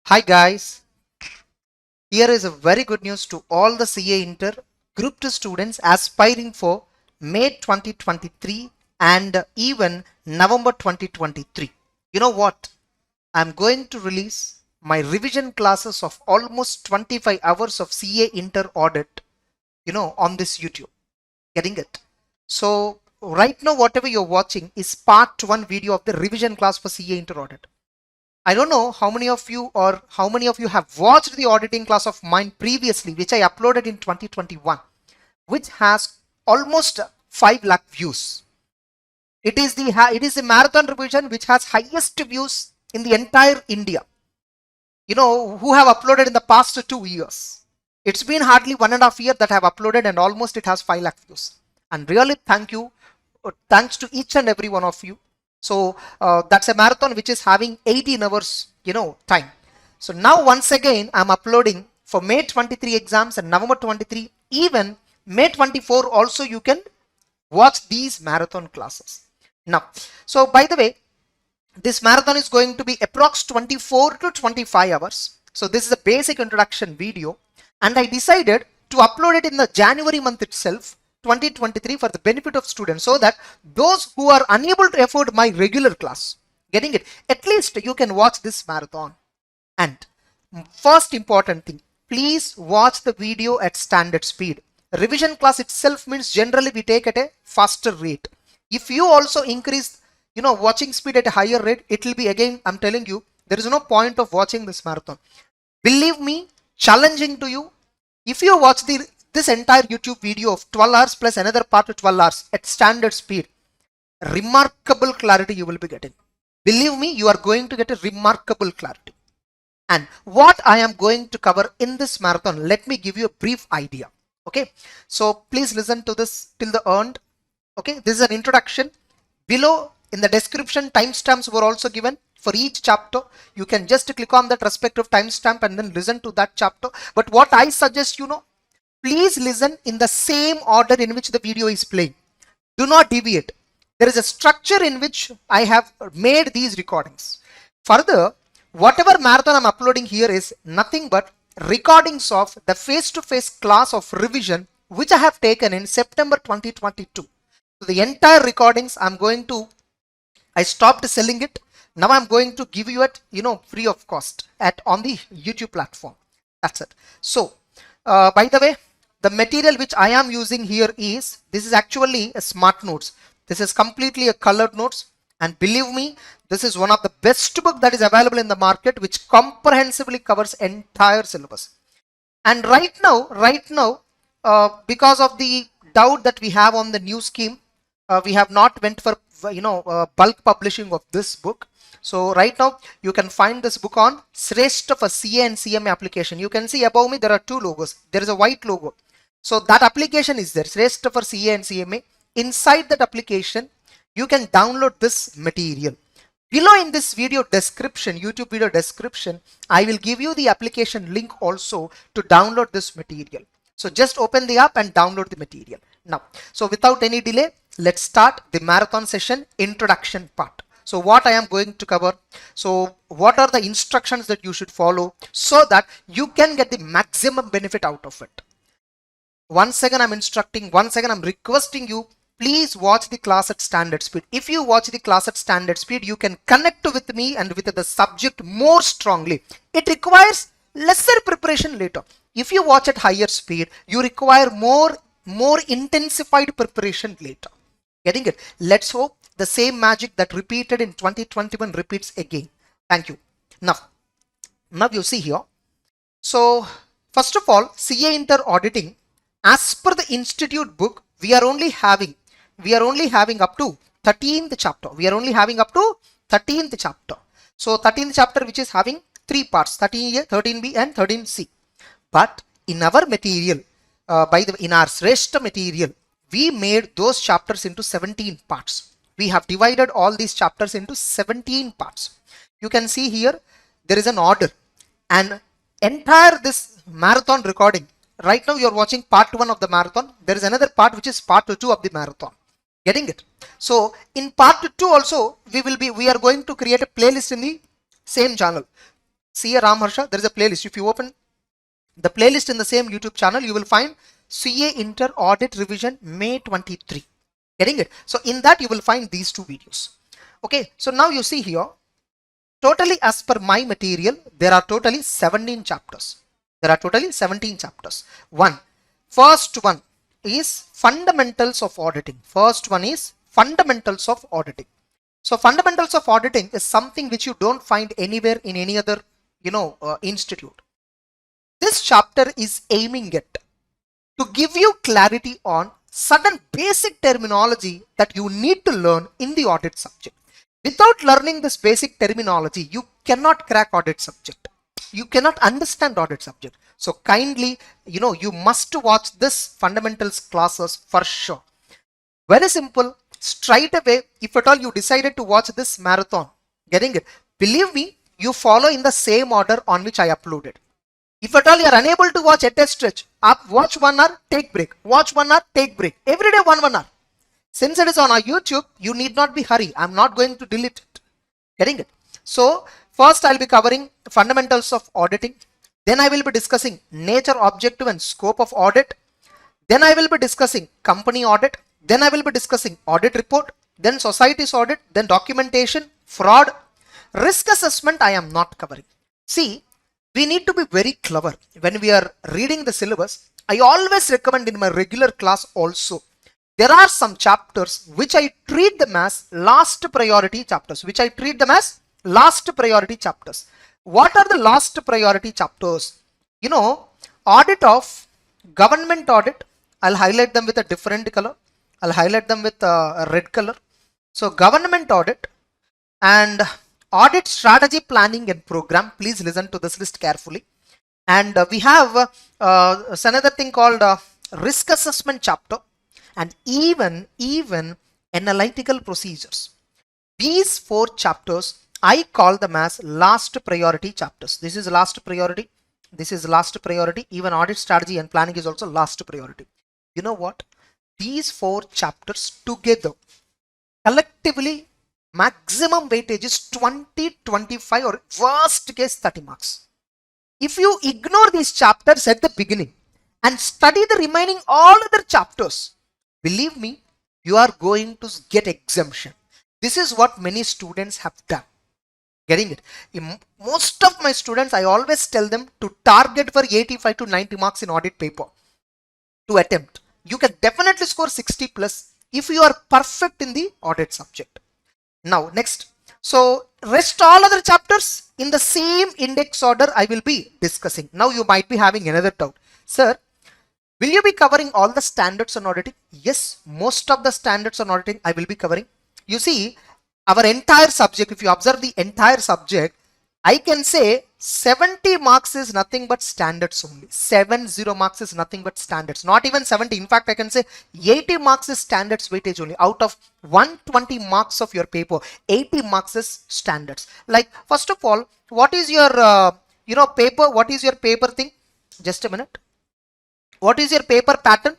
Hi guys, here is a very good news to all the CA Inter Group 2 students aspiring for May 2023 and even November 2023. You know what? I'm going to release my revision classes of almost 25 hours of CA Inter audit, on this YouTube. Getting it? So right now whatever you're watching is part 1 video of the revision class for CA Inter audit. I don't know how many of you have watched the auditing class of mine previously, which I uploaded in 2021, which has almost 5 lakh views. It is the marathon revision which has highest views in the entire India. Who have uploaded in the past 2 years. It's been hardly 1.5 years that I have uploaded and almost it has 5 lakh views. And really thanks to each and every one of you. So that's a marathon which is having 18 hours, time. So now once again, I'm uploading for May 23 exams and November 23, even May 24 also you can watch these marathon classes. Now, so by the way, this marathon is going to be approx 24 to 25 hours. So this is a basic introduction video and I decided to upload it in the January month itself 2023 for the benefit of students, so that those who are unable to afford my regular class, getting it, at least you can watch this marathon. And first important thing, please watch the video at standard speed. Revision class itself means generally we take at a faster rate. If you also increase watching speed at a higher rate, it will be, again I'm telling you, there is no point of watching this marathon. Believe me, challenging to you, if you watch this entire YouTube video of 12 hours plus another part of 12 hours at standard speed, remarkable clarity you will be getting. Believe me, you are going to get a remarkable clarity. And what I am going to cover in this marathon, let me give you a brief idea. Okay, so please listen to this till the end. Okay, this is an introduction. Below in the description, timestamps were also given for each chapter. You can just click on that respective timestamp and then listen to that chapter. But what I suggest, please listen in the same order in which the video is playing. Do not deviate. There is a structure in which I have made these recordings. Further, whatever marathon I'm uploading here is nothing but recordings of the face-to-face class of revision which I have taken in September 2022. So the entire recordings I stopped selling it. Now I'm going to give you it, free of cost on the YouTube platform. That's it. So by the way, the material which I am using here this is actually a smart notes. This is completely a colored notes, and believe me, this is one of the best book that is available in the market, which comprehensively covers entire syllabus. And right now, because of the doubt that we have on the new scheme, we have not went for bulk publishing of this book. So right now you can find this book on Shrestha for CA and CMA application. You can see above me there are two logos. There is a white logo. So that application is there, Shrestha for CA and CMA. Inside that application, you can download this material. Below in this video description, YouTube video description, I will give you the application link also to download this material. So just open the app and download the material. Now, so without any delay, let's start the marathon session introduction part. So what I am going to cover, so what are the instructions that you should follow so that you can get the maximum benefit out of it. Once again I'm requesting you, please watch the class at standard speed. If you watch the class at standard speed, you can connect with me and with the subject more strongly. It requires lesser preparation later. If you watch at higher speed, you require more intensified preparation later. Getting it? Let's hope the same magic that repeated in 2021 repeats again. Thank you. Now you see here. So first of all, CA Inter auditing, as per the institute book, we are only having up to 13th chapter. So 13th chapter, which is having 3 parts, 13A, 13B and 13C. But in our material, in our Shrestha material, we made those chapters into 17 parts. We have divided all these chapters into 17 parts. You can see here, there is an order, and entire this marathon recording, right now you are watching part 1 of the marathon. There is another part which is part 2 of the marathon. Getting it? So in part 2 also, we are going to create a playlist in the same channel. CA Ram Harsha, there is a playlist. If you open the playlist in the same YouTube channel, you will find CA Inter Audit Revision May 23. Getting it? So in that you will find these two videos. Okay, so now you see here, totally as per my material, there are totally 17 chapters. There are totally 17 chapters. First one is fundamentals of auditing. First one is fundamentals of auditing. So fundamentals of auditing is something which you don't find anywhere in any other, institute. This chapter is aiming at to give you clarity on certain basic terminology that you need to learn in the audit subject. Without learning this basic terminology, you cannot crack audit subject. You cannot understand audit subject. So kindly, you must watch this fundamentals classes for sure. Very simple. Straight away, if at all you decided to watch this marathon, getting it, believe me, you follow in the same order on which I uploaded. If at all you are unable to watch at a stretch, watch 1 hour, take break. Watch 1 hour, take break. Every day 1 hour. Since it is on our YouTube, you need not be hurry. I'm not going to delete it. Getting it? So first I'll be covering fundamentals of auditing. Then I will be discussing nature, objective and scope of audit. Then I will be discussing company audit. Then I will be discussing audit report. Then society's audit. Then documentation, fraud, risk assessment I am not covering. See, we need to be very clever when we are reading the syllabus. I always recommend in my regular class also, there are some chapters which I treat them as last priority chapters. What are the last priority chapters? Audit of government audit. I'll highlight them with a different color. I'll highlight them with a red color. So government audit and audit strategy planning and program. Please listen to this list carefully. And we have another thing called risk assessment chapter and even analytical procedures. These 4 chapters I call them as last priority chapters. This is last priority. This is last priority. Even audit strategy and planning is also last priority. You know what? These 4 chapters together collectively maximum weightage is 20, 25 or worst case 30 marks. If you ignore these chapters at the beginning and study the remaining all other chapters, believe me, you are going to get exemption. This is what many students have done. Getting it? In most of my students, I always tell them to target for 85 to 90 marks in audit paper to attempt. You can definitely score 60 plus if you are perfect in the audit subject. Now next, so rest all other chapters in the same index order I will be discussing. Now you might be having another doubt. Sir, will you be covering all the standards on auditing? Yes, most of the standards on auditing I will be covering. You see, our entire subject, if you observe the entire subject, I can say 70 marks is nothing but standards only. 70 marks is nothing but standards. Not even 70. In fact, I can say 80 marks is standards weightage only. Out of 120 marks of your paper, 80 marks is standards. Like, first of all, what is your, paper? What is your paper thing? Just a minute. What is your paper pattern?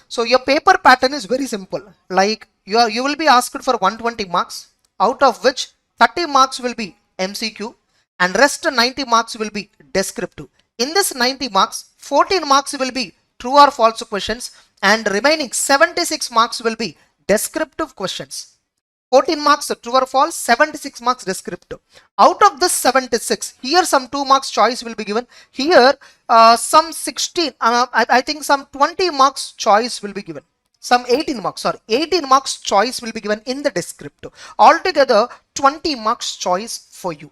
So your paper pattern is very simple. Like, you will be asked for 120 marks, out of which 30 marks will be MCQ. And rest 90 marks will be descriptive. In this 90 marks, 14 marks will be true or false questions and remaining 76 marks will be descriptive questions. 14 marks true or false, 76 marks descriptive. Out of this 76, here some 2 marks choice will be given. Here some 16, I think some 20 marks choice will be given. Some 18 marks choice will be given in the descriptive. Altogether 20 marks choice for you.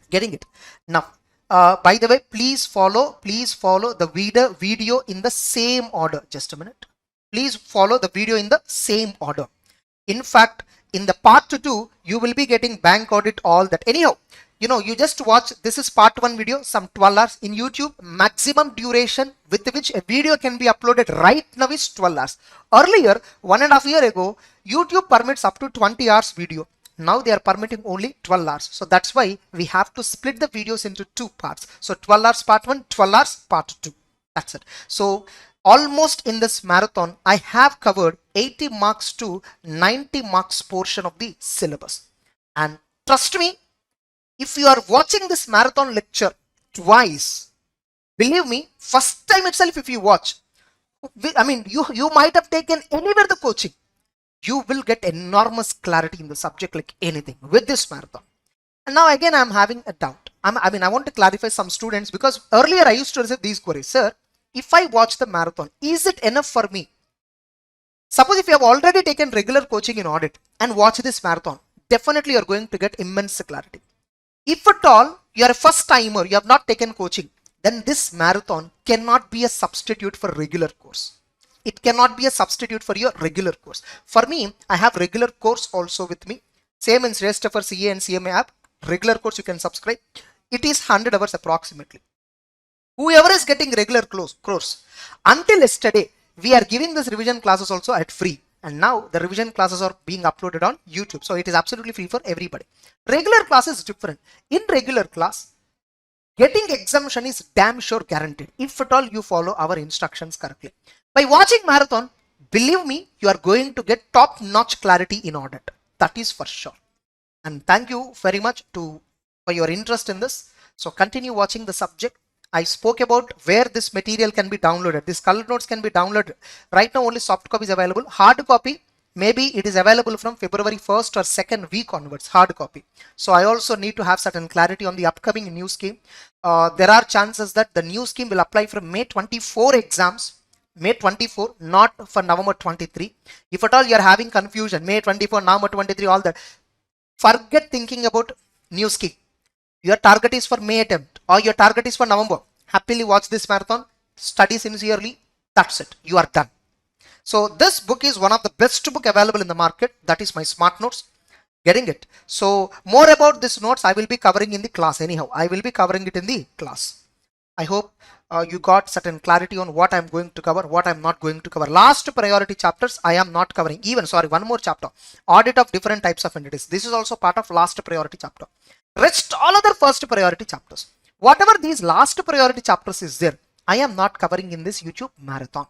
Getting it? Now, by the way, please follow the video in the same order. Just a minute. Please follow the video in the same order. In fact, in the part 2, you will be getting bank audit, all that. Anyhow, you just watch. This is part 1 video, some 12 hours in YouTube. Maximum duration with which a video can be uploaded right now is 12 hours. Earlier, 1.5 years ago, YouTube permits up to 20 hours video. Now they are permitting only 12 hours. So that's why we have to split the videos into 2 parts. So 12 hours part 1, 12 hours part 2. That's it. So almost in this marathon, I have covered 80 marks to 90 marks portion of the syllabus. And trust me, If you are watching this marathon lecture twice, believe me, first time itself if you watch, I mean, you might have taken anywhere the coaching, you will get enormous clarity in the subject like anything with this marathon. And now again, I'm having a doubt. I want to clarify some students, because earlier I used to receive these queries. Sir, if I watch the marathon, is it enough for me? Suppose if you have already taken regular coaching in audit and watch this marathon, definitely you're going to get immense clarity. If at all you're a first timer, you have not taken coaching, then this marathon cannot be a substitute for regular course. It cannot be a substitute for your regular course. For me, I have regular course also with me. Same in Shrestha for CA and CMA app. Regular course you can subscribe. It is 100 hours approximately. Whoever is getting regular course, until yesterday, we are giving this revision classes also at free. And now the revision classes are being uploaded on YouTube. So it is absolutely free for everybody. Regular class is different. In regular class, getting exemption is damn sure guaranteed if at all you follow our instructions correctly. By watching marathon, believe me, you are going to get top-notch clarity in audit. That is for sure. And thank you very much for your interest in this. So continue watching the subject. I spoke about where this material can be downloaded. These color notes can be downloaded. Right now only soft copy is available. Hard copy, maybe it is available from February 1st or 2nd week onwards, hard copy. So I also need to have certain clarity on the upcoming new scheme. There are chances that the new scheme will apply from May 24 exams. May 24, not for November 23. If at all you are having confusion, May 24, November 23, all that, forget thinking about new scheme. Your target is for May attempt or your target is for November. Happily watch this marathon, study sincerely, that's it, you are done. So this book is one of the best book available in the market. That is my smart notes. Getting it? So more about this notes I will be covering in the class anyhow. I will be covering it in the class. I hope you got certain clarity on what I'm going to cover, what I'm not going to cover. Last priority chapters I am not covering. One more chapter. Audit of different types of entities. This is also part of last priority chapter. Rest all other first priority chapters. Whatever these last priority chapters is there, I am not covering in this YouTube marathon.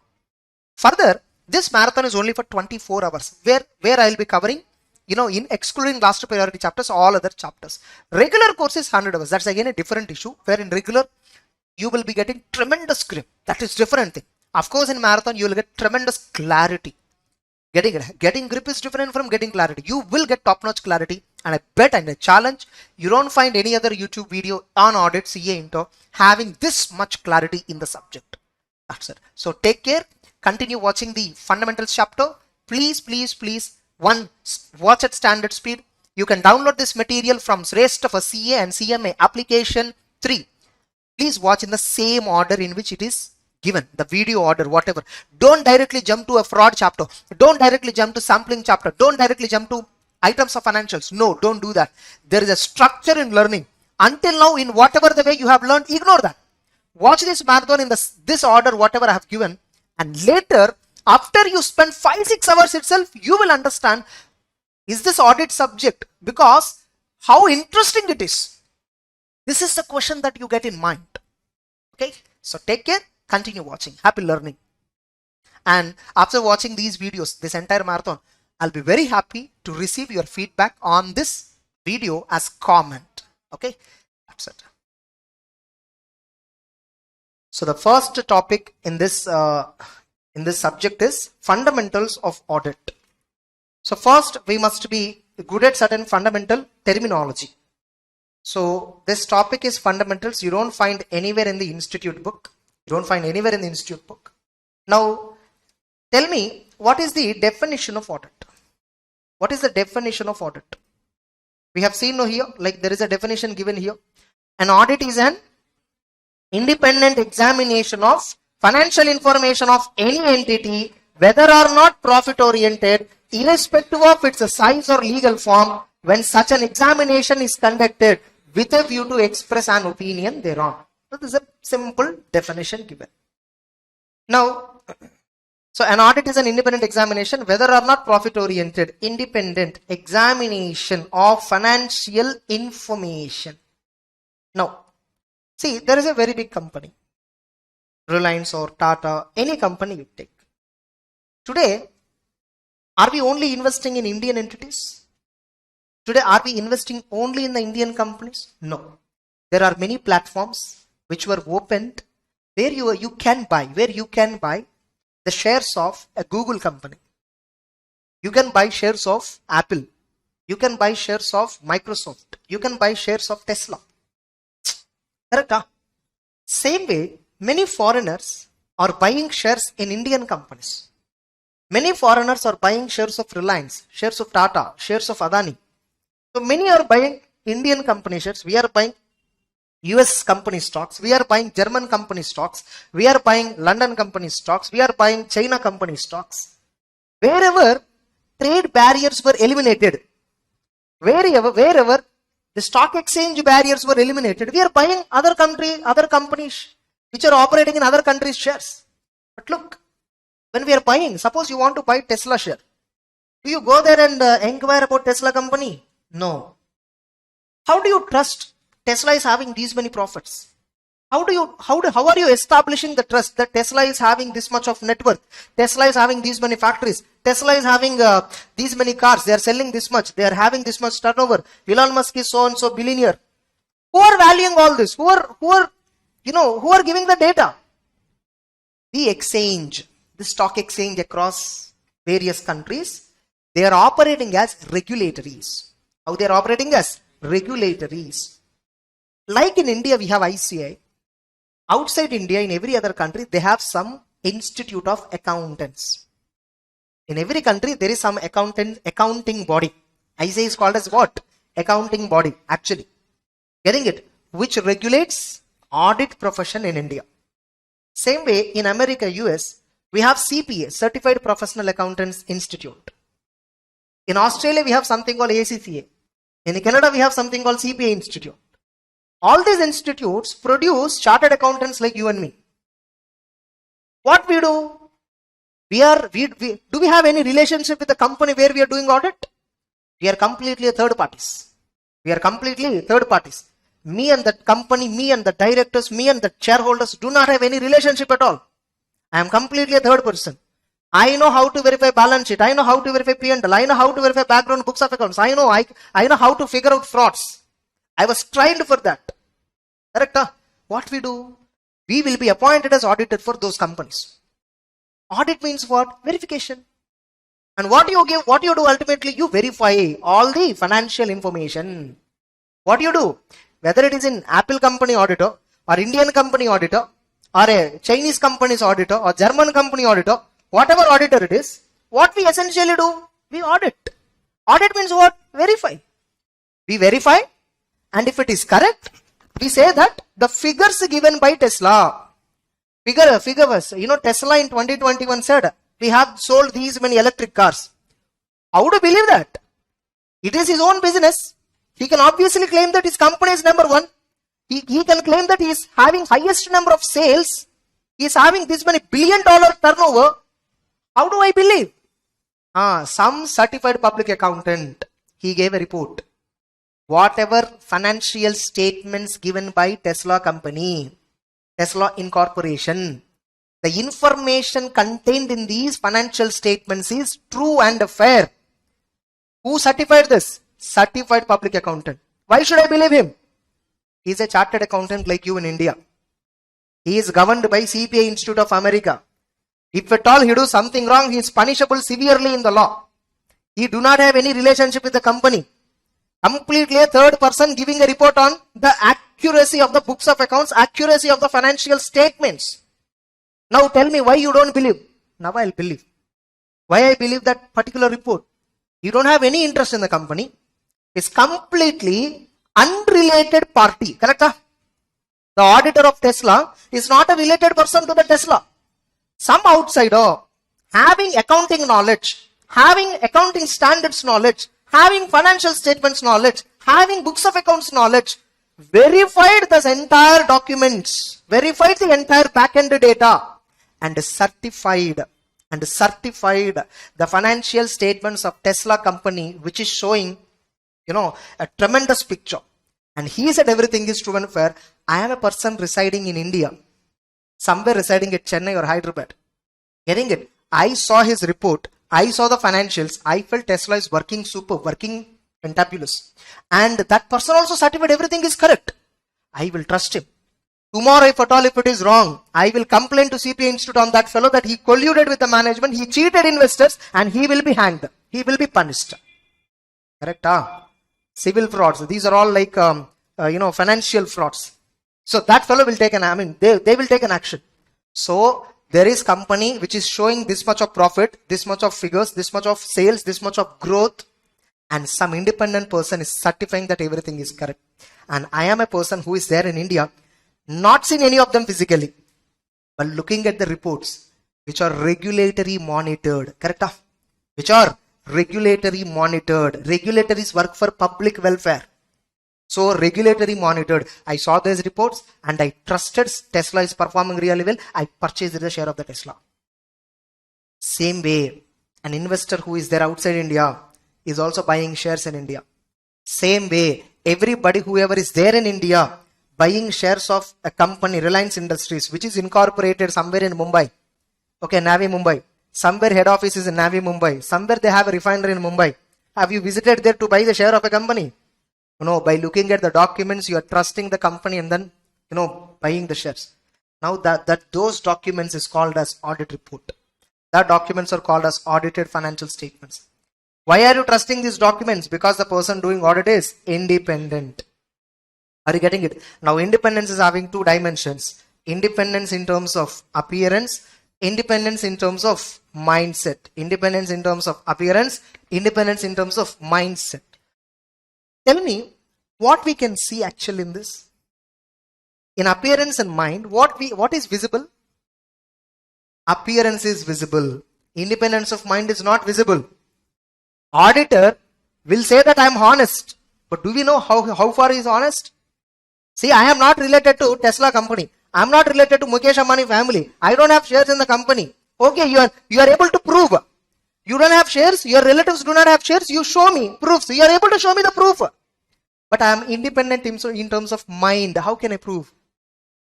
Further, this marathon is only for 24 hours where I'll be covering, in excluding last priority chapters, all other chapters. Regular course is 100 hours. That's again a different issue, where in regular you will be getting tremendous grip. That is different thing. Of course, in marathon you will get tremendous clarity. Getting grip is different from getting clarity. You will get top-notch clarity, and I bet and I challenge you don't find any other YouTube video on audit CA Inter having this much clarity in the subject. That's it. So take care. Continue watching the fundamentals chapter. Please watch at standard speed. You can download this material from Shrestha for CA and CMA application 3. Please watch in the same order in which it is given, the video order, whatever. Don't directly jump to a fraud chapter. Don't directly jump to sampling chapter. Don't directly jump to items of financials. No, don't do that. There is a structure in learning. Until now, in whatever the way you have learned, ignore that. Watch this marathon in this order, whatever I have given. And later, after you spend 5-6 hours itself, you will understand, is this audit subject? Because how interesting it is. This is the question that you get in mind. Okay, so take care, continue watching. Happy learning. And after watching these videos, this entire marathon, I'll be very happy to receive your feedback on this video as comment. Okay, that's it. So the first topic in this subject is fundamentals of audit. So first we must be good at certain fundamental terminology. So this topic is fundamentals. You don't find anywhere in the institute book. Now tell me, what is the definition of audit? What is the definition of audit? We have seen here, like there is a definition given here. An audit is an independent examination of financial information of any entity, whether or not profit oriented, irrespective of its size or legal form, when such an examination is conducted with a view to express an opinion thereon. So this is a simple definition given. Now, so an audit is an independent examination, whether or not profit oriented, independent examination of financial information. Now, see, there is a very big company, Reliance or Tata, any company you take. Today, are we only investing in Indian entities? Today, are we investing only in the Indian companies? No. There are many platforms which were opened where you can buy the shares of a Google company. You can buy shares of Apple. You can buy shares of Microsoft. You can buy shares of Tesla. Correct? Huh? Same way, many foreigners are buying shares in Indian companies. Many foreigners are buying shares of Reliance, shares of Tata, shares of Adani. So many are buying Indian company shares. We are buying US company stocks. We are buying German company stocks. We are buying London company stocks. We are buying China company stocks. Wherever trade barriers were eliminated, wherever the stock exchange barriers were eliminated, we are buying other companies which are operating in other countries' shares. But look, when we are buying, suppose you want to buy Tesla share, do you go there and inquire about Tesla company? No. How do you trust Tesla is having these many profits? How are you establishing the trust that Tesla is having this much of net worth? Tesla is having these many factories. Tesla is having these many cars. They are selling this much. They are having this much turnover. Elon Musk is so and so billionaire. Who are valuing all this? Who are giving the data? The exchange, the stock exchange across various countries, they are operating as regulatories. How they are operating as regulatories. Like in India, we have ICI. Outside India, in every other country, they have some institute of accountants. In every country, there is some accounting body. ICI is called as what? Accounting body, actually. Getting it? Which regulates audit profession in India. Same way, in America, US, we have CPA, Certified Professional Accountants Institute. In Australia, we have something called ACCA. In Canada, we have something called CPA Institute. All these institutes produce chartered accountants like you and me. What we do? Do we have any relationship with the company where we are doing audit? We are completely third parties. Me and that company, me and the directors, me and the shareholders do not have any relationship at all. I am completely a third person. I know how to verify balance sheet. I know how to verify P&L. I know how to verify background books of accounts. I know how to figure out frauds. I was trained for that. Correct? What we do? We will be appointed as auditor for those companies. Audit means what? Verification. And what you do ultimately, you verify all the financial information. What you do? Whether it is in Apple company auditor, or Indian company auditor, or a Chinese company's auditor, or German company auditor, whatever auditor it is, what we essentially do? We audit. Audit means what? Verify. We verify, and if it is correct, we say that the figures given by Tesla, figure was, Tesla in 2021 said, we have sold these many electric cars. How to believe that? It is his own business. He can obviously claim that his company is number one. He can claim that he is having highest number of sales. He is having this many $1 billion turnover. How do I believe? Some certified public accountant, he gave a report. Whatever financial statements given by Tesla company, Tesla Incorporation, the information contained in these financial statements is true and fair. Who certified this? Certified public accountant. Why should I believe him? He is a chartered accountant like you in India. He is governed by CPA Institute of America. If at all he do something wrong, he is punishable severely in the law. He do not have any relationship with the company. Completely a third person giving a report on the accuracy of the books of accounts, accuracy of the financial statements. Now tell me why you don't believe. Now I'll believe. Why I believe that particular report? You don't have any interest in the company. It's completely unrelated party. Correct? The auditor of Tesla is not a related person to the Tesla. Some outsider having accounting knowledge, having accounting standards knowledge, having financial statements knowledge, having books of accounts knowledge, verified the entire documents, verified the entire back-end data, and certified the financial statements of Tesla company, which is showing, a tremendous picture. And he said everything is true and fair. I am a person residing in India, somewhere residing at Chennai or Hyderabad. Getting it? I saw his report. I saw the financials. I felt Tesla is working Fantabulous. And that person also certified everything is correct. I will trust him. Tomorrow, if at all, if it is wrong, I will complain to CPA Institute on that fellow that he colluded with the management, he cheated investors, and he will be hanged. He will be punished. Correct? Civil frauds. These are all like, financial frauds. So that fellow will take they will take an action. So there is company which is showing this much of profit, this much of figures, this much of sales, this much of growth, and some independent person is certifying that everything is correct. And I am a person who is there in India, not seen any of them physically, but looking at the reports which are regulatory monitored. Correct? Which are regulatory monitored. Regulatories work for public welfare. So regulatory monitored. I saw these reports and I trusted Tesla is performing really well. I purchased the share of the Tesla. Same way, an investor who is there outside India is also buying shares in India. Same way, everybody, whoever is there in India, buying shares of a company, Reliance Industries, which is incorporated somewhere in Mumbai. Okay, Navi Mumbai. Somewhere head office is in Navi Mumbai. Somewhere they have a refinery in Mumbai. Have you visited there to buy the share of a company? No, by looking at the documents, you are trusting the company and then, buying the shares. Now those documents is called as audit report. That documents are called as audited financial statements. Why are you trusting these documents? Because the person doing audit is independent. Are you getting it? Now independence is having two dimensions. Independence in terms of appearance, independence in terms of mindset. Independence in terms of appearance, independence in terms of mindset. Tell me what we can see actually in this. In appearance and mind, what is visible? Appearance is visible. Independence of mind is not visible. Auditor will say that I am honest. But do we know how far he is honest? See, I am not related to Tesla company. I am not related to Mukesh Ambani family. I don't have shares in the company. Okay, you are able to prove. You don't have shares, your relatives do not have shares, you show me proofs. You are able to show me the proof. But I am independent in terms of mind. How can I prove?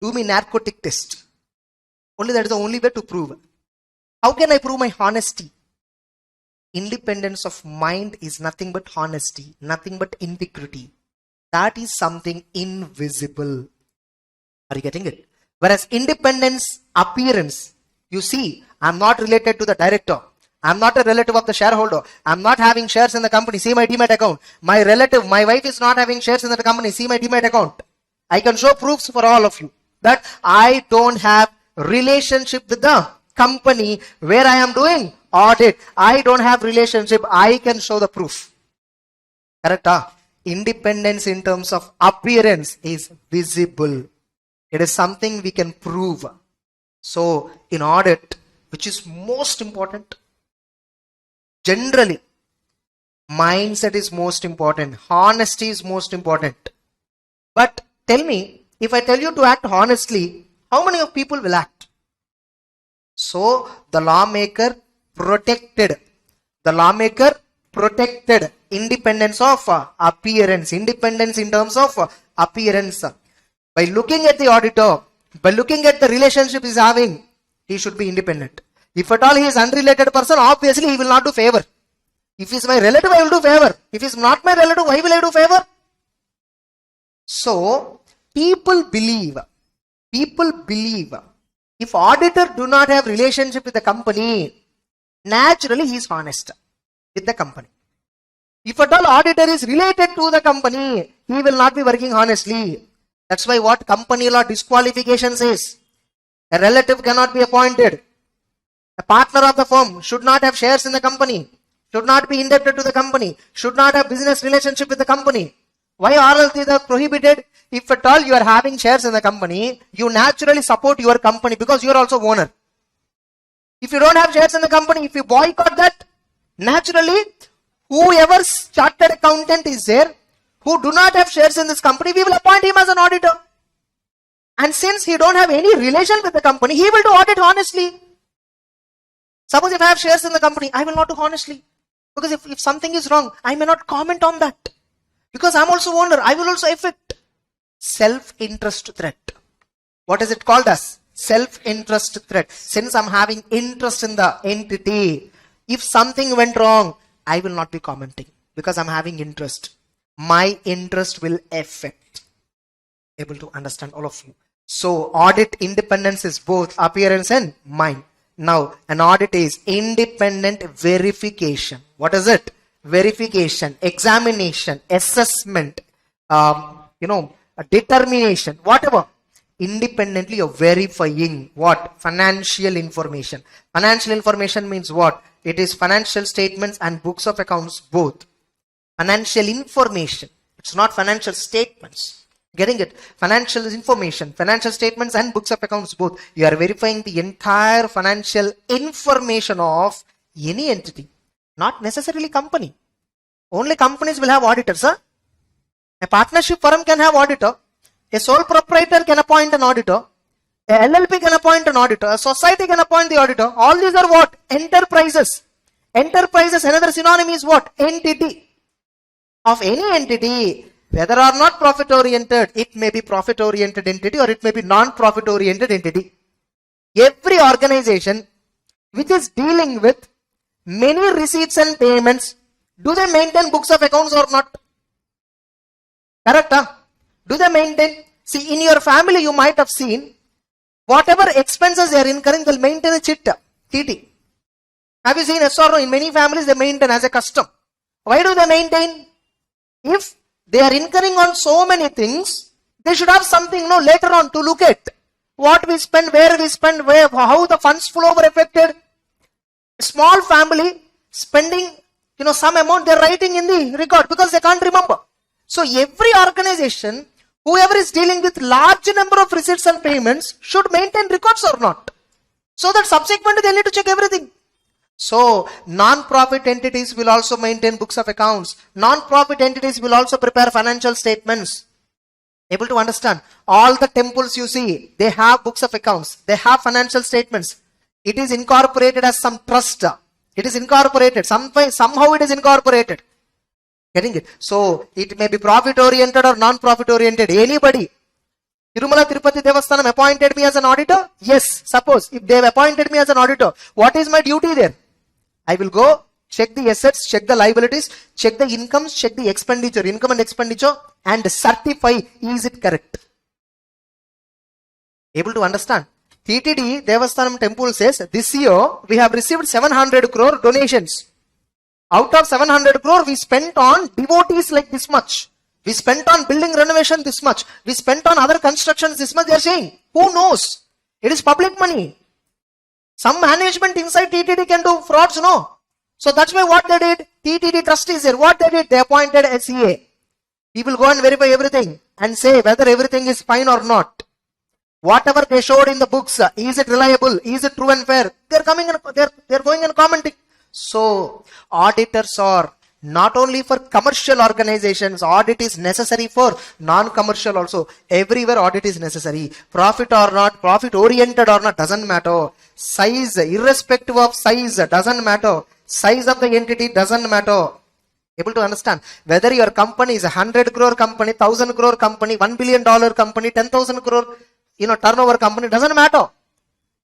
Do me narcotic test. Only that is the only way to prove. How can I prove my honesty? Independence of mind is nothing but honesty, nothing but integrity. That is something invisible. Are you getting it? Whereas independence, appearance, you see, I am not related to the director. I am not a relative of the shareholder. I am not having shares in the company. See my demat account. My relative, my wife is not having shares in the company. See my demat account. I can show proofs for all of you that I don't have relationship with the company where I am doing audit. I don't have relationship. I can show the proof. Correct? Independence in terms of appearance is visible. It is something we can prove. So in audit, which is most important, generally, mindset is most important. Honesty is most important. But tell me, if I tell you to act honestly, how many of people will act? So the lawmaker protected. The lawmaker protected independence of appearance. Independence in terms of appearance. By looking at the auditor, by looking at the relationship he's having, he should be independent. If at all he is unrelated person, obviously he will not do favor. If he is my relative, I will do favor. If he is not my relative, why will I do favor? So, people believe, if auditor do not have relationship with the company, naturally he is honest with the company. If at all auditor is related to the company, he will not be working honestly. That's why what company law disqualification says, a relative cannot be appointed. A partner of the firm should not have shares in the company, should not be indebted to the company, should not have business relationship with the company. Why all of these are prohibited? If at all you are having shares in the company, you naturally support your company because you are also owner. If you don't have shares in the company, if you boycott that, naturally, whoever chartered accountant is there, who do not have shares in this company, we will appoint him as an auditor. And since he don't have any relation with the company, he will do audit honestly. Suppose if I have shares in the company, I will not do honestly. Because if something is wrong, I may not comment on that. Because I'm also owner, I will also affect. Self-interest threat. What is it called as? Self-interest threat. Since I'm having interest in the entity, if something went wrong, I will not be commenting. because I'm having interest. My interest will affect. Able to understand all of you. So audit independence is both appearance and mind. Now an audit is independent verification. What is it? Verification, examination, assessment, a determination, whatever. Independently you're verifying what? Financial information. Financial information means what? It is financial statements and books of accounts both. Financial information. It's not financial statements. Getting it? Financial information, financial statements and books of accounts both. You are verifying the entire financial information of any entity. Not necessarily company. Only companies will have auditors. Huh? A partnership firm can have auditor. A sole proprietor can appoint an auditor. A LLP can appoint an auditor. A society can appoint the auditor. All these are what? Enterprises. Enterprises, another synonym is what? Entity. Of any entity, whether or not profit oriented, it may be profit oriented entity or it may be non-profit oriented entity. Every organization which is dealing with many receipts and payments, do they maintain books of accounts or not? Correct? Huh? Do they maintain? See, in your family you might have seen, whatever expenses they are incurring, they'll maintain a chit, TT. Have you seen yes or no? In many families they maintain as a custom. Why do they maintain? If they are incurring on so many things, they should have something later on to look at. What we spend, where we spend, where, how the funds flow were affected. A small family spending some amount, they're writing in the record because they can't remember. So every organization, whoever is dealing with large number of receipts and payments should maintain records or not. So that subsequently they need to check everything. So non-profit entities will also maintain books of accounts. Non-profit entities will also prepare financial statements. Able to understand? All the temples you see, they have books of accounts. They have financial statements. It is incorporated as some trust. It is incorporated. Somehow it is incorporated. Getting it? So it may be profit oriented or non-profit oriented. Anybody. Tirumala Tirupati Devasthanam appointed me as an auditor? Yes. Suppose if they have appointed me as an auditor, what is my duty there? I will go check the assets, check the liabilities, check the incomes, check the expenditure, income and expenditure, and certify is it correct. Able to understand? TTD Devasthanam Temple says this year we have received 700 crore donations. Out of 700 crore we spent on devotees like this much. We spent on building renovation this much. We spent on other constructions this much. They are saying, who knows? It is public money. Some management inside TTD can do frauds, no? So that's why what they did, TTD trustees here, what they did, they appointed a CA. He will go and verify everything and say whether everything is fine or not. Whatever they showed in the books, is it reliable? Is it true and fair? They're coming and they're going and commenting. So auditors are not only for commercial organizations, audit is necessary for non-commercial also. Everywhere audit is necessary. Profit or not, profit oriented or not, doesn't matter. Size, irrespective of size, doesn't matter. Size of the entity doesn't matter. Able to understand? Whether your company is a 100 crore company, 1000 crore company, $1 billion company, 10,000 crore turnover company, doesn't matter.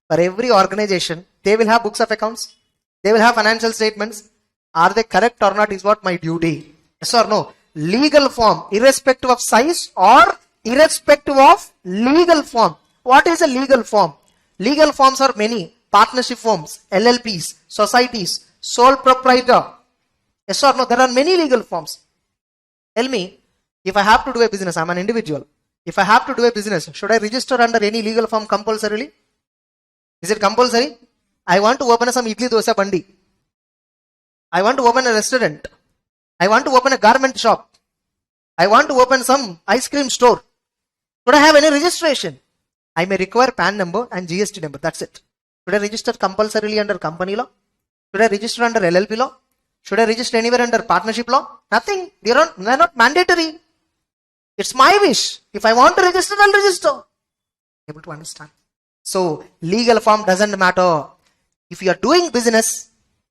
For every organization, they will have books of accounts. They will have financial statements. Are they correct or not is what my duty. Yes or no? Legal form, irrespective of size or irrespective of legal form. What is a legal form? Legal forms are many. Partnership forms, LLPs, societies, sole proprietor. Yes or no? There are many legal forms. Tell me, if I have to do a business, I'm an individual. If I have to do a business, should I register under any legal form compulsorily? Is it compulsory? I want to open some idli dosa bandi. I want to open a restaurant. I want to open a garment shop. I want to open some ice cream store. Should I have any registration? I may require PAN number and GST number. That's it. Should I register compulsorily under company law? Should I register under LLP law? Should I register anywhere under partnership law? Nothing. They're not mandatory. It's my wish. If I want to register, I'll register. Able to understand? So legal form doesn't matter. If you are doing business,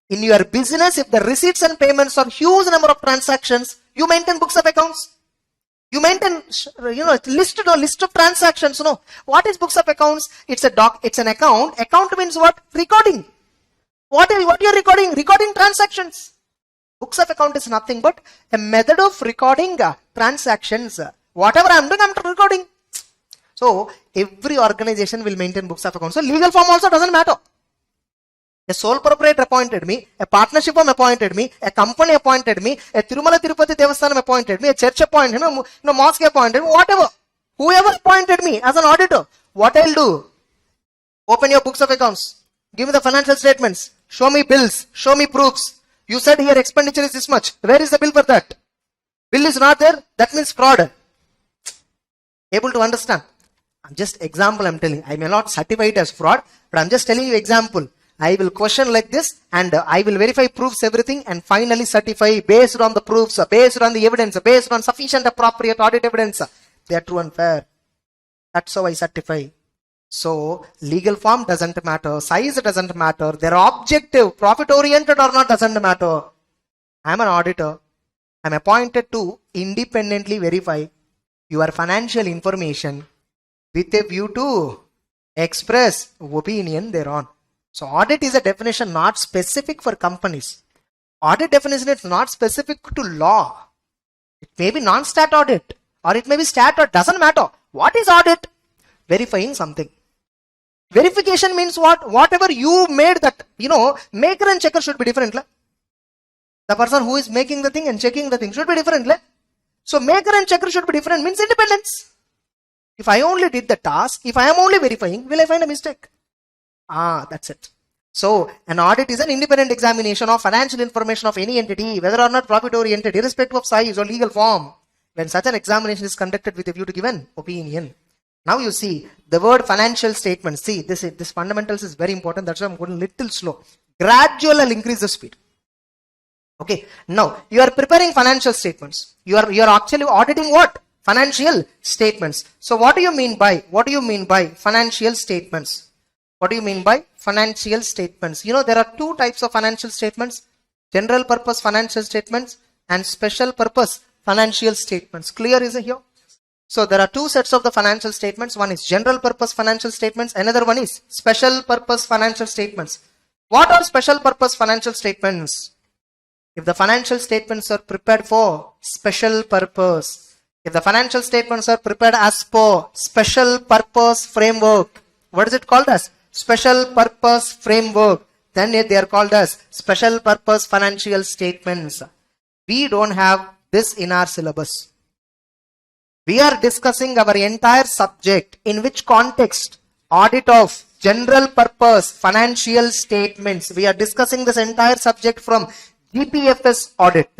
in your business, if the receipts and payments are huge number of transactions, you maintain books of accounts. You maintain, list of transactions. What is books of accounts? It's an account. Account means what? Recording. What you're recording? Recording transactions. Books of account is nothing but a method of recording transactions. Whatever I'm doing, I'm recording. So every organization will maintain books of accounts. So legal form also doesn't matter. A sole proprietor appointed me, a partnership firm appointed me, a company appointed me, a Tirumala Tirupati Devasthanam appointed me, a church appointed me, mosque appointed me, whatever. Whoever appointed me as an auditor, what I'll do? Open your books of accounts. Give me the financial statements. Show me bills. Show me proofs. You said here expenditure is this much. Where is the bill for that? Bill is not there. That means fraud. Able to understand? I'm just example I'm telling. I may not certify it as fraud, but I'm just telling you example. I will question like this and I will verify proofs everything and finally certify based on the proofs, based on the evidence, based on sufficient appropriate audit evidence. They are true and fair. That's how I certify. So legal form doesn't matter, size doesn't matter, they're objective, profit oriented or not doesn't matter. I'm an auditor. I'm appointed to independently verify your financial information with a view to express opinion thereon. So audit is a definition not specific for companies. Audit definition is not specific to law. It may be non-stat audit or it may be stat audit, doesn't matter. What is audit? Verifying something. Verification means what? Whatever you made that, maker and checker should be different. The person who is making the thing and checking the thing should be different. So maker and checker should be different means independence. If I only did the task, if I am only verifying, will I find a mistake? That's it. So an audit is an independent examination of financial information of any entity, whether or not profit oriented, irrespective of size or legal form. When such an examination is conducted with a view to give an opinion. Now you see the word financial statements. See this fundamentals is very important. That's why I'm going a little slow. Gradual I'll increase the speed. Okay. Now you are preparing financial statements. You are actually auditing what? Financial statements. So what do you mean by financial statements? What do you mean by financial statements? There are two types of financial statements. General purpose financial statements and special purpose financial statements. Clear is it here? So there are two sets of the financial statements. One is general purpose financial statements. Another one is special purpose financial statements. What are special purpose financial statements? If the financial statements are prepared for special purpose, if the financial statements are prepared as per special purpose framework, what is it called as? Special purpose framework. Then they are called as special purpose financial statements. We don't have this in our syllabus. We are discussing our entire subject. In which context? Audit of general purpose financial statements. We are discussing this entire subject from GPFS audit.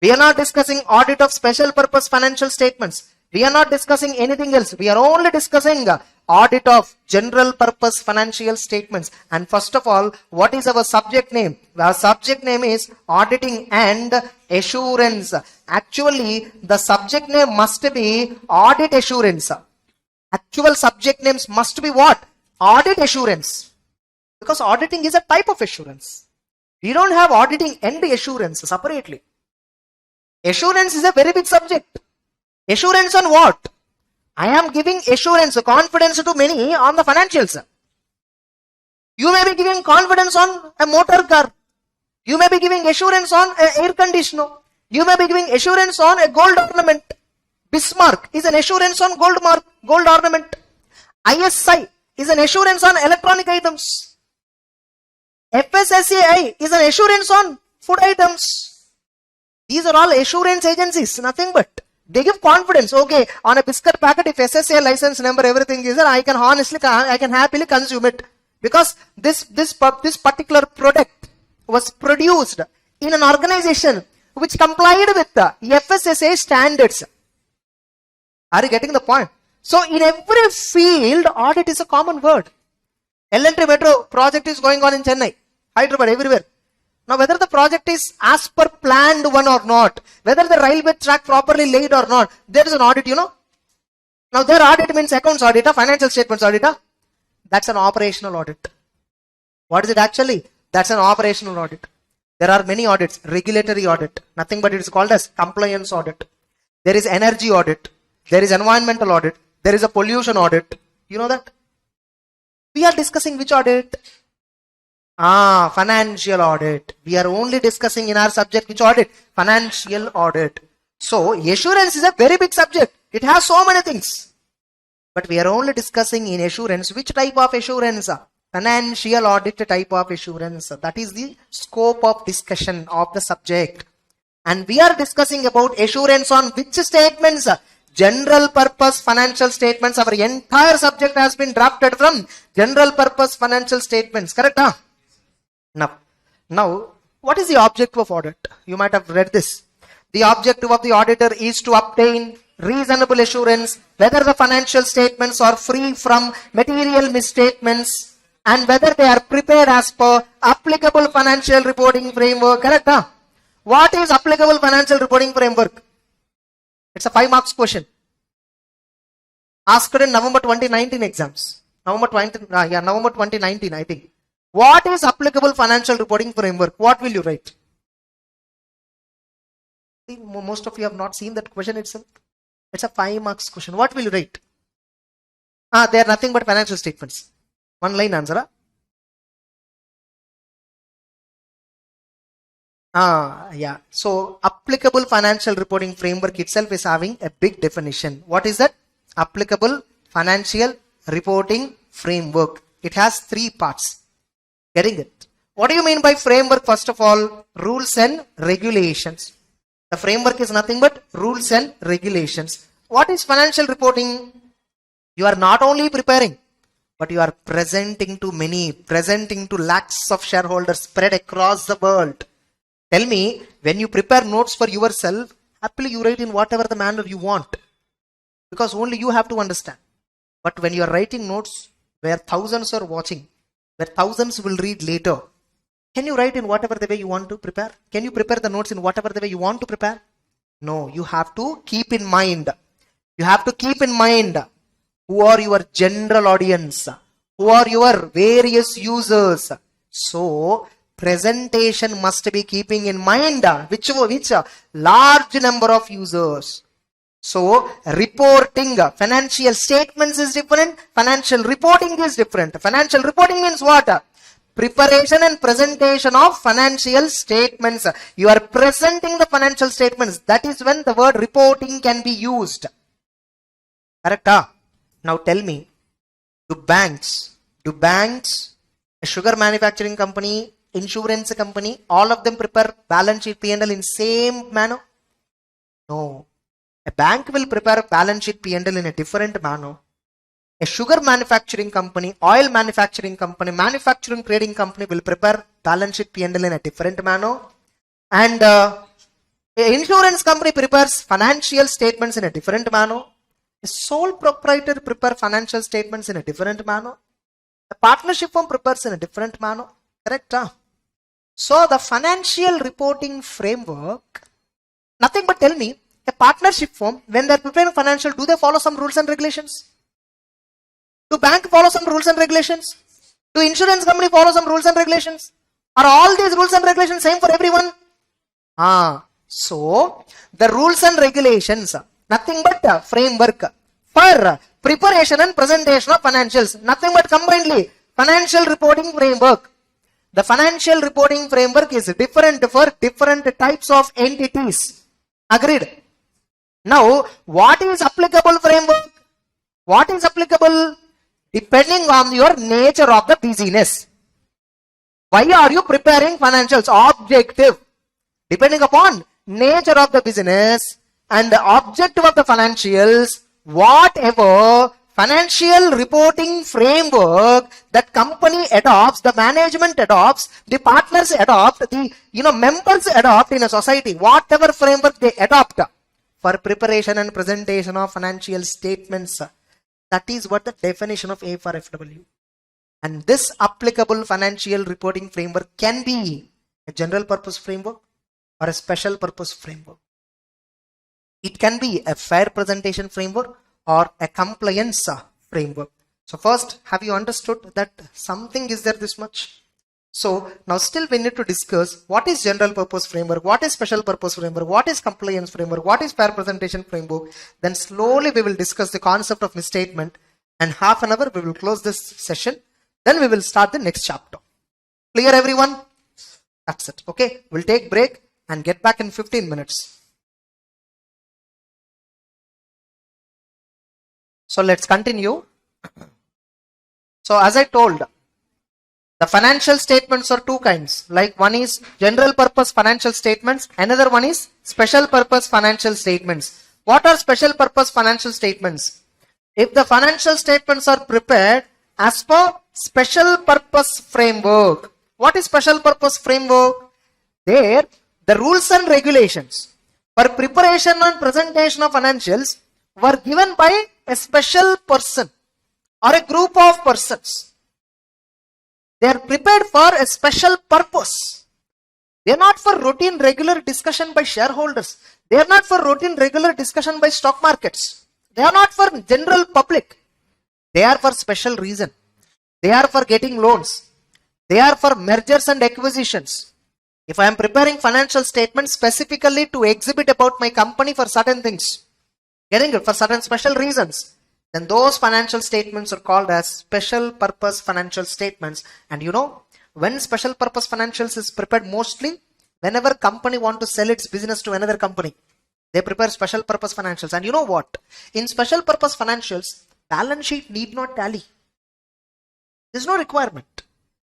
We are not discussing audit of special purpose financial statements. We are not discussing anything else. We are only discussing audit of general purpose financial statements. And first of all, what is our subject name? Our subject name is auditing and assurance. Actually, the subject name must be audit assurance. Actual subject names must be what? Audit assurance. Because auditing is a type of assurance. We don't have auditing and assurance separately. Assurance is a very big subject. Assurance on what? I am giving assurance, confidence to many on the financials. You may be giving confidence on a motor car. You may be giving assurance on an air conditioner. You may be giving assurance on a gold ornament. Bismarck is an assurance on gold ornament. ISI is an assurance on electronic items. FSSAI is an assurance on food items. These are all assurance agencies, nothing but. They give confidence. Okay, on a biscuit packet, if SSA license number, everything is there, I can happily consume it. Because this particular product was produced in an organization which complied with the FSSA standards. Are you getting the point? So in every field, audit is a common word. L&T Metro project is going on in Chennai, Hyderabad, everywhere. Now whether the project is as per planned one or not, whether the railway track properly laid or not, there is an audit, Now their audit means accounts audit, financial statements audit. That's an operational audit. What is it actually? That's an operational audit. There are many audits. Regulatory audit, nothing but it is called as compliance audit. There is energy audit. There is environmental audit. There is a pollution audit. You know that? We are discussing which audit? Financial audit. We are only discussing in our subject which audit? Financial audit. So assurance is a very big subject. It has so many things. But we are only discussing in assurance which type of assurance? Financial audit type of assurance. That is the scope of discussion of the subject. And we are discussing about assurance on which statements? General purpose financial statements. Our entire subject has been drafted from general purpose financial statements. Correct? Huh? Now, what is the objective of audit? You might have read this. The objective of the auditor is to obtain reasonable assurance whether the financial statements are free from material misstatements and whether they are prepared as per applicable financial reporting framework. Correct? Huh? What is applicable financial reporting framework? It's a 5 marks question. Asked in November 2019 exams. November 2019, I think. What is applicable financial reporting framework? What will you write? Most of you have not seen that question itself. It's a 5 marks question. What will you write? They are nothing but financial statements. One line answer. Yeah. So applicable financial reporting framework itself is having a big definition. What is that? Applicable financial reporting framework. It has 3 parts. Getting it? What do you mean by framework? First of all, rules and regulations. The framework is nothing but rules and regulations. What is financial reporting? You are not only preparing, but you are presenting to lakhs of shareholders spread across the world. Tell me, when you prepare notes for yourself, happily you write in whatever the manner you want. Because only you have to understand. But when you are writing notes where thousands are watching, where thousands will read later, can you write in whatever the way you want to prepare? Can you prepare the notes in whatever the way you want to prepare? No, you have to keep in mind. You have to keep in mind who are your general audience, who are your various users. So, presentation must be keeping in mind which large number of users. So, reporting financial statements is different. Financial reporting is different. Financial reporting means what? Preparation and presentation of financial statements. You are presenting the financial statements. That is when the word reporting can be used. Correct? Now tell me, do banks, a sugar manufacturing company, insurance company, all of them prepare balance sheet P&L in same manner? No. A bank will prepare balance sheet P&L in a different manner. A sugar manufacturing company, oil manufacturing company, manufacturing trading company will prepare balance sheet P&L in a different manner. And an insurance company prepares financial statements in a different manner. A sole proprietor prepares financial statements in a different manner. A partnership firm prepares in a different manner. Correct? So the financial reporting framework, nothing but tell me, a partnership firm, when they are preparing financial, do they follow some rules and regulations? Do bank follow some rules and regulations? Do insurance company follow some rules and regulations? Are all these rules and regulations same for everyone? So the rules and regulations, nothing but a framework for preparation and presentation of financials, nothing but combinedly financial reporting framework. The financial reporting framework is different for different types of entities. Agreed? Now, what is applicable framework? What is applicable? Depending on your nature of the business. Why are you preparing financials? Objective. Depending upon nature of the business and the objective of the financials, whatever financial reporting framework that company adopts, the management adopts, the partners adopt, the members adopt in a society, whatever framework they adopt for preparation and presentation of financial statements. That is what the definition of A for FW. And this applicable financial reporting framework can be a general purpose framework or a special purpose framework. It can be a fair presentation framework or a compliance framework. So first, have you understood that something is there this much? So now still we need to discuss what is general purpose framework, what is special purpose framework, what is compliance framework, what is fair presentation framework. Then slowly we will discuss the concept of misstatement, and half an hour we will close this session. Then we will start the next chapter. Clear everyone? That's it. Okay, we'll take break and get back in 15 minutes. So let's continue. So as I told, the financial statements are two kinds. Like one is general purpose financial statements, another one is special purpose financial statements. What are special purpose financial statements? If the financial statements are prepared as per special purpose framework. What is special purpose framework? There, the rules and regulations for preparation and presentation of financials were given by a special person or a group of persons. They are prepared for a special purpose. They are not for routine regular discussion by shareholders. They are not for routine regular discussion by stock markets. They are not for general public. They are for special reason. They are for getting loans. They are for mergers and acquisitions. If I am preparing financial statements specifically to exhibit about my company for certain things, getting it for certain special reasons, then those financial statements are called as special purpose financial statements. And you know, when special purpose financials is prepared, mostly whenever company want to sell its business to another company, they prepare special purpose financials. And you know what? In special purpose financials, balance sheet need not tally. There's no requirement.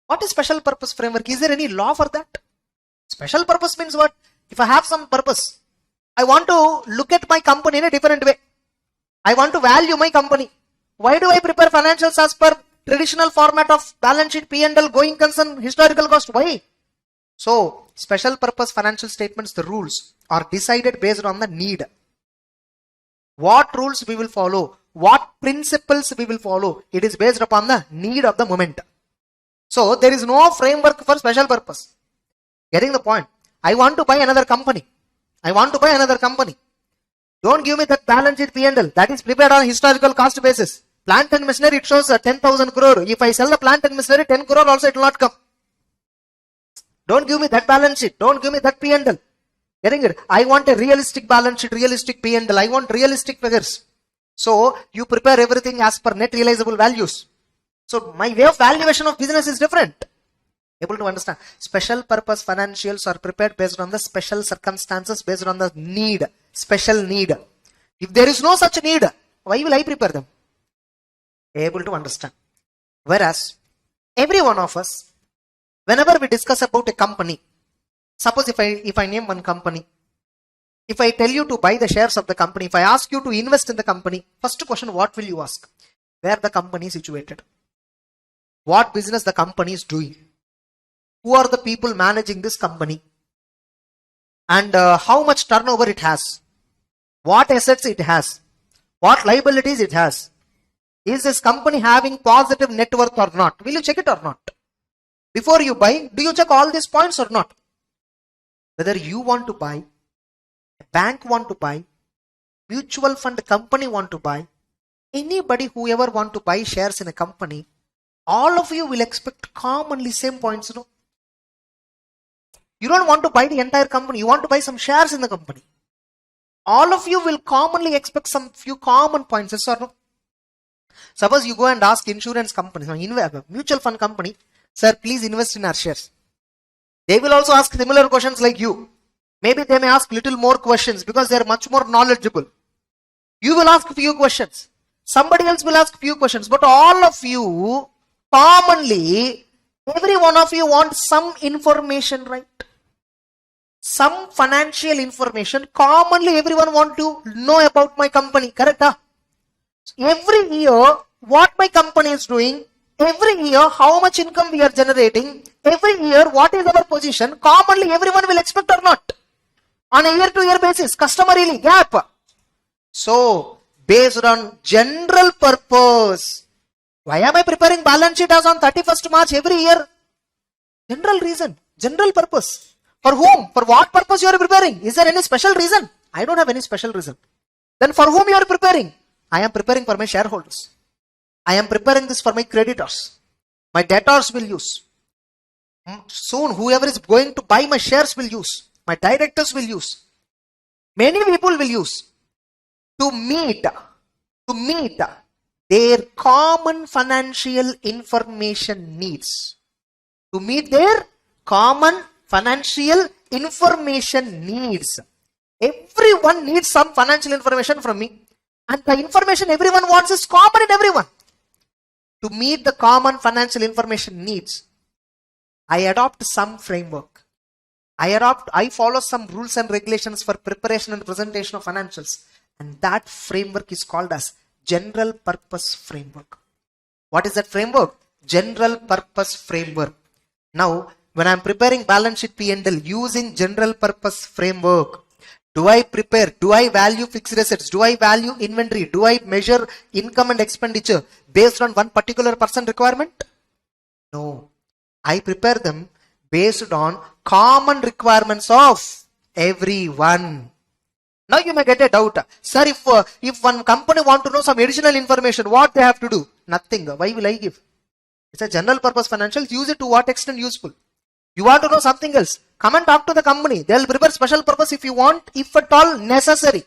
What is special purpose framework? Is there any law for that? Special purpose means what? If I have some purpose, I want to look at my company in a different way. I want to value my company. Why do I prepare financials as per traditional format of balance sheet, P&L, going concern, historical cost? Why? So, special purpose financial statements, the rules are decided based on the need. What rules we will follow, what principles we will follow, it is based upon the need of the moment. So, there is no framework for special purpose. Getting the point? I want to buy another company. I want to buy another company. Don't give me that balance sheet P&L. That is prepared on historical cost basis. Plant and machinery, it shows 10,000 crore. If I sell the plant and machinery, 10 crore also it will not come. Don't give me that balance sheet. Don't give me that P&L. Getting it? I want a realistic balance sheet, realistic P&L. I want realistic figures. So, you prepare everything as per net realizable values. So, my way of valuation of business is different. Able to understand? Special purpose financials are prepared based on the special circumstances, based on the need, special need. If there is no such need, why will I prepare them? Able to understand? Whereas, every one of us, whenever we discuss about a company, suppose if I name one company, if I tell you to buy the shares of the company, if I ask you to invest in the company, first question, what will you ask? Where the company is situated? What business the company is doing? Who are the people managing this company? And how much turnover it has? What assets it has? What liabilities it has? Is this company having positive net worth or not? Will you check it or not? Before you buy, do you check all these points or not? Whether you want to buy, a bank want to buy, mutual fund company want to buy, anybody whoever want to buy shares in a company, all of you will expect commonly same points, no? You don't want to buy the entire company. You want to buy some shares in the company. All of you will commonly expect some few common points, yes or no? Suppose you go and ask insurance companies, mutual fund company, sir, please invest in our shares. They will also ask similar questions like you. Maybe they may ask little more questions because they are much more knowledgeable. You will ask few questions. Somebody else will ask few questions. But all of you, commonly, every one of you wants some information, right? Some financial information. Commonly, everyone want to know about my company. Correct? Huh? Every year, what my company is doing. Every year, how much income we are generating. Every year, what is our position. Commonly, everyone will expect or not. On a year-to-year basis, customarily, gap. So, based on general purpose, why am I preparing balance sheet as on 31st March every year? General reason, general purpose. For whom? For what purpose you are preparing? Is there any special reason? I don't have any special reason. Then for whom you are preparing? I am preparing for my shareholders. I am preparing this for my creditors. My debtors will use. Soon, whoever is going to buy my shares will use. My directors will use. Many people will use. To meet their common financial information needs. to meet their common financial information needs. Everyone needs some financial information from me, and the information everyone wants is common in everyone. To meet the common financial information needs, I adopt some framework. I follow some rules and regulations for preparation and presentation of financials, and that framework is called as general purpose framework. What is that framework? General purpose framework. Now, when I am preparing balance sheet P&L using general purpose framework, do I value fixed assets? Do I value inventory? Do I measure income and expenditure based on one particular person requirement? No. I prepare them based on common requirements of everyone. Now you may get a doubt. Sir, if one company want to know some additional information, what they have to do? Nothing. Why will I give? It's a general purpose financials. Use it to what extent useful. You want to know something else? Come and talk to the company. They'll prepare special purpose if you want, if at all necessary.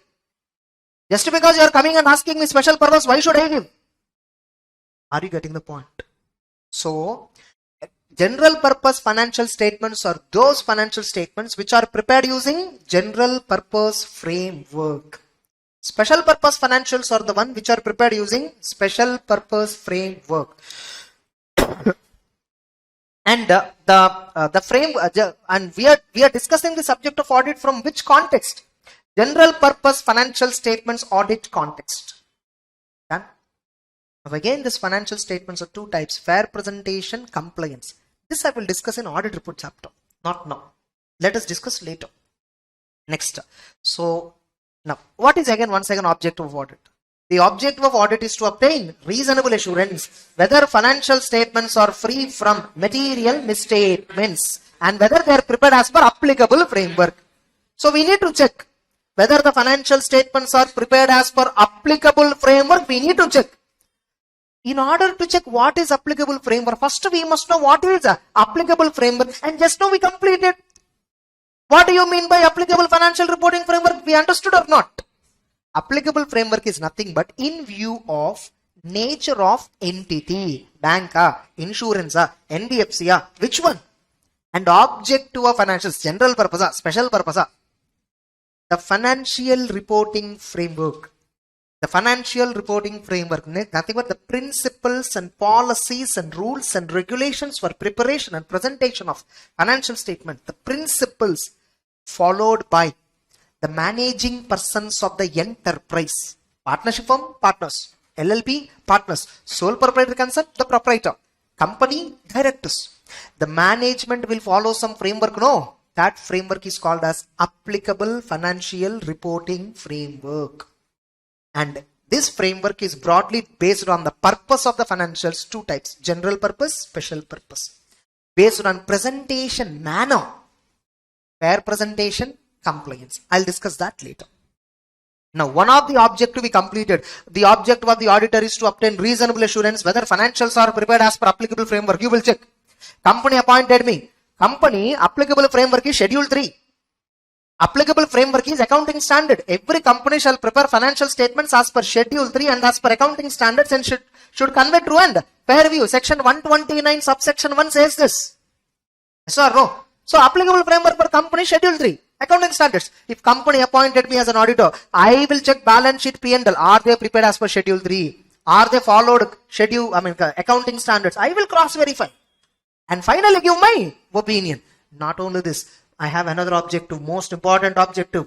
Just because you are coming and asking me special purpose, why should I give? Are you getting the point? So, general purpose financial statements are those financial statements which are prepared using general purpose framework. Special purpose financials are the one which are prepared using special purpose framework. And the frame and we are discussing the subject of audit from which context? General purpose financial statements audit context. Done? Now again, this financial statements are two types: fair presentation, compliance. This I will discuss in audit report chapter, not now. Let us discuss later. Next. So now, what is again once again objective of audit? The objective of audit is to obtain reasonable assurance whether financial statements are free from material misstatements and whether they are prepared as per applicable framework. So we need to check whether the financial statements are prepared as per applicable framework. We need to check. In order to check what is applicable framework, first we must know what is applicable framework, and just now we completed. What do you mean by applicable financial reporting framework? We understood or not? Applicable framework is nothing but in view of nature of entity, bank, insurance, NBFC, which one? And objective of financials, general purpose, special purpose. The financial reporting framework. The financial reporting framework, nothing but the principles and policies and rules and regulations for preparation and presentation of financial statement. The principles followed by the managing persons of the enterprise. Partnership firm, partners. LLP, partners. Sole proprietor concern, the proprietor. Company, directors. The management will follow some framework. No, that framework is called as applicable financial reporting framework. And this framework is broadly based on the purpose of the financials, two types: general purpose, special purpose. Based on presentation manner, fair presentation, compliance. I'll discuss that later. Now, one of the objective we completed. The objective of the auditor is to obtain reasonable assurance whether financials are prepared as per applicable framework. You will check. Company appointed me. Company applicable framework is Schedule 3. Applicable framework is accounting standard. Every company shall prepare financial statements as per Schedule 3 and as per accounting standards and should convey true and fair view. Section 129 subsection 1 says this. Yes or no? So applicable framework for company Schedule 3. Accounting standards. If company appointed me as an auditor, I will check balance sheet P&L. Are they prepared as per Schedule 3? Are they followed accounting standards? I will cross verify. And finally give my opinion. Not only this, I have another objective, most important objective.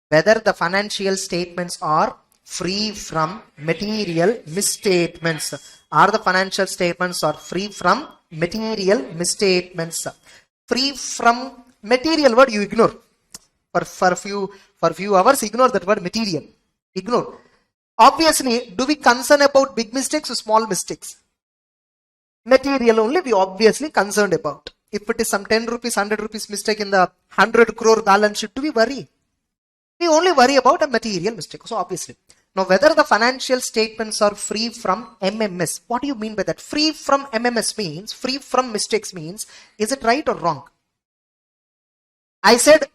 Whether the financial statements are free from material misstatements. Are the financial statements are free from material misstatements? Free from material word you ignore. For few hours, ignore that word material. Ignore. Obviously, do we concern about big mistakes or small mistakes? Material only we obviously concerned about. If it is some 10 rupees, 100 rupees mistake in the 100 crore balance sheet, do we worry? We only worry about a material mistake. So obviously. Now, whether the financial statements are free from MMS. What do you mean by that? Free from MMS means, free from mistakes means, is it right or wrong? I said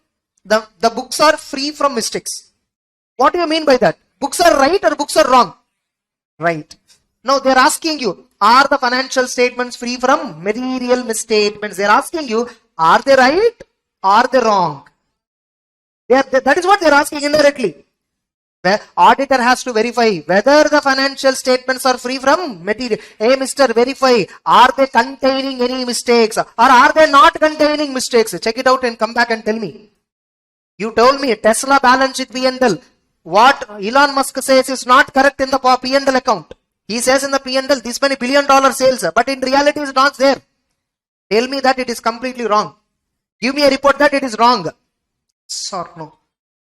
the books are free from mistakes. What do you mean by that? Books are right or books are wrong? Right. Now they're asking you, are the financial statements free from material misstatements? They're asking you, are they right? Are they wrong? That is what they're asking indirectly. The auditor has to verify whether the financial statements are free from material. Hey, Mr. Verify, are they containing any mistakes or are they not containing mistakes? Check it out and come back and tell me. You told me Tesla balance sheet P&L. What Elon Musk says is not correct in the P&L account. He says in the P&L this many $1 billion sales, but in reality is not there. Tell me that it is completely wrong. Give me a report that it is wrong. Or no.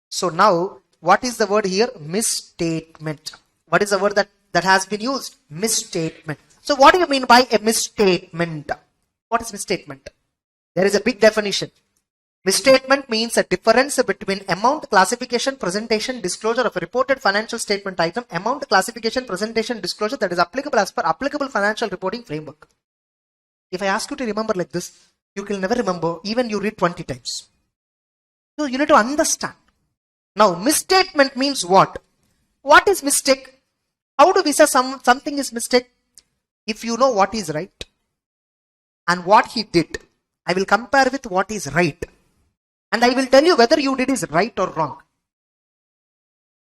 So now, what is the word here? Misstatement. What is the word that has been used? Misstatement. So what do you mean by a misstatement? What is misstatement? There is a big definition. Misstatement means a difference between amount, classification, presentation, disclosure of a reported financial statement item, amount, classification, presentation, disclosure that is applicable as per applicable financial reporting framework. If I ask you to remember like this, you will never remember even you read 20 times. So you need to understand. Now misstatement means what? What is mistake? How do we say something is mistake? If you know what is right and what he did, I will compare with what is right. And I will tell you whether you did is right or wrong.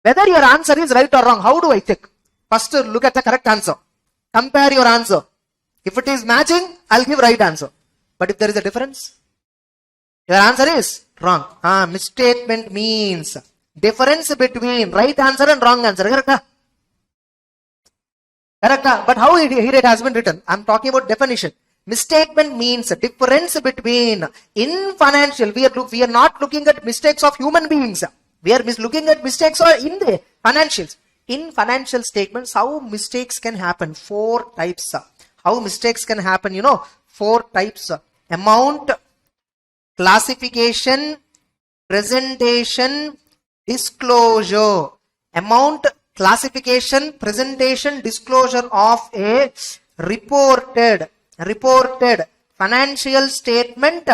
Whether your answer is right or wrong, how do I check? First look at the correct answer. Compare your answer. If it is matching, I'll give right answer. But if there is a difference, your answer is wrong. Misstatement means difference between right answer and wrong answer. Correct? Correct? But how here it has been written? I'm talking about definition. Misstatement means a difference between, in financial, we are not looking at mistakes of human beings. We are looking at mistakes in the financials. In financial statements, how mistakes can happen? 4 types. How mistakes can happen? 4 types. Amount, classification, presentation, disclosure. Amount, classification, presentation, disclosure of a reported financial statement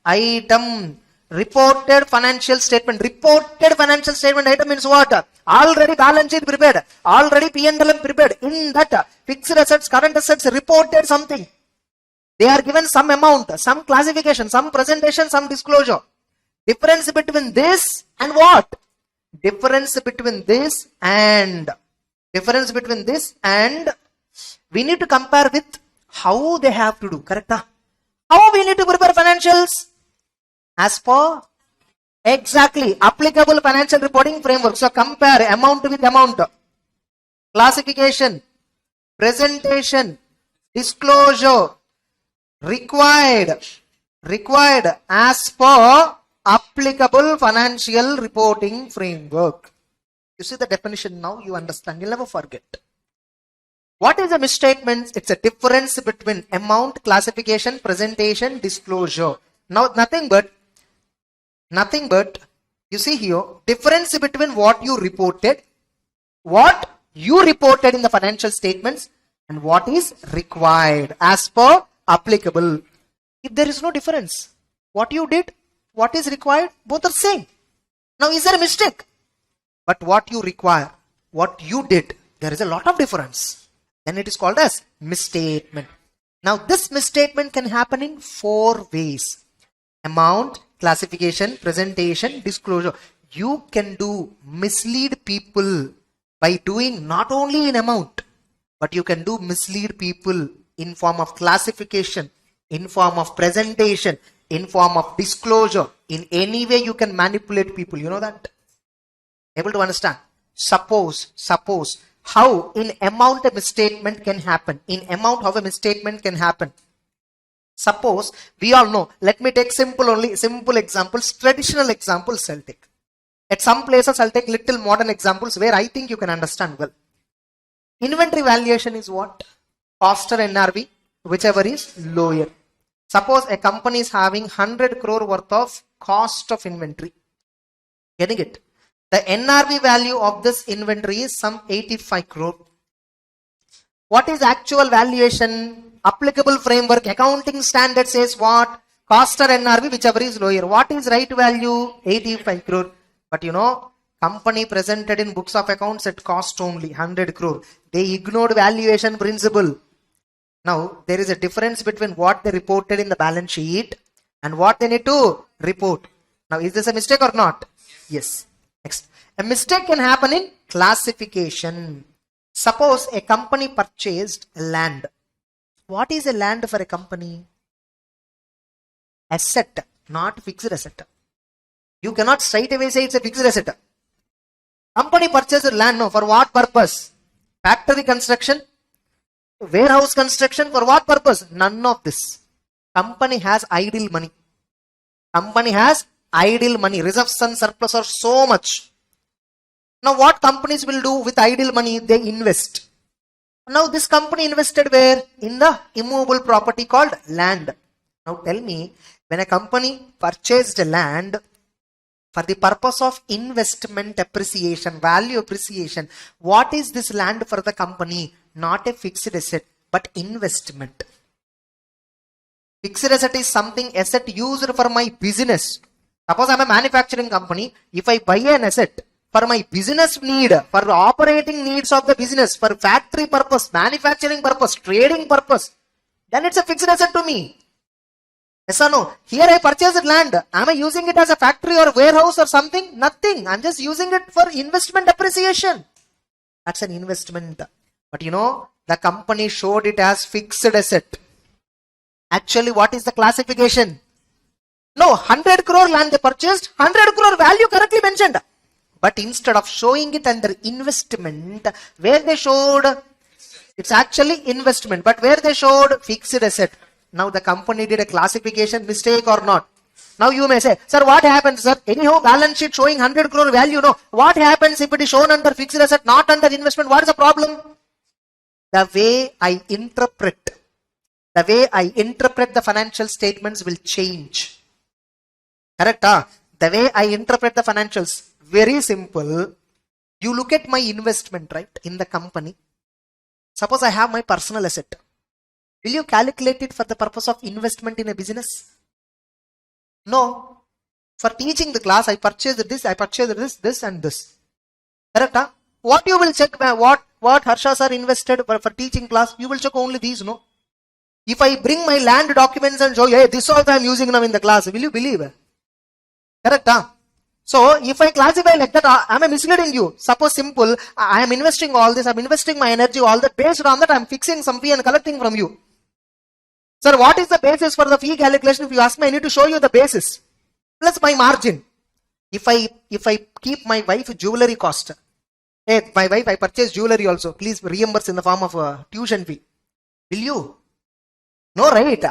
item. Reported financial statement item means what? Already balance sheet prepared, already P&L prepared. In that fixed assets, current assets reported something. They are given some amount, some classification, some presentation, some disclosure. Difference between this and what? Difference between this and we need to compare with how they have to do. Correct? How we need to prepare financials? As per exactly applicable financial reporting framework. So compare amount with amount, classification, presentation, disclosure, required as per applicable financial reporting framework. You see the definition now, you understand, you'll never forget. What is a misstatement? It's a difference between amount, classification, presentation, disclosure. Now nothing but you see here, difference between what you reported in the financial statements and what is required as per applicable. If there is no difference, what you did, what is required, both are same. Now is there a mistake? But what you require, what you did, there is a lot of difference. Then it is called as misstatement. Now this misstatement can happen in 4 ways. Amount, classification, presentation, disclosure. You can do mislead people by doing not only in amount, but you can do mislead people in form of classification, in form of presentation, in form of disclosure. In any way you can manipulate people. You know that? Able to understand? Suppose how in amount a misstatement can happen. In amount how a misstatement can happen. Suppose we all know, let me take simple examples, traditional examples I'll take. At some places I'll take little modern examples where I think you can understand well. Inventory valuation is what? Cost or NRV, whichever is lower. Suppose a company is having 100 crore worth of cost of inventory. Getting it? The NRV value of this inventory is some 85 crore. What is actual valuation? Applicable framework, accounting standard says what? Cost or NRV, whichever is lower. What is right value? 85 crore. But Company presented in books of accounts at cost only 100 crore. They ignored valuation principle. Now, there is a difference between what they reported in the balance sheet and what they need to report. Now, is this a mistake or not? Yes. Next. A mistake can happen in classification. Suppose a company purchased land. What is a land for a company? Asset, not fixed asset. You cannot straight away say it's a fixed asset. Company purchased land, no, for what purpose? Factory construction? Warehouse construction, for what purpose? None of this. Company has idle money. Company has idle money. Reserves and surplus are so much. Now what companies will do with idle money? They invest. Now this company invested where? In the immovable property called land. Now tell me, when a company purchased land for the purpose of investment appreciation, value appreciation, what is this land for the company? Not a fixed asset, but investment. Fixed asset is something asset used for my business. Suppose I am a manufacturing company. If I buy an asset for my business need, for operating needs of the business, for factory purpose, manufacturing purpose, trading purpose, then it's a fixed asset to me. Yes or no? Here I purchased land. Am I using it as a factory or warehouse or something? Nothing. I'm just using it for investment appreciation. That's an investment. But you know, the company showed it as fixed asset. Actually, what is the classification? No, 100 crore land they purchased, 100 crore value correctly mentioned. But instead of showing it under investment, where they showed, it's actually investment, but where they showed fixed asset. Now the company did a classification mistake or not? Now you may say, sir, what happens, sir? Anyhow, balance sheet showing 100 crore value, no. What happens if it is shown under fixed asset, not under investment? What is the problem? The way I interpret the financial statements will change. Correct? The way I interpret the financials, very simple. You look at my investment, right, in the company. Suppose I have my personal asset. Will you calculate it for the purpose of investment in a business? No. For teaching the class, I purchased this and this. Correct? What you will check? What Harsha sir invested for teaching class? You will check only these, no? If I bring my land documents and show you, hey, this also I am using now in the class, will you believe? Correct? So, if I classify like that, am I misleading you? Suppose simple, I am investing all this, I am investing my energy, all that. Based on that, I am fixing some fee and collecting from you. Sir, what is the basis for the fee calculation? If you ask me, I need to show you the basis. Plus my margin. If I keep my wife jewelry cost, hey, my wife, I purchase jewelry also, please reimburse in the form of a tuition fee. Will you? No, right?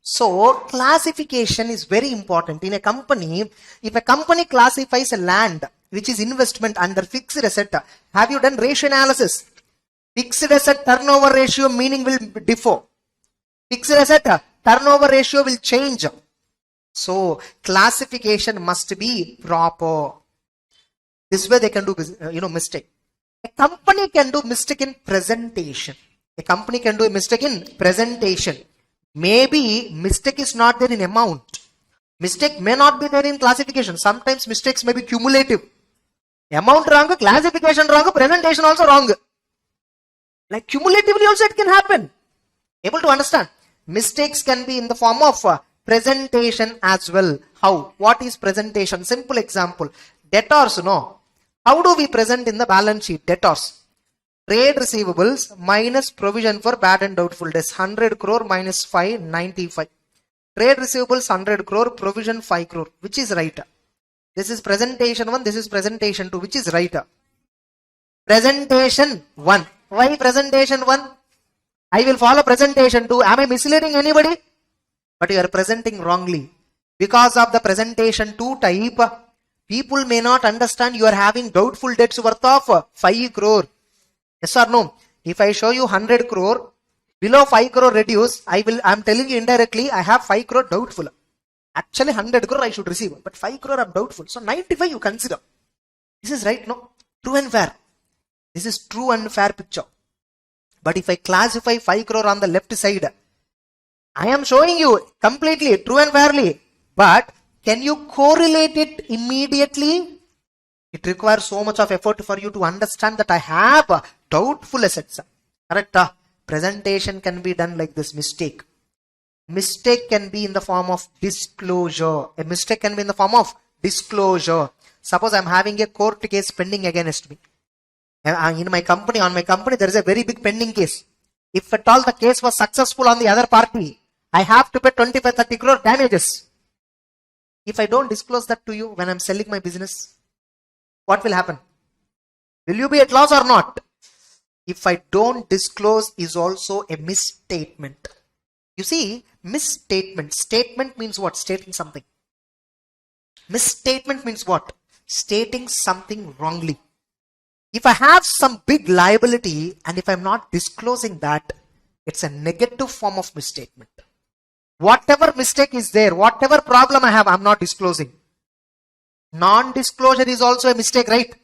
So, classification is very important. In a company, if a company classifies a land, which is investment under fixed asset, have you done ratio analysis? Fixed asset turnover ratio meaning will differ. Fixed asset turnover ratio will change. So, classification must be proper. This way they can do, mistake. A company can do mistake in presentation. A company can do a mistake in presentation. Maybe mistake is not there in amount. Mistake may not be there in classification. Sometimes mistakes may be cumulative. Amount wrong, classification wrong, presentation also wrong. Like cumulatively also it can happen. Able to understand? Mistakes can be in the form of presentation as well. How? What is presentation? Simple example. Debtors, no. How do we present in the balance sheet? Debtors. Trade receivables minus provision for bad and doubtful debts. 100 crore minus 5, 95. Trade receivables 100 crore, provision 5 crore. Which is right? This is presentation 1, this is presentation 2. Which is right? Presentation 1. Why presentation 1? I will follow presentation 2. Am I misleading anybody? But you are presenting wrongly. Because of the presentation 2 type, people may not understand you are having doubtful debts worth of 5 crore. Yes or no? If I show you 100 crore, below 5 crore reduce, I am telling you indirectly, I have 5 crore doubtful. Actually 100 crore I should receive, but 5 crore I am doubtful. So 95 you consider. This is right, no? True and fair. This is true and fair picture. But if I classify 5 crore on the left side, I am showing you completely true and fairly. But can you correlate it immediately? It requires so much of effort for you to understand that I have doubtful assets. Correct? Presentation can be done like this. Mistake. Mistake can be in the form of disclosure. A mistake can be in the form of disclosure. Suppose I'm having a court case pending against me. In my company, on my company, there is a very big pending case. If at all the case was successful on the other party, I have to pay 25-30 crore damages. If I don't disclose that to you when I'm selling my business, what will happen? Will you be at loss or not? If I don't disclose is also a misstatement. You see, misstatement. Statement means what? Stating something. Misstatement means what? Stating something wrongly. If I have some big liability and if I'm not disclosing that, it's a negative form of misstatement. Whatever mistake is there, whatever problem I have, I'm not disclosing. Non-disclosure is also a mistake, right?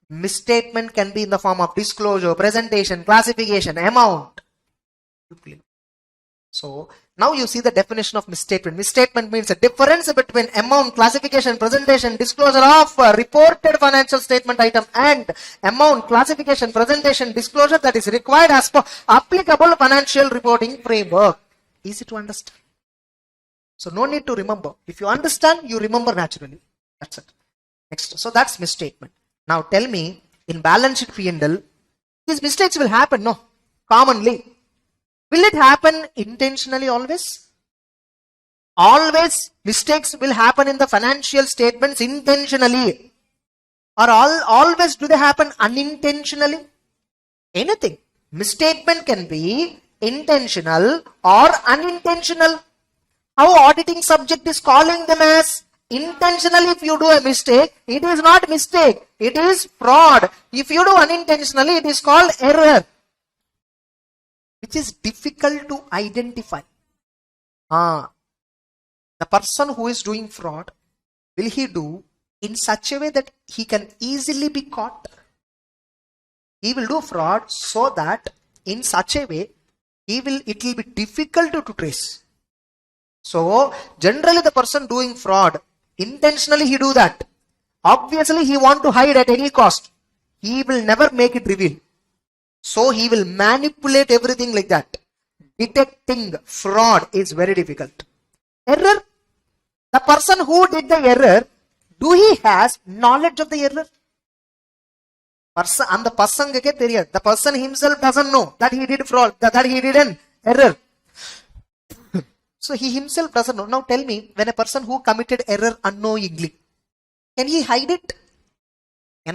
Misstatement can be in the form of disclosure, presentation, classification, amount. So now you see the definition of misstatement. Misstatement means a difference between amount, classification, presentation, disclosure of reported financial statement item and amount, classification, presentation, disclosure that is required as per applicable financial reporting framework. Easy to understand. So no need to remember. If you understand, you remember naturally. That's it. Next. So that's misstatement. Now tell me, in balance sheet P&L, these mistakes will happen, no? Commonly. Will it happen intentionally always? Always mistakes will happen in the financial statements intentionally. Or always do they happen unintentionally? Anything. Misstatement can be intentional or unintentional. How auditing subject is calling them as intentional. If you do a mistake, it is not mistake. It is fraud. If you do unintentionally, it is called error. Which is difficult to identify. The person who is doing fraud, will he do in such a way that he can easily be caught? He will do fraud so that in such a way, it will be difficult to trace. So generally the person doing fraud, intentionally he do that. Obviously he want to hide at any cost. He will never make it reveal. So he will manipulate everything like that. Detecting fraud is very difficult. Error. The person who did the error, do he has knowledge of the error? The person himself doesn't know that he did fraud, that he did an error. So he himself doesn't know. Now tell me, when a person who committed error unknowingly, can he hide it? How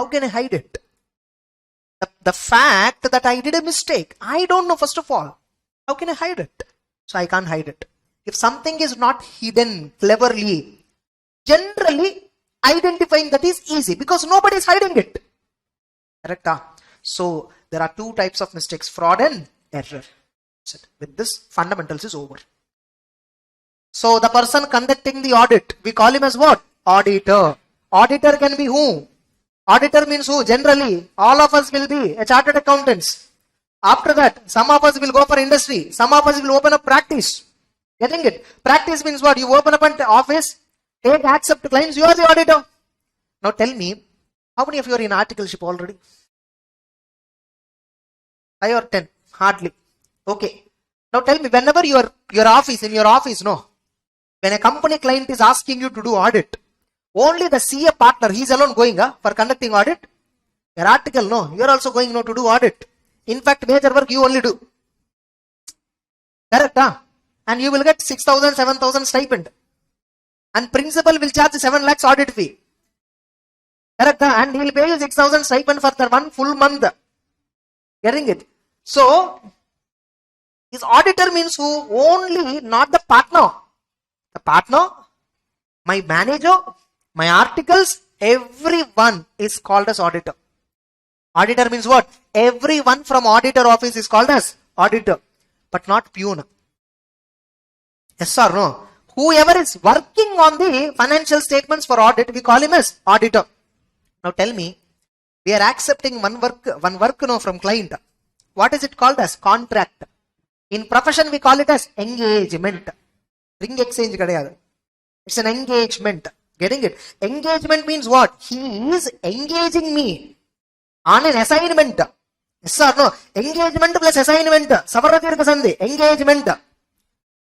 can I hide it? The fact that I did a mistake, I don't know first of all. How can I hide it? So I can't hide it. If something is not hidden cleverly, generally identifying that is easy because nobody is hiding it. Correct? So there are two types of mistakes, fraud and error. With this, fundamentals is over. So the person conducting the audit, we call him as what? Auditor. Auditor can be who? Auditor means who? Generally, all of us will be a chartered accountants. After that, some of us will go for industry. Some of us will open up practice. Getting it? Practice means what? You open up an office, take, accept clients, you are the auditor. Now tell me, how many of you are in articleship already? 5 or 10? Hardly. Okay. Now tell me, whenever your office, no. When a company client is asking you to do audit, only the CA partner, he is alone going for conducting audit. Your article, no. You are also going to do audit. In fact, major work you only do. Correct? And you will get 6,000, 7,000 stipend. And principal will charge 7 lakhs audit fee. Correct? And he will pay you 6,000 stipend for the 1 full month. Getting it? So, his auditor means who? Only, not the partner. The partner, my manager, my articles, everyone is called as auditor. Auditor means what? Everyone from auditor office is called as auditor, but not peon. Yes or no? Whoever is working on the financial statements for audit, we call him as auditor. Now tell me, we are accepting one work from client. What is it called as? Contract. In profession, we call it as engagement. Ring exchange kadayadu. It's an engagement. Getting it? Engagement means what? He is engaging me on an assignment. Yes or no? Engagement plus assignment. Engagement.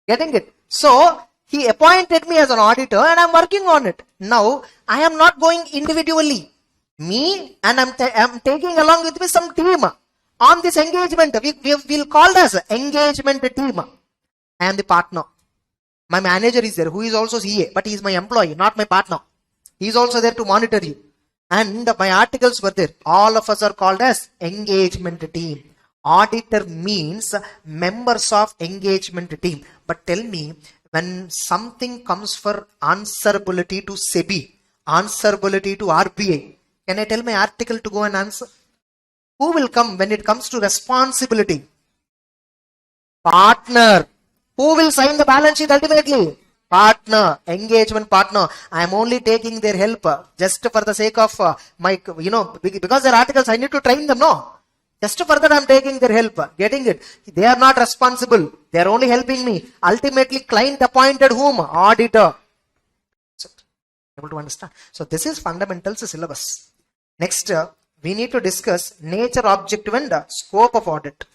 Getting it? So, he appointed me as an auditor and I'm working on it. Now, I am not going individually. Me and I'm taking along with me some team on this engagement. We'll call this engagement team. I am the partner. My manager is there, who is also CA, but he is my employee, not my partner. He is also there to monitor you. And my articles were there. All of us are called as engagement team. Auditor means members of engagement team. But tell me, when something comes for answerability to SEBI, answerability to RBI, can I tell my article to go and answer? Who will come when it comes to responsibility? Partner. Who will sign the balance sheet ultimately? Partner, engagement partner. I am only taking their help just for the sake of my, because their articles, I need to train them, no? Just for that I am taking their help. Getting it? They are not responsible. They are only helping me. Ultimately, client appointed whom? Auditor. Able to understand? So this is fundamentals syllabus. Next, we need to discuss nature, objective and scope of audit.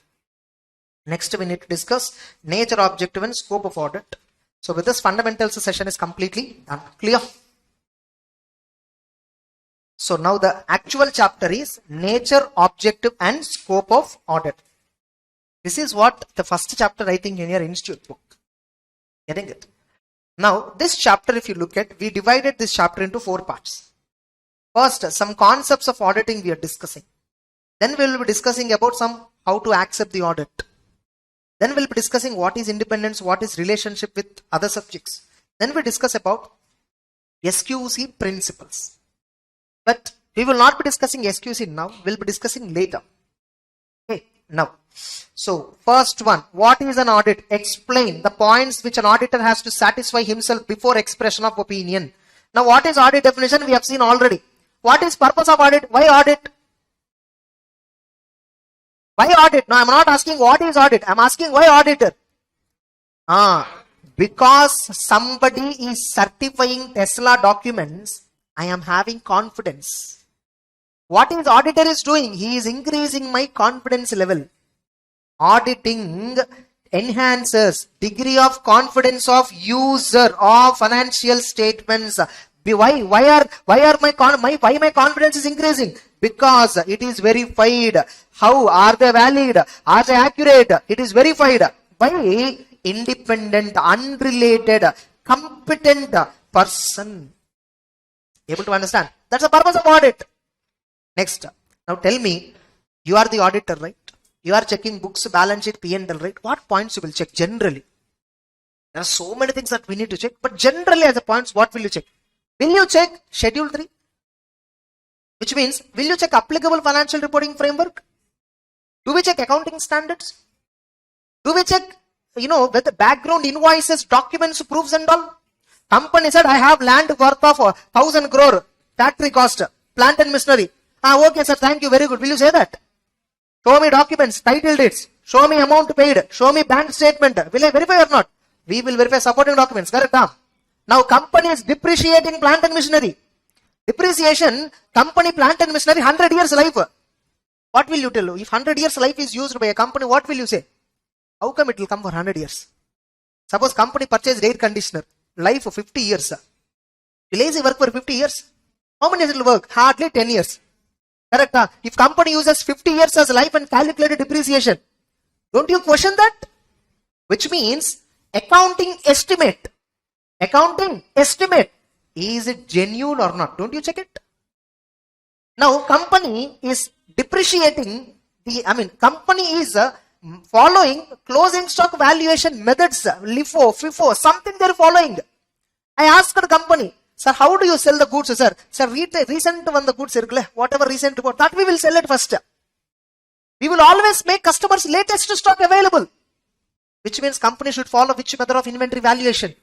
Next, we need to discuss nature, objective and scope of audit. So with this, fundamentals session is completely done. Clear? So now the actual chapter is nature, objective and scope of audit. This is what the first chapter I think in your institute book. Getting it? Now this chapter, if you look at, we divided this chapter into 4 parts. First, some concepts of auditing we are discussing. Then we will be discussing about how to accept the audit. Then we'll be discussing what is independence, what is relationship with other subjects. Then we'll discuss about SQC principles. But we will not be discussing SQC now, we'll be discussing later. Okay, now. So, first one, what is an audit? Explain the points which an auditor has to satisfy himself before expression of opinion. Now, what is audit definition? We have seen already. What is purpose of audit? Why audit? Why audit? No, I am not asking what is audit. I am asking why auditor? Because somebody is certifying Tesla documents, I am having confidence. What is auditor is doing? He is increasing my confidence level. Auditing enhances degree of confidence of user of financial statements. Why my confidence is increasing? Because it is verified. How are they valid? Are they accurate? It is verified by independent, unrelated, competent person. Able to understand? That's the purpose of audit. Next, now tell me, you are the auditor, right? You are checking books, balance sheet, P&L, right? What points you will check generally? There are so many things that we need to check, but generally as a points, what will you check? Will you check Schedule 3? Which means, will you check applicable financial reporting framework? Do we check accounting standards? Do we check, whether background invoices, documents, proofs and all? Company said, I have land worth of 1,000 crore, factory cost, plant and machinery. Okay sir, thank you, very good. Will you say that? Show me documents, title deeds, show me amount paid, show me bank statement. Will I verify or not? We will verify supporting documents, correct? Now company is depreciating plant and machinery. Depreciation, company plant and machinery, 100 years life. What will you tell? If 100 years life is used by a company, what will you say? How come it will come for 100 years? Suppose company purchased air conditioner, life for 50 years. Will AC work for 50 years? How many years it will work? Hardly 10 years. Correct? If company uses 50 years as life and calculated depreciation, don't you question that? Which means accounting estimate. Accounting estimate. Is it genuine or not? Don't you check it? Now company is depreciating company is following closing stock valuation methods, LIFO, FIFO, something they are following. I asked the company, sir, how do you sell the goods, sir? Sir, recent one the goods, whatever recent report, that we will sell it first. We will always make customers latest stock available. Which means company should follow which method of inventory valuation?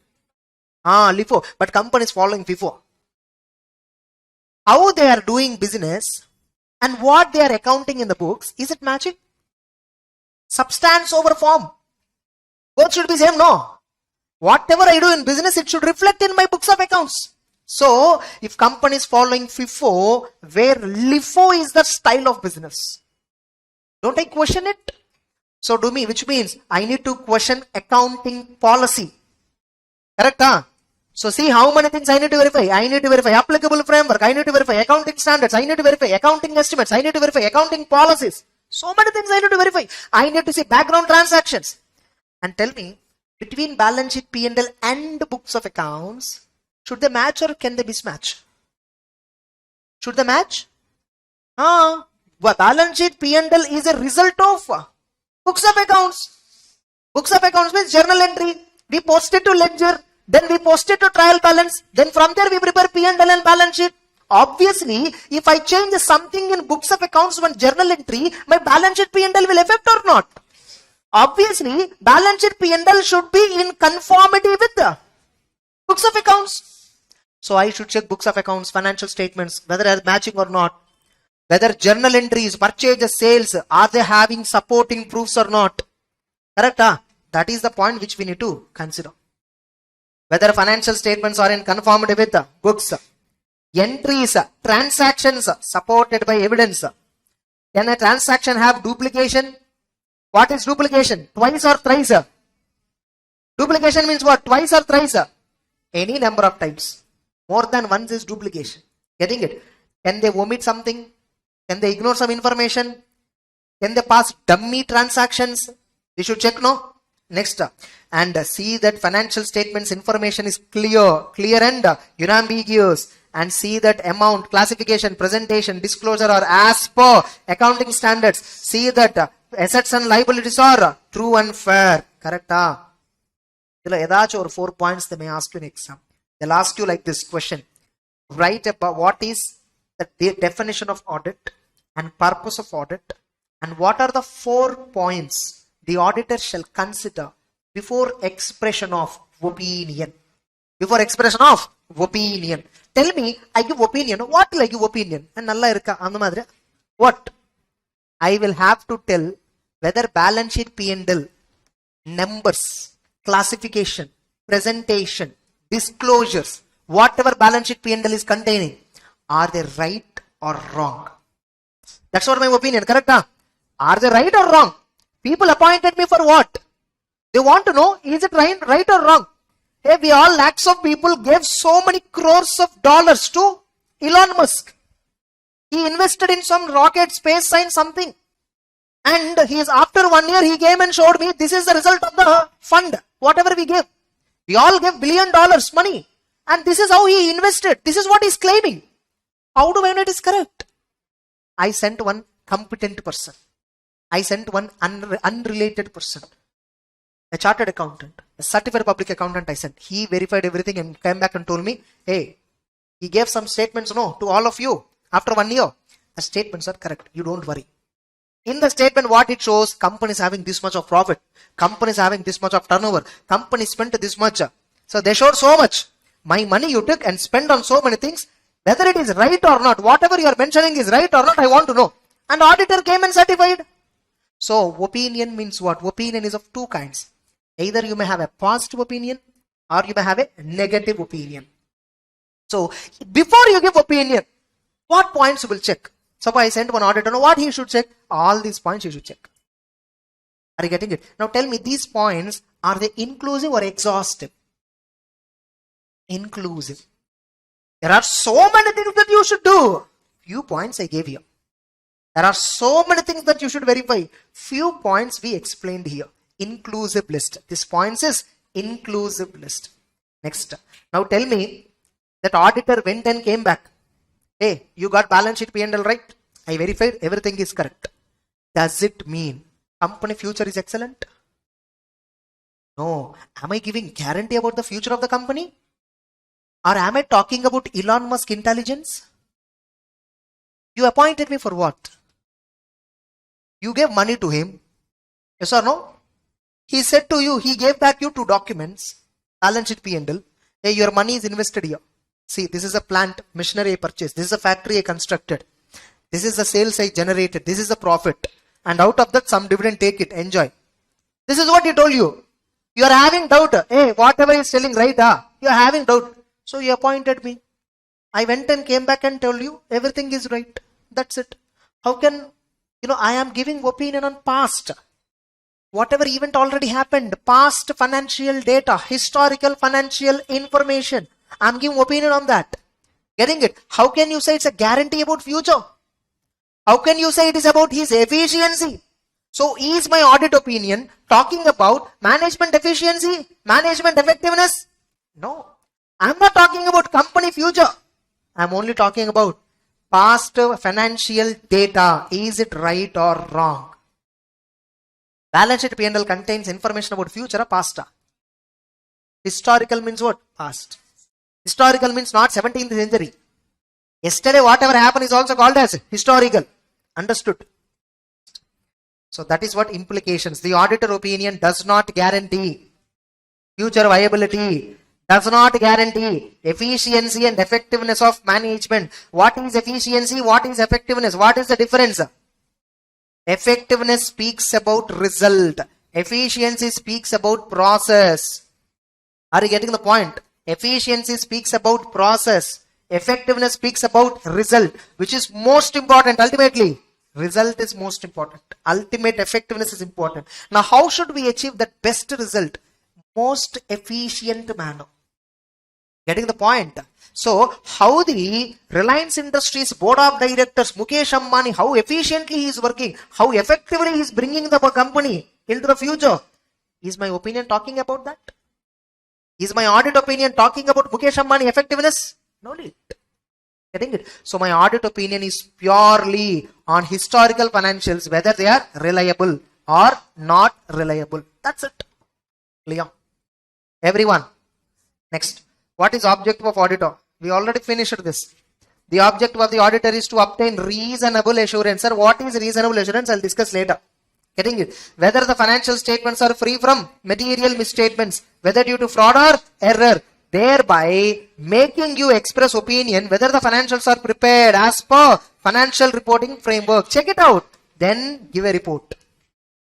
LIFO, but company is following FIFO. How they are doing business and what they are accounting in the books, is it matching? Substance over form. Both should be same, no? Whatever I do in business, it should reflect in my books of accounts. So if company is following FIFO, where LIFO is the style of business, don't I question it? So do me, which means I need to question accounting policy. Correct, huh? So see how many things I need to verify. I need to verify applicable framework. I need to verify accounting standards. I need to verify accounting estimates. I need to verify accounting policies. So many things I need to verify. I need to see background transactions. And tell me, between balance sheet P&L and books of accounts, should they match or can they mismatch? Should they match? Balance sheet P&L is a result of books of accounts. Books of accounts means journal entry. We post it to ledger. Then we post it to trial balance. Then from there we prepare P&L and balance sheet. Obviously, if I change something in books of accounts one journal entry, my balance sheet P&L will affect or not? Obviously, balance sheet P&L should be in conformity with the books of accounts. So I should check books of accounts, financial statements, whether they are matching or not. Whether journal entries, purchases, sales, are they having supporting proofs or not? Correct? That is the point which we need to consider. Whether financial statements are in conformity with the books, entries, transactions supported by evidence. Can a transaction have duplication? What is duplication? Twice or thrice? Duplication means what? Twice or thrice? Any number of times. More than once is duplication. Getting it? Can they omit something? Can they ignore some information? Can they pass dummy transactions? We should check, no? Next, and see that financial statements information is clear and unambiguous, and see that amount, classification, presentation, disclosure are as per accounting standards. See that assets and liabilities are true and fair. Correct? Or 4 points they may ask you in exam. They'll ask you like this question. Write about what is the definition of audit and purpose of audit, and what are the 4 points the auditor shall consider before expression of opinion. Before expression of opinion. Tell me, I give opinion. What will I give opinion? And what? I will have to tell whether balance sheet P&L, numbers, classification, presentation, disclosures, whatever balance sheet P&L is containing, are they right or wrong? That's what my opinion. Correct? Are they right or wrong? People appointed me for what? They want to know, is it right or wrong? Hey, we all lakhs of people gave so many crores of dollars to Elon Musk. He invested in some rocket, space science, something. And he is, after 1 year, he came and showed me this is the result of the fund, whatever we gave. We all gave $1 billion money. And this is how he invested. This is what he is claiming. How do I know it is correct? I sent one competent person. I sent one unrelated person, a chartered accountant, a certified public accountant I sent. He verified everything and came back and told me, hey, he gave some statements, to all of you after 1 year. The statements are correct. You don't worry. In the statement, what it shows, company is having this much of profit. Company is having this much of turnover. Company spent this much. So they showed so much. My money you took and spent on so many things. Whether it is right or not, whatever you are mentioning is right or not, I want to know. And auditor came and certified. So opinion means what? Opinion is of 2 kinds. Either you may have a positive opinion or you may have a negative opinion. So before you give opinion, what points you will check? So I sent one auditor, what he should check? All these points you should check. Are you getting it? Now tell me, these points, are they inclusive or exhaustive? Inclusive. There are so many things that you should do. Few points I gave you. There are so many things that you should verify. Few points we explained here. Inclusive list. This points is inclusive list. Next. Now tell me that auditor went and came back. Hey, you got balance sheet P&L right? I verified everything is correct. Does it mean company future is excellent? No. Am I giving guarantee about the future of the company? Or am I talking about Elon Musk intelligence? You appointed me for what? You gave money to him. Yes or no? He said to you, he gave back you 2 documents, balance sheet P&L. Hey, your money is invested here. See, this is a plant, machinery I purchased. This is a factory I constructed. This is the sales I generated. This is the profit. And out of that, some dividend, take it, enjoy. This is what he told you. You are having doubt. Hey, whatever he is telling right, you are having doubt. So you appointed me. I went and came back and told you everything is right. That's it. How can, I am giving opinion on past. Whatever event already happened, past financial data, historical financial information. I'm giving opinion on that. Getting it? How can you say it's a guarantee about future? How can you say it is about his efficiency? So is my audit opinion talking about management efficiency, management effectiveness? No. I'm not talking about company future. I'm only talking about past financial data. Is it right or wrong? Balance sheet P&L contains information about future or past. Historical means what? Past. Historical means not 17th century. Yesterday whatever happened is also called as historical. Understood? So that is what implications. The auditor opinion does not guarantee future viability, does not guarantee efficiency and effectiveness of management. What is efficiency? What is effectiveness? What is the difference? Effectiveness speaks about result. Efficiency speaks about process. Are you getting the point? Efficiency speaks about process. Effectiveness speaks about result. Which is most important ultimately? Result is most important. Ultimate effectiveness is important. Now how should we achieve that best result? Most efficient manner. Getting the point? So how the Reliance Industries board of directors, Mukesh Ambani, how efficiently he is working, how effectively he is bringing the company into the future. Is my opinion talking about that? Is my audit opinion talking about Mukesh Ambani effectiveness? No need. Getting it? So my audit opinion is purely on historical financials, whether they are reliable or not reliable. That's it. Clear? Everyone. Next. What is objective of auditor? We already finished this. The objective of the auditor is to obtain reasonable assurance. Sir, what is reasonable assurance? I'll discuss later. Getting it? Whether the financial statements are free from material misstatements, whether due to fraud or error, thereby making you express opinion whether the financials are prepared as per financial reporting framework. Check it out. Then give a report.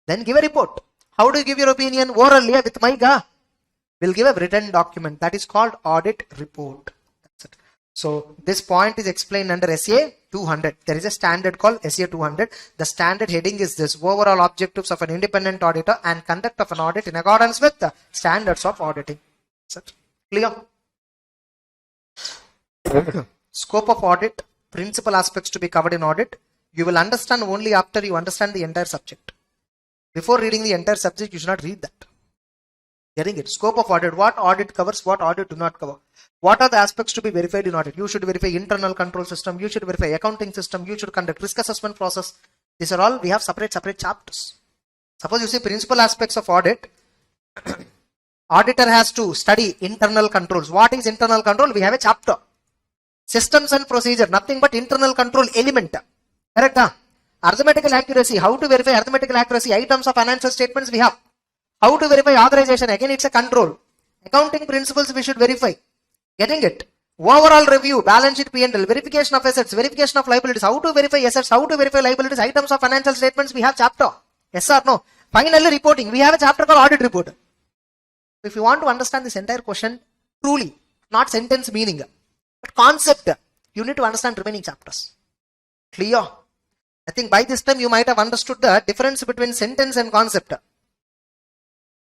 Then give a report. How do you give your opinion? Orally with mic. We'll give a written document that is called audit report. That's it. So this point is explained under SA 200. There is a standard called SA 200. The standard heading is this: overall objectives of an independent auditor and conduct of an audit in accordance with the standards of auditing. That's it. Clear? Scope of audit, principal aspects to be covered in audit. You will understand only after you understand the entire subject. Before reading the entire subject, you should not read that. Getting it? Scope of audit. What audit covers, what audit do not cover. What are the aspects to be verified in audit? You should verify internal control system. You should verify accounting system. You should conduct risk assessment process. These are all, we have separate chapters. Suppose you see principal aspects of audit. Auditor has to study internal controls. What is internal control? We have a chapter. Systems and procedure. Nothing but internal control element. Correct? Arithmetical accuracy. How to verify arithmetical accuracy? Items of financial statements we have. How to verify authorization? Again, it's a control. Accounting principles we should verify. Getting it? Overall review, balance sheet P&L, verification of assets, verification of liabilities. How to verify assets? How to verify liabilities? Items of financial statements we have chapter. Yes or no? Finally, reporting. We have a chapter called audit report. If you want to understand this entire question truly, not sentence meaning, but concept, you need to understand remaining chapters. Clear? I think by this time you might have understood the difference between sentence and concept.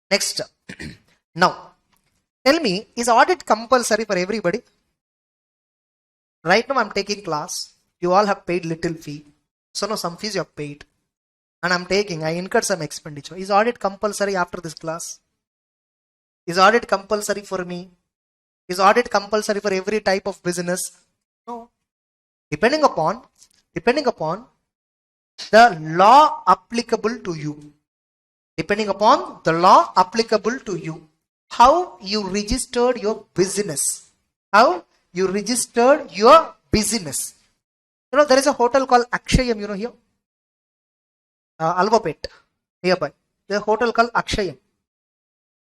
Next. Now, tell me, is audit compulsory for everybody? Right now I'm taking class. You all have paid little fee. So no, some fees you have paid. And I incurred some expenditure. Is audit compulsory after this class? Is audit compulsory for me? Is audit compulsory for every type of business? No. Depending upon the law applicable to you. Depending upon the law applicable to you. How you registered your business. How you registered your business. You know, there is a hotel called Akshayam, you know, here. Alvapet, nearby. There's a hotel called Akshayam.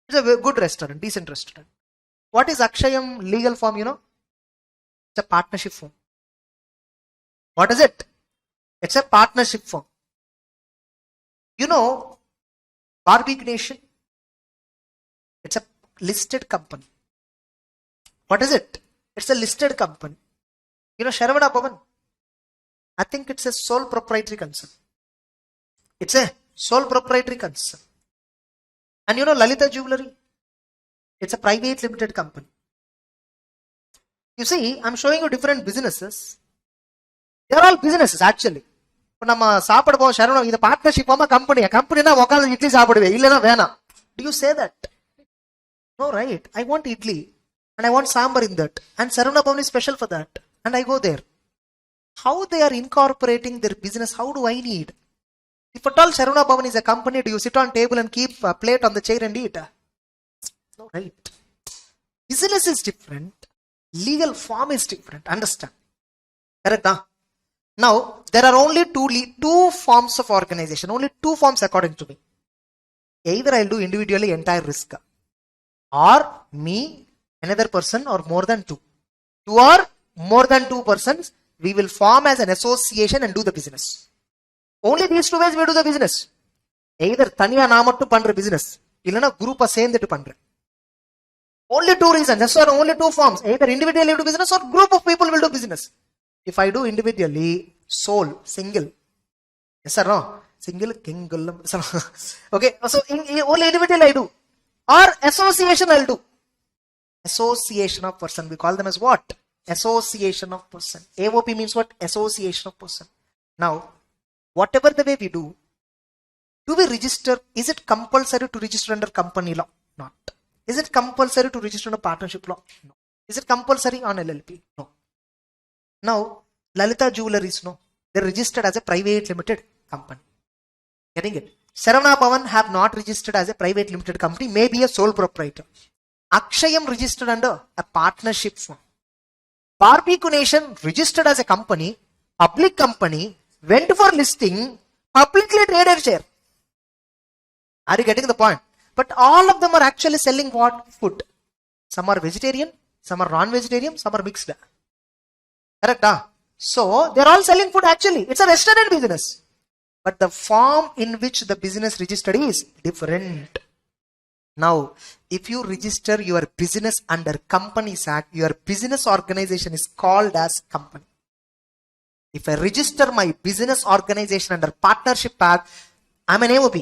It's a good restaurant, decent restaurant. What is Akshayam legal form, you know? It's a partnership form. What is it? It's a partnership form. You know, Barbecue Nation? It's a listed company. What is it? It's a listed company. Sharavana Bhavan, I think it's a sole proprietary concern. It's a sole proprietary concern. And Lalita Jewelry, it's a private limited company. You see, I'm showing you different businesses. They're all businesses actually. நம்ம சாப்பிட போவோம் சரவணம் இது partnership கம்பெனினா உட்காந்து இட்லி சாப்பிடுவேன் இல்லைன்னா வேணாம். Do you say that? No, right? I want idli and I want sambar in that. And Saravana Bhavan is special for that. And I go there. How they are incorporating their business, how do I need? If at all Saravana Bhavan is a company, do you sit on table and keep a plate on the chair and eat? No, right? Business is different. Legal form is different. Understand? Correct? Huh? Now, there are only two forms of organization. Only two forms according to me. Either I'll do individually entire risk. Or me, another person, or more than two. Two or more than two persons, we will form as an association and do the business. Only these two ways we do the business. Either தனியா நான் மட்டும் பண்ற business, இல்லனா group சேர்ந்துட்டு பண்ற. Only two reasons. That's why only two forms. Either individually do business or group of people will do business. If I do individually, sole, single. Yes or no? Single, king, okay. So only individual I do. Or association I'll do. Association of person. We call them as what? Association of person. AOP means what? Association of person. Now, whatever the way we do we register? Is it compulsory to register under company law? Not. Is it compulsory to register under partnership law? No. Is it compulsory on LLP? No. Now, Lalita Jewelries, no. They're registered as a private limited company. Getting it? Saravana Bhavan have not registered as a private limited company, maybe a sole proprietor. Akshayam registered under a partnership form. Barbeque Nation registered as a company, public company, went for listing, publicly traded share. Are you getting the point? But all of them are actually selling what? Food. Some are vegetarian, some are non-vegetarian, some are mixed. Correct? So, they're all selling food actually. It's a restaurant business. But the form in which the business registered is different. Now, if you register your business under Companies Act, your business organization is called as company. If I register my business organization under Partnership Act, I'm an AOP.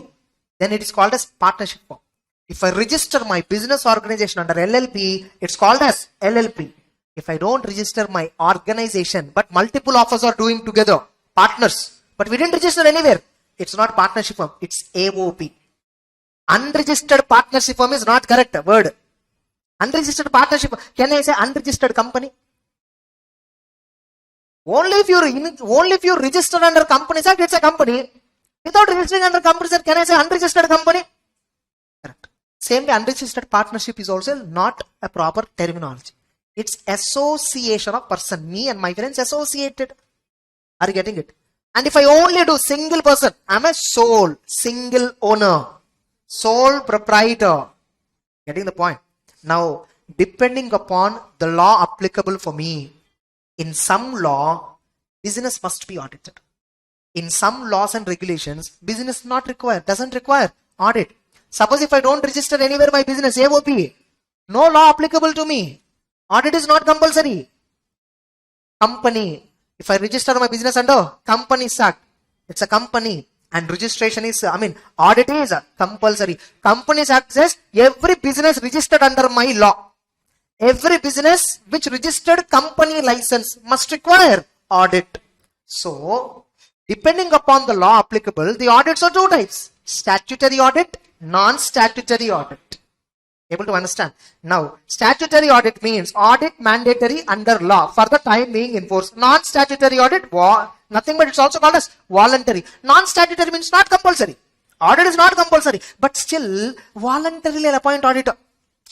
Then it is called as partnership form. If I register my business organization under LLP, it's called as LLP. If I don't register my organization, but multiple of us are doing together, partners, but we didn't register anywhere, it's not partnership firm, it's AOP. Unregistered partnership firm is not correct word. Unregistered partnership, can I say unregistered company? Only if you register under Companies Act, it's a company. Without registering under Companies Act, can I say unregistered company? Correct. Same way, unregistered partnership is also not a proper terminology. It's association of person. Me and my friends associated. Are you getting it? And if I only do single person, I'm a sole, single owner, sole proprietor. Getting the point? Now, depending upon the law applicable for me, in some law, business must be audited. In some laws and regulations, business not required, doesn't require audit. Suppose if I don't register anywhere my business, AOP, no law applicable to me. Audit is not compulsory. Company, if I register my business under Companies Act, it's a company and registration is, audit is compulsory. Companies Act says every business registered under my law, every business which registered company license must require audit. So, depending upon the law applicable, the audits are two types: statutory audit, non-statutory audit. Able to understand? Now, statutory audit means audit mandatory under law for the time being enforced. Non-statutory audit, nothing but it's also called as voluntary. Non-statutory means not compulsory. Audit is not compulsory, but still voluntarily appoint auditor.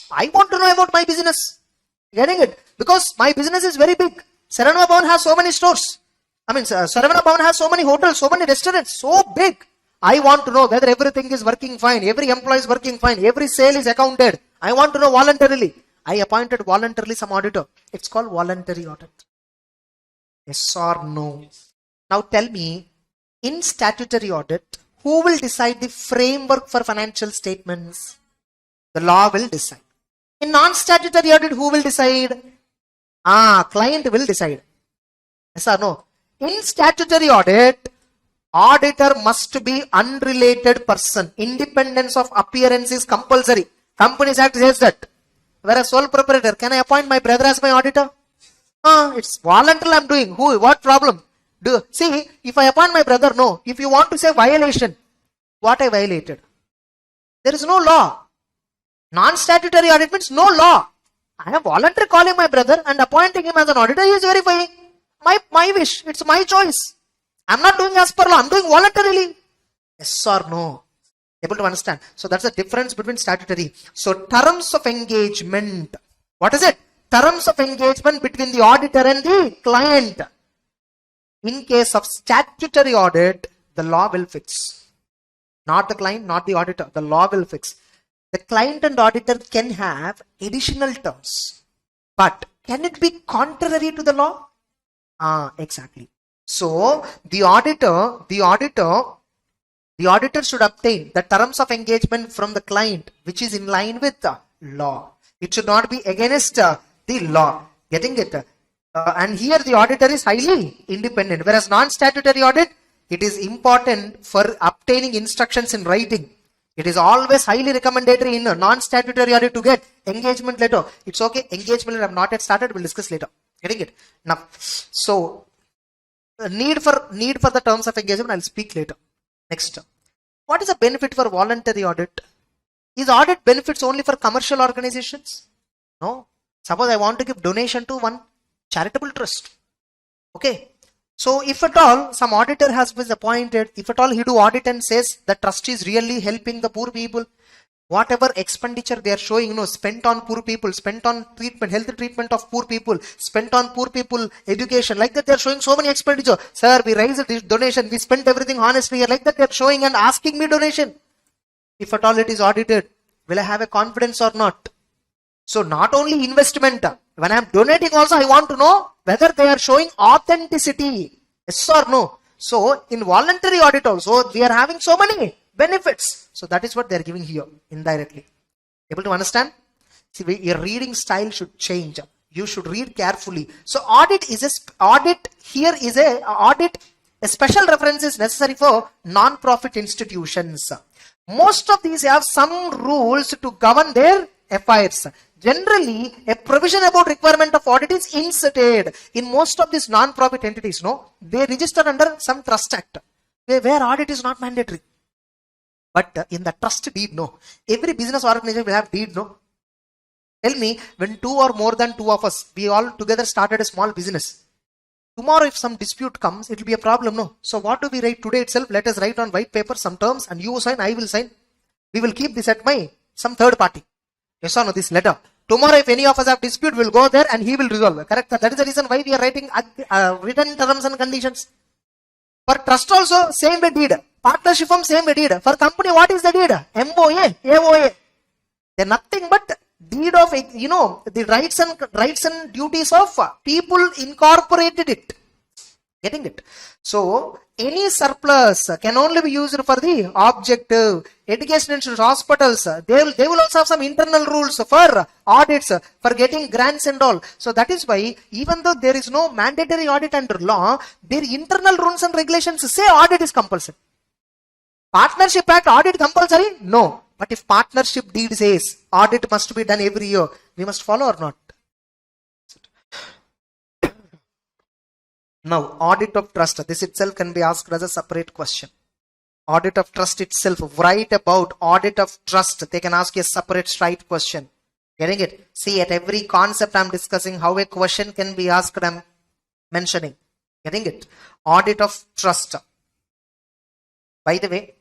I want to know about my business. Getting it? Because my business is very big. Saravana Bhavan has so many stores. Saravana Bhavan has so many hotels, so many restaurants, so big. I want to know whether everything is working fine, every employee is working fine, every sale is accounted. I want to know voluntarily. I appointed voluntarily some auditor. It's called voluntary audit. Yes or no? Now tell me, in statutory audit, who will decide the framework for financial statements? The law will decide. In non-statutory audit, who will decide? Client will decide. Yes or no? In statutory audit, auditor must be unrelated person. Independence of appearance is compulsory. Companies Act says that. Whereas sole proprietor, can I appoint my brother as my auditor? It's voluntary I'm doing. What problem? See, if I appoint my brother, no. If you want to say violation, what I violated? There is no law. Non-statutory audit means no law. I am voluntarily calling my brother and appointing him as an auditor. He is verifying. My wish. It's my choice. I'm not doing as per law. I'm doing voluntarily. Yes or no? Able to understand? So that's the difference between statutory. So terms of engagement. What is it? Terms of engagement between the auditor and the client. In case of statutory audit, the law will fix. Not the client, not the auditor. The law will fix. The client and auditor can have additional terms. But can it be contrary to the law? Exactly. So the auditor should obtain the terms of engagement from the client which is in line with the law. It should not be against the law. Getting it? And here the auditor is highly independent. Whereas non-statutory audit, it is important for obtaining instructions in writing. It is always highly recommendatory in a non-statutory audit to get engagement letter. It's okay. Engagement letter I have not yet started. We'll discuss later. Getting it? Now, so need for the terms of engagement I'll speak later. Next, what is the benefit for voluntary audit? Is audit benefits only for commercial organizations? No. Suppose I want to give donation to one charitable trust. Okay. So if at all some auditor has been appointed, if at all he do audit and says the trust is really helping the poor people, whatever expenditure they are showing, spent on poor people, spent on treatment, health treatment of poor people, spent on poor people education, like that they are showing so many expenditure. Sir, we raised this donation, we spent everything honestly, like that they are showing and asking me donation. If at all it is audited, will I have a confidence or not? So not only investment, when I am donating also I want to know whether they are showing authenticity. Yes or no? So in voluntary audit also we are having so many benefits. So that is what they are giving here indirectly. Able to understand? See, your reading style should change. You should read carefully. So audit here is a special reference is necessary for non-profit institutions. Most of these have some rules to govern their affairs. Generally, a provision about requirement of audit is inserted in most of these non-profit entities. They register under some trust act where audit is not mandatory. But in the trust deed, every business organization will have deed. Tell me, when two or more than two of us, we all together started a small business. Tomorrow if some dispute comes, it will be a problem. So what do we write today itself? Let us write on white paper some terms and you sign, I will sign. We will keep this at some third party. Yes or no, this letter. Tomorrow if any of us have dispute, we will go there and he will resolve. Correct? That is the reason why we are writing written terms and conditions. For trust also, same way deed. Partnership firm, same way deed. For company, what is the deed? MOA, AOA. They are nothing but deed of, the rights and duties of people incorporated it. Getting it? So, any surplus can only be used for the objective. Education institutions, hospitals, they will also have some internal rules for audits, for getting grants and all. So that is why, even though there is no mandatory audit under law, their internal rules and regulations say audit is compulsory. Partnership Act, audit compulsory? No. But if partnership deed says audit must be done every year, we must follow or not? Now, audit of trust. This itself can be asked as a separate question. Audit of trust itself. Write about audit of trust. They can ask you a separate straight question. Getting it? See, at every concept I'm discussing, how a question can be asked, I'm mentioning. Getting it? Audit of trust. By the way,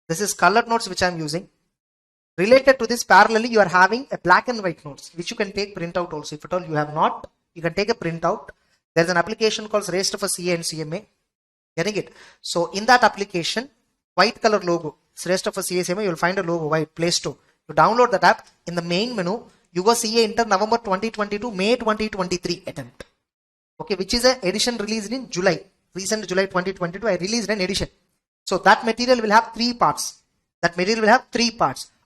this is colored notes which I'm using. Related to this, parallelly, you are having a black and white notes, which you can take printout also. If at all you have not, you can take a printout. There's an application called Race for CA and CMA. Getting it? So in that application, white color logo, it's Race for CA CMA, you'll find a logo, white, Play Store. You download that app. In the main menu, you go CA Inter November 2022, May 2023 attempt. Okay, which is an edition released in July. Recent July 2022, I released an edition. So that material will have 3 parts.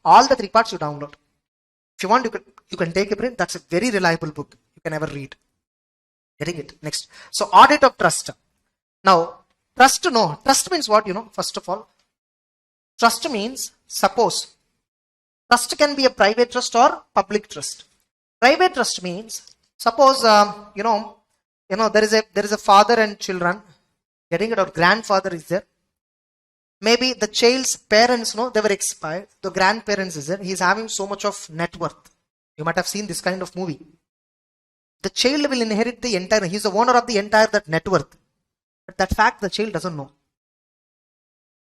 All the 3 parts you download. If you want, you can take a print. That's a very reliable book. You can ever read. Getting it? Next. So audit of trust. Now, trust means what, first of all? Trust means, suppose, trust can be a private trust or public trust. Private trust means, suppose, there is a father and children, getting it, or grandfather is there. Maybe the child's parents, they were expired. The grandparents is there. He is having so much of net worth. You might have seen this kind of movie. The child will inherit the entire, he is the owner of the entire that net worth. But that fact the child doesn't know.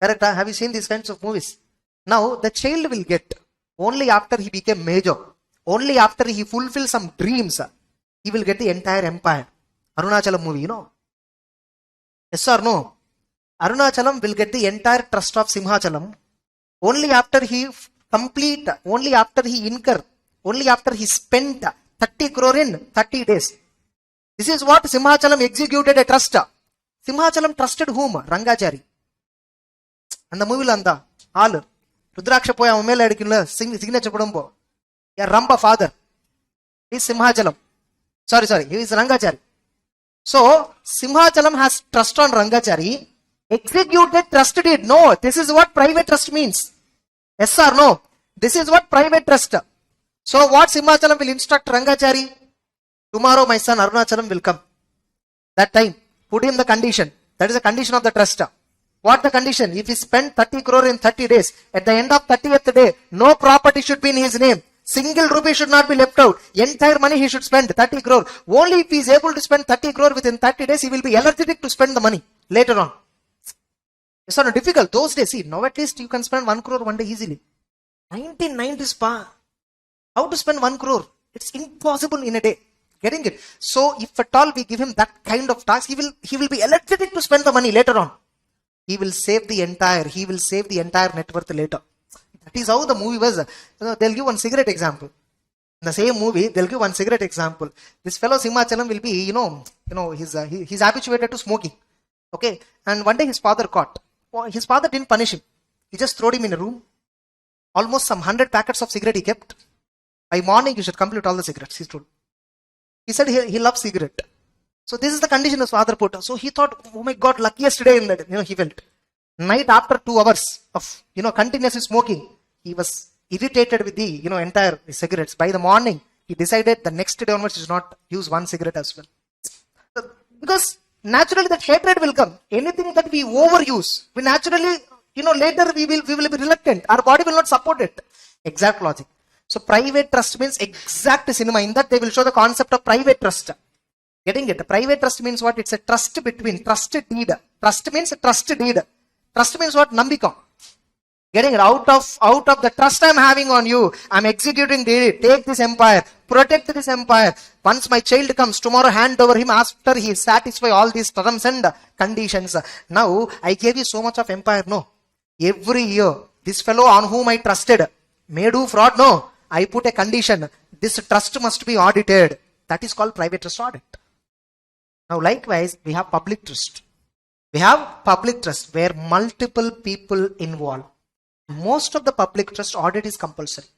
Correct? Have you seen these kinds of movies? Now, the child will get only after he became major. Only after he fulfills some dreams, he will get the entire empire. Arunachalam movie, Yes or no? Arunachalam will get the entire trust of Simhachalam only after he complete, only after he incur, only after he spent 30 crore in 30 days. This is what Simhachalam executed a trust. Simhachalam trusted whom? Rangachari. And the movie anda, all. Rudraksha poya umela edikilla signature kodumbo. Yeah, Ramba father. He is Simhachalam. Sorry, he is Rangachari. So, Simhachalam has trust on Rangachari. Executed trust deed. No, this is what private trust means. Yes or no? This is what private trust. So what Simhachalam will instruct Rangachari? Tomorrow my son Arunachalam will come. That time, put him the condition. That is the condition of the trust. What the condition? If he spent 30 crore in 30 days, at the end of 30th day, no property should be in his name. Single rupee should not be left out. Entire money he should spend, 30 crore. Only if he is able to spend 30 crore within 30 days, he will be eligible to spend the money later on. It's not difficult. Those days, see, now at least you can spend 1 crore one day easily. 1990s pa. How to spend 1 crore? It's impossible in a day. Getting it? So if at all we give him that kind of task, he will be eligible to spend the money later on. He will save the entire net worth later. That is how the movie was. They'll give one cigarette example. In the same movie, they'll give one cigarette example. This fellow Simhachalam will be, he's habituated to smoking. Okay. And one day his father caught. His father didn't punish him. He just threw him in a room. Almost some 100 packets of cigarette he kept. By morning you should complete all the cigarettes, he told. He said he loves cigarette. So this is the condition his father put. So he thought, oh my God, luckiest day in that, he felt. Night after 2 hours of, continuously smoking, he was irritated with the, entire cigarettes. By the morning, he decided the next day onwards he should not use one cigarette as well. Because naturally that hatred will come. Anything that we overuse, we naturally, later we will be reluctant. Our body will not support it. Exact logic. So private trust means exact cinema. In that they will show the concept of private trust. Getting it? Private trust means what? It's a trust between, trust deed. Trust means a trust deed. Trust means what? Nambika. Getting it? Out of the trust I'm having on you, I'm executing the deed. Take this empire. Protect this empire. Once my child comes, tomorrow hand over him after he satisfy all these terms and conditions. Now, I gave you so much of empire. No. Every year, this fellow on whom I trusted may do fraud. No. I put a condition. This trust must be audited. That is called private trust audit. Now, likewise, we have public trust. We have public trust where multiple people involved. Most of the public trust audit is compulsory.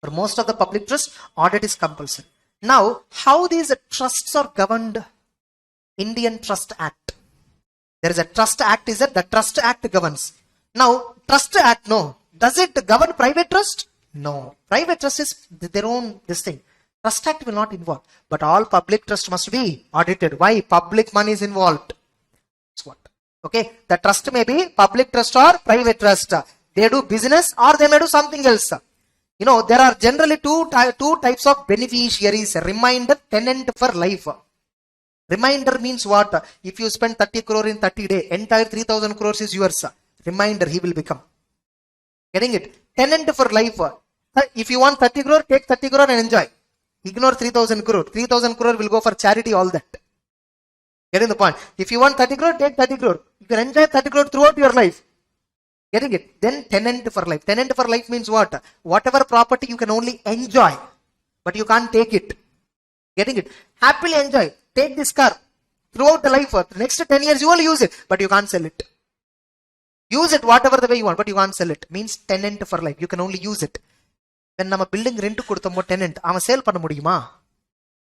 For most of the public trust, audit is compulsory. Now, how these trusts are governed? Indian Trust Act. There is a Trust Act, is that the Trust Act governs. Now, Trust Act, no. Does it govern private trust? No. Private trust is their own this thing. Trust Act will not involve. But all public trust must be audited. Why? Public money is involved. That's what. Okay. The trust may be public trust or private trust. They do business or they may do something else. There are generally two types of beneficiaries. Reminder, tenant for life. Reminder means what? If you spend 30 crore in 30 days, entire 3,000 crores is yours. Reminder, he will become. Getting it? Tenant for life. If you want 30 crore, take 30 crore and enjoy. Ignore 3,000 crore. 3,000 crore will go for charity, all that. Getting the point? If you want 30 crore, take 30 crore. You can enjoy 30 crore throughout your life. Getting it? Then tenant for life. Tenant for life means what? Whatever property you can only enjoy, but you can't take it. Getting it? Happily enjoy. Take this car throughout the life. For the next 10 years you will use it, but you can't sell it. Use it whatever the way you want, but you can't sell it. Means tenant for life. You can only use it. When நம்ம building rent கொடுத்தோமோ tenant, அவன் sale பண்ண முடியுமா?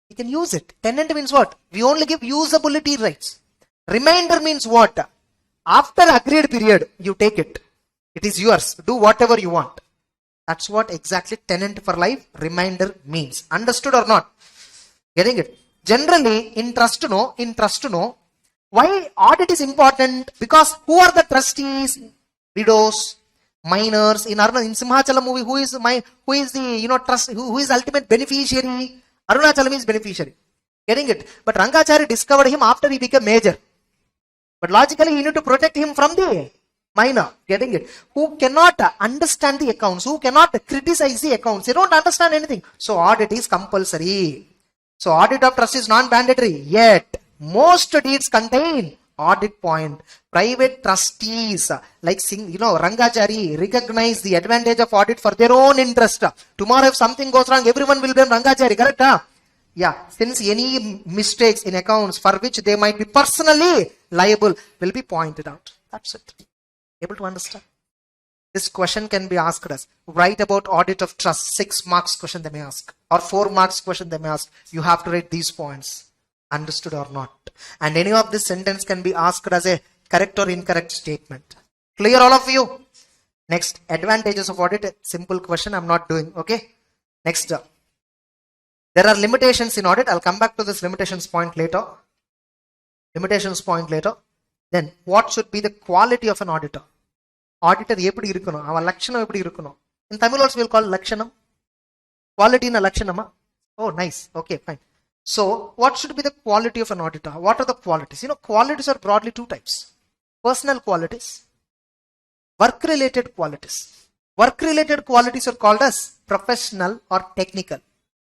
We can use it. Tenant means what? We only give usability rights. Remainder means what? After agreed period, you take it. It is yours. Do whatever you want. That's what exactly tenant for life remainder means. Understood or not? Getting it? Generally, in trust to know, why audit is important? Because who are the trustees? Widows, minors. In Simhachalam movie, who is the trust? Who is ultimate beneficiary? Arunachalam is beneficiary. Getting it? But Rangachari discovered him after he became major. But logically, he need to protect him from the minor. Getting it? Who cannot understand the accounts, who cannot criticize the accounts, they don't understand anything. So audit is compulsory. So audit of trust is non-mandatory. Yet most deeds contain audit point. Private trustees like Rangachari recognize the advantage of audit for their own interest. Tomorrow if something goes wrong, everyone will blame Rangachari. Correct? Yeah, since any mistakes in accounts for which they might be personally liable will be pointed out. That's it. Able to understand? This question can be asked as, write about audit of trust, 6 marks question they may ask, or 4 marks question they may ask. You have to write these points. Understood or not? And any of this sentence can be asked as a correct or incorrect statement. Clear all of you? Next, advantages of audit. Simple question I'm not doing. Okay. Next, there are limitations in audit. I'll come back to this limitations point later. Then, what should be the quality of an auditor? Auditor eppadi irukano? Ava lakshanam eppadi irukano? In Tamil also we'll call lakshanam. Quality na lakshanama. Oh, nice. Okay, fine. So, what should be the quality of an auditor? What are the qualities? Qualities are broadly 2 types. Personal qualities, work-related qualities. Work-related qualities are called as professional or technical.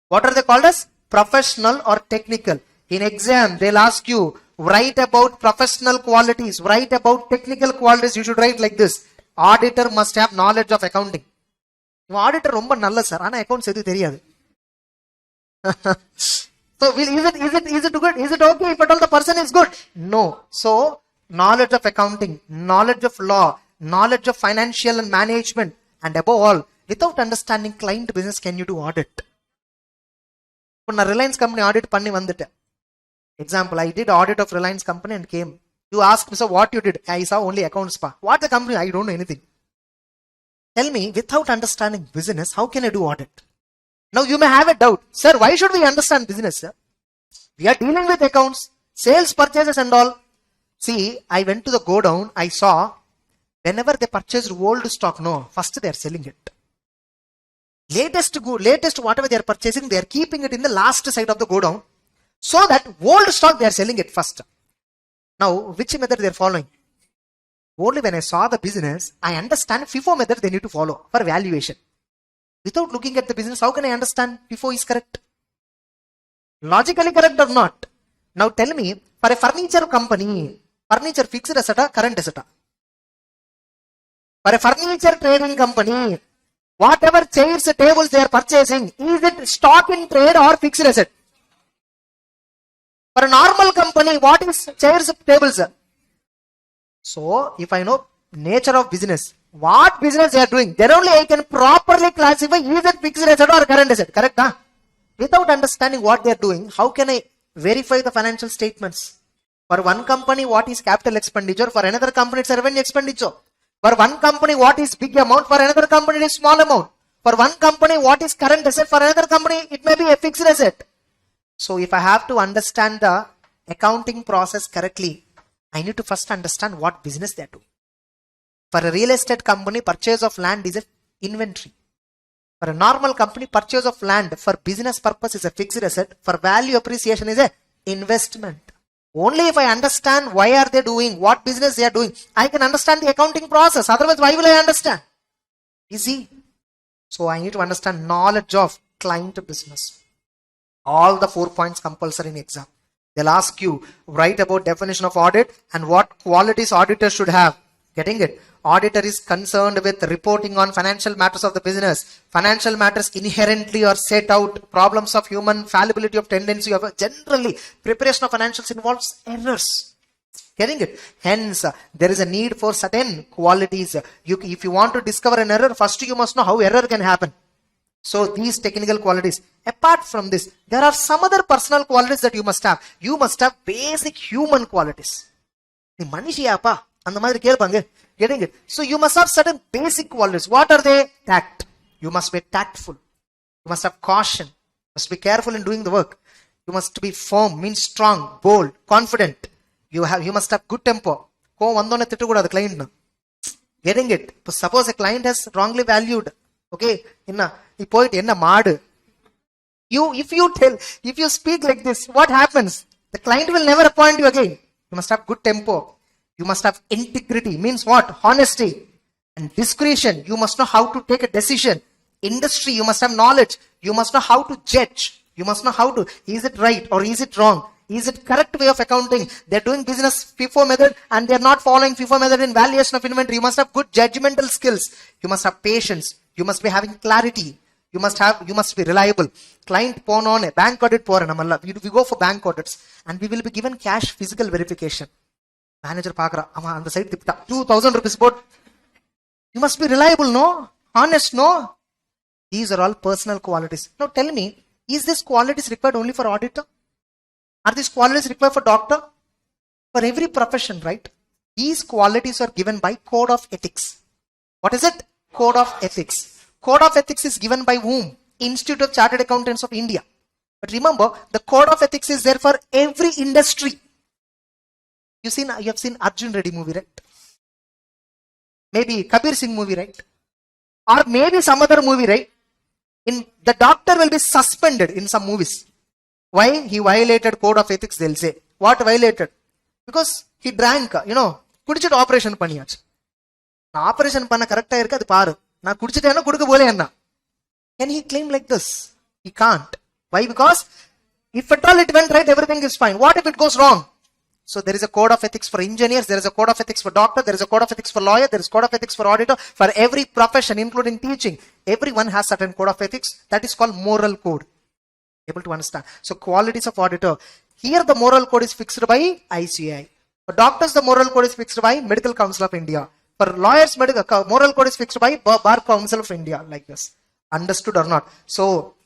What are they called as? Professional or technical. In exam, they'll ask you, write about professional qualities, write about technical qualities. You should write like this. Auditor must have knowledge of accounting. Auditor romba nalla sir, ana accounts edu theriyadu. So is it good? Is it okay if at all the person is good? No. So knowledge of accounting, knowledge of law, knowledge of financial and management, and above all, without understanding client business, can you do audit? When a Reliance company audit panni vandita. Example, I did audit of Reliance company and came. You asked me, sir, what you did? I saw only accounts. What the company? I don't know anything. Tell me, without understanding business, how can I do audit? Now you may have a doubt. Sir, why should we understand business, sir? We are dealing with accounts, sales, purchases and all. See, I went to the go down. I saw whenever they purchased old stock, first they are selling it. Latest whatever they are purchasing, they are keeping it in the last side of the go down. So that old stock they are selling it first. Now, which method they are following? Only when I saw the business, I understand FIFO method they need to follow for valuation. Without looking at the business, how can I understand FIFO is correct? Logically correct or not? Now tell me, for a furniture company, furniture fixed asset, current asset. For a furniture trading company, whatever chairs, tables they are purchasing, is it stock in trade or fixed asset? For a normal company, what is chairs, tables? So, if I know nature of business, what business they are doing, then only I can properly classify is it fixed asset or current asset. Correct? Huh? Without understanding what they are doing, how can I verify the financial statements? For one company, what is capital expenditure? For another company, it's a revenue expenditure. For one company, what is big amount? For another company, it is small amount. For one company, what is current asset? For another company, it may be a fixed asset. So if I have to understand the accounting process correctly, I need to first understand what business they are doing. For a real estate company, purchase of land is an inventory. For a normal company, purchase of land for business purpose is a fixed asset. For value appreciation is a investment. Only if I understand why are they doing, what business they are doing, I can understand the accounting process. Otherwise, why will I understand? Easy. So I need to understand knowledge of client business. All the 4 points compulsory in exam. They'll ask you, write about definition of audit and what qualities auditor should have. Getting it? Auditor is concerned with reporting on financial matters of the business. Financial matters inherently are set out. Problems of human fallibility of tendency of generally preparation of financials involves errors. Getting it? Hence, there is a need for certain qualities. If you want to discover an error, first you must know how error can happen. So these technical qualities. Apart from this, there are some other personal qualities that you must have. You must have basic human qualities. நீ மனுஷியாப்பா அந்த மாதிரி கேட்பாங்க. Getting it? So you must have certain basic qualities. What are they? Tact. You must be tactful. You must have caution. You must be careful in doing the work. You must be firm, means strong, bold, confident. You must have good temper. கோவம் வந்தோன்னே திட்டக்கூடாது client. Getting it? Suppose a client has wrongly valued. Okay, என்ன நீ போயிட்டு என்ன மாடு, if you speak like this, what happens? The client will never appoint you again. You must have good temper. You must have integrity, means what? Honesty and discretion. You must know how to take a decision. Industry, you must have knowledge. You must know how to judge. You must know how to, is it right or is it wrong? Is it correct way of accounting? They're doing business FIFO method and they're not following FIFO method in valuation of inventory. You must have good judgmental skills. You must have patience. You must be having clarity. You must be reliable. Client pon on a bank audit pora namalla. We go for bank audits and we will be given cash physical verification. Manager paakra ama and the side tipta 2000 rupees board. You must be reliable, no? Honest, no? These are all personal qualities. Now tell me, is this qualities required only for auditor? Are these qualities required for doctor? For every profession, right? These qualities are given by code of ethics. What is it? Code of ethics. Code of ethics is given by whom? Institute of Chartered Accountants of India. But remember, the code of ethics is there for every industry. You have seen Arjun Reddy movie, right? Maybe Kabir Singh movie, right? Or maybe some other movie, right? The doctor will be suspended in some movies. Why? He violated code of ethics, they'll say. What violated? Because he drank, குடிச்சிட்டு operation பண்ணியாச்சு. நான் operation பண்ண கரெக்டா இருக்கு, அது பாரு. நான் குடிச்சிட்டேன்னா கொடுக்க போல என்ன? Can he claim like this? He can't. Why? Because if at all it went right, everything is fine. What if it goes wrong? So there is a code of ethics for engineers, there is a code of ethiks for doctor, there is a code of ethics for lawyer, there is code of ethics for auditor. For every profession, including teaching, everyone has certain code of ethics. That is called moral code. Able to understand? So qualities of auditor. Here the moral code is fixed by ICAI. For doctors, the moral code is fixed by Medical Council of India. For lawyers, moral code is fixed by Bar Council of India. Like this. Understood or not? So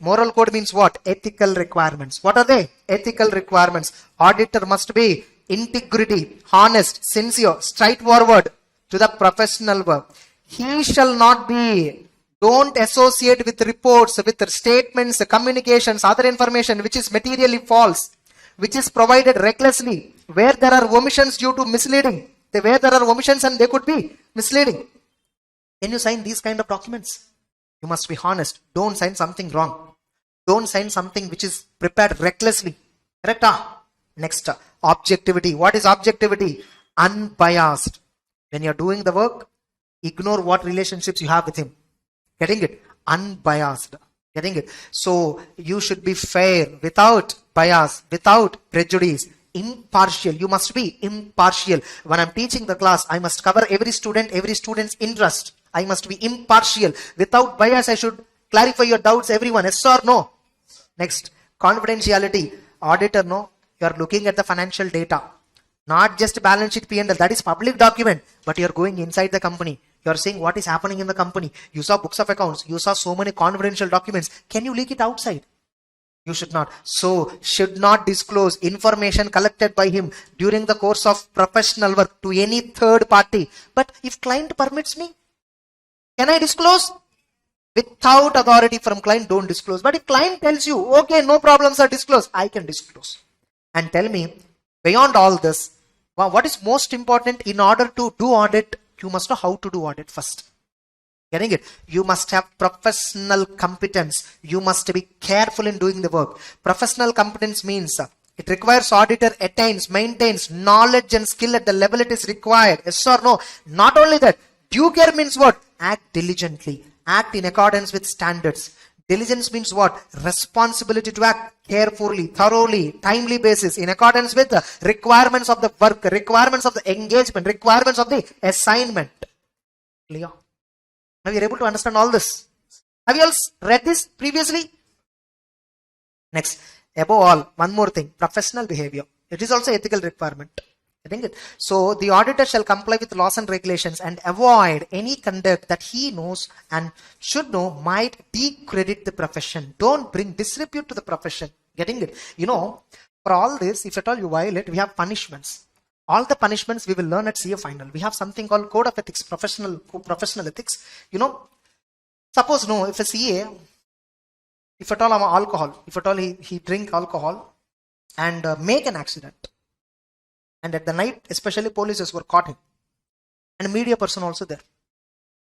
moral code means what? Ethical requirements. What are they? Ethical requirements. Auditor must be integrity, honest, sincere, straightforward to the professional work. He shall not be, don't associate with reports, with statements, communications, other information which is materially false, which is provided recklessly, where there are omissions due to misleading. Where there are omissions and they could be misleading. Can you sign these kind of documents? You must be honest. Don't sign something wrong. Don't sign something which is prepared recklessly. Correct? Next, objectivity. What is objectivity? Unbiased. When you're doing the work, ignore what relationships you have with him. Getting it? Unbiased. Getting it? So you should be fair, without bias, without prejudice. Impartial. You must be impartial. When I'm teaching the class, I must cover every student's interest. I must be impartial. Without bias, I should clarify your doubts, everyone. Yes or no? Next, confidentiality. Auditor, no? You are looking at the financial data. Not just balance sheet P&L. That is public document. But you are going inside the company. You are seeing what is happening in the company. You saw books of accounts. You saw so many confidential documents. Can you leak it outside? You should not. So, should not disclose information collected by him during the course of professional work to any third party. But if client permits me, can I disclose? Without authority from client, don't disclose. But if client tells you, okay, no problems are disclosed, I can disclose. And tell me, beyond all this, what is most important in order to do audit? You must know how to do audit first. Getting it? You must have professional competence. You must be careful in doing the work. Professional competence means it requires auditor attains, maintains knowledge and skill at the level it is required. Yes or no? Not only that, due care means what? Act diligently. Act in accordance with standards. Diligence means what? Responsibility to act carefully, thoroughly, timely basis, in accordance with the requirements of the work, requirements of the engagement, requirements of the assignment. Clear? Now you're able to understand all this. Have you all read this previously? Next, above all, one more thing, professional behavior. It is also ethical requirement. Getting it? So the auditor shall comply with laws and regulations and avoid any conduct that he knows and should know might decredit the profession. Don't bring disrepute to the profession. Getting it? For all this, if at all you violate, we have punishments. All the punishments we will learn at CA final. We have something called code of ethics, professional ethics. Suppose if a CA, if at all I'm alcohol, if at all he drink alcohol and make an accident, and at the night, especially police were caught him, and a media person also there.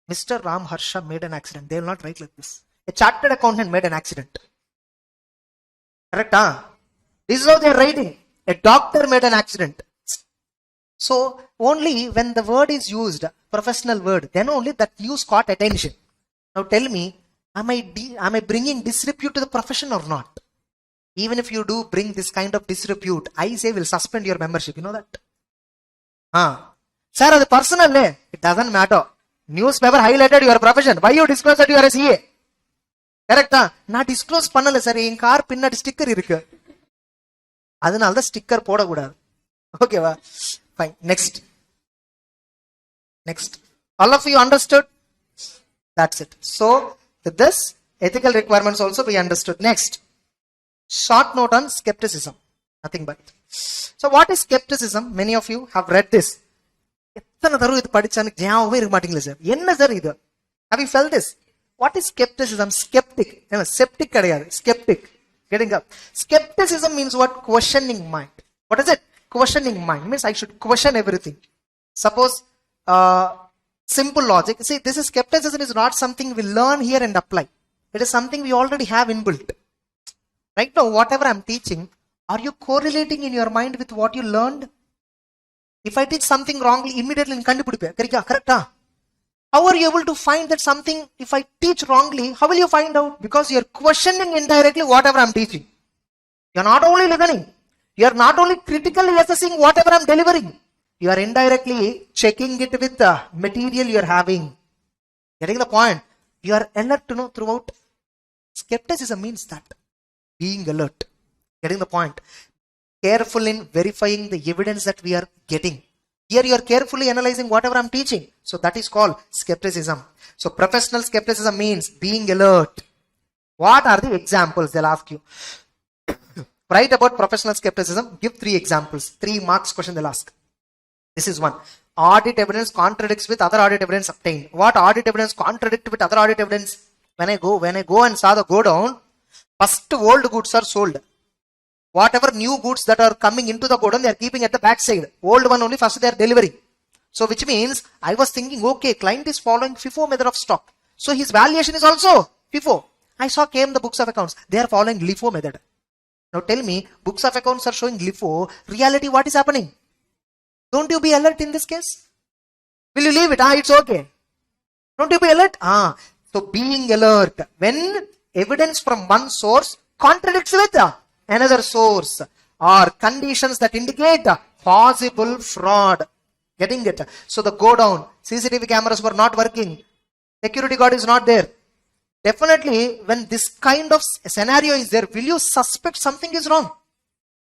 Mr. Ram Harsha made an accident. They will not write like this. A chartered accountant made an accident. Correct? This is how they are writing. A doctor made an accident. So only when the word is used, professional word, then only that news caught attention. Now tell me, am I bringing disrepute to the profession or not? Even if you do bring this kind of disrepute, I say will suspend your membership. You know that? Sir, the personal, it doesn't matter. Newspaper highlighted your profession. Why you disclose that you are a CA? Correct? Na disclose pannala sir. In car pinnad sticker irukku. Adanal the sticker poda kudadu. Okay, va? Fine. Next. All of you understood? That's it. So, with this, ethical requirements also we understood. Next. Short note on skepticism. Nothing but. So what is skepticism? Many of you have read this. Have you felt this? What is skepticism? Skeptic. Skeptic. Getting up. Skepticism means what? Questioning mind. What is it? Questioning mind. Means I should question everything. Suppose simple logic. See, this is skepticism is not something we learn here and apply. It is something we already have inbuilt. Right now, whatever I'm teaching, are you correlating in your mind with what you learned? If I teach something wrongly, immediately correct? How are you able to find that something, if I teach wrongly, how will you find out? Because you're questioning indirectly whatever I'm teaching. You're not only listening, you're not only critically assessing whatever I'm delivering, you are indirectly checking it with the material you're having. Getting the point? You are alert to know throughout. Skepticism means that. Being alert. Getting the point? Careful in verifying the evidence that we are getting. Here you are carefully analyzing whatever I'm teaching. So that is called skepticism. So professional skepticism means being alert. What are the examples? They'll ask you. Write about professional skepticism. Give 3 examples. 3 marks question they'll ask. This is one. Audit evidence contradicts with other audit evidence obtained. What audit evidence contradicts with other audit evidence? When I go and saw the go down, first old goods are sold. Whatever new goods that are coming into the godown, they are keeping at the back side. Old one only first they are delivering. So which means, I was thinking, okay, client is following FIFO method of stock. So his valuation is also FIFO. Came the books of accounts. They are following LIFO method. Now tell me, books of accounts are showing LIFO. Reality, what is happening? Don't you be alert in this case? Will you leave it? It's okay. Don't you be alert? So being alert. When evidence from one source contradicts with another source or conditions that indicate possible fraud. Getting it? So the go down, CCTV cameras were not working. Security guard is not there. Definitely when this kind of scenario is there, will you suspect something is wrong?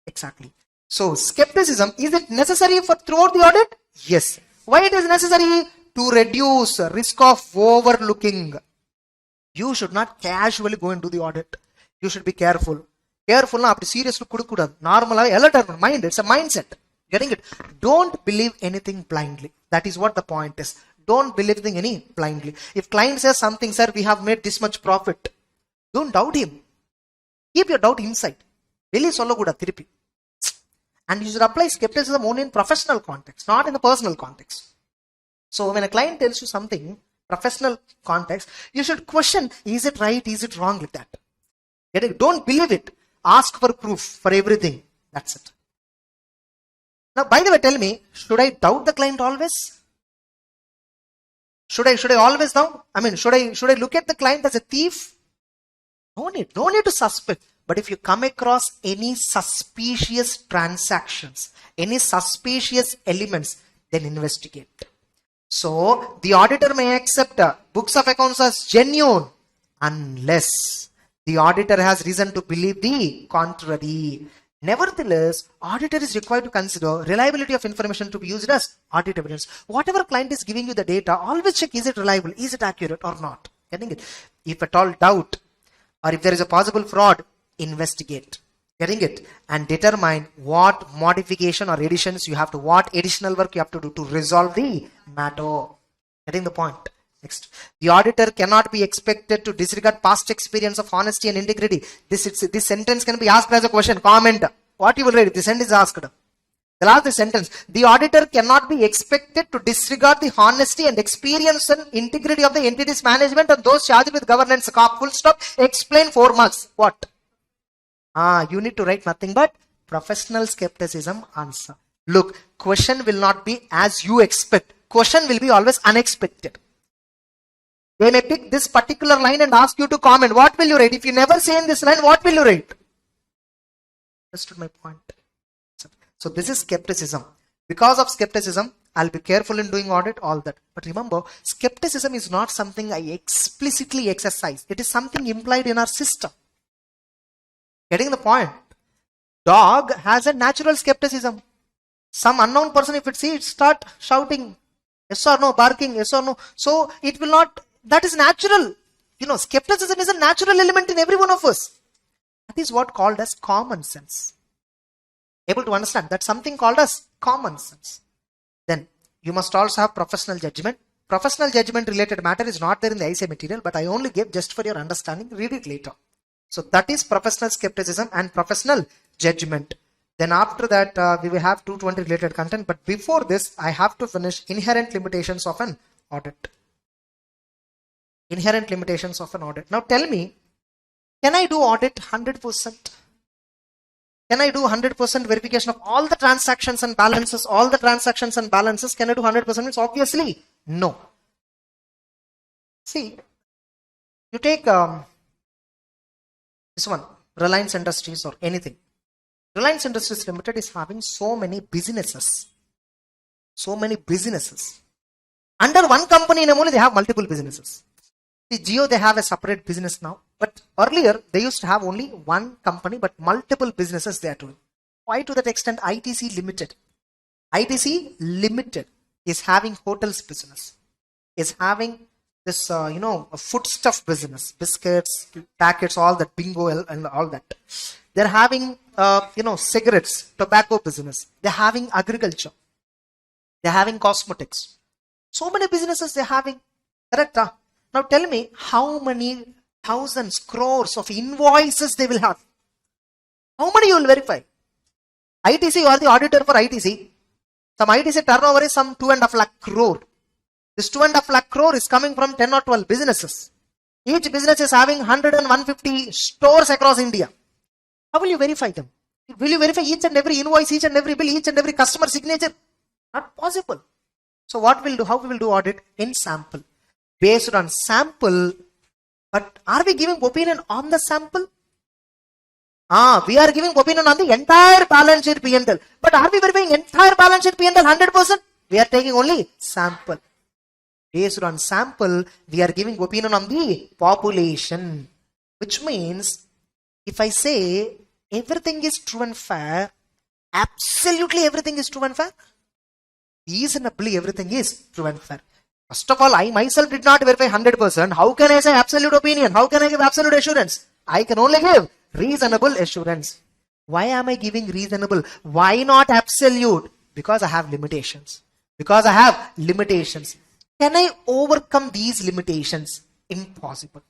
Exactly. So skepticism, is it necessary for throughout the audit? Yes. Why it is necessary? To reduce risk of overlooking. You should not casually go into the audit. You should be careful. Careful na apdi seriously kudukuda. Normal alert mind. It's a mindset. Getting it? Don't believe anything blindly. That is what the point is. Don't believe any blindly. If client says something, sir, we have made this much profit. Don't doubt him. Keep your doubt inside. Veli solla kuda thirupi. And you should apply skepticism only in professional context, not in the personal context. So when a client tells you something, professional context, you should question, is it right, is it wrong, like that. Get it? Don't believe it. Ask for proof for everything. That's it. Now, by the way, tell me, should I doubt the client always? Should I always doubt? Should I look at the client as a thief? No need to suspect. But if you come across any suspicious transactions, any suspicious elements, then investigate. So, the auditor may accept books of accounts as genuine unless the auditor has reason to believe the contrary. Nevertheless, auditor is required to consider reliability of information to be used as audit evidence. Whatever client is giving you the data, always check, is it reliable, is it accurate or not. Getting it? If at all doubt, or if there is a possible fraud, investigate. Getting it? And determine what modification or additions you have to, what additional work you have to do to resolve the matter. Getting the point? Next, the auditor cannot be expected to disregard past experience of honesty and integrity. This sentence can be asked as a question. Comment. What you will read? This sentence is asked. The last sentence. The auditor cannot be expected to disregard the honesty and experience and integrity of the entity's management and those charged with governance. Full stop. Explain 4 marks. What? You need to write nothing but professional skepticism answer. Look, question will not be as you expect. Question will be always unexpected. They may pick this particular line and ask you to comment. What will you write? If you never say in this line, what will you write? Understood my point? So this is skepticism. Because of skepticism, I'll be careful in doing audit, all that. But remember, skepticism is not something I explicitly exercise. It is something implied in our system. Getting the point? Dog has a natural skepticism. Some unknown person, if it sees it, start shouting, yes or no, barking, yes or no. So it will not, that is natural. Skepticism is a natural element in every one of us. That is what called as common sense. Able to understand? That's something called as common sense. Then you must also have professional judgment. Professional judgment related matter is not there in the ICA material, but I only gave just for your understanding. Read it later. So that is professional skepticism and professional judgment. Then after that, we will have 220 related content. But before this, I have to finish inherent limitations of an audit. Inherent limitations of an audit. Now tell me, can I do audit 100%? Can I do 100% verification of all the transactions and balances? All the transactions and balances, can I do 100%? Means obviously no. See, you take this one, Reliance Industries or anything. Reliance Industries Limited is having so many businesses. So many businesses. Under one company name only they have multiple businesses. See, Jio, they have a separate business now. But earlier, they used to have only one company, but multiple businesses they are doing. Why to that extent? ITC Limited. ITC Limited is having hotels business. Is having this, a foodstuff business. Biscuits, packets, all that, bingo and all that. They're having, cigarettes, tobacco business. They're having agriculture. They're having cosmetics. So many businesses they're having. Correct? Now tell me how many thousands, crores of invoices they will have. How many you will verify? ITC, you are the auditor for ITC. Some ITC turnover is some 2.5 lakh crore. This 2.5 lakh crore is coming from 10 or 12 businesses. Each business is having 100 and 150 stores across India. How will you verify them? Will you verify each and every invoice, each and every bill, each and every customer signature? Not possible. So what we'll do? How we will do audit? In sample. Based on sample, but are we giving opinion on the sample? We are giving opinion on the entire balance sheet P&L. But are we verifying entire balance sheet P&L 100%? We are taking only sample. Based on sample, we are giving opinion on the population. Which means, if I say everything is true and fair, absolutely everything is true and fair, reasonably everything is true and fair. First of all, I myself did not verify 100%. How can I say absolute opinion? How can I give absolute assurance? I can only give reasonable assurance. Why am I giving reasonable? Why not absolute? Because I have limitations. Because I have limitations. Can I overcome these limitations? Impossible.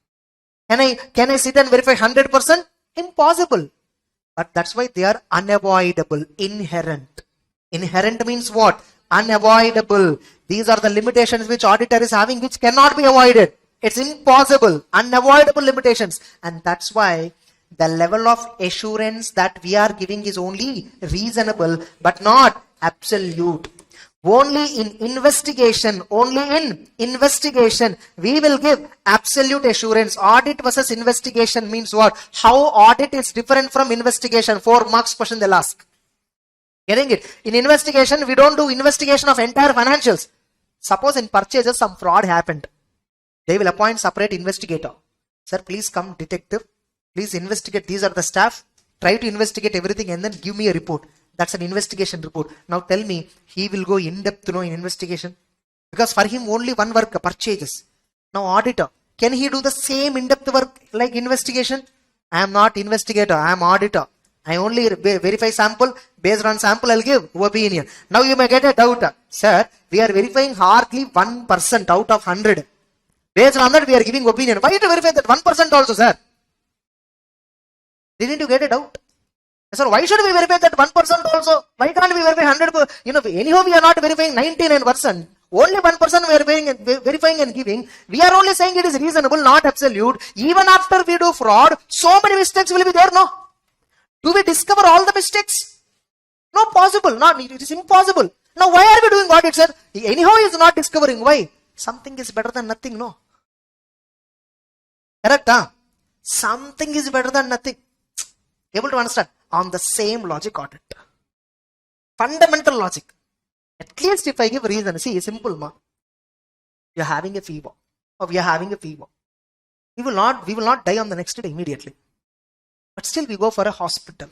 Can I sit and verify 100%? Impossible. But that's why they are unavoidable, inherent. Inherent means what? Unavoidable. These are the limitations which auditor is having, which cannot be avoided. It's impossible. Unavoidable limitations. And that's why the level of assurance that we are giving is only reasonable, but not absolute. Only in investigation, we will give absolute assurance. Audit versus investigation means what? How audit is different from investigation. 4 marks question they'll ask. Getting it? In investigation, we don't do investigation of entire financials. Suppose in purchases some fraud happened. They will appoint separate investigator. Sir, please come, detective. Please investigate. These are the staff. try to investigate everything and then give me a report. That's an investigation report. Now tell me, he will go in depth in investigation? Because for him only one work, purchases. Now auditor, can he do the same in-depth work like investigation? I am not investigator, I am auditor. I only verify sample, based on sample I'll give opinion. Now you may get a doubt. Sir, we are verifying hardly 1% out of 100. Based on that we are giving opinion. Why to verify that 1% also, sir? Didn't you get a doubt? Sir, why should we verify that 1% also? Why can't we verify 100%? Anyhow we are not verifying 99%. Only 1% we are verifying and giving. We are only saying it is reasonable, not absolute. Even after we do fraud, so many mistakes will be there, no? Do we discover all the mistakes? No, possible. Not, it is impossible. Now why are we doing audit, sir? Anyhow he is not discovering. Why? Something is better than nothing, no? Correct, huh? Something is better than nothing. Able to understand? On the same logic audit. Fundamental logic. At least if I give reason, see, simple, ma. You're having a fever. Or we are having a fever. We will not die on the next day immediately. But still we go for a hospital.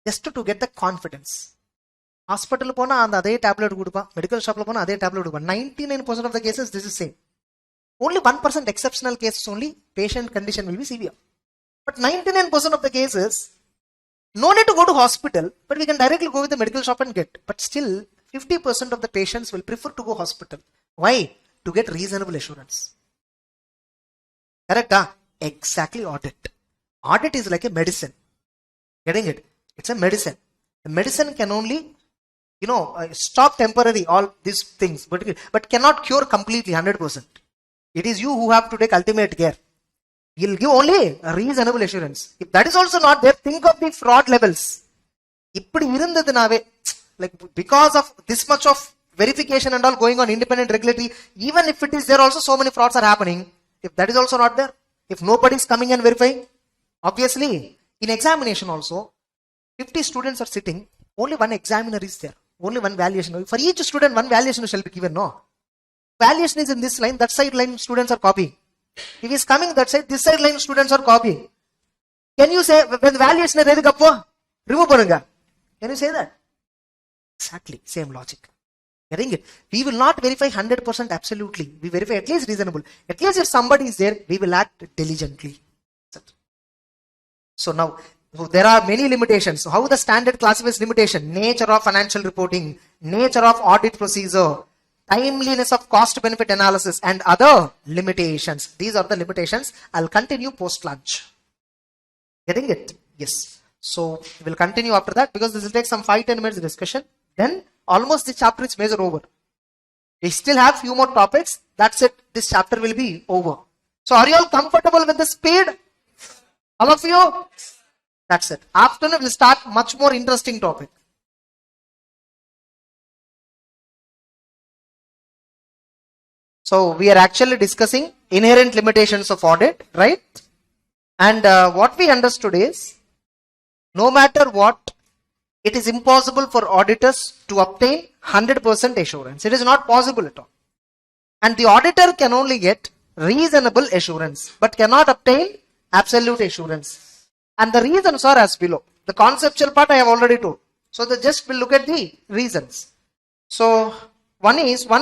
Just to get the confidence. Hospital pona and adhe tablet kudupa. Medical shop pona adhe tablet kudupa. 99% of the cases this is same. Only 1% exceptional cases only patient condition will be severe. But 99% of the cases, no need to go to hospital, but we can directly go with the medical shop and get. But still 50% of the patients will prefer to go hospital. Why? To get reasonable assurance. Correct? Huh? Exactly audit. Audit is like a medicine. Getting it? It's a medicine. The medicine can only, stop temporarily all these things, but cannot cure completely 100%. It is you who have to take ultimate care. You'll give only a reasonable assurance. If that is also not there, think of the fraud levels. Like because of this much of verification and all going on independent regulatory, even if it is there also so many frauds are happening. If that is also not there, if nobody is coming and verifying, obviously in examination also, 50 students are sitting, only one examiner is there, only one valuation. For each student, one valuation shall be given, no? Valuation is in this line, that side line students are copying. If he is coming that side, this side line students are copying. Can you say, when the valuation is remove parunga? Can you say that? Exactly, same logic. Getting it? We will not verify 100% absolutely. We verify at least reasonable. At least if somebody is there, we will act diligently. So now, there are many limitations. So how the standard classifies limitation? Nature of financial reporting, nature of audit procedure, timeliness of cost benefit analysis, and other limitations. These are the limitations. I'll continue post lunch. Getting it? Yes. So we'll continue after that because this will take some 5-10 minutes discussion. Then almost the chapter is major over. We still have few more topics. That's it. This chapter will be over. So are you all comfortable with the speed? All of you? That's it. Afternoon we'll start much more interesting topic. So we are actually discussing inherent limitations of audit, right? And what we understood is, no matter what, it is impossible for auditors to obtain 100% assurance. It is not possible at all. And the auditor can only get reasonable assurance, but cannot obtain absolute assurance. And the reasons are as below. The conceptual part I have already told. So just we'll look at the reasons. So one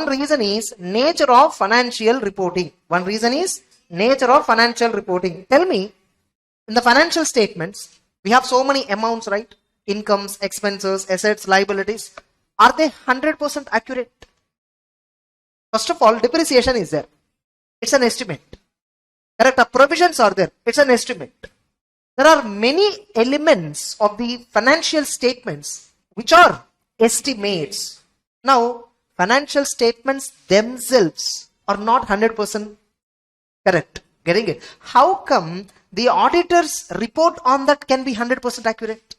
reason is nature of financial reporting. One reason is nature of financial reporting. Tell me, in the financial statements, we have so many amounts, right? Incomes, expenses, assets, liabilities. Are they 100% accurate? First of all, depreciation is there. It's an estimate. Correct? Provisions are there. It's an estimate. There are many elements of the financial statements which are estimates. Now, financial statements themselves are not 100% correct. Getting it? How come the auditor's report on that can be 100% accurate?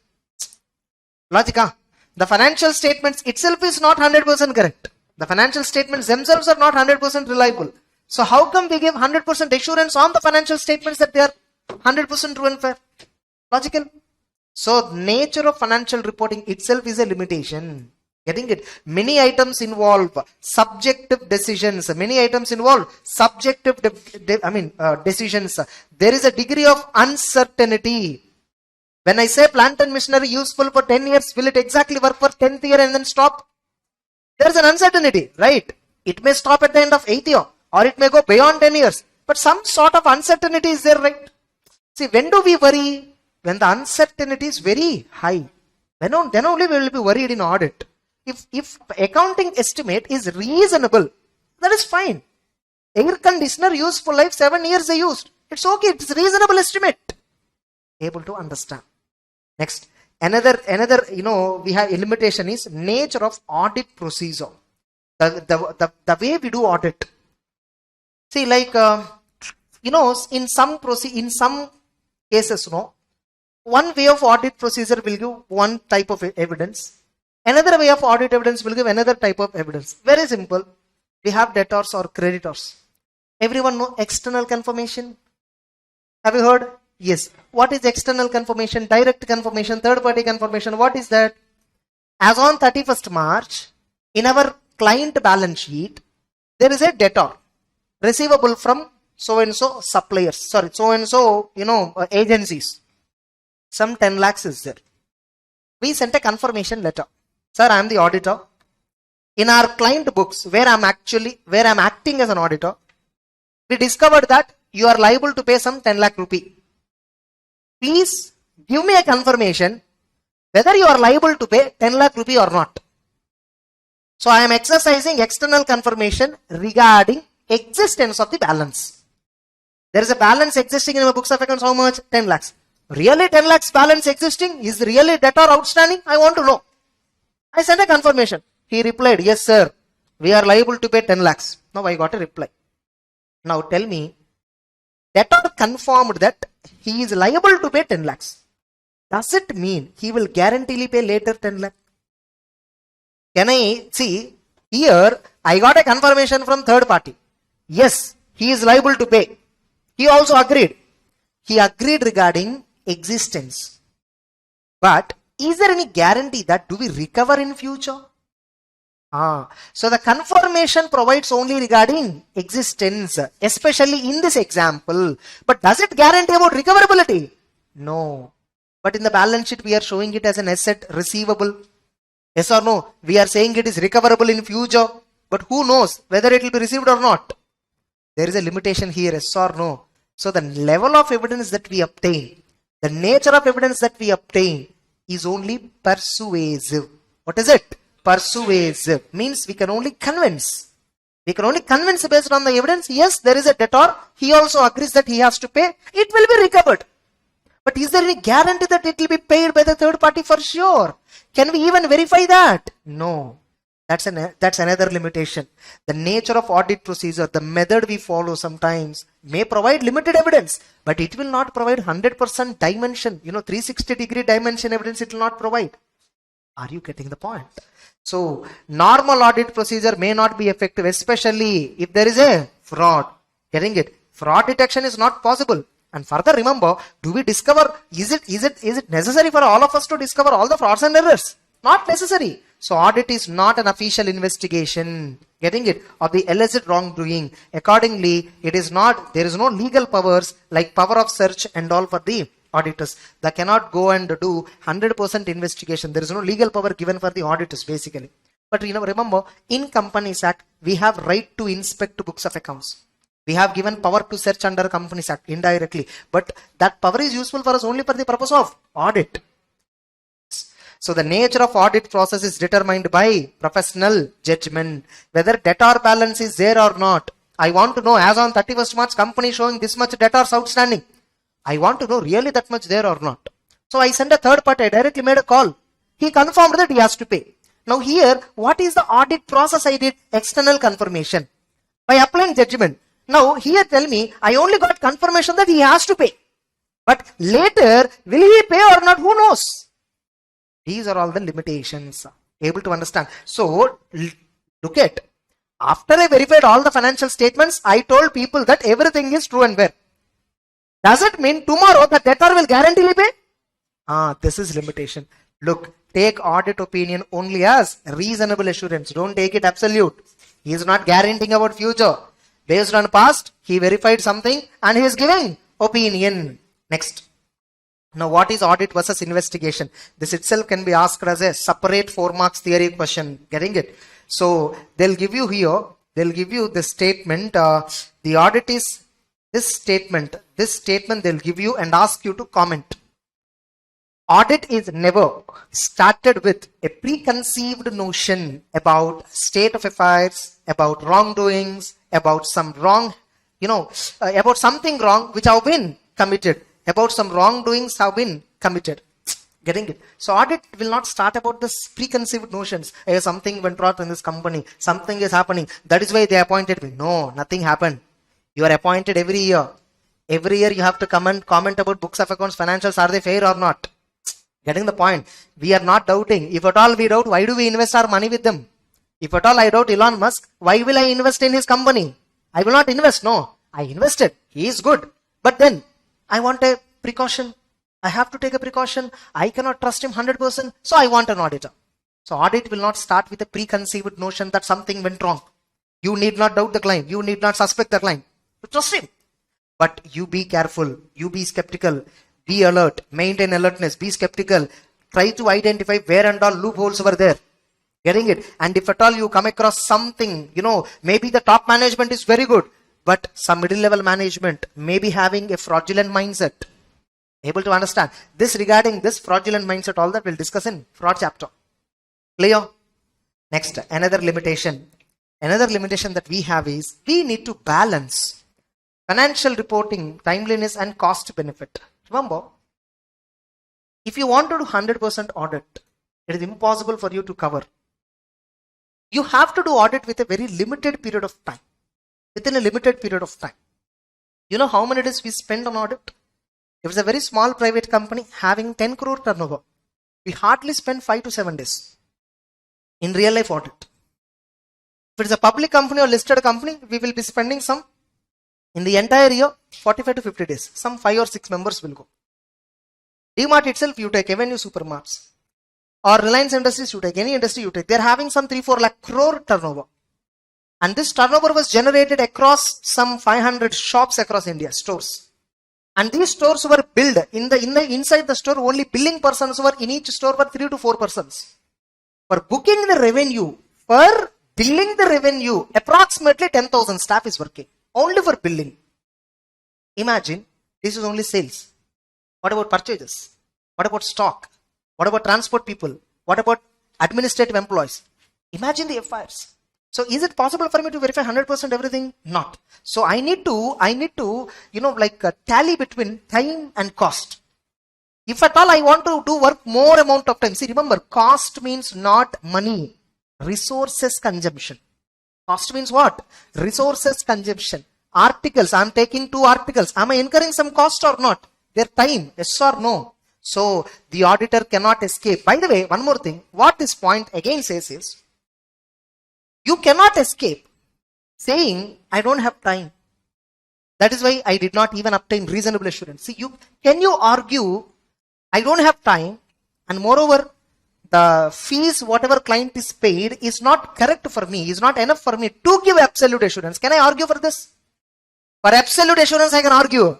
Logica. The financial statements itself is not 100% correct. The financial statements themselves are not 100% reliable. So how come we give 100% assurance on the financial statements that they are 100% true and fair? Logical. So nature of financial reporting itself is a limitation. Getting it? Many items involve subjective decisions. Many items involve subjective decisions. There is a degree of uncertainty. When I say plant and machinery useful for 10 years, will it exactly work for 10th year and then stop? There's an uncertainty, right? It may stop at the end of 8th year, or it may go beyond 10 years. But some sort of uncertainty is there, right? See, when do we worry? When the uncertainty is very high. Then only we will be worried in audit. If accounting estimate is reasonable, that is fine. Air conditioner useful life 7 years they used. It's okay. It's reasonable estimate. Able to understand. Next, another we have a limitation is nature of audit procedure. The way we do audit. See, like in some cases, one way of audit procedure will give one type of evidence. Another way of audit evidence will give another type of evidence. Very simple. We have debtors or creditors. Everyone know external confirmation? Have you heard? Yes. What is external confirmation? Direct confirmation, third party confirmation. What is that? As on 31st March, in our client balance sheet, there is a debtor receivable from so and so suppliers. Sorry, so and so, agencies. Some 10 lakhs is there. We sent a confirmation letter. Sir, I am the auditor. In our client books, where I'm acting as an auditor, we discovered that you are liable to pay some 10 lakh rupee. Please give me a confirmation whether you are liable to pay 10 lakh rupee or not. So I am exercising external confirmation regarding existence of the balance. There is a balance existing in my books of accounts. How much? 10 lakhs. Really 10 lakhs balance existing? Is really debtor outstanding? I want to know. I sent a confirmation. He replied, yes sir, we are liable to pay 10 lakhs. Now I got a reply. Now tell me, debtor confirmed that he is liable to pay 10 lakhs. Does it mean he will guaranteely pay later 10 lakh? Can I see here? I got a confirmation from third party. Yes, he is liable to pay. He also agreed. He agreed regarding existence. But is there any guarantee that do we recover in future? So the confirmation provides only regarding existence, especially in this example. But does it guarantee about recoverability? No. But in the balance sheet, we are showing it as an asset receivable. Yes or no? We are saying it is recoverable in future. But who knows whether it will be received or not? There is a limitation here, yes or no? So the level of evidence that we obtain, the nature of evidence that we obtain is only persuasive. What is it? Persuasive means we can only convince. We can only convince based on the evidence. Yes, there is a debtor. He also agrees that he has to pay. It will be recovered. But is there any guarantee that it will be paid by the third party for sure? Can we even verify that? No. That's another limitation. The nature of audit procedure, the method we follow sometimes may provide limited evidence, but it will not provide 100% dimension. 360-degree dimension evidence it will not provide. Are you getting the point? So, normal audit procedure may not be effective, especially if there is a fraud. Getting it? Fraud detection is not possible. And further, remember, do we discover, is it necessary for all of us to discover all the frauds and errors? Not necessary. So audit is not an official investigation, getting it, of the alleged wrongdoing. Accordingly, there is no legal powers like power of search and all for the auditors. They cannot go and do 100% investigation. There is no legal power given for the auditors basically. But remember, in Companies Act, we have right to inspect books of accounts. We have given power to search under Companies Act indirectly. But that power is useful for us only for the purpose of audit. So the nature of audit process is determined by professional judgment. Whether debtor balance is there or not. I want to know, as on 31st March, company showing this much debtors outstanding. I want to know really that much there or not. So I sent a third party. I directly made a call. He confirmed that he has to pay. Now here, what is the audit process I did? External confirmation. By applying judgment. Now here tell me, I only got confirmation that he has to pay. But later, will he pay or not? Who knows? These are all the limitations. Able to understand. So, look at. After I verified all the financial statements, I told people that everything is true and fair. Does it mean tomorrow the debtor will guaranteely pay? This is limitation. Look, take audit opinion only as reasonable assurance. Don't take it absolute. He is not guaranteeing about future. Based on past, he verified something and he is giving opinion. Next. Now, what is audit versus investigation? This itself can be asked as a separate 4 marks theory question. Getting it? So, they'll give you here, they'll give you this statement. The audit is this statement they'll give you and ask you to comment. Audit is never started with a preconceived notion about state of affairs, about wrongdoings, about some wrong, about something wrong which have been committed, about some wrongdoings have been committed. Getting it? So audit will not start about this preconceived notions. Hey, something went wrong in this company, something is happening, that is why they appointed me. No, nothing happened. You are appointed every year. Every year you have to comment about books of accounts, financials, are they fair or not? Getting the point? We are not doubting. If at all we doubt, why do we invest our money with them? If at all I doubt Elon Musk, why will I invest in his company? I will not invest. No, I invested. He is good. But then I want a precaution. I have to take a precaution. I cannot trust him 100%. So I want an auditor. So audit will not start with a preconceived notion that something went wrong. You need not doubt the client. You need not suspect the client. Trust him. But you be careful. You be skeptical. Be alert, maintain alertness, be skeptical, try to identify where and all loopholes were there. Getting it? And if at all you come across something, maybe the top management is very good, but some middle level management may be having a fraudulent mindset. Able to understand? This regarding this fraudulent mindset, all that we'll discuss in fraud chapter. Clear? Next, another limitation. Another limitation that we have is we need to balance financial reporting, timeliness and cost benefit. Remember, if you want to do 100% audit, it is impossible for you to cover. You have to do audit with a very limited period of time. Within a limited period of time. You know how many days we spend on audit? If it's a very small private company having 10 crore turnover, we hardly spend 5 to 7 days in real life audit. If it's a public company or listed company, we will be spending some in the entire year, 45 to 50 days. Some 5 or 6 members will go. DMart itself, you take Avenue Supermarts. Or Reliance Industries, you take any industry you take. They are having some 3-4 lakh crore turnover. And this turnover was generated across some 500 shops across India, stores. And these stores were billed. Inside the store, only billing persons were in each store were 3 to 4 persons. For booking the revenue, for billing the revenue, approximately 10,000 staff is working. Only for billing. Imagine, this is only sales. What about purchases? What about stock? What about transport people? What about administrative employees? Imagine the affairs. So is it possible for me to verify 100% everything? Not. So I need to, tally between time and cost. If at all I want to do work more amount of time. See, remember, cost means not money. Resources consumption. Cost means what? Resources consumption. Articles. I am taking 2 articles. Am I incurring some cost or not? Their time. Yes or no? So the auditor cannot escape. By the way, one more thing. What this point again says is, you cannot escape saying, I don't have time. That is why I did not even obtain reasonable assurance. See, can you argue, I don't have time, and moreover, the fees, whatever client is paid, is not correct for me, is not enough for me to give absolute assurance. Can I argue for this? For absolute assurance, I can argue.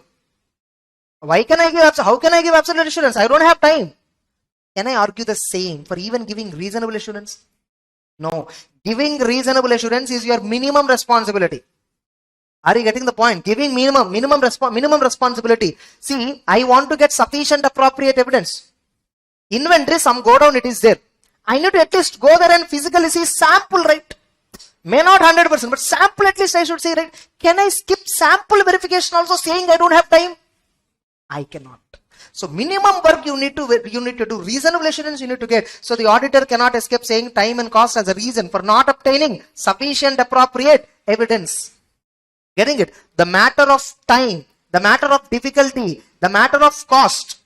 Why can I give, how can I give absolute assurance? I don't have time. Can I argue the same for even giving reasonable assurance? No. Giving reasonable assurance is your minimum responsibility. Are you getting the point? Giving minimum responsibility. See, I want to get sufficient appropriate evidence. Inventory, some go down, it is there. I need to at least go there and physically see sample, right? May not 100%, but sample at least I should say, right? Can I skip sample verification also saying I don't have time? I cannot. So minimum work you need to do. Reasonable assurance you need to get. So the auditor cannot escape saying time and cost as a reason for not obtaining sufficient appropriate evidence. Getting it? The matter of time, the matter of difficulty, the matter of cost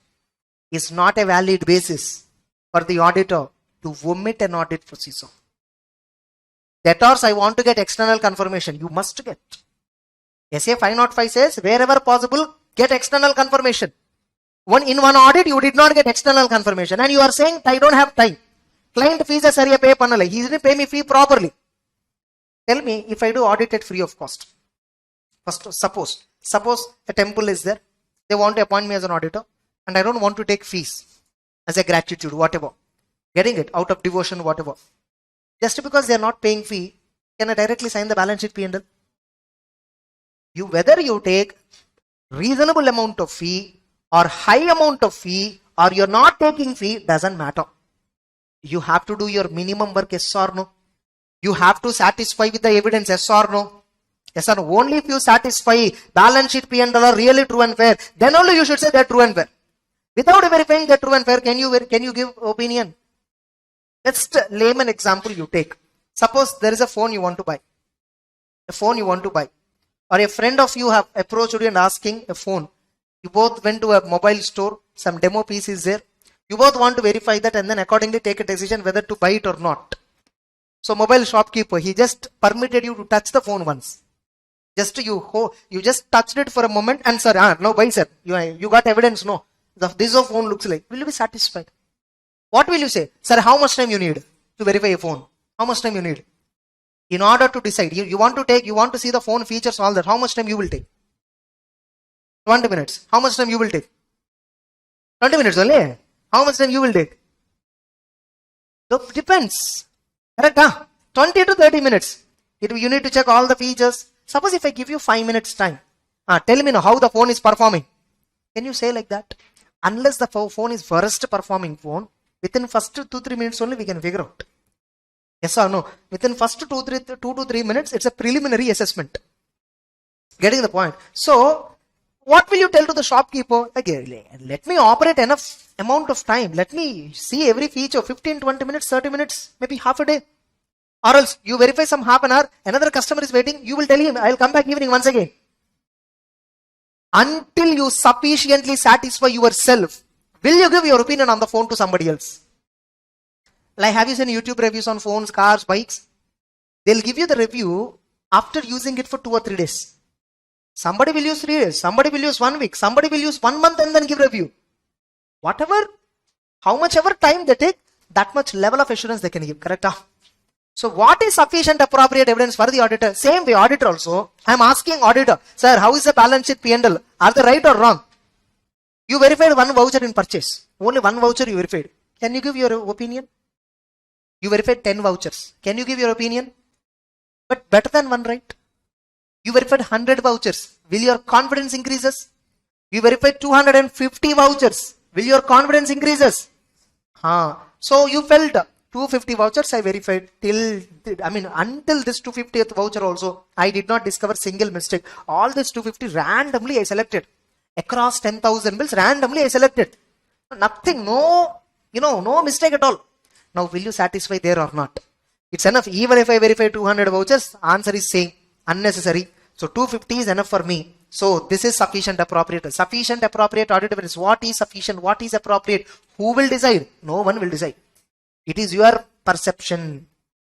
is not a valid basis for the auditor to omit an audit procedure. Debtors, I want to get external confirmation. You must get. SA 505 says, wherever possible, get external confirmation. In one audit, you did not get external confirmation and you are saying, I don't have time. Client fees are sariya pay pannala. He didn't pay me fee properly. Tell me if I do audit at free of cost. First, suppose a temple is there. They want to appoint me as an auditor. and I don't want to take fees as a gratitude, whatever. Getting it out of devotion, whatever. Just because they are not paying fee, can I directly sign the balance sheet P&L? Whether you take reasonable amount of fee or high amount of fee or you're not taking fee, doesn't matter. You have to do your minimum work, yes or no? You have to satisfy with the evidence, yes or no? Yes or no? Only if you satisfy balance sheet P&L are really true and fair, then only you should say they're true and fair. Without verifying they're true and fair, can you give opinion? Let's layman example you take. Suppose there is a phone you want to buy. A phone you want to buy. Or a friend of you have approached you and asking a phone. You both went to a mobile store, some demo piece is there. You both want to verify that and then accordingly take a decision whether to buy it or not. So mobile shopkeeper, he just permitted you to touch the phone once. You just touched it for a moment and sir, no buy sir. You got evidence, no. This phone looks like. Will you be satisfied? What will you say? Sir, how much time you need to verify a phone? How much time you need? In order to decide, you want to see the phone features, all that. How much time you will take? 20 minutes. How much time you will take? 20 minutes only. How much time you will take? So depends. Correct? 20 to 30 minutes. You need to check all the features. Suppose if I give you 5 minutes time, tell me now how the phone is performing. Can you say like that? Unless the phone is worst performing phone, within first 2-3 minutes only we can figure out. Yes or no? Within first 2 to 3 minutes, it's a preliminary assessment. Getting the point? So, what will you tell to the shopkeeper? Okay, let me operate enough amount of time. Let me see every feature, 15, 20 minutes, 30 minutes, maybe half a day. Or else, you verify some half an hour, another customer is waiting, you will tell him, I'll come back evening once again. Until you sufficiently satisfy yourself, will you give your opinion on the phone to somebody else? Like, have you seen YouTube reviews on phones, cars, bikes? They'll give you the review after using it for 2 or 3 days. Somebody will use 3 days, somebody will use 1 week, somebody will use 1 month and then give review. Whatever, how much ever time they take, that much level of assurance they can give, correct? So what is sufficient appropriate evidence for the auditor? Same way, auditor also, I am asking auditor, sir, how is the balance sheet P&L? Are they right or wrong? You verified 1 voucher in purchase. Only 1 voucher you verified. Can you give your opinion? You verified 10 vouchers. Can you give your opinion? But better than 1, right? You verified 100 vouchers. Will your confidence increases? You verified 250 vouchers. Will your confidence increases? So you felt 250 vouchers I verified until this 250th voucher also, I did not discover single mistake. All this 250 randomly I selected. Across 10,000 bills, randomly I selected. Nothing, no mistake at all. Now, will you satisfy there or not? It's enough. Even if I verify 200 vouchers, answer is saying unnecessary. So, 250 is enough for me. So, this is sufficient appropriate. Sufficient appropriate audit evidence. What is sufficient? What is appropriate? Who will decide? No one will decide. It is your perception.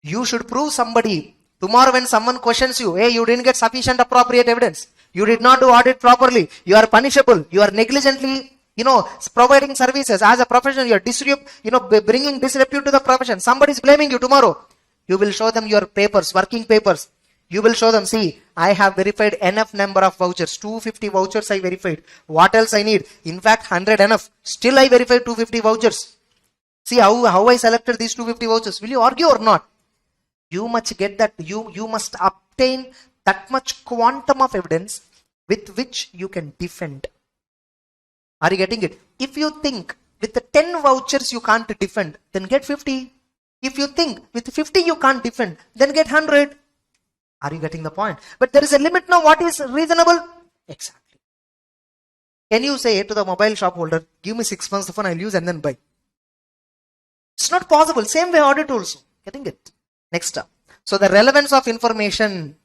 You should prove somebody. Tomorrow when someone questions you, hey, you didn't get sufficient appropriate evidence. You did not do audit properly. You are punishable. You are negligently providing services as a profession, you are bringing disrepute to the profession. Somebody is blaming you tomorrow. You will show them your papers, working papers. You will show them, see, I have verified enough number of vouchers. 250 vouchers I verified. What else I need? In fact, 100 enough. Still I verified 250 vouchers. See how I selected these 250 vouchers. Will you argue or not? You must get that. You must obtain that much quantum of evidence with which you can defend. Are you getting it? If you think with the 10 vouchers you can't defend, then get 50. If you think with 50 you can't defend, then get 100. Are you getting the point? But there is a limit now. What is reasonable? Exactly. Can you say to the mobile shop holder, give me 6 months the phone, I'll use and then buy? It's not possible. Same way audit also. Getting it? Next up. So the relevance of information,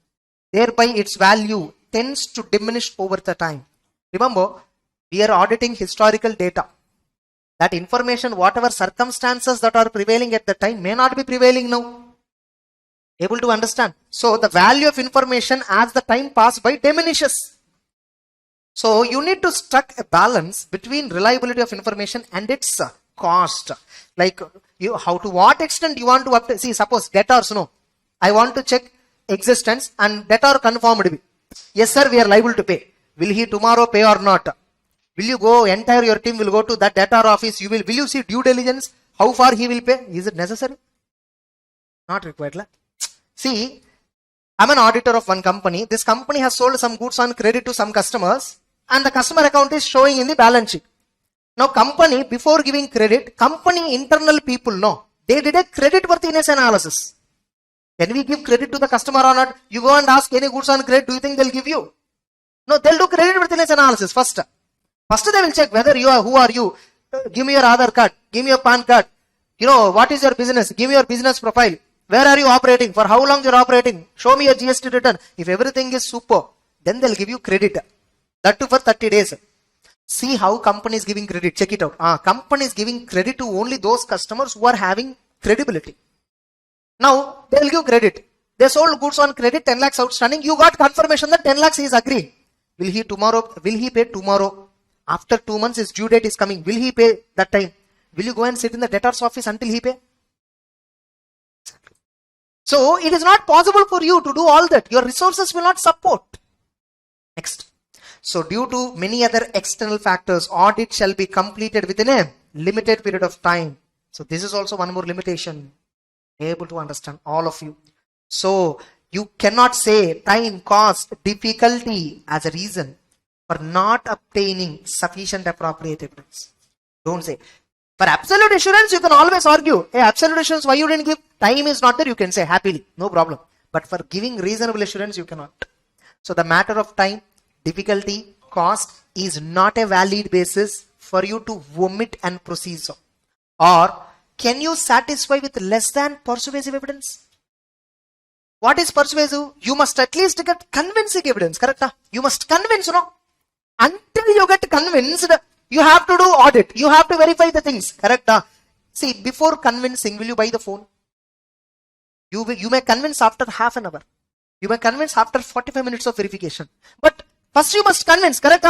thereby its value tends to diminish over the time. Remember, we are auditing historical data. That information, whatever circumstances that are prevailing at the time may not be prevailing now. Able to understand? So the value of information as the time passes by diminishes. So you need to strike a balance between reliability of information and its cost. Like to what extent you want to update. See, suppose debtors, no. I want to check existence and debtor conformed. Yes sir, we are liable to pay. Will he tomorrow pay or not? Will you go, entire your team will go to that debtor office, will you see due diligence, how far he will pay? Is it necessary? Not required. La? See, I'm an auditor of one company. This company has sold some goods on credit to some customers and the customer account is showing in the balance sheet. Now company, before giving credit, company internal people know. They did a credit worthiness analysis. Can we give credit to the customer or not? You go and ask any goods on credit, do you think they'll give you? No, they'll do credit worthiness analysis first. First they will check whether you are, who are you? Give me your Aadhaar card, give me your PAN card. What is your business? Give me your business profile. Where are you operating? For how long you're operating? Show me your GST return. If everything is super, then they'll give you credit. That too for 30 days. See how company is giving credit. Check it out. Company is giving credit to only those customers who are having credibility. Now, they will give credit. They sold goods on credit, 10 lakhs outstanding. You got confirmation that 10 lakhs is agreed. Will he pay tomorrow? After 2 months, his due date is coming. Will he pay that time? Will you go and sit in the debtor's office until he pay? So, it is not possible for you to do all that. Your resources will not support. Next. So, due to many other external factors, audit shall be completed within a limited period of time. So, this is also one more limitation. Able to understand, all of you. So, you cannot say time, cost, difficulty as a reason for not obtaining sufficient appropriate evidence. Don't say. For absolute assurance, you can always argue. Hey, absolute assurance, why you didn't give? Time is not there, you can say happily. No problem. But for giving reasonable assurance, you cannot. So the matter of time, difficulty, cost is not a valid basis for you to omit and proceed so. Or can you satisfy with less than persuasive evidence? What is persuasive? You must at least get convincing evidence, correct? You must convince, Until you get convinced, you have to do audit. You have to verify the things, correct? See, before convincing, will you buy the phone? You may convince after half an hour. You may convince after 45 minutes of verification. But first you must convince, correct?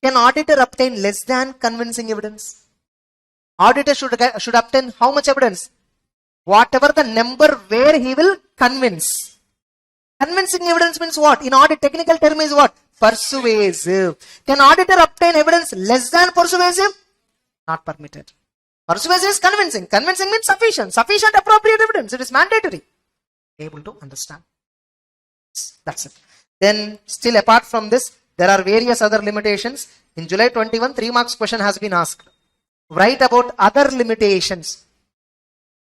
Can auditor obtain less than convincing evidence? Auditor should obtain how much evidence? Whatever the number where he will convince. Convincing evidence means what? In audit, technical term is what? Persuasive. Can auditor obtain evidence less than persuasive? Not permitted. Persuasive is convincing. Convincing means sufficient. Sufficient appropriate evidence. It is mandatory. Able to understand. That's it. Then still apart from this, there are various other limitations. In July 21, 3 marks question has been asked. Write about other limitations,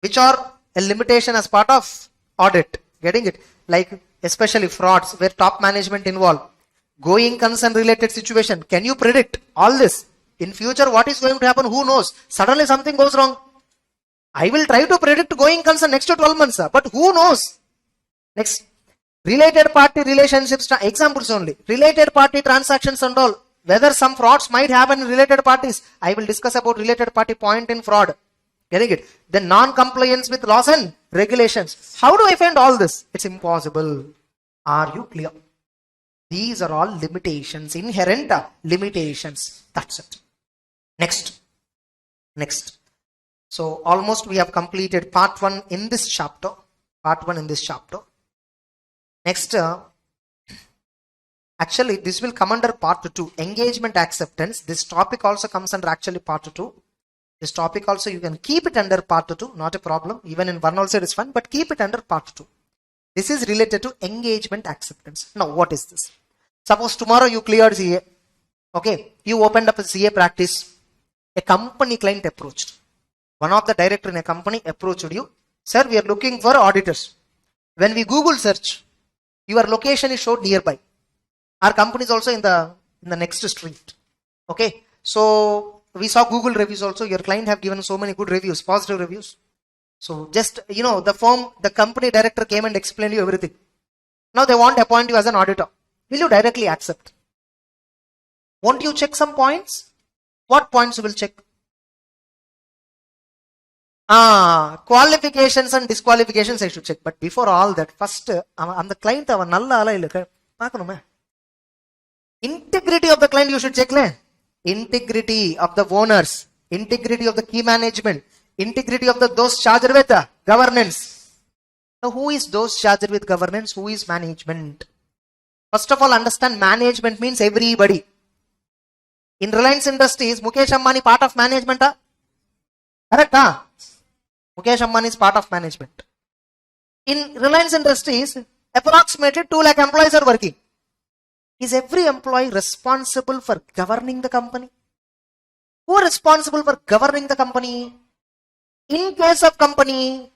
which are a limitation as part of audit. Getting it? Like especially frauds where top management involved. Going concern related situation. Can you predict all this? In future, what is going to happen? Who knows? Suddenly something goes wrong. I will try to predict going concern next to 12 months. But who knows? Next. Related party relationships. Examples only. Related party transactions and all. Whether some frauds might happen in related parties. I will discuss about related party point in fraud. Getting it? Then non-compliance with laws and regulations. How do I find all this? It's impossible. Are you clear? These are all limitations, inherent limitations. That's it. Next. So almost we have completed part 1 in this chapter. Next, actually this will come under part 2. Engagement acceptance. This topic also comes under actually part 2. This topic also you can keep it under part 2. Not a problem. Even in one also it is fine. But keep it under part 2. This is related to engagement acceptance. Now what is this? Suppose tomorrow you cleared CA. Okay. You opened up a CA practice. A company client approached. One of the director in a company approached you. Sir, we are looking for auditors. When we Google search, your location is showed nearby. Our company is also in the next street. Okay. So we saw Google reviews also. Your client have given so many good reviews, positive reviews. So just, the company director came and explained you everything. Now they want to appoint you as an auditor. Will you directly accept? Won't you check some points? What points you will check? Qualifications and disqualifications I should check. But before all that, first, on the client, integrity of the client you should check. Integrity of the owners, integrity of the key management, integrity of those charged with governance. Now who is those charged with governance? Who is management? First of all, understand management means everybody. In Reliance Industries, Mukesh Ambani part of management. Correct? Mukesh Ambani is part of management. In Reliance Industries, approximately 2 lakh employees are working. Is every employee responsible for governing the company? Who are responsible for governing the company? In case of company,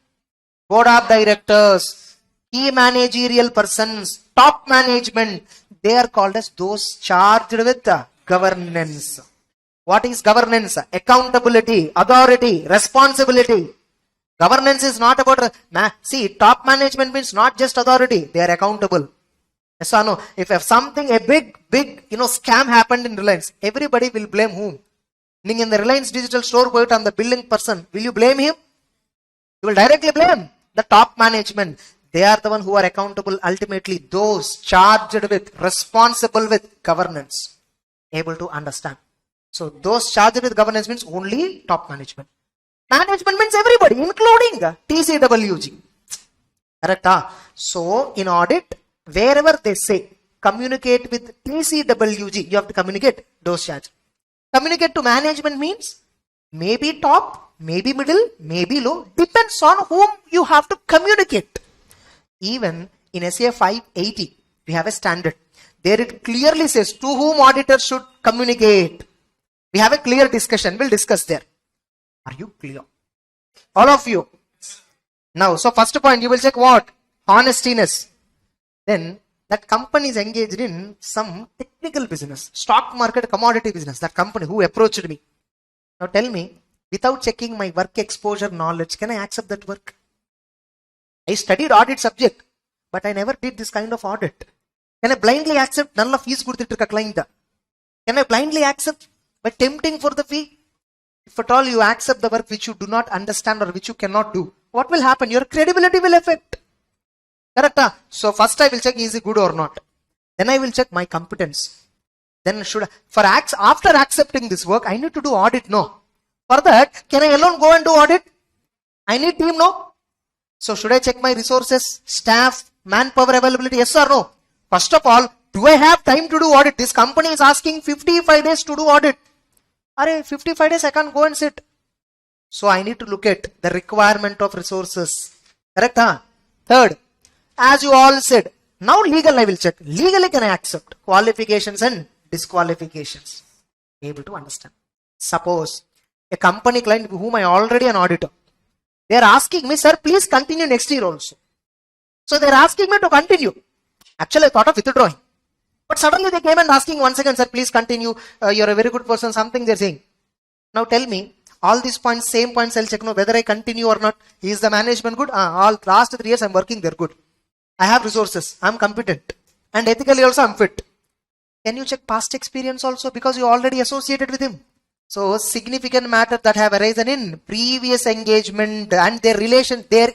board of directors, key managerial persons, top management, they are called as those charged with governance. What is governance? Accountability, authority, responsibility. Governance is not about, see, top management means not just authority, they are accountable. Yes or no? If something, a big, scam happened in Reliance, everybody will blame whom? In the Reliance digital store, on the billing person, will you blame him? You will directly blame the top management. They are the one who are accountable, ultimately those charged with, responsible with governance. Able to understand. So those charged with governance means only top management. Management means everybody, including TCWG. Correct? So in audit, wherever they say communicate with TCWG, you have to communicate those charged. Communicate to management means maybe top, maybe middle, maybe low, depends on whom you have to communicate. Even in SA 580, we have a standard. There it clearly says to whom auditors should communicate. We have a clear discussion. We'll discuss there. Are you clear? All of you. Now, so first point, you will check what? Honestiness. Then that company is engaged in some technical business, stock market, commodity business. That company who approached me. Now tell me, without checking my work exposure knowledge, can I accept that work? I studied audit subject, but I never did this kind of audit. Can I blindly accept? Nalla fees kudutittirukka client. Can I blindly accept by tempting for the fee? If at all you accept the work which you do not understand or which you cannot do, what will happen? Your credibility will affect. Correct? So first I will check is it good or not. Then I will check my competence. Then after accepting this work, I need to do audit. No. For that, can I alone go and do audit? I need team. No. So should I check my resources, staff, manpower availability? Yes or no? First of all, do I have time to do audit? This company is asking 55 days to do audit. Are 55 days I can't go and sit. So I need to look at the requirement of resources. Correct? Third, as you all said, now legal I will check. Legally can I accept qualifications and disqualifications? Able to understand. Suppose a company client whom I already an auditor. They are asking me, sir, please continue next year also. So they are asking me to continue. Actually, I thought of withdrawing. But suddenly they came and asking once again, sir, please continue. You're a very good person. Something they're saying. Now tell me, all these points, same points, I'll check whether I continue or not. Is the management good? All last 3 years I'm working, they're good. I have resources. I'm competent. And ethically also I'm fit. Can you check past experience also? Because you already associated with him. So significant matter that have arisen in previous engagement and their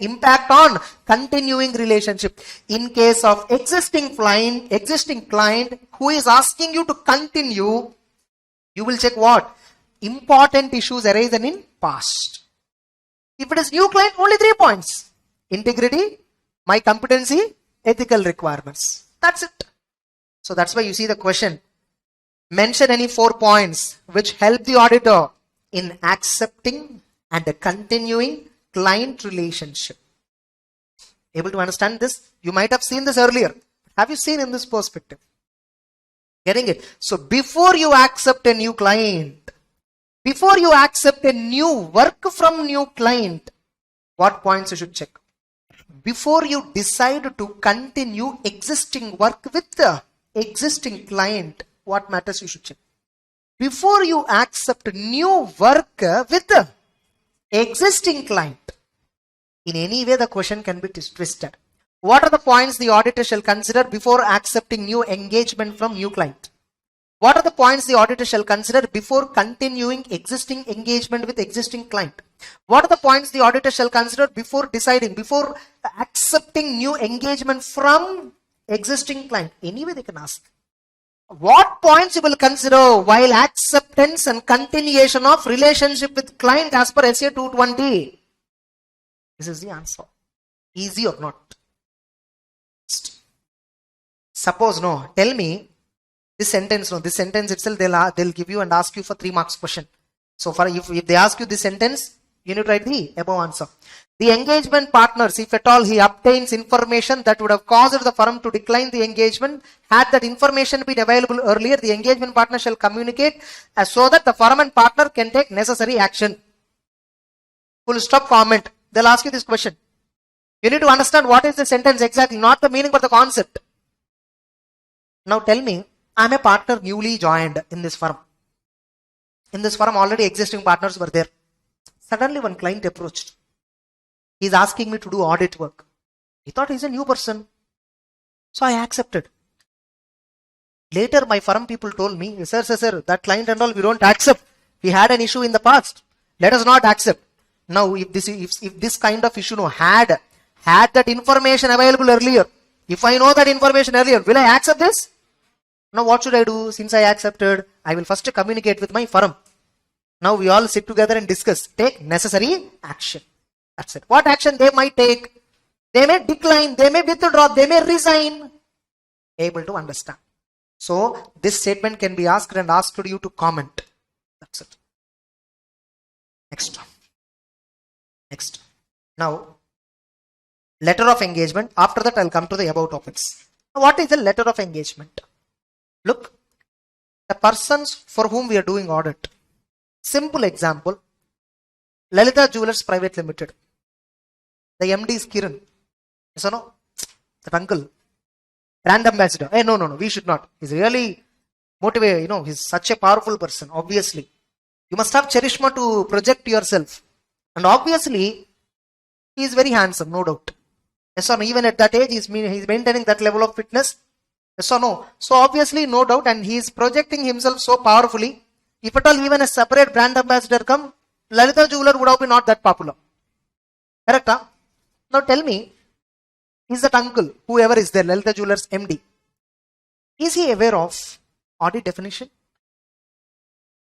impact on continuing relationship. In case of existing client who is asking you to continue, you will check what? Important issues arisen in past. If it is new client, only 3 points. Integrity, my competency, ethical requirements. That's it. So that's why you see the question. Mention any 4 points which help the auditor in accepting and continuing client relationship. Able to understand this? You might have seen this earlier. Have you seen in this perspective? Getting it? So before you accept a new client, before you accept a new work from new client, what points you should check? Before you decide to continue existing work with the existing client, what matters you should check? Before you accept new work with the existing client, in any way the question can be twisted. What are the points the auditor shall consider before accepting new engagement from new client? What are the points the auditor shall consider before continuing existing engagement with existing client? What are the points the auditor shall consider before accepting new engagement from existing client? Anyway, they can ask. What points you will consider while acceptance and continuation of relationship with client as per SA 220? This is the answer. Easy or not? Suppose, no, tell me, This sentence, no, this sentence itself, they'll give you and ask you for 3 marks question. So for if they ask you this sentence, you need to write the above answer. The engagement partners, if at all he obtains information that would have caused the firm to decline the engagement, had that information been available earlier, the engagement partner shall communicate so that the firm and partner can take necessary action. Full stop, comment. They'll ask you this question. You need to understand what is the sentence exactly, not the meaning but the concept. Now tell me, I'm a partner newly joined in this firm. In this firm already existing partners were there. Suddenly one client approached. He's asking me to do audit work. He thought he's a new person. So I accepted. Later my firm people told me, sir, that client and all we don't accept. We had an issue in the past. Let us not accept. Now if this kind of issue had that information available earlier, if I know that information earlier, will I accept this? Now what should I do? Since I accepted, I will first communicate with my firm. Now we all sit together and discuss. Take necessary action. That's it. What action they might take? They may decline, they may withdraw, they may resign. Able to understand. So this statement can be asked and asked you to comment. That's it. Next. Now, letter of engagement. After that, I'll come to the above topics. What is the letter of engagement? Look, the persons for whom we are doing audit. Simple example, Lalita Jewelers Private Limited. The MD is Kiran. Yes or no? That uncle. Brand ambassador. Hey, no, we should not. He's really motivated, he's such a powerful person, obviously. You must have charisma to project yourself. And obviously, he is very handsome, no doubt. Yes or no? Even at that age, he's maintaining that level of fitness. Yes or no? So obviously, no doubt, and he is projecting himself so powerfully. If at all even a separate brand ambassador come, Lalita Jeweler would have been not that popular. Correct? Huh? Now tell me, is that uncle, whoever is there, Lalita Jewelers MD, is he aware of audit definition?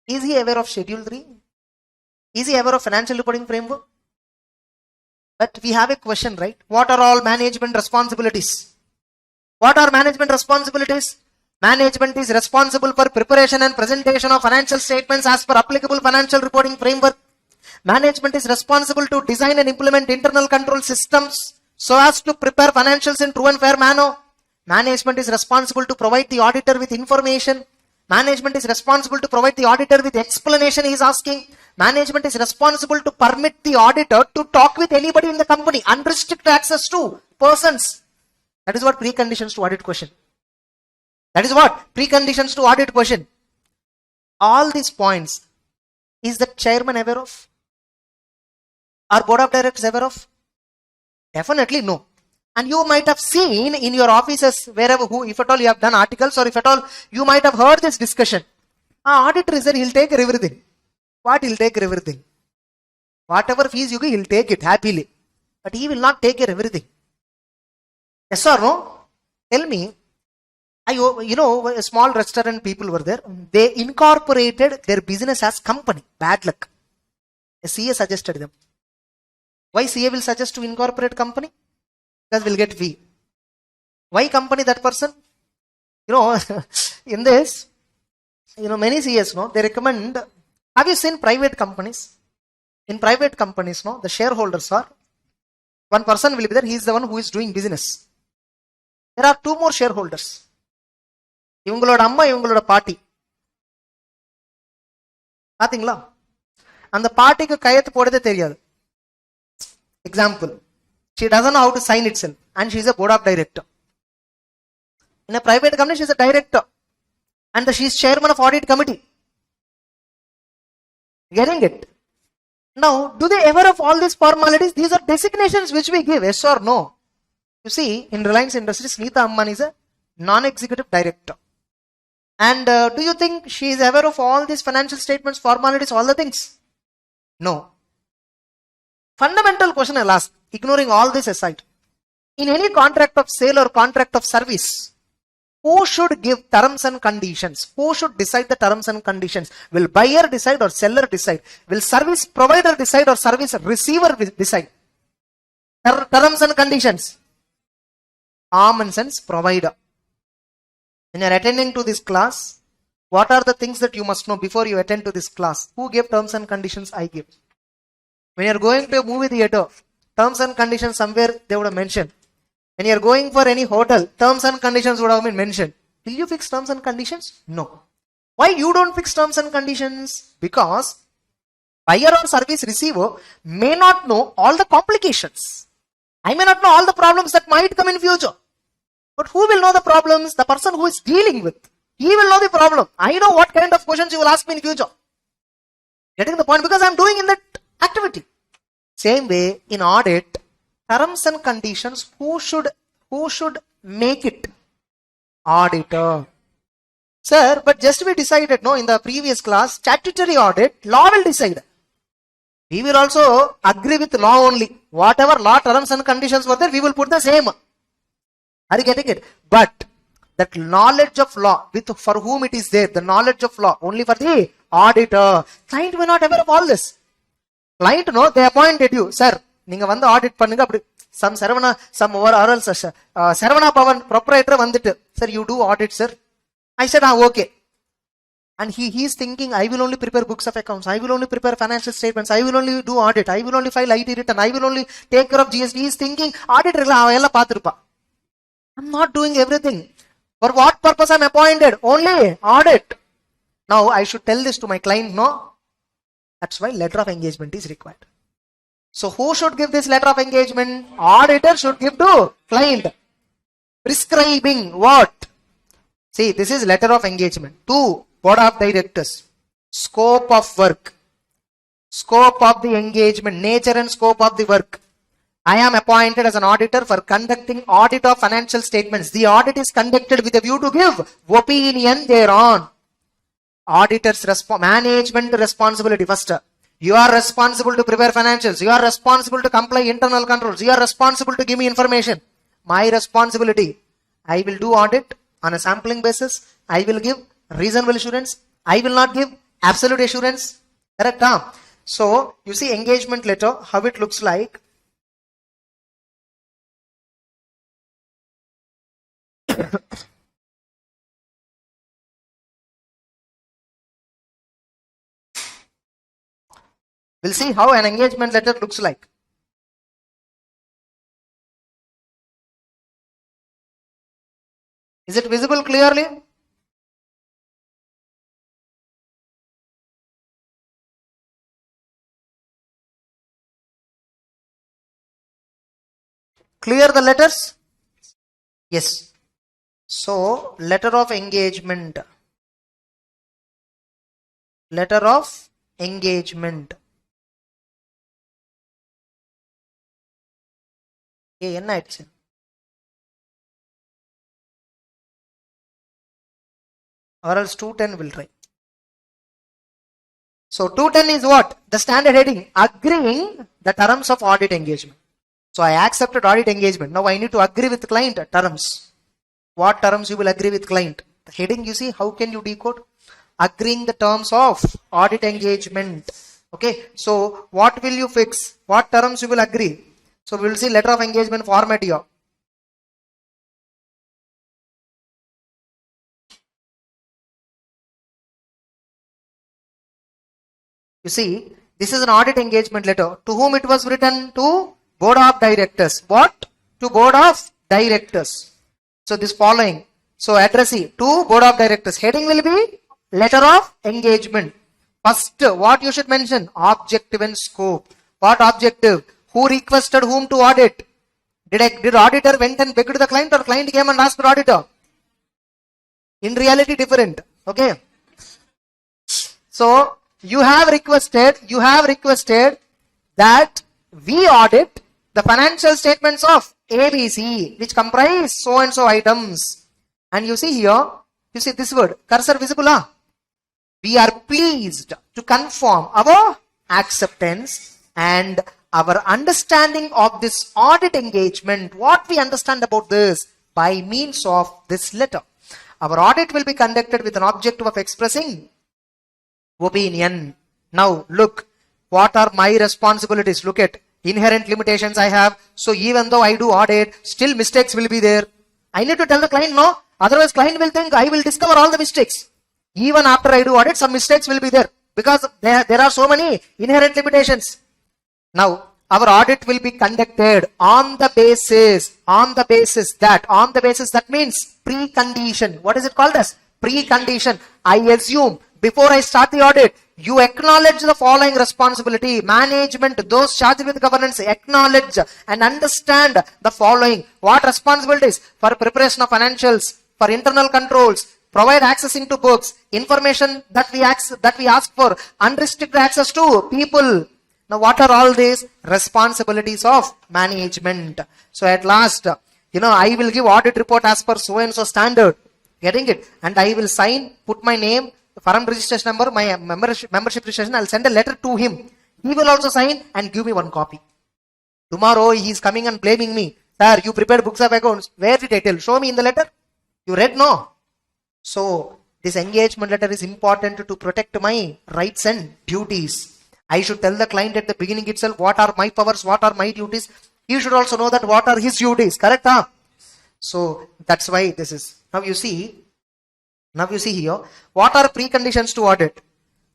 Is he aware of Schedule 3? Is he aware of financial reporting framework? But we have a question, right? What are all management responsibilities? What are management responsibilities? Management is responsible for preparation and presentation of financial statements as per applicable financial reporting framework. Management is responsible to design and implement internal control systems so as to prepare financials in true and fair manner. Management is responsible to provide the auditor with information. Management is responsible to provide the auditor with explanation he is asking. Management is responsible to permit the auditor to talk with anybody in the company. Unrestricted access to persons. That is what preconditions to audit question. That is what preconditions to audit question. All these points, is the chairman aware of? Are board of directors aware of? Definitely no. And you might have seen in your offices, wherever, if at all you have done articles, or if at all you might have heard this discussion. Auditor is there, he'll take everything. What? He'll take everything. Whatever fees you give, he'll take it happily. But he will not take care everything. Yes or no? Tell me. A small restaurant people were there. They incorporated their business as company. Bad luck. A CA suggested them. Why CA will suggest to incorporate company? Because we'll get fee. Why company that person? In this, many CAs, they recommend. Have you seen private companies? In private companies, the shareholders are, one person will be there, he is the one who is doing business. There are 2 more shareholders. இவங்களோட அம்மா இவங்களோட பாட்டி. பாத்தீங்களா? அந்த பாட்டிக்கு கையெழுத்து போடுறதே தெரியாது. Example, she doesn't know how to sign itself and she is a board of director. In a private company, she is a director and she is chairman of audit committee. Getting it? Now, do they ever have all these formalities? These are designations which we give, yes or no? You see, in Reliance Industries, Neeta Ambani is a non-executive director. And do you think she is aware of all these financial statements, formalities, all the things? No. Fundamental question I'll ask, ignoring all this aside. In any contract of sale or contract of service, who should give terms and conditions? Who should decide the terms and conditions? Will buyer decide or seller decide? Will service provider decide or service receiver decide? Terms and conditions. Common sense provider. When you are attending to this class, what are the things that you must know before you attend to this class? Who gave terms and conditions? I give. When you are going to a movie theater, terms and conditions somewhere they would have mentioned. When you are going for any hotel, terms and conditions would have been mentioned. Will you fix terms and conditions? No. Why you don't fix terms and conditions? Because buyer or service receiver may not know all the complications. I may not know all the problems that might come in future. But who will know the problems? The person who is dealing with. He will know the problem. I know what kind of questions you will ask me in future. Getting the point? Because I am doing in that activity. Same way in audit, terms and conditions, who should make it? Auditor. Sir, but just we decided, no, in the previous class, statutory audit, law will decide. We will also agree with law only. Whatever law terms and conditions were there, we will put the same. Are you getting it? But that knowledge of law, for whom it is there, the knowledge of law, only for the auditor. Client may not aware of all this. Client, no, they appointed you. Sir, நீங்க வந்து audit பண்ணுங்க அப்படி some or else Saravana Pavan proprietor வந்துட்டு, sir, you do audit, sir. I said, okay. And he is thinking, I will only prepare books of accounts, I will only prepare financial statements, I will only do audit, I will only file IT return, I will only take care of GST. He is thinking, auditor ella paathirpa. I'm not doing everything. For what purpose I'm appointed? Only audit. Now I should tell this to my client, no? That's why letter of engagement is required. So who should give this letter of engagement? Auditor should give to client. Prescribing what? See, this is letter of engagement. 2. Board of Directors. Scope of work. Scope of the engagement. Nature and scope of the work. I am appointed as an auditor for conducting audit of financial statements. The audit is conducted with a view to give opinion thereon. Auditor's management responsibility. First, you are responsible to prepare financials. You are responsible to comply internal controls. You are responsible to give me information. My responsibility. I will do audit on a sampling basis. I will give reasonable assurance. I will not give absolute assurance. Correct? So, you see engagement letter, how it looks like. We'll see how an engagement letter looks like. Is it visible clearly? Clear the letters? Yes. So, letter of engagement. Letter of engagement. என்ன ஆயிடுச்சு? Or else 210 will try. So 210 is what? The standard heading. Agreeing the terms of audit engagement. So I accepted audit engagement. Now I need to agree with client terms. What terms you will agree with client? The heading, you see, how can you decode? Agreeing the terms of audit engagement. Okay. So what will you fix? What terms you will agree? So we will see letter of engagement format here. You see, this is an audit engagement letter. To whom it was written? To Board of Directors. What? To Board of Directors. So this following. So addressee to Board of Directors. Heading will be letter of engagement. First, what you should mention? Objective and scope. What objective? Who requested whom to audit? Did auditor went and begged to the client, or client came and asked the auditor? In reality, different. Okay. So you have requested that we audit the financial statements of ABC, which comprise so and so items. And you see here, you see this word, cursor visible? We are pleased to confirm our acceptance and our understanding of this audit engagement. What we understand about this by means of this letter. Our audit will be conducted with an objective of expressing opinion. Now look, what are my responsibilities? Look at inherent limitations I have. So even though I do audit, still mistakes will be there. I need to tell the client, no, Otherwise, client will think I will discover all the mistakes. Even after I do audit, some mistakes will be there because there are so many inherent limitations. Now, our audit will be conducted on the basis that means precondition. What is it called as? Precondition. I assume before I start the audit, you acknowledge the following responsibility. Management, those charged with governance, acknowledge and understand the following. What responsibilities? For preparation of financials, for internal controls, provide access into books, information that we ask for, unrestricted access to people. Now, what are all these responsibilities of management? So, at last, I will give audit report as per so and so standard. Getting it? And I will sign, put my name, firm registration number, my membership registration. I'll send a letter to him. He will also sign and give me one copy. Tomorrow, he is coming and blaming me. Sir, you prepared books of accounts. Where did I tell? Show me in the letter. You read? No. So, this engagement letter is important to protect my rights and duties. I should tell the client at the beginning itself what are my powers, what are my duties. He should also know that what are his duties. Correct? Huh? So, that's why this is. Now you see here, what are preconditions to audit?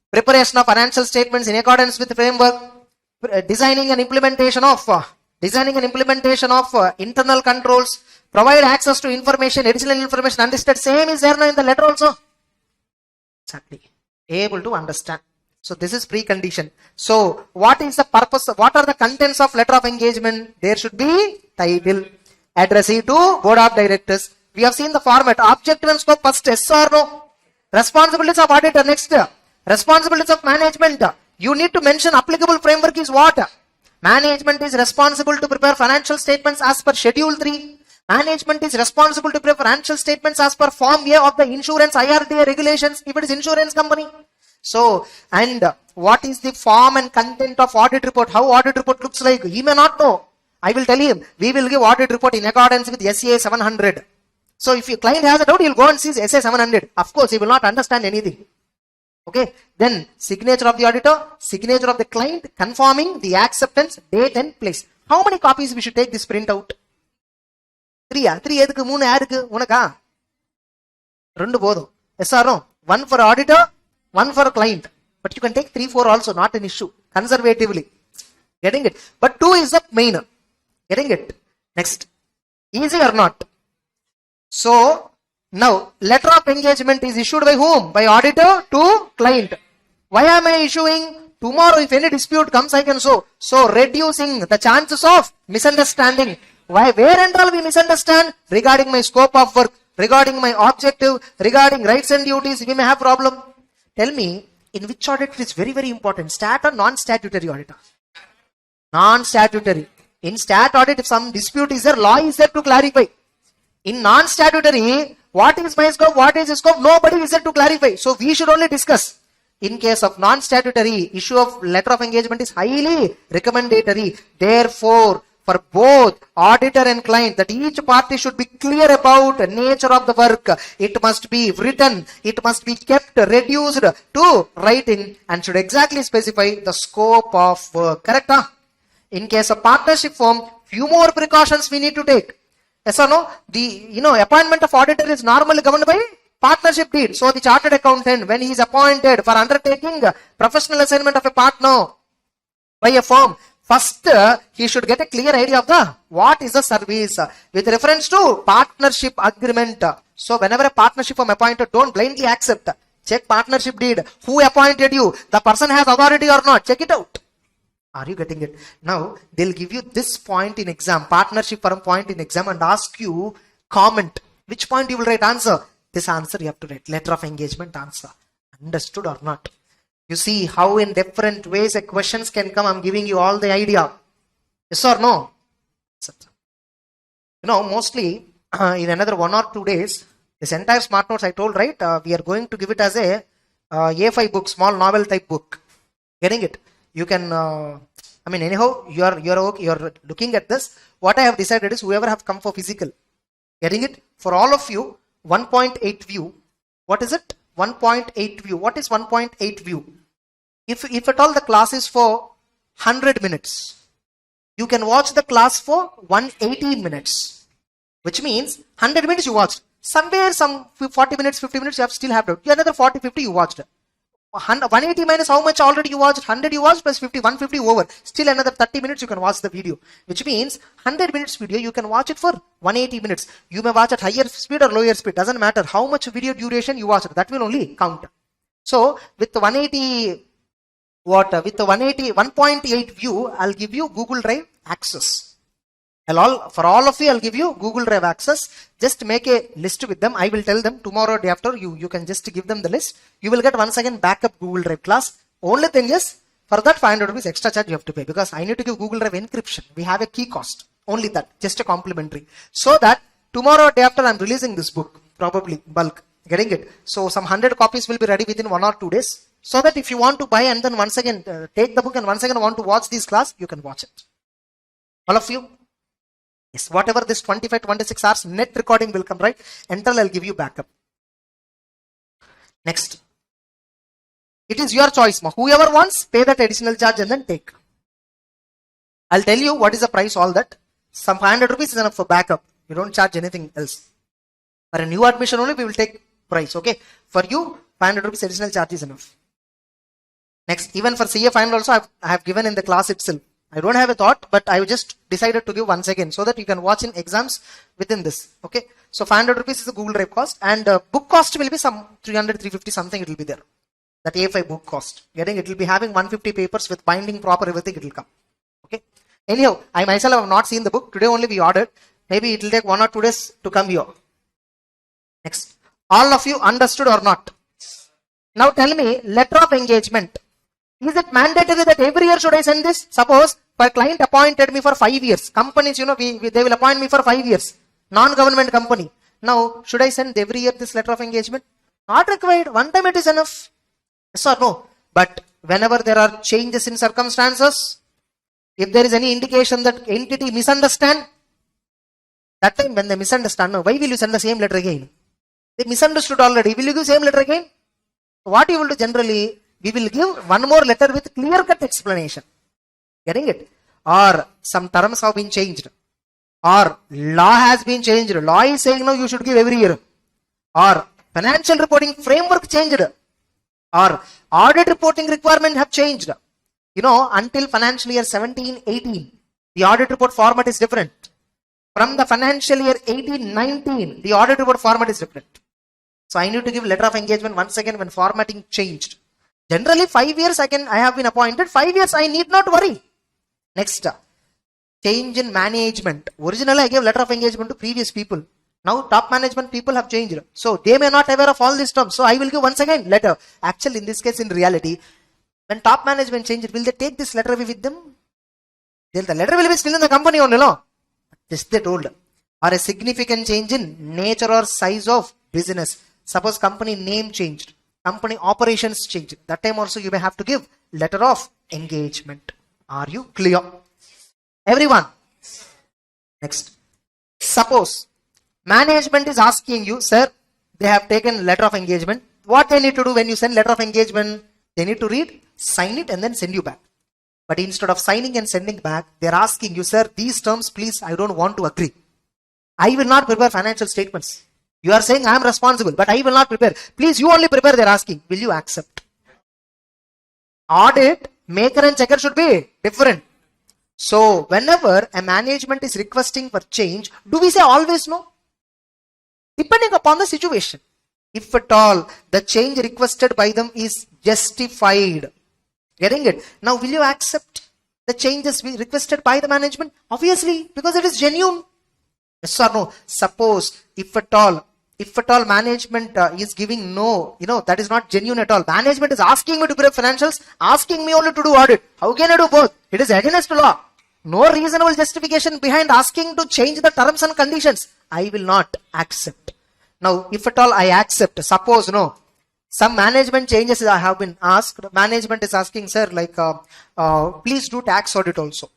Preparation of financial statements in accordance with the framework, designing and implementation of internal controls, provide access to information, additional information, understood. Same is there now in the letter also. Exactly. Able to understand. So this is precondition. So what is the purpose? What are the contents of letter of engagement? There should be title, addressee to board of directors. We have seen the format. Objective and scope first, yes or no? Responsibilities of auditor next. Responsibilities of management. You need to mention applicable framework is what? Management is responsible to prepare financial statements as per Schedule 3. Management is responsible to prepare financial statements as per Form A of the insurance IRDA regulations if it is insurance company. So, and what is the form and content of audit report? How audit report looks like? He may not know. I will tell him. We will give audit report in accordance with SA 700. So, if your client has a doubt, he will go and see SA 700. Of course, he will not understand anything. Okay. Then, signature of the auditor, signature of the client, confirming the acceptance, date and place. How many copies we should take this print out? 3 edukku 3 yaarukku unaka 2 bodum. Yes or no? 1 for auditor, 1 for client. But you can take 3, 4 also, not an issue. Conservatively. Getting it? But 2 is the main. Getting it? Next. Easy or not? So, now, letter of engagement is issued by whom? By auditor to client. Why am I issuing? Tomorrow, if any dispute comes, I can show. So, reducing the chances of misunderstanding. Why? Where and all we misunderstand? Regarding my scope of work, regarding my objective, regarding rights and duties, we may have problem. Tell me, in which audit it is very, very important? Stat or non-statutory auditor? Non-statutory. In stat audit, if some dispute is there, law is there to clarify. In non-statutory, what is my scope, what is the scope? Nobody is there to clarify. So, we should only discuss. In case of non-statutory, issue of letter of engagement is highly recommendatory. Therefore, for both auditor and client, that each party should be clear about the nature of the work. It must be written, it must be kept reduced to writing and should exactly specify the scope of work. Correct? Huh? In case of partnership firm, few more precautions we need to take. Yes or no? The appointment of auditor is normally governed by partnership deed. So the chartered accountant, when he is appointed for undertaking professional assignment of a partner by a firm, first he should get a clear idea of the what is the service with reference to partnership agreement. So whenever a partnership firm appointed, don't blindly accept. Check partnership deed. Who appointed you? The person has authority or not? Check it out. Are you getting it? Now, they'll give you this point in exam, partnership firm point in exam, and ask you comment. Which point you will write answer? This answer you have to write. Letter of engagement answer. Understood or not? You see how in different ways a questions can come. I'm giving you all the idea. Yes or no? Mostly in another 1 or 2 days, this entire smart notes I told, right? We are going to give it as a A5 book, small novel type book. Getting it? You can, anyhow, you're looking at this. What I have decided is whoever have come for physical, getting it? For all of you, 1.8 view. What is it? 1.8 view. What is 1.8 view? If at all the class is for 100 minutes, you can watch the class for 180 minutes. Which means 100 minutes you watched. Somewhere some 40 minutes, 50 minutes, you have still have doubt. Another 40, 50 you watched. 180 minus how much already you watched? 100 you watched plus 50, 150 over. Still another 30 minutes you can watch the video. Which means 100 minutes video you can watch it for 180 minutes. You may watch at higher speed or lower speed. Doesn't matter how much video duration you watch it. That will only count. So with the 180, with the 1.8 view, I'll give you Google Drive access. For all of you, I'll give you Google Drive access. Just make a list with them. I will tell them tomorrow, day after, you can just give them the list. You will get once again backup Google Drive class. Only thing is, for that 500 rupees extra charge you have to pay, because I need to give Google Drive encryption. We have a key cost. Only that, just a complimentary. So that tomorrow, day after, I'm releasing this book, probably bulk, getting it. So some 100 copies will be ready within 1 or 2 days. So that if you want to buy and then once again take the book and once again want to watch this class, you can watch it. All of you? Yes, whatever this 25, 26 hours net recording will come, right? Enter, I'll give you backup. Next. It is your choice. Whoever wants, pay that additional charge and then take. I'll tell you what is the price, all that. Some 500 rupees is enough for backup. You don't charge anything else. For a new admission only, we will take price, okay? For you, 500 rupees additional charge is enough. Next, even for CA final also, I have given in the class itself. I don't have a thought, but I just decided to give once again so that you can watch in exams within this. Okay. So 500 rupees is the Google Drive cost, and book cost will be some 300, 350 something, it will be there. That A5 book cost. Getting it will be having 150 papers with binding proper, everything it will come. Okay. Anyhow, I myself have not seen the book. Today only we ordered. Maybe it will take 1 or 2 days to come here. Next. All of you understood or not? Now tell me, letter of engagement. Is it mandatory that every year should I send this? Suppose my client appointed me for 5 years. Companies, they will appoint me for 5 years. Non-government company. Now, should I send every year this letter of engagement? Not required. One time it is enough. Yes or no? But whenever there are changes in circumstances, if there is any indication that entity misunderstand, that time when they misunderstand, no, why will you send the same letter again? They misunderstood already. Will you give same letter again? What you will do generally, we will give one more letter with clear-cut explanation. Getting it? Or some terms have been changed. Or law has been changed. Law is saying no, you should give every year. Or financial reporting framework changed. Or audit reporting requirement have changed. Until financial year 17-18, the audit report format is different. From the financial year 18-19, the audit report format is different. So I need to give letter of engagement once again when formatting changed. Generally 5 years I have been appointed. 5 years I need not worry. Next, change in management. Originally I gave letter of engagement to previous people. Now top management people have changed. So they may not aware of all these terms. So I will give once again letter. Actually in this case, in reality, when top management changed, will they take this letter away with them? The letter will be still in the company only, no? This they told. Or a significant change in nature or size of business. Suppose company name changed. Company operations changed. That time also you may have to give letter of engagement. Are you clear? Everyone. Next. Suppose management is asking you, sir, they have taken letter of engagement. What they need to do when you send letter of engagement? They need to read, sign it and then send you back. But instead of signing and sending back, they are asking you, sir, these terms please, I don't want to agree. I will not prepare financial statements. You are saying I am responsible, but I will not prepare. Please, you only prepare, they are asking. Will you accept? Audit, maker and checker should be different. So, whenever a management is requesting for change, do we say always no? Depending upon the situation. If at all, the change requested by them is justified. Getting it? Now, will you accept the changes requested by the management? Obviously, because it is genuine. Yes or no? Suppose, if at all management is giving no, that is not genuine at all. Management is asking me to prepare financials, asking me only to do audit. How can I do both? It is against law. No reasonable justification behind asking to change the terms and conditions. I will not accept. Now, if at all I accept, suppose no, some management changes I have been asked. Management is asking, sir, like, please do tax audit also.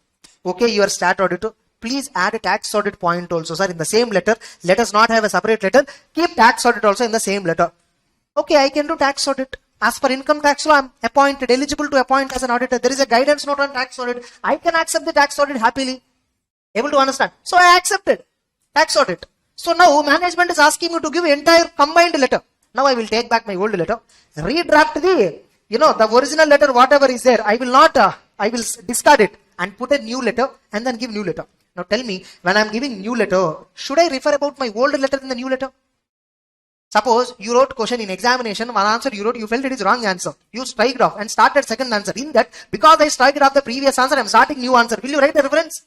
Okay, you are stat auditor. Please add a tax audit point also, sir, in the same letter. Let us not have a separate letter. Keep tax audit also in the same letter. Okay, I can do tax audit. As per income tax law, I am appointed, eligible to appoint as an auditor. There is a guidance note on tax audit. I can accept the tax audit happily. Able to understand. So I accepted tax audit. So now management is asking me to give entire combined letter. Now I will take back my old letter, redraft the original letter, whatever is there. I will not, I will discard it and put a new letter and then give new letter. Now tell me, when I am giving new letter, should I refer about my old letter in the new letter? Suppose you wrote question in examination, one answer you wrote, you felt it is wrong answer. You striked off and started second answer. In that, because I striked off the previous answer, I am starting new answer. Will you write a reference?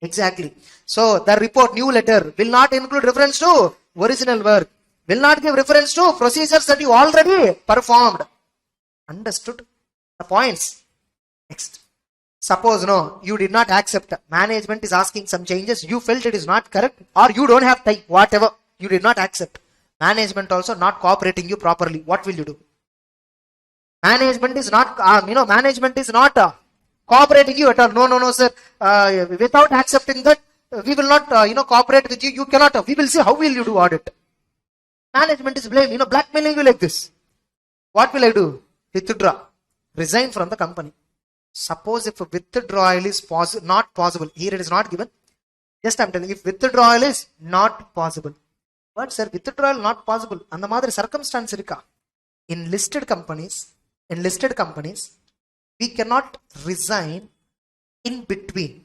Exactly. So the report new letter will not include reference to original work, will not give reference to procedures that you already performed. Understood the points? Next. Suppose no, you did not accept. Management is asking some changes. You felt it is not correct or you don't have time, whatever. You did not accept. Management also not cooperating you properly. What will you do? Management is not, cooperating you at all. No, sir. Without accepting that, we will not, cooperate with you. You cannot. We will see how will you do audit. Management is blame, blackmailing you like this. What will I do? Withdraw. Resign from the company. Suppose if withdrawal is not possible. Here it is not given. Just I am telling you, if withdrawal is not possible. But sir, withdrawal not possible. And the mother circumstance irka. In listed companies, we cannot resign in between.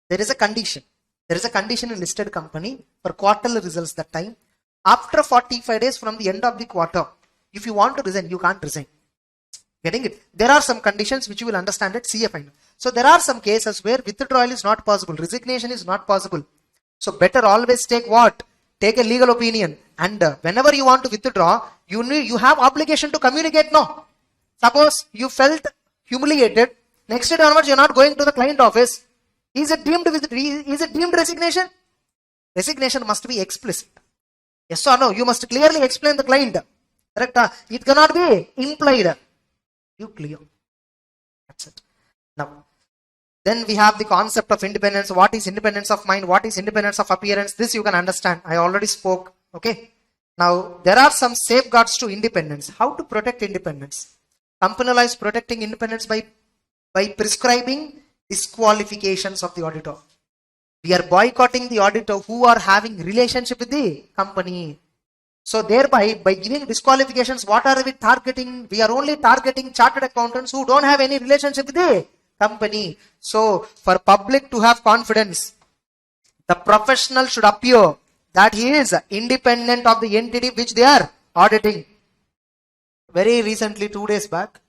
There is a condition. There is a condition in listed company for quarterly results that time. After 45 days from the end of the quarter, if you want to resign, you can't resign. Getting it? There are some conditions which you will understand at CFI. So there are some cases where withdrawal is not possible. Resignation is not possible. So better always take what? Take a legal opinion. And whenever you want to withdraw, you have obligation to communicate. No. Suppose you felt humiliated. Next day onwards, you are not going to the client office. Is it deemed resignation? Resignation must be explicit. Yes or no? You must clearly explain the client. Correct? It cannot be implied. You clear. That's it. Now, then we have the concept of independence. What is independence of mind? What is independence of appearance? This you can understand. I already spoke. Okay. Now, there are some safeguards to independence. How to protect independence? Company law is protecting independence by prescribing disqualifications of the auditor. We are boycotting the auditor who are having relationship with the company. So thereby, by giving disqualifications, what are we targeting? We are only targeting chartered accountants who don't have any relationship with the company. So for public to have confidence, the professional should appear that he is independent of the entity which they are auditing. Very recently, 2 days back,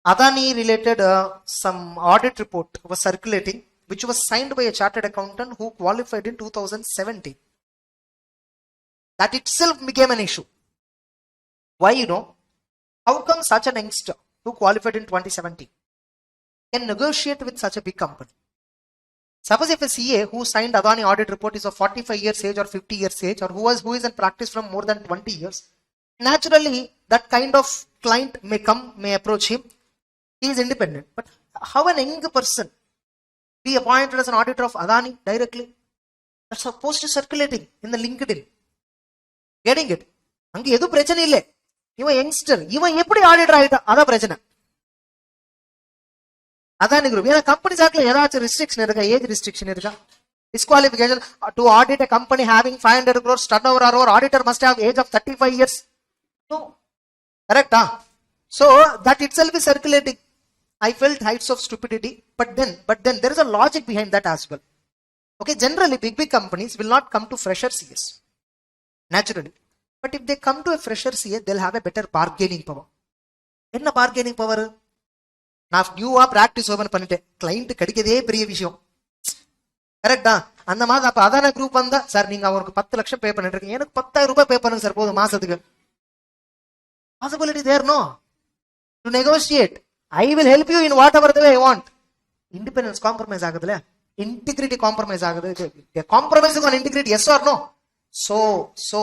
Adani related some audit report was circulating, which was signed by a chartered accountant who qualified in 2017. That itself became an issue. Why, how come such an youngster who qualified in 2017 can negotiate with such a big company? Suppose if a CA who signed Adani audit report is of 45 years age or 50 years age, or who is in practice from more than 20 years, naturally that kind of client may approach him. He is independent. But how an young person be appointed as an auditor of Adani directly? That's a post circulating in the LinkedIn. Getting it? அங்க எது பிரச்சனை இல்லை. இவன் youngster, இவன் எப்படி auditor ஆயிட்டான்? அதான் பிரச்சனை. அதான் குரூப். ஏன்னா கம்பெனிஸ் ஆக்ட்ல ஏதாச்சும் ரெஸ்ட்ரிக்ஷன் இருக்கா? ஏஜ் ரெஸ்ட்ரிக்ஷன் இருக்கா? Disqualification to audit a company having 500 crores turnover or over, auditor must have age of 35 years. No. Correct? So that itself is circulating. I felt heights of stupidity, but then there is a logic behind that as well. Okay, generally big companies will not come to fresher CAs. Naturally. But if they come to a fresher CA, they'll have a better bargaining power. என்ன bargaining power? நான் நியூவா practice open பண்ணிட்டேன், client கிடைக்கதே பெரிய விஷயம். கரெக்டா? அந்த மாதிரி அப்ப அதான குரூப் வந்தா, சார் நீங்க அவருக்கு 10 லட்சம் பே பண்ணிட்டு இருக்கீங்க, எனக்கு 10,000 ரூபாய் பே பண்ணுங்க சார் போதும் மாசத்துக்கு. Possibility there, no? To negotiate. I will help you in whatever the way I want. Independence compromise ஆகுதுல, integrity compromise ஆகுது. Compromising on integrity, yes or no? So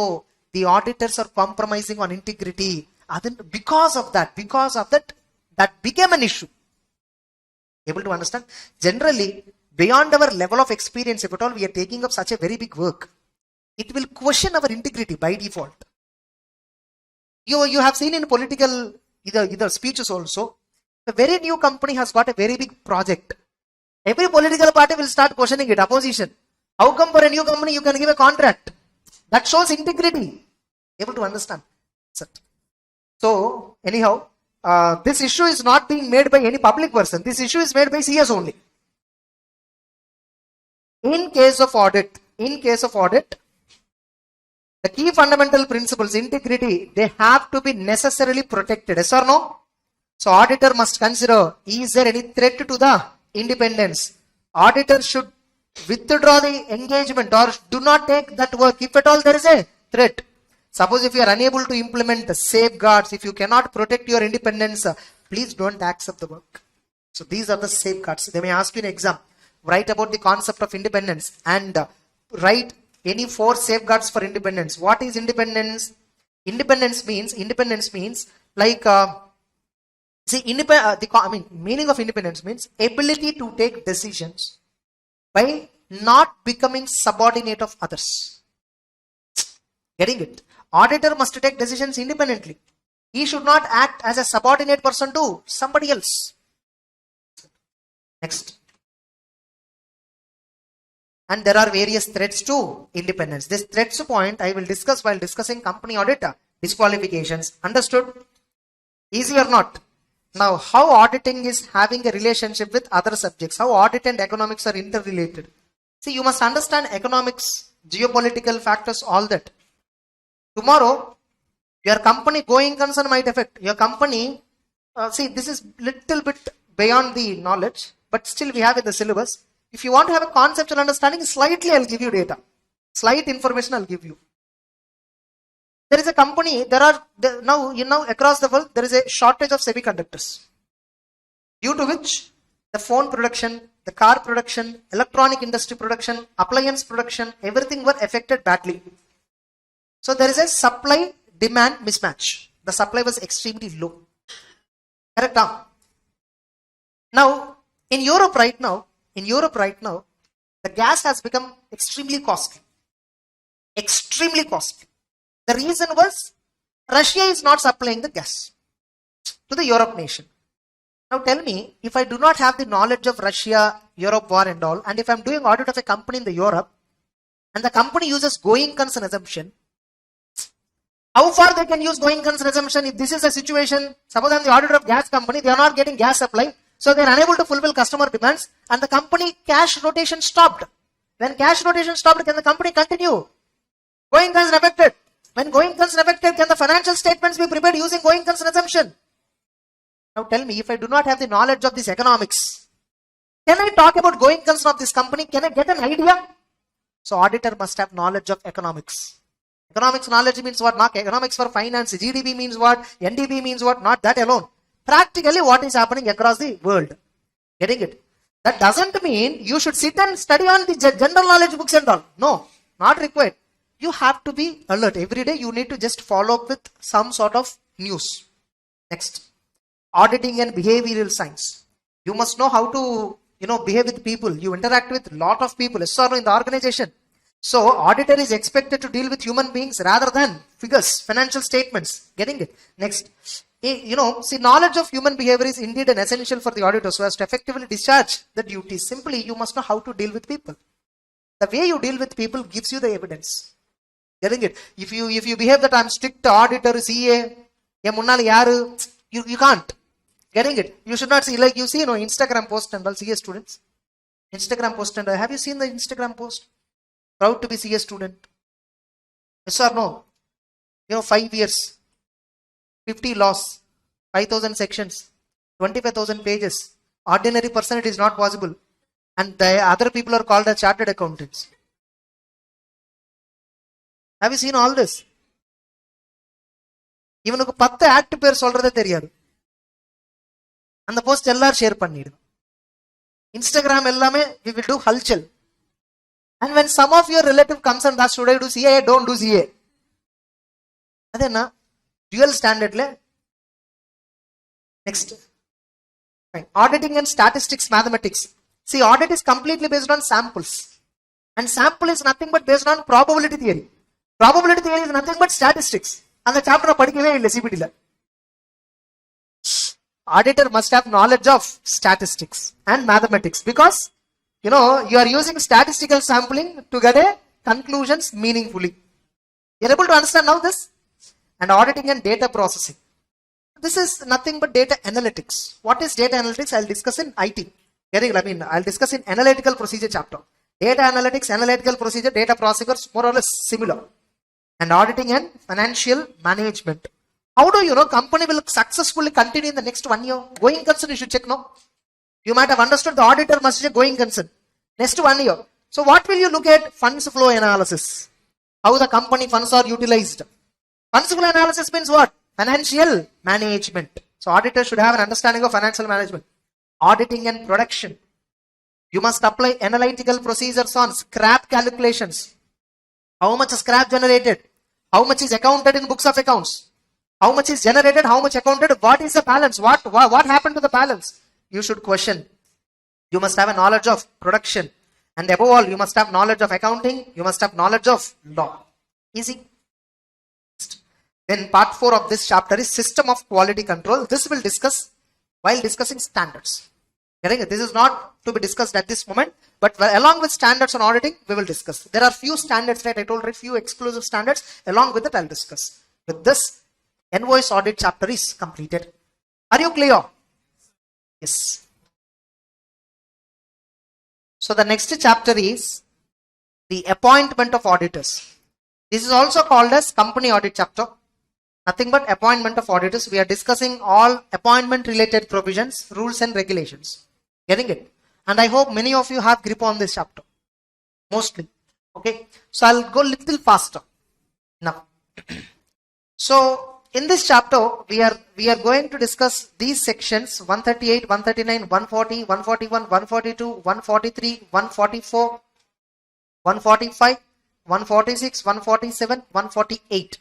the auditors are compromising on integrity. Because of that, that became an issue. Able to understand? Generally, beyond our level of experience, if at all we are taking up such a very big work, it will question our integrity by default. You have seen in political either speeches also, a very new company has got a very big project. Every political party will start questioning it, opposition. How come for a new company you can give a contract? That shows integrity. Able to understand. So anyhow, this issue is not being made by any public person. This issue is made by CS only. In case of audit, the key fundamental principles, integrity, they have to be necessarily protected. Yes or no? So auditor must consider, is there any threat to the independence? Auditor should withdraw the engagement or do not take that work if at all there is a threat. Suppose if you are unable to implement the safeguards, if you cannot protect your independence, please don't accept the work. So these are the safeguards. They may ask you in exam, write about the concept of independence and write any 4 safeguards for independence. What is independence? Independence means like, meaning of independence means ability to take decisions by not becoming subordinate of others. Getting it? Auditor must take decisions independently. He should not act as a subordinate person to somebody else. Next. And there are various threats to independence. This threats point I will discuss while discussing company audit disqualifications. Understood? Easy or not? Now, how auditing is having a relationship with other subjects? How audit and economics are interrelated? See, you must understand economics, geopolitical factors, all that. Tomorrow, your company going concern might affect your company. See, this is little bit beyond the knowledge, but still we have in the syllabus. If you want to have a conceptual understanding, slightly I'll give you data. Slight information I'll give you. There is a company, now across the world, there is a shortage of semiconductors. Due to which the phone production, the car production, electronic industry production, appliance production, everything were affected badly. So there is a supply demand mismatch. The supply was extremely low. Correct? Now, in Europe right now, the gas has become extremely costly. Extremely costly. The reason was Russia is not supplying the gas to the Europe nation. Now tell me, if I do not have the knowledge of Russia, Europe war and all, and if I am doing audit of a company in the Europe, and the company uses going concern assumption, how far they can use going concern assumption if this is a situation, suppose I am the auditor of gas company, they are not getting gas supply, so they are unable to fulfill customer demands, and the company cash rotation stopped. When cash rotation stopped, can the company continue? Going concern affected. When going concern affected, can the financial statements be prepared using going concern assumption? Now tell me, if I do not have the knowledge of this economics, can I talk about going concern of this company? Can I get an idea? So auditor must have knowledge of economics. Economics knowledge means what? Not economics for finance. GDP means what? NDP means what? Not that alone. Practically what is happening across the world. Getting it? That doesn't mean you should sit and study on the general knowledge books and all. No, not required. You have to be alert. Every day you need to just follow up with some sort of news. Next. Auditing and behavioral science. You must know how to, behave with people. You interact with a lot of people, yes or no, in the organization. So, auditor is expected to deal with human beings rather than figures, financial statements. Getting it? Next. See, knowledge of human behavior is indeed an essential for the auditor so as to effectively discharge the duties. Simply, you must know how to deal with people. The way you deal with people gives you the evidence. Getting it? If you behave that I'm strict auditor, CA, you can't. Getting it? You should not see, like you see, Instagram post and all, CA students. Instagram post and all. Have you seen the Instagram post? Proud to be CA student. Yes or no? 5 years, 50 laws, 5,000 sections, 25,000 pages. Ordinary person it is not possible. And the other people are called as chartered accountants. Have you seen all this? இவனுக்கு 10 act பேர் சொல்றதே தெரியாது. அந்த post எல்லாரும் share பண்ணிடுங்க. Instagram எல்லாமே we will do halchal. And when some of your relative comes and asks, should I do CA? Don't do CA. அது என்ன? Dual standardல. Next. Fine. Auditing and statistics mathematics. See, audit is completely based on samples. And sample is nothing but based on probability theory. Probability theory is nothing but statistics. And the chapter படிக்கவே இல்லை CPT ல. Auditor must have knowledge of statistics and mathematics because you are using statistical sampling to get a conclusions meaningfully. You're able to understand now this? And auditing and data processing. This is nothing but data analytics. What is data analytics? I'll discuss in IT. I'll discuss in analytical procedure chapter. Data analytics, analytical procedure, data processors, more or less similar. And auditing and financial management. How do you know company will successfully continue in the next 1 year? Going concern you should check, no? You might have understood the auditor must be going concern. Next 1 year. So what will you look at? Funds flow analysis. How the company funds are utilized. Funds flow analysis means what? Financial management. So auditor should have an understanding of financial management. Auditing and production. You must apply analytical procedures on scrap calculations. How much scrap generated? How much is accounted in books of accounts? How much is generated? How much accounted? What is the balance? What happened to the balance? You should question. You must have a knowledge of production. And above all, you must have knowledge of accounting. You must have knowledge of law. Easy. Then part 4 of this chapter is system of quality control. This will discuss while discussing standards. This is not to be discussed at this moment, but along with standards on auditing, we will discuss. There are few standards, right? I told you, few exclusive standards. Along with it, I'll discuss. With this, invoice audit chapter is completed. Are you clear? Yes. So the next chapter is the appointment of auditors. This is also called as company audit chapter. Nothing but appointment of auditors. We are discussing all appointment related provisions, rules and regulations. Getting it? And I hope many of you have grip on this chapter. Mostly. Okay. So I'll go little faster now. So in this chapter, we are going to discuss these sections 138, 139, 140, 141, 142, 143, 144, 145, 146, 147, 148.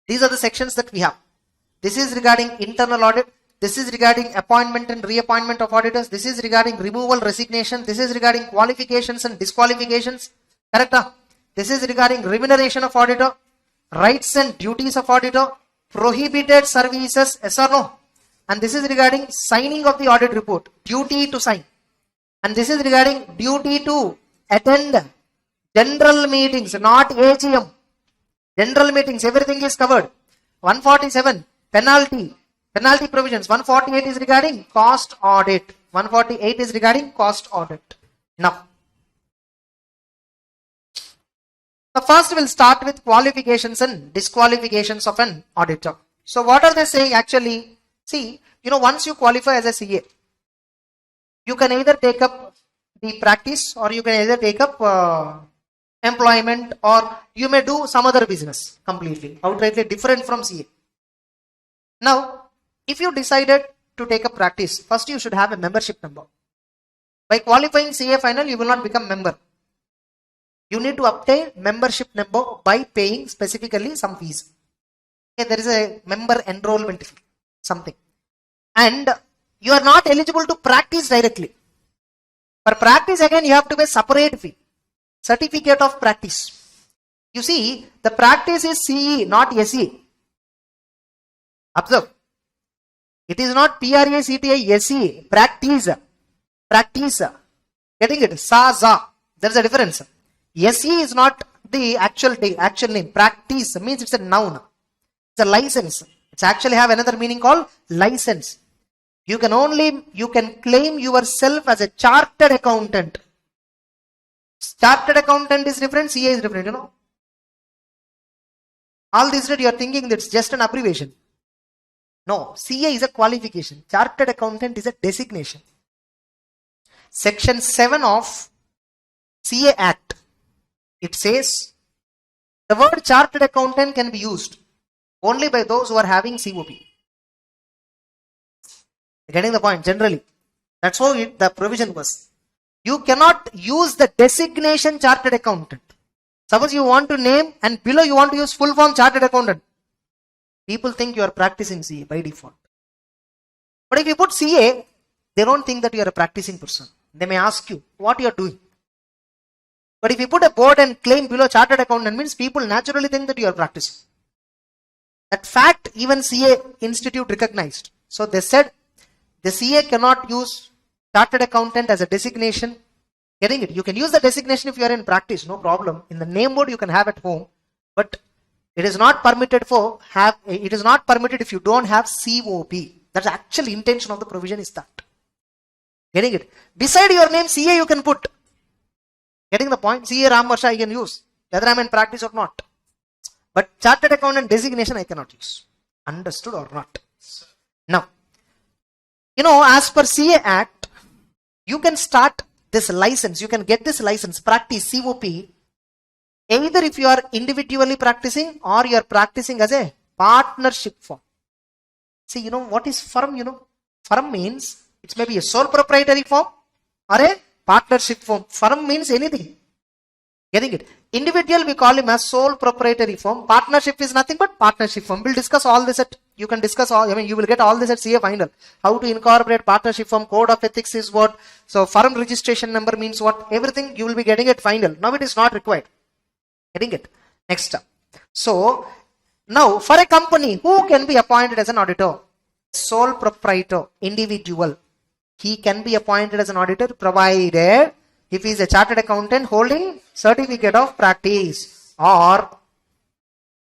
These are the sections that we have. This is regarding internal audit. This is regarding appointment and reappointment of auditors. This is regarding removal, resignation. This is regarding qualifications and disqualifications. Correct? This is regarding remuneration of auditor, rights and duties of auditor, prohibited services, yes or no? And this is regarding signing of the audit report, duty to sign. And this is regarding duty to attend general meetings, not AGM. General meetings, everything is covered. 147, penalty provisions. 148 is regarding cost audit. 148 is regarding cost audit. Now, first we'll start with qualifications and disqualifications of an auditor. So what are they saying actually? See, once you qualify as a CA, you can either take up the practice or you can either take up employment, or you may do some other business completely, outrightly different from CA. Now, if you decided to take up practice, first you should have a membership number. By qualifying CA final, you will not become member. You need to obtain membership number by paying specifically some fees. Okay, there is a member enrollment fee, something. And you are not eligible to practice directly. For practice again, you have to pay separate fee. Certificate of practice. You see, the practice is CE, not SE. Observe. It is not PRACTI SE. Practice. Practice. Getting it? Sa. There is a difference. SE is not the actual name. Practice means it's a noun. It's a license. It's actually have another meaning called license. You can claim yourself as a chartered accountant. Chartered accountant is different, CA is different, All this that you are thinking that's just an abbreviation. No, CA is a qualification. Chartered accountant is a designation. Section 7 of CA Act. It says the word chartered accountant can be used only by those who are having COP. Getting the point generally. That's how the provision was. You cannot use the designation chartered accountant. Suppose you want to name and below you want to use full form chartered accountant. People think you are practicing CA by default. But if you put CA, they don't think that you are a practicing person. They may ask you what you are doing. But if you put a board and claim below chartered accountant, means people naturally think that you are practicing. That fact even CA Institute recognized. So they said the CA cannot use chartered accountant as a designation. Getting it? You can use the designation if you are in practice, no problem. In the name board you can have at home. But it is not permitted it is not permitted if you don't have COP. That's actual intention of the provision is that. Getting it? Beside your name, CA you can put. Getting the point? CA Ram Varsha I can use, whether I'm in practice or not. But chartered accountant designation I cannot use. Understood or not? Now, as per CA Act, you can start this license, you can get this license, practice COP, either if you are individually practicing or you are practicing as a partnership firm. See, what is firm? Firm means it may be a sole proprietary firm or a partnership firm. Firm means anything. Getting it? Individual we call him as sole proprietary firm. Partnership is nothing but partnership firm. We'll discuss all this you will get all this at CA final. How to incorporate partnership firm, code of ethics is what. So firm registration number means what. Everything you will be getting at final. Now it is not required. Getting it? Next up. So now for a company, who can be appointed as an auditor? Sole proprietor, individual. He can be appointed as an auditor provided if he is a chartered accountant holding certificate of practice, or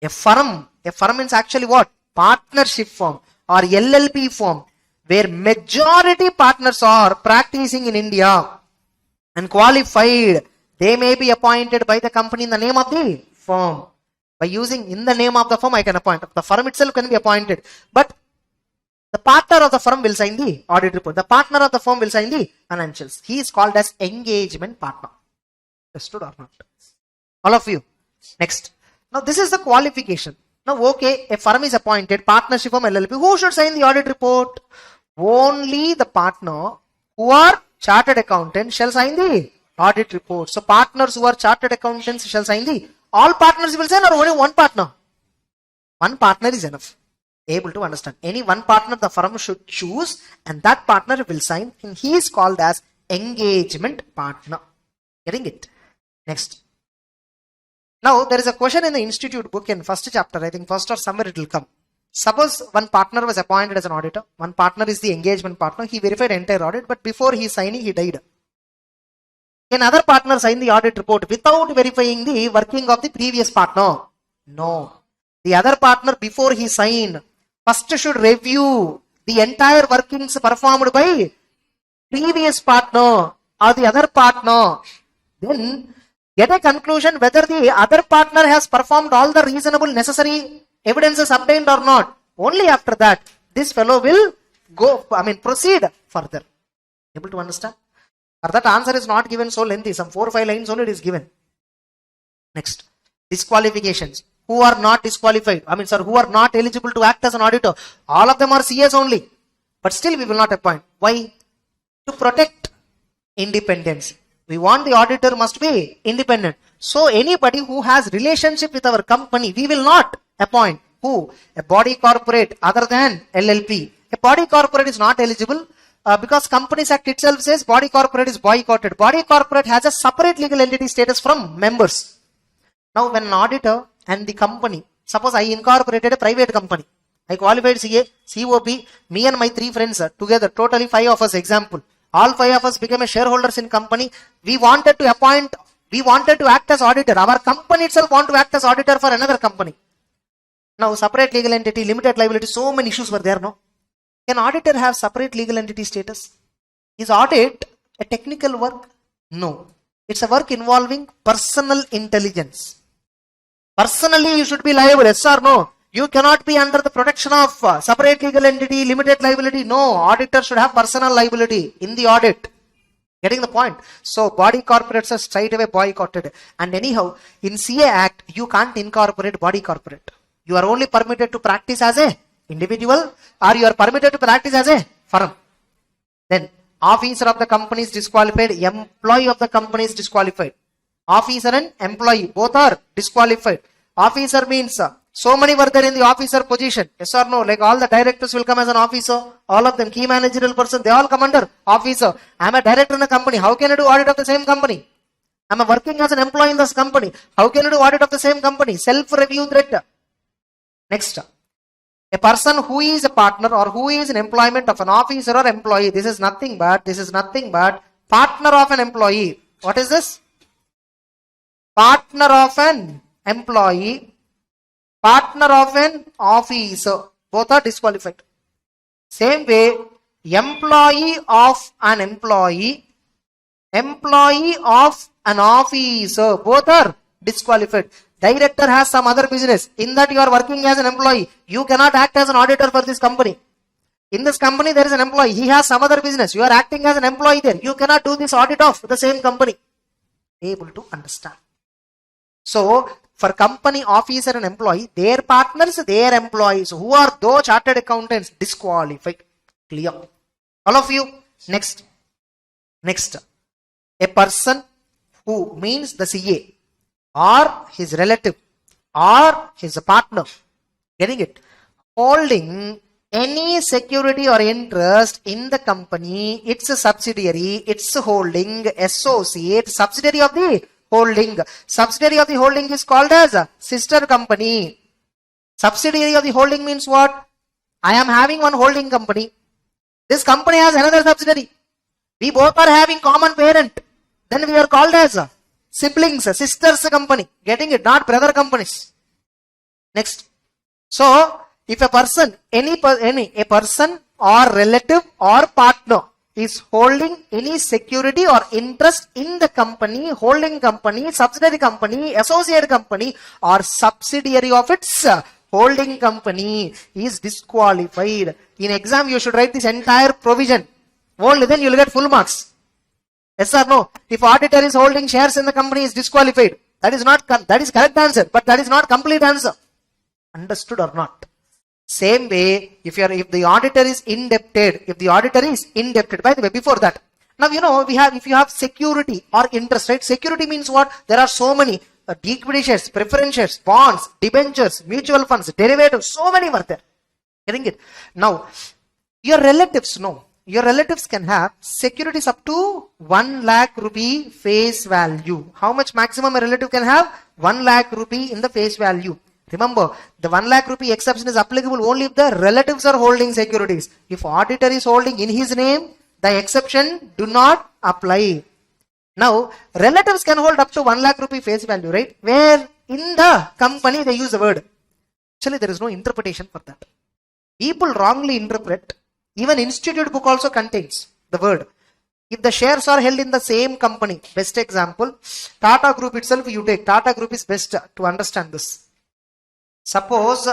a firm. A firm means actually what? Partnership firm or LLP firm where majority partners are practicing in India and qualified. They may be appointed by the company in the name of the firm. By using in the name of the firm, I can appoint. The firm itself can be appointed. But the partner of the firm will sign the audit report. The partner of the firm will sign the financials. He is called as engagement partner. Understood or not? All of you. Next. Now this is the qualification. Now okay, a firm is appointed, partnership firm LLP. Who should sign the audit report? Only the partner who are chartered accountants shall sign the audit report. So partners who are chartered accountants shall sign the. All partners will sign or only one partner? One partner is enough. Able to understand. Any one partner the firm should choose and that partner will sign, and he is called as engagement partner. Getting it? Next. Now there is a question in the institute book in first chapter, I think first or somewhere it will come. Suppose one partner was appointed as an auditor. One partner is the engagement partner. He verified entire audit, but before he signing, he died. Can other partner sign the audit report without verifying the working of the previous partner? No. The other partner before he sign, first should review the entire workings performed by previous partner or the other partner. Then get a conclusion whether the other partner has performed all the reasonable necessary evidences obtained or not. Only after that, this fellow will proceed further. Able to understand? For that answer is not given so lengthy. Some 4 or 5 lines only it is given. Next. Disqualifications. Who are not disqualified? Who are not eligible to act as an auditor? All of them are CS only. But still we will not appoint. Why? To protect independence. We want the auditor must be independent. So anybody who has relationship with our company, we will not appoint. Who? A body corporate other than LLP. A body corporate is not eligible because Companies Act itself says body corporate is boycotted. Body corporate has a separate legal entity status from members. Now when an auditor and the company, suppose I incorporated a private company. I qualified CA, COP, me and my 3 friends together, totally 5 of us, example. All 5 of us became a shareholders in company. We wanted to act as auditor. Our company itself want to act as auditor for another company. Now separate legal entity, limited liability, so many issues were there, no? Can auditor have separate legal entity status? Is audit a technical work? No. It's a work involving personal intelligence. Personally you should be liable, yes or no? You cannot be under the protection of separate legal entity, limited liability. No, auditor should have personal liability in the audit. Getting the point? So body corporates are straight away boycotted. And anyhow, in CA Act, you can't incorporate body corporate. You are only permitted to practice as a individual or you are permitted to practice as a firm. Then officer of the company is disqualified, employee of the company is disqualified. Officer and employee both are disqualified. Officer means so many were there in the officer position. Yes or no? Like all the directors will come as an officer. All of them, key managerial person, they all come under officer. I am a director in a company. How can I do audit of the same company? I am working as an employee in this company. How can I do audit of the same company? Self-review threat. Next. A person who is a partner or who is in employment of an officer or employee. This is nothing but partner of an employee. What is this? Partner of an employee partner of an officer. Both are disqualified. Same way, employee of an employee of an officer, both are disqualified. Director has some other business. In that you are working as an employee. You cannot act as an auditor for this company. In this company there is an employee. He has some other business. You are acting as an employee there. You cannot do this audit of the same company. Able to understand. So, for company officer and employee, their partners, their employees, who are those chartered accountants, disqualified. Clear. All of you. Next. A person who means the CA or his relative or his partner, getting it, holding any security or interest in the company, its a subsidiary, its holding, associate, subsidiary of the holding. Subsidiary of the holding is called as a sister company. Subsidiary of the holding means what? I am having one holding company. This company has another subsidiary. We both are having common parent. Then we are called as siblings, sisters company. Getting it? Not brother companies. Next. So, if a person, a person or relative or partner is holding any security or interest in the company, holding company, subsidiary company, associate company or subsidiary of its holding company, is disqualified. In exam you should write this entire provision. Only then you will get full marks. Yes or no? If auditor is holding shares in the company, is disqualified. That is correct answer, but that is not complete answer. Understood or not? Same way, if the auditor is indebted, by the way, before that, now if you have security or interest, right? Security means what? There are so many equity shares, preference shares, bonds, debentures, mutual funds, derivatives, so many were there. Getting it? Now, your relatives can have securities up to 1 lakh rupee face value. How much maximum a relative can have? 1 lakh rupee in the face value. Remember, the 1 lakh rupee exception is applicable only if the relatives are holding securities. If auditor is holding in his name, the exception do not apply. Now, relatives can hold up to 1 lakh rupee face value, right? Where in the company they use the word. Actually, there is no interpretation for that. People wrongly interpret. Even institute book also contains the word. If the shares are held in the same company, best example, Tata Group itself you take. Tata Group is best to understand this. Suppose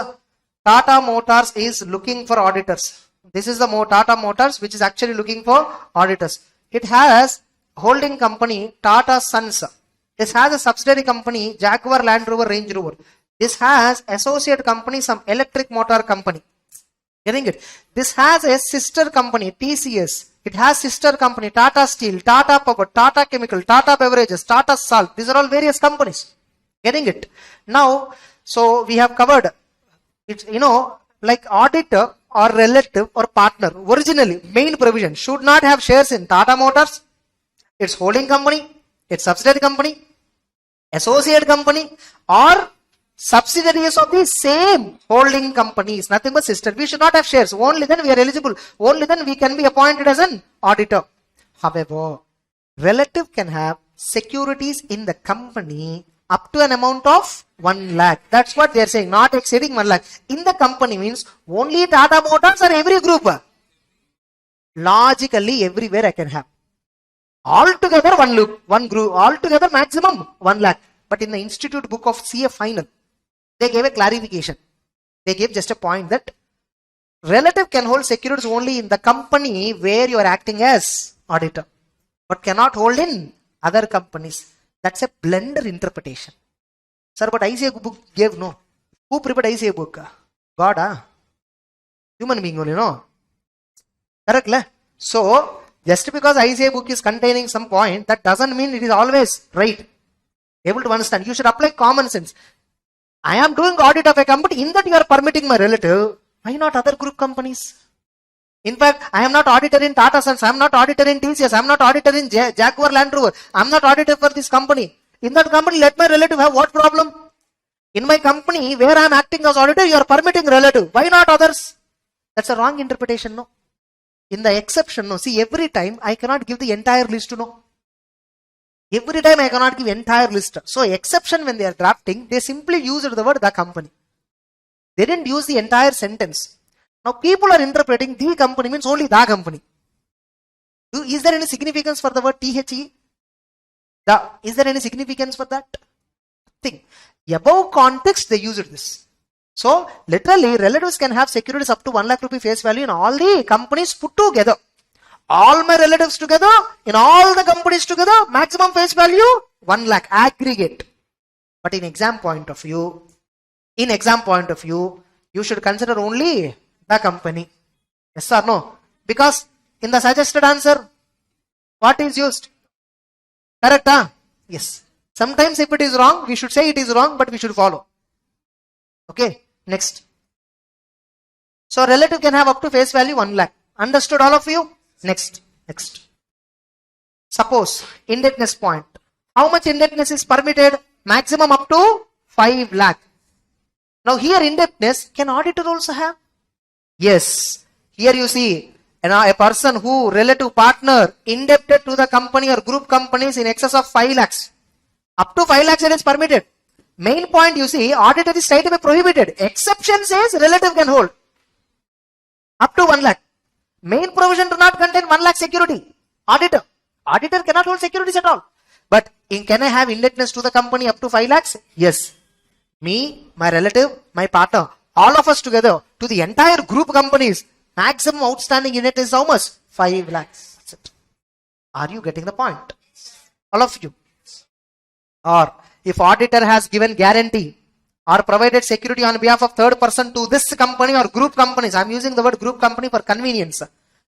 Tata Motors is looking for auditors. This is the Tata Motors which is actually looking for auditors. It has holding company Tata Sons. This has a subsidiary company Jaguar Land Rover Range Rover. This has associate company some electric motor company. Getting it? This has a sister company TCS. It has sister company Tata Steel, Tata Power, Tata Chemical, Tata Beverages, Tata Salt. These are all various companies. Getting it? Now, so we have covered, it's like auditor or relative or partner. Originally, main provision should not have shares in Tata Motors, its holding company, its subsidiary company, associate company, or subsidiaries of the same holding companies, nothing but sister. We should not have shares. Only then we are eligible. Only then we can be appointed as an auditor. However, relative can have securities in the company up to an amount of 1 lakh. That's what they are saying. Not exceeding 1 lakh. In the company means only Tata Motors or every group. Logically, everywhere I can have. Altogether one group. Altogether maximum 1 lakh. But in the institute book of CA final, they gave a clarification. They gave just a point that relative can hold securities only in the company where you are acting as auditor, but cannot hold in other companies. That's a blender interpretation. Sir, but ICA book gave no. Who prepared ICA book? God, human being only, no? Correct, le? So, just because ICA book is containing some point, that doesn't mean it is always right. Able to understand. You should apply common sense. I am doing audit of a company. In that you are permitting my relative. Why not other group companies? In fact, I am not auditor in Tata Sons. I am not auditor in TCS. I am not auditor in Jaguar Land Rover. I am not auditor for this company. In that company, let my relative have what problem? In my company, where I am acting as auditor, you are permitting relative. Why not others? That's a wrong interpretation, no? In the exception, no. See, every time I cannot give the entire list, no. Every time I cannot give entire list. So exception when they are drafting, they simply use the word the company. They didn't use the entire sentence. Now people are interpreting the company means only the company. Is there any significance for the word THE? Is there any significance for that thing? Above context they used this. So literally relatives can have securities up to 1 lakh rupee face value in all the companies put together. All my relatives together, in all the companies together, maximum face value 1 lakh aggregate. But in exam point of view, you should consider only the company. Yes or no? Because in the suggested answer, what is used? Correct, huh? Yes. Sometimes if it is wrong, we should say it is wrong, but we should follow. Okay, next. So relative can have up to face value 1 lakh. Understood all of you? Next. Suppose indebtedness point. How much indebtedness is permitted? Maximum up to 5 lakh. Now here indebtedness, can auditor also have? Yes. Here you see a person who relative partner indebted to the company or group companies in excess of 5 lakhs. Up to 5 lakhs it is permitted. Main point you see, auditor is straight away prohibited. Exception says relative can hold. Up to 1 lakh. Main provision do not contain 1 lakh security. Auditor cannot hold securities at all. But can I have indebtedness to the company up to 5 lakhs? Yes. Me, my relative, my partner, all of us together to the entire group companies, maximum outstanding indebtedness is how much? 5 lakhs. That's it. Are you getting the point? All of you. Or if auditor has given guarantee or provided security on behalf of third person to this company or group companies. I am using the word group company for convenience.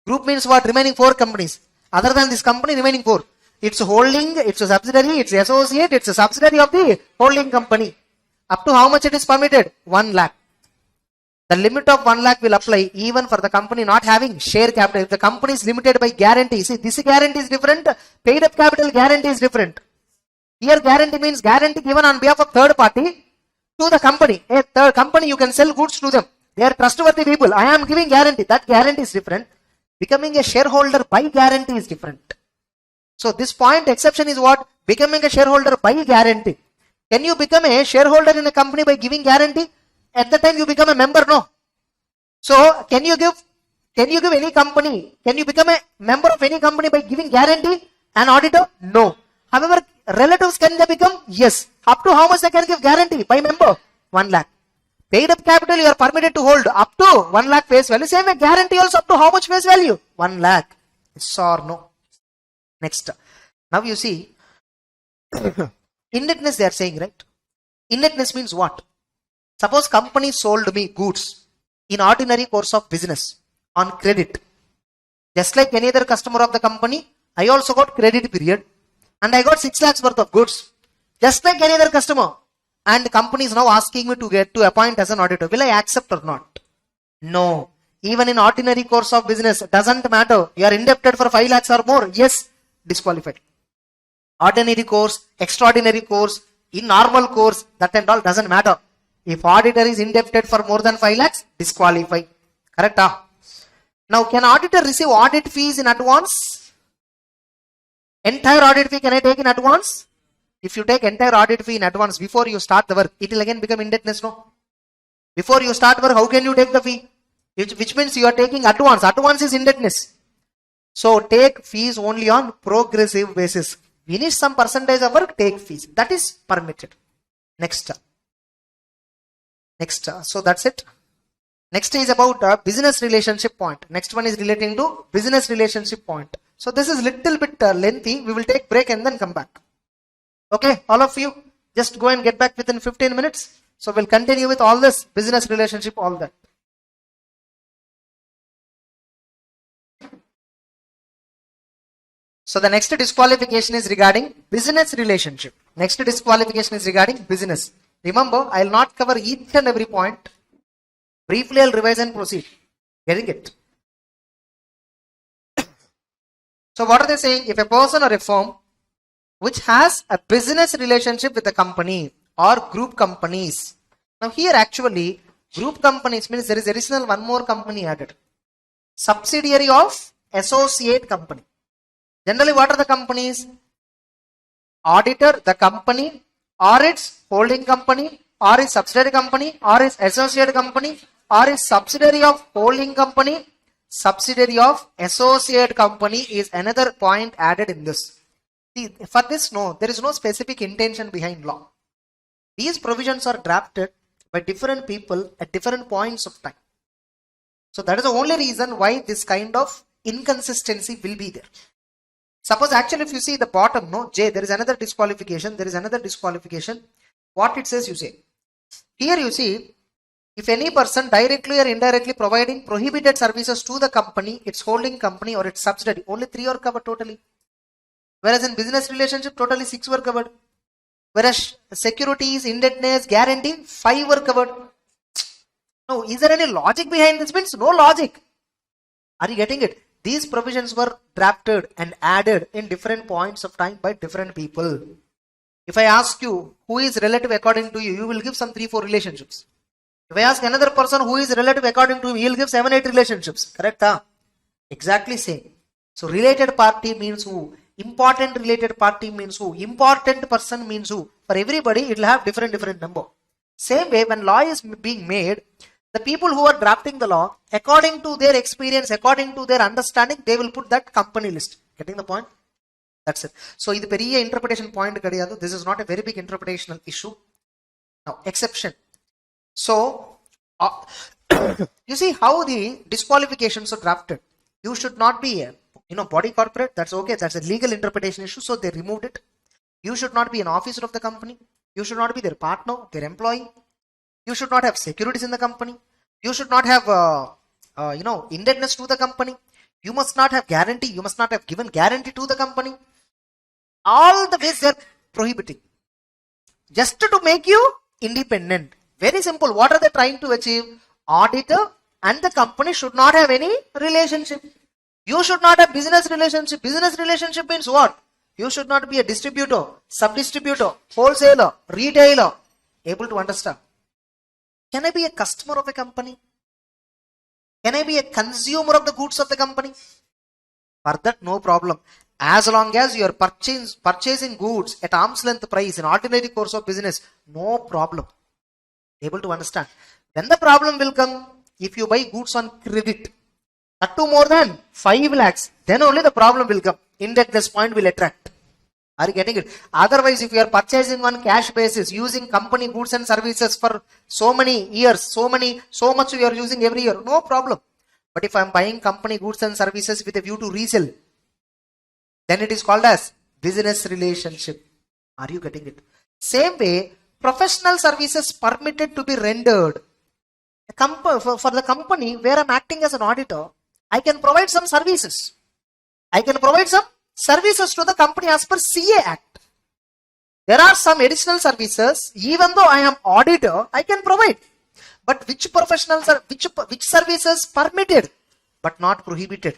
Group means what? Remaining 4 companies. Other than this company, remaining 4. It's holding, it's a subsidiary, it's associate, it's a subsidiary of the holding company. Up to how much it is permitted? 1 lakh. The limit of 1 lakh will apply even for the company not having share capital. If the company is limited by guarantee, see this guarantee is different, paid up capital guarantee is different. Here guarantee means guarantee given on behalf of third party to the company. A third company you can sell goods to them. They are trustworthy people. I am giving guarantee. That guarantee is different. Becoming a shareholder by guarantee is different. So this point exception is what? Becoming a shareholder by guarantee. Can you become a shareholder in a company by giving guarantee? At the time you become a member, no. So can you give any company? Can you become a member of any company by giving guarantee? An auditor? No. However, relatives can they become? Yes. Up to how much they can give guarantee by member? 1 lakh. Paid up capital you are permitted to hold up to 1 lakh face value. Same way guarantee also up to how much face value? 1 lakh. Yes or no? Next. Now you see, indebtedness they are saying, right? Indebtedness means what? Suppose company sold me goods in ordinary course of business on credit. Just like any other customer of the company, I also got credit period and I got 6 lakhs worth of goods. Just like any other customer. And the company is now asking me to appoint as an auditor. Will I accept or not? No. Even in ordinary course of business, doesn't matter. You are indebted for 5 lakhs or more. Yes, disqualified. Ordinary course, extraordinary course, in normal course, that and all doesn't matter. If auditor is indebted for more than 5 lakhs, disqualify. Correct? Now, can auditor receive audit fees in advance? Entire audit fee can I take in advance? If you take entire audit fee in advance before you start the work, it will again become indebtedness, no? Before you start work, how can you take the fee? Which means you are taking advance. Advance is indebtedness. So take fees only on progressive basis. Finish some percentage of work, take fees. That is permitted. Next. So that's it. Next is about business relationship point. Next one is relating to business relationship point. So this is little bit lengthy. We will take break and then come back. Okay, all of you, just go and get back within 15 minutes. So we'll continue with all this business relationship, all that. So the next disqualification is regarding business relationship. Next disqualification is regarding business. Remember, I will not cover each and every point. Briefly, I will revise and proceed. Getting it? So what are they saying? If a person or a firm which has a business relationship with a company or group companies. Now here actually group companies means there is additional one more company added. Subsidiary of associate company. Generally what are the companies? Auditor, the company or its holding company or is subsidiary company, or is associate company, or is subsidiary of holding company. Subsidiary of associate company is another point added in this. See, for this, no, there is no specific intention behind law. These provisions are drafted by different people at different points of time. So that is the only reason why this kind of inconsistency will be there. Suppose actually if you see the bottom, no, J, there is another disqualification, there is another disqualification. What it says, you say. Here you see, if any person directly or indirectly providing prohibited services to the company, its holding company or its subsidiary, only 3 are covered totally. Whereas in business relationship, totally 6 were covered. Whereas securities, indebtedness, guarantee, 5 were covered. No, is there any logic behind this? Means no logic. Are you getting it? These provisions were drafted and added in different points of time by different people. If I ask you who is relative according to you, you will give some 3-4 relationships. If I ask another person who is relative according to him, he will give 7-8 relationships. Correct? Huh? Exactly same. So related party means who? Important related party means who? Important person means who? For everybody, it will have different number. Same way, when law is being made, the people who are drafting the law, according to their experience, according to their understanding, they will put that company list. Getting the point? That's it. So, this is a interpretation point. This is not a very big interpretational issue. Now, exception. So, you see how the disqualifications are drafted. You should not be a body corporate. That's okay. That's a legal interpretation issue. So, they removed it. You should not be an officer of the company. You should not be their partner, their employee. You should not have securities in the company. You should not have, indebtedness to the company. You must not have guarantee. You must not have given guarantee to the company. All the ways they are prohibiting. Just to make you independent. Very simple. What are they trying to achieve? Auditor and the company should not have any relationship. You should not have business relationship. Business relationship means what? You should not be a distributor, sub-distributor, wholesaler, retailer. Able to understand? Can I be a customer of a company? Can I be a consumer of the goods of the company? For that, no problem. As long as you are purchasing goods at arm's length price in ordinary course of business, no problem. Able to understand? When the problem will come, if you buy goods on credit, up to more than 5 lakhs, then only the problem will come. Indebtedness point will attract. Are you getting it? Otherwise, if you are purchasing on cash basis, using company goods and services for so many years, so much you are using every year, no problem. But if I am buying company goods and services with a view to resell, then it is called as business relationship. Are you getting it? Same way, professional services permitted to be rendered. For the company where I am acting as an auditor, I can provide some services. I can provide some services to the company as per CA Act. There are some additional services, even though I am auditor, I can provide. But which services permitted, but not prohibited?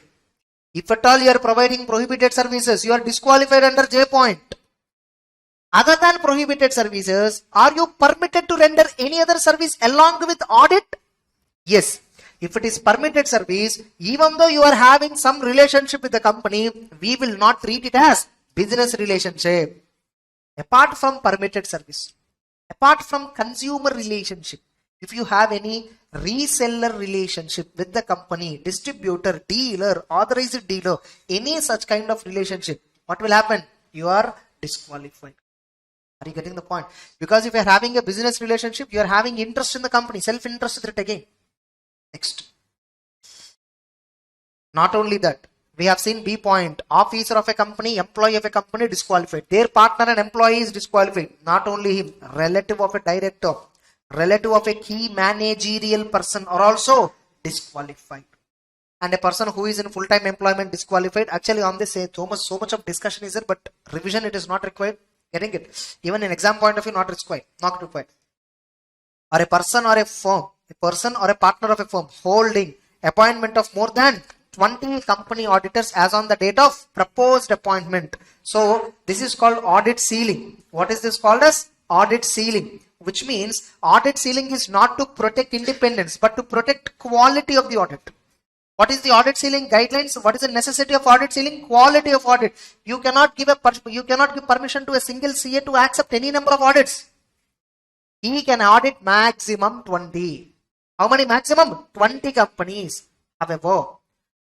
If at all you are providing prohibited services, you are disqualified under J point. Other than prohibited services, are you permitted to render any other service along with audit? Yes. If it is permitted service, even though you are having some relationship with the company, we will not treat it as business relationship. Apart from permitted service, apart from consumer relationship, if you have any reseller relationship with the company, distributor, dealer, authorized dealer, any such kind of relationship, what will happen? You are disqualified. Are you getting the point? Because if you are having a business relationship, you are having interest in the company, self-interest threat again. Next. Not only that, we have seen B point, officer of a company, employee of a company disqualified. Their partner and employee is disqualified. Not only him, relative of a director, relative of a key managerial person are also disqualified. And a person who is in full-time employment disqualified. Actually on this, so much of discussion is there, but revision it is not required. Getting it? Even in exam point of view, not required. Or a person or a firm, a person or a partner of a firm holding appointment of more than 20 company auditors as on the date of proposed appointment. So this is called audit ceiling. What is this called as? Audit ceiling. Which means audit ceiling is not to protect independence, but to protect quality of the audit. What is the audit ceiling guidelines? What is the necessity of audit ceiling? Quality of audit. You cannot give permission to a single CA to accept any number of audits. he can audit maximum 20. How many maximum? 20 companies. However,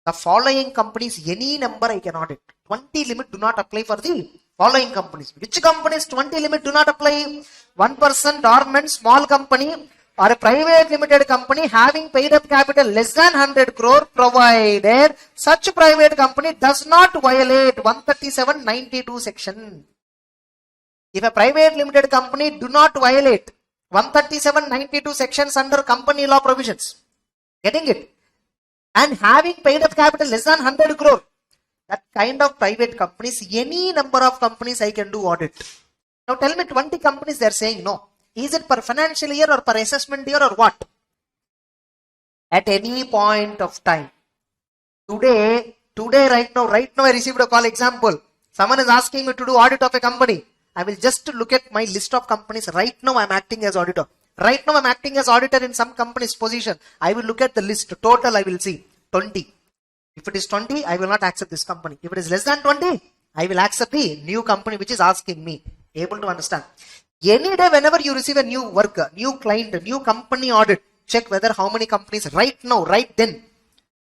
the following companies, any number I can audit. 20 limit do not apply for the following companies. Which companies 20 limit do not apply? 1% dormant small company or a private limited company having paid up capital less than 100 crore provided such private company does not violate 137(92) section. If a private limited company do not violate 137(92) sections under company law provisions, getting it, and having paid up capital less than 100 crore, that kind of private companies, any number of companies I can do audit. Now tell me 20 companies they are saying no. Is it per financial year or per assessment year or what? At any point of time. Today right now I received a call example. Someone is asking me to do audit of a company. I will just look at my list of companies. Right now I am acting as auditor. Right now I am acting as auditor in some company's position. I will look at the list. Total I will see 20. If it is 20, I will not accept this company. If it is less than 20, I will accept the new company which is asking me. Able to understand? Any day whenever you receive a new worker, new client, a new company audit, check whether how many companies right now, right then,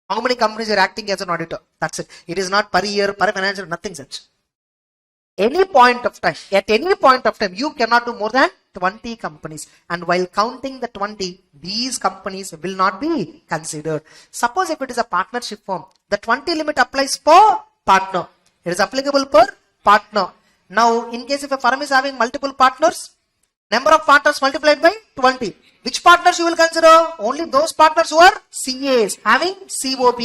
how many companies are acting as an auditor. That's it. It is not per year, per financial, nothing such. Any point of time, at any point of time, you cannot do more than 20 companies. And while counting the 20, these companies will not be considered. Suppose if it is a partnership firm, the 20 limit applies per partner. It is applicable per partner. Now, in case if a firm is having multiple partners, number of partners multiplied by 20. Which partners you will consider? Only those partners who are CAs, having COP.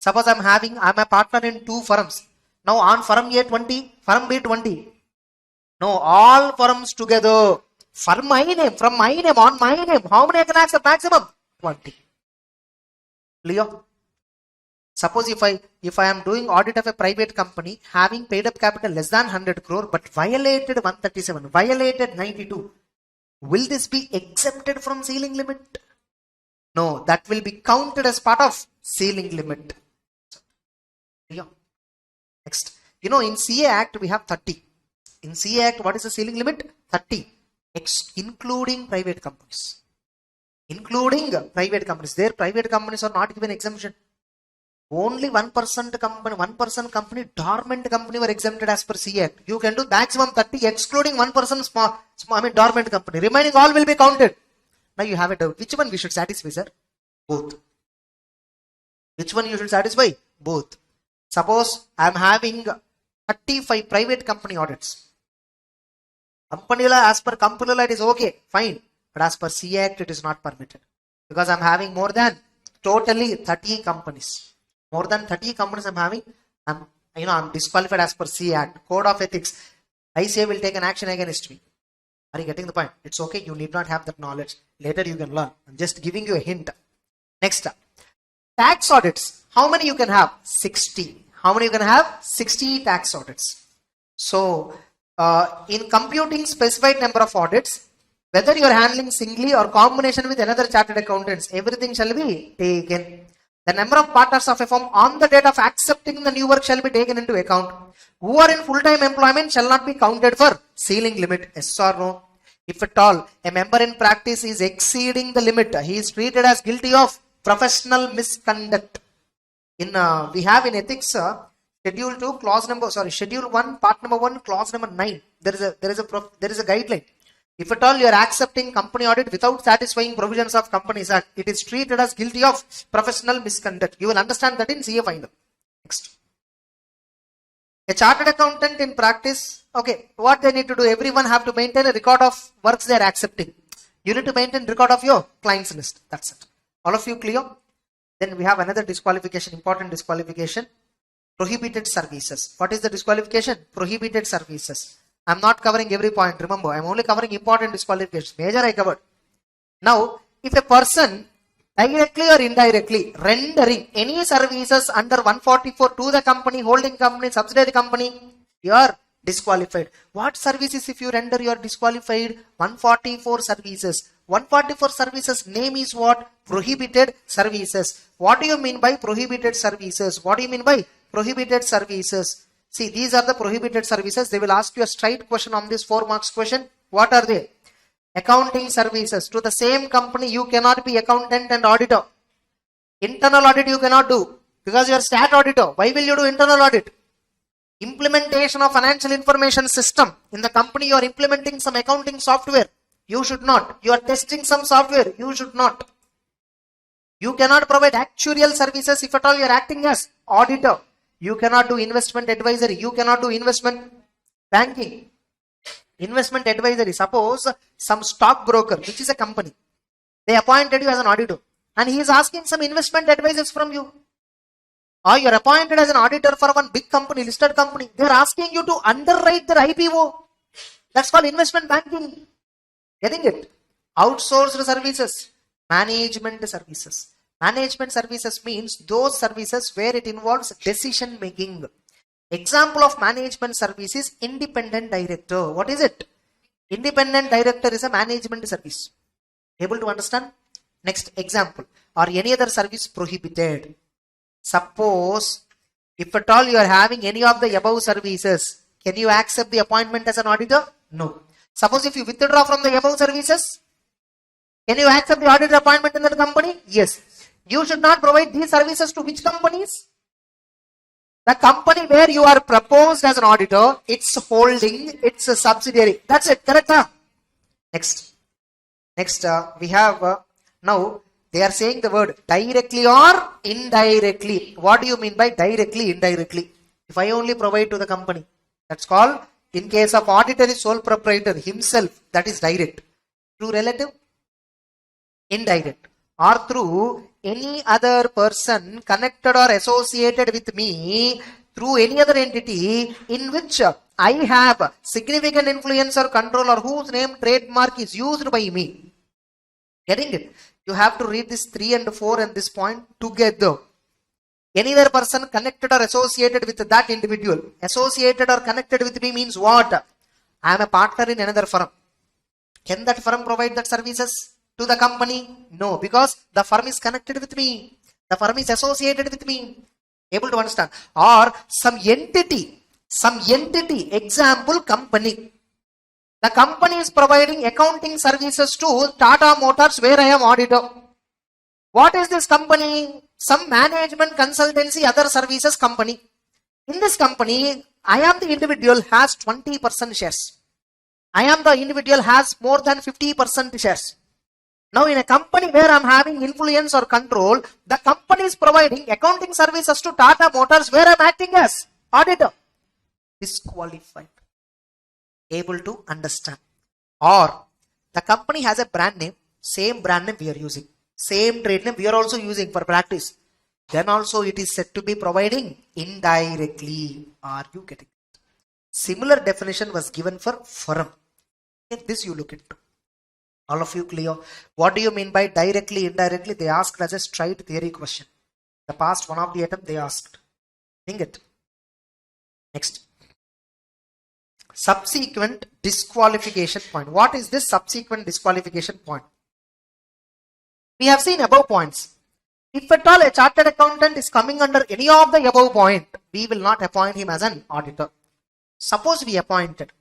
Suppose I'm a partner in 2 firms. Now on firm A 20, firm B 20. No, all firms together. From my name, on my name. How many I can accept? Maximum 20. Leo? Suppose if I am doing audit of a private company having paid up capital less than 100 crore but violated 137, violated 92, will this be exempted from ceiling limit? No, that will be counted as part of ceiling limit. Next, in CA Act we have 30. In CA Act, what is the ceiling limit? 30, including private companies. Including private companies. Their private companies are not given exemption. Only 1% company, dormant company were exempted as per CA Act. You can do maximum 30, excluding 1% dormant company. Remaining all will be counted. Now you have a doubt. Which one we should satisfy, sir? Both. Which one you should satisfy? Both. Suppose I am having 35 private company audits. Company law, as per company law, it is okay, fine. But as per CA Act, it is not permitted. Because I am having more than totally 30 companies. More than 30 companies I'm having. I'm disqualified as per CA Act. Code of Ethics. ICA will take an action against me. Are you getting the point? It's okay. You need not have that knowledge. Later you can learn. I'm just giving you a hint. Next up. Tax audits. How many you can have? 60. How many you can have? 60 tax audits. So, in computing specified number of audits, whether you are handling singly or combination with another chartered accountants, everything shall be taken. The number of partners of a firm on the date of accepting the new work shall be taken into account. Who are in full-time employment shall not be counted for ceiling limit. Yes or no? If at all a member in practice is exceeding the limit, he is treated as guilty of professional misconduct. We have in ethics schedule 1, part number 1, clause number 9. There is a guideline. If at all you are accepting company audit without satisfying provisions of Companies Act, it is treated as guilty of professional misconduct. You will understand that in CA final. Next. A chartered accountant in practice, okay, what they need to do? Everyone have to maintain a record of works they are accepting. You need to maintain record of your clients list. That's it. All of you clear? Then we have another disqualification, important disqualification. Prohibited services. What is the disqualification? Prohibited services. I'm not covering every point. Remember, I'm only covering important disqualifications. Major I covered. Now, if a person directly or indirectly rendering any services under 144 to the company, holding company, subsidiary company, you are disqualified. What services if you render, you are disqualified? 144 services. 144 services name is what? Prohibited services. What do you mean by prohibited services? What do you mean by prohibited services? See, these are the prohibited services. They will ask you a straight question on this 4 marks question. What are they? Accounting services. To the same company, you cannot be accountant and auditor. Internal audit you cannot do because you are stat auditor. Why will you do internal audit? Implementation of financial information system. In the company, you are implementing some accounting software. You should not. You are testing some software. You should not. You cannot provide actuarial services if at all you are acting as auditor. You cannot do investment advisory. You cannot do investment banking. Investment advisory. Suppose some stockbroker, which is a company, they appointed you as an auditor and he is asking some investment advices from you. Or you are appointed as an auditor for one big company, listed company. They are asking you to underwrite their IPO. That's called investment banking. Getting it? Outsourced services. Management services. Management services means those services where it involves decision making. Example of management service is independent director. What is it? Independent director is a management service. Able to understand? Next example. Or any other service prohibited. Suppose if at all you are having any of the above services, can you accept the appointment as an auditor? No. Suppose if you withdraw from the above services, can you accept the auditor appointment in that company? Yes. You should not provide these services to which companies? The company where you are proposed as an auditor, it's holding, it's a subsidiary. That's it. Correct? Huh? Next, we have now they are saying the word directly or indirectly. What do you mean by directly, indirectly? If I only provide to the company, that's called, in case of auditor is sole proprietor himself, that is direct. Through relative, indirect. Or through any other person connected or associated with me through any other entity in which I have significant influence or control or whose name trademark is used by me. Getting it? You have to read this 3 and 4 and this point together. Any other person connected or associated with that individual. Associated or connected with me means what? I am a partner in another firm. Can that firm provide that services to the company? No, because the firm is connected with me. The firm is associated with me. Able to understand? Or some entity, example company. The company is providing accounting services to Tata Motors where I am auditor. What is this company? Some management consultancy other services company. In this company, I am the individual has 20% shares. I am the individual has more than 50% shares. Now in a company where I am having influence or control, the company is providing accounting services to Tata Motors where I am acting as auditor. Disqualified. Able to understand? Or the company has a brand name, same brand name we are using, same trade name we are also using for practice. Then also it is said to be providing indirectly. Are you getting it? Similar definition was given for firm. This you look into. All of you clear? What do you mean by directly, indirectly? They asked as a straight theory question. The past one of the attempt they asked. Think it. Next. Subsequent disqualification point. What is this subsequent disqualification point? We have seen above points. If at all a chartered accountant is coming under any of the above point, we will not appoint him as an auditor. Suppose we appointed.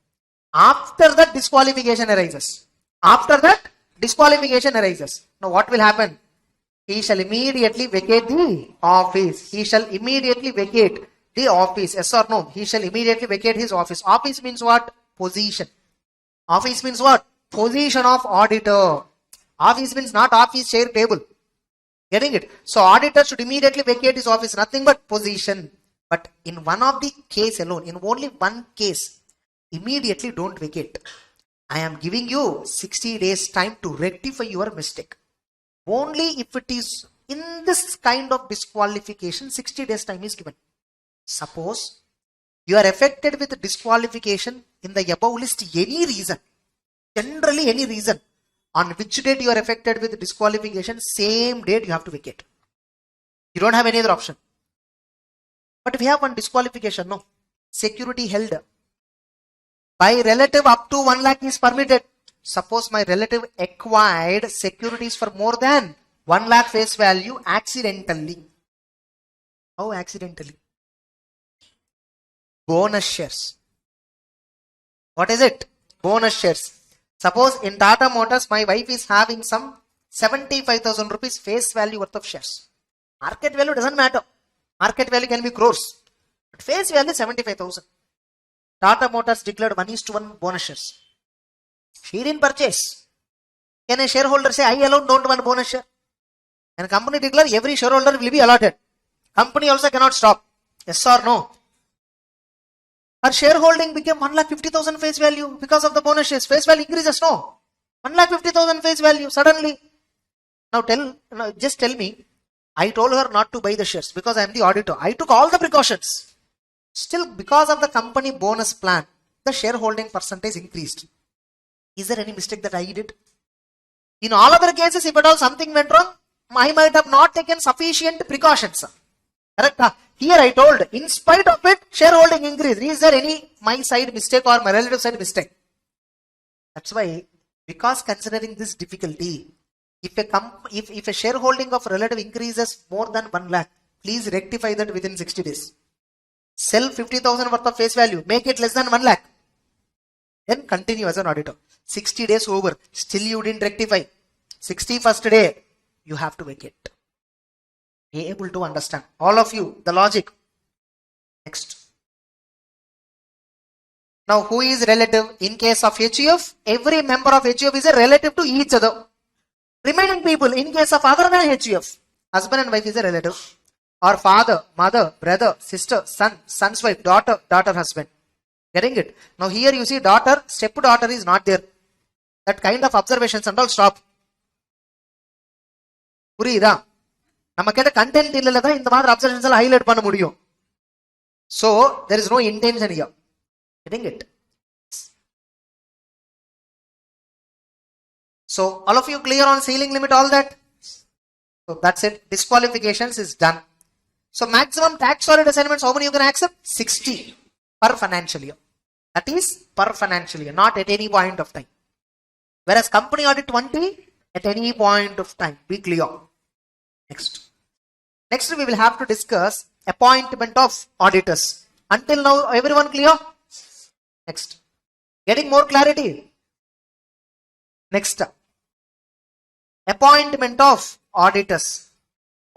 After that disqualification arises. After that disqualification arises. Now what will happen? He shall immediately vacate the office. He shall immediately vacate the office. Yes or no? He shall immediately vacate his office. Office means what? Position. Office means what? Position of auditor. Office means not office, chair, table. Getting it? So auditor should immediately vacate his office. Nothing but position. But in one of the case alone, in only one case, immediately don't vacate. I am giving you 60 days time to rectify your mistake. Only if it is in this kind of disqualification, 60 days time is given. Suppose you are affected with disqualification in the above list any reason, generally any reason, on which date you are affected with disqualification, same date you have to vacate. You don't have any other option. But if you have one disqualification, no. Security held by relative up to 1 lakh is permitted. Suppose my relative acquired securities for more than 1 lakh face value accidentally. How accidentally? Bonus shares. What is it? Bonus shares. Suppose in Tata Motors, my wife is having some 75,000 rupees face value worth of shares. Market value doesn't matter. Market value can be crores. But face value 75,000. Tata Motors declared 1:1 bonus shares. She didn't purchase. Can a shareholder say, I alone don't want bonus share? And company declare every shareholder will be allotted. Company also cannot stop. Yes or no? Her shareholding became 1,50,000 face value because of the bonus shares. Face value increases, no? 1,50,000 face value suddenly. Now just tell me, I told her not to buy the shares because I am the auditor. I took all the precautions. Still, because of the company bonus plan, the shareholding percentage increased. Is there any mistake that I did? In all other cases, if at all something went wrong, I might have not taken sufficient precautions. Correct? Here I told, in spite of it, shareholding increased. Is there any my side mistake or my relative side mistake? That's why, because considering this difficulty, if a shareholding of relative increases more than 1 lakh, please rectify that within 60 days. Sell 50,000 worth of face value, make it less than 1 lakh. Then continue as an auditor. 60 days over, still you didn't rectify. 61st day, you have to vacate. Be able to understand, all of you, the logic. Next. Now, who is relative? In case of HUF, every member of HUF is a relative to each other. Remaining people, in case of other than HUF, husband and wife is a relative. Or father, mother, brother, sister, son, son's wife, daughter, daughter, husband. Getting it? Now here you see daughter, stepdaughter is not there. That kind of observations and all stop. புரியுதா? நம்ம கேட்ட content இல்லல தான் இந்த மாதிரி observations எல்லாம் highlight பண்ண முடியும். So there is no intention here. Getting it? So all of you clear on ceiling limit, all that? So that's it. Disqualifications is done. So maximum tax audit assignments, how many you can accept? 60 per financial year. That is per financial year, not at any point of time. Whereas company audit 20 at any point of time. Be clear. Next. Next we will have to discuss appointment of auditors. Until now everyone clear? Next. Getting more clarity? Next. Appointment of auditors.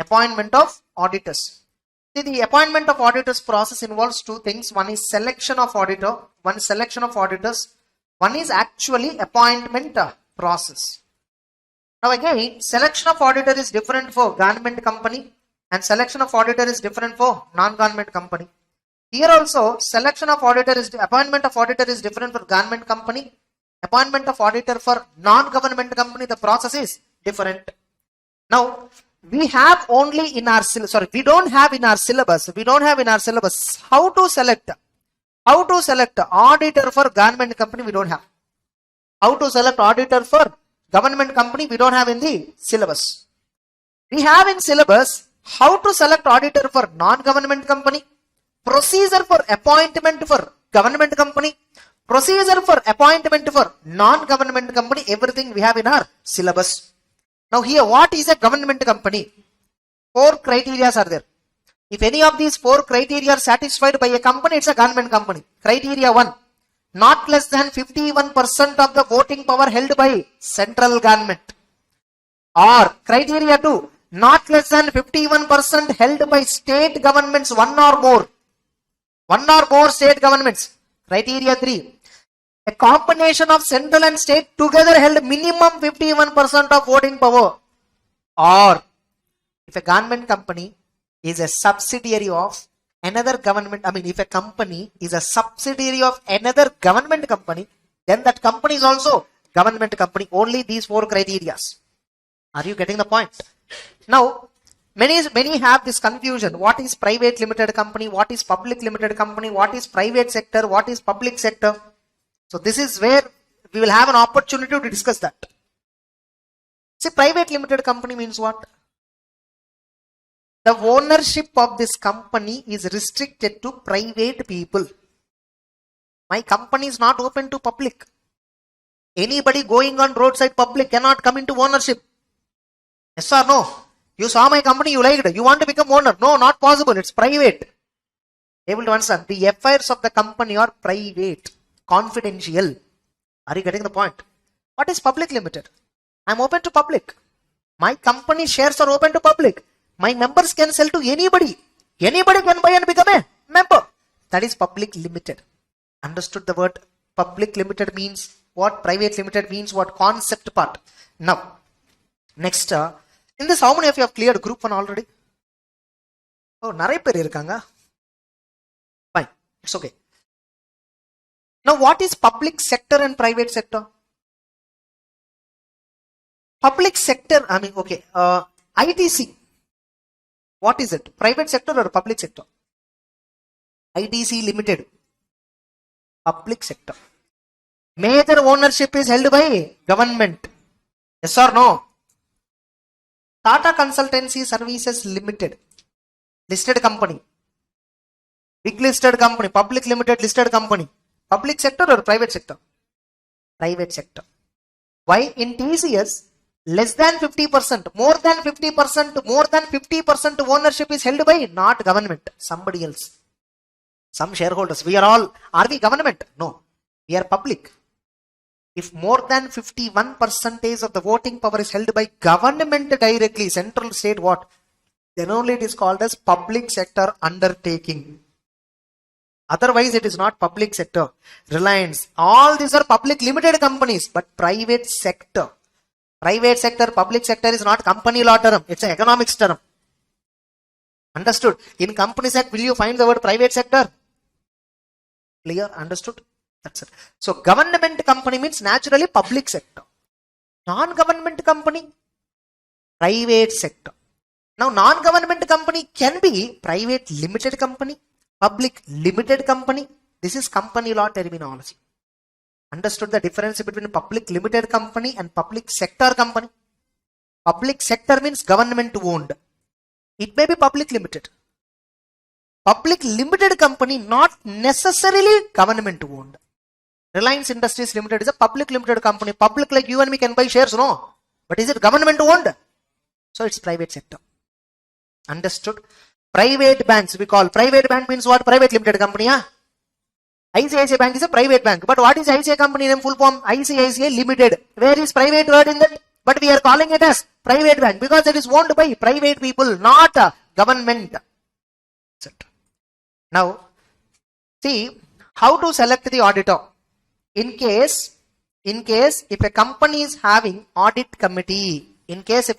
Appointment of auditors. See, the appointment of auditors process involves two things. One is selection of auditor. One is selection of auditors. One is actually appointment process. Now again, selection of auditor is different for government company and selection of auditor is different for non-government company. Here also, selection of auditor is, appointment of auditor is different for government company. Appointment of auditor for non-government company, the process is different. Now, we have only in our syllabus, we don't have in our syllabus how to select auditor for government company, we don't have. How to select auditor for government company, we don't have in the syllabus. We have in syllabus how to select auditor for non-government company, procedure for appointment for government company, procedure for appointment for non-government company, everything we have in our syllabus. Now here, what is a government company? 4 criteria are there. If any of these 4 criteria are satisfied by a company, it's a government company. Criteria 1, not less than 51% of the voting power held by central government. Or criteria 2, not less than 51% held by state governments, one or more state governments. Criteria 3, a combination of central and state together held minimum 51% of voting power. Or if a government company is a subsidiary of another government, if a company is a subsidiary of another government company, then that company is also government company. Only these 4 criteria. Are you getting the point? Now, many have this confusion. What is private limited company? What is public limited company? What is private sector? What is public sector? So this is where we will have an opportunity to discuss that. See, private limited company means what? The ownership of this company is restricted to private people. My company is not open to public. Anybody going on roadside public cannot come into ownership. Yes or no? You saw my company, you liked it. You want to become owner. No, not possible. It's private. Able to understand? The affairs of the company are private. Confidential. Are you getting the point? What is public limited? I'm open to public. My company shares are open to public. My members can sell to anybody. Anybody can buy and become a member. That is public limited. Understood the word public limited means what? Private limited means what? Concept part. Now, next, in this, how many of you have cleared group 1 already? Oh, நிறைய பேர் இருக்காங்க. Fine, it's okay. Now, what is public sector and private sector? Public sector, I mean, okay, ITC. What is it? Private sector or public sector? ITC Limited. Public sector. Major ownership is held by government. Yes or no? Tata Consultancy Services Limited. Listed company. Big listed company. Public limited listed company. Public sector or private sector? Private sector. Why? In TCS, less than 50%, more than 50%, more than 50% ownership is held by not government, somebody else. Some shareholders. We are we government? No. We are public. If more than 51% of the voting power is held by government directly, central, state, what? Then only it is called as public sector undertaking. Otherwise, it is not public sector. Reliance, all these are public limited companies, but private sector. Private sector, public sector is not company law term. It's an economics term. Understood? In Companies Act, will you find the word private sector? Clear? Understood? That's it. So, government company means naturally public sector. Non-government company, private sector. Now, non-government company can be private limited company, public limited company. This is company law terminology. Understood the difference between public limited company and public sector company? Public sector means government owned. It may be public limited. Public limited company not necessarily government owned. Reliance Industries Limited is a public limited company. Public like you and me can buy shares, no? But is it government owned? So it's private sector. Understood? Private banks we call. Private bank means what? Private limited company, huh? ICICI Bank is a private bank. But what is ICICI company name full form? ICICI Limited. Where is private word in that? But we are calling it as private bank because it is owned by private people, not government. Now, see how to select the auditor. In case if a company is having audit committee, audit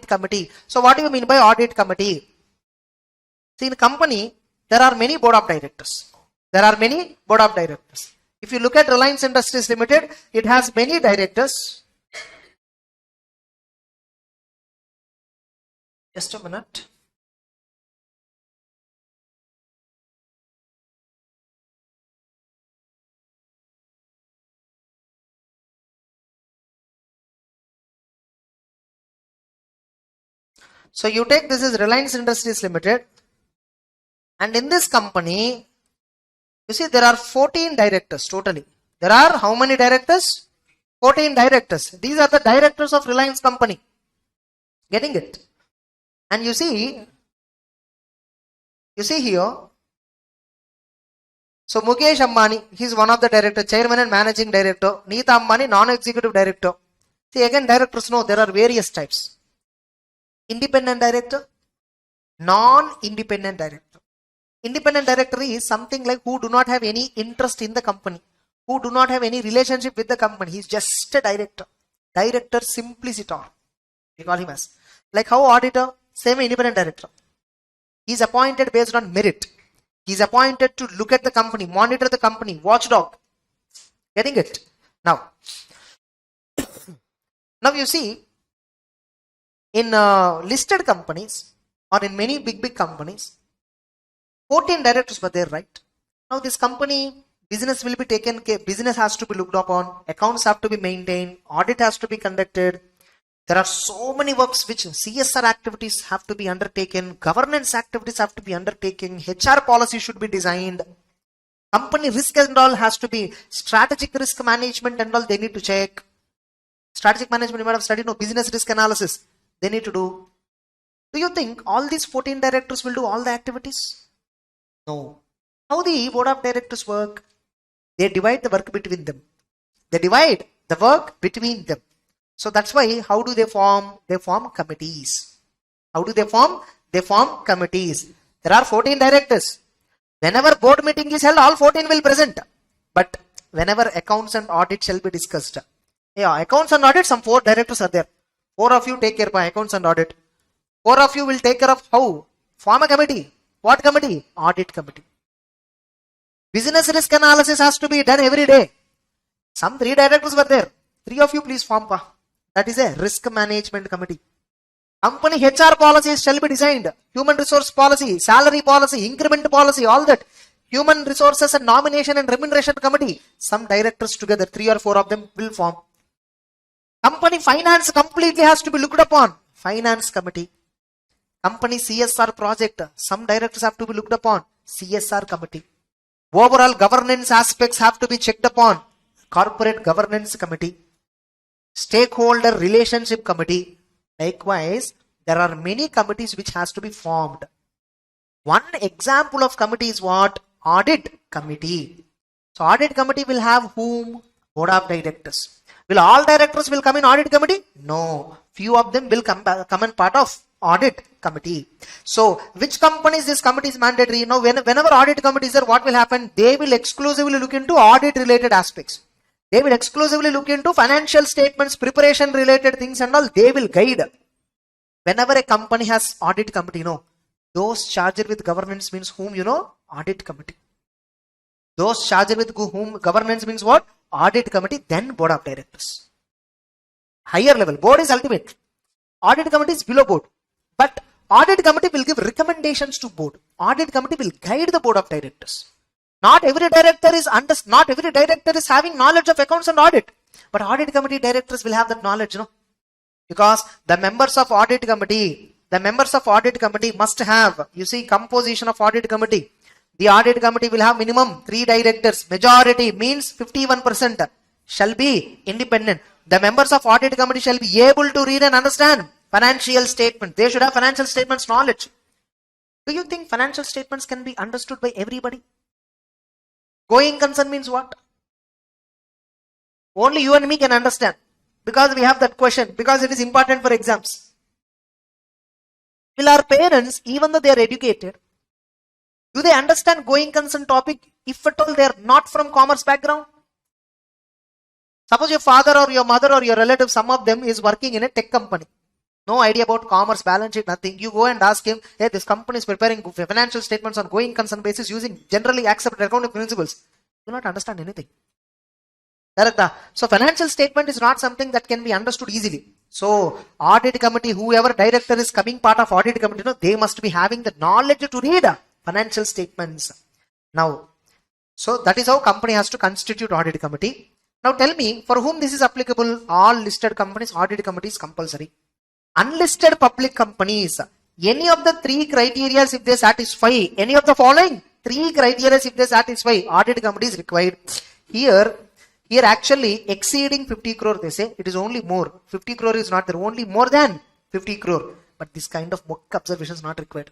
committee. So what do you mean by audit committee? See, in company, there are many board of directors. If you look at Reliance Industries Limited, it has many directors. Just a minute. So you take this is Reliance Industries Limited, and in this company, you see there are 14 directors totally. There are how many directors? 14 directors. These are the directors of Reliance company. Getting it? And you see here, so Mukesh Ambani, he is one of the director, chairman and managing director. Neeta Ambani, non-executive director. See again, directors, no, there are various types. Independent director, non-independent director. Independent director is something like who do not have any interest in the company, who do not have any relationship with the company. He is just a director. Director simpliciter. We call him as. Like how auditor, same independent director. He is appointed based on merit. He is appointed to look at the company, monitor the company, watchdog. Getting it? Now you see, in listed companies or in many big companies, 14 directors were there, right? Now this company, business will be taken care, business has to be looked upon, accounts have to be maintained, audit has to be conducted. There are so many works which CSR activities have to be undertaken, governance activities have to be undertaken, HR policy should be designed, company risk and all has to be, strategic risk management and all they need to check. Strategic management you might have studied, no, business risk analysis they need to do. Do you think all these 14 directors will do all the activities? No. How the board of directors work? They divide the work between them. They divide the work between them. So that's why, how do they form? They form committees. How do they form? They form committees. There are 14 directors. Whenever board meeting is held, all 14 will present. But whenever accounts and audit shall be discussed, accounts and audit, some 4 directors are there. 4 of you take care of accounts and audit. 4 of you will take care of how? Form a committee. What committee? Audit committee. Business risk analysis has to be done every day. Some 3 directors were there. 3 of you please form. That is a risk management committee. Company HR policies shall be designed. Human resource policy, salary policy, increment policy, all that. Human resources and nomination and remuneration committee. Some directors together, 3 or 4 of them will form. Company finance completely has to be looked upon. Finance committee. Company CSR project. Some directors have to be looked upon. CSR committee. Overall governance aspects have to be checked upon. Corporate governance committee. Stakeholder relationship committee. Likewise, there are many committees which has to be formed. One example of committee is what? Audit committee. So audit committee will have whom? Board of directors. Will all directors will come in audit committee? No. Few of them will come in part of audit committee. So which companies this committee is mandatory? Whenever audit committee is there, what will happen? They will exclusively look into audit related aspects. They will exclusively look into financial statements, preparation related things and all. They will guide. Whenever a company has audit committee, those charged with governance means whom? Audit committee. Those charged with whom governance means what? Audit committee, then board of directors. Higher level. Board is ultimate. Audit committee is below board. But audit committee will give recommendations to board. Audit committee will guide the board of directors. Not every director is having knowledge of accounts and audit. But audit committee directors will have that knowledge, Because the members of audit committee must have, composition of audit committee. The audit committee will have minimum 3 directors. Majority means 51% shall be independent. The members of audit committee shall be able to read and understand financial statement. They should have financial statements knowledge. Do you think financial statements can be understood by everybody? Going concern means what? Only you and me can understand. Because we have that question. Because it is important for exams. Will our parents, even though they are educated, do they understand going concern topic if at all they are not from commerce background? Suppose your father or your mother or your relative, some of them is working in a tech company. No idea about commerce, balance sheet, nothing. You go and ask him, hey, this company is preparing financial statements on going concern basis using generally accepted accounting principles. You do not understand anything. So financial statement is not something that can be understood easily. So audit committee, whoever director is coming part of audit committee, they must be having the knowledge to read financial statements. Now, so that is how company has to constitute audit committee. Now tell me, for whom this is applicable? All listed companies, audit committee is compulsory. Unlisted public companies, any of the 3 criteria if they satisfy, any of the following 3 criteria if they satisfy, audit committee is required. Here actually exceeding 50 crore, they say it is only more. 50 crore is not there, only more than 50 crore. But this kind of mock observation is not required.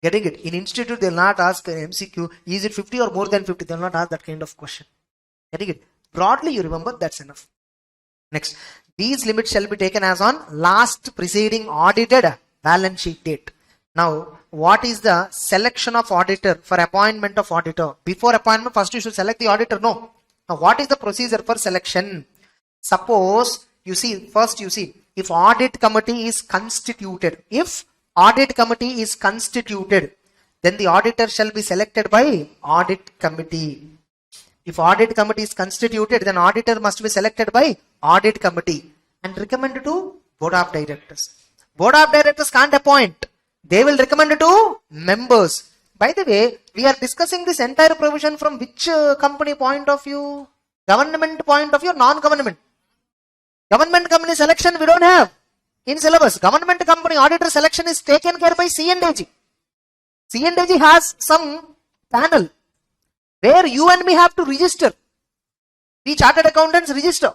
Getting it? In institute, they will not ask MCQ, is it 50 or more than 50? They will not ask that kind of question. Getting it? Broadly, you remember, that's enough. Next, these limits shall be taken as on last preceding audited balance sheet date. Now, what is the selection of auditor for appointment of auditor? Before appointment, first you should select the auditor. No. Now, what is the procedure for selection? Suppose, if audit committee is constituted, then the auditor shall be selected by audit committee. If audit committee is constituted, then auditor must be selected by audit committee and recommended to board of directors. Board of directors can't appoint. They will recommend it to members. By the way, we are discussing this entire provision from which company point of view? Government point of view, non-government? Government company selection we don't have in syllabus. Government company auditor selection is taken care by C&AG. C&AG has some panel where you and me have to register. We chartered accountants register.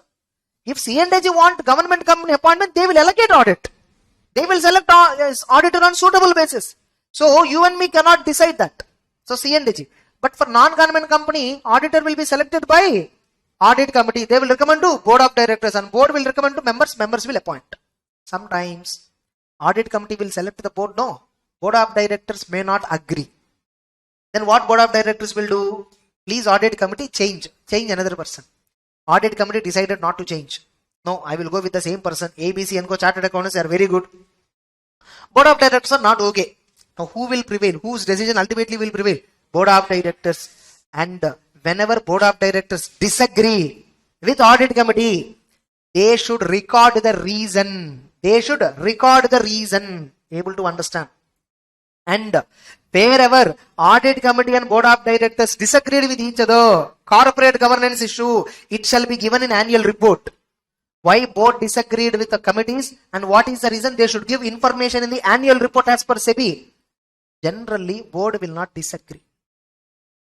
If C&AG want government company appointment, they will allocate audit. They will select auditor on suitable basis. So you and me cannot decide that. So C&AG. But for non-government company, auditor will be selected by Audit committee, they will recommend to board of directors and board will recommend to members, members will appoint. Sometimes audit committee will select the board, no. Board of directors may not agree. Then what board of directors will do? Please audit committee change another person. Audit committee decided not to change. No, I will go with the same person. ABC and chartered accountants are very good. Board of directors are not okay. Now who will prevail? Whose decision ultimately will prevail? Board of directors. And whenever board of directors disagree with audit committee, they should record the reason. They should record the reason. Able to understand. And wherever audit committee and board of directors disagreed with each other, corporate governance issue, it shall be given in annual report. Why board disagreed with the committees and what is the reason? They should give information in the annual report as per SEBI. Generally, board will not disagree.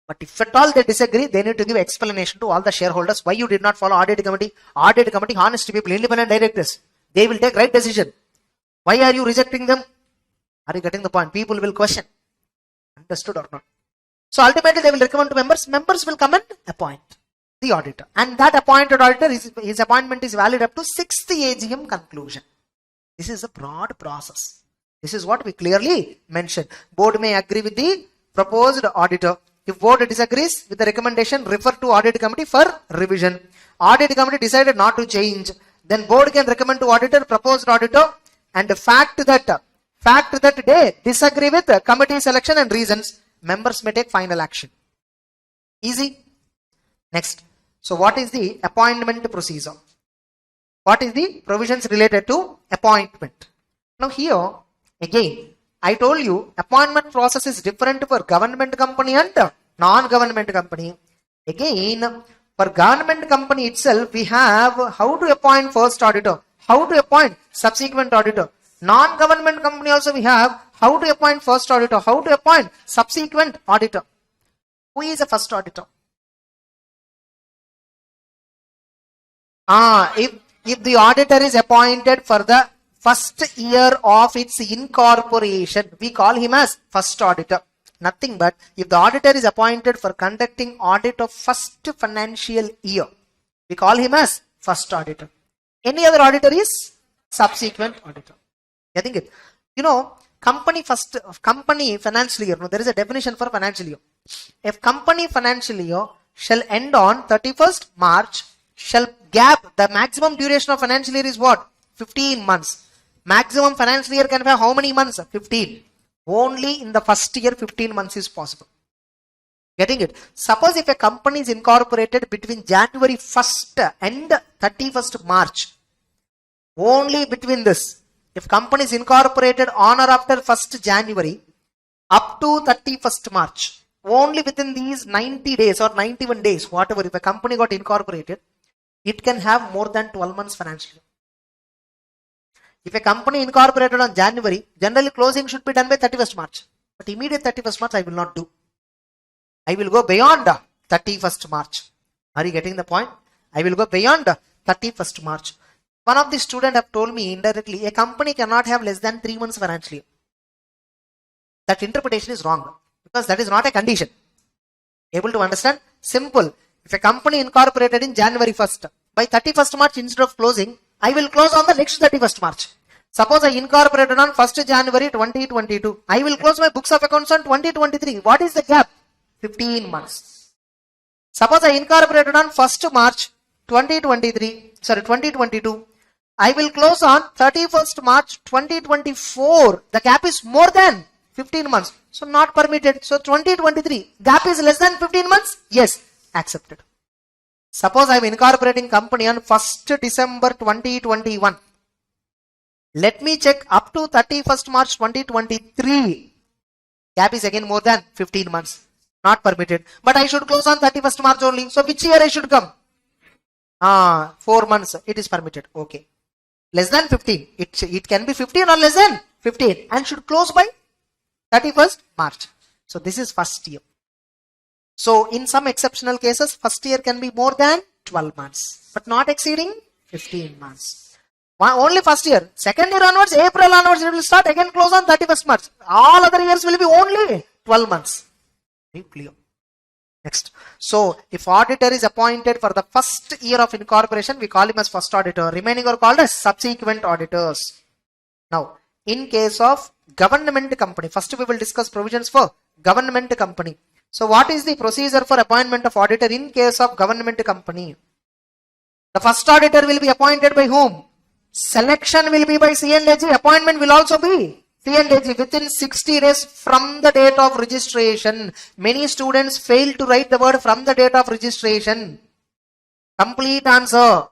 But if at all they disagree, they need to give explanation to all the shareholders why you did not follow audit committee. Audit committee, honest people, independent directors. They will take right decision. Why are you rejecting them? Are you getting the point? People will question. Understood or not? So ultimately they will recommend to members. Members will come and appoint the auditor. And that appointed auditor, his appointment is valid up to 6th AGM conclusion. This is a broad process. This is what we clearly mentioned. Board may agree with the proposed auditor. If board disagrees with the recommendation, refer to audit committee for revision. Audit committee decided not to change. Then board can recommend to auditor, proposed auditor, and the fact that they disagree with committee selection and reasons, members may take final action. Easy. Next. So what is the appointment procedure? What is the provisions related to appointment? Now here, again, I told you appointment process is different for government company and non-government company. Again, for government company itself, we have how to appoint first auditor, how to appoint subsequent auditor. Non-government company also we have how to appoint first auditor, how to appoint subsequent auditor. Who is a first auditor? If the auditor is appointed for the first year of its incorporation, we call him as first auditor. Nothing but if the auditor is appointed for conducting audit of first financial year, we call him as first auditor. Any other auditor is subsequent auditor. Getting it? You know, company financial year. No, there is a definition for financial year. If company financial year shall end on 31st March, shall gap, the maximum duration of financial year is what? 15 months. Maximum financial year can have how many months? 15. Only in the first year 15 months is possible. Getting it? Suppose if a company is incorporated between January 1st and 31st March, only between this, if company is incorporated on or after 1st January up to 31st March, only within these 90 days or 91 days, whatever, if a company got incorporated, it can have more than 12 months financial year. If a company incorporated on January, generally closing should be done by 31st March. But immediate 31st March I will not do. I will go beyond 31st March. Are you getting the point? I will go beyond 31st March. One of the students have told me indirectly, a company cannot have less than 3 months financial year. That interpretation is wrong because that is not a condition. Able to understand? Simple. If a company incorporated in January 1st, by 31st March instead of closing, I will close on the next 31st March. Suppose I incorporated on 1st January 2022. I will close my books of accounts on 2023. What is the gap? 15 months. Suppose I incorporated on 1st March 2022. I will close on 31st March 2024. The gap is more than 15 months. So not permitted. So 2023. Gap is less than 15 months? Yes. Accepted. Suppose I am incorporating company on 1st December 2021. Let me check up to 31st March 2023. Gap is again more than 15 months. Not permitted. But I should close on 31st March only. So which year I should come? 4 months. It is permitted. Okay. Less than 15. It can be 15 or less than 15. And should close by 31st March. So this is first year. So in some exceptional cases, first year can be more than 12 months. But not exceeding 15 months. Only first year. Second year onwards, April onwards, it will start again close on 31st March. All other years will be only 12 months. Very clear. Next. So if auditor is appointed for the first year of incorporation, we call him as first auditor. Remaining are called as subsequent auditors. Now, in case of government company, first we will discuss provisions for government company. So what is the procedure for appointment of auditor in case of government company? The first auditor will be appointed by whom? Selection will be by C&AG. Appointment will also be C&AG within 60 days from the date of registration. Many students fail to write the word from the date of registration. Complete answer.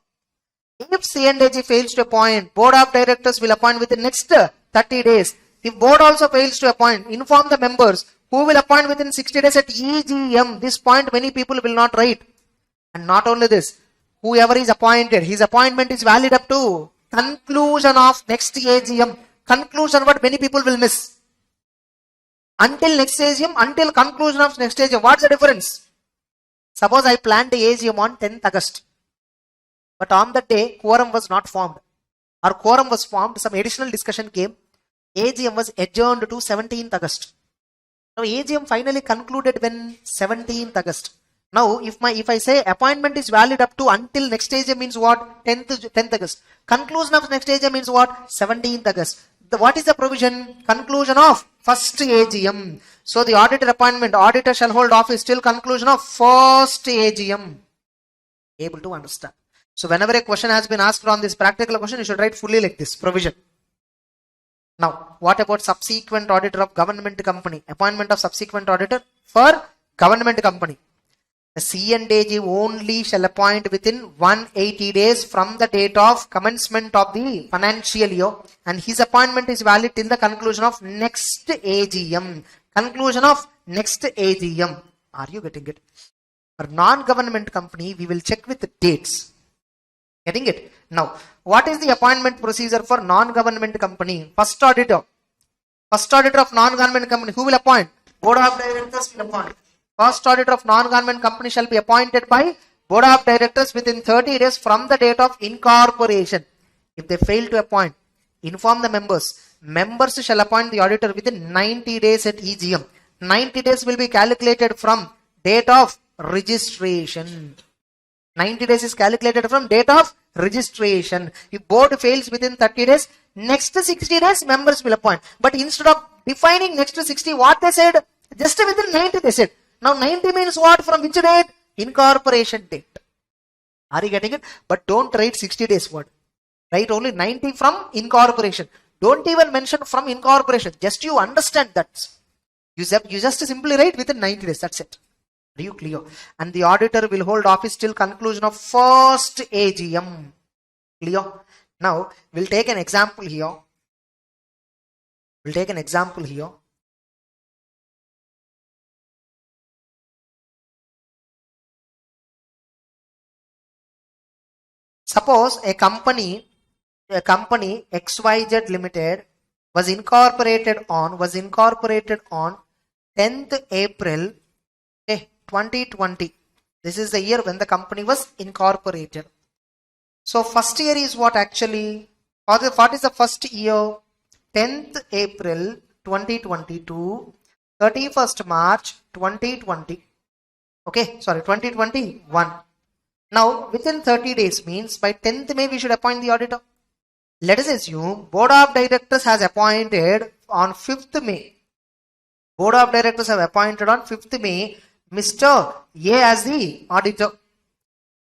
If C&AG fails to appoint, board of directors will appoint within next 30 days. If board also fails to appoint, inform the members who will appoint within 60 days at EGM. This point many people will not write. And not only this, whoever is appointed, his appointment is valid up to conclusion of next AGM. Conclusion what many people will miss. Until next AGM, until conclusion of next AGM. What's the difference? Suppose I planned the AGM on 10th August. But on that day, quorum was not formed. Or quorum was formed, some additional discussion came. AGM was adjourned to 17th August. Now AGM finally concluded when 17th August. Now if I say appointment is valid up to until next AGM means what? 10th August. Conclusion of next AGM means what? 17th August. What is the provision? Conclusion of first AGM. So the auditor appointment, auditor shall hold office till conclusion of first AGM. Able to understand. So whenever a question has been asked on this practical question, you should write fully like this, provision. Now, what about subsequent auditor of government company? Appointment of subsequent auditor for government company. The C&AG only shall appoint within 180 days from the date of commencement of the financial year, and his appointment is valid till the conclusion of next AGM. Conclusion of next AGM. Are you getting it? For non-government company, we will check with the dates. Getting it? Now, what is the appointment procedure for non-government company? First auditor. First auditor of non-government company, who will appoint? Board of directors will appoint. First auditor of non-government company shall be appointed by board of directors within 30 days from the date of incorporation. If they fail to appoint, inform the members. Members shall appoint the auditor within 90 days at EGM. 90 days will be calculated from date of registration. 90 days is calculated from date of registration. If board fails within 30 days, next 60 days members will appoint. But instead of defining next 60, what they said? Just within 90 they said. Now 90 means what? From which date? Incorporation date. Are you getting it? But don't write 60 days word. Write only 90 from incorporation. Don't even mention from incorporation. Just you understand that. You just simply write within 90 days. That's it. Are you clear? And the auditor will hold office till conclusion of first AGM. Clear? Now, we'll take an example here. Suppose a company XYZ Limited was incorporated on 10th April 2020. This is the year when the company was incorporated. So first year is what actually? What is the first year? 10th April 2022, 31st March 2020. Okay, sorry, 2021. Now within 30 days means by 10th May we should appoint the auditor. Let us assume board of directors has appointed on 5th May. Board of directors have appointed on 5th May Mr. A as the auditor.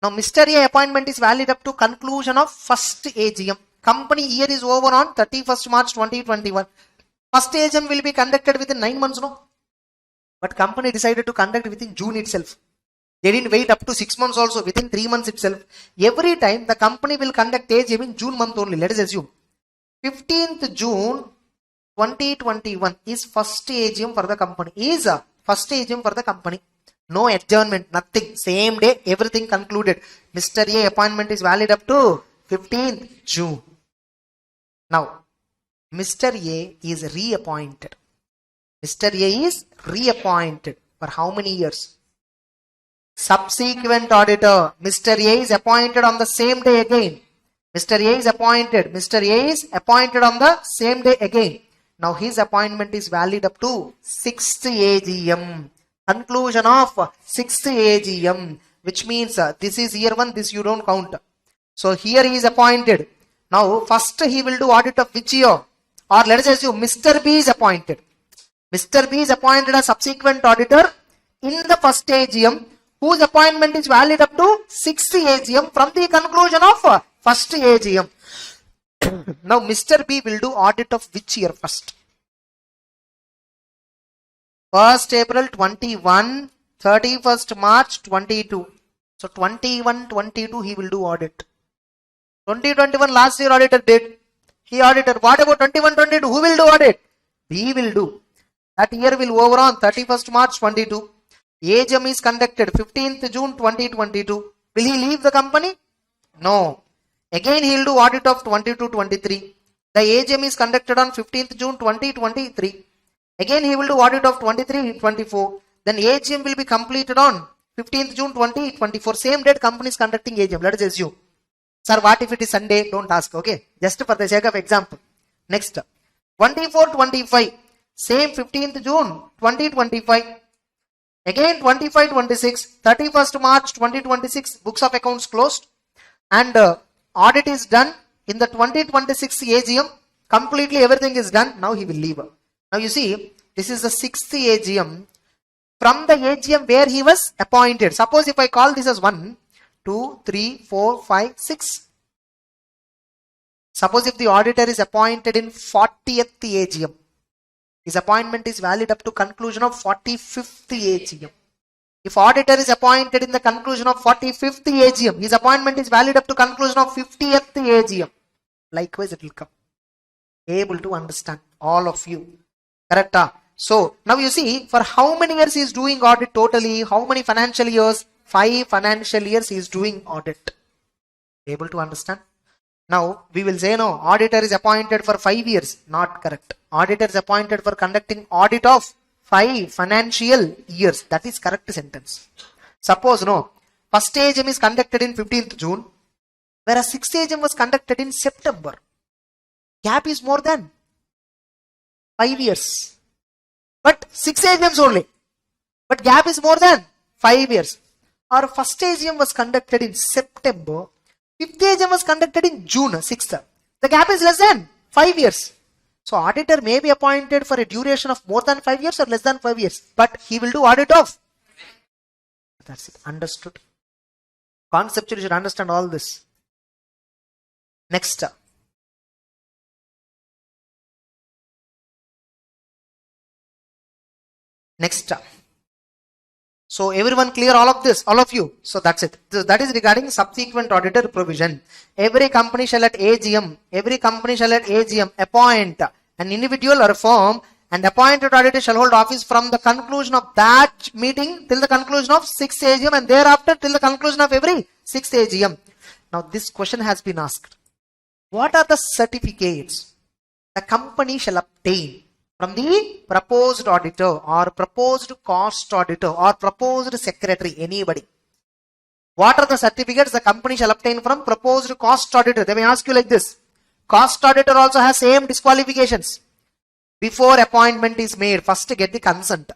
Now Mr. A appointment is valid up to conclusion of first AGM. Company year is over on 31st March 2021. First AGM will be conducted within 9 months, no? But company decided to conduct within June itself. They didn't wait up to 6 months also, within 3 months itself. Every time the company will conduct AGM in June month only. Let us assume 15th June 2021 is first AGM for the company. Is a first AGM for the company. No adjournment, nothing. Same day, everything concluded. Mr. A appointment is valid up to 15th June. Now, Mr. A is reappointed. Mr. A is reappointed for how many years? Subsequent auditor. Mr. A is appointed on the same day again. Mr. A is appointed. Mr. A is appointed on the same day again. Now his appointment is valid up to 6th AGM. conclusion of 6th AGM, which means this is year 1, this you don't count. So here he is appointed. Now first he will do audit of which year? Or let us assume Mr. B is appointed. Mr. B is appointed as subsequent auditor in the first AGM, whose appointment is valid up to 6th AGM from the conclusion of first AGM. Now Mr. B will do audit of which year first? 1st April 21, 31st March 22. So 21-22 he will do audit. 2021 last year auditor did. He audited. What about 21-22? Who will do audit? B will do. That year will over on 31st March 22. AGM is conducted 15th June 2022. Will he leave the company? No. Again he will do audit of 22-23. The AGM is conducted on 15th June 2023. Again he will do audit of 23-24. Then AGM will be completed on 15th June 2024. Same date company is conducting AGM. Let us assume. Sir, what if it is Sunday? Don't ask, okay? Just for the sake of example. Next. 24-25. Same 15th June 2025. Again 25-26. 31st March 2026. Books of accounts closed. And audit is done in the 2026 AGM. Completely everything is done. Now he will leave. Now you see, this is the 6th AGM. From the AGM where he was appointed. Suppose if I call this as 1, 2, 3, 4, 5, 6. Suppose if the auditor is appointed in 40th AGM. His appointment is valid up to conclusion of 45th AGM. If auditor is appointed in the conclusion of 45th AGM, his appointment is valid up to conclusion of 50th AGM. Likewise it will come. Able to understand, all of you. Correct? So now you see, for how many years he is doing audit totally? How many financial years? 5 financial years he is doing audit. Able to understand? Now we will say no, auditor is appointed for 5 years. Not correct. Auditor is appointed for conducting audit of 5 financial years. That is correct sentence. Suppose no, first AGM is conducted in 15th June, whereas 6th AGM was conducted in September. Gap is more than 5 years. But 6 AGMs only. But gap is more than 5 years. Our first AGM was conducted in September. 5th AGM was conducted in June 6th. The gap is less than 5 years. So auditor may be appointed for a duration of more than 5 years or less than 5 years. But he will do audit of. That's it. Understood. Conceptually you should understand all this. Next. Next. So everyone clear all of this, all of you. So that's it. So that is regarding subsequent auditor provision. Every company shall at AGM appoint an individual or a firm, and appointed auditor shall hold office from the conclusion of that meeting till the conclusion of 6th AGM, and thereafter till the conclusion of every 6th AGM. Now this question has been asked. What are the certificates the company shall obtain from the proposed auditor or proposed cost auditor or proposed secretary, anybody? What are the certificates the company shall obtain from proposed cost auditor? They may ask you like this. Cost auditor also has same disqualifications. Before appointment is made, first get the consent.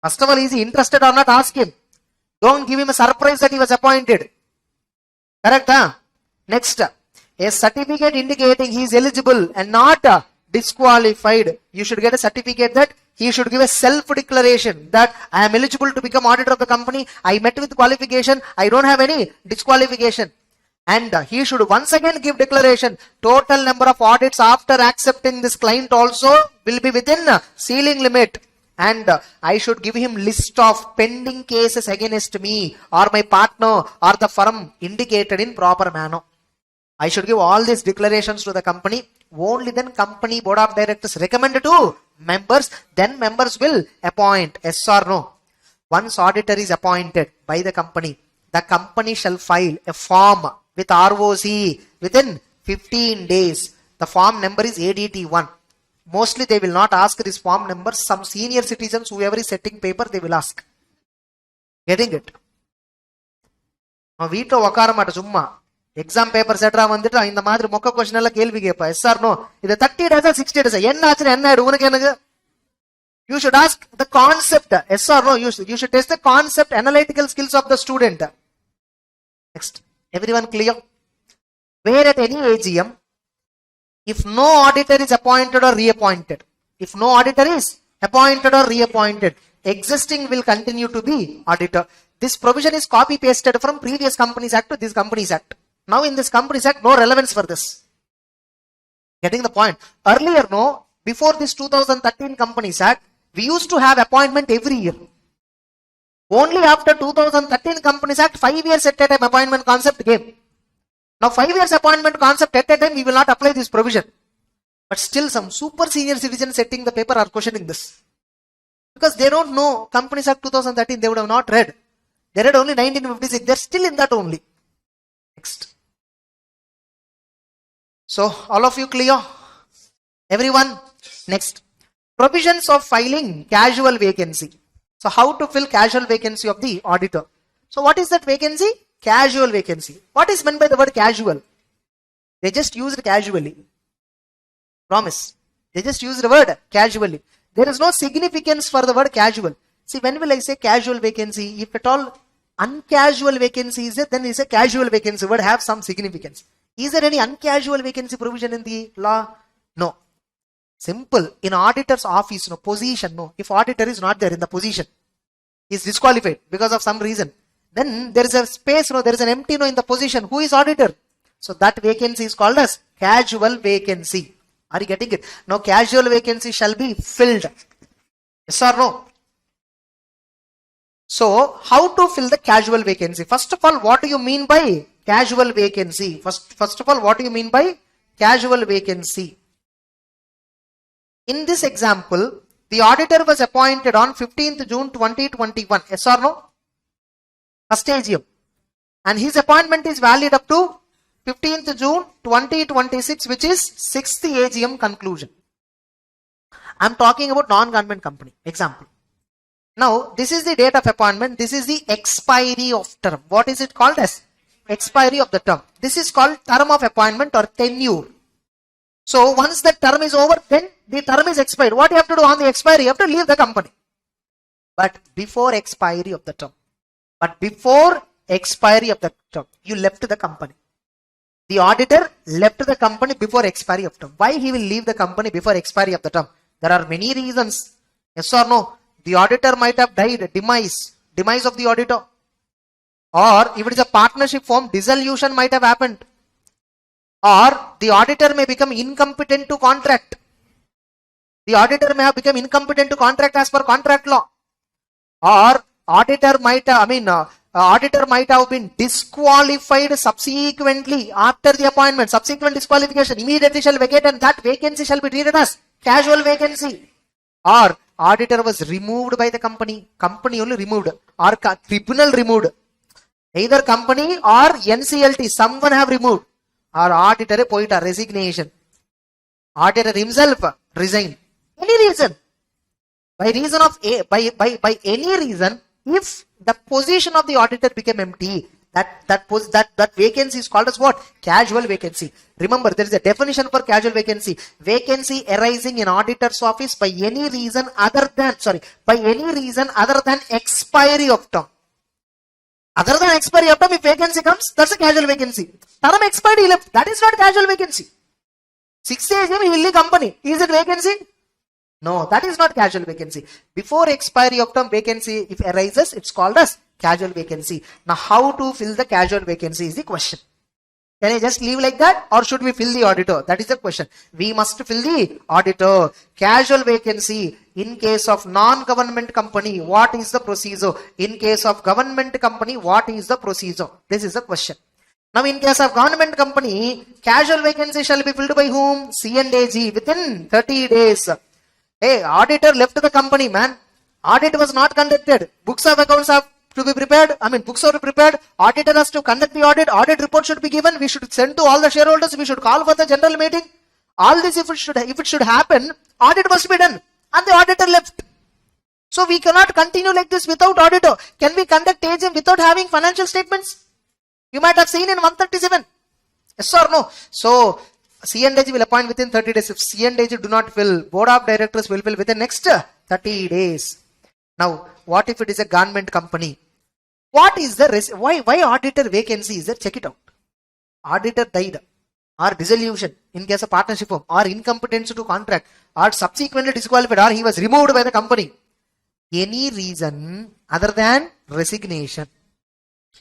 First of all, is he interested or not? Ask him. Don't give him a surprise that he was appointed. Correct? Next, a certificate indicating he is eligible and not disqualified. You should get a certificate that he should give a self-declaration that I am eligible to become auditor of the company. I met with qualification. I don't have any disqualification. And he should once again give declaration. Total number of audits after accepting this client also will be within ceiling limit. And I should give him list of pending cases against me or my partner or the firm indicated in proper manner. I should give all these declarations to the company. Only then company board of directors recommend to members. Then members will appoint. Yes or no? Once auditor is appointed by the company shall file a form with ROC within 15 days. The form number is ADT1. Mostly they will not ask this form number. Some senior citizens, whoever is setting paper, they will ask. Getting it? Now, veto உக்கார மாட்ட சும்மா exam paper செட்டரா வந்துட்டு இந்த மாதிரி மொக்க question எல்லாம் கேள்வி கேட்பா. எஸ் ஆர் நோ, இதை 30 days 60 days என்ன ஆச்சுன்னா என்ன ஆயிடும் உனக்கு எனக்கு You should ask the concept, yes or no. You should test the concept, analytical skills of the student. Next, everyone clear? Where at any AGM, if no auditor is appointed or reappointed, if no auditor is appointed or reappointed, existing will continue to be auditor. This provision is copy pasted from previous Companies Act to this Companies Act. Now in this Companies Act, no relevance for this. Getting the point? Earlier, no, before this 2013 Companies Act, we used to have appointment every year. Only after 2013 Companies Act, 5 years at a time appointment concept came. Now 5 years appointment concept at a time, we will not apply this provision. But still some super senior citizens setting the paper are questioning this. Because they don't know Companies Act 2013, they would have not read. They read only 1956, they're still in that only. Next. So all of you clear? Everyone? Next. Provisions of filing casual vacancy. So how to fill casual vacancy of the auditor? So what is that vacancy? Casual vacancy. What is meant by the word casual? They just use it casually. Promise. They just use the word casually. There is no significance for the word casual. See, when will I say casual vacancy? If at all uncasual vacancy is there, then it's a casual vacancy would have some significance. Is there any uncasual vacancy provision in the law? No. Simple. In auditor's office, no position, no. If auditor is not there in the position, he is disqualified because of some reason. Then there is a space, no, there is an empty, no, in the position. Who is auditor? So that vacancy is called as casual vacancy. Are you getting it? Now casual vacancy shall be filled. Yes or no? So how to fill the casual vacancy? First of all, what do you mean by casual vacancy? First of all, what do you mean by casual vacancy? In this example, the auditor was appointed on 15th June 2021. Yes or no? First AGM. And his appointment is valid up to 15th June 2026, which is 6th AGM conclusion. I am talking about non-government company. Example. Now, this is the date of appointment. This is the expiry of term. What is it called as? Expiry of the term. This is called term of appointment or tenure. So, once the term is over, then the term is expired. What you have to do on the expiry? You have to leave the company. But before expiry of the term. You left the company. The auditor left the company before expiry of term. Why he will leave the company before expiry of the term? There are many reasons. Yes or no? The auditor might have died, demise of the auditor. Or if it is a partnership form, dissolution might have happened. Or the auditor may become incompetent to contract. The auditor may have become incompetent to contract as per contract law. Or auditor might have been disqualified subsequently after the appointment. Subsequent disqualification immediately shall vacate, and that vacancy shall be treated as casual vacancy. Or auditor was removed by the company. Company only removed. Or tribunal removed. Either company or NCLT, someone have removed. Or auditor poita resignation. Auditor himself resigned. Any reason. By reason of by any reason, if the position of the auditor became empty, that vacancy is called as what? Casual vacancy. Remember, there is a definition for casual vacancy. Vacancy arising in auditor's office by any reason other than expiry of term. Other than expiry of term, if vacancy comes, that's a casual vacancy. Term expired, he left. That is not casual vacancy. 6 days he will leave company. Is it vacancy? No, that is not casual vacancy. Before expiry of term, vacancy if arises, it's called as casual vacancy. Now, how to fill the casual vacancy is the question. Can I just leave like that, or should we fill the auditor? That is the question. We must fill the auditor. Casual vacancy. In case of non-government company, what is the procedure? In case of government company, what is the procedure? This is the question. Now, in case of government company, casual vacancy shall be filled by whom? C&AG within 30 days. Hey, auditor left the company, man. Audit was not conducted. Books of accounts have to be prepared. Books are prepared. Auditor has to conduct the audit. Audit report should be given. We should send to all the shareholders. We should call for the general meeting. All this, if it should happen, audit must be done. And the auditor left. So we cannot continue like this without auditor. Can we conduct AGM without having financial statements? You might have seen in 137. Yes or no? So C&AG will appoint within 30 days. If C&AG do not fill, board of directors will fill within next 30 days. Now, what if it is a government company? What is the why auditor vacancy is there? Check it out. Auditor died, or dissolution in case of partnership firm, or incompetence to contract, or subsequently disqualified, or he was removed by the company. Any reason other than resignation.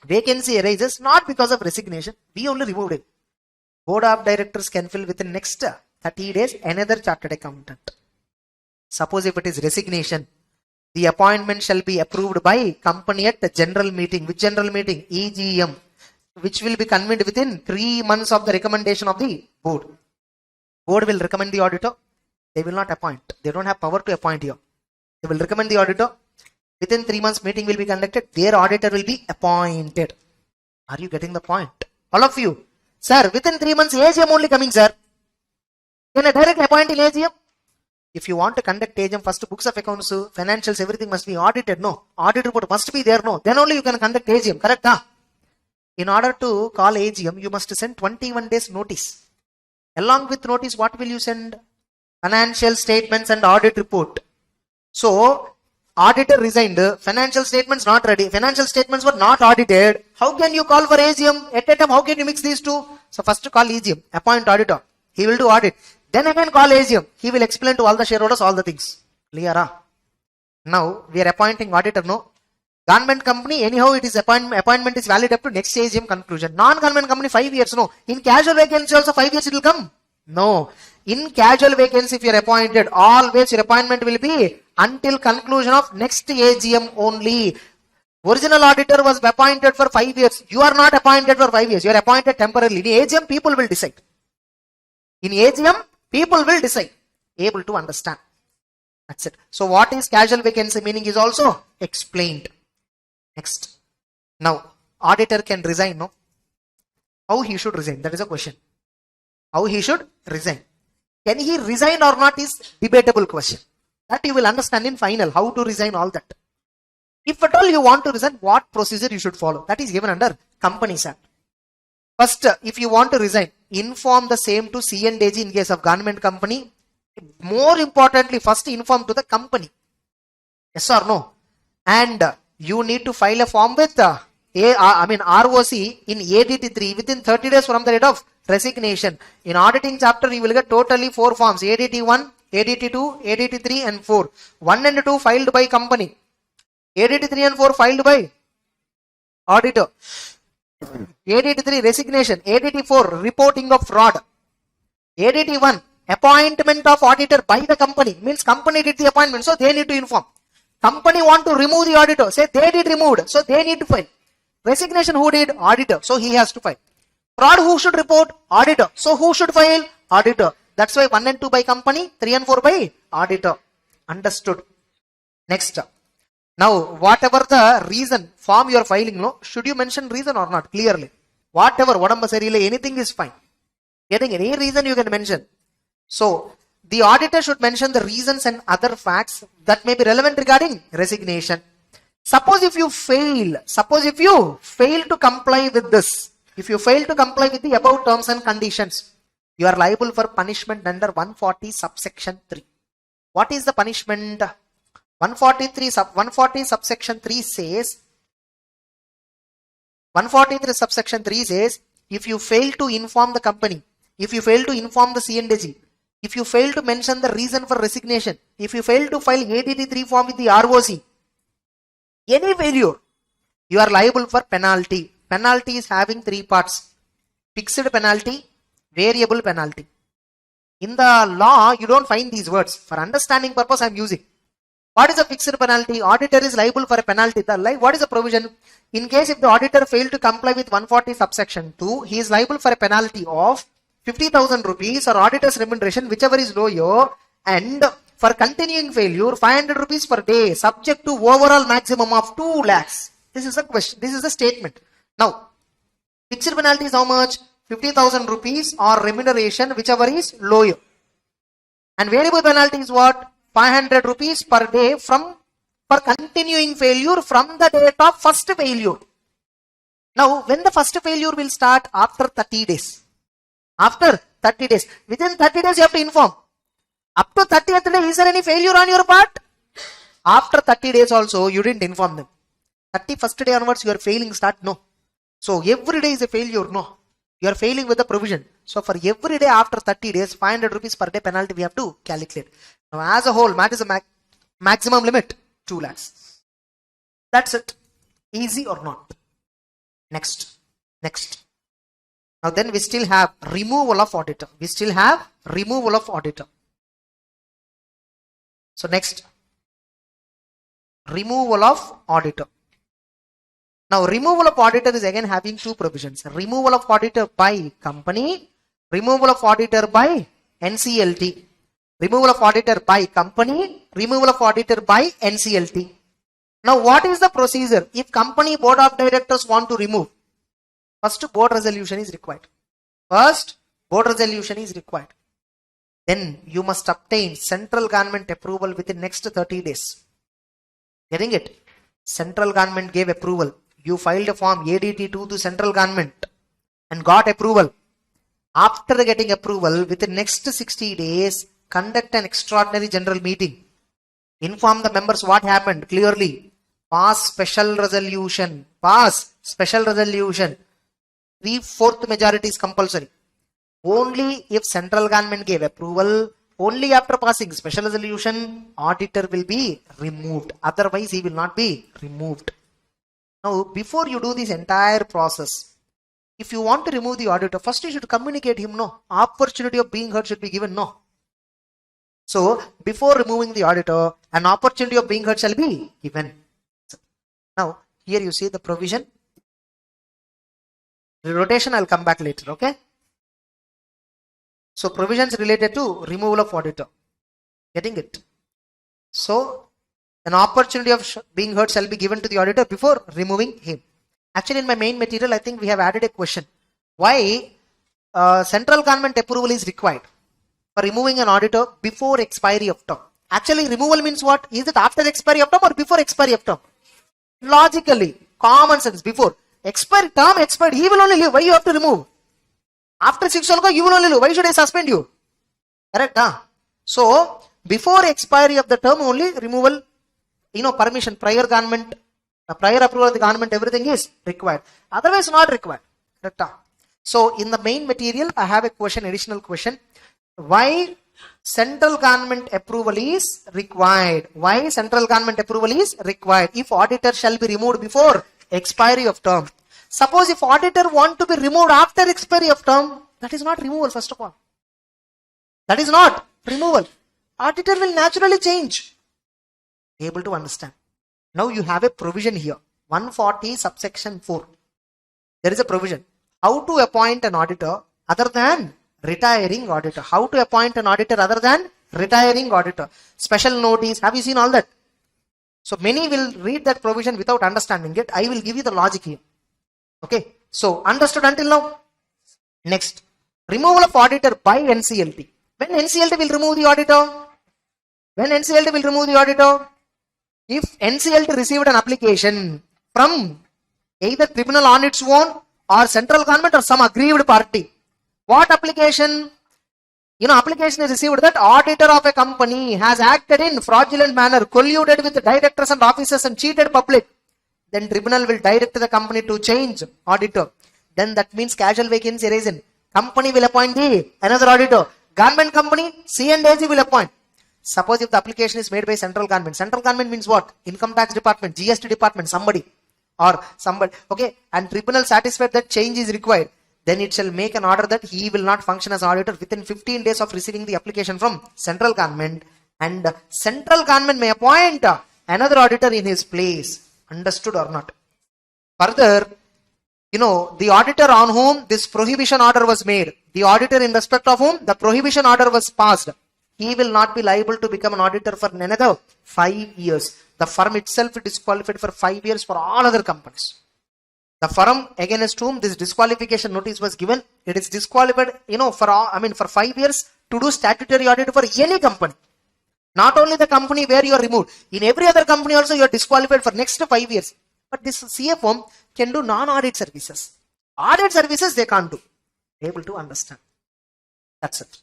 Vacancy arises not because of resignation. We only removed it. Board of directors can fill within next 30 days another chartered accountant. Suppose if it is resignation, the appointment shall be approved by company at the general meeting. Which general meeting? EGM, which will be convened within 3 months of the recommendation of the board. Board will recommend the auditor. They will not appoint. They don't have power to appoint you. They will recommend the auditor. Within 3 months meeting will be conducted. Their auditor will be appointed. Are you getting the point? All of you. Sir, within 3 months AGM only coming, sir. Can I directly appoint in AGM? If you want to conduct AGM, first books of accounts, financials, everything must be audited. No. Audit report must be there. No. Then only you can conduct AGM. Correct? Huh? In order to call AGM, you must send 21 days notice. Along with notice, what will you send? Financial statements and audit report. So, auditor resigned, financial statements not ready, financial statements were not audited. How can you call for AGM? At a time, how can you mix these two? So, first call AGM, appoint auditor. He will do audit. Then again call AGM. He will explain to all the shareholders all the things. Clear? Now, we are appointing auditor, no? Government company, anyhow, it is appointment is valid up to next AGM conclusion. Non-government company, 5 years, no. In casual vacancy also 5 years it will come. No. In casual vacancy, if you are appointed, always your appointment will be until conclusion of next AGM only. Original auditor was appointed for 5 years. You are not appointed for 5 years. You are appointed temporarily. In AGM, people will decide. In AGM, people will decide. Able to understand. That's it. So what is casual vacancy meaning is also explained. Next. Now, auditor can resign, no? How he should resign? That is a question. How he should resign? Can he resign or not is debatable question. That you will understand in final. How to resign, all that. If at all you want to resign, what procedure you should follow? That is given under Companies Act. First, if you want to resign, inform the same to C&AG in case of government company. More importantly, first inform to the company. Yes or no? And you need to file a form with ROC in ADT3 within 30 days from the date of resignation. In auditing chapter, you will get totally 4 forms: ADT1, ADT2, ADT3 and 4. 1 and 2 filed by company. ADT3 and 4 filed by auditor. ADT3 resignation. ADT4 reporting of fraud. ADT1 appointment of auditor by the company. Means company did the appointment, so they need to inform. Company want to remove the auditor. Say they did removed, so they need to file. Resignation who did? Auditor. So he has to file. Fraud who should report? Auditor. So who should file? Auditor. That's why 1 and 2 by company, 3 and 4 by auditor. Understood. Next. Now, whatever the reason form you are filing, no, should you mention reason or not? Clearly. Whatever, anything is fine. Getting any reason you can mention. So, the auditor should mention the reasons and other facts that may be relevant regarding resignation. Suppose if you fail to comply with this, if you fail to comply with the above terms and conditions, you are liable for punishment under 140 subsection 3. What is the punishment? 140 subsection 3 says, if you fail to inform the company, if you fail to inform the C&AG, if you fail to mention the reason for resignation, if you fail to file ADT3 form with the ROC, any failure, you are liable for penalty. Penalty is having 3 parts: fixed penalty, variable penalty. In the law, you don't find these words. For understanding purpose, I am using. What is a fixed penalty? Auditor is liable for a penalty. What is the provision? In case if the auditor failed to comply with 140 subsection 2, he is liable for a penalty of 50,000 rupees or auditor's remuneration, whichever is lower, and for continuing failure, 500 rupees per day, subject to overall maximum of 2 lakhs. This is a question. This is a statement. Now, fixed penalty is how much? 50,000 rupees or remuneration, whichever is lower. And variable penalty is what? 500 rupees per day for continuing failure from the date of first failure. Now, when the first failure will start? After 30 days. After 30 days. Within 30 days, you have to inform. Up to 30th day, is there any failure on your part? After 30 days also, you didn't inform them. 31st day onwards, your failing start, no. So every day is a failure, no. You are failing with the provision. So for every day after 30 days, 500 rupees per day penalty we have to calculate. Now as a whole, what is the maximum limit? 2 lakhs. That's it. Easy or not? Next. Now then we still have removal of auditor. So next. Removal of auditor. Now removal of auditor is again having two provisions. Removal of auditor by company, removal of auditor by NCLT. Removal of auditor by company, removal of auditor by NCLT. Now what is the procedure? If company board of directors want to remove, first board resolution is required. Then you must obtain central government approval within next 30 days. Getting it? Central government gave approval. You filed a form ADT2 to central government and got approval. After getting approval, within next 60 days, conduct an extraordinary general meeting. Inform the members what happened clearly. Pass special resolution. 3/4 majority is compulsory. Only if central government gave approval, only after passing special resolution, auditor will be removed. Otherwise, he will not be removed. Now, before you do this entire process, if you want to remove the auditor, first you should communicate him, no. Opportunity of being heard should be given, no. So, before removing the auditor, an opportunity of being heard shall be given. Now, here you see the provision. The rotation, I'll come back later, okay? So, provisions related to removal of auditor. Getting it? So, an opportunity of being heard shall be given to the auditor before removing him. Actually, in my main material, I think we have added a question. Why central government approval is required for removing an auditor before expiry of term? Actually, removal means what? Is it after expiry of term or before expiry of term? Logically, common sense, before. Term expired, he will only leave. Why you have to remove? After 6 months, you will only leave. Why should I suspend you? Correct, huh? So, before expiry of the term only, removal, permission, prior government, prior approval of the government, everything is required. Otherwise, not required. Correct, huh? So, in the main material, I have a question, additional question. Why central government approval is required? Why central government approval is required if auditor shall be removed before expiry of term? Suppose if auditor want to be removed after expiry of term, that is not removal first of all. That is not removal. Auditor will naturally change. Able to understand. Now you have a provision here. 140 subsection 4. There is a provision. How to appoint an auditor other than retiring auditor. How to appoint an auditor other than retiring auditor. Special notice. Have you seen all that? So many will read that provision without understanding it. I will give you the logic here. Okay. So understood until now? Next. Removal of auditor by NCLT. When NCLT will remove the auditor? If NCLT received an application from either tribunal on its own or central government or some aggrieved party. What application? Application is received that auditor of a company has acted in fraudulent manner, colluded with the directors and officers and cheated public. Then tribunal will direct the company to change auditor. Then that means casual vacancy arisen. Company will appoint another auditor. Government company, C&AG will appoint. Suppose if the application is made by central government. Central government means what? Income tax department, GST department, somebody. Okay. And tribunal satisfied that change is required. Then it shall make an order that he will not function as auditor within 15 days of receiving the application from central government. And central government may appoint another auditor in his place. Understood or not? Further, the auditor on whom this prohibition order was made, the auditor in respect of whom the prohibition order was passed, he will not be liable to become an auditor for another 5 years. The firm itself is disqualified for 5 years for all other companies. The firm against whom this disqualification notice was given, it is disqualified, for 5 years to do statutory audit for any company. Not only the company where you are removed. In every other company also you are disqualified for next 5 years. But this CA firm can do non-audit services. Audit services they can't do. Able to understand. That's it.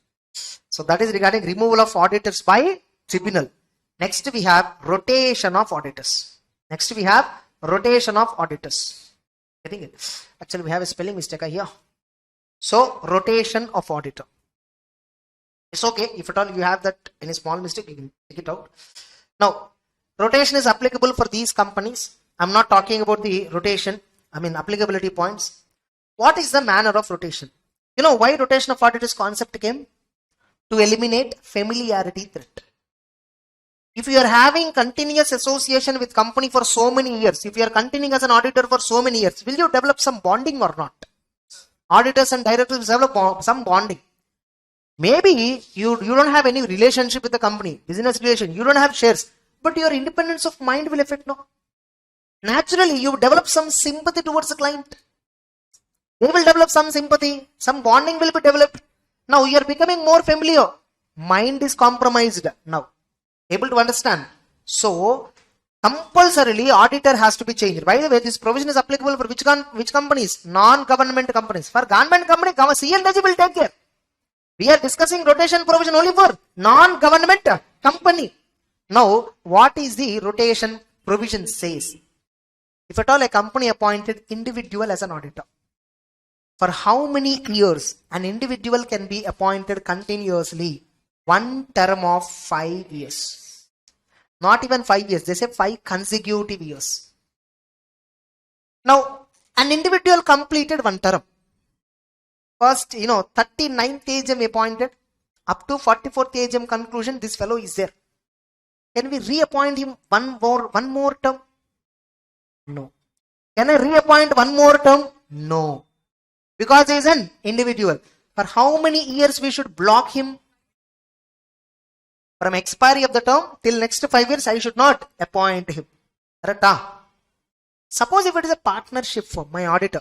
So that is regarding removal of auditors by tribunal. Next we have rotation of auditors. Next we have rotation of auditors. Getting it? Actually we have a spelling mistake here. So rotation of auditor. It's okay if at all you have that any small mistake, you can take it out. Now rotation is applicable for these companies. I'm not talking about the rotation, applicability points. What is the manner of rotation? You know why rotation of auditors concept came? To eliminate familiarity threat. If you are having continuous association with company for so many years, if you are continuing as an auditor for so many years, will you develop some bonding or not? Auditors and directors develop some bonding. Maybe you don't have any relationship with the company, business relation, you don't have shares, but your independence of mind will affect, no? Naturally, you develop some sympathy towards the client. They will develop some sympathy, some bonding will be developed. Now you are becoming more familiar. Mind is compromised now. Able to understand? So, compulsorily auditor has to be changed. By the way, this provision is applicable for which companies? Non-government companies. For government company, CLDG will take care. We are discussing rotation provision only for non-government company. Now, what is the rotation provision says? If at all a company appointed individual as an auditor, for how many years an individual can be appointed continuously? One term of 5 years. Not even 5 years, they say 5 consecutive years. Now, an individual completed one term. First, 39th AGM appointed, up to 44th AGM conclusion, this fellow is there. Can we reappoint him one more term? No. Can I reappoint one more term? No. Because he is an individual. For how many years we should block him? From expiry of the term till next 5 years, I should not appoint him. Correct? Suppose if it is a partnership firm, my auditor.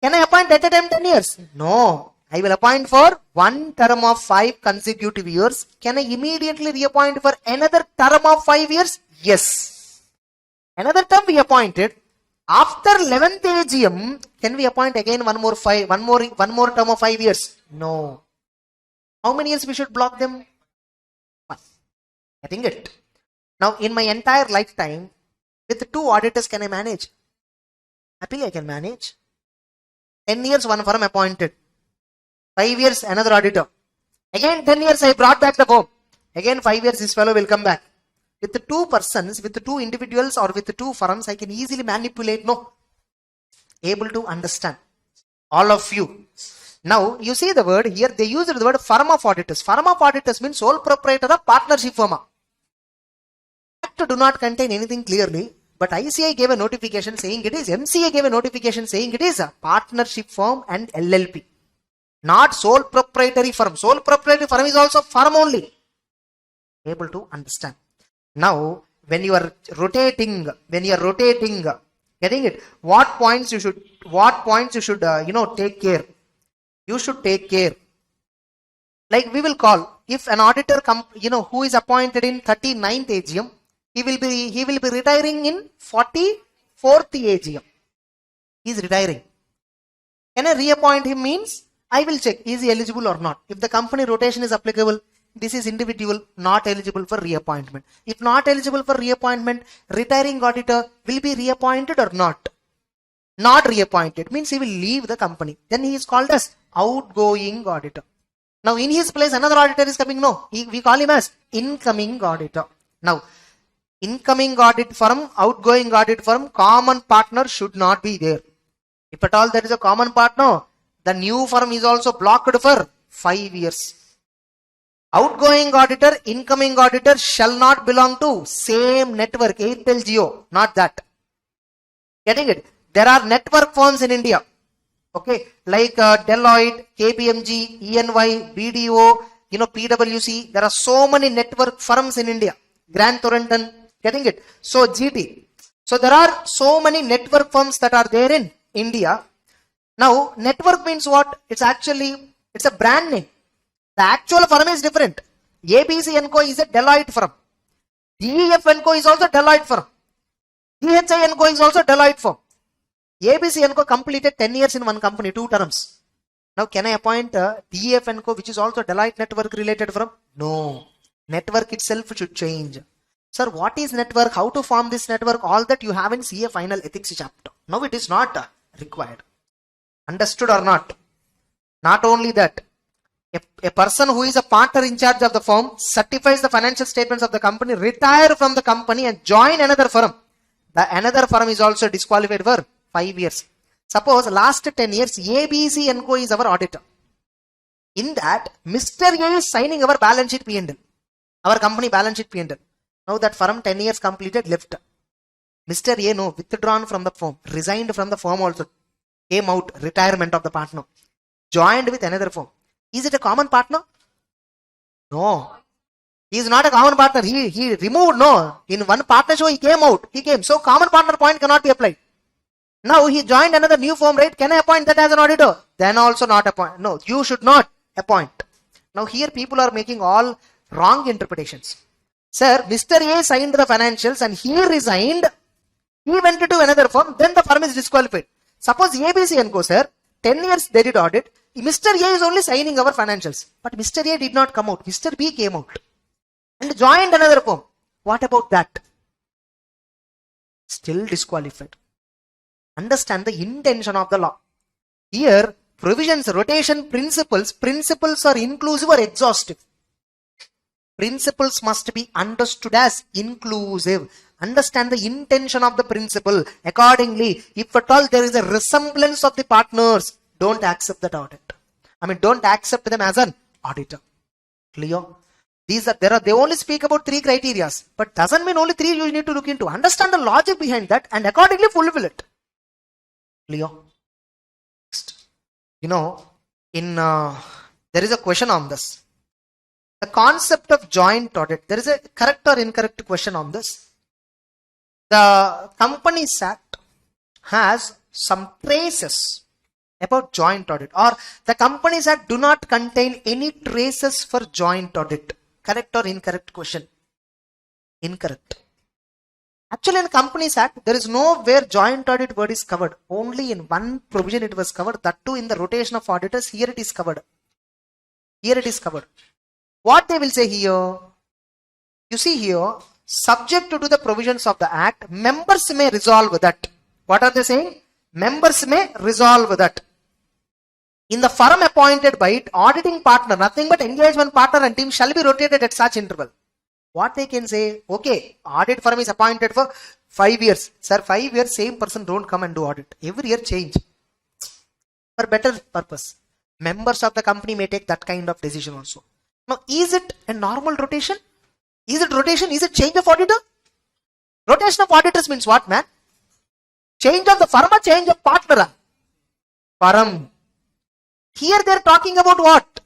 Can I appoint at a time 10 years? No. I will appoint for one term of 5 consecutive years. Can I immediately reappoint for another term of 5 years? Yes. Another term we appointed. After 11th AGM, can we appoint again one more term of 5 years? No. How many years we should block them? 1. Getting it? Now, in my entire lifetime, with 2 auditors, can I manage? Happily, I can manage. 10 years, one firm appointed. 5 years, another auditor. Again, 10 years, I brought back the firm. Again, 5 years, this fellow will come back. With the 2 persons, with the 2 individuals or with the 2 firms, I can easily manipulate. No. Able to understand. All of you. Now, you see the word here, they used the word firm of auditors. Firm of auditors means sole proprietor of partnership firm. Act do not contain anything clearly, but ICI gave a notification saying it is, MCA gave a notification saying it is a partnership firm and LLP. Not sole proprietary firm. Sole proprietary firm is also firm only. Able to understand. Now, when you are rotating, getting it? What points you should take care? You should take care. Like we will call, if an auditor who is appointed in 39th AGM, he will be retiring in 44th AGM. He is retiring. Can I reappoint him? Means I will check is he eligible or not. If the company rotation is applicable, this is individual not eligible for reappointment. If not eligible for reappointment, retiring auditor will be reappointed or not? Not reappointed means he will leave the company. Then he is called as outgoing auditor. Now in his place another auditor is coming. No, we call him as incoming auditor. Now incoming audit firm, outgoing audit firm, common partner should not be there. If at all there is a common partner, the new firm is also blocked for 5 years. Outgoing auditor, incoming auditor shall not belong to same network, Airtel Jio, not that. Getting it? There are network firms in India, okay, like Deloitte, KPMG, ENY, BDO, PwC. There are so many network firms in India. Grant Thornton, getting it? So GT. So there are so many network firms that are there in India. Now, network means what? It's a brand name. The actual firm is different. ABC & Co is a Deloitte firm. DEF & Co is also Deloitte firm. DHI & Co is also Deloitte firm. ABC & Co completed 10 years in one company, 2 terms. Now, can I appoint DEF & Co which is also Deloitte network related firm? No. Network itself should change. Sir, what is network? How to form this network? All that you have in CA final ethics chapter. No, it is not required. Understood or not? Not only that, a person who is a partner in charge of the firm certifies the financial statements of the company, retire from the company and join another firm. The another firm is also disqualified for 5 years. Suppose last 10 years ABC & Co is our auditor. In that, Mr. A is signing our balance sheet P&L. Our company balance sheet P&L. Now that firm 10 years completed, left. Mr. A no, withdrawn from the firm, resigned from the firm also, came out, retirement of the partner, joined with another firm. Is it a common partner? No. He is not a common partner. He removed, no. In one partnership he came out. He came. So common partner point cannot be applied. Now he joined another new firm, right? Can I appoint that as an auditor? Then also not appoint. No, you should not appoint. Now here people are making all wrong interpretations. Sir, Mr. A signed the financials and he resigned. He went to another firm, then the firm is disqualified. Suppose ABC & Co, sir, 10 years they did audit. Mr. A is only signing our financials. But Mr. A did not come out. Mr. B came out and joined another firm. What about that? Still disqualified. Understand the intention of the law. Here, provisions, rotation principles are inclusive or exhaustive. Principles must be understood as inclusive. Understand the intention of the principle. Accordingly, if at all there is a resemblance of the partners, don't accept that audit. Don't accept them as an auditor. Clear? They only speak about 3 criteria, but doesn't mean only 3 you need to look into. Understand the logic behind that and accordingly fulfill it. Clear? Next. There is a question on this. The concept of joint audit. There is a correct or incorrect question on this. The Companies Act has some traces about joint audit, or the Companies Act do not contain any traces for joint audit. Correct or incorrect question? Incorrect. Actually, in Companies Act, there is nowhere joint audit word is covered. Only in one provision it was covered. That too in the rotation of auditors. Here it is covered. Here it is covered. What they will say here? You see here, subject to the provisions of the Act, members may resolve that. What are they saying? Members may resolve that. In the firm appointed by it, auditing partner, nothing but engagement partner and team shall be rotated at such interval. What they can say? Okay, audit firm is appointed for 5 years. Sir, 5 years, same person don't come and do audit. Every year change. For better purpose. Members of the company may take that kind of decision also. Now, is it a normal rotation? Is it rotation? Is it change of auditor? Rotation of auditors means what, man? Change of the firm or change of partner? Firm. Here they are talking about what?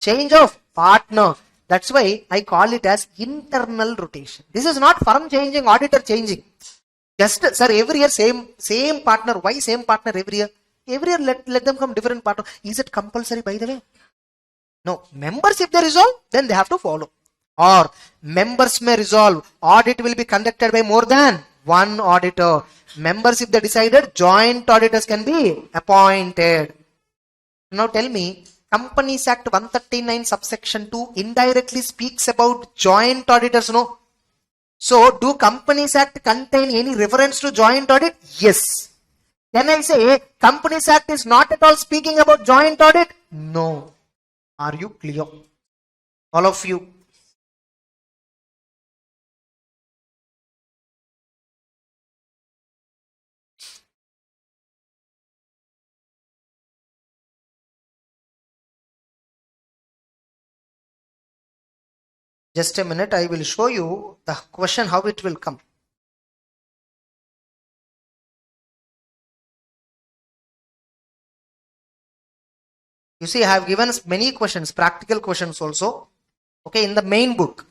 Change of partner. That's why I call it as internal rotation. This is not firm changing, auditor changing. Just, sir, every year same partner. Why same partner every year? Every year let them come different partner. Is it compulsory, by the way? No. Members, if they resolve, then they have to follow. Or members may resolve. Audit will be conducted by more than one auditor. Members, if they decided, joint auditors can be appointed. Now tell me, Companies Act 139 subsection 2 indirectly speaks about joint auditors, no? So, do Companies Act contain any reference to joint audit? Yes. Can I say Companies Act is not at all speaking about joint audit? No. Are you clear? All of you. Just a minute, I will show you the question, how it will come. You see, I have given many questions, practical questions also. Okay, in the main book.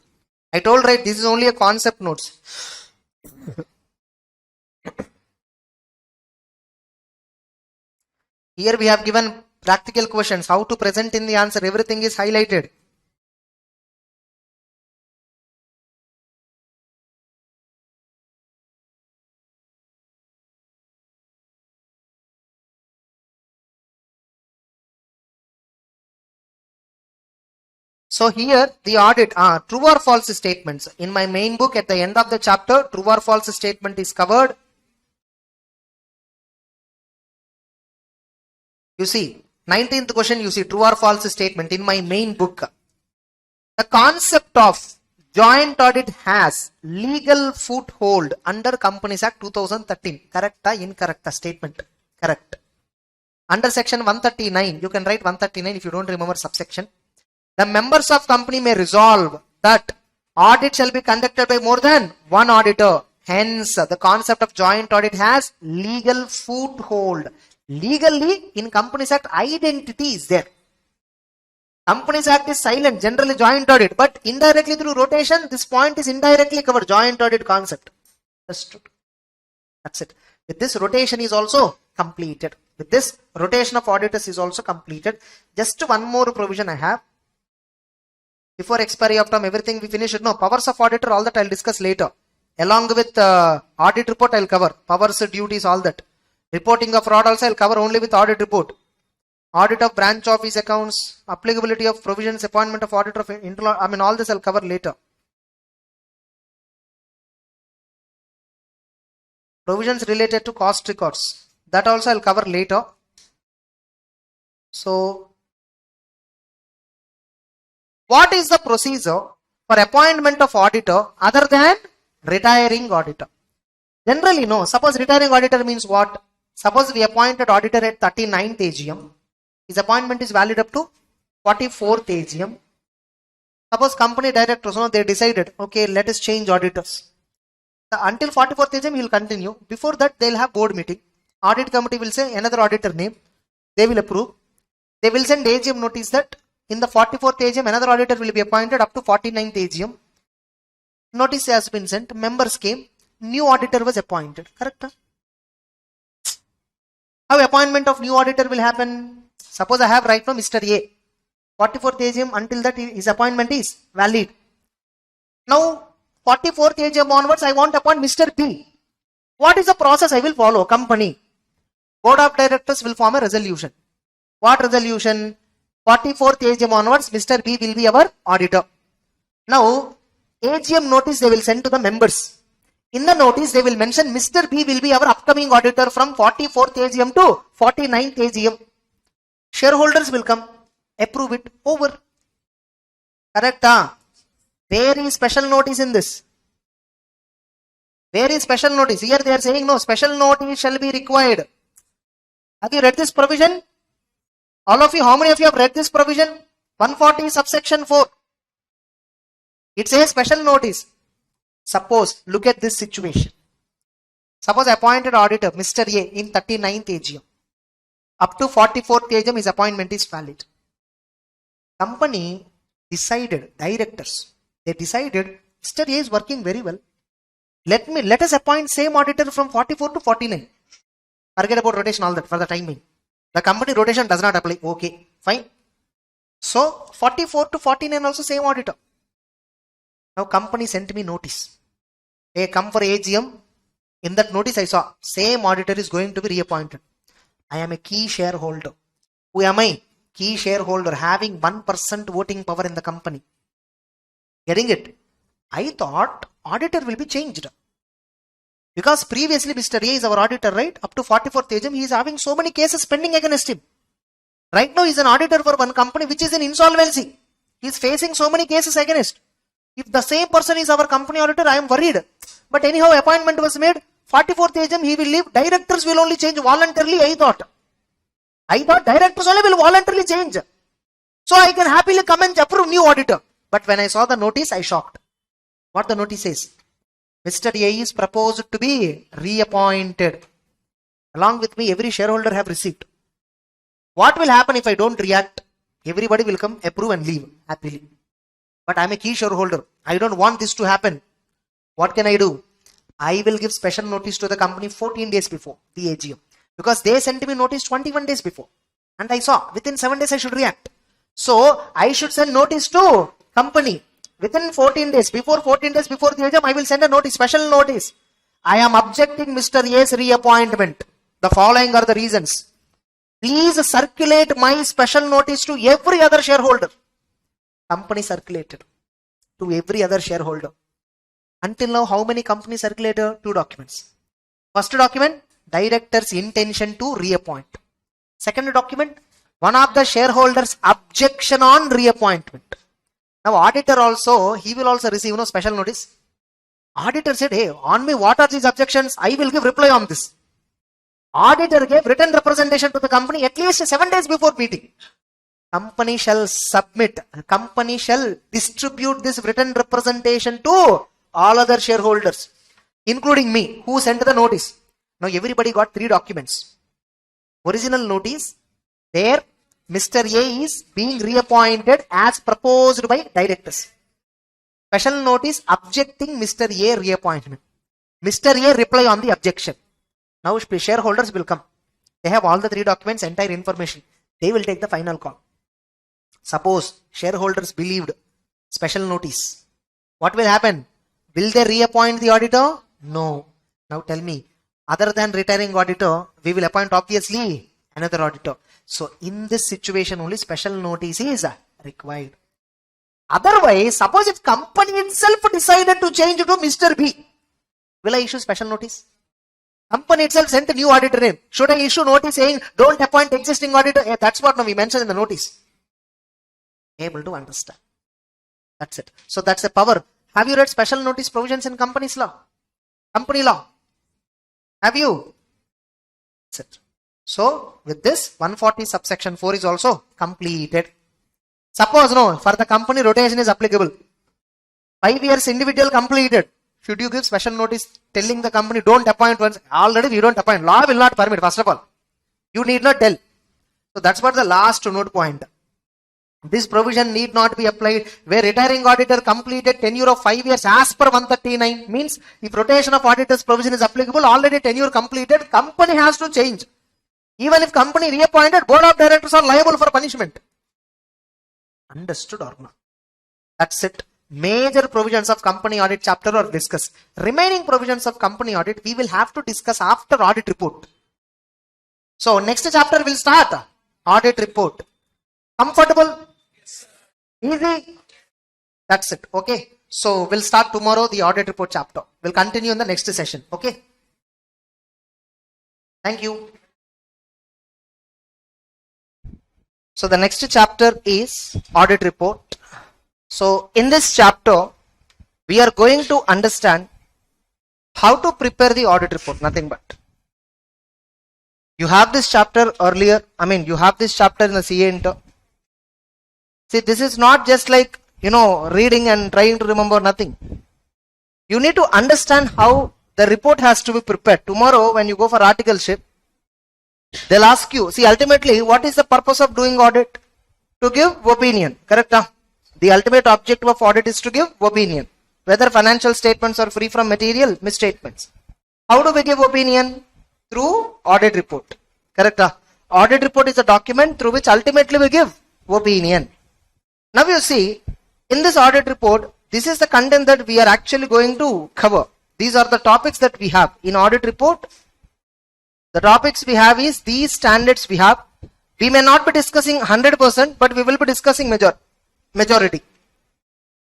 I told, right, this is only a concept notes. Here we have given practical questions, how to present in the answer, everything is highlighted. So here the audit, true or false statements. In my main book at the end of the chapter, true or false statement is covered. You see, 19th question, you see true or false statement in my main book. The concept of joint audit has legal foothold under Companies Act 2013. Correct or incorrect statement? Correct. Under section 139, you can write 139 if you don't remember subsection. The members of company may resolve that audit shall be conducted by more than one auditor. Hence, the concept of joint audit has legal foothold. Legally, in Companies Act, identity is there. Companies Act is silent, generally joint audit, but indirectly through rotation, this point is indirectly covered, joint audit concept. That's it. With this, rotation is also completed. With this, rotation of auditors is also completed. Just one more provision I have. Before expiry of term, everything we finished. No, powers of auditor, all that I'll discuss later. Along with audit report, I'll cover. Powers, duties, all that. Reporting of fraud also I'll cover only with audit report. Audit of branch office accounts, applicability of provisions, appointment of auditor of all this I'll cover later. Provisions related to cost records, that also I'll cover later. So, what is the procedure for appointment of auditor other than retiring auditor? Generally, no. Suppose retiring auditor means what? Suppose we appointed auditor at 39th AGM. His appointment is valid up to 44th AGM. Suppose company directors, they decided, okay, let us change auditors. Until 44th AGM, he will continue. Before that, they will have board meeting. Audit committee will say another auditor name. They will approve. They will send AGM notice that in the 44th AGM, another auditor will be appointed up to 49th AGM. Notice has been sent. Members came. New auditor was appointed. Correct? How appointment of new auditor will happen? Suppose I have right now Mr. A. 44th AGM, until that his appointment is valid. Now, 44th AGM onwards, I want to appoint Mr. B. What is the process I will follow? Company. Board of Directors will form a resolution. What resolution? 44th AGM onwards, Mr. B will be our auditor. Now, AGM notice they will send to the members. In the notice, they will mention Mr. B will be our upcoming auditor from 44th AGM to 49th AGM. Shareholders will come, approve it, over. Correct? Where is special notice in this? Where is special notice? Here they are saying no, special notice shall be required. Have you read this provision? All of you, how many of you have read this provision? 140 subsection 4. It says special notice. Suppose, look at this situation. Suppose appointed auditor, Mr. A, in 39th AGM. Up to 44th AGM, his appointment is valid. Company decided, directors, they decided, Mr. A is working very well. Let us appoint same auditor from 44 to 49. Forget about rotation, all that for the time being. The company rotation does not apply. Okay, fine. So, 44 to 49 also same auditor. Now, company sent me notice. Hey, come for AGM. In that notice, I saw same auditor is going to be reappointed. I am a key shareholder. Who am I? Key shareholder having 1% voting power in the company. Getting it? I thought auditor will be changed. Because previously Mr. A is our auditor, right? Up to 44th AGM, he is having so many cases pending against him. Right now, he is an auditor for one company which is in insolvency. He is facing so many cases against. If the same person is our company auditor, I am worried. But anyhow, appointment was made. 44th AGM, he will leave. Directors will only change voluntarily, I thought. Directors only will voluntarily change. So I can happily come and approve new auditor. But when I saw the notice, I shocked. What the notice says? Mr. A is proposed to be reappointed. Along with me, every shareholder have received. What will happen if I don't react? Everybody will come, approve and leave happily. But I am a key shareholder. I don't want this to happen. What can I do? I will give special notice to the company 14 days before the AGM. Because they sent me notice 21 days before. And I saw within 7 days I should react. So I should send notice to company. Within 14 days, before 14 days before the AGM, I will send a notice, special notice. I am objecting Mr. A's reappointment. The following are the reasons. Please circulate my special notice to every other shareholder. Company circulated to every other shareholder. Until now, how many companies circulated? 2 documents. First document, director's intention to reappoint. Second document, one of the shareholders' objection on reappointment. Now, auditor also, he will also receive special notice. Auditor said, hey, on me, what are these objections? I will give reply on this. Auditor gave written representation to the company at least 7 days before meeting. Company shall submit, company shall distribute this written representation to all other shareholders, including me, who sent the notice. Now everybody got 3 documents. Original notice, there Mr. A is being reappointed as proposed by directors. Special notice objecting Mr. A reappointment. Mr. A reply on the objection. Now shareholders will come. They have all the 3 documents, entire information. They will take the final call. Suppose shareholders believed special notice. What will happen? Will they reappoint the auditor? No. Now tell me, other than retiring auditor, we will appoint obviously another auditor. So in this situation only special notice is required. Otherwise, suppose if company itself decided to change to Mr. B, will I issue special notice? Company itself sent a new auditor name. Should I issue notice saying don't appoint existing auditor? Yeah, that's what now we mentioned in the notice. Able to understand. That's it. So that's the power. Have you read special notice provisions in company's law? Company law? Have you? That's it. So with this 140 subsection 4 is also completed. Suppose no, for the company rotation is applicable. 5 years individual completed. Should you give special notice telling the company don't appoint once? Already we don't appoint. Law will not permit, first of all. You need not tell. So that's what the last note point. This provision need not be applied where retiring auditor completed tenure of 5 years as per 139. Means if rotation of auditors provision is applicable, already tenure completed, company has to change. Even if company reappointed, board of directors are liable for punishment. Understood or not? That's it. Major provisions of company audit chapter are discussed. Remaining provisions of company audit we will have to discuss after audit report. So next chapter will start audit report. Comfortable? Easy? That's it. Okay. So we'll start tomorrow the audit report chapter. We'll continue in the next session. Okay. Thank you. So the next chapter is audit report. So in this chapter, we are going to understand how to prepare the audit report, nothing but. You have this chapter earlier, you have this chapter in the CA Inter. See, this is not just like, reading and trying to remember nothing. You need to understand how the report has to be prepared. Tomorrow, when you go for articleship, they'll ask you, see, ultimately, what is the purpose of doing audit? To give opinion, correct? The ultimate objective of audit is to give opinion. Whether financial statements are free from material misstatements. How do we give opinion? Through audit report, correct? Audit report is a document through which ultimately we give opinion. Now you see, in this audit report, this is the content that we are actually going to cover. These are the topics that we have in audit report. The topics we have is these standards we have. We may not be discussing 100%, but we will be discussing majority.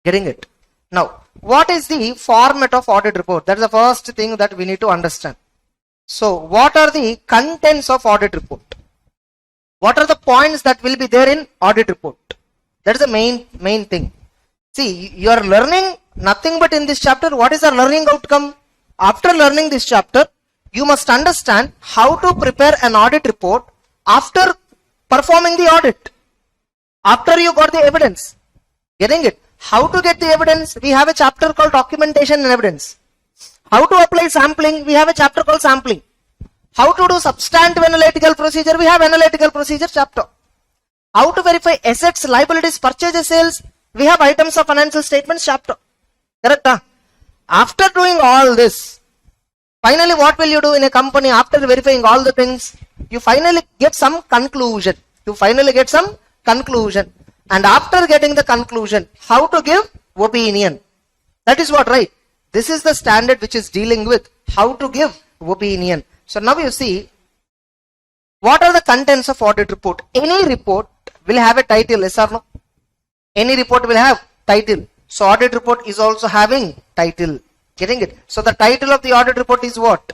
Getting it? Now, what is the format of audit report? That is the first thing that we need to understand. So, what are the contents of audit report? What are the points that will be there in audit report? That is the main thing. See, you are learning nothing but in this chapter. What is the learning outcome? After learning this chapter, you must understand how to prepare an audit report after performing the audit. After you got the evidence. Getting it? How to get the evidence? We have a chapter called documentation and evidence. How to apply sampling? We have a chapter called sampling. How to do substantive analytical procedure? We have analytical procedure chapter. How to verify assets, liabilities, purchases, sales? We have items of financial statements chapter. Correct? After doing all this, finally what will you do in a company after verifying all the things? You finally get some conclusion. And after getting the conclusion, how to give opinion? That is what, right? This is the standard which is dealing with how to give opinion. So now you see, what are the contents of audit report? Any report will have a title, yes or no? Any report will have title. So audit report is also having title. Getting it? So the title of the audit report is what?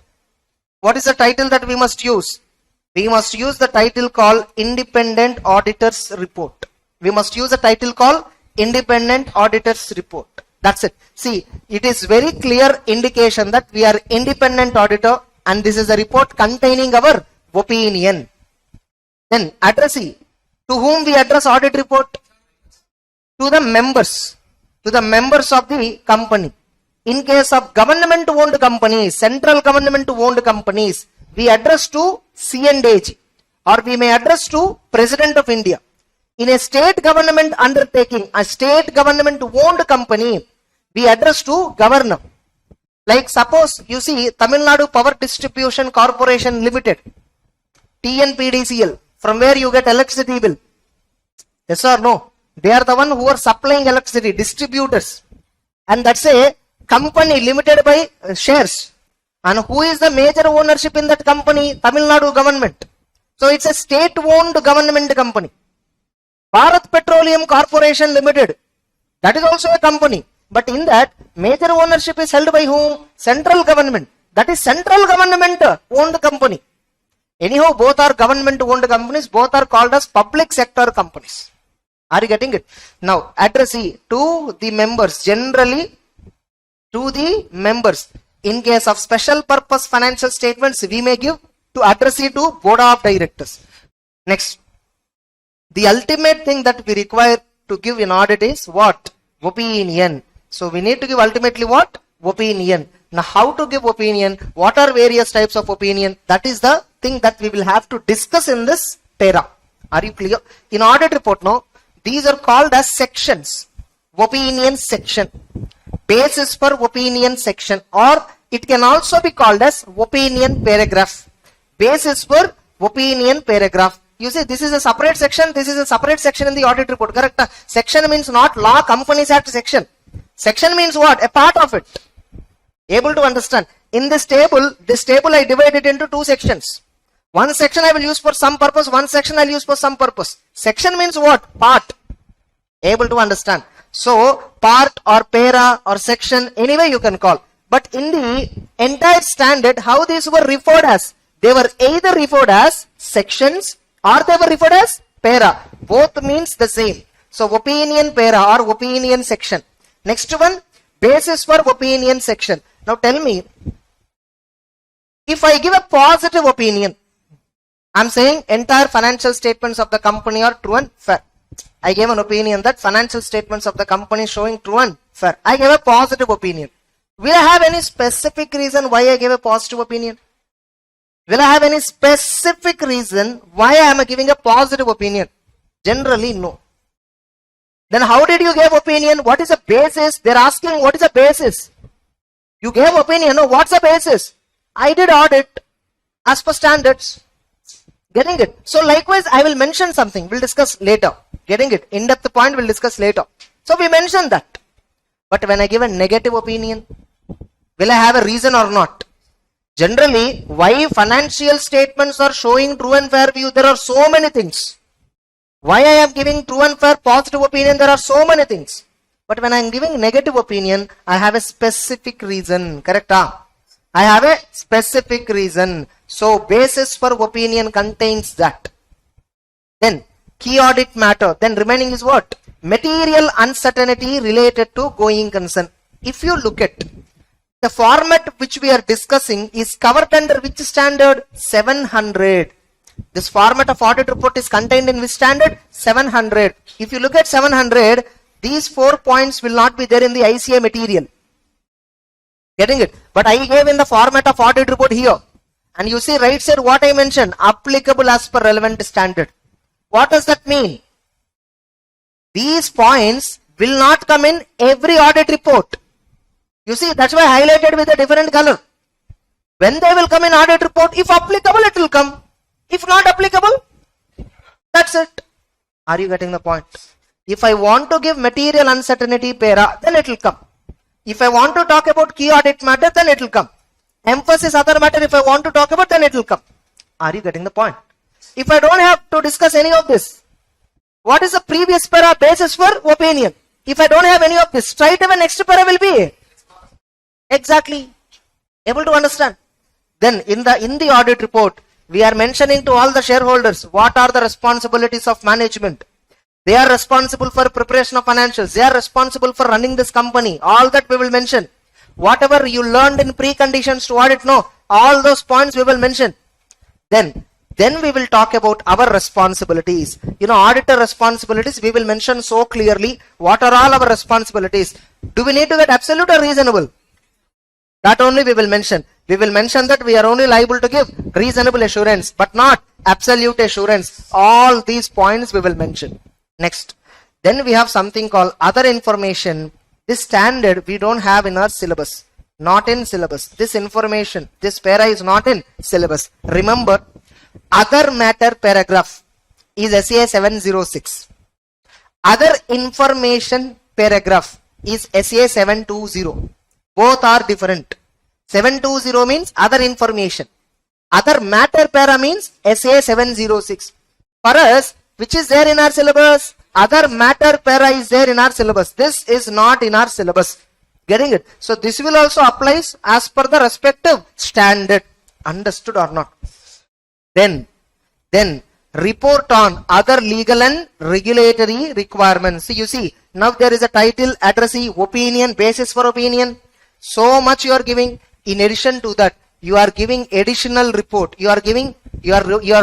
What is the title that we must use? We must use the title called Independent Auditor's Report. We must use a title called Independent Auditor's Report. That's it. See, it is very clear indication that we are independent auditor and this is a report containing our opinion. Then addressee. To whom we address audit report? To the members. To the members of the company. In case of government owned companies, central government owned companies, we address to C&AG or we may address to President of India. In a state government undertaking, a state government owned company, we address to governor. Like suppose you see Tamil Nadu Power Distribution Corporation Limited, TNPDCL, from where you get electricity bill. Yes or no? They are the one who are supplying electricity, distributors. And that's a company limited by shares. And who is the major ownership in that company? Tamil Nadu government. So it's a state owned government company. Bharat Petroleum Corporation Limited, that is also a company. But in that, major ownership is held by whom? Central government. That is central government owned company. Anyhow, both are government owned companies, both are called as public sector companies. Are you getting it? Now, addressee to the members, generally to the members. In case of special purpose financial statements, we may give to addressee to board of directors. Next, the ultimate thing that we require to give in audit is what? Opinion. So we need to give ultimately what? Opinion. Now how to give opinion? What are various types of opinion? That is the thing that we will have to discuss in this para. Are you clear? In audit report now, these are called as sections. Opinion section. Basis for opinion section, or it can also be called as opinion paragraph. Basis for opinion paragraph. You see, this is a separate section, this is a separate section in the audit report, correct? Section means not law, companies act section. Section means what? A part of it. Able to understand? In this table I divided into two sections. One section I will use for some purpose, one section I will use for some purpose. Section means what? Part. Able to understand? So, part or para or section, anyway you can call. But in the entire standard, how these were referred as? They were either referred as sections or they were referred as para. Both means the same. So, opinion para or opinion section. Next one, basis for opinion section. Now tell me, if I give a positive opinion, I'm saying entire financial statements of the company are true and fair. I gave an opinion that financial statements of the company showing true and fair. I gave a positive opinion. Will I have any specific reason why I gave a positive opinion? Will I have any specific reason why I am giving a positive opinion? Generally, no. Then how did you give opinion? What is the basis? They're asking what is the basis? You gave opinion. No, what's the basis? I did audit as per standards. Getting it? So likewise, I will mention something. We'll discuss later. Getting it? In-depth point we'll discuss later. So we mentioned that. But when I give a negative opinion, will I have a reason or not? Generally, why financial statements are showing true and fair view? There are so many things. Why I am giving true and fair positive opinion? There are so many things. But when I am giving negative opinion, I have a specific reason. Correct? I have a specific reason. So basis for opinion contains that. Then key audit matter. Then remaining is what? Material uncertainty related to going concern. If you look at the format which we are discussing is covered under which standard? 700. This format of audit report is contained in which standard? 700. If you look at 700, these 4 points will not be there in the ICA material. Getting it? But I gave in the format of audit report here. And you see right side what I mentioned, applicable as per relevant standard. What does that mean? These points will not come in every audit report. You see, that's why I highlighted with a different color. When they will come in audit report, if applicable, it will come. If not applicable, that's it. Are you getting the point? If I want to give material uncertainty para, then it will come. If I want to talk about key audit matter, then it will come. Emphasis other matter, if I want to talk about, then it will come. Are you getting the point? If I don't have to discuss any of this, What is the previous para? Basis for opinion. If I don't have any of this, straight away next para will be exactly. Able to understand? Then in the audit report, we are mentioning to all the shareholders what are the responsibilities of management. They are responsible for preparation of financials. They are responsible for running this company. All that we will mention. Whatever you learned in preconditions to audit, no, all those points we will mention. Then we will talk about our responsibilities. Auditor responsibilities, we will mention so clearly what are all our responsibilities. Do we need to get absolute or reasonable? That only we will mention. We will mention that we are only liable to give reasonable assurance, but not absolute assurance. All these points we will mention. Next. Then we have something called other information. This standard we don't have in our syllabus. Not in syllabus. This information, this para is not in syllabus. Remember, other matter paragraph is SAA 706. Other information paragraph is SAA 720. Both are different. 720 means other information. Other matter para means SAA 706. For us, which is there in our syllabus? Other matter para is there in our syllabus. This is not in our syllabus. Getting it? So this will also apply as per the respective standard. Understood or not? Then report on other legal and regulatory requirements. See, you see, now there is a title, addressee, opinion, basis for opinion. So much you are giving. In addition to that, you are giving additional report. You are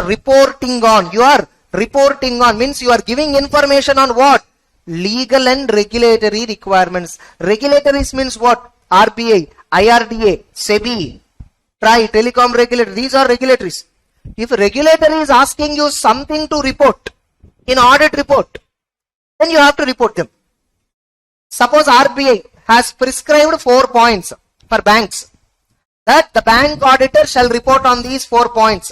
reporting on. You are reporting on means you are giving information on what? Legal and regulatory requirements. Regulatories means what? RBI, IRDA, SEBI, TRAI, Telecom Regulator. These are regulatories. If a regulator is asking you something to report in audit report, then you have to report them. Suppose RBI has prescribed 4 points for banks, that the bank auditor shall report on these 4 points.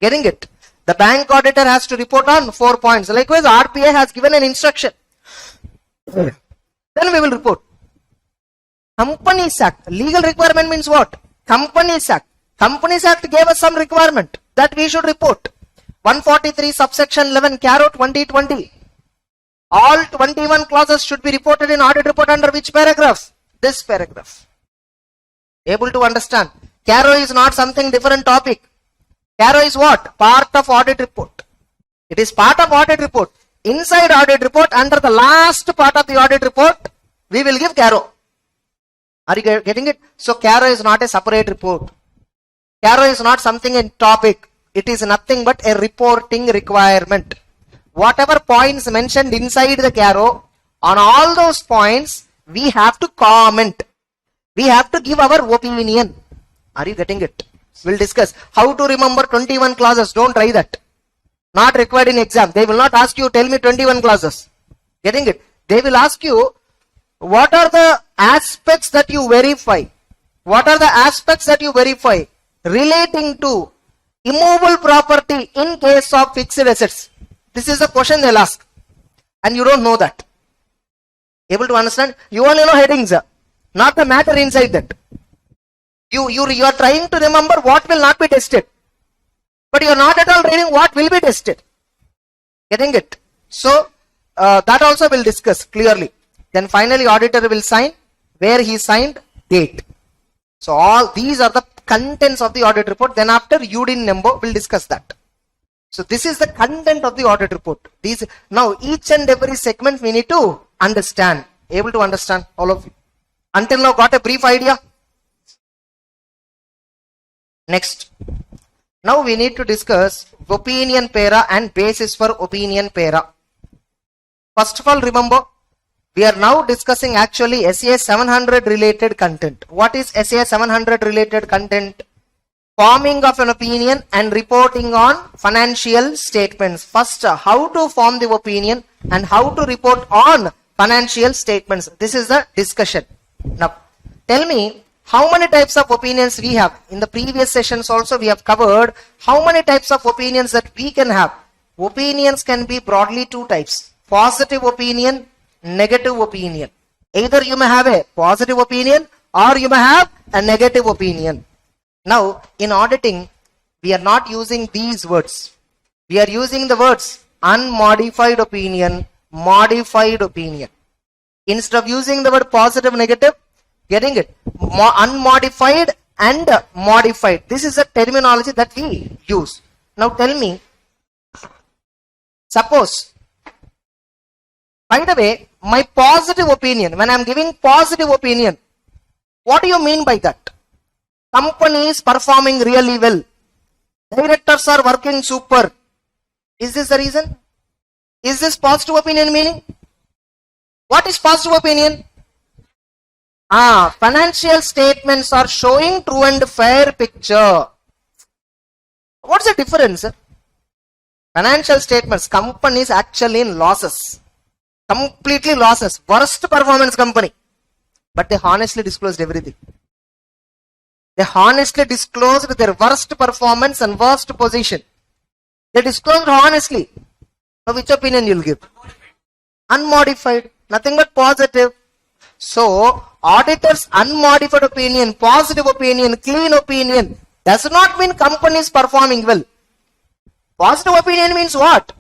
Getting it? The bank auditor has to report on 4 points. Likewise, RBI has given an instruction. Then we will report. Companies Act. Legal requirement means what? Companies Act. Companies Act gave us some requirement that we should report. 143 subsection 11 CARO 2020. All 21 clauses should be reported in audit report under which paragraph? This paragraph. Able to understand? CARO is not something different topic. CARO is what? Part of audit report. It is part of audit report. Inside audit report, under the last part of the audit report, we will give CARO. Are you getting it? So CARO is not a separate report. CARO is not something in topic. It is nothing but a reporting requirement. Whatever points mentioned inside the CARO, on all those points, we have to comment. We have to give our opinion. Are you getting it? We'll discuss how to remember 21 clauses. Don't try that. Not required in exam. They will not ask you, tell me 21 clauses. Getting it? They will ask you, what are the aspects that you verify? What are the aspects that you verify relating to immovable property in case of fixed assets? This is a question they'll ask. And you don't know that. Able to understand? You only know headings, not the matter inside that. You are trying to remember what will not be tested. But you are not at all reading what will be tested. Getting it? So, that also we'll discuss clearly. Then finally auditor will sign, where he signed, date. So all these are the contents of the audit report. Then after UDIN number, we'll discuss that. So this is the content of the audit report. Now each and every segment we need to understand. Able to understand, all of you? Until now got a brief idea? Next. Now we need to discuss opinion para and basis for opinion para. First of all, remember, we are now discussing actually SAA 700 related content. What is SAA 700 related content? Forming of an opinion and reporting on financial statements. First, how to form the opinion and how to report on financial statements. This is the discussion. Now, tell me, how many types of opinions we have? In the previous sessions also we have covered how many types of opinions that we can have. Opinions can be broadly 2 types. Positive opinion, negative opinion. Either you may have a positive opinion or you may have a negative opinion. Now, in auditing, we are not using these words. We are using the words unmodified opinion, modified opinion. Instead of using the word positive, negative, getting it? Unmodified and modified. This is the terminology that we use. Now tell me, suppose, by the way, my positive opinion, when I am giving positive opinion, what do you mean by that? Company is performing really well. Directors are working super. Is this the reason? Is this positive opinion meaning? What is positive opinion? Financial statements are showing true and fair picture. What's the difference? Financial statements, companies actually in losses. Completely losses. Worst performance company. But they honestly disclosed everything. They honestly disclosed their worst performance and worst position. They disclosed honestly. Now which opinion you'll give? Unmodified. Nothing but positive. So, auditor's unmodified opinion, positive opinion, clean opinion does not mean company is performing well. Positive opinion means what?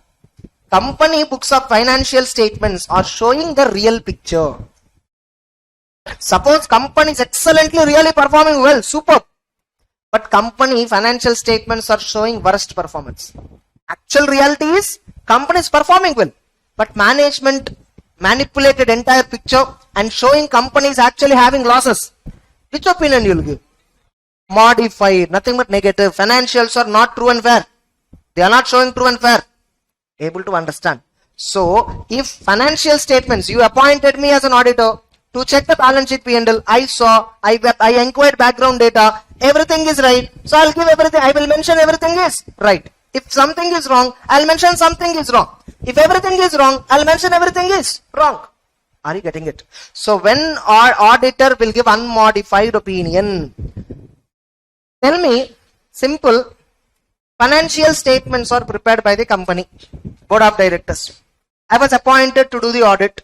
Company books of financial statements are showing the real picture. Suppose company is excellently really performing well, superb. But company financial statements are showing worst performance. Actual reality is company is performing well. But management manipulated entire picture and showing companies actually having losses. Which opinion you will give? Modified, nothing but negative. Financials are not true and fair. They are not showing true and fair. Able to understand. So, if financial statements, you appointed me as an auditor to check the balance sheet P&L, I inquired background data, everything is right. So, I'll give everything, I will mention everything is right. If something is wrong, I'll mention something is wrong. If everything is wrong, I'll mention everything is wrong. Are you getting it? So when our auditor will give unmodified opinion, tell me, simple, financial statements are prepared by the company, board of directors. I was appointed to do the audit.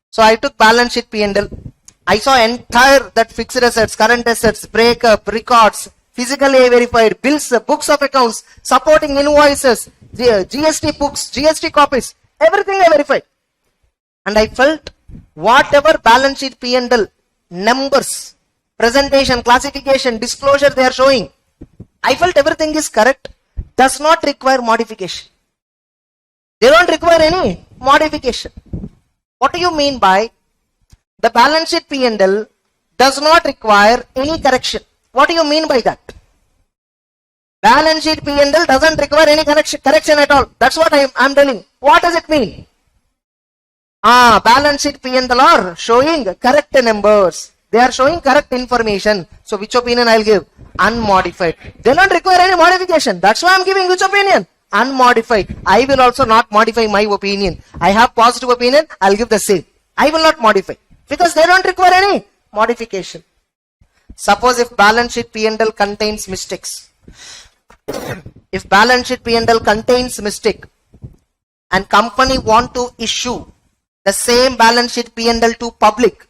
So I took balance sheet P&L. I saw entire that fixed assets, current assets, breakup, records, physically verified, bills, books of accounts, supporting invoices, GST books, GST copies, everything I verified. And I felt whatever balance sheet P&L numbers, presentation, classification, disclosure they are showing, I felt everything is correct, does not require modification. They don't require any modification. What do you mean by the balance sheet P&L does not require any correction? What do you mean by that? Balance sheet P&L doesn't require any correction at all. That's what I'm telling. What does it mean? Balance sheet P&L are showing correct numbers. They are showing correct information. So which opinion I'll give? Unmodified. They don't require any modification. That's why I'm giving which opinion? Unmodified. I will also not modify my opinion. I have positive opinion. I'll give the same. I will not modify because they don't require any modification. Suppose if balance sheet P&L contains mistakes. If balance sheet P&L contains mistake and company want to issue the same balance sheet P&L to public,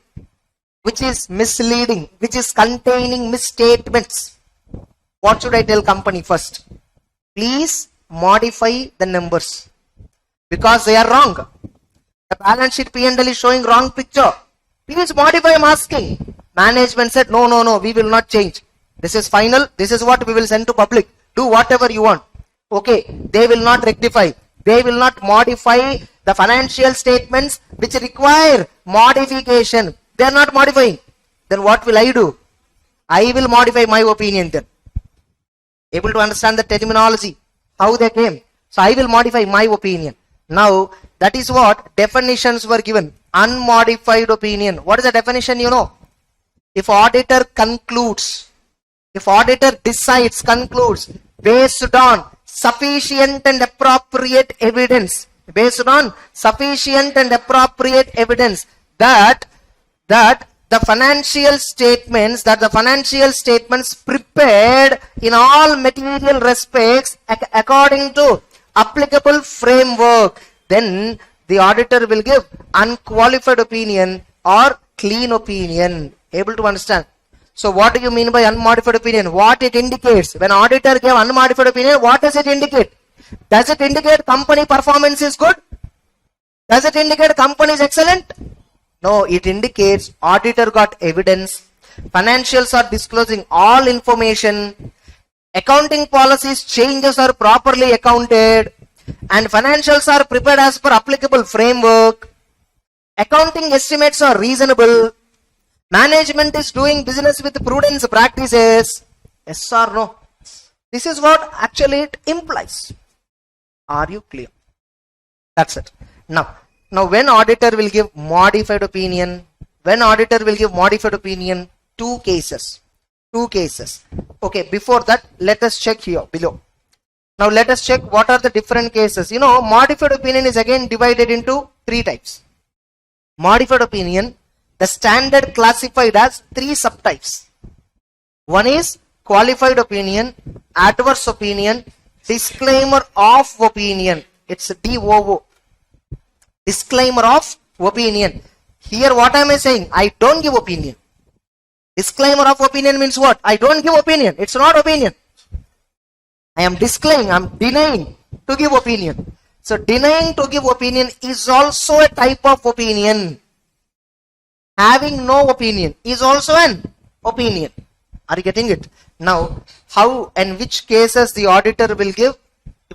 which is misleading, which is containing misstatements, what should I tell company first? Please modify the numbers because they are wrong. The balance sheet P&L is showing wrong picture. Please modify, I'm asking. Management said, no, we will not change. This is final. This is what we will send to public. Do whatever you want. Okay, they will not rectify. They will not modify the financial statements which require modification. They are not modifying. Then what will I do? I will modify my opinion then. Able to understand the terminology, how they came. So I will modify my opinion. Now, that is what definitions were given. Unmodified opinion. What is the definition you know? If auditor concludes, if auditor decides, concludes, based on sufficient and appropriate evidence, based on sufficient and appropriate evidence that the financial statements, prepared in all material respects according to applicable framework, then the auditor will give unqualified opinion or clean opinion. Able to understand? So what do you mean by unmodified opinion? What it indicates? When auditor gave unmodified opinion, what does it indicate? Does it indicate company performance is good? Does it indicate company is excellent? No, it indicates auditor got evidence, financials are disclosing all information, accounting policies changes are properly accounted, and financials are prepared as per applicable framework, accounting estimates are reasonable, management is doing business with prudence practices. Yes or no? This is what actually it implies. Are you clear? That's it. Now when auditor will give modified opinion, two cases. Okay, before that, let us check here below. Now let us check what are the different cases. Modified opinion is again divided into three types. Modified opinion, the standard classified as three subtypes. One is qualified opinion, adverse opinion, disclaimer of opinion. It's DOO. Disclaimer of opinion. Here what am I saying? I don't give opinion. Disclaimer of opinion means what? I don't give opinion. It's not opinion. I am disclaiming, I am denying to give opinion. So denying to give opinion is also a type of opinion. Having no opinion is also an opinion. Are you getting it? Now, how and which cases the auditor will give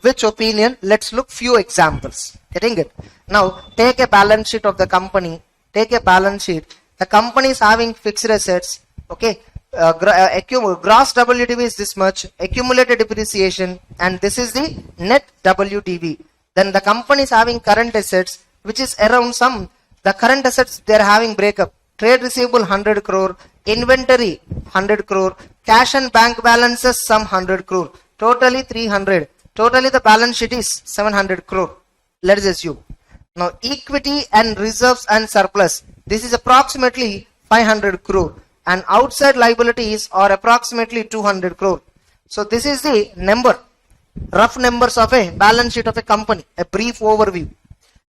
which opinion? Let's look few examples. Getting it? Now, take a balance sheet of the company. Take a balance sheet. The company is having fixed assets. Okay. Gross WDV is this much, accumulated depreciation, and this is the net WDV. Then the company is having current assets, which is around the current assets they are having breakup. Trade receivable 100 crore, inventory 100 crore, cash and bank balances some 100 crore, totally 300. Totally the balance sheet is 700 crore. Let us assume. Now equity and reserves and surplus, this is approximately 500 crore. And outside liabilities are approximately 200 crore. So this is the number, rough numbers of a balance sheet of a company, a brief overview.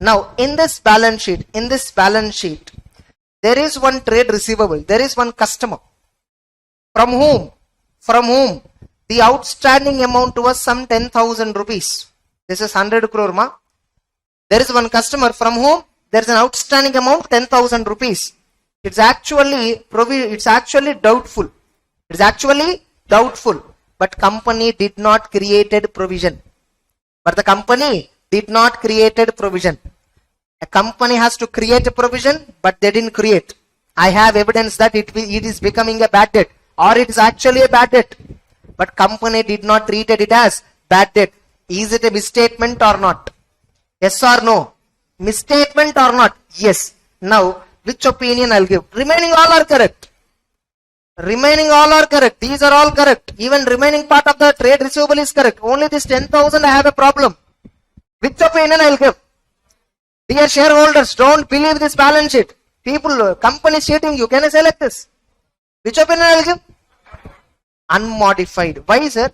Now in this balance sheet, there is one trade receivable, there is one customer. From whom the outstanding amount was some 10,000 rupees. This is 100 crore ma. There is one customer from whom there is an outstanding amount 10,000 rupees. It's actually doubtful. It's actually doubtful. But company did not created provision. A company has to create a provision, but they didn't create. I have evidence that it is becoming a bad debt, or it is actually a bad debt. But company did not treat it as bad debt. Is it a misstatement or not? Yes or no? Misstatement or not? Yes. Now, which opinion I'll give? Remaining all are correct. These are all correct. Even remaining part of the trade receivable is correct. Only this 10,000 I have a problem. Which opinion I'll give? Dear shareholders, don't believe this balance sheet. Company is cheating you. Can I say like this? Which opinion I'll give? Unmodified. Why, sir?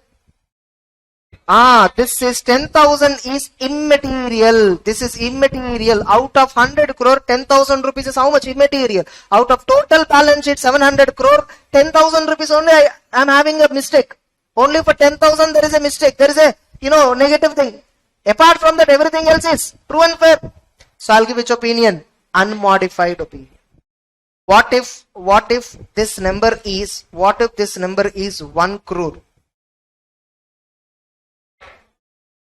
This is 10,000 is immaterial. This is immaterial. Out of 100 crore, 10,000 rupees is how much? Immaterial. Out of total balance sheet 700 crore, 10,000 rupees only I am having a mistake. Only for 10,000 there is a mistake. There is a negative thing. Apart from that, everything else is true and fair. So I'll give which opinion? Unmodified opinion. What if this number is 1 crore?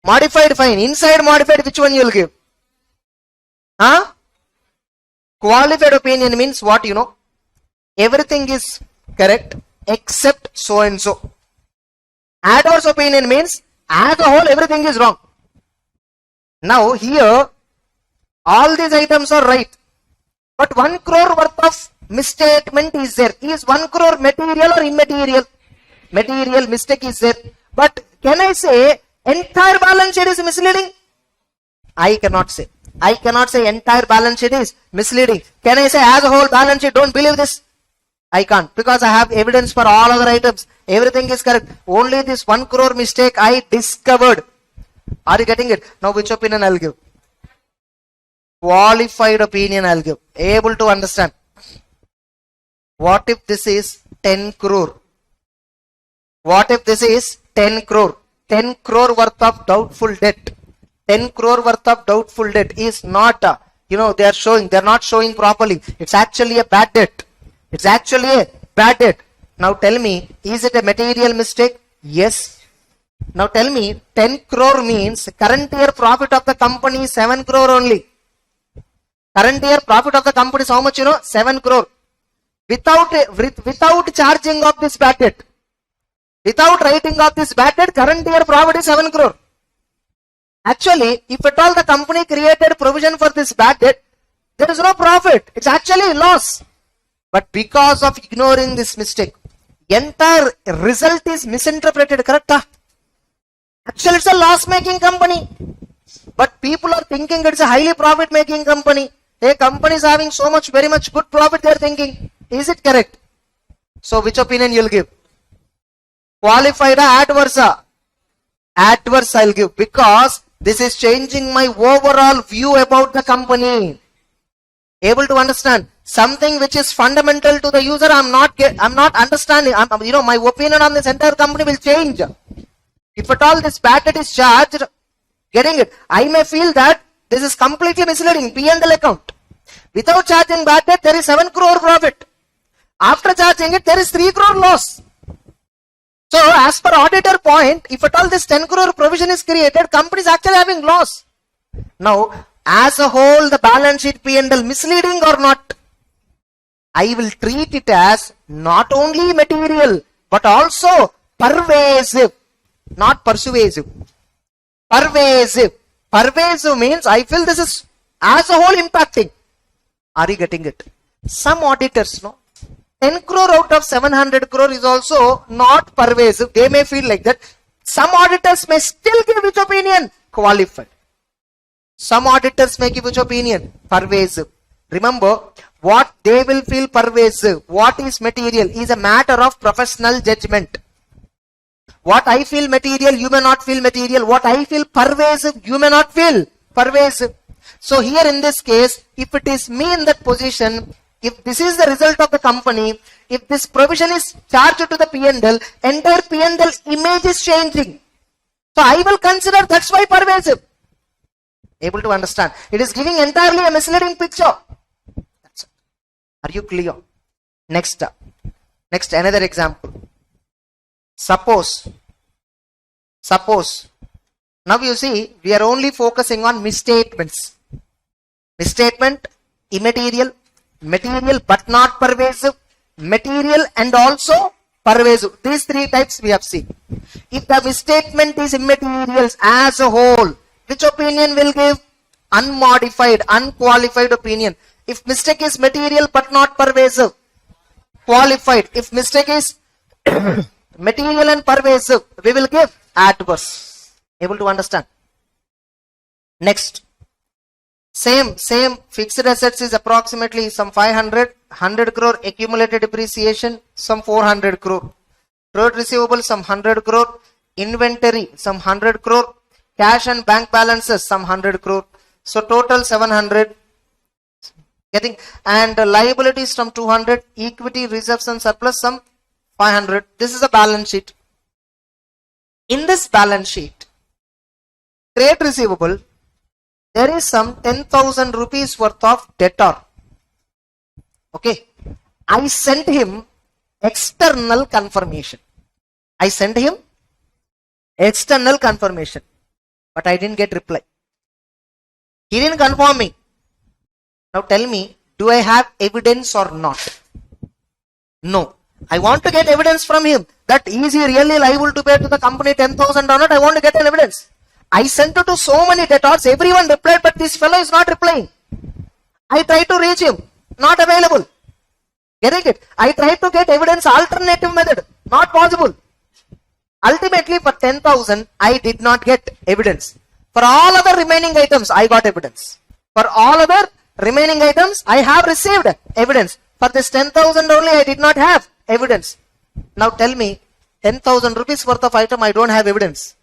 Modified, fine. Inside modified, which one you will give? Qualified opinion means what? Everything is correct except so and so. Adverse opinion means as a whole everything is wrong. Now here all these items are right, but 1 crore worth of misstatement is there. Is 1 crore material or immaterial? Material. Mistake is there. But can I say entire balance sheet is misleading? I cannot say. Entire balance sheet is misleading. Can I say as a whole balance sheet don't believe this? I can't, because I have evidence for all other items. Everything is correct. Only this 1 crore mistake I discovered. Are you getting it? Now which opinion I'll give? Qualified opinion I'll give. Able to understand. What if this is 10 crore? What if this is 10 crore? 10 crore worth of doubtful debt. 10 crore worth of doubtful debt is not, they're not showing properly. It's actually a bad debt. It's actually a bad debt. Now tell me, is it a material mistake? Yes. Now tell me, 10 crore means current year profit of the company is 7 crore only. Current year profit of the company is how much, 7 crore. Without charging of this bad debt, without writing of this bad debt, current year profit is 7 crore. Actually, if at all the company created provision for this bad debt, there is no profit. It's actually loss. But because of ignoring this mistake, entire result is misinterpreted, correct? Actually, it's a loss-making company. But people are thinking it's a highly profit-making company. A company is having so much, very much good profit, they are thinking. Is it correct? So, which opinion you'll give? Qualified or adverse? Adverse I'll give, because this is changing my overall view about the company. Able to understand? Something which is fundamental to the user, I'm not understanding. My opinion on this entire company will change. If at all this bad debt is charged, getting it, I may feel that this is completely misleading, P&L account. Without charging bad debt, there is 7 crore profit. After charging it, there is 3 crore loss. So, as per auditor point, if at all this 10 crore provision is created, company is actually having loss. Now, as a whole, the balance sheet P&L misleading or not? I will treat it as not only material, but also pervasive, not persuasive. Pervasive. Pervasive means I feel this is as a whole impacting. Are you getting it? Some auditors, 10 crore out of 700 crore is also not pervasive. They may feel like that. Some auditors may still give which opinion? Qualified. Some auditors may give which opinion? Pervasive. Remember, what they will feel pervasive, what is material, is a matter of professional judgment. What I feel material, you may not feel material. What I feel pervasive, you may not feel pervasive. So here in this case, if it is me in that position, if this is the result of the company, if this provision is charged to the P&L, entire P&L image is changing. So I will consider that's why pervasive. Able to understand? It is giving entirely a misleading picture. That's it. Are you clear? Next another example. Suppose, now you see, we are only focusing on misstatements. Misstatement, immaterial, material but not pervasive, material and also pervasive. These three types we have seen. If the misstatement is immaterials as a whole, which opinion will give? Unmodified, unqualified opinion. If mistake is material but not pervasive, qualified. If mistake is material and pervasive, we will give adverse. Able to understand? Next. Same fixed assets is approximately some 100 crore, accumulated depreciation some 400 crore, trade receivable some 100 crore, inventory some 100 crore, cash and bank balances some 100 crore. So total 700. Getting, and liabilities some 200, equity, reserves and surplus some 500. This is a balance sheet. In this balance sheet, trade receivable, there is some 10,000 rupees worth of debtor. Okay. I sent him external confirmation. I sent him external confirmation, but I didn't get reply. He didn't confirm me. Now tell me, do I have evidence or not? No. I want to get evidence from him that is he really liable to pay to the company 10,000 or not. I want to get an evidence. I sent it to so many debtors, everyone replied, but this fellow is not replying. I tried to reach him, not available. Getting it? I tried to get evidence, alternative method, not possible. Ultimately for 10,000, I did not get evidence. For all other remaining items, I got evidence. For all other remaining items, I have received evidence. For this 10,000 only, I did not have evidence. Now tell me, 10,000 rupees worth of item, I don't have evidence.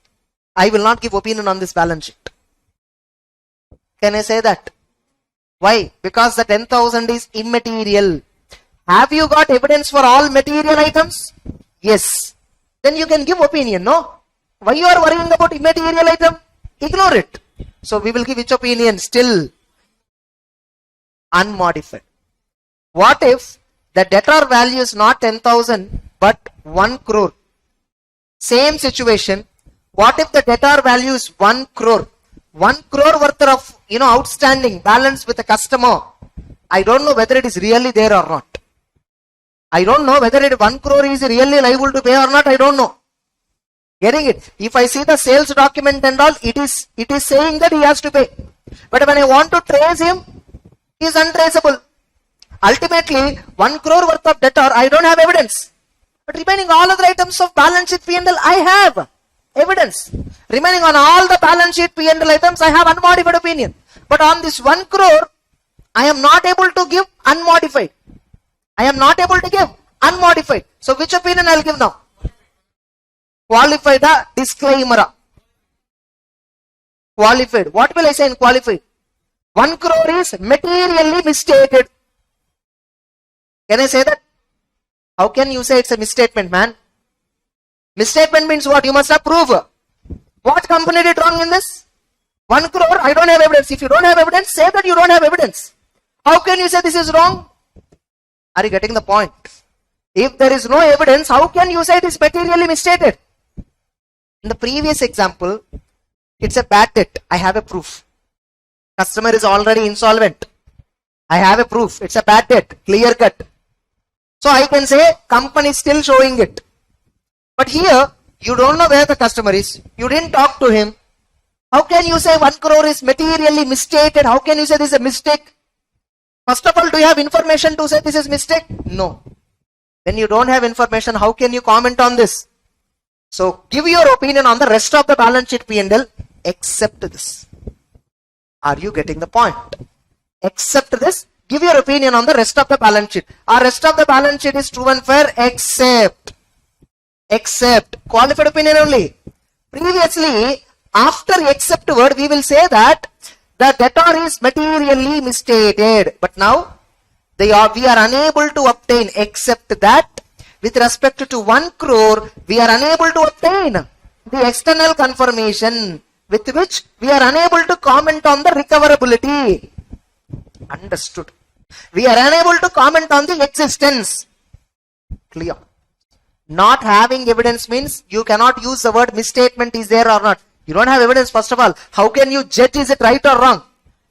I will not give opinion on this balance sheet. Can I say that? Why? Because the 10,000 is immaterial. Have you got evidence for all material items? Yes. Then you can give opinion, no? Why you are worrying about immaterial item? Ignore it. So we will give which opinion? Still unmodified. What if the debtor value is not 10,000 but 1 crore? Same situation. What if the debtor value is 1 crore? 1 crore worth of outstanding balance with a customer. I don't know whether it is really there or not. I don't know whether 1 crore is really liable to pay or not. I don't know. Getting it? If I see the sales document and all, it is saying that he has to pay. But when I want to trace him, he is untraceable. Ultimately, 1 crore worth of debtor, I don't have evidence. But remaining all other items of balance sheet P&L, I have evidence. Remaining on all the balance sheet P&L items, I have unmodified opinion. But on this 1 crore, I am not able to give unmodified. I am not able to give unmodified. So which opinion I will give now? Qualified disclaimer. Qualified. What will I say in qualified? 1 crore is materially misstated. Can I say that? How can you say it's a misstatement, man? Misstatement means what? You must have proof. What company did wrong in this? 1 crore, I don't have evidence. If you don't have evidence, say that you don't have evidence. How can you say this is wrong? Are you getting the point? If there is no evidence, how can you say it is materially misstated? In the previous example, it's a bad debt. I have a proof. Customer is already insolvent. I have a proof. It's a bad debt. Clear cut. So I can say company is still showing it. But here, you don't know where the customer is. You didn't talk to him. How can you say 1 crore is materially misstated? How can you say this is a mistake? First of all, do you have information to say this is mistake? No. When you don't have information, how can you comment on this? So give your opinion on the rest of the balance sheet P&L except this. Are you getting the point? Except this, give your opinion on the rest of the balance sheet. Our rest of the balance sheet is true and fair except qualified opinion only. Previously, after except word, we will say that the debtor is materially misstated. But now, we are unable to obtain except that with respect to 1 crore, we are unable to obtain the external confirmation with which we are unable to comment on the recoverability. Understood. We are unable to comment on the existence. Clear. Not having evidence means you cannot use the word misstatement is there or not. You don't have evidence first of all. How can you judge is it right or wrong?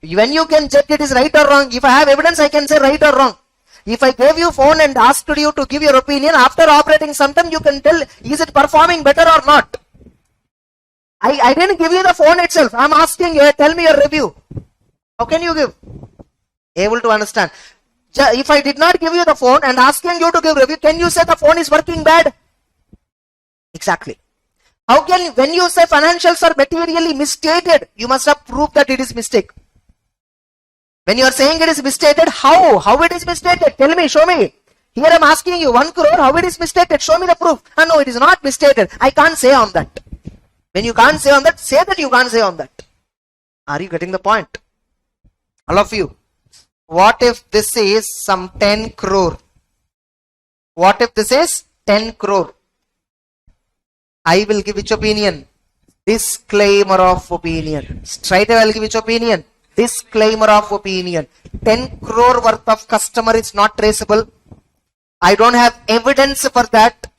When you can judge it is right or wrong, if I have evidence I can say right or wrong. If I gave you phone and asked you to give your opinion, after operating sometime you can tell is it performing better or not. I didn't give you the phone itself. I am asking you, tell me your review. How can you give? Able to understand. If I did not give you the phone and asking you to give review, can you say the phone is working bad? Exactly. How can, when you say financials are materially misstated, you must have proved that it is mistake. When you are saying it is misstated, how? How it is misstated? Tell me, show me. Here I am asking you 1 crore, how it is misstated? Show me the proof. No, it is not misstated. I can't say on that. When you can't say on that, say that you can't say on that. Are you getting the point? All of you. What if this is some 10 crore? What if this is 10 crore? I will give which opinion? Disclaimer of opinion. Straight away I will give which opinion? Disclaimer of opinion. 10 crore worth of customer is not traceable. I don't have evidence for that.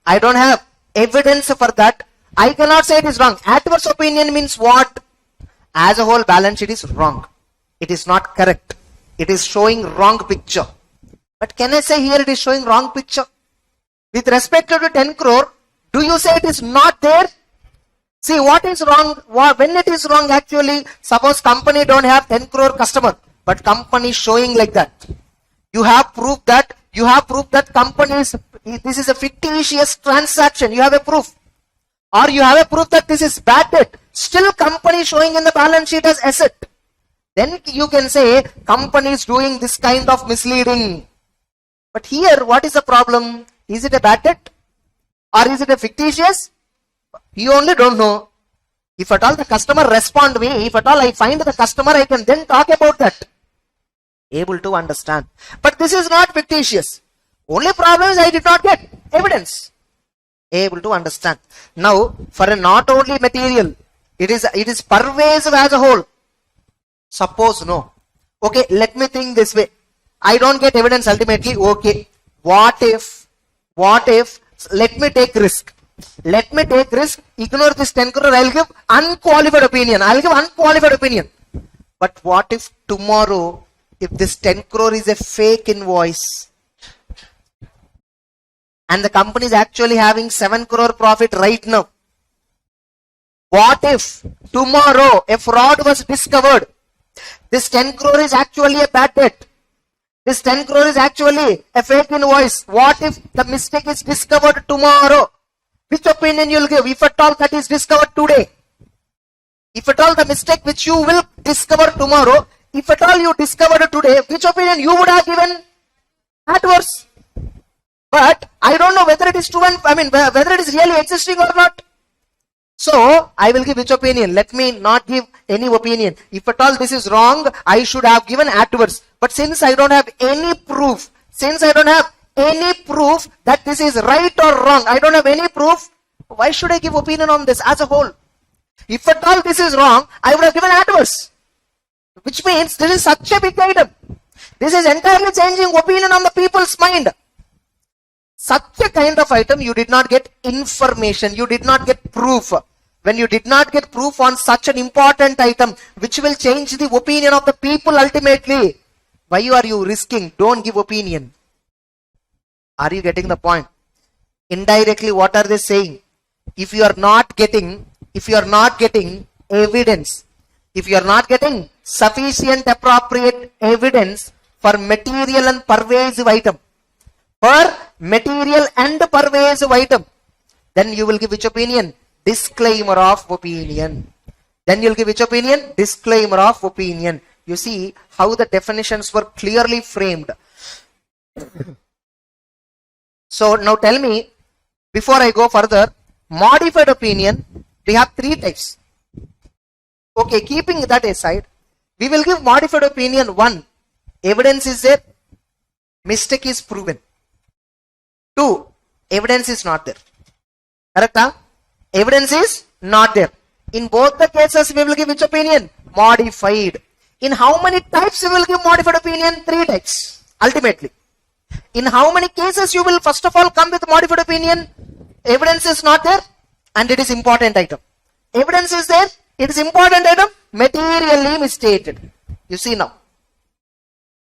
I don't have evidence for that. I cannot say it is wrong. Adverse opinion means what? As a whole balance sheet is wrong. It is not correct. It is showing wrong picture. But can I say here it is showing wrong picture? With respect to 10 crore, do you say it is not there? See what is wrong, when it is wrong actually, suppose company don't have 10 crore customer, but company is showing like that. You have proof that company is, this is a fictitious transaction, you have a proof. Or you have a proof that this is bad debt, still company showing in the balance sheet as asset. Then you can say company is doing this kind of misleading. But here what is the problem? Is it a bad debt? Or is it a fictitious? You only don't know. If at all the customer respond me, if at all I find the customer, I can then talk about that. Able to understand. But this is not fictitious. Only problem is I did not get evidence. Able to understand. Now, for a not only material, it is pervasive as a whole. Suppose no. Okay, let me think this way. I don't get evidence ultimately. Okay, what if, let me take risk. Ignore this 10 crore. I'll give unqualified opinion. But what if tomorrow, if this 10 crore is a fake invoice and the company is actually having 7 crore profit right now? What if tomorrow a fraud was discovered? This 10 crore is actually a bad debt. This 10 crore is actually a fake invoice. What if the mistake is discovered tomorrow? Which opinion you will give? If at all that is discovered today. If at all the mistake which you will discover tomorrow, if at all you discovered today, which opinion you would have given? Adverse. But I don't know whether it is true and whether it is really existing or not. So I will give which opinion? Let me not give any opinion. If at all this is wrong, I should have given adverse. But since I don't have any proof, that this is right or wrong, I don't have any proof, why should I give opinion on this as a whole? If at all this is wrong, I would have given adverse. Which means this is such a big item. This is entirely changing opinion on the people's mind. Such a kind of item, you did not get information, you did not get proof. When you did not get proof on such an important item, which will change the opinion of the people ultimately, why are you risking? Don't give opinion. Are you getting the point? Indirectly, what are they saying? If you are not getting evidence, if you are not getting sufficient appropriate evidence for material and pervasive item, then you will give which opinion? Disclaimer of opinion. You see how the definitions were clearly framed. So now tell me, before I go further, modified opinion, we have 3 types. Okay, keeping that aside, we will give modified opinion 1. Evidence is there, mistake is proven. 2. Evidence is not there. Correct? Huh? Evidence is not there. In both the cases, we will give which opinion? Modified. In how many types we will give modified opinion? 3 types. Ultimately. In how many cases you will first of all come with modified opinion? Evidence is not there and it is important item. Evidence is there, it is important item, materially misstated. You see now.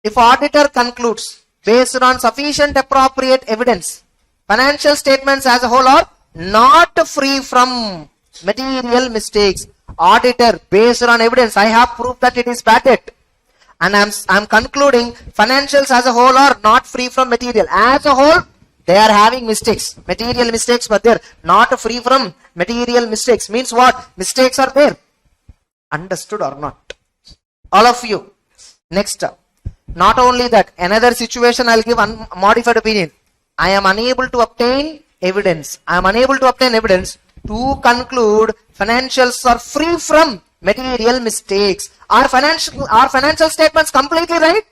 If auditor concludes based on sufficient appropriate evidence, financial statements as a whole are not free from material mistakes. Auditor, based on evidence, I have proof that it is bad debt. And I'm concluding financials as a whole are not free from material. As a whole, they are having mistakes. Material mistakes, but they're not free from material mistakes. Means what? Mistakes are there. Understood or not? All of you. Next up. Not only that, another situation I'll give modified opinion. I am unable to obtain evidence. To conclude financials are free from material mistakes. Are financial statements completely right?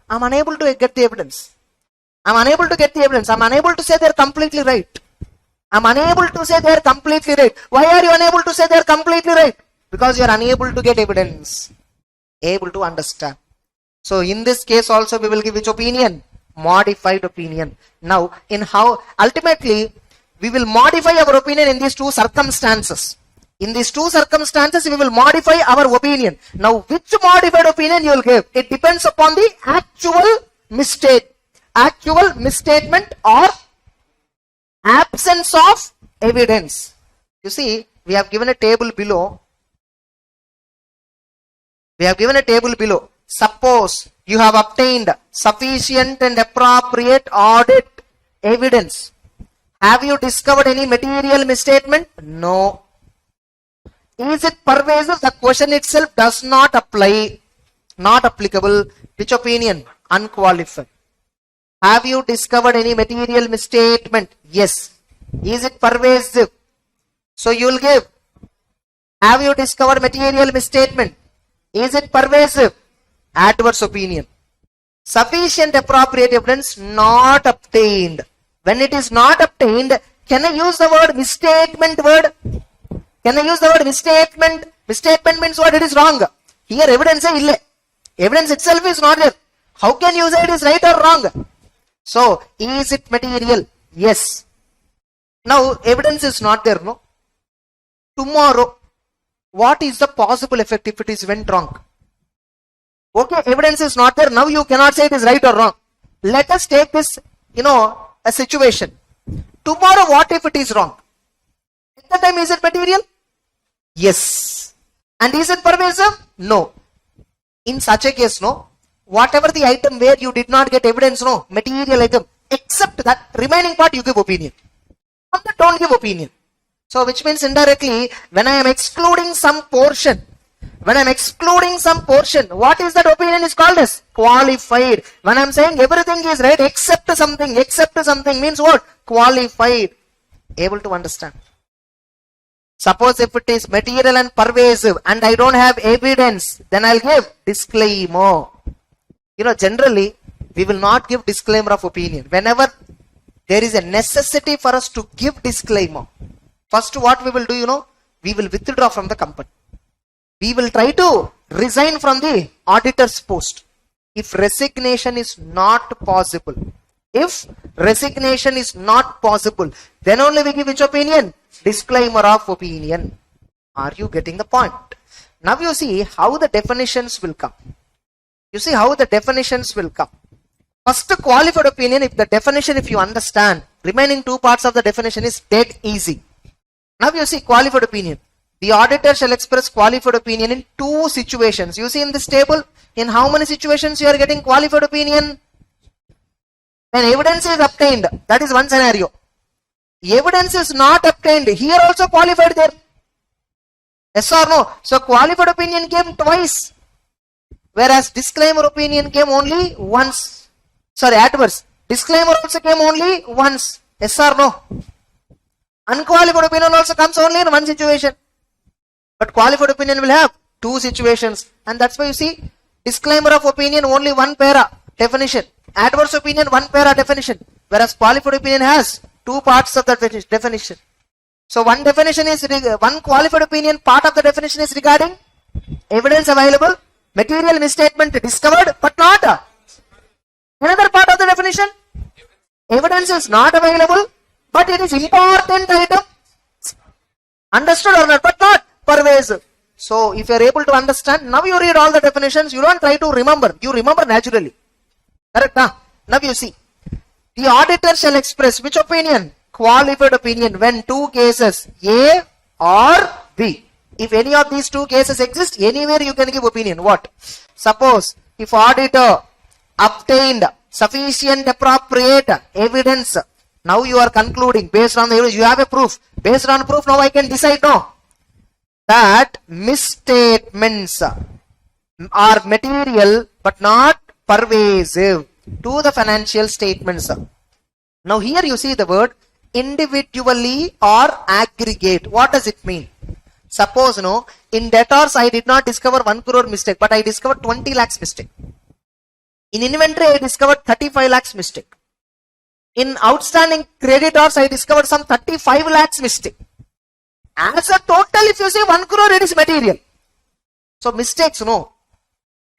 I'm unable to get the evidence. I'm unable to say they're completely right. Why are you unable to say they're completely right? Because you're unable to get evidence. Able to understand. So in this case also we will give which opinion? Modified opinion. Now in how ultimately we will modify our opinion in these 2 circumstances. In these 2 circumstances we will modify our opinion. Now which modified opinion you will give? It depends upon the actual misstatement or absence of evidence. You see, we have given a table below. Suppose you have obtained sufficient and appropriate audit evidence. Have you discovered any material misstatement? No. Is it pervasive? The question itself does not apply. Not applicable. Which opinion? Unqualified. Have you discovered any material misstatement? Yes. Is it pervasive? So you will give. Have you discovered material misstatement? Is it pervasive? Adverse opinion. Sufficient appropriate evidence not obtained. When it is not obtained, Can I use the word misstatement word? Can I use the word misstatement? Misstatement means what? It is wrong. Here evidence is ille. Evidence itself is not there. How can you say it is right or wrong? So, is it material? Yes. Now, evidence is not there, no? Tomorrow, what is the possible effect if it is went wrong? Okay, evidence is not there. Now you cannot say it is right or wrong. Let us take this, a situation. Tomorrow, what if it is wrong? At the time, is it material? Yes. And is it pervasive? No. In such a case, no. Whatever the item where you did not get evidence, no. Material item. Except that remaining part, you give opinion. But don't give opinion. So, which means indirectly, when I am excluding some portion, what is that opinion is called as? Qualified. When I am saying everything is right except something means what? Qualified. Able to understand? Suppose if it is material and pervasive and I don't have evidence, then I'll give disclaimer. Generally, we will not give disclaimer of opinion. Whenever there is a necessity for us to give disclaimer, first what we will do, we will withdraw from the company. We will try to resign from the auditor's post. If resignation is not possible, then only we give which opinion? Disclaimer of opinion. Are you getting the point? Now you see how the definitions will come. First, qualified opinion, if you understand, remaining two parts of the definition is dead easy. Now you see qualified opinion. The auditor shall express qualified opinion in two situations. You see in this table, in how many situations you are getting qualified opinion? When evidence is obtained, that is one scenario. Evidence is not obtained, here also qualified there. Yes or no? So qualified opinion came twice, whereas disclaimer opinion came only once. Adverse. Disclaimer also came only once. Yes or no? Unqualified opinion also comes only in one situation. But qualified opinion will have two situations. And that's why you see, disclaimer of opinion only one para definition. Adverse opinion one para definition. Whereas qualified opinion has two parts of the definition. So one qualified opinion part of the definition is regarding evidence available, material misstatement discovered but not. Another part of the definition, evidence is not available but it is important item. Understood or not? But not pervasive. So if you are able to understand, now you read all the definitions, you don't try to remember, you remember naturally. Correct? Now you see, the auditor shall express which opinion? Qualified opinion when two cases, A or B. If any of these two cases exist, anywhere you can give opinion. What? Suppose if auditor obtained sufficient appropriate evidence, now you are concluding based on the evidence, you have a proof. Based on proof, now I can decide that misstatements are material but not pervasive to the financial statements. Now here you see the word individually or aggregate. What does it mean? Suppose in debtors I did not discover 1 crore mistake, but I discovered 20 lakhs mistake. In inventory I discovered 35 lakhs mistake. In outstanding creditors I discovered some 35 lakhs mistake. As a total, if you say 1 crore, it is material. So mistakes, no.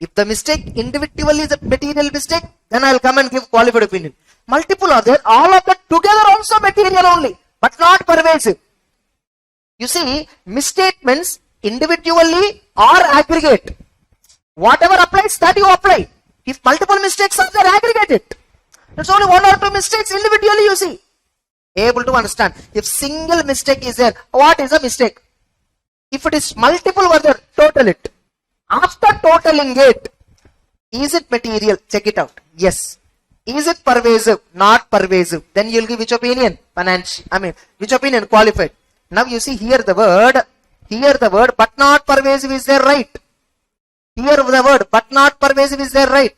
If the mistake individually is a material mistake, then I will come and give qualified opinion. Multiple are there, all of that together also material only, but not pervasive. You see, misstatements individually or aggregate. Whatever applies, that you apply. If multiple mistakes are there, aggregate it. It's only one or two mistakes individually you see. Able to understand. If single mistake is there, what is a mistake? If it is multiple were there, total it. After totaling it, is it material? Check it out. Yes. Is it pervasive? Not pervasive. Then you will give which opinion? Which opinion? Qualified. Now you see here the word, but not pervasive is there, right? Here the word, but not pervasive is there, right?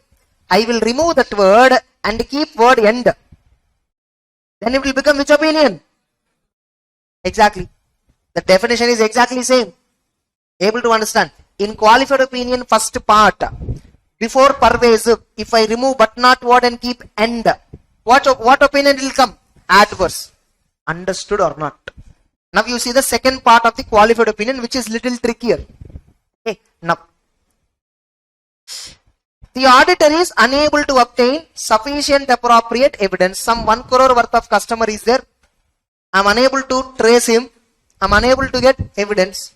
I will remove that word and keep word end. Then it will become which opinion? Exactly. The definition is exactly same. Able to understand. In qualified opinion, first part, before pervasive, if I remove but not word and keep end, what opinion will come? Adverse. Understood or not? Now you see the second part of the qualified opinion, which is little trickier. Okay, now the auditor is unable to obtain sufficient appropriate evidence. Some 1 crore worth of customer is there. I'm unable to trace him. I'm unable to get evidence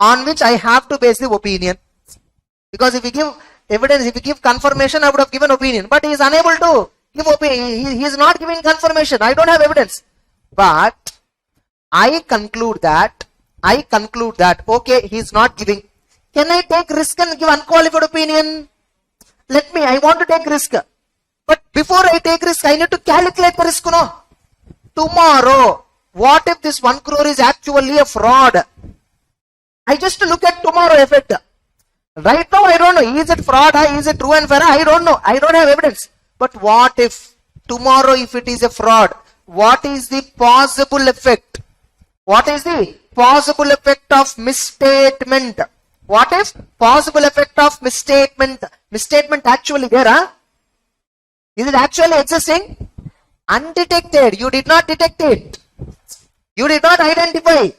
on which I have to base the opinion. Because if we give evidence, if we give confirmation, I would have given opinion. But he is unable to give opinion. He is not giving confirmation. I don't have evidence. But I conclude that, okay, he is not giving. Can I take risk and give unqualified opinion? I want to take risk. But before I take risk, I need to calculate the risk, no? Tomorrow, what if this 1 crore is actually a fraud? I just look at tomorrow effect. Right now, I don't know. Is it fraud? Is it true and fair? I don't know. I don't have evidence. But what if tomorrow, if it is a fraud, what is the possible effect? What is the possible effect of misstatement? What if possible effect of misstatement? Misstatement actually there, huh? Is it actually existing? Undetected. You did not detect it. You did not identify.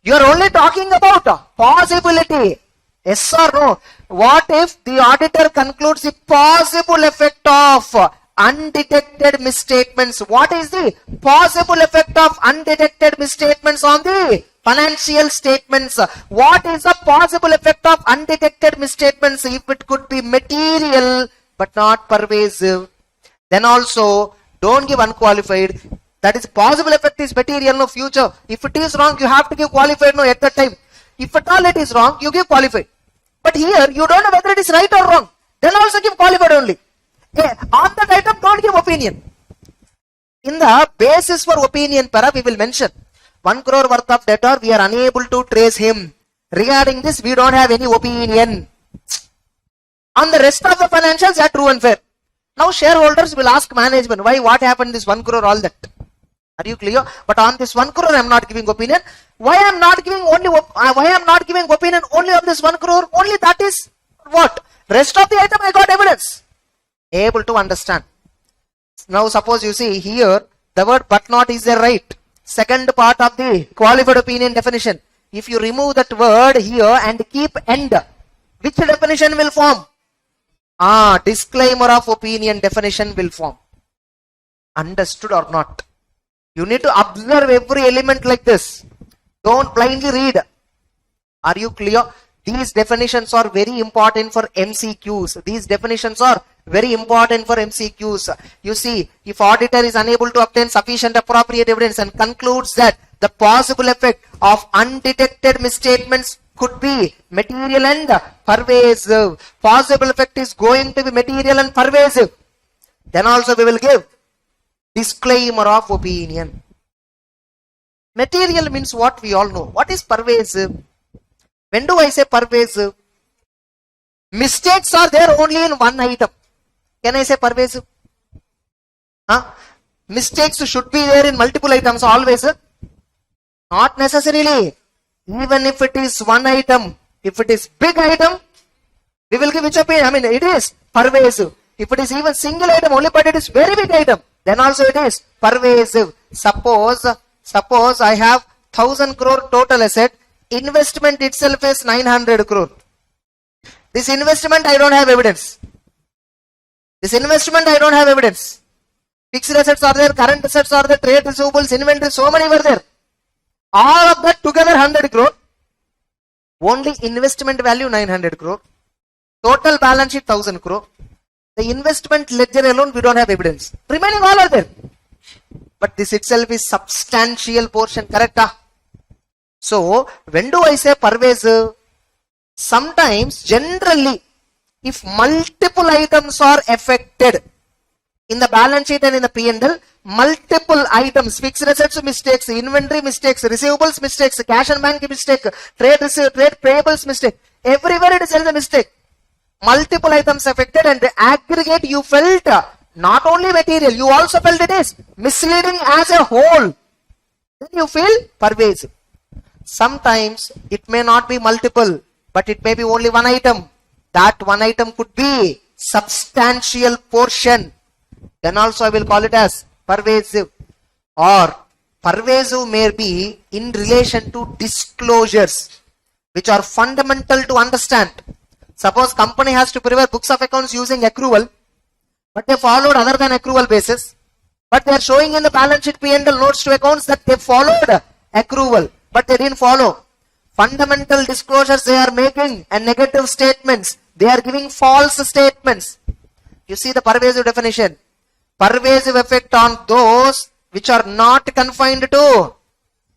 You are only talking about possibility. Yes or no? What if the auditor concludes the possible effect of undetected misstatements? What is the possible effect of undetected misstatements on the financial statements? What is the possible effect of undetected misstatements? If it could be material but not pervasive, then also don't give unqualified. That is possible effect is material, no future. If it is wrong, you have to give qualified, no, at that time. If at all it is wrong, you give qualified. But here, you don't know whether it is right or wrong. Then also give qualified only. On that item, don't give opinion. In the basis for opinion para, we will mention 1 crore worth of debtor, we are unable to trace him. Regarding this, we don't have any opinion. On the rest of the financials, are true and fair. Now shareholders will ask management, why, what happened this 1 crore, all that. Are you clear? But on this 1 crore, I am not giving opinion. Why I am not giving opinion only on this 1 crore? Only that is what? Rest of the item I got evidence. Able to understand. Now suppose you see here, the word but not is there, right? Second part of the qualified opinion definition. If you remove that word here and keep end, which definition will form? Disclaimer of opinion definition will form. Understood or not? You need to observe every element like this. Don't blindly read. Are you clear? These definitions are very important for MCQs. These definitions are very important for MCQs. You see, if auditor is unable to obtain sufficient appropriate evidence and concludes that the possible effect of undetected misstatements could be material and pervasive. Possible effect is going to be material and pervasive. Then also we will give disclaimer of opinion. Material means what we all know. What is pervasive? When do I say pervasive? Mistakes are there only in one item. Can I say pervasive? Mistakes should be there in multiple items always. Not necessarily. Even if it is one item, if it is big item, we will give which opinion? It is pervasive. If it is even single item only, but it is very big item, then also it is pervasive. Suppose I have 1000 crore total asset, investment itself is 900 crore. This investment I don't have evidence. Fixed assets are there, current assets are there, trade receivables, inventory, so many were there. All of that together 100 crore. Only investment value 900 crore. Total balance sheet 1000 crore. The investment ledger alone we don't have evidence. Remaining all are there. But this itself is substantial portion, correct? So, when do I say pervasive? Sometimes, generally, if multiple items are affected in the balance sheet and in the P&L, multiple items, fixed assets mistakes, inventory mistakes, receivables mistakes, cash and bank mistake, trade payables mistake, everywhere it is a mistake. Multiple items affected and the aggregate you felt not only material, you also felt it is misleading as a whole. Then you feel pervasive. Sometimes it may not be multiple, but it may be only one item. That one item could be substantial portion. Then also I will call it as pervasive. Or Pervasive may be in relation to disclosures which are fundamental to understand. Suppose company has to prepare books of accounts using accrual, but they followed other than accrual basis. But they are showing in the balance sheet P&L notes to accounts that they followed accrual, but they didn't follow. Fundamental disclosures they are making and negative statements. They are giving false statements. You see the pervasive definition. Pervasive effect on those which are not confined to,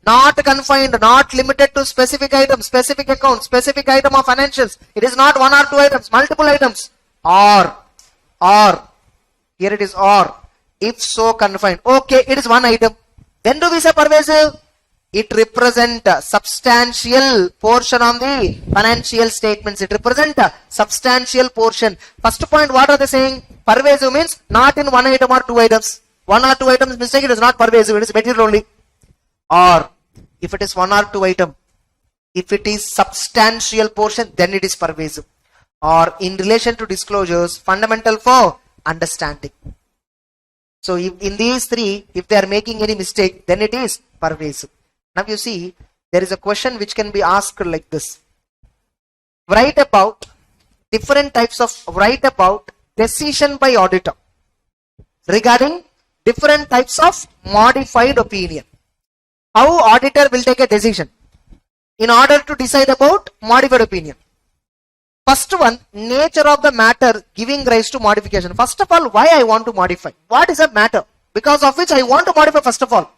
not limited to specific items, specific account, specific item of financials. It is not one or two items, multiple items. Or, here it is or. If so confined. Okay, it is one item. Then do we say pervasive? It represents a substantial portion of the financial statements. It represents a substantial portion. First point, what are they saying? Pervasive means not in one item or two items. One or two items mistake, it is not pervasive, it is material only. Or if it is one or two item, if it is substantial portion, then it is pervasive. Or in relation to disclosures, fundamental for understanding. So if in these three, if they are making any mistake, then it is pervasive. Now you see, there is a question which can be asked like this. Write about decision by auditor regarding different types of modified opinion. How auditor will take a decision in order to decide about modified opinion. First one, nature of the matter giving rise to modification. First of all, why I want to modify? What is a matter because of which I want to modify first of all?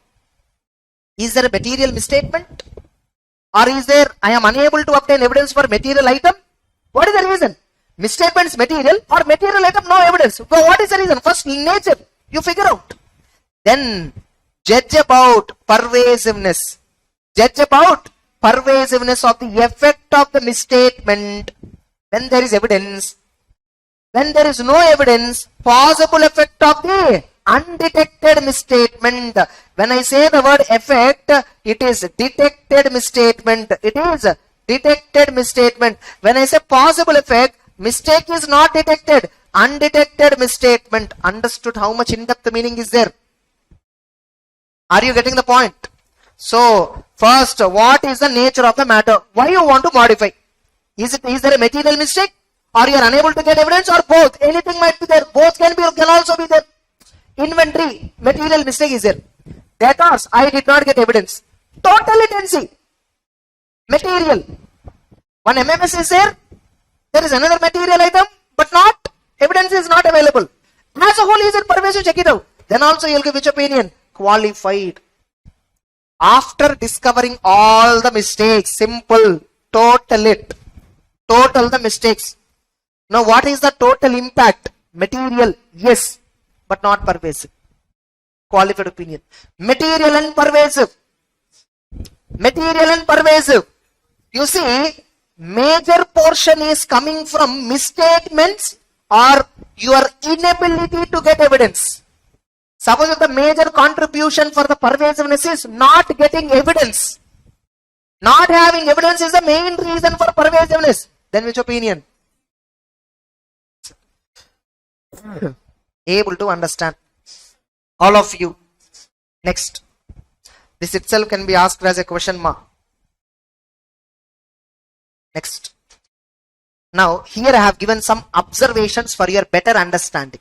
Is there a material misstatement? Or is there, I am unable to obtain evidence for material item? What is the reason? Misstatements material or material item no evidence. So what is the reason? First, nature, you figure out. Then, judge about pervasiveness. Judge about pervasiveness of the effect of the misstatement. When there is evidence. When there is no evidence, possible effect of the undetected misstatement. When I say the word effect, it is detected misstatement. It is detected misstatement. When I say possible effect, mistake is not detected. Undetected misstatement. Understood how much in-depth meaning is there? Are you getting the point? So, first, what is the nature of the matter? Why you want to modify? Is there a material mistake? Or you are unable to get evidence or both? Anything might be there. Both can also be there. Inventory, material mistake is there. Debtors, I did not get evidence. Total latency, material. One MMS is there. There is another material item, but not, evidence is not available. As a whole, is it pervasive? Check it out. Then also you will give which opinion? Qualified. After discovering all the mistakes, simple, total the mistakes. Now what is the total impact? Material, yes, but not pervasive. Qualified opinion. Material and pervasive. Material and pervasive. You see, major portion is coming from misstatements or your inability to get evidence. Suppose if the major contribution for the pervasiveness is not getting evidence. Not having evidence is the main reason for pervasiveness. Then which opinion? Able to understand. All of you. Next. This itself can be asked as a question mark. Next. Now, here I have given some observations for your better understanding.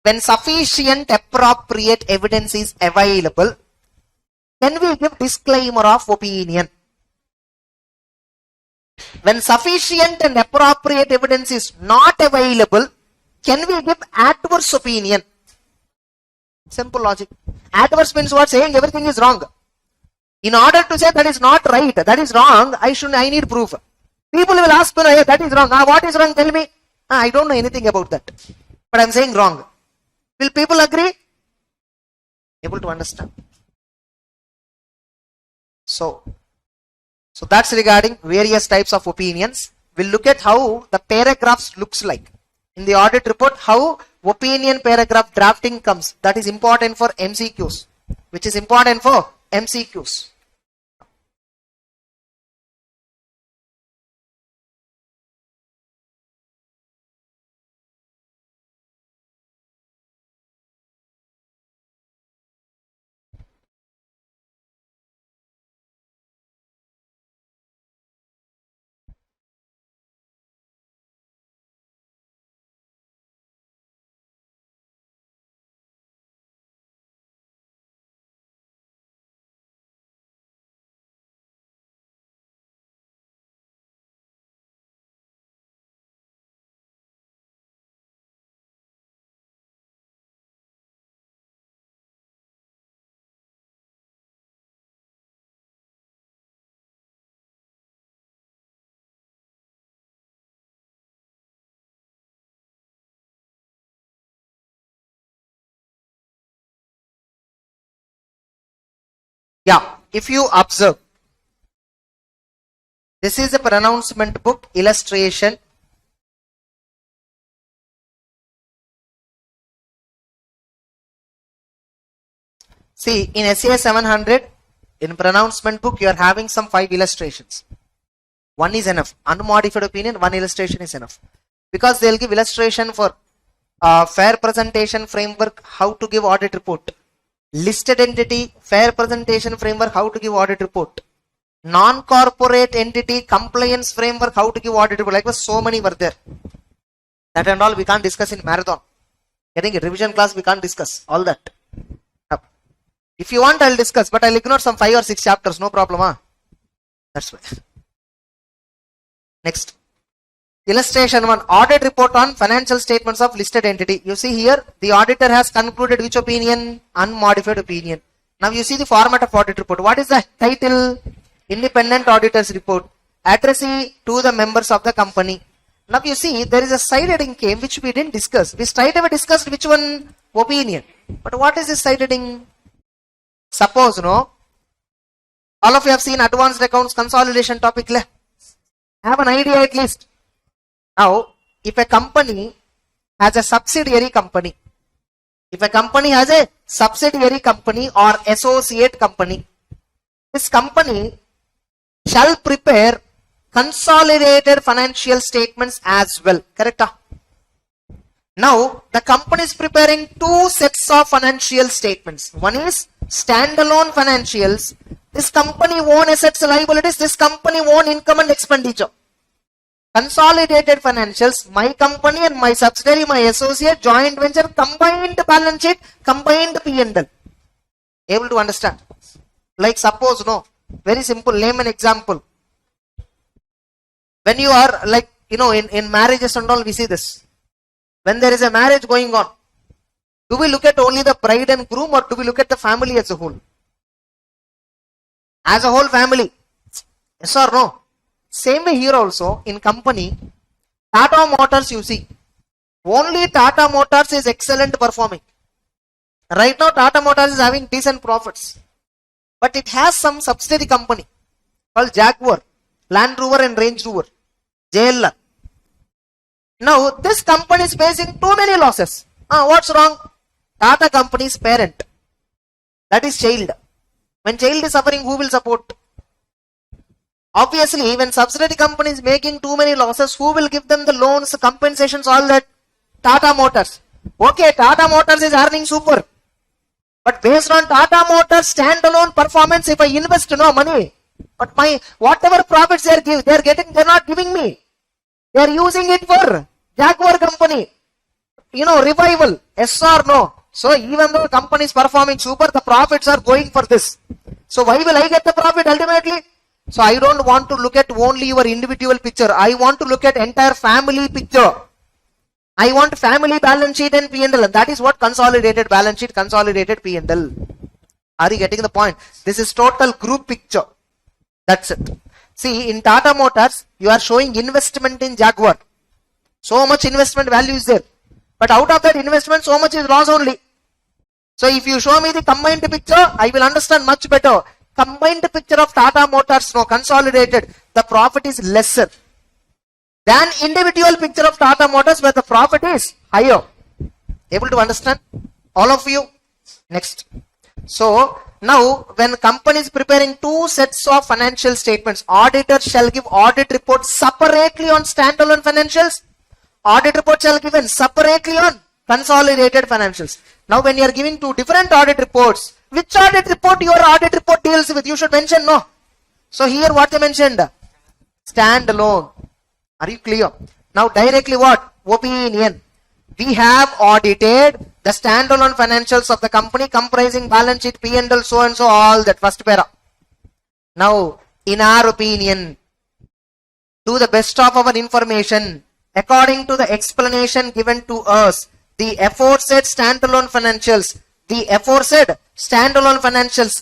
When sufficient appropriate evidence is available, can we give disclaimer of opinion? When sufficient and appropriate evidence is not available, can we give adverse opinion? Simple logic. Adverse means what? Saying everything is wrong. In order to say that is not right, that is wrong, I need proof. People will ask me, hey, that is wrong. What is wrong? Tell me. I don't know anything about that. But I am saying wrong. Will people agree? Able to understand. So that's regarding various types of opinions. We'll look at how the paragraphs looks like. In the audit report, how opinion paragraph drafting comes. That is important for MCQs. Which is important for MCQs. Yeah, if you observe, this is a pronouncement book illustration. See, in SA 700, in pronouncement book, you are having some 5 illustrations. One is enough. Unmodified opinion, one illustration is enough. Because they will give illustration for fair presentation framework, how to give audit report. Listed entity, fair presentation framework, how to give audit report. Non-corporate entity, compliance framework, how to give audit report. Like so many were there. That and all we can't discuss in marathon. Getting a revision class, we can't discuss all that. If you want, I'll discuss, but I'll ignore some 5 or 6 chapters, no problem. Huh? That's why. Next. Illustration 1. Audit report on financial statements of listed entity. You see here, the auditor has concluded which opinion? Unmodified opinion. Now you see the format of audit report. What is the title? Independent auditor's report. Addressee to the members of the company. Now you see, there is a side heading came which we didn't discuss. We straight away discussed which one? Opinion. But what is this side heading? Suppose, no? All of you have seen advanced accounts consolidation topic. Have an idea at least. Now, if a company has a subsidiary company, or associate company, this company shall prepare consolidated financial statements as well. Correct? Now, the company is preparing 2 sets of financial statements. One is standalone financials. This company own assets and liabilities. This company own income and expenditure. Consolidated financials, my company and my subsidiary, my associate, joint venture, combined balance sheet, combined P&L. Able to understand? Like suppose, no, very simple, name an example. When you are like, in marriages and all, we see this. When there is a marriage going on, do we look at only the bride and groom or do we look at the family as a whole? As a whole family. Yes or no? Same way here also, in company, Tata Motors you see, only Tata Motors is excellent performing. Right now Tata Motors is having decent profits. But it has some subsidiary company called Jaguar, Land Rover and Range Rover, JLR. Now this company is facing too many losses. What's wrong? Tata company's parent, that is child. When child is suffering, who will support? Obviously, when subsidiary company is making too many losses, who will give them the loans, compensations, all that? Tata Motors. Okay, Tata Motors is earning super. But based on Tata Motors standalone performance, if I invest no money, but my whatever profits they are getting, they are not giving me. They are using it for Jaguar company. Revival. Yes or no? So even though the company is performing super, the profits are going for this. So why will I get the profit ultimately? So I don't want to look at only your individual picture. I want to look at entire family picture. I want family balance sheet and P&L. And that is what consolidated balance sheet, consolidated P&L. Are you getting the point? This is total group picture. That's it. See, in Tata Motors, you are showing investment in Jaguar. So much investment value is there. But out of that investment, so much is loss only. So if you show me the combined picture, I will understand much better. Combined picture of Tata Motors, no, consolidated, the profit is lesser than individual picture of Tata Motors where the profit is higher. Able to understand? All of you? Next. So, now when company is preparing 2 sets of financial statements, auditor shall give audit report separately on standalone financials. Audit report shall given separately on consolidated financials. Now when you are giving 2 different audit reports, which audit report your audit report deals with? You should mention no. So here what they mentioned? Standalone. Are you clear? Now directly what? Opinion. We have audited the standalone financials of the company comprising balance sheet, P&L, so and so, all that first para. Now in our opinion, to the best of our information, according to the explanation given to us, the aforesaid standalone financials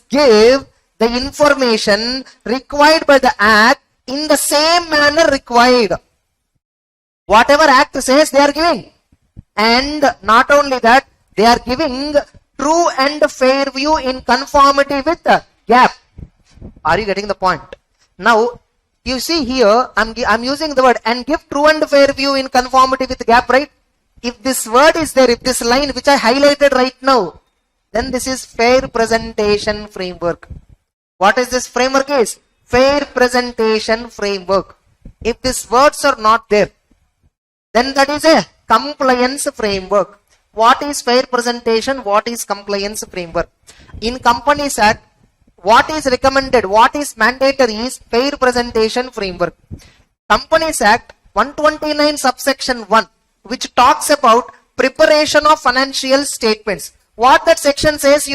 give the information required by the Act in the same manner required. Whatever Act says, they are giving. And not only that, they are giving true and fair view in conformity with gap. Are you getting the point? Now, you see here, I'm using the word and give true and fair view in conformity with gap, right? If this word is there, if this line which I highlighted right now, then this is fair presentation framework. What is this framework is? Fair presentation framework. If these words are not there, then that is a compliance framework. What is fair presentation? What is compliance framework? In Companies Act, what is recommended, what is mandatory is fair presentation framework. Companies Act 129 subsection 1, which talks about preparation of financial statements. What that section says,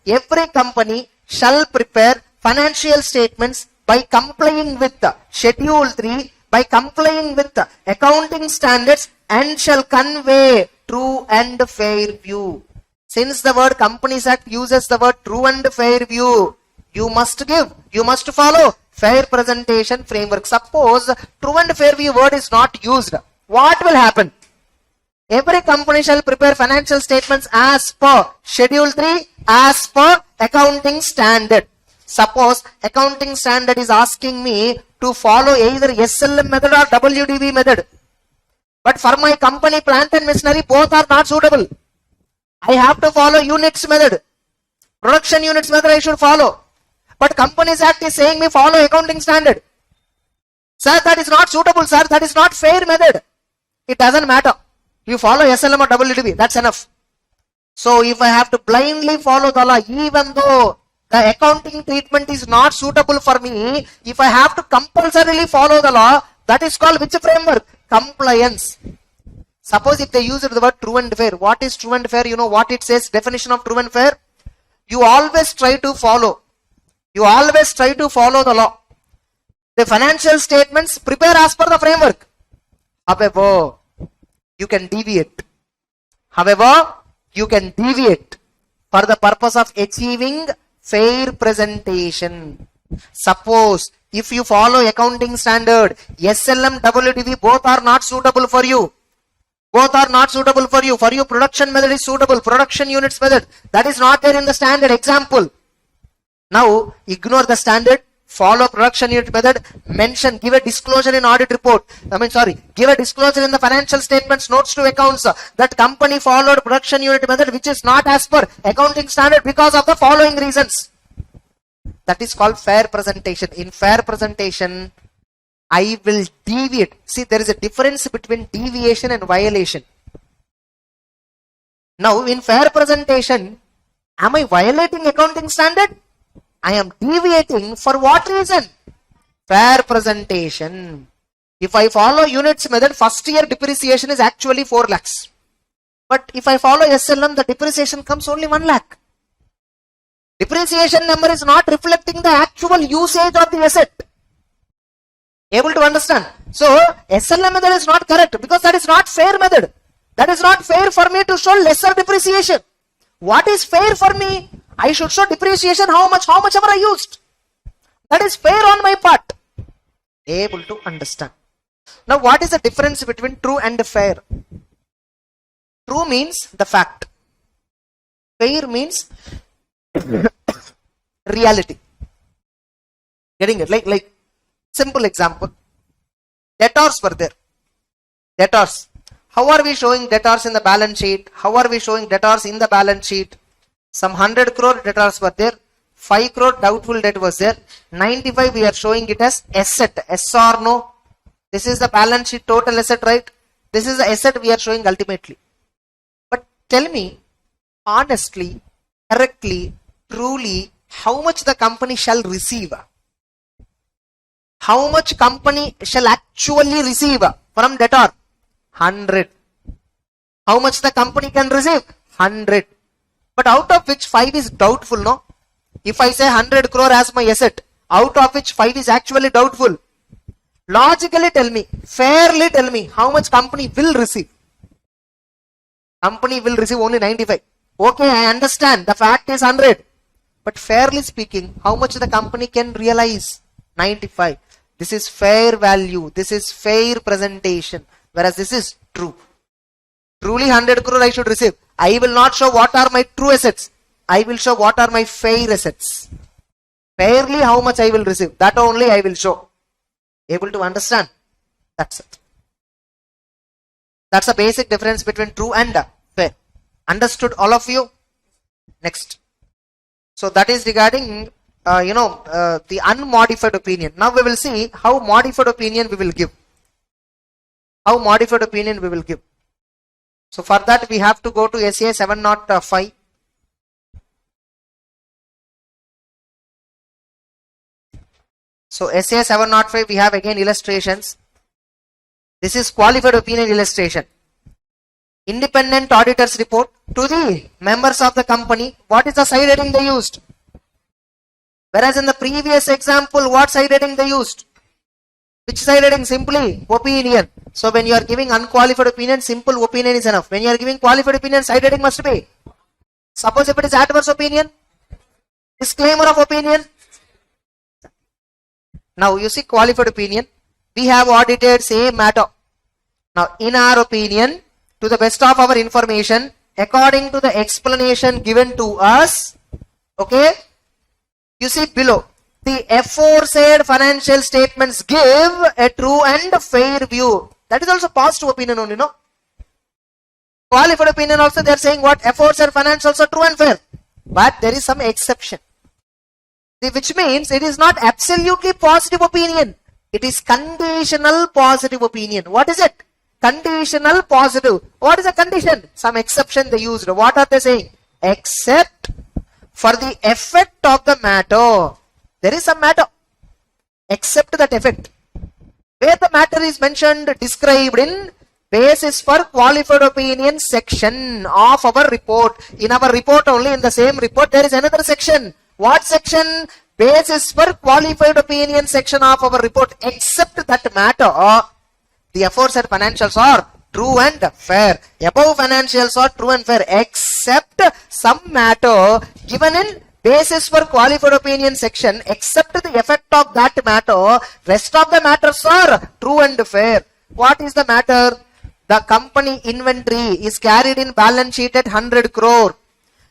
every company shall prepare financial statements by complying with the Schedule 3, by complying with the accounting standards, and shall convey true and fair view. Since the word Companies Act uses the word true and fair view, you must follow fair presentation framework. Suppose true and fair view word is not used, what will happen? Every company shall prepare financial statements as per Schedule 3, as per accounting standard. Suppose accounting standard is asking me to follow either SLM method or WDV method. But for my company, plant and machinery, both are not suitable. I have to follow units method. Production units method I should follow. But Companies Act is saying me follow accounting standard. Sir, that is not suitable, sir. That is not fair method. It doesn't matter. You follow SLM or WDB. That's enough. So if I have to blindly follow the law, even though the accounting treatment is not suitable for me, if I have to compulsorily follow the law, that is called which framework? Compliance. Suppose if they use the word true and fair. What is true and fair? You know what it says? Definition of true and fair. You always try to follow. You always try to follow the law. The financial statements prepare as per the framework. However, you can deviate. However, you can deviate for the purpose of achieving fair presentation. Suppose if you follow accounting standard, SLM, WDV both are not suitable for you. Both are not suitable for you. For you, production method is suitable. Production units method, that is not there in the standard. Example. Now, ignore the standard. Follow production unit method. Mention, give a disclosure in audit report. Give a disclosure in the financial statements, notes to accounts that company followed production unit method which is not as per accounting standard because of the following reasons. That is called fair presentation. In fair presentation, I will deviate. See, there is a difference between deviation and violation. Now, in fair presentation, am I violating accounting standard? I am deviating for what reason? Fair presentation. If I follow units method, first year depreciation is actually 4 lakhs. But if I follow SLM, the depreciation comes only 1 lakh. Depreciation number is not reflecting the actual usage of the asset. Able to understand? So, SLM method is not correct because that is not fair method. That is not fair for me to show lesser depreciation. What is fair for me? I should show depreciation how much ever I used. That is fair on my part. Able to understand. Now, what is the difference between true and fair? True means the fact. Fair means reality. Getting it? Like simple example. Debtors were there. Debtors. How are we showing debtors in the balance sheet? How are we showing debtors in the balance sheet? Some 100 crore debtors were there. 5 crore doubtful debt was there. 95 we are showing it as asset. Yes or no? This is the balance sheet total asset, right? This is the asset we are showing ultimately. But tell me, honestly, correctly, truly, how much the company shall receive? How much company shall actually receive from debtor? 100. How much the company can receive? 100. But out of which 5 is doubtful, no? If I say 100 crore as my asset, out of which 5 is actually doubtful. Logically tell me, fairly tell me, how much company will receive? Company will receive only 95. Okay, I understand. The fact is 100. But fairly speaking, how much the company can realize? 95. This is fair value. This is fair presentation. Whereas this is true. Truly 100 crore I should receive. I will not show what are my true assets. I will show what are my fair assets. Fairly how much I will receive, that only I will show. Able to understand? That's it. That's the basic difference between true and fair. Understood all of you? Next. So that is regarding the unmodified opinion. Now we will see how modified opinion we will give. How modified opinion we will give. So for that we have to go to SA 705. So SA 705 we have again illustrations. This is qualified opinion illustration. Independent auditors report to the members of the company. What is the side heading they used? Whereas in the previous example, what side heading they used? Which side heading? Simply opinion. So when you are giving unqualified opinion, simple opinion is enough. When you are giving qualified opinion, side heading must be. Suppose if it is adverse opinion, disclaimer of opinion. Now you see qualified opinion. We have audited same matter. Now in our opinion, to the best of our information, according to the explanation given to us, okay, you see below, the aforesaid financial statements give a true and fair view. That is also positive opinion only, no? Qualified opinion also they are saying what? Aforesaid financials are true and fair. But there is some exception. Which means it is not absolutely positive opinion. It is conditional positive opinion. What is it? Conditional positive. What is the condition? Some exception they used. What are they saying? Except for the effect of the matter. There is some matter. Except that effect. Where the matter is mentioned, described in basis for qualified opinion section of our report. In our report only, in the same report, there is another section. What section? Basis for qualified opinion section of our report. Except that matter, the aforesaid financials are true and fair. Above financials are true and fair. Except some matter given in basis for qualified opinion section. Except the effect of that matter, rest of the matters are true and fair. What is the matter? The company inventory is carried in balance sheet at 100 crore.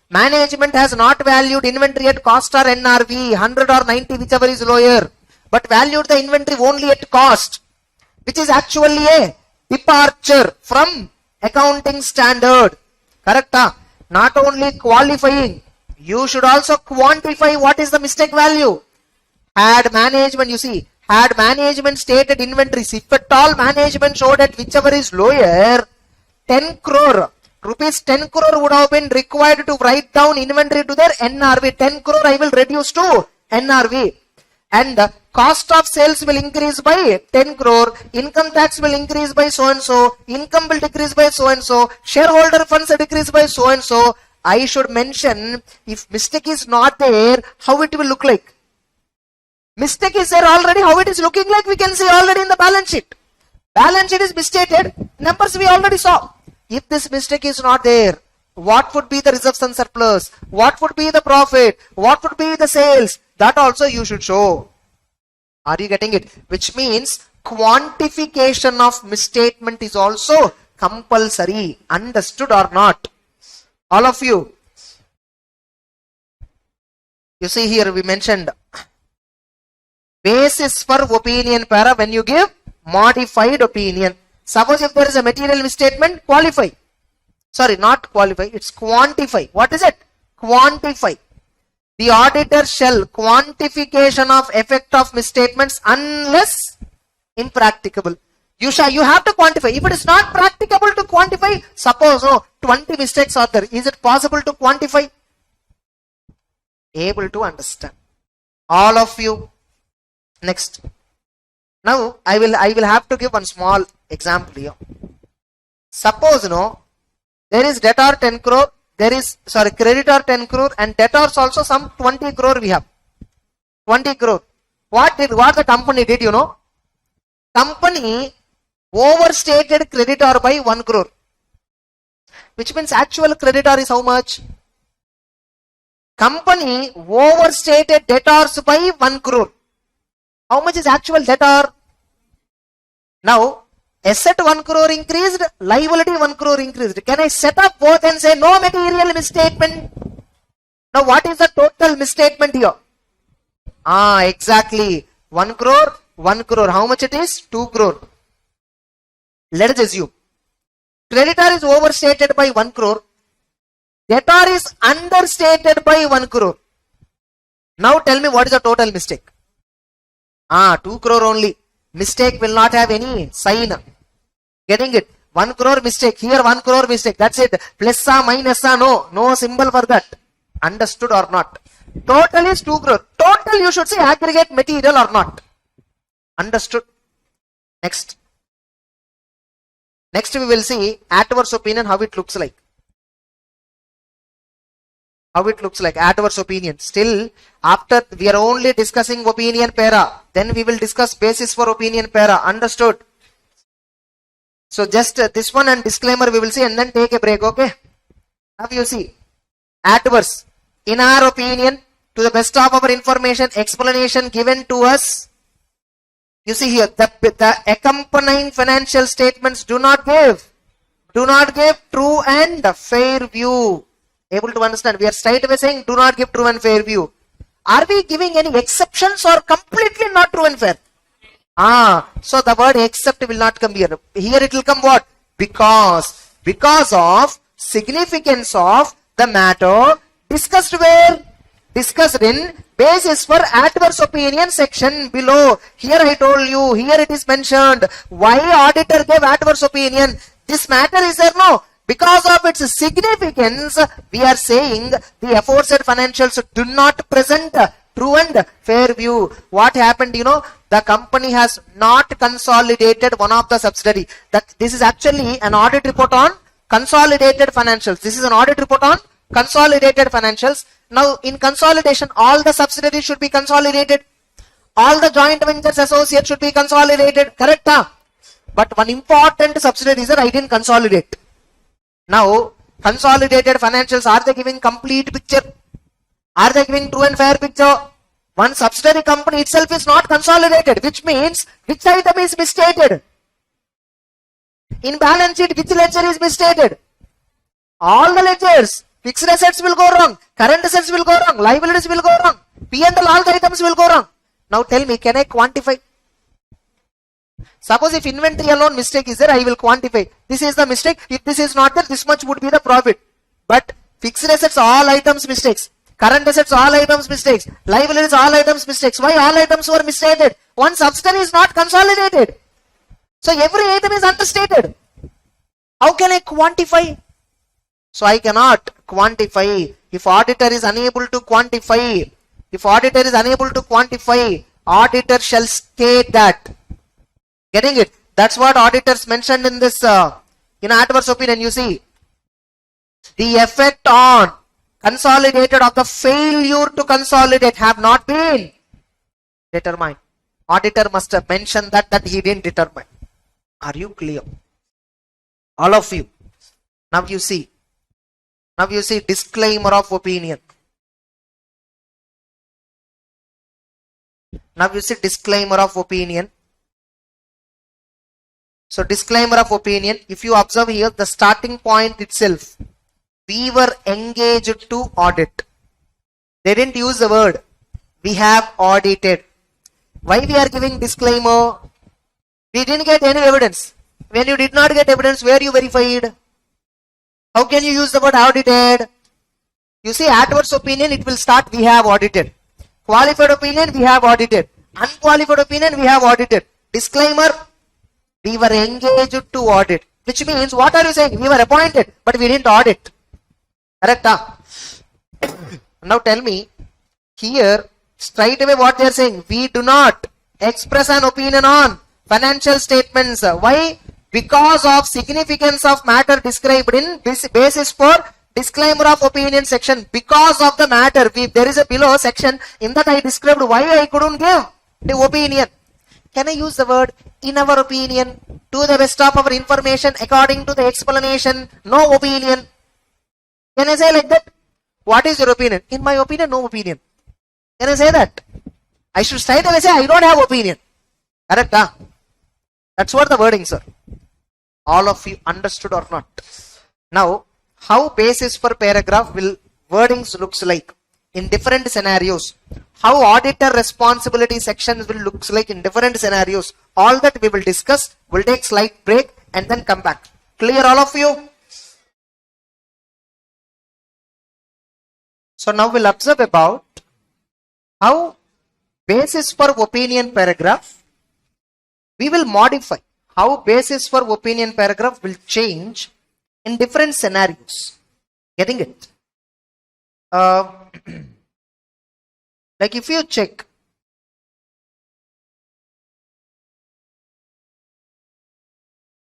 Management has not valued inventory at cost or NRV, 100 or 90, whichever is lower, but valued the inventory only at cost, which is actually a departure from accounting standard. Correct? Not only qualifying, you should also quantify what is the mistake value. Had management, you see, had management stated inventories, if at all management showed at whichever is lower, 10 crore. Rupees 10 crore would have been required to write down inventory to their NRV. 10 crore I will reduce to NRV. And cost of sales will increase by 10 crore. Income tax will increase by so and so. Income will decrease by so and so. Shareholder funds will decrease by so and so. I should mention, if mistake is not there, how it will look like. Mistake is there already. How it is looking like we can see already in the balance sheet. Balance sheet is misstated. Numbers we already saw. If this mistake is not there, what would be the reserves and surplus? What would be the profit? What would be the sales? That also you should show. Are you getting it? Which means quantification of misstatement is also compulsory. Understood or not? All of you. You see here we mentioned basis for opinion para when you give modified opinion. Suppose if there is a material misstatement, qualify. Sorry, not qualify, it's quantify. What is it? Quantify. The auditor shall quantification of effect of misstatements unless impracticable. You have to quantify. If it is not practicable to quantify, suppose 20 mistakes are there. Is it possible to quantify? Able to understand. All of you. Next. Now I will have to give one small example here. Suppose there is debtor 10 crore, creditor 10 crore and debtors also some 20 crore we have. 20 crore. What the company did, Company overstated creditor by 1 crore. Which means actual creditor is how much? Company overstated debtors by 1 crore. How much is actual debtor? Now, asset 1 crore increased, liability 1 crore increased. Can I set up both and say no material misstatement? Now, what is the total misstatement here? Exactly. 1 crore, 1 crore. How much it is? 2 crore. Let us assume. Creditor is overstated by 1 crore. Debtor is understated by 1 crore. Now tell me what is the total mistake? 2 crore only. Mistake will not have any sign. Getting it? 1 crore mistake. Here 1 crore mistake. That's it. Plus minus no. No symbol for that. Understood or not? Total is 2 crore. Total you should say aggregate material or not. Understood? Next. Next we will see adverse opinion, how it looks like. How it looks like, adverse opinion. Still, after we are only discussing opinion para, then we will discuss basis for opinion para. Understood? So just this one and disclaimer we will see and then take a break, okay? Now you see, adverse. In our opinion, to the best of our information, explanation given to us, you see here, the accompanying financial statements do not give true and fair view. Able to understand? We are straight away saying do not give true and fair view. Are we giving any exceptions or completely not true and fair? So the word except will not come here. Here it will come what? Because of significance of the matter discussed where? Discussed in basis for adverse opinion section below. Here I told you, here it is mentioned. Why auditor gave adverse opinion? This matter is there? No. Because of its significance, we are saying the aforesaid financials do not present true and fair view. What happened, the company has not consolidated one of the subsidiary. This is actually an audit report on consolidated financials. This is an audit report on consolidated financials. Now in consolidation, all the subsidiaries should be consolidated. All the joint ventures associates should be consolidated. Correct? But one important subsidiary is that I didn't consolidate. Now, consolidated financials, are they giving complete picture? Are they giving true and fair picture? One subsidiary company itself is not consolidated, which means which item is misstated? In balance sheet, which ledger is misstated? All the ledgers. Fixed assets will go wrong, current assets will go wrong, liabilities will go wrong, P&L all the items will go wrong. Now tell me, can I quantify? Suppose if inventory alone mistake is there, I will quantify. This is the mistake. If this is not there, this much would be the profit. But fixed assets, all items mistakes. Current assets, all items mistakes. Liabilities, all items mistakes. Why all items were misstated? One subsidiary is not consolidated. So every item is understated. How can I quantify? So I cannot quantify. If auditor is unable to quantify, auditor shall state that. Getting it? That's what auditors mentioned in this adverse opinion. You see, the effect on consolidated of the failure to consolidate have not been determined. Auditor must have mentioned that he didn't determine. Are you clear? All of you. Now you see disclaimer of opinion. Now you see disclaimer of opinion. So disclaimer of opinion, if you observe here the starting point itself, we were engaged to audit. They didn't use the word, we have audited. Why we are giving disclaimer? We didn't get any evidence. When you did not get evidence, where you verified? How can you use the word audited? You see, adverse opinion, it will start, we have audited. Qualified opinion, we have audited. Unqualified opinion, we have audited. Disclaimer, we were engaged to audit. Which means, what are you saying? We were appointed, but we didn't audit. Correct? Now tell me, here, straight away what they are saying, we do not express an opinion on financial statements. Why? Because of significance of matter described in basis for disclaimer of opinion section. Because of the matter, there is a below section in that I described why I couldn't give the opinion. Can I use the word in our opinion, to the best of our information, according to the explanation, no opinion? Can I say like that? What is your opinion? In my opinion, no opinion. Can I say that? I should straight away say I don't have opinion. Correct? That's what the wording, sir. All of you understood or not? Now, how basis for paragraph will wordings looks like? in different scenarios. How auditor responsibility sections will looks like in different scenarios. All that we will discuss. We'll take slight break and then come back. Clear all of you? So now we'll observe about how basis for opinion paragraph we will modify. How basis for opinion paragraph will change in different scenarios. Getting it? Like if you check,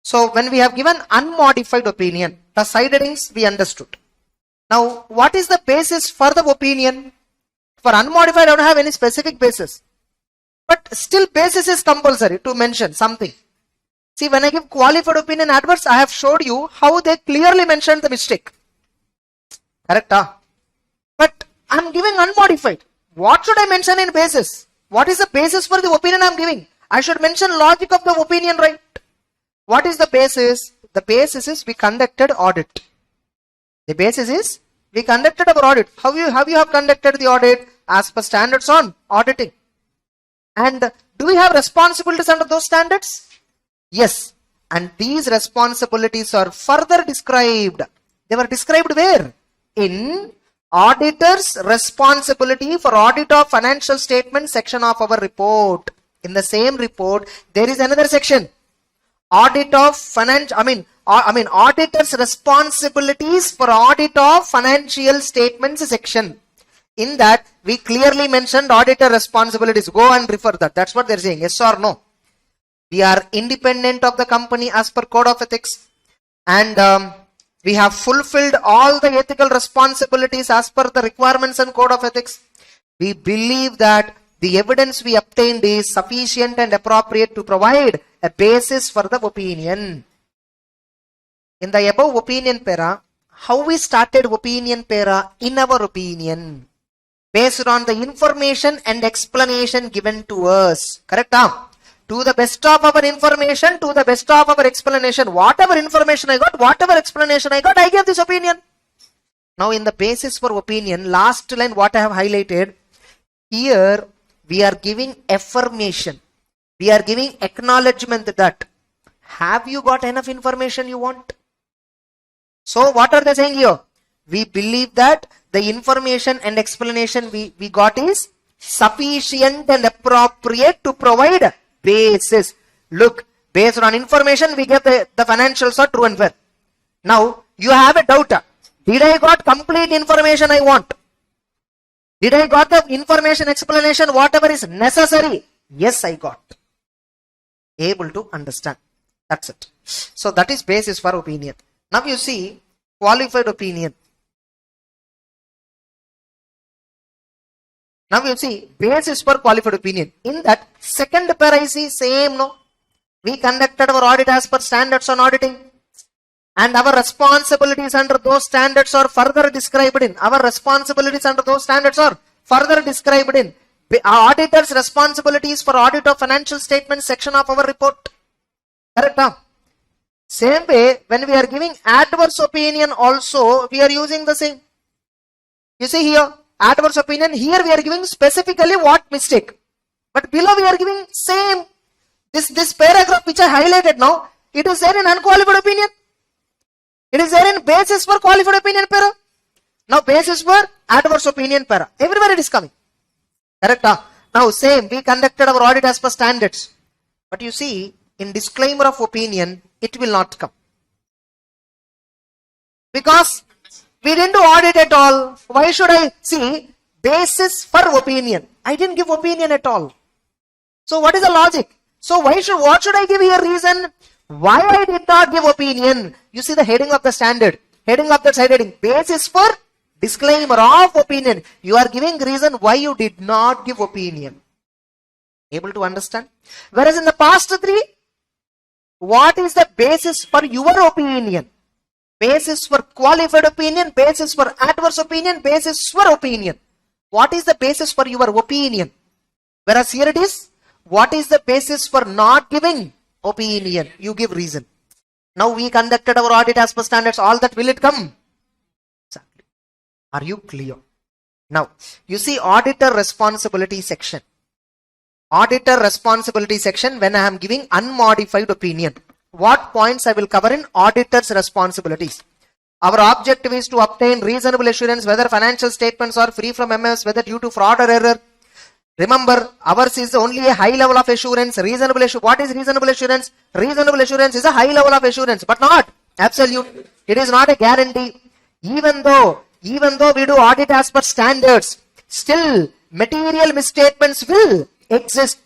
so when we have given unmodified opinion, the side headings we understood. Now what is the basis for the opinion? For unmodified I don't have any specific basis, but still basis is compulsory to mention something. See, when I give qualified opinion adverse, I have showed you how they clearly mentioned the mistake. Correct? But I am giving unmodified. What should I mention in basis? What is the basis for the opinion I am giving? I should mention logic of the opinion, right? What is the basis? The basis is we conducted audit. The basis is we conducted our audit. How you have conducted the audit? As per standards on auditing. And do we have responsibilities under those standards? Yes. And these responsibilities are further described. They were described where? In auditor's responsibility for audit of financial statement section of our report. In the same report, there is another section. Audit of auditor's responsibilities for audit of financial statements section. In that, we clearly mentioned auditor responsibilities. Go and refer that. That's what they're saying. Yes or no? We are independent of the company as per code of ethics. And we have fulfilled all the ethical responsibilities as per the requirements and code of ethics. We believe that the evidence we obtained is sufficient and appropriate to provide a basis for the opinion. In the above opinion para, how we started opinion para in our opinion? Based on the information and explanation given to us. Correct? To the best of our information, to the best of our explanation. Whatever information I got, whatever explanation I got, I gave this opinion. Now in the basis for opinion, last line what I have highlighted, here we are giving affirmation. We are giving acknowledgement that have you got enough information you want? So what are they saying here? We believe that the information and explanation we got is sufficient and appropriate to provide basis. Look, based on information we get the financials are true and fair. Now you have a doubt. Did I got complete information I want? Did I got the information explanation whatever is necessary? Yes, I got. Able to understand. That's it. So that is basis for opinion. Now you see qualified opinion. Now you see basis for qualified opinion. In that second para I see same, no? We conducted our audit as per standards on auditing. And our responsibilities under those standards are further described in. Our responsibilities under those standards are further described in. Our auditor's responsibilities for audit of financial statements section of our report. Correct? Same way, when we are giving adverse opinion also, we are using the same. You see here, adverse opinion, here we are giving specifically what mistake. But below we are giving same. This paragraph which I highlighted now, it is there in unqualified opinion. It is there in basis for qualified opinion para. Now basis for adverse opinion para. Everywhere it is coming. Correct? Now same, we conducted our audit as per standards. But you see, in disclaimer of opinion, it will not come. Because we didn't do audit at all. Why should I see basis for opinion? I didn't give opinion at all. So what is the logic? So what should I give here reason? Why I did not give opinion? You see the heading of the standard. Heading of the side heading. Basis for disclaimer of opinion. You are giving reason why you did not give opinion. Able to understand? Whereas in the past three, what is the basis for your opinion? Basis for qualified opinion, basis for adverse opinion, basis for opinion. What is the basis for your opinion? Whereas here it is, what is the basis for not giving opinion? You give reason. Now we conducted our audit as per standards, all that will it come? Exactly. Are you clear? Now, you see auditor responsibility section. Auditor responsibility section, when I am giving unmodified opinion, what points I will cover in auditor's responsibilities? Our objective is to obtain reasonable assurance whether financial statements are free from MS, whether due to fraud or error. Remember, ours is only a high level of assurance. Reasonable assurance. What is reasonable assurance? Reasonable assurance is a high level of assurance, but not absolute. It is not a guarantee. Even though we do audit as per standards, still material misstatements will exist.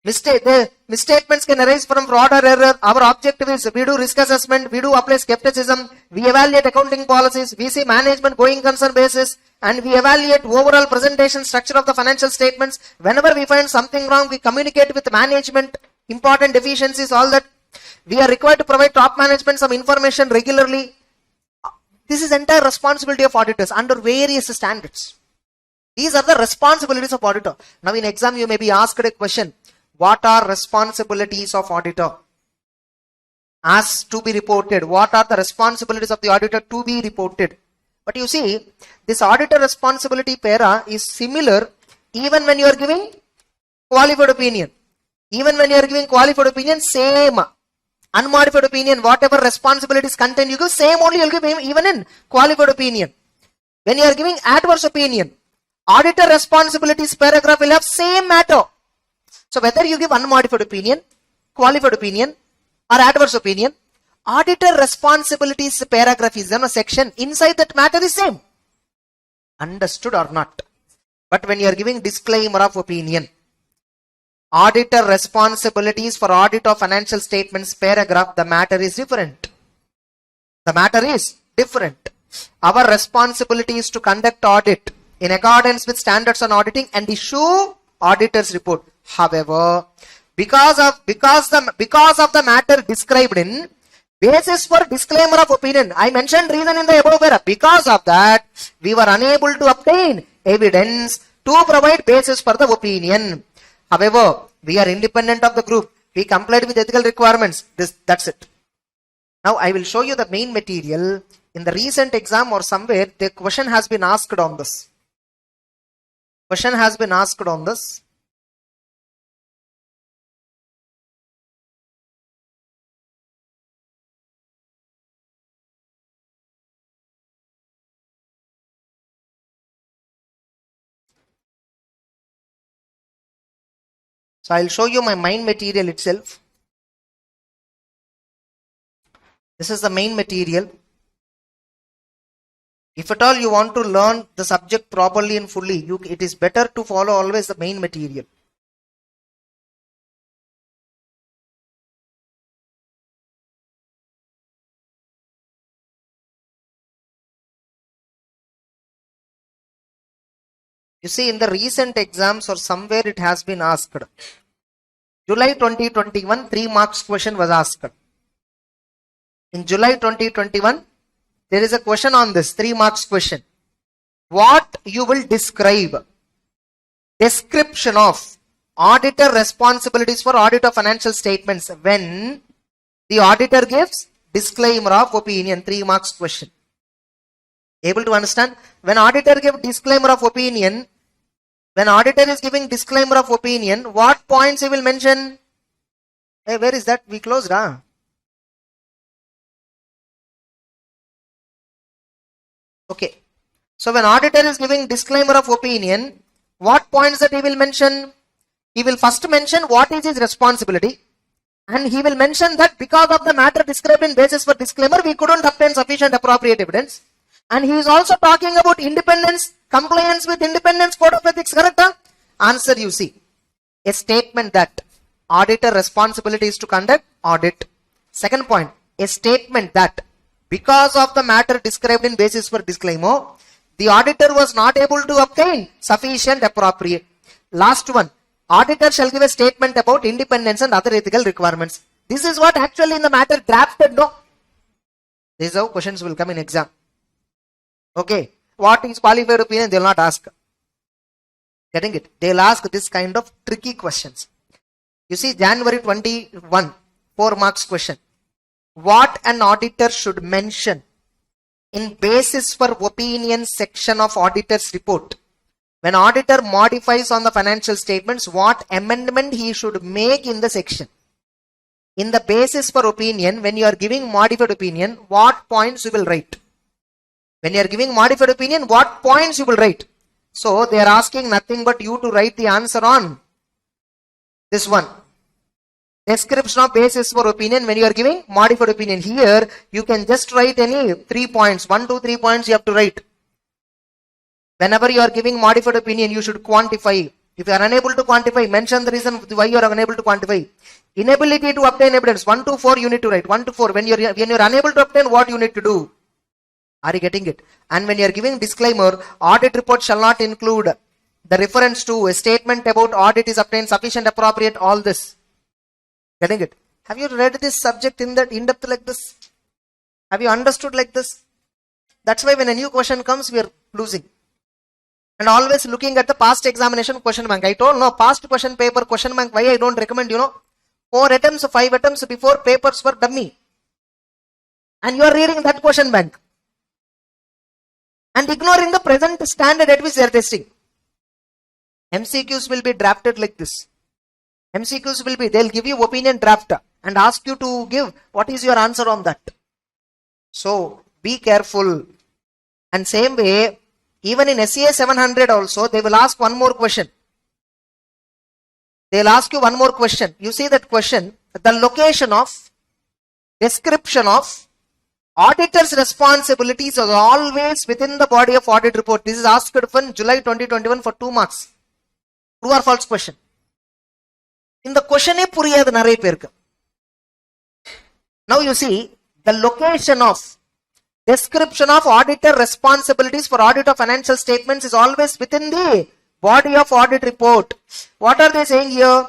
The misstatements can arise from fraud or error. Our objective is we do risk assessment, we do apply skepticism, we evaluate accounting policies, we see management going concern basis, and we evaluate overall presentation structure of the financial statements. Whenever we find something wrong, we communicate with management, important deficiencies, all that. We are required to provide top management some information regularly. This is entire responsibility of auditors under various standards. These are the responsibilities of auditor. Now in exam you may be asked a question. What are responsibilities of auditor? As to be reported. What are the responsibilities of the auditor to be reported? But you see, this auditor responsibility para is similar even when you are giving qualified opinion. Even when you are giving qualified opinion, same. Unmodified opinion, whatever responsibilities content you give, same only you will give even in qualified opinion. When you are giving adverse opinion, auditor responsibilities paragraph will have same matter. So whether you give unmodified opinion, qualified opinion, or adverse opinion, auditor responsibilities paragraph is a section inside that matter is same. Understood or not? But when you are giving disclaimer of opinion, auditor responsibilities for audit of financial statements paragraph, the matter is different. The matter is different. Our responsibility is to conduct audit in accordance with standards on auditing and issue auditor's report. However, because of the matter described in basis for disclaimer of opinion, I mentioned reason in the above para. Because of that, we were unable to obtain evidence to provide basis for the opinion. However, we are independent of the group. We complied with ethical requirements. That's it. Now I will show you the main material. In the recent exam or somewhere, the question has been asked on this. Question has been asked on this. So I'll show you my main material itself. This is the main material. If at all you want to learn the subject properly and fully, it is better to follow always the main material. You see, in the recent exams or somewhere it has been asked. July 2021, 3 marks question was asked. In July 2021, there is a question on this, 3 marks question. What you will describe? Description of auditor responsibilities for audit of financial statements when the auditor gives disclaimer of opinion, 3 marks question. Able to understand? When auditor gives disclaimer of opinion, when auditor is giving disclaimer of opinion, what points he will mention? Hey, where is that? We closed, huh? Okay. So when auditor is giving disclaimer of opinion, what points that he will mention? He will first mention what is his responsibility, and he will mention that because of the matter described in basis for disclaimer, we couldn't obtain sufficient appropriate evidence. And he is also talking about independence, compliance with independence code of ethics, correct? Answer you see. A statement that auditor responsibility is to conduct audit. Second point, a statement that because of the matter described in basis for disclaimer, the auditor was not able to obtain sufficient appropriate. Last one, auditor shall give a statement about independence and other ethical requirements. This is what actually in the matter drafted, no? This is how questions will come in exam. Okay, what is qualified opinion? They will not ask. Getting it? They will ask this kind of tricky questions. You see, January 21, 4 marks question. What an auditor should mention In basis for opinion section of auditor's report, when auditor modifies on the financial statements, what amendment he should make in the section. In the basis for opinion, when you are giving modified opinion, what points you will write? When you are giving modified opinion, what points you will write? So they are asking nothing but you to write the answer on this one. Description of basis for opinion when you are giving modified opinion. Here you can just write any 3 points. 1, 2, 3 points you have to write. Whenever you are giving modified opinion, you should quantify. If you are unable to quantify, mention the reason why you are unable to quantify. Inability to obtain evidence. 1 to 4 you need to write. 1 to 4. When you are unable to obtain, what you need to do? Are you getting it? And when you are giving disclaimer, audit report shall not include the reference to a statement about audit is obtained sufficient, appropriate, all this. Getting it? Have you read this subject in depth like this? Have you understood like this? That's why when a new question comes, we are losing. And always looking at the past examination question bank. I told no, past question paper question bank, why I don't recommend, 4 attempts, 5 attempts before papers were dummy. And you are reading that question bank. And ignoring the present standard at which they are testing. MCQs will be drafted like this. MCQs will be, they'll give you opinion draft and ask you to give what is your answer on that. So be careful. And same way, even in SCA 700 also, they will ask one more question. They'll ask you one more question. You see that question, the location of, description of, auditor's responsibilities are always within the body of audit report. This is asked from July 2021 for 2 marks. True or false question? In the question, now you see the location of, description of auditor responsibilities for audit of financial statements is always within the body of audit report. What are they saying here?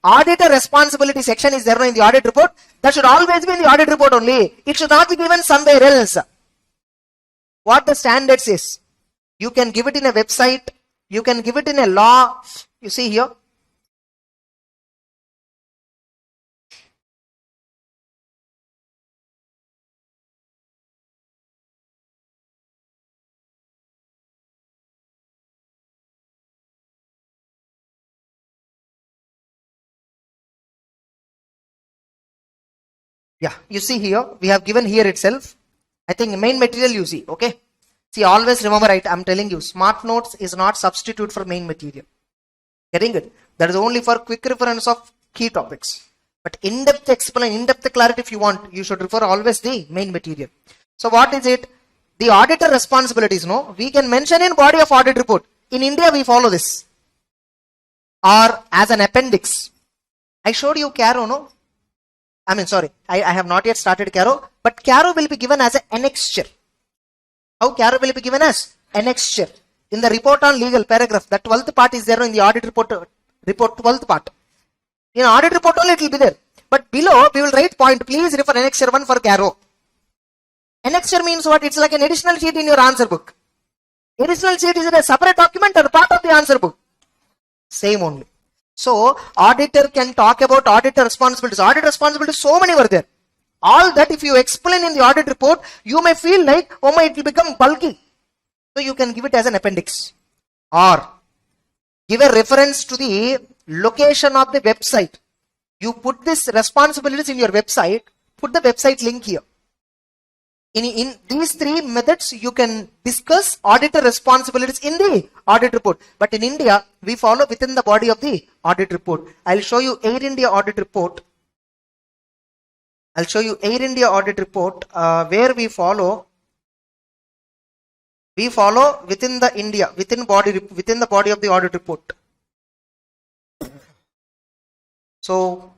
Auditor responsibility section is there in the audit report. That should always be in the audit report only. It should not be given somewhere else. What the standard says, you can give it in a website, you can give it in a law. You see here. Yeah, you see here, we have given here itself. I think main material you see, okay. See, always remember, I'm telling you, smart notes is not substitute for main material. Getting it? That is only for quick reference of key topics. But in-depth explain, in-depth clarity if you want, you should refer always the main material. So what is it? The auditor responsibilities, we can mention in body of audit report. In India, we follow this. Or as an appendix. I showed you Caro, I have not yet started Caro, but Caro will be given as an annexure. How Caro will be given as annexure? In the report on legal paragraph, the 12th part is there in the audit report 12th part. In audit report only it will be there. But below we will write point, please refer annexure 1 for Caro. Annexure means what? It's like an additional sheet in your answer book. Additional sheet is a separate document or part of the answer book? Same only. So, auditor can talk about auditor responsibilities. Audit responsibilities, so many were there. All that if you explain in the audit report, you may feel like, oh my, it will become bulky. So, you can give it as an appendix. Or, give a reference to the location of the website. You put this responsibilities in your website, put the website link here. In these 3 methods, you can discuss auditor responsibilities in the audit report. But in India, we follow within the body of the audit report. I'll show you Air India audit report. Where we follow within the body of the audit report. So,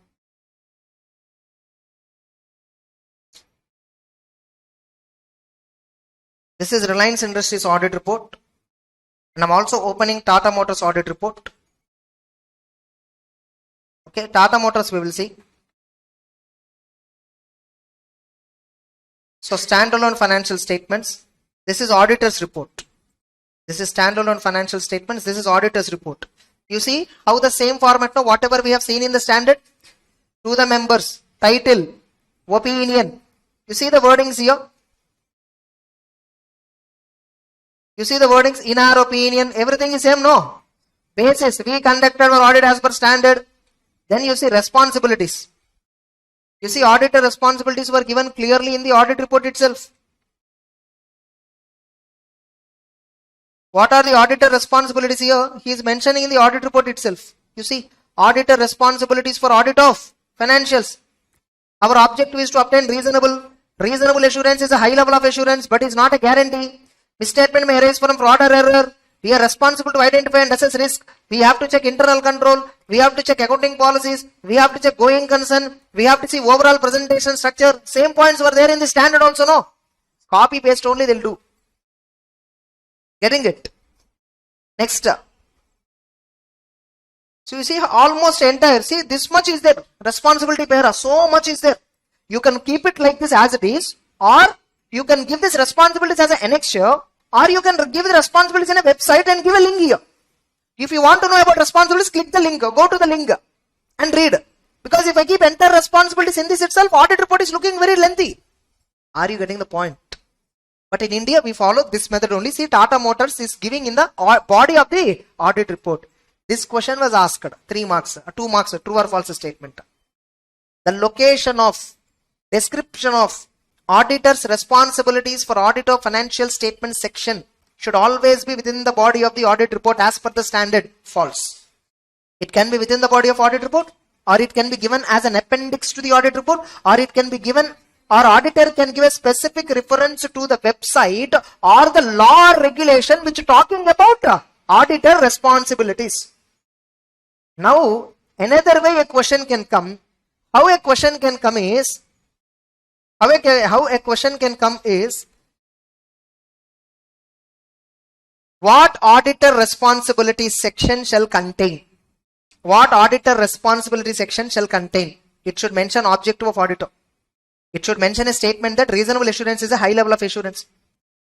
this is Reliance Industries audit report, and I'm also opening Tata Motors audit report. Okay, Tata Motors we will see. So standalone financial statements. This is auditor's report. This is standalone financial statements. This is auditor's report. You see how the same format, whatever we have seen in the standard, to the members, title, opinion. You see the wordings here. You see the wordings, in our opinion, everything is same, no? Basis, we conducted our audit as per standard. Then you see responsibilities. You see auditor responsibilities were given clearly in the audit report itself. What are the auditor responsibilities here? He is mentioning in the audit report itself. You see, auditor responsibilities for audit of financials. Our objective is to obtain reasonable assurance is a high level of assurance, but is not a guarantee. Misstatement may arise from fraud or error. We are responsible to identify and assess risk. We have to check internal control. We have to check accounting policies. We have to check going concern. We have to see overall presentation structure. Same points were there in the standard also, no? Copy paste only they'll do. Getting it? Next. So you see almost entire, see this much is there. Responsibility para, so much is there. You can keep it like this as it is, or you can give this responsibilities as an annexure, or you can give the responsibilities in a website and give a link here. If you want to know about responsibilities, click the link, go to the link and read. Because if I keep entire responsibilities in this itself, audit report is looking very lengthy. Are you getting the point? But in India, we follow this method only. See, Tata Motors is giving in the body of the audit report. This question was asked, 3 marks, 2 marks, true or false statement. The location of, description of auditor's responsibilities for audit of financial statement section should always be within the body of the audit report as per the standard. False. It can be within the body of audit report, or it can be given as an appendix to the audit report, or it can be given, or auditor can give a specific reference to the website or the law or regulation which is talking about auditor responsibilities. Now, another way a question can come, how a question can come is, what auditor responsibility section shall contain? What auditor responsibility section shall contain? It should mention objective of auditor. It should mention a statement that reasonable assurance is a high level of assurance.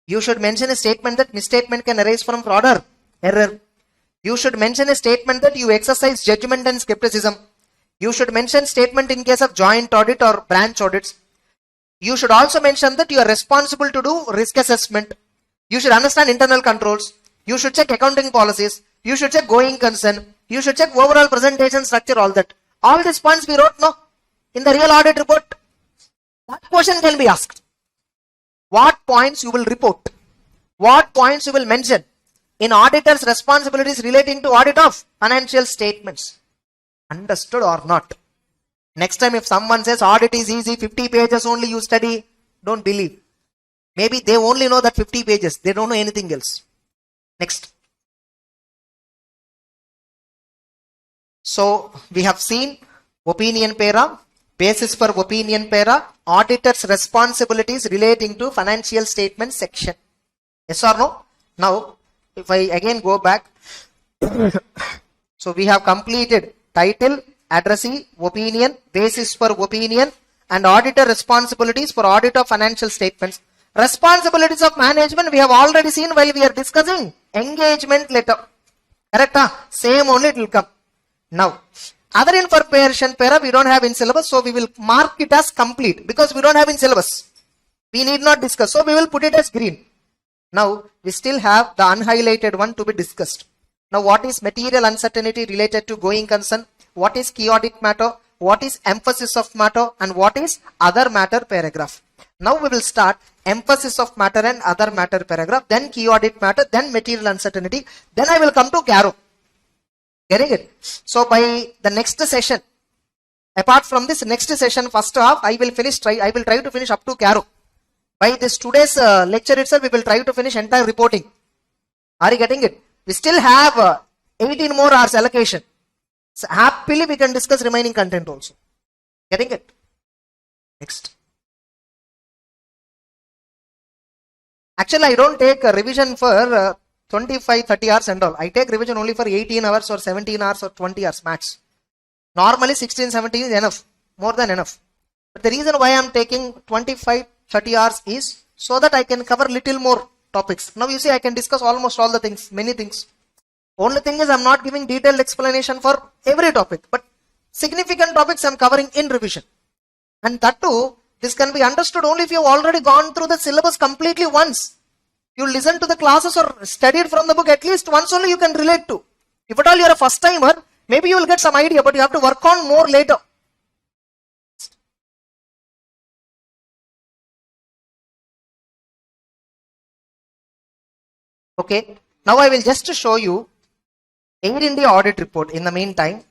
You should mention a statement that misstatement can arise from fraud or error. You should mention a statement that you exercise judgment and skepticism. You should mention statement in case of joint audit or branch audits. You should also mention that you are responsible to do risk assessment. You should understand internal controls. You should check accounting policies. You should check going concern. You should check overall presentation structure, all that. All these points we wrote, no? In the real audit report. That question can be asked. What points you will report? What points you will mention in auditor's responsibilities relating to audit of financial statements? Understood or not? Next time if someone says audit is easy, 50 pages only you study, don't believe. Maybe they only know that 50 pages. They don't know anything else. Next. So we have seen opinion para, basis for opinion para, auditor's responsibilities relating to financial statement section. Yes or no? Now, if I again go back, so we have completed title, addressee, opinion, basis for opinion, and auditor responsibilities for audit of financial statements. Responsibilities of management we have already seen while we are discussing engagement letter. Correct? Same only it will come. Now, other information para we don't have in syllabus, so we will mark it as complete because we don't have in syllabus. We need not discuss, so we will put it as green. Now, we still have the unhighlighted one to be discussed. Now, what is material uncertainty related to going concern? What is key audit matter? What is emphasis of matter? And what is other matter paragraph? Now, we will start emphasis of matter and other matter paragraph, then key audit matter, then material uncertainty. Then I will come to CARO. Getting it? So, by the next session, apart from this next session, first half, I will try to finish up to CARO. By this today's lecture itself, we will try to finish entire reporting. Are you getting it? We still have 18 more hours allocation. So happily we can discuss remaining content also. Getting it? Next. Actually, I don't take a revision for 25-30 hours and all. I take revision only for 18 hours or 17 hours or 20 hours max. Normally 16-17 is enough. More than enough. But the reason why I am taking 25-30 hours is so that I can cover little more topics. Now you see I can discuss almost all the things, many things. Only thing is I am not giving detailed explanation for every topic. But significant topics I am covering in revision. And that too, this can be understood only if you have already gone through the syllabus completely once. You listen to the classes or studied from the book, at least once only you can relate to. If at all you are a first timer, maybe you will get some idea, but you have to work on more later. Okay, now I will just show you Air India audit report. In the meantime,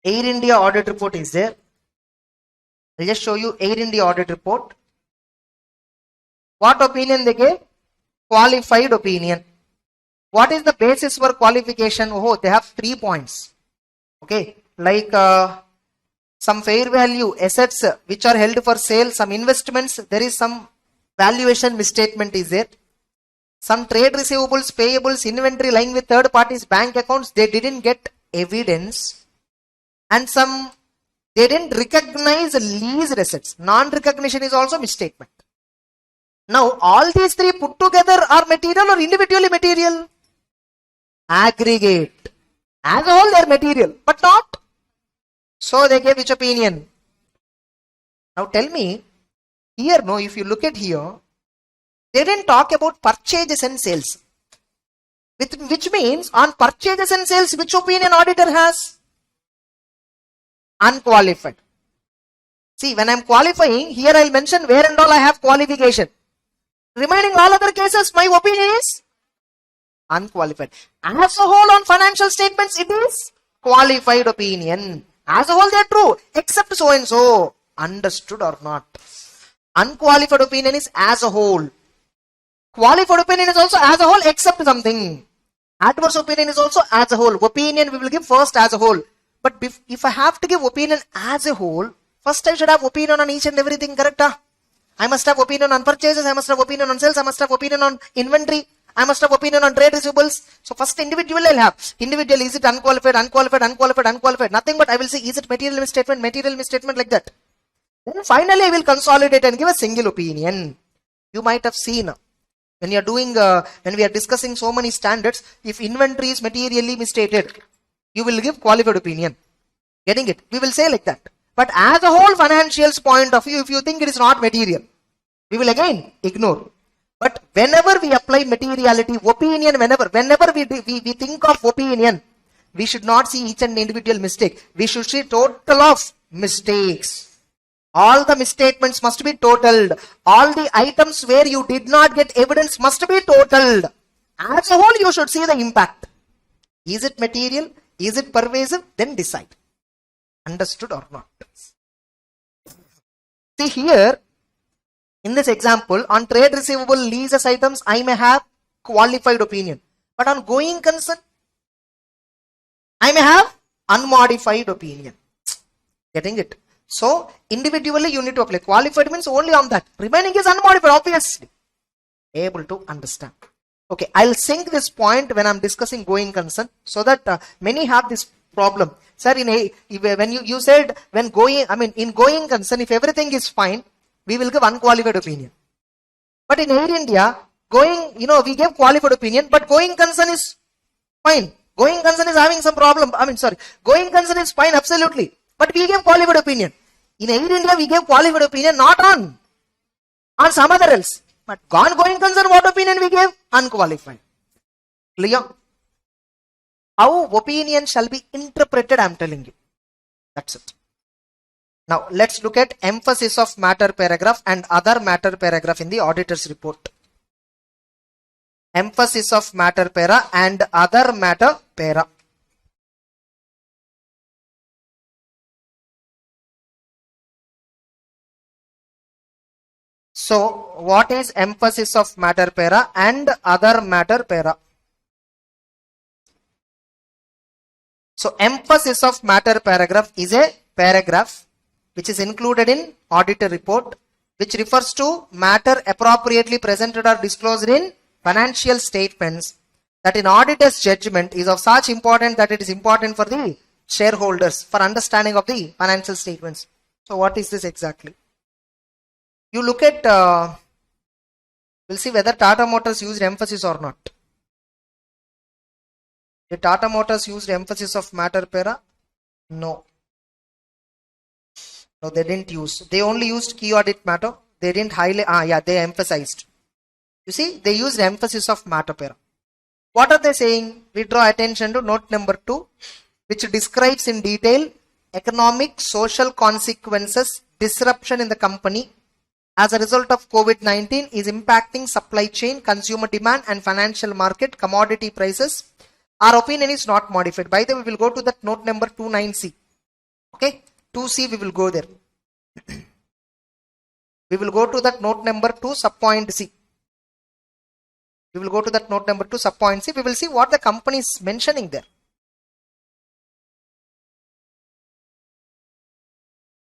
Air India audit report is there. I'll just show you Air India audit report. What opinion they gave? Qualified opinion. What is the basis for qualification? Oh, they have 3 points. Okay, like some fair value assets which are held for sale, some investments, there is some valuation misstatement is there. Some trade receivables, payables, inventory lying with third parties, bank accounts, they didn't get evidence. And some, they didn't recognize leased assets. Non-recognition is also misstatement. Now, all these 3 put together are material or individually material? Aggregate. As a whole, they are material, but not. So, they gave which opinion? Now, tell me, here, no, if you look at here, they didn't talk about purchases and sales. Which means, on purchases and sales, which opinion auditor has? Unqualified. See, when I am qualifying, here I will mention where and all I have qualification. Remaining all other cases, my opinion is unqualified. As a whole on financial statements, it is qualified opinion. As a whole, they are true, except so and so. Understood or not? Unqualified opinion is as a whole. Qualified opinion is also as a whole, except something. Adverse opinion is also as a whole. Opinion we will give first as a whole. But if I have to give opinion as a whole, first I should have opinion on each and everything, correct? I must have opinion on purchases, I must have opinion on sales, I must have opinion on inventory, I must have opinion on trade receivables. So first individual I'll have. Individual, is it unqualified, unqualified, unqualified, unqualified? Nothing but I will say, is it material misstatement, like that. Then finally I will consolidate and give a single opinion. You might have seen, when you are doing, when we are discussing so many standards, if inventory is materially misstated, you will give qualified opinion. Getting it? We will say like that. But as a whole financials point of view, if you think it is not material, we will again ignore. But whenever we apply materiality, opinion, whenever we think of opinion, we should not see each and individual mistake. We should see total of mistakes. All the misstatements must be totaled. All the items where you did not get evidence must be totaled. As a whole, you should see the impact. Is it material? Is it pervasive? Then decide. Understood or not? See here, in this example, on trade receivable leases items, I may have qualified opinion. But on going concern, I may have unmodified opinion. Getting it? So, individually you need to apply. Qualified means only on that. Remaining is unmodified, obviously. Able to understand. Okay, I'll sink this point when I'm discussing going concern, so that many have this problem. Sir, when you said when going, in going concern, if everything is fine, we will give unqualified opinion. But in Air India, going, we give qualified opinion, but going concern is fine. Going concern is having some problem. Going concern is fine, absolutely. But we give qualified opinion. In Air India, we give qualified opinion, not on some other else. But going concern, what opinion we gave? Unqualified. Clear? How opinion shall be interpreted, I am telling you. That's it. Now, let's look at emphasis of matter paragraph and other matter paragraph in the auditor's report. Emphasis of matter para and other matter para. So, what is emphasis of matter para and other matter para? So, emphasis of matter paragraph is a paragraph which is included in auditor report, which refers to matter appropriately presented or disclosed in financial statements that in auditor's judgment is of such importance that it is important for the shareholders for understanding of the financial statements. So, what is this exactly? You look at, we'll see whether Tata Motors used emphasis or not. Did Tata Motors used emphasis of matter para? No. No, they didn't use. They only used key audit matter. They didn't highlight. They emphasized. You see, they used emphasis of matter para. What are they saying? We draw attention to note number 2, which describes in detail economic, social consequences, disruption in the company as a result of COVID-19 is impacting supply chain, consumer demand and financial market, commodity prices. Our opinion is not modified. By the way, we will go to that note number 29C. Okay, 2C we will go there. We will go to that note number 2 subpoint C. We will go to that note number 2 subpoint C. We will see what the company is mentioning there.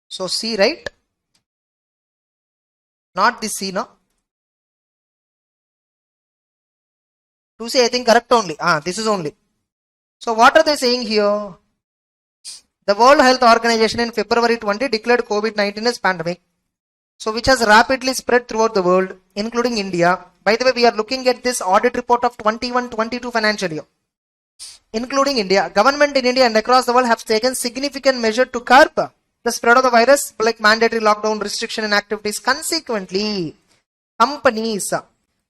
So C, right? Not this C, no? 2C I think correct only. This is only. So what are they saying here? The World Health Organization in February 20 declared COVID-19 as pandemic. So which has rapidly spread throughout the world, including India. By the way, we are looking at this audit report of 21-22 financial year. Including India. Government in India and across the world have taken significant measure to curb the spread of the virus, like mandatory lockdown, restriction and activities. Consequently, companies,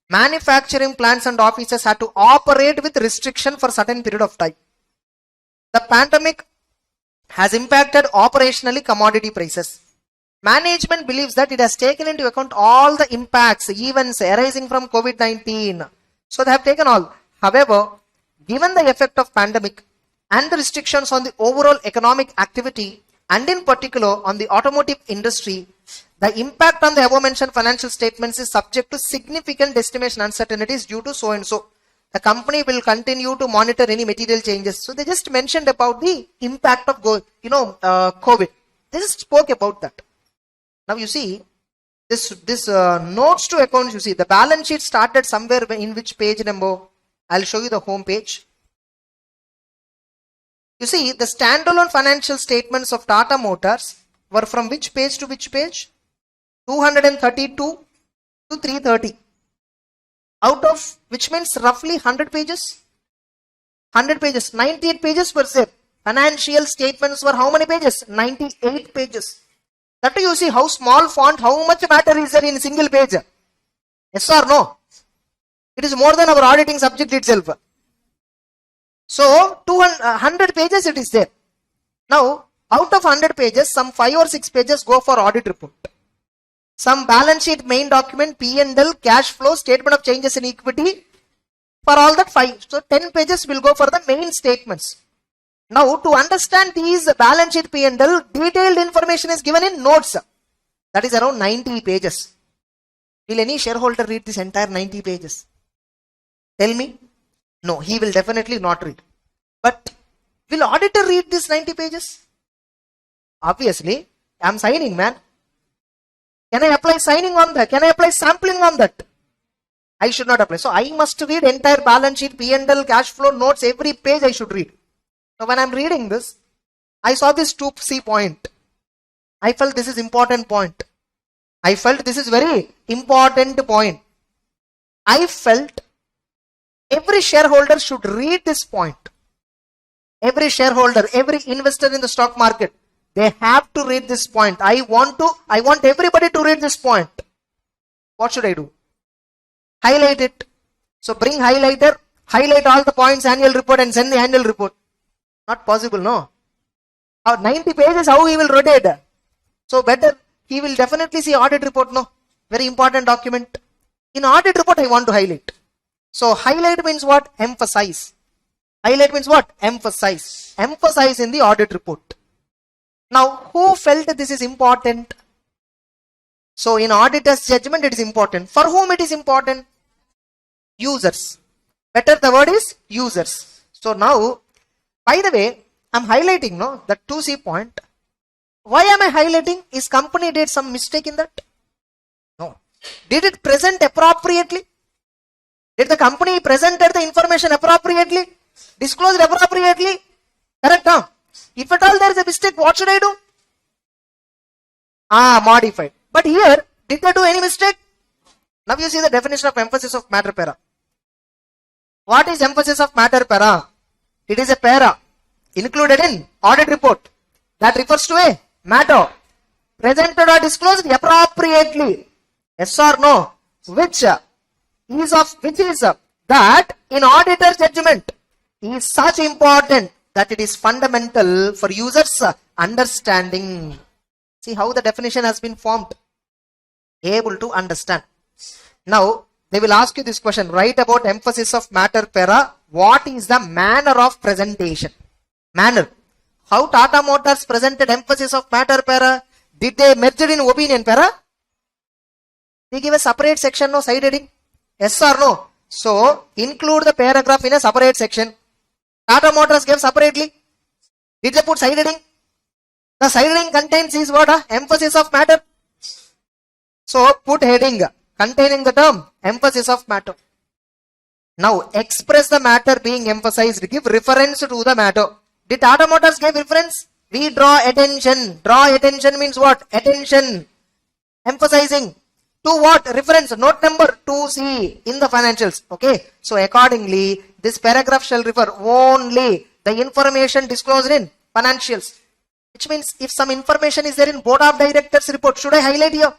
manufacturing plants and offices had to operate with restriction for certain period of time. The pandemic has impacted operationally commodity prices. Management believes that it has taken into account all the impacts, events arising from COVID-19. So they have taken all. However, given the effect of pandemic and the restrictions on the overall economic activity and in particular on the automotive industry, the impact on the above mentioned financial statements is subject to significant estimation uncertainties due to so and so. The company will continue to monitor any material changes. So they just mentioned about the impact of COVID. They just spoke about that. Now you see, this notes to accounts, you see, the balance sheet started somewhere in which page number? I'll show you the home page. You see, the standalone financial statements of Tata Motors were from which page to which page? 232 to 330. Out of which means roughly 100 pages. 100 pages, 98 pages were there. Financial statements were how many pages? 98 pages. That you see how small font, how much matter is there in a single page. Yes or no? It is more than our auditing subject itself. So 100 pages it is there. Now out of 100 pages, some 5 or 6 pages go for audit report. Some balance sheet main document, P&L, cash flow, statement of changes in equity. For all that 5. So 10 pages will go for the main statements. Now to understand these balance sheet P&L, detailed information is given in notes. That is around 90 pages. Will any shareholder read this entire 90 pages? Tell me. No, he will definitely not read. But will auditor read this 90 pages? Obviously, I am signing, man. Can I apply signing on that? Can I apply sampling on that? I should not apply. So I must read entire balance sheet, P&L, cash flow, notes, every page I should read. So when I am reading this, I saw this 2C point. I felt this is important point. I felt this is very important point. I felt every shareholder should read this point. Every shareholder, every investor in the stock market, they have to read this point. I want everybody to read this point. What should I do? Highlight it. So bring highlighter, highlight all the points, annual report and send the annual report. Not possible, no. 90 pages, how he will rotate? So better, he will definitely see audit report, no. Very important document. In audit report, I want to highlight. So highlight means what? Emphasize. Highlight means what? Emphasize. Emphasize in the audit report. Now, who felt this is important? So in auditor's judgment, it is important. For whom it is important? Users. Better the word is users. So now, by the way, I am highlighting, no, the 2C point. Why am I highlighting? Is company did some mistake in that? No. Did it present appropriately? Did the company presented the information appropriately? Disclosed appropriately? Correct, huh? If at all there is a mistake, what should I do? Modified. But here, did they do any mistake? Now you see the definition of emphasis of matter para. What is emphasis of matter para? It is a para included in audit report that refers to a matter presented or disclosed appropriately. Yes or no? Which is of which is that in auditor judgment is such important that it is fundamental for users understanding. See how the definition has been formed. Able to understand. Now they will ask you this question. Write about emphasis of matter para. What is the manner of presentation? Manner. How Tata Motors presented emphasis of matter para? Did they merge it in opinion para? They give a separate section, no side heading? Yes or no? So include the paragraph in a separate section. Tata Motors gave separately. Did they put side heading? The side heading contains is what? Emphasis of matter. So put heading containing the term emphasis of matter. Now express the matter being emphasized. Give reference to the matter. Did Tata Motors give reference? We draw attention. Draw attention means what? Attention. Emphasizing. To what? Reference. Note number 2C in the financials. Okay. So accordingly, this paragraph shall refer only the information disclosed in financials. Which means if some information is there in board of directors report, should I highlight here?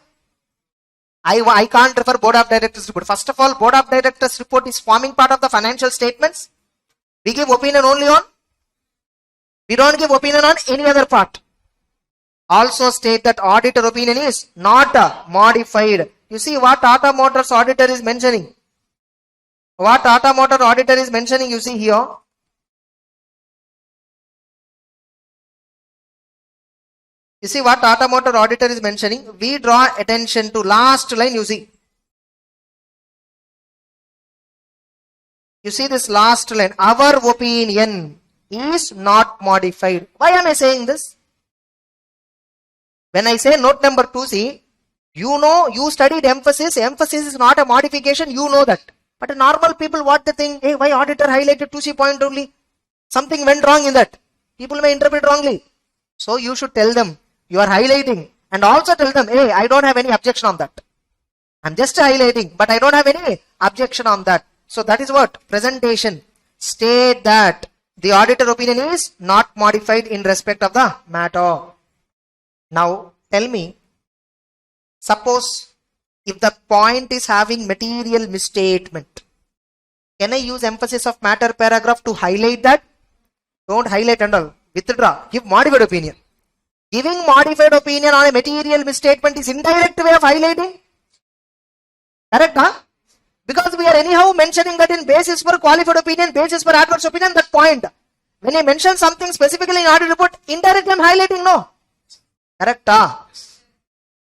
I can't refer board of directors report. First of all, board of directors report is forming part of the financial statements. We give opinion only on. We don't give opinion on any other part. Also state that auditor opinion is not modified. You see what Tata Motors auditor is mentioning. What Tata Motor auditor is mentioning, you see here. You see what Tata Motor auditor is mentioning. We draw attention to last line, you see. You see this last line. Our opinion is not modified. Why am I saying this? When I say note number 2C, you know, you studied emphasis. Emphasis is not a modification. You know that. But normal people, what they think, hey, why auditor highlighted 2C point only? Something went wrong in that. People may interpret wrongly. So you should tell them, you are highlighting. And also tell them, hey, I don't have any objection on that. I'm just highlighting, but I don't have any objection on that. So that is what? Presentation. State that the auditor opinion is not modified in respect of the matter. Now tell me, suppose if the point is having material misstatement, can I use emphasis of matter paragraph to highlight that? Don't highlight and all. Withdraw. Give modified opinion. Giving modified opinion on a material misstatement is indirect way of highlighting. Correct, huh? Because we are anyhow mentioning that in basis for qualified opinion, basis for adverse opinion, that point. When I mention something specifically in audit report, indirectly I am highlighting, no? Correct, huh?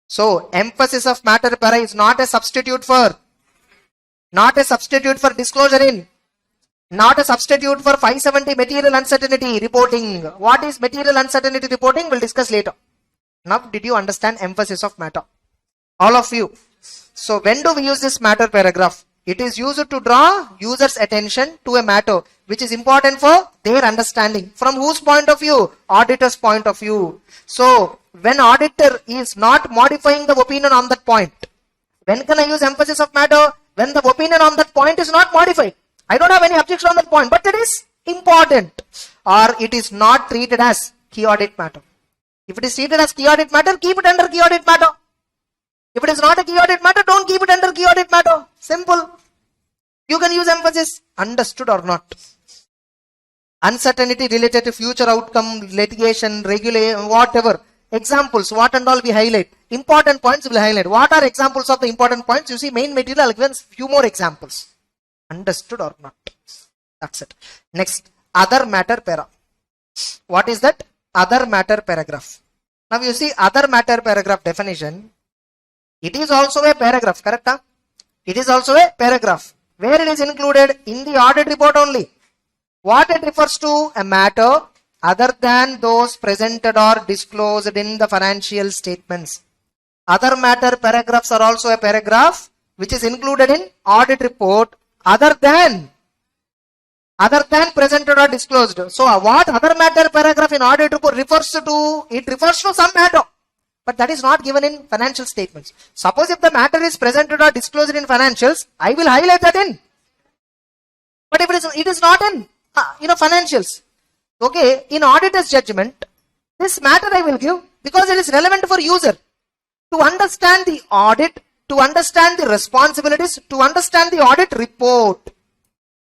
So emphasis of matter para is not a substitute for disclosure in, not a substitute for 570 material uncertainty reporting. What is material uncertainty reporting? We'll discuss later. Now did you understand emphasis of matter? All of you. So when do we use this matter paragraph? It is used to draw users' attention to a matter which is important for their understanding. From whose point of view? Auditor's point of view. So when auditor is not modifying the opinion on that point, when can I use emphasis of matter? When the opinion on that point is not modified. I don't have any objection on that point, but it is important, or it is not treated as key audit matter. If it is treated as key audit matter, keep it under key audit matter. If it is not a key audit matter, don't keep it under key audit matter. Simple. You can use emphasis. Understood or not? Uncertainty related to future outcome, litigation, regulation, whatever. Examples, what and all we highlight. Important points we will highlight. What are examples of the important points? You see, main material, I'll give few more examples. Understood or not? That's it. Next, other matter para. What is that? Other matter paragraph. Now you see, other matter paragraph definition. It is also a paragraph, correct? Huh? It is also a paragraph. Where it is included? In the audit report only. What it refers to? A matter other than those presented or disclosed in the financial statements. Other matter paragraphs are also a paragraph which is included in audit report other than presented or disclosed. So what other matter paragraph in audit report refers to? It refers to some matter, but that is not given in financial statements. Suppose if the matter is presented or disclosed in financials, I will highlight that in. But if it is not in financials, okay, in auditor's judgment, this matter I will give because it is relevant for user to understand the audit to understand the responsibilities, to understand the audit report.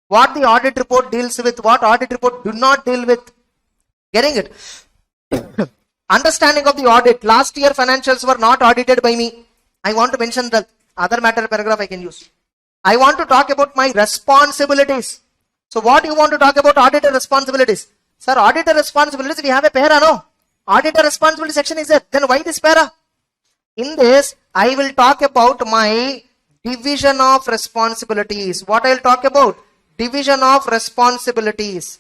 What the audit report deals with, what audit report do not deal with. Getting it? Understanding of the audit. Last year financials were not audited by me. I want to mention the other matter paragraph I can use. I want to talk about my responsibilities. So what you want to talk about auditor responsibilities? Sir, auditor responsibilities, we have a para, no? Auditor responsibility section is there. Then why this para? In this, I will talk about my division of responsibilities. What I will talk about? Division of responsibilities.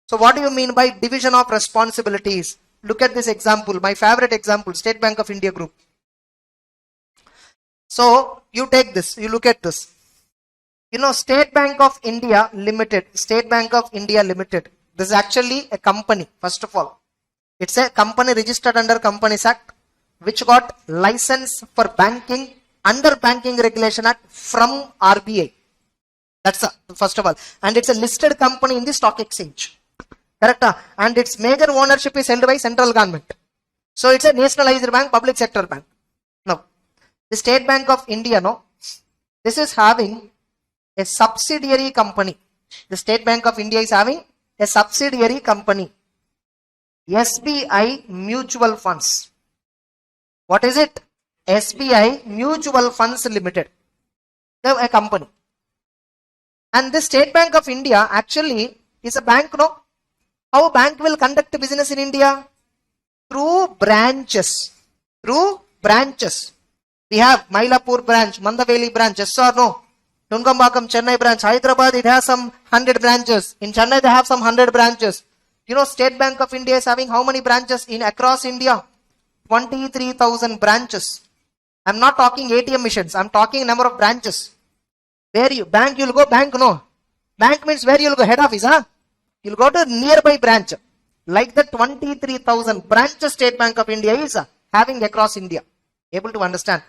So what do you mean by division of responsibilities? Look at this example, my favorite example, State Bank of India Group. So you take this, you look at this. You know, State Bank of India Limited, State Bank of India Limited. This is actually a company, first of all. It's a company registered under Companies Act, which got license for banking under Banking Regulation Act from RBI. That's first of all. And it's a listed company in the stock exchange. Correct? And its major ownership is held by central government. So it's a nationalized bank, public sector bank. Now, the State Bank of India, no, this is having a subsidiary company. The State Bank of India is having a subsidiary company. SBI Mutual Funds. What is it? SBI Mutual Funds Limited. They're a company. And the State Bank of India actually is a bank, no? How a bank will conduct business in India? Through branches. Through branches. We have Mylapore branch, Mandaveli branch, yes or no? Nungambakam, Chennai branch, Hyderabad, it has some 100 branches. In Chennai, they have some 100 branches. You know, State Bank of India is having how many branches in across India? 23,000 branches. I'm not talking ATM machines. I'm talking number of branches. Where you, bank, you'll go bank, no. Bank means where you'll go, head office, huh? You'll go to nearby branch. Like the 23,000 branches State Bank of India is having across India. Able to understand?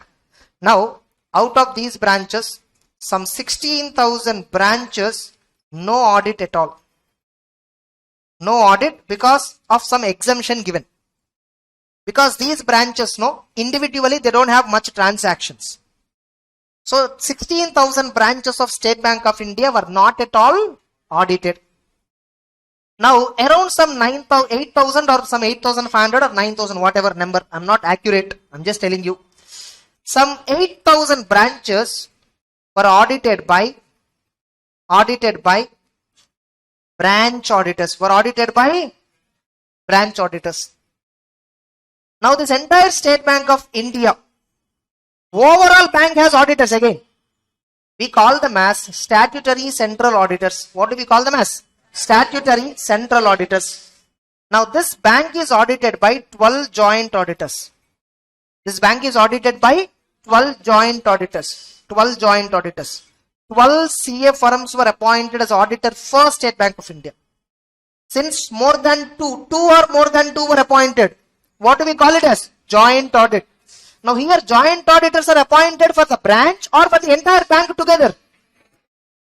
Now, out of these branches, some 16,000 branches, no audit at all. No audit because of some exemption given. Because these branches, no, individually they don't have much transactions. So 16,000 branches of State Bank of India were not at all audited. Now around some 8,000 or some 8,500 or 9,000, whatever number, I'm not accurate, I'm just telling you. Some 8,000 branches were audited by branch auditors, Now this entire State Bank of India, overall bank has auditors again. We call them as statutory central auditors. What do we call them as? Statutory central auditors. Now this bank is audited by 12 joint auditors. This bank is audited by 12 joint auditors. 12 joint auditors. 12 CA firms were appointed as auditor for State Bank of India. Since more than two or more than two were appointed, what do we call it as? Joint audit. Now here joint auditors are appointed for the branch or for the entire bank together?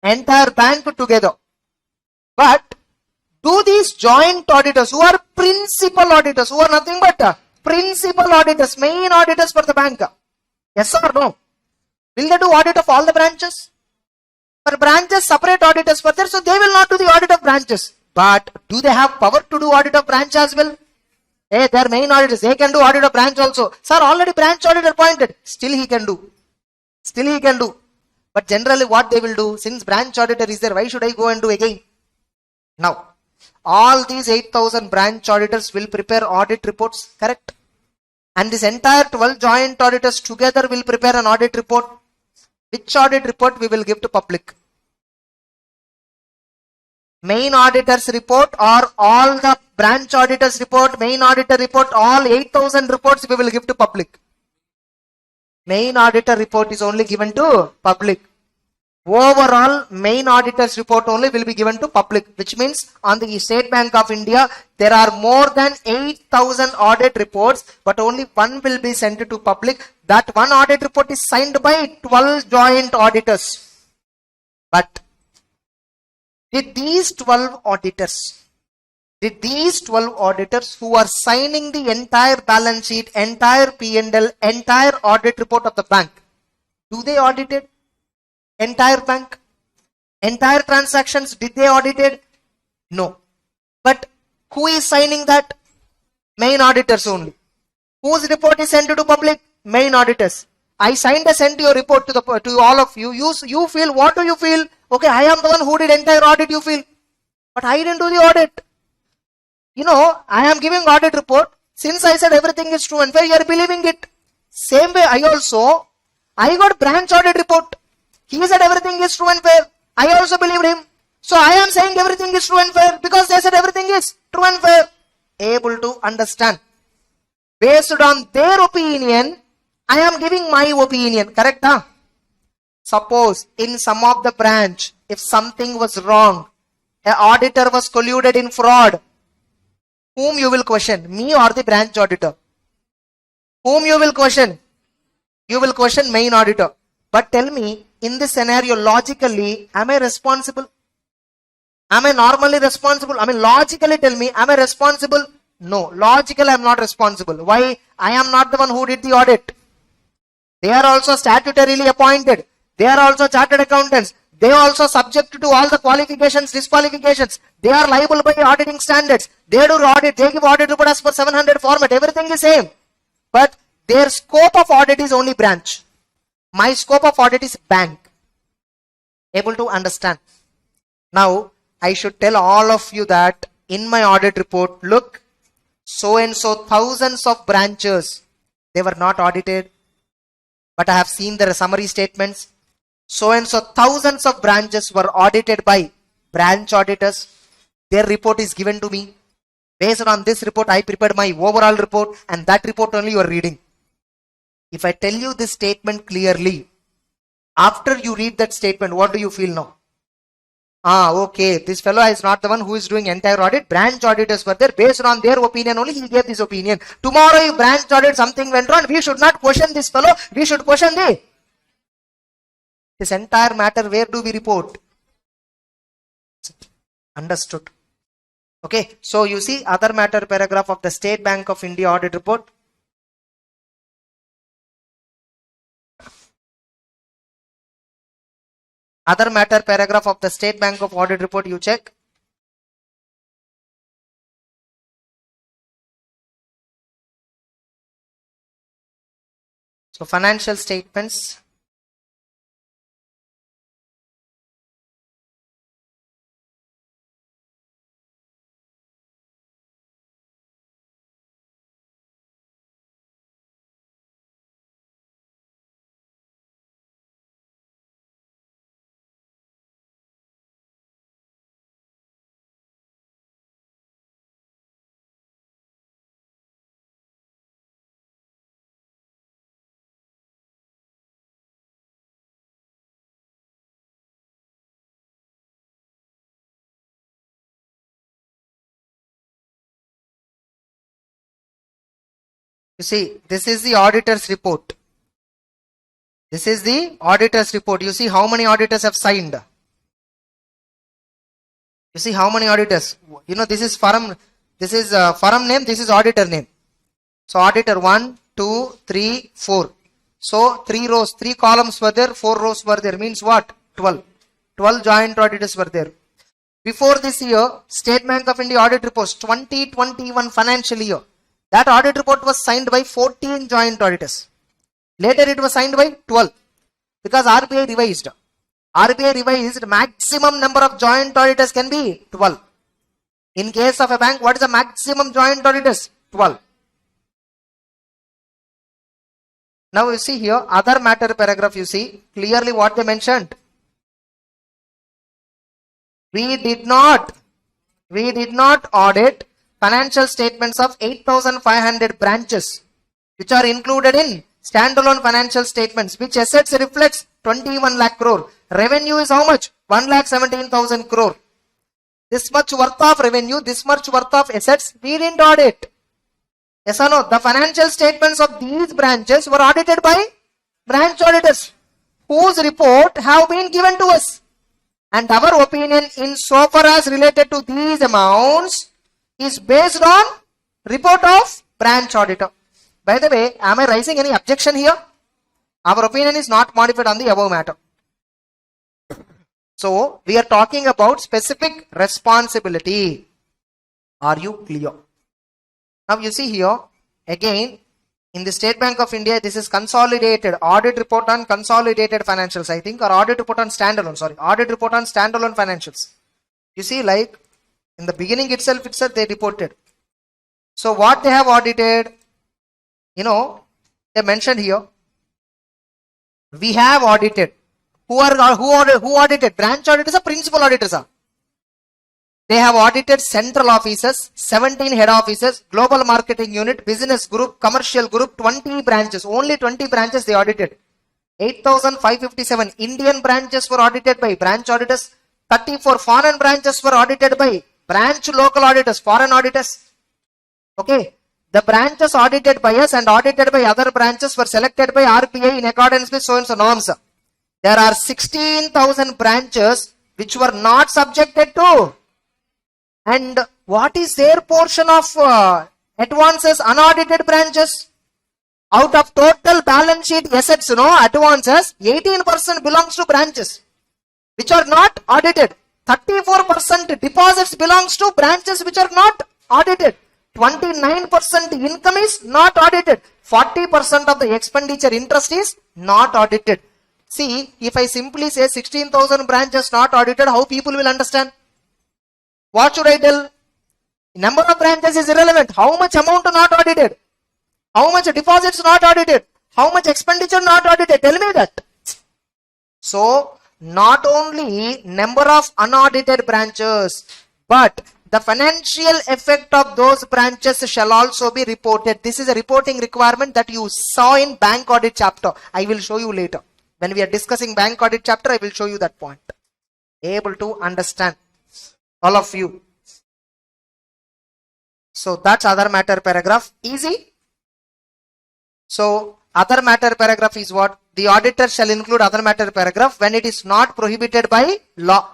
Entire bank together. But do these joint auditors who are principal auditors, who are nothing but principal auditors, main auditors for the bank, yes or no? Will they do audit of all the branches? For branches, separate auditors were there, so they will not do the audit of branches. But do they have power to do audit of branch as well? Hey, they are main auditors, they can do audit of branch also. Sir, already branch auditor appointed. Still he can do. Still he can do. But generally what they will do, since branch auditor is there, why should I go and do again? Now, all these 8,000 branch auditors will prepare audit reports, correct? And this entire 12 joint auditors together will prepare an audit report. Which audit report we will give to public? Main auditor's report or all the branch auditors report, main auditor report, all 8,000 reports we will give to public. Main auditor report is only given to public. Overall, main auditor's report only will be given to public, which means on the State Bank of India, there are more than 8,000 audit reports, but only one will be sent to public. That one audit report is signed by 12 joint auditors. But did these 12 auditors who are signing the entire balance sheet, entire P&L, entire audit report of the bank, Do they audited? Entire bank? Entire transactions, did they audited? No. But who is signing that? Main auditors only. Whose report is sent to public? Main auditors. I signed and sent your report to all of you. You feel, what do you feel? Okay, I am the one who did entire audit, you feel. But I didn't do the audit. You know, I am giving audit report. Since I said everything is true and fair, you are believing it. Same way, I got branch audit report. He said everything is true and fair. I also believed him. So I am saying everything is true and fair because they said everything is true and fair. Able to understand. Based on their opinion, I am giving my opinion. Correct? Huh? Suppose in some of the branch, if something was wrong, an auditor was colluded in fraud, whom you will question? Me or the branch auditor? Whom you will question? You will question main auditor. But tell me, in this scenario, logically, am I responsible? Am I normally responsible? I mean, logically tell me, am I responsible? No, logically I am not responsible. Why? I am not the one who did the audit. They are also statutorily appointed. They are also chartered accountants. They are also subject to all the qualifications, disqualifications. They are liable by auditing standards. They do audit. They give audit report as per 700 format. Everything is same. But their scope of audit is only branch. My scope of audit is bank. Able to understand? Now, I should tell all of you that in my audit report, look, so and so thousands of branches, they were not audited. But I have seen their summary statements. So and so thousands of branches were audited by branch auditors. Their report is given to me. Based on this report, I prepared my overall report, and that report only you are reading. If I tell you this statement clearly, after you read that statement, what do you feel now? Okay, this fellow is not the one who is doing entire audit. Branch auditors were there. Based on their opinion only, he gave this opinion. Tomorrow, if branch audit something went wrong, we should not question this fellow. We should question this entire matter. Where do we report? Understood? Okay, so you see other matter paragraph of the State Bank of India audit report. Other matter paragraph of the State Bank of audit report, you check. So financial statements. You see, this is the auditor's report. This is the auditor's report. You see how many auditors have signed. You see how many auditors. You know, this is firm. This is firm name. This is auditor name. So auditor 1, 2, 3, 4. So 3 rows, 3 columns were there, 4 rows were there. Means what? 12. 12 joint auditors were there. Before this year, State Bank of India audit reports 2021 financial year. That audit report was signed by 14 joint auditors. Later it was signed by 12 because RBI revised. RBI revised maximum number of joint auditors can be 12. In case of a bank, what is the maximum joint auditors? 12. Now you see here, other matter paragraph, you see clearly what they mentioned. We did not audit financial statements of 8,500 branches which are included in standalone financial statements, which assets reflects 21 lakh crore. Revenue is how much? 1,17,000 crore. This much worth of revenue, this much worth of assets, we didn't audit. Yes or no? The financial statements of these branches were audited by branch auditors whose report have been given to us. And our opinion in so far as related to these amounts is based on report of branch auditor. By the way, am I raising any objection here? Our opinion is not modified on the above matter. So we are talking about specific responsibility. Are you clear? Now you see here again in the State Bank of India, this is consolidated audit report on consolidated financials, I think, or audit report on standalone. Sorry, audit report on standalone financials. You see, like in the beginning itself they reported. So what they have audited, you know, they mentioned here. We have audited. Who audited? Branch auditors or principal auditors? They have audited central offices, 17 head offices, global marketing unit, business group, commercial group, 20 branches. Only 20 branches they audited. 8,557 Indian branches were audited by branch auditors. 34 foreign branches were audited by branch local auditors, foreign auditors. Okay. The branches audited by us and audited by other branches were selected by RBI in accordance with so and so norms. There are 16,000 branches which were not subjected to. And what is their portion of advances? Unaudited branches. Out of total balance sheet assets, advances, 18% belongs to branches which are not audited. 34% deposits belongs to branches which are not audited. 29% income is not audited. 40% of the expenditure interest is not audited. See, if I simply say 16,000 branches not audited, how people will understand? What should I tell? Number of branches is irrelevant. How much amount not audited? How much deposits not audited? How much expenditure not audited? Tell me that. So, not only number of unaudited branches, but the financial effect of those branches shall also be reported. This is a reporting requirement that you saw in bank audit chapter. I will show you later. When we are discussing bank audit chapter, I will show you that point. Able to understand, all of you. So that's other matter paragraph. Easy. So other matter paragraph is what? The auditor shall include other matter paragraph when it is not prohibited by law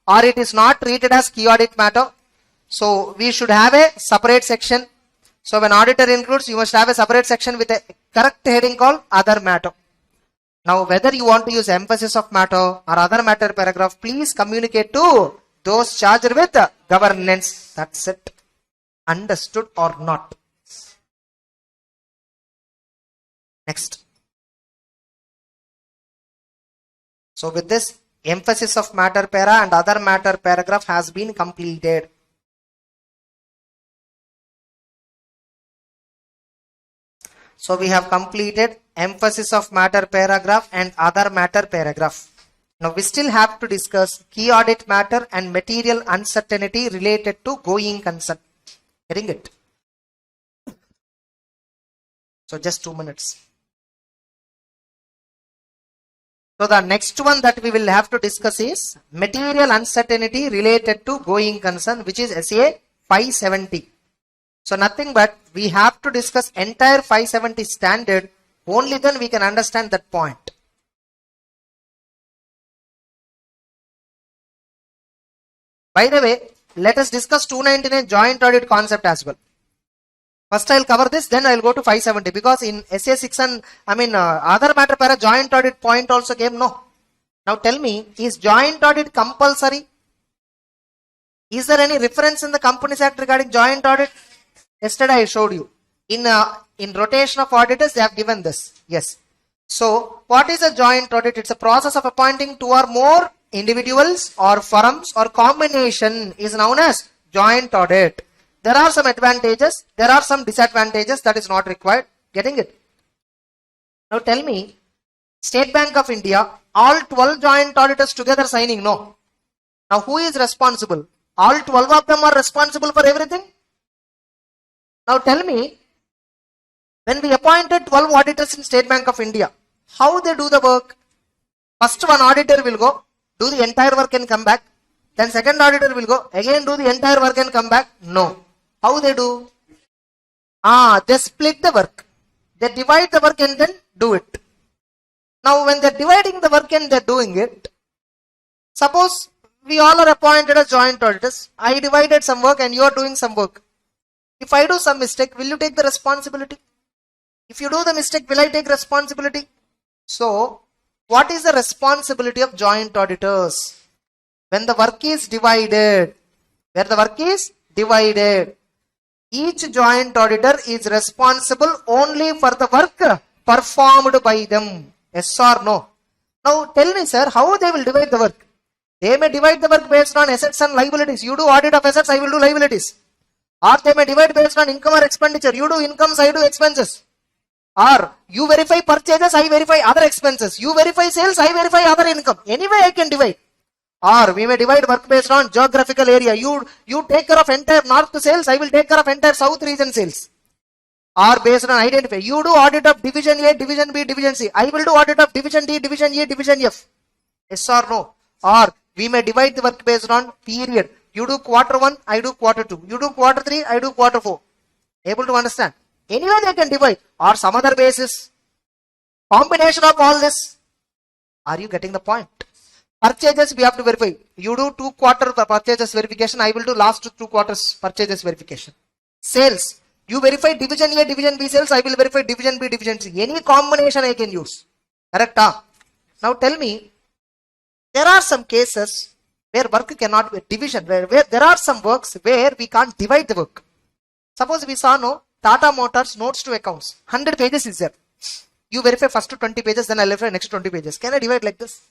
or it is not treated as key audit matter. So we should have a separate section. So when auditor includes, you must have a separate section with a correct heading called other matter. Now whether you want to use emphasis of matter or other matter paragraph, please communicate to those charged with governance. That's it. Understood or not? Next. So with this, emphasis of matter para and other matter paragraph has been completed. So we have completed emphasis of matter paragraph and other matter paragraph. Now we still have to discuss key audit matter and material uncertainty related to going concern. Getting it? So just 2 minutes. So the next one that we will have to discuss is material uncertainty related to going concern, which is SA 570. So nothing but we have to discuss entire 570 standard, only then we can understand that point. By the way, let us discuss 299 joint audit concept as well. First I'll cover this, then I'll go to 570 because in SA 6 and other matter para joint audit point also came. No. Now tell me, is joint audit compulsory? Is there any reference in the Companies Act regarding joint audit? Yesterday I showed you. In rotation of auditors, they have given this. Yes. So what is a joint audit? It's a process of appointing two or more individuals or firms or combination is known as joint audit. There are some advantages. There are some disadvantages that is not required. Getting it? Now tell me, State Bank of India, all 12 joint auditors together signing? No. Now who is responsible? All 12 of them are responsible for everything? Now tell me, when we appointed 12 auditors in State Bank of India, how they do the work? First one auditor will go, do the entire work and come back. Then second auditor will go, again do the entire work and come back. No. How they do? They split the work. They divide the work and then do it. Now when they're dividing the work and they're doing it, suppose we all are appointed as joint auditors. I divided some work and you are doing some work. If I do some mistake, will you take the responsibility? If you do the mistake, will I take responsibility? So, what is the responsibility of joint auditors? When the work is divided, where the work is divided, each joint auditor is responsible only for the work performed by them. Yes or no? Now tell me, sir, how they will divide the work? They may divide the work based on assets and liabilities. You do audit of assets, I will do liabilities. Or they may divide based on income or expenditure. You do incomes, I do expenses. Or you verify purchases, I verify other expenses. You verify sales, I verify other income. Anyway, I can divide. Or we may divide work based on geographical area. You take care of entire north sales, I will take care of entire south region sales. Or based on identify. You do audit of division A, division B, division C. I will do audit of division D, division E, division F. Yes or no? Or we may divide the work based on period. You do quarter 1, I do quarter 2. You do quarter 3, I do quarter 4. Able to understand? Anyway, they can divide. Or some other basis. Combination of all this. Are you getting the point? Purchases we have to verify. You do 2 quarter purchases verification. I will do last 2 quarters purchases verification. Sales. You verify division A, division B sales. I will verify division B, division C. Any combination I can use. Correct? Now tell me, there are some cases where work cannot be division. Where there are some works where we can't divide the work. Suppose we saw Tata Motors notes to accounts. 100 pages is there. You verify first 20 pages, then I verify next 20 pages. Can I divide like this?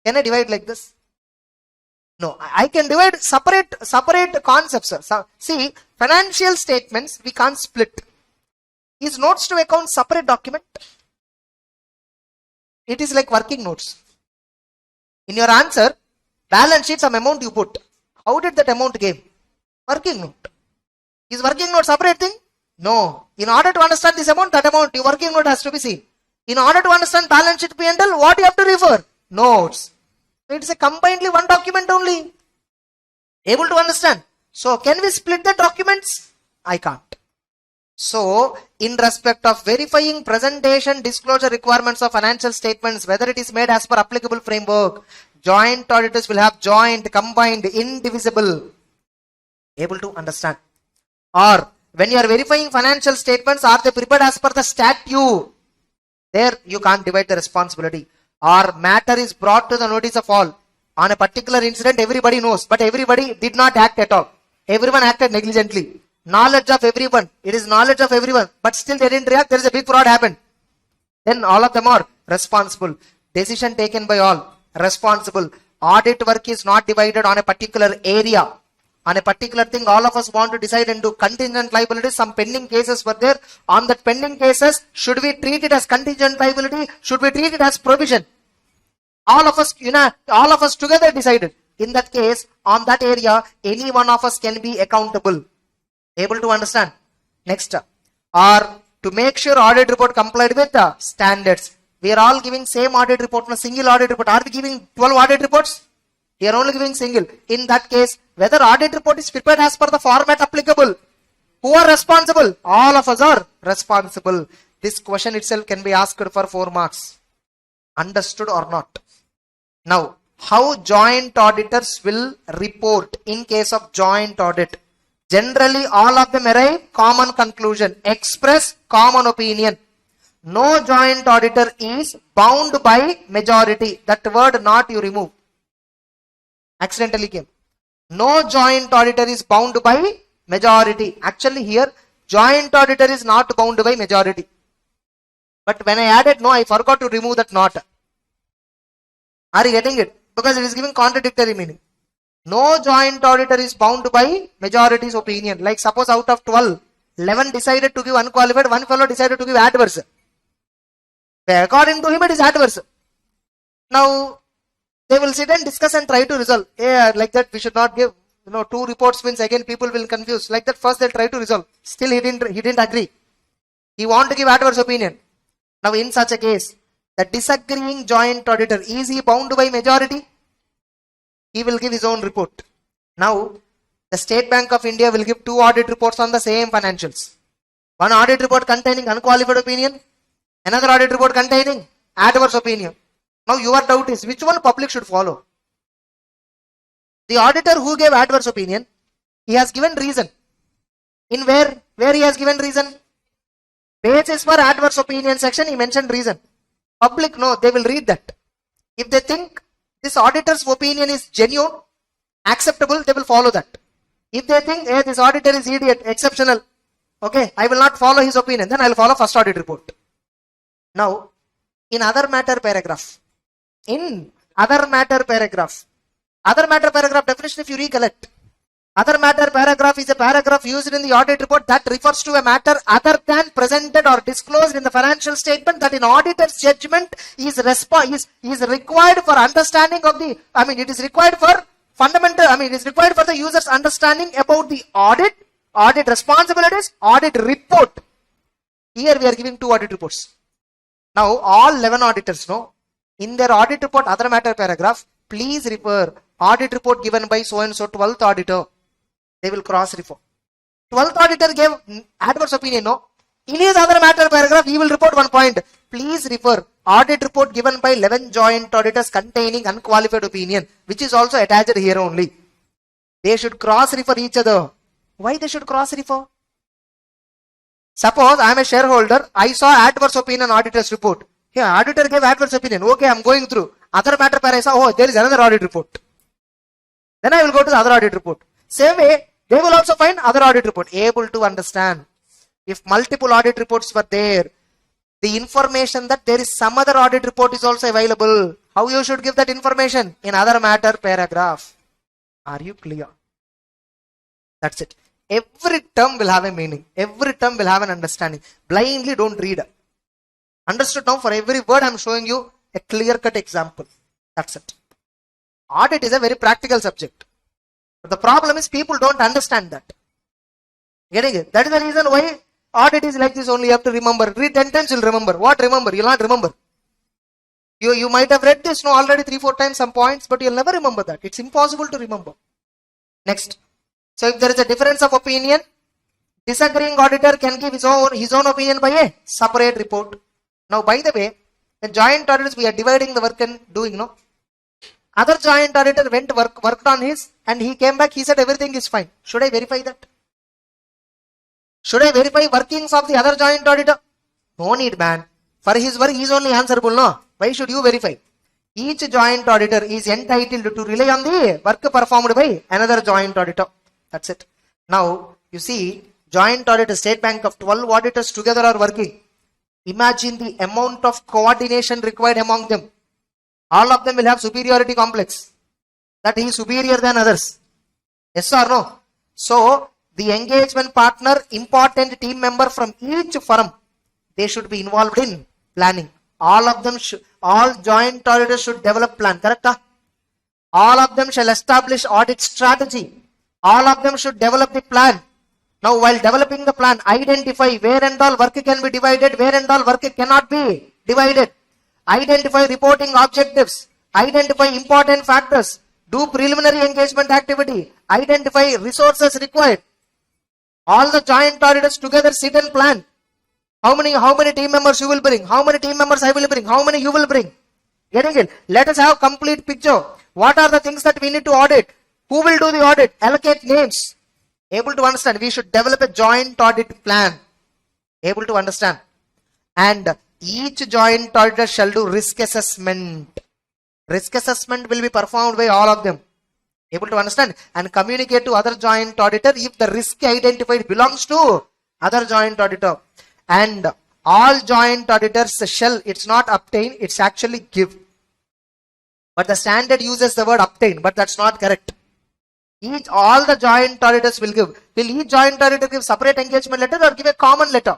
Can I divide like this? No, I can divide separate concepts. So, see, financial statements we can't split. Is notes to account separate document? It is like working notes. In your answer, balance sheet, some amount you put. How did that amount came? Working note. Is working note separate thing? No. In order to understand this amount, that amount, your working note has to be seen. In order to understand balance sheet P&L, what you have to refer? Notes. So it is a combinedly one document only. Able to understand? So can we split the documents? I can't. So in respect of verifying presentation disclosure requirements of financial statements, whether it is made as per applicable framework, joint auditors will have joint, combined, indivisible. Able to understand? Or when you are verifying financial statements, are they prepared as per the statute? There you can't divide the responsibility. Or matter is brought to the notice of all. On a particular incident, everybody knows, but everybody did not act at all. Everyone acted negligently. Knowledge of everyone. It is knowledge of everyone, but still they didn't react. There is a big fraud happened. Then all of them are responsible. Decision taken by all. Responsible. Audit work is not divided on a particular area. On a particular thing, all of us want to decide and do contingent liabilities. Some pending cases were there. On that pending cases, should we treat it as contingent liability? Should we treat it as provision? All of us, all of us together decided. In that case, on that area, any one of us can be accountable. Able to understand? Next, or to make sure audit report complied with the standards. We are all giving same audit report, a single audit report. Are we giving 12 audit reports? We are only giving single. In that case, whether audit report is prepared as per the format applicable. Who are responsible? All of us are responsible. This question itself can be asked for 4 marks. Understood or not? Now, how joint auditors will report in case of joint audit? Generally, all of them arrive common conclusion, express common opinion. No joint auditor is bound by majority. That word not you remove. Accidentally came. No joint auditor is bound by majority. Actually here, joint auditor is not bound by majority. But when I added no, I forgot to remove that not. Are you getting it? Because it is giving contradictory meaning. No joint auditor is bound by majority's opinion. Like suppose out of 12, 11 decided to give unqualified, one fellow decided to give adverse. According to him, it is adverse. Now, they will sit and discuss and try to resolve. Yeah, like that we should not give, 2 reports means again people will confuse. Like that first they'll try to resolve. Still he didn't agree. He want to give adverse opinion. Now in such a case, the disagreeing joint auditor, is he bound by majority? He will give his own report. Now, the State Bank of India will give 2 audit reports on the same financials. One audit report containing unqualified opinion, another audit report containing adverse opinion. Now your doubt is, which one public should follow? The auditor who gave adverse opinion, he has given reason. In where he has given reason? Basis for adverse opinion section, he mentioned reason. Public, no, they will read that. If they think this auditor's opinion is genuine, acceptable, they will follow that. If they think, hey, this auditor is idiot, exceptional, okay, I will not follow his opinion, then I will follow first audit report. Now, in other matter paragraph definition, if you recollect, other matter paragraph is a paragraph used in the audit report that refers to a matter other than presented or disclosed in the financial statement that in auditor's judgment is required for understanding of the, it is required for fundamental, it is required for the user's understanding about the audit responsibilities, audit report. Here we are giving 2 audit reports. Now all 11 auditors know, in their audit report other matter paragraph, please refer audit report given by so and so 12th auditor. They will cross refer. 12th auditor gave adverse opinion, no? In his other matter paragraph, he will report 1 point. Please refer audit report given by 11 joint auditors containing unqualified opinion, which is also attached here only. They should cross refer each other. Why they should cross refer? Suppose I am a shareholder, I saw adverse opinion auditor's report. Here, auditor gave adverse opinion. Okay, I am going through. Other matter paragraph, oh, there is another audit report. Then I will go to the other audit report. Same way, they will also find other audit report. Able to understand. If multiple audit reports were there, the information that there is some other audit report is also available. How you should give that information? In other matter paragraph. Are you clear? That's it. Every term will have a meaning. Every term will have an understanding. Blindly don't read. Understood now? For every word I am showing you a clear-cut example. That's it. Audit is a very practical subject. But the problem is people don't understand that. Getting it? That is the reason why audit is like this only. You have to remember. Read 10 times, you'll remember. What remember? You'll not remember. You might have read this already 3-4 times some points, but you'll never remember that. It's impossible to remember. Next. So if there is a difference of opinion, disagreeing auditor can give his own opinion by a separate report. Now, by the way, in joint auditors, we are dividing the work and doing, no? Other joint auditor worked on his, and he came back, he said everything is fine. Should I verify that? Should I verify workings of the other joint auditor? No need, man. For his work, he is only answerable, no? Why should you verify? Each joint auditor is entitled to rely on the work performed by another joint auditor. That's it. Now, you see, joint auditor, State Bank of 12 auditors together are working. Imagine the amount of coordination required among them. All of them will have superiority complex. That he is superior than others. Yes or no? So, the engagement partner, important team member from each firm, they should be involved in planning. All joint auditors should develop plan. Correct? All of them shall establish audit strategy. All of them should develop the plan. Now, while developing the plan, identify where and all work can be divided, where and all work cannot be divided. Identify reporting objectives. Identify important factors. Do preliminary engagement activity. Identify resources required. All the joint auditors together sit and plan. How many team members you will bring? How many team members I will bring? How many you will bring? Getting it? Let us have complete picture. What are the things that we need to audit? Who will do the audit? Allocate names. Able to understand. We should develop a joint audit plan. Able to understand. And each joint auditor shall do risk assessment. Risk assessment will be performed by all of them. Able to understand. And communicate to other joint auditor if the risk identified belongs to other joint auditor. And all joint auditors shall, it's not obtain, it's actually give. But the standard uses the word obtain, but that's not correct. All the joint auditors will give. Will each joint auditor give separate engagement letter or give a common letter?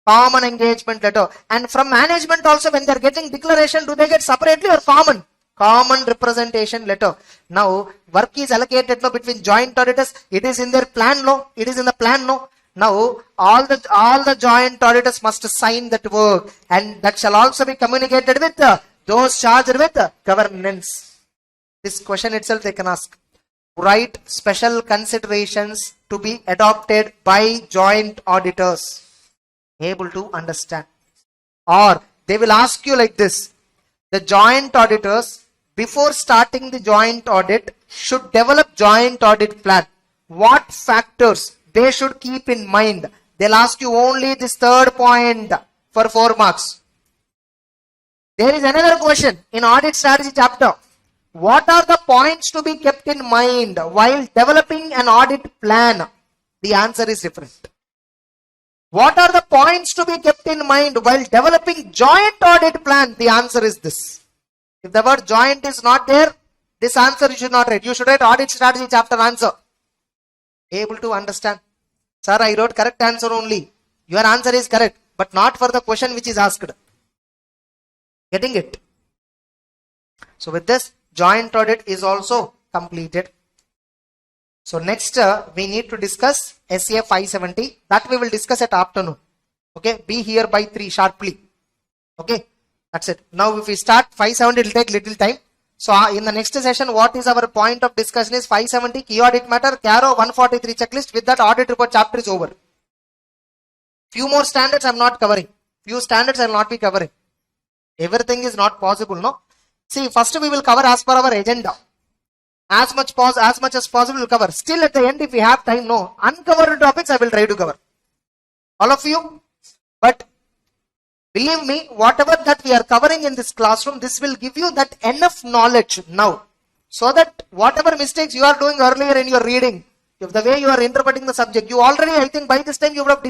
Common engagement letter. And from management also, when they are getting declaration, do they get separately or common? Common representation letter. Now, work is allocated between joint auditors. It is in their plan, no? It is in the plan, no? Now, all the joint auditors must sign that work, and that shall also be communicated with those charged with governance. This question itself they can ask. Write special considerations to be adopted by joint auditors. Able to understand. Or they will ask you like this. The joint auditors, before starting the joint audit, should develop joint audit plan. What factors they should keep in mind? They'll ask you only this third point for 4 marks. There is another question in audit strategy chapter. What are the points to be kept in mind while developing an audit plan? The answer is different. What are the points to be kept in mind while developing joint audit plan? The answer is this. If the word joint is not there, this answer you should not write. You should write audit strategy chapter answer. Able to understand? Sir, I wrote correct answer only. Your answer is correct, but not for the question which is asked. Getting it? So with this, joint audit is also completed. So next we need to discuss SA 570. That we will discuss at afternoon. Okay, be here by 3 sharply. Okay, that's it. Now if we start 570, it will take little time. So in the next session, what is our point of discussion is 570 key audit matter, CARO 143 checklist. With that, audit report chapter is over. Few more standards I am not covering. Few standards I will not be covering. Everything is not possible, no? See, first we will cover as per our agenda. As much as possible we will cover. Still at the end, if we have time, no. Uncovered topics I will try to cover. All of you. But believe me, whatever that we are covering in this classroom, this will give you that enough knowledge now. So that whatever mistakes you are doing earlier in your reading, if the way you are interpreting the subject, you already, I think by this time you would have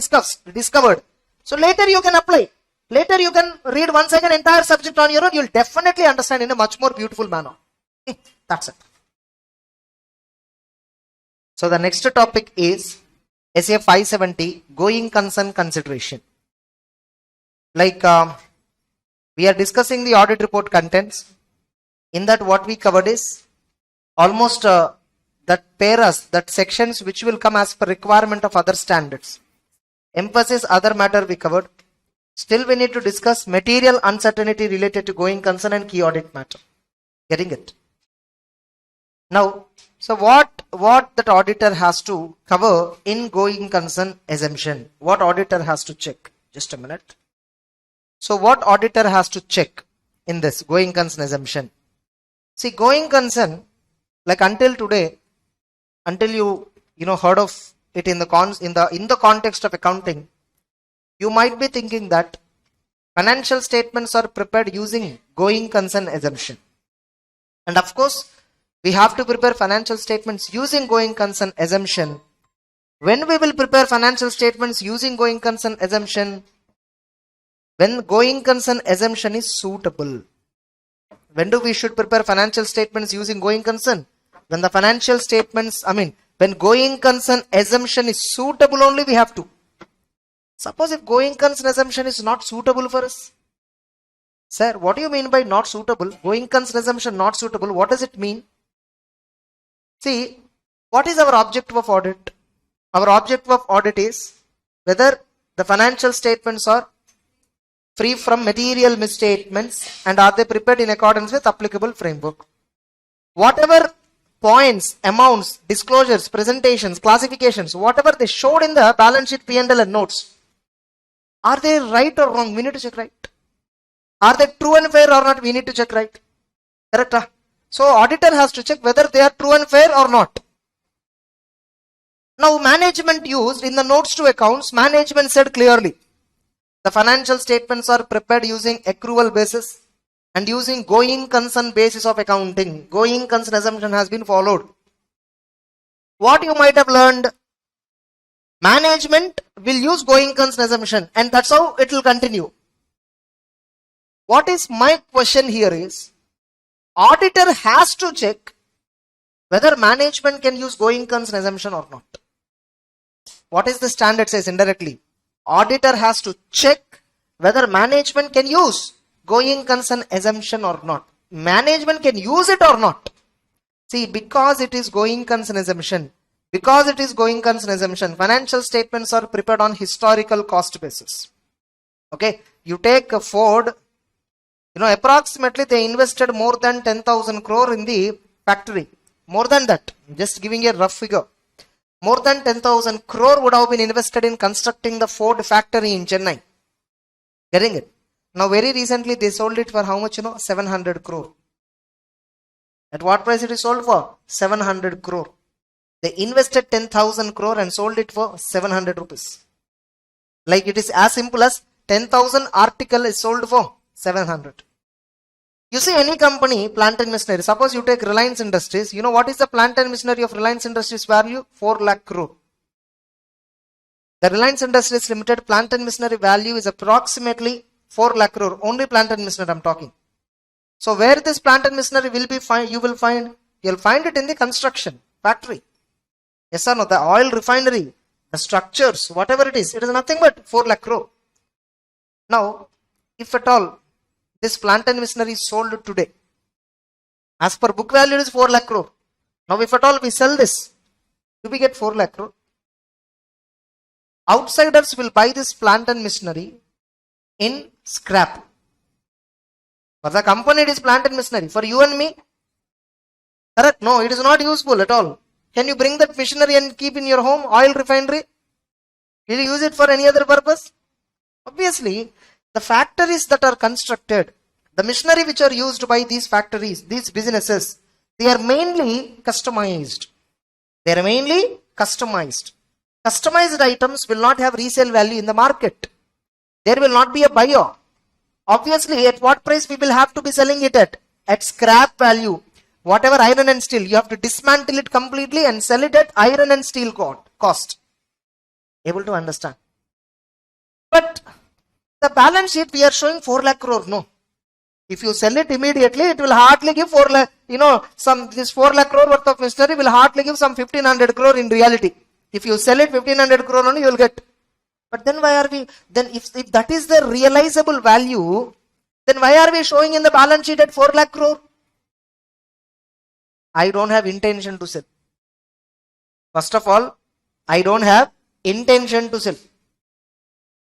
discovered. So later you can apply. Later you can read once again entire subject on your own. You will definitely understand in a much more beautiful manner. Okay, that's it. So the next topic is SA 570 going concern consideration. Like we are discussing the audit report contents. In that what we covered is almost that paras, that sections which will come as per requirement of other standards. Emphasis other matter we covered. Still we need to discuss material uncertainty related to going concern and key audit matter. Getting it? Now, so what that auditor has to cover in going concern assumption? What auditor has to check? Just a minute. So what auditor has to check in this going concern assumption? See, going concern, like until today, until you heard of it in the context of accounting, you might be thinking that financial statements are prepared using going concern assumption. And of course, we have to prepare financial statements using going concern assumption. When we will prepare financial statements using going concern assumption? When going concern assumption is suitable. When do we should prepare financial statements using going concern? When the financial statements, when going concern assumption is suitable only we have to. Suppose if going concern assumption is not suitable for us. Sir, what do you mean by not suitable? Going concern assumption not suitable, what does it mean? See, what is our objective of audit? Our objective of audit is whether the financial statements are free from material misstatements and are they prepared in accordance with applicable framework. Whatever points, amounts, disclosures, presentations, classifications, whatever they showed in the balance sheet, P&L and notes, are they right or wrong? We need to check right. Are they true and fair or not? We need to check right. Correct? So auditor has to check whether they are true and fair or not. Now management used in the notes to accounts, management said clearly, the financial statements are prepared using accrual basis and using going concern basis of accounting. Going concern assumption has been followed. What you might have learned, management will use going concern assumption and that's how it will continue. What is my question here is, auditor has to check whether management can use going concern assumption or not. What is the standard says indirectly? Auditor has to check whether management can use going concern assumption or not. Management can use it or not. See, because it is going concern assumption, financial statements are prepared on historical cost basis. Okay, you take a Ford, approximately they invested more than 10,000 crore in the factory. More than that, just giving a rough figure. More than 10,000 crore would have been invested in constructing the Ford factory in Chennai. Getting it? Now very recently they sold it for how much? 700 crore. At what price it is sold for? 700 crore. They invested 10,000 crore and sold it for 700 rupees. Like it is as simple as 10,000 article is sold for 700. You see any company, plant and machinery, suppose you take Reliance Industries, you know what is the plant and machinery of Reliance Industries value? 4 lakh crore. The Reliance Industries Limited plant and machinery value is approximately 4 lakh crore. Only plant and machinery I'm talking. So where this plant and machinery will be you'll find it in the construction factory. Yes or no? The oil refinery, the structures, whatever it is nothing but 4 lakh crore. Now, if at all this plant and machinery is sold today, as per book value it is 4 lakh crore. Now if at all we sell this, do we get 4 lakh crore? Outsiders will buy this plant and machinery in scrap. For the company it is plant and machinery. For you and me, correct? No, it is not useful at all. Can you bring that machinery and keep in your home? Oil refinery? Will you use it for any other purpose? Obviously, the factories that are constructed, the machinery which are used by these factories, these businesses, they are mainly customized. They are mainly customized. Customized items will not have resale value in the market. There will not be a buyer. Obviously, at what price we will have to be selling it at? At scrap value. Whatever iron and steel, you have to dismantle it completely and sell it at iron and steel cost. Able to understand? But the balance sheet we are showing 4 lakh crore. No. If you sell it immediately, it will hardly give 4 lakh, this 4 lakh crore worth of machinery will hardly give some 1500 crore in reality. If you sell it 1500 crore only, you will get. But then why are we, then if that is the realizable value, then why are we showing in the balance sheet at 4 lakh crore? I don't have intention to sell. First of all, I don't have intention to sell.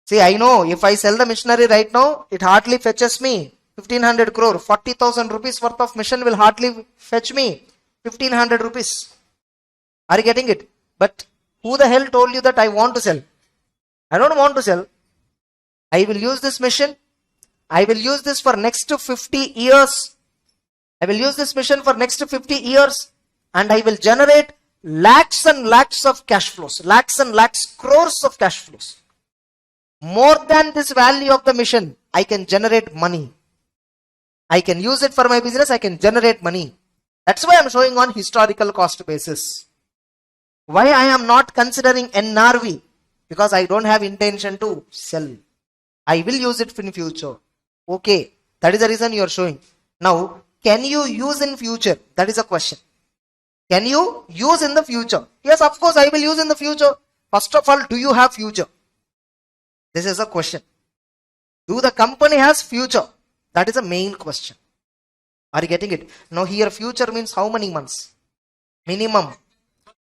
See, I know if I sell the machinery right now, it hardly fetches me 1500 crore. 40,000 rupees worth of machine will hardly fetch me 1500 rupees. Are you getting it? But who the hell told you that I want to sell? I don't want to sell. I will use this machine. I will use this for next 50 years. I will use this machine for next 50 years and I will generate lakhs and lakhs of cash flows. Lakhs and lakhs crores of cash flows. More than this value of the machine, I can generate money. I can use it for my business. I can generate money. That's why I'm showing on historical cost basis. Why I am not considering NRV? Because I don't have intention to sell. I will use it in future. Okay, that is the reason you are showing. Now, can you use in future? That is a question. Can you use in the future? Yes, of course, I will use in the future. First of all, do you have future? This is a question. Do the company has future? That is a main question. Are you getting it? Now here future means how many months? Minimum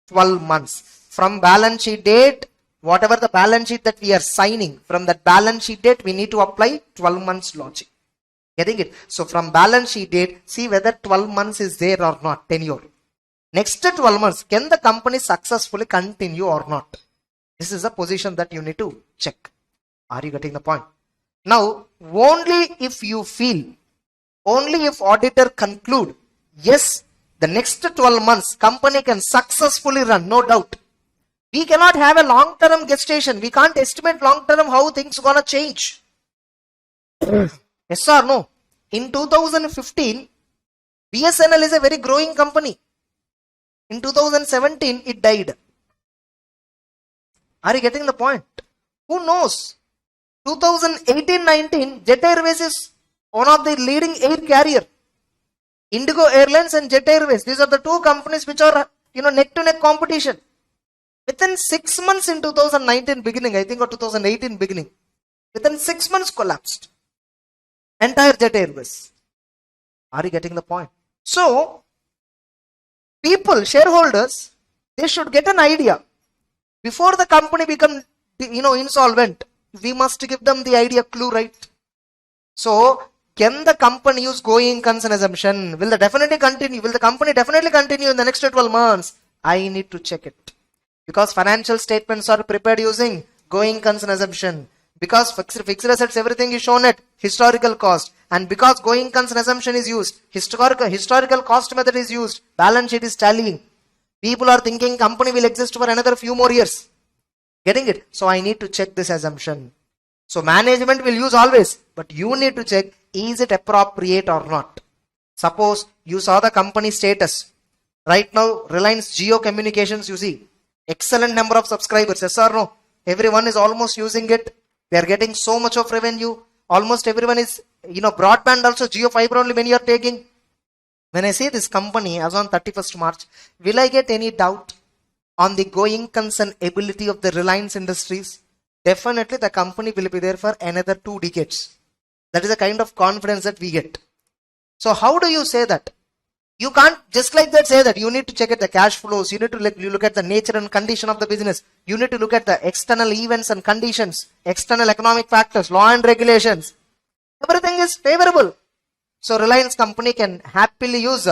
12 months. From balance sheet date, whatever the balance sheet that we are signing, from that balance sheet date, we need to apply 12 months logic. Getting it? So from balance sheet date, see whether 12 months is there or not, tenure. Next 12 months, can the company successfully continue or not? This is a position that you need to check. Are you getting the point? Now, only if you feel, only if auditor conclude, yes, the next 12 months, company can successfully run, no doubt. We cannot have a long-term gestation. We can't estimate long-term how things gonna change. Yes or no? In 2015, BSNL is a very growing company. In 2017, it died. Are you getting the point? Who knows? 2018-19, Jet Airways is one of the leading air carrier. Indigo Airlines and Jet Airways, these are the two companies which are, neck-to-neck competition. Within 6 months in 2019 beginning, I think, or 2018 beginning, within 6 months collapsed. Entire Jet Airways. Are you getting the point? So, people, shareholders, they should get an idea. Before the company become, insolvent, we must give them the idea clue, right? So, can the company use going concern assumption? Will the definitely continue? Will the company definitely continue in the next 12 months? I need to check it. Because financial statements are prepared using going concern assumption. Because fixed assets, everything is shown at historical cost. And because going concern assumption is used, historical cost method is used, balance sheet is tallying. People are thinking company will exist for another few more years. Getting it? So I need to check this assumption. So management will use always, but you need to check, is it appropriate or not? Suppose you saw the company status. Right now, Reliance Jio Communications, you see, excellent number of subscribers. Yes or no? Everyone is almost using it. They are getting so much of revenue. Almost everyone is, broadband also, Jio fiber only many are taking. When I say this company as on 31st March, will I get any doubt on the going concern ability of the Reliance Industries? Definitely the company will be there for another 2 decades. That is the kind of confidence that we get. So how do you say that? You can't just like that say that. You need to check at the cash flows. You need to look at the nature and condition of the business. You need to look at the external events and conditions, external economic factors, law and regulations. Everything is favorable. So Reliance company can happily use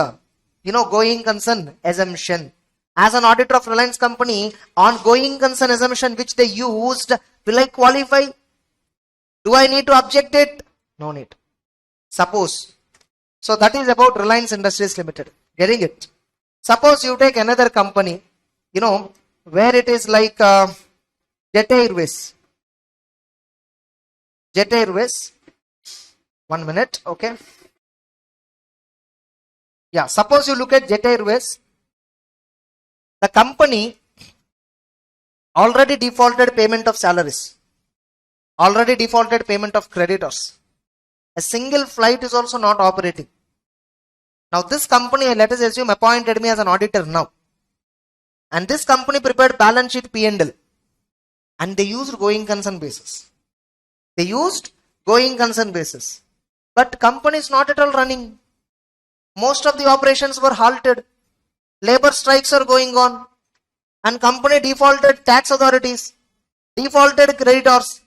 going concern assumption. As an auditor of Reliance company, on going concern assumption which they used, will I qualify? Do I need to object it? No need. Suppose. So that is about Reliance Industries Limited. Getting it? Suppose you take another company, where it is like Jet Airways. Jet Airways. 1 minute, okay. Yeah, suppose you look at Jet Airways. The company already defaulted payment of salaries. Already defaulted payment of creditors. A single flight is also not operating. Now this company, let us assume, appointed me as an auditor now. And this company prepared balance sheet P&L. And they used going concern basis. They used going concern basis. But company is not at all running. Most of the operations were halted. Labor strikes are going on. And company defaulted tax authorities. Defaulted creditors.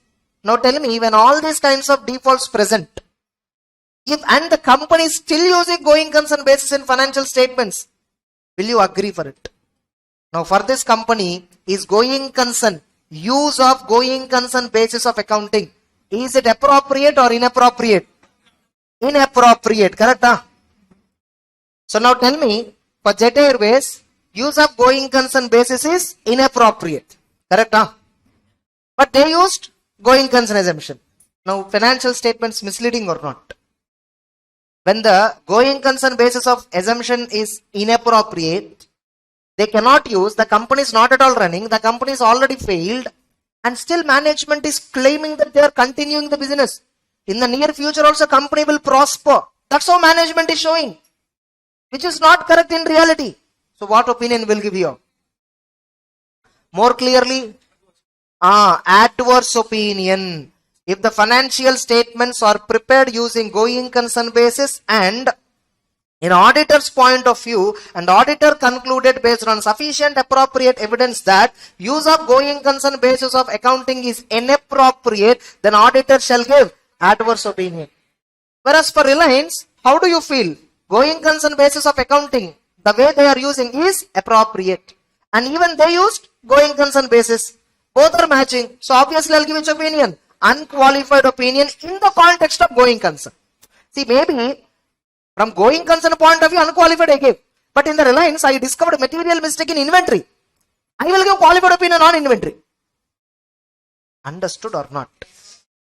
Now tell me, when all these kinds of defaults present, and the company is still using going concern basis in financial statements, will you agree for it? Now for this company, is going concern, use of going concern basis of accounting, is it appropriate or inappropriate? Inappropriate, correct? Huh? So now tell me, for Jet Airways, use of going concern basis is inappropriate, correct? Huh? But they used going concern assumption. Now financial statements misleading or not? When the going concern basis of assumption is inappropriate, they cannot use, the company is not at all running, the company is already failed, and still management is claiming that they are continuing the business. In the near future also company will prosper. That's how management is showing, which is not correct in reality. So what opinion will give you? More clearly, adverse opinion. If the financial statements are prepared using going concern basis and in auditor's point of view, and auditor concluded based on sufficient appropriate evidence that use of going concern basis of accounting is inappropriate, then auditor shall give adverse opinion. Whereas for Reliance, how do you feel? Going concern basis of accounting, the way they are using is appropriate. And even they used going concern basis. Both are matching. So obviously I'll give which opinion? Unqualified opinion in the context of going concern. See, maybe from going concern point of view, unqualified I gave. But in the Reliance, I discovered material mistake in inventory. I will give qualified opinion on inventory. Understood or not?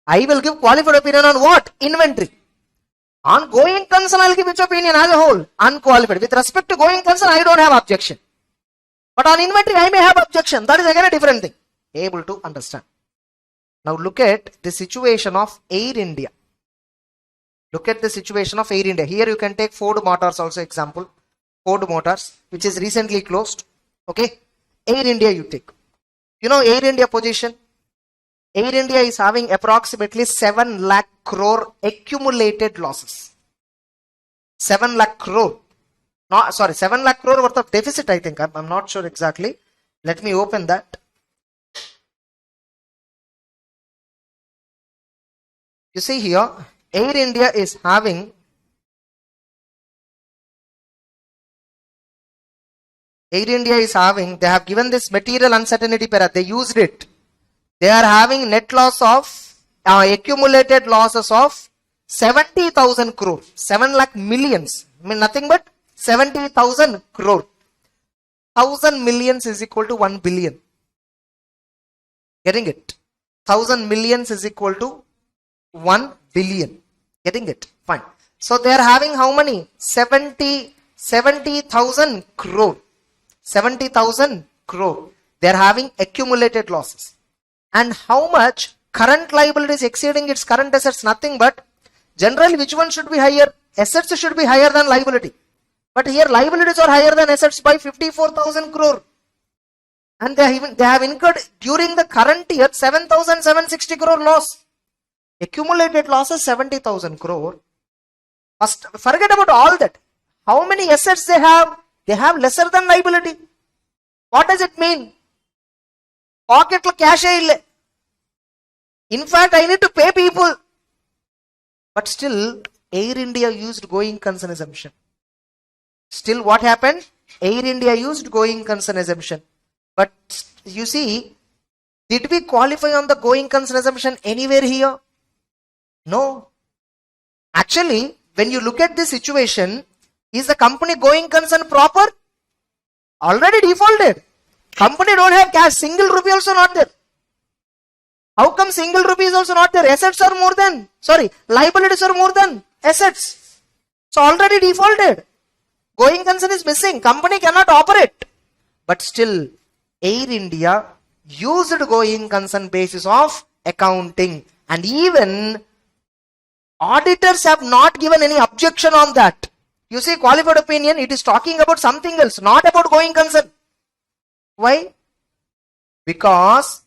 I will give qualified opinion on what? Inventory. On going concern, I will give which opinion as a whole? Unqualified. With respect to going concern, I don't have objection. But on inventory, I may have objection. That is again a different thing. Able to understand. Now look at the situation of Air India. Look at the situation of Air India. Here you can take Ford Motors also example. Ford Motors, which is recently closed. Okay. Air India you take. You know Air India position? Air India is having approximately 7 lakh crore accumulated losses. 7 lakh crore. No, sorry, 7 lakh crore worth of deficit, I think. I'm not sure exactly. Let me open that. You see here, Air India is having they have given this material uncertainty para, they used it. They are having net loss of, accumulated losses of 70,000 crore, 7 lakh millions. I mean nothing but 70,000 crore. 1,000 millions is equal to 1 billion. Getting it? 1,000 millions is equal to 1 billion. Getting it? Fine. So they are having how many? 70,000 crore. 70,000 crore. They are having accumulated losses. And how much? Current liabilities exceeding its current assets, nothing but generally which one should be higher? Assets should be higher than liability. But here liabilities are higher than assets by 54,000 crore. And they have incurred during the current year 7,760 crore loss. Accumulated losses 70,000 crore. First, forget about all that. How many assets they have? They have lesser than liability. What does it mean? Pocket cash ille. In fact, I need to pay people. But still, Air India used going concern assumption. Still, what happened? Air India used going concern assumption. But you see, did we qualify on the going concern assumption anywhere here? No. Actually, when you look at this situation, is the company going concern proper? Already defaulted. Company don't have cash. Single rupee also not there. How come single rupee is also not there? Assets are more than, liabilities are more than assets. So already defaulted. Going concern is missing. Company cannot operate. But still, Air India used going concern basis of accounting. And even auditors have not given any objection on that. You see, qualified opinion, it is talking about something else, not about going concern. Why? Because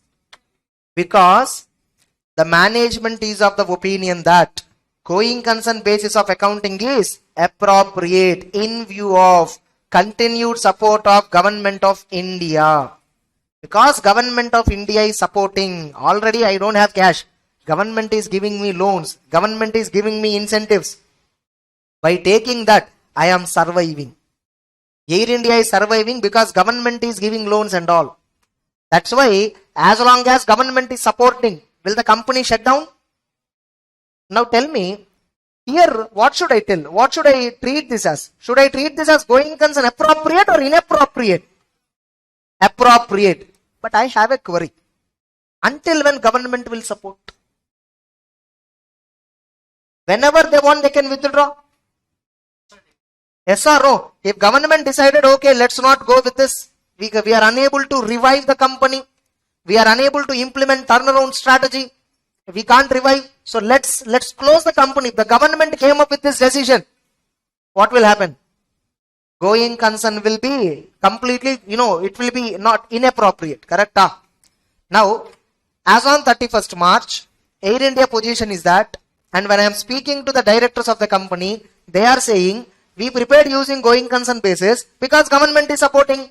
the management is of the opinion that going concern basis of accounting is appropriate in view of continued support of Government of India. Because Government of India is supporting, already I don't have cash. Government is giving me loans. Government is giving me incentives. By taking that, I am surviving. Air India is surviving because government is giving loans and all. That's why, as long as government is supporting, will the company shut down? Now tell me, here what should I tell? What should I treat this as? Should I treat this as going concern appropriate or inappropriate? Appropriate. But I have a query. Until when government will support? Whenever they want, they can withdraw. Yes or no? If government decided, okay, let's not go with this, we are unable to revive the company, we are unable to implement turnaround strategy, we can't revive, so let's close the company. The government came up with this decision. What will happen? Going concern will be completely, it will be not inappropriate. Correct? Now, as on 31st March, Air India position is that, and when I am speaking to the directors of the company, they are saying, we prepared using going concern basis because government is supporting.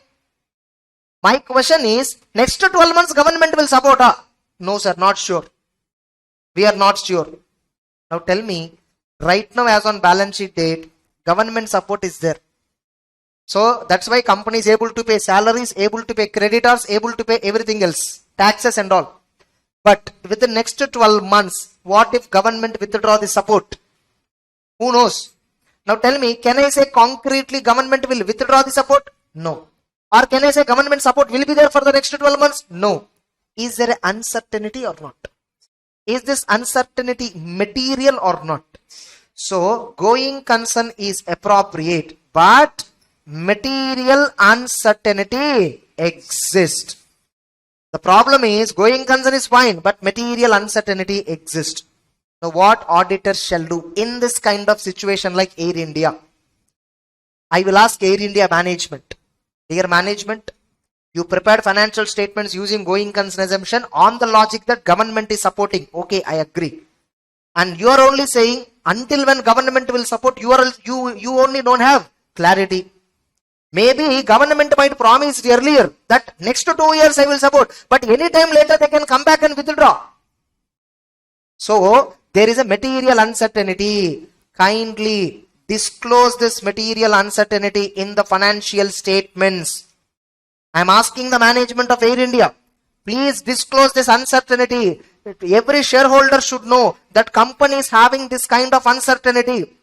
My question is, next 12 months government will support? No sir, not sure. We are not sure. Now tell me, right now as on balance sheet date, government support is there. So that's why company is able to pay salaries, able to pay creditors, able to pay everything else, taxes and all. But within the next 12 months, what if government withdraw the support? Who knows? Now tell me, can I say concretely government will withdraw the support? No. Or can I say government support will be there for the next 12 months? No. Is there an uncertainty or not? Is this uncertainty material or not? So, going concern is appropriate, but material uncertainty exists. The problem is, going concern is fine, but material uncertainty exists. Now, what auditors shall do in this kind of situation like Air India? I will ask Air India management. Dear management, you prepared financial statements using going concern assumption on the logic that government is supporting. Okay, I agree. And you are only saying until when government will support, you only don't have clarity. Maybe government might promise earlier that next 2 years I will support, but anytime later they can come back and withdraw. So, there is a material uncertainty. Kindly disclose this material uncertainty in the financial statements. I am asking the management of Air India, please disclose this uncertainty. Every shareholder should know that company is having this kind of uncertainty.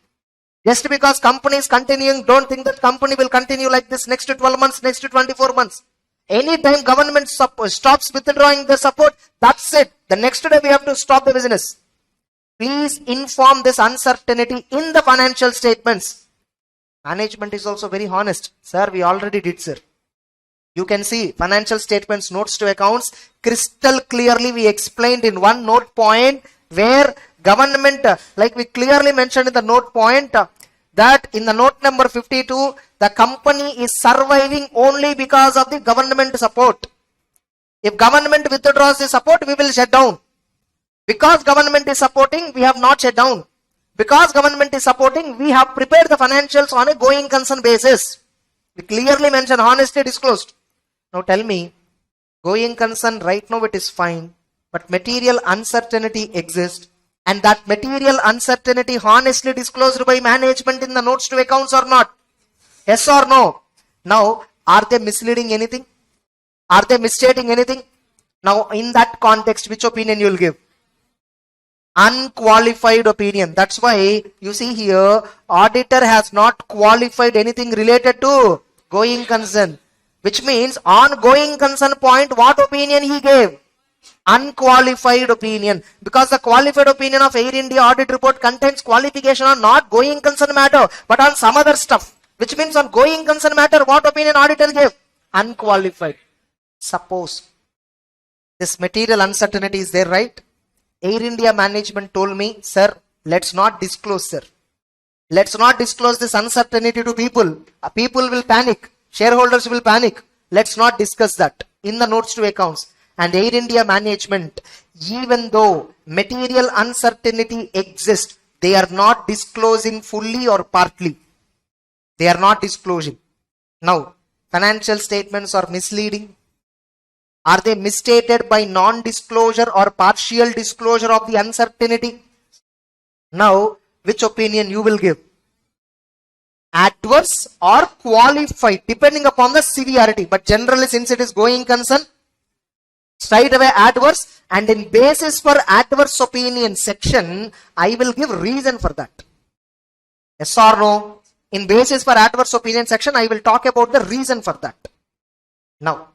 Just because company is continuing, don't think that company will continue like this next 12 months, next 24 months. Anytime government stops withdrawing the support, that's it. The next day we have to stop the business. Please inform this uncertainty in the financial statements. Management is also very honest. Sir, we already did, sir. You can see financial statements, notes to accounts, crystal clearly we explained in one note point where government, like we clearly mentioned in the note point, that in the note number 52, the company is surviving only because of the government support. If government withdraws the support, we will shut down. Because government is supporting, we have not shut down. Because government is supporting, we have prepared the financials on a going concern basis. We clearly mentioned, honestly disclosed. Now tell me, going concern right now it is fine, but material uncertainty exists, and that material uncertainty honestly disclosed by management in the notes to accounts or not? Yes or no? Now, are they misleading anything? Are they misstating anything? Now, in that context, which opinion you will give? Unqualified opinion. That's why you see here, auditor has not qualified anything related to going concern. Which means on going concern point, what opinion he gave? Unqualified opinion. Because the qualified opinion of Air India audit report contains qualification on not going concern matter, but on some other stuff. Which means on going concern matter, what opinion auditor gave? Unqualified. Suppose this material uncertainty is there, right? Air India management told me, sir, let's not disclose, sir. Let's not disclose this uncertainty to people. People will panic. Shareholders will panic. Let's not discuss that in the notes to accounts. And Air India management, even though material uncertainty exists, they are not disclosing fully or partly. They are not disclosing. Now, financial statements are misleading. Are they misstated by non-disclosure or partial disclosure of the uncertainty? Now, which opinion you will give? Adverse or qualified, depending upon the severity. But generally, since it is going concern, straight away adverse, and in basis for adverse opinion section, I will give reason for that. Yes or no? In basis for adverse opinion section, I will talk about the reason for that. Now,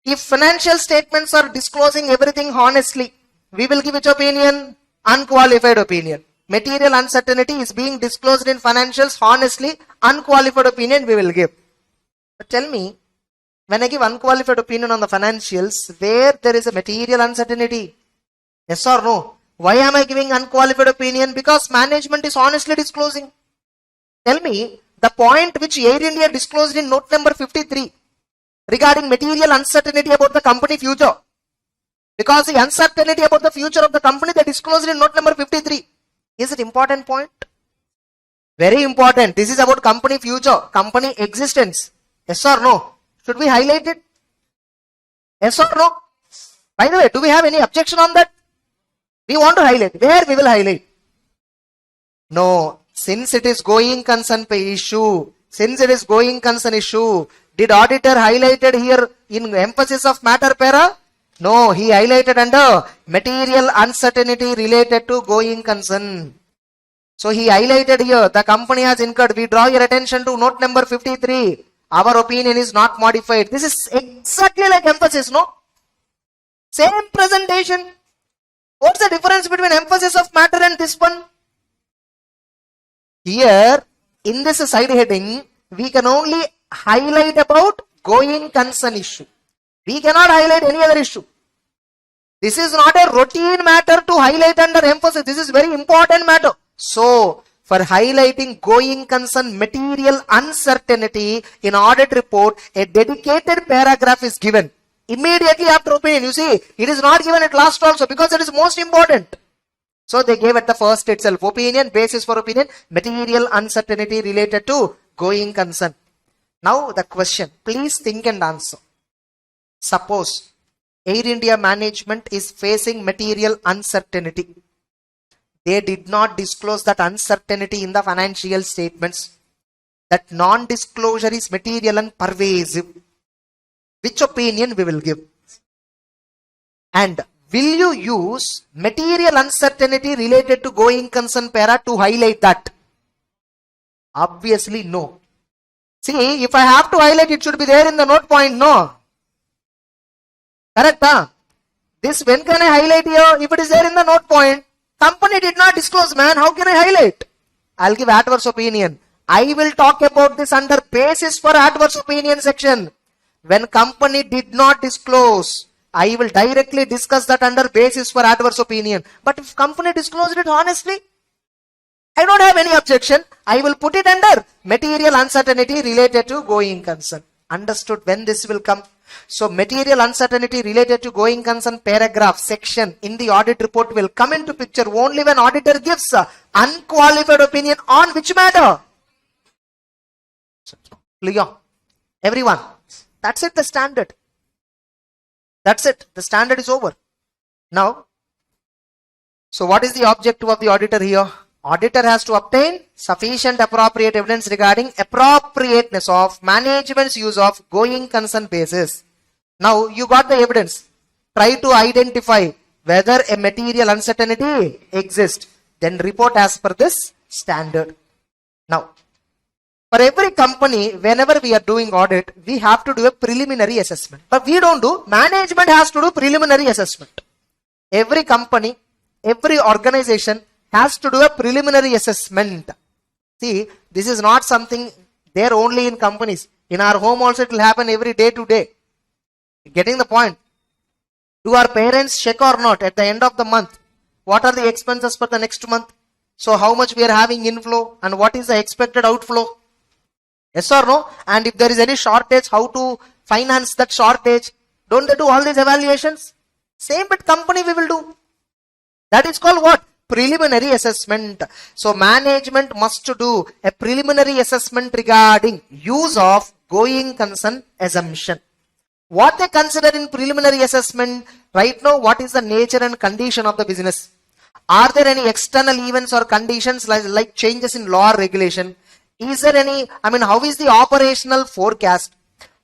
if financial statements are disclosing everything honestly, we will give which opinion? Unqualified opinion. Material uncertainty is being disclosed in financials honestly, unqualified opinion we will give. But tell me, when I give unqualified opinion on the financials, where there is a material uncertainty? Yes or no? Why am I giving unqualified opinion? Because management is honestly disclosing. Tell me, the point which Air India disclosed in note number 53 regarding material uncertainty about the company future. Because the uncertainty about the future of the company they disclosed in note number 53. Is it important point? Very important. This is about company future, company existence. Yes or no? Should we highlight it? Yes or no? By the way, do we have any objection on that? We want to highlight. Where we will highlight? No. Since it is going concern issue, did auditor highlighted here in emphasis of matter para? No, he highlighted under material uncertainty related to going concern. So he highlighted here, the company has incurred. We draw your attention to note number 53. Our opinion is not modified. This is exactly like emphasis, no? Same presentation. What's the difference between emphasis of matter and this one? Here, in this side heading, we can only highlight about going concern issue. We cannot highlight any other issue. This is not a routine matter to highlight under emphasis. This is very important matter. So, for highlighting going concern material uncertainty in audit report, a dedicated paragraph is given. Immediately after opinion, you see, it is not given at last also because it is most important. So, they gave at the first itself opinion, basis for opinion, material uncertainty related to going concern. Now, the question, please think and answer. Suppose Air India management is facing material uncertainty. They did not disclose that uncertainty in the financial statements. That non-disclosure is material and pervasive. Which opinion we will give? And will you use material uncertainty related to going concern para to highlight that? Obviously no. See, if I have to highlight, it should be there in the note point, no? Correct, huh? This, when can I highlight here? If it is there in the note point, Company did not disclose, man. How can I highlight? I'll give adverse opinion. I will talk about this under basis for adverse opinion section. When company did not disclose, I will directly discuss that under basis for adverse opinion. But if company disclosed it honestly, I don't have any objection. I will put it under material uncertainty related to going concern. Understood when this will come? So material uncertainty related to going concern paragraph section in the audit report will come into picture only when auditor gives unqualified opinion on which matter? Clear? Everyone. That's it, the standard. That's it. The standard is over. Now, so what is the objective of the auditor here? Auditor has to obtain sufficient appropriate evidence regarding appropriateness of management's use of going concern basis. Now you got the evidence. Try to identify whether a material uncertainty exists. Then report as per this standard. Now, for every company, whenever we are doing audit, we have to do a preliminary assessment. But we don't do. Management has to do preliminary assessment. Every company, every organization has to do a preliminary assessment. See, this is not something there only in companies. In our home also it will happen every day to day. Getting the point? Do our parents check or not at the end of the month? What are the expenses for the next month? So how much we are having inflow and what is the expected outflow? Yes or no? And if there is any shortage, how to finance that shortage? Don't they do all these evaluations? Same with company we will do. That is called what? Preliminary assessment. So management must do a preliminary assessment regarding use of going concern assumption. What they consider in preliminary assessment right now, what is the nature and condition of the business? Are there any external events or conditions like changes in law or regulation? Is there any, how is the operational forecast?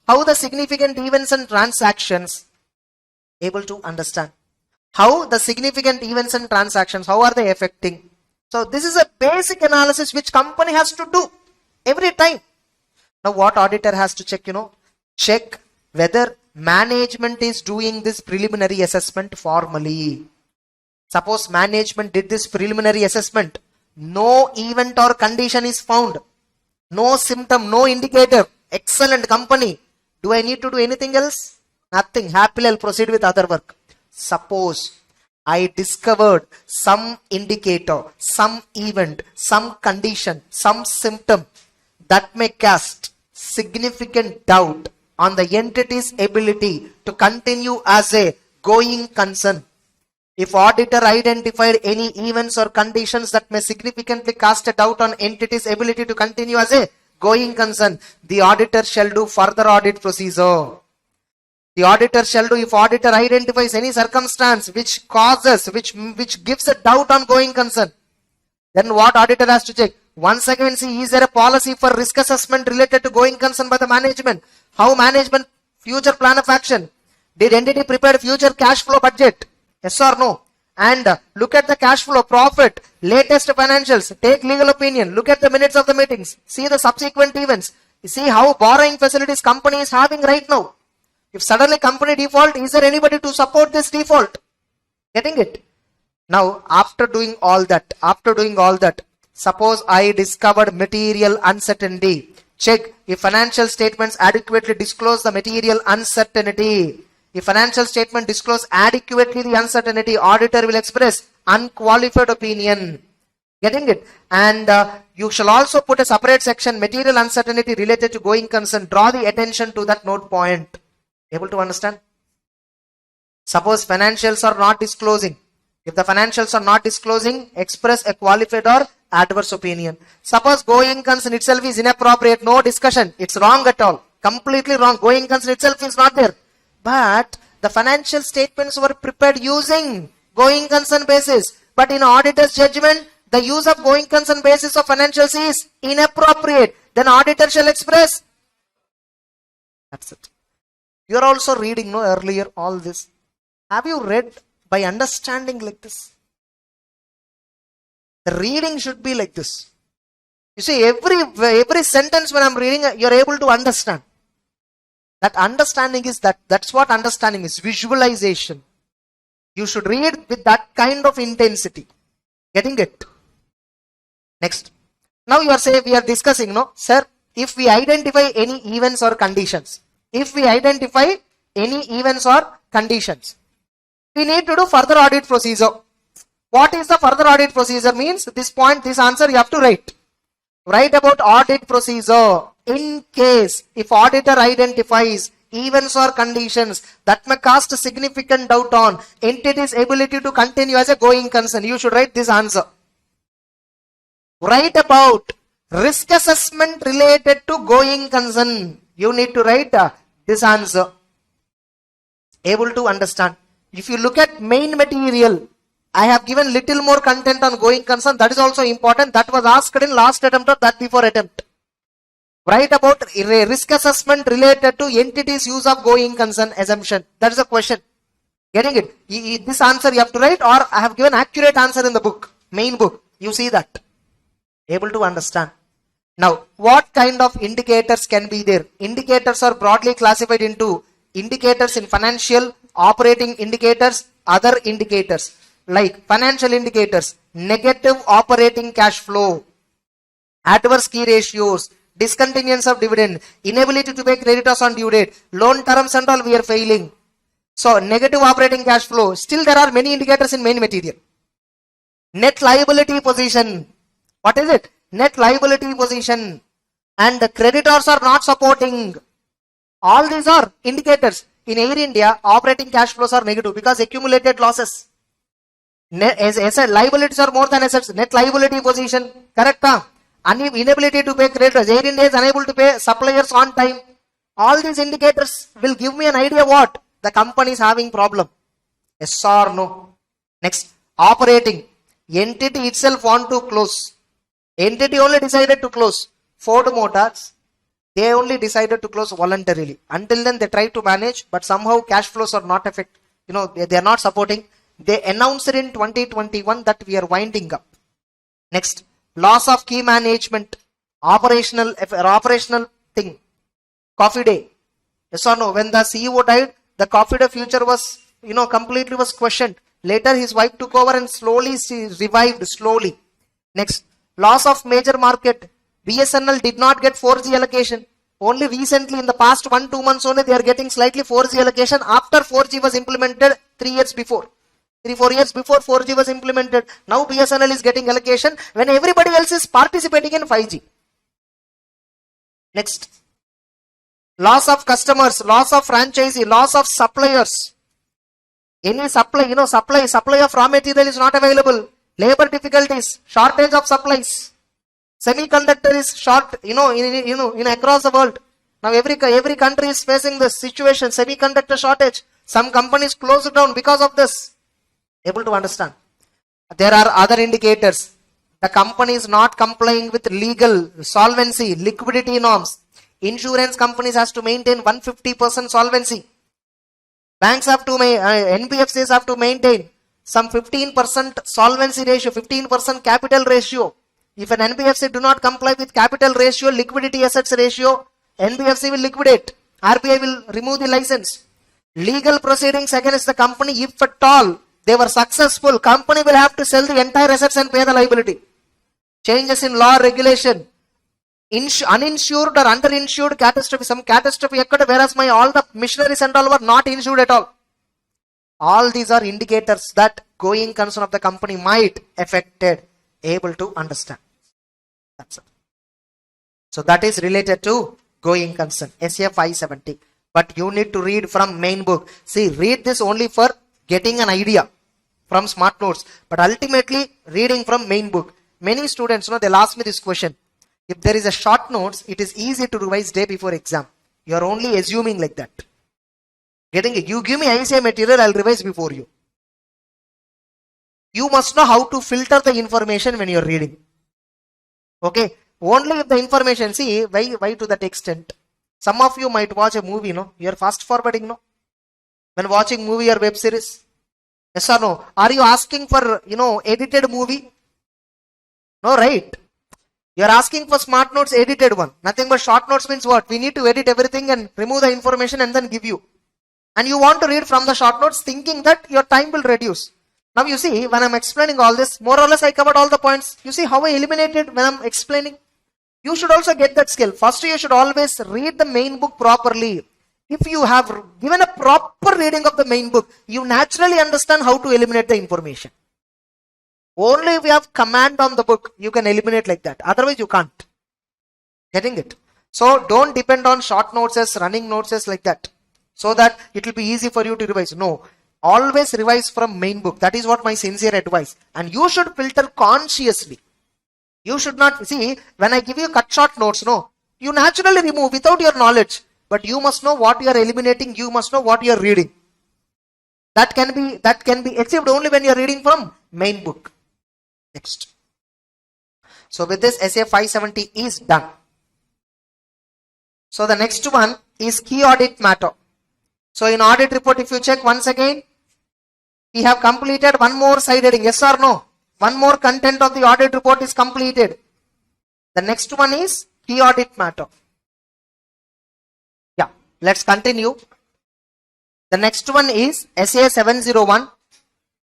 How the significant events and transactions? Able to understand. How the significant events and transactions, how are they affecting? So this is a basic analysis which company has to do every time. Now what auditor has to check, check whether management is doing this preliminary assessment formally. Suppose management did this preliminary assessment. No event or condition is found. No symptom, no indicator. Excellent company. Do I need to do anything else? Nothing. Happily I'll proceed with other work. Suppose I discovered some indicator, some event, some condition, some symptom that may cast significant doubt on the entity's ability to continue as a going concern. If auditor identified any events or conditions that may significantly cast a doubt on entity's ability to continue as a going concern, the auditor shall do further audit procedure. The auditor shall do if auditor identifies any circumstance which causes, which gives a doubt on going concern. Then what auditor has to check? Once again, see, is there a policy for risk assessment related to going concern by the management? How management future plan of action? Did entity prepare future cash flow budget? Yes or no? And look at the cash flow, profit, latest financials, take legal opinion, look at the minutes of the meetings, see the subsequent events, see how borrowing facilities company is having right now. If suddenly company default, is there anybody to support this default? Getting it? Now, after doing all that, suppose I discovered material uncertainty. Check if financial statements adequately disclose the material uncertainty. If financial statement disclose adequately the uncertainty, auditor will express unqualified opinion. Getting it? And you shall also put a separate section, material uncertainty related to going concern. Draw the attention to that note point. Able to understand? Suppose financials are not disclosing. If the financials are not disclosing, express a qualified or adverse opinion. Suppose going concern itself is inappropriate, no discussion. It's wrong at all. Completely wrong. Going concern itself is not there. But the financial statements were prepared using going concern basis. But in auditor's judgment, the use of going concern basis of financials is inappropriate. Then auditor shall express. That's it. You are also reading earlier all this. Have you read by understanding like this? The reading should be like this. You see, every sentence when I'm reading, you're able to understand. That understanding is that's what understanding is, visualization. You should read with that kind of intensity. Getting it? Next. Now you are saying, we are discussing, no, sir, if we identify any events or conditions, we need to do further audit procedure. What is the further audit procedure means? This point, this answer you have to write. Write about audit procedure. In case, if auditor identifies events or conditions that may cast a significant doubt on entity's ability to continue as a going concern, you should write this answer. Write about risk assessment related to going concern. You need to write this answer. Able to understand. If you look at main material, I have given little more content on going concern. That is also important. That was asked in last attempt or that before attempt. Write about risk assessment related to entity's use of going concern assumption. That is a question. Getting it? This answer you have to write, or I have given accurate answer in the book, main book. You see that. Able to understand. Now, what kind of indicators can be there? Indicators are broadly classified into indicators in financial, operating indicators, other indicators. Like financial indicators, negative operating cash flow, adverse key ratios, discontinuance of dividend, inability to pay creditors on due date, loan terms and all we are failing. So negative operating cash flow. Still there are many indicators in main material. Net liability position. What is it? Net liability position. And the creditors are not supporting. All these are indicators. In Air India, operating cash flows are negative because accumulated losses. Asset liabilities are more than assets. Net liability position. Correct? Inability to pay creditors. Air India is unable to pay suppliers on time. All these indicators will give me an idea what the company is having problem. Yes or no? Next, operating. Entity itself want to close. Entity only decided to close. Ford Motors, they only decided to close voluntarily. Until then they try to manage, but somehow cash flows are not affected. They are not supporting. They announced it in 2021 that we are winding up. Next, loss of key management, operational thing. Coffee day. Yes or no? When the CEO died, the coffee day future was, completely was questioned. Later his wife took over and slowly she revived slowly. Next, loss of major market. BSNL did not get 4G allocation. Only recently in the past 1-2 months only they are getting slightly 4G allocation after 4G was implemented 3 years before. 3-4 years before 4G was implemented. Now BSNL is getting allocation when everybody else is participating in 5G. Next, loss of customers, loss of franchisee, loss of suppliers. Any supply, supply of raw material is not available. Labor difficulties, shortage of supplies. Semiconductor is short, in across the world. Now every country is facing this situation, semiconductor shortage. Some companies closed down because of this. Able to understand? There are other indicators. The company is not complying with legal, solvency, liquidity norms. Insurance companies has to maintain 150% solvency. Banks have to, NBFCs have to maintain some 15% solvency ratio, 15% capital ratio. If an NBFC do not comply with capital ratio, liquidity assets ratio, NBFC will liquidate. RBI will remove the license. Legal proceedings against the company, if at all they were successful, company will have to sell the entire assets and pay the liability. Changes in law regulation. Uninsured or underinsured catastrophe. Some catastrophe occurred, whereas all the missionaries and all were not insured at all. All these are indicators that going concern of the company might affected. Able to understand. That's it. So that is related to going concern. SF 570. But you need to read from main book. See, read this only for getting an idea from smart notes. But ultimately, reading from main book. Many students, they'll ask me this question. If there is a short notes, it is easy to revise day before exam. You are only assuming like that. Getting it? You give me ICA material, I'll revise before you. You must know how to filter the information when you are reading. Okay. Only if the information, see, why to that extent. Some of you might watch a movie, you are fast forwarding, when watching movie or web series. Yes or no? Are you asking for, edited movie? No, right? You are asking for smart notes edited one. Nothing but short notes means what? We need to edit everything and remove the information and then give you. And you want to read from the short notes thinking that your time will reduce. Now you see, when I'm explaining all this, more or less I covered all the points. You see how I eliminated when I'm explaining? You should also get that skill. First, you should always read the main book properly. If you have given a proper reading of the main book, you naturally understand how to eliminate the information. Only if you have command on the book, you can eliminate like that. Otherwise, you can't. Getting it? So, don't depend on short notes as running notes as like that. So that it will be easy for you to revise. No. Always revise from main book. That is what my sincere advice. And you should filter consciously. You should not, see, when I give you cut short notes, no, you naturally remove without your knowledge. But you must know what you are eliminating. You must know what you are reading. That can be achieved only when you are reading from main book. Next. So with this, SA 570 is done. So the next one is key audit matter. So in audit report, if you check once again, we have completed one more side heading. Yes or no? One more content of the audit report is completed. The next one is key audit matter. Yeah, let's continue. The next one is SA 701,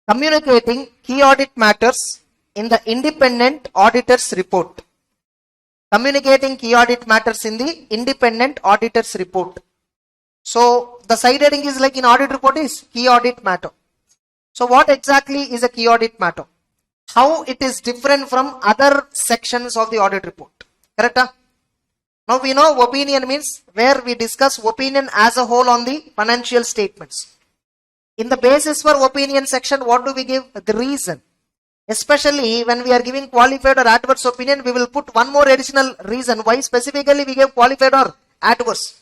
communicating key audit matters in the independent auditor's report. Communicating key audit matters in the independent auditor's report. So the side heading is like in audit report is key audit matter. So what exactly is a key audit matter? How it is different from other sections of the audit report. Correct? Now we know opinion means where we discuss opinion as a whole on the financial statements. In the basis for opinion section, what do we give? The reason. Especially when we are giving qualified or adverse opinion, we will put one more additional reason. Why specifically we give qualified or adverse?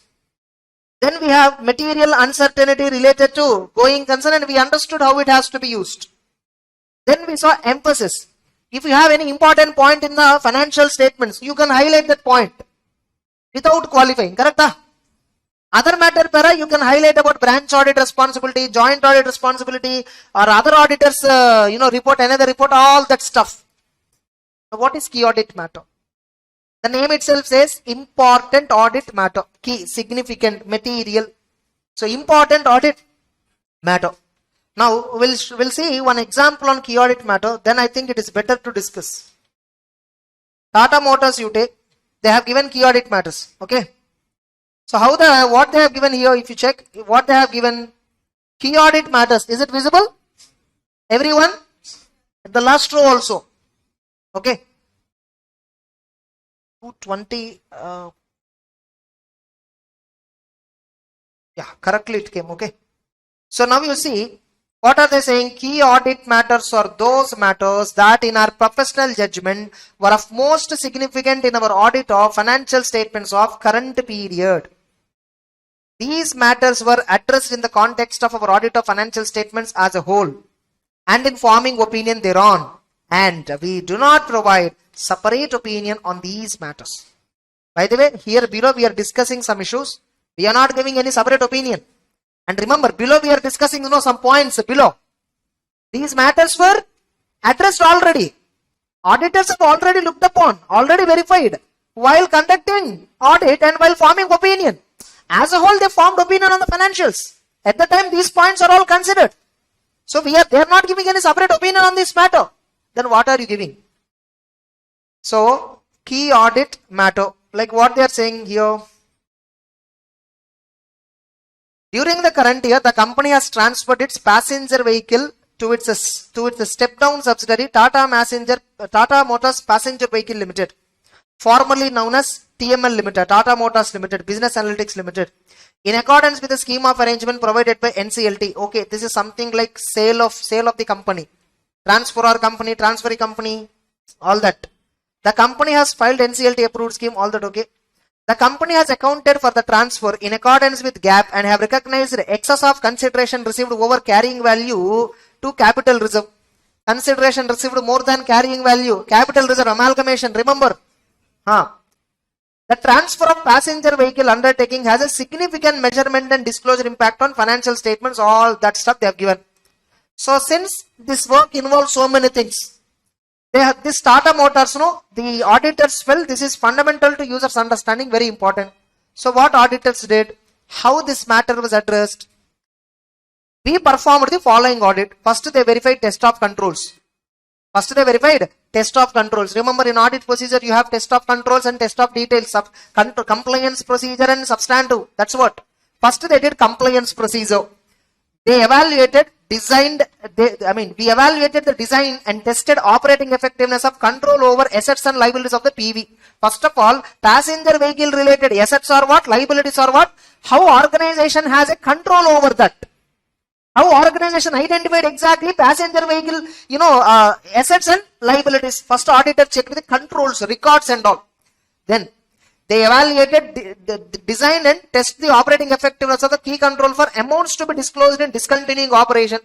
Then we have material uncertainty related to going concern, and we understood how it has to be used. Then we saw emphasis. If you have any important point in the financial statements, you can highlight that point without qualifying. Correct? Other matter para, you can highlight about branch audit responsibility, joint audit responsibility, or other auditors, report, another report, all that stuff. So what is key audit matter? The name itself says important audit matter. Key, significant, material. So important audit matter. Now we'll see one example on key audit matter. Then I think it is better to discuss. Tata Motors you take, they have given key audit matters. Okay. So what they have given here, if you check what they have given, key audit matters. Is it visible? Everyone? The last row also. Okay. 220. Yeah, correctly it came. Okay. So now you see, what are they saying? Key audit matters are those matters that in our professional judgment were of most significant in our audit of financial statements of current period. These matters were addressed in the context of our audit of financial statements as a whole and in forming opinion thereon, and we do not provide separate opinion on these matters. By the way, here below we are discussing some issues. We are not giving any separate opinion. And remember, below we are discussing some points below. These matters were addressed already. Auditors have already looked upon, already verified while conducting audit and while forming opinion. As a whole, they formed opinion on the financials. At the time, these points are all considered. So they are not giving any separate opinion on this matter. Then what are you giving? So key audit matter, like what they are saying here. During the current year, the company has transferred its passenger vehicle to its step-down subsidiary Tata Motors Passenger Vehicle Limited, formerly known as TML Limited, Tata Motors Limited, Business Analytics Limited, in accordance with the scheme of arrangement provided by NCLT. Okay, this is something like sale of the company, transferor company, transferee company, all that. The company has filed NCLT approved scheme, all that. Okay. The company has accounted for the transfer in accordance with GAAP and have recognized excess of consideration received over carrying value to capital reserve. Consideration received more than carrying value. Capital reserve amalgamation. Remember. The transfer of passenger vehicle undertaking has a significant measurement and disclosure impact on financial statements. All that stuff they have given. So since this work involves so many things, this Tata Motors, the auditors felt this is fundamental to users' understanding, very important. So what auditors did, how this matter was addressed. We performed the following audit. First, they verified test of controls. Remember, in audit procedure, you have test of controls and test of details of compliance procedure and substantive. That's what. First, they did compliance procedure. They evaluated, we evaluated the design and tested operating effectiveness of control over assets and liabilities of the PV. First of all, passenger vehicle related assets are what? Liabilities are what? How organization has a control over that. How organization identified exactly passenger vehicle, assets and liabilities. First auditor checked with the controls, records and all. Then they evaluated the design and test the operating effectiveness of the key control for amounts to be disclosed in discontinuing operation.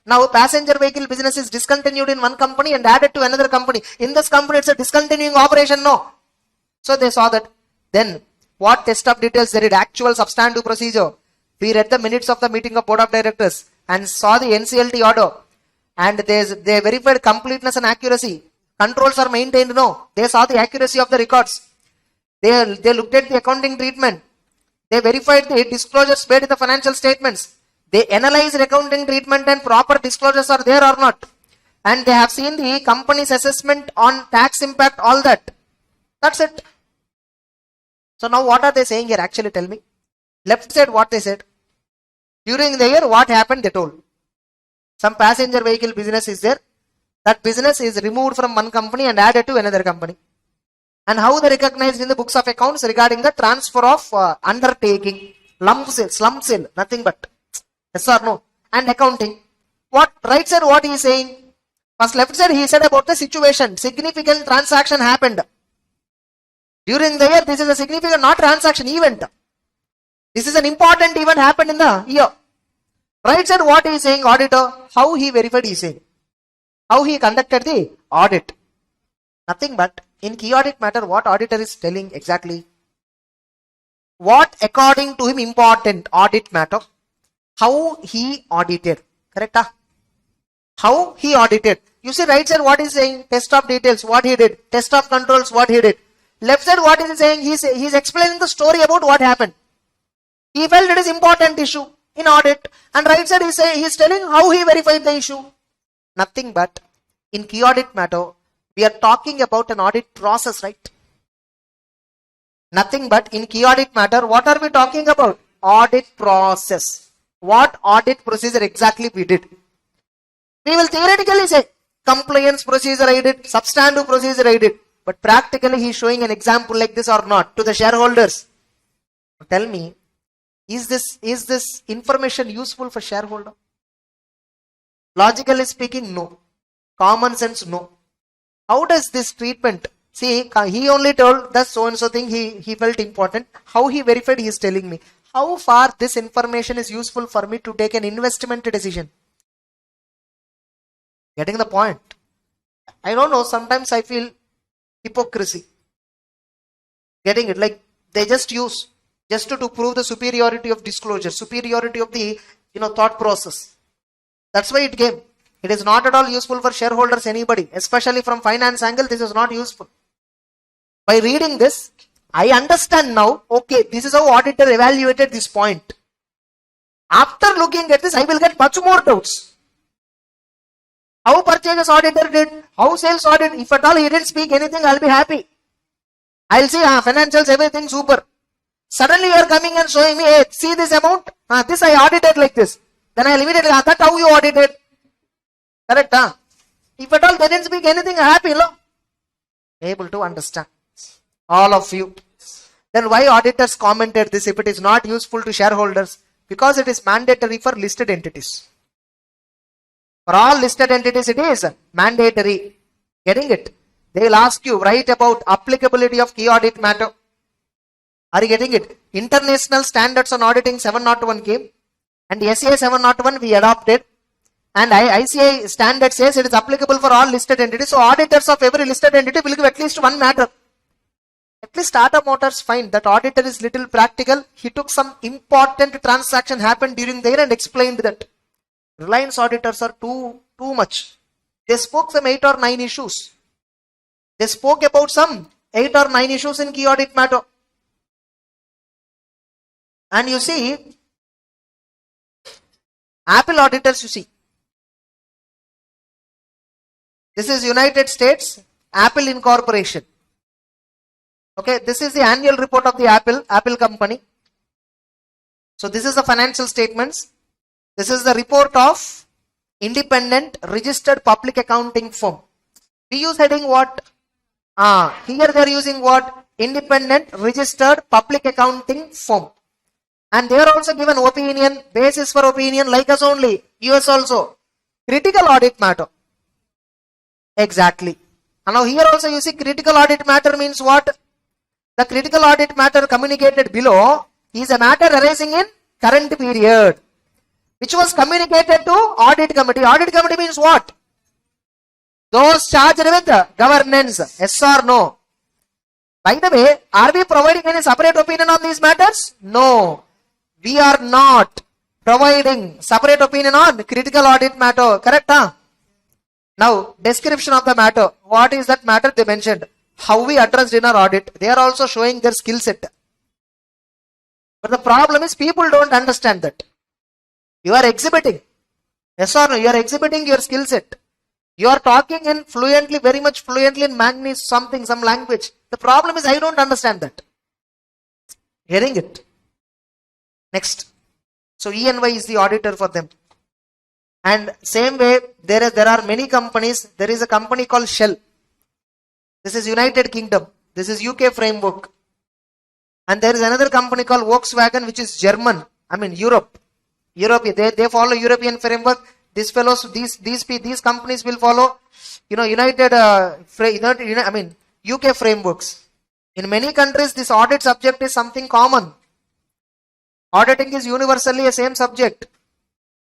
Now passenger vehicle business is discontinued in one company and added to another company. In this company it's a discontinuing operation, no. So they saw that. Then what test of details they did? Actual substantive procedure. We read the minutes of the meeting of board of directors and saw the NCLT order, and they verified completeness and accuracy. Controls are maintained, no. They saw the accuracy of the records. They looked at the accounting treatment. They verified the disclosures made in the financial statements. They analyzed accounting treatment and proper disclosures are there or not. And they have seen the company's assessment on tax impact, all that. That's it. So now what are they saying here? Actually tell me. Left side what they said. During the year, what happened? They told. Some passenger vehicle business is there. That business is removed from one company and added to another company. And how they recognized in the books of accounts regarding the transfer of undertaking, lump sale, nothing but. Yes or no? And accounting. What right side what he is saying? First left side he said about the situation. Significant transaction happened. During the year, this is a significant, not transaction, event. This is an important event happened in the year. Right side what he is saying, auditor, how he verified he is saying. How he conducted the audit. Nothing but, in key audit matter, what auditor is telling exactly? What according to him important audit matter? How he audited. Correct? How he audited. You see right side what he is saying? Test of details, what he did. Test of controls, what he did. Left side what is he saying? He is explaining the story about what happened. He felt it is important issue in audit, and right side he is telling how he verified the issue. Nothing but, in key audit matter, we are talking about an audit process, right? Nothing but, in key audit matter, what are we talking about? Audit process. What audit procedure exactly we did? We will theoretically say, compliance procedure I did, substantive procedure I did, but practically he is showing an example like this or not to the shareholders. Tell me, is this information useful for shareholder? Logically speaking, no. Common sense, no. How does this treatment? See, he only told the so and so thing he felt important. How he verified, he is telling me. How far this information is useful for me to take an investment decision? Getting the point? I don't know, sometimes I feel hypocrisy. Getting it? Like they just use, just to prove the superiority of disclosure, superiority of the thought process. That's why it came. It is not at all useful for shareholders, anybody, especially from finance angle. This is not useful. By reading this, I understand now, okay, this is how auditor evaluated this point. After looking at this, I will get much more doubts. How purchases auditor did, how sales audit, if at all he didn't speak anything, I'll be happy. I'll see, financials, everything super. Suddenly you are coming and showing me, hey, see this amount? This I audited like this. Then I'll immediately, that's how you audited. Correct? If at all they didn't speak anything, happy, no? Able to understand. All of you. Then why auditors commented this if it is not useful to shareholders? Because it is mandatory for listed entities. For all listed entities it is mandatory. Getting it? They will ask you, write about applicability of key audit matter. Are you getting it? International standards on auditing 701 came, and SCA 701 we adopted, and ICI standard says it is applicable for all listed entities. So auditors of every listed entity will give at least one matter. At least Tata Motors, fine, that auditor is little practical. He took some important transaction happened during the year and explained that. Reliance auditors are too much. They spoke some 8 or 9 issues. They spoke about some 8 or 9 issues in key audit matter. And you see, Apple auditors, you see. This is United States Apple Incorporation. Okay, this is the annual report of the Apple company. So this is the financial statements. This is the report of independent registered public accounting firm. We use heading what? Here they are using what? Independent registered public accounting firm. And they are also given opinion, basis for opinion like us only, US also. Critical audit matter. Exactly. And now here also you see critical audit matter means what? The critical audit matter communicated below is a matter arising in current period, which was communicated to audit committee. Audit committee means what? Those charged with governance. Yes or no? By the way, are we providing any separate opinion on these matters? No. We are not providing separate opinion on critical audit matter. Correct? Huh? Now, description of the matter. What is that matter they mentioned? How we addressed in our audit. They are also showing their skill set. But the problem is people don't understand that. You are exhibiting. Yes or no? You are exhibiting your skill set. You are talking in fluently, very much fluently in manganese something, some language. The problem is I don't understand that. Hearing it. Next. So E&Y is the auditor for them. And same way, there are many companies. There is a company called Shell. This is United Kingdom. This is UK framework. And there is another company called Volkswagen, which is German. I mean Europe. They follow European framework. These companies will follow, UK frameworks. In many countries, this audit subject is something common. Auditing is universally a same subject.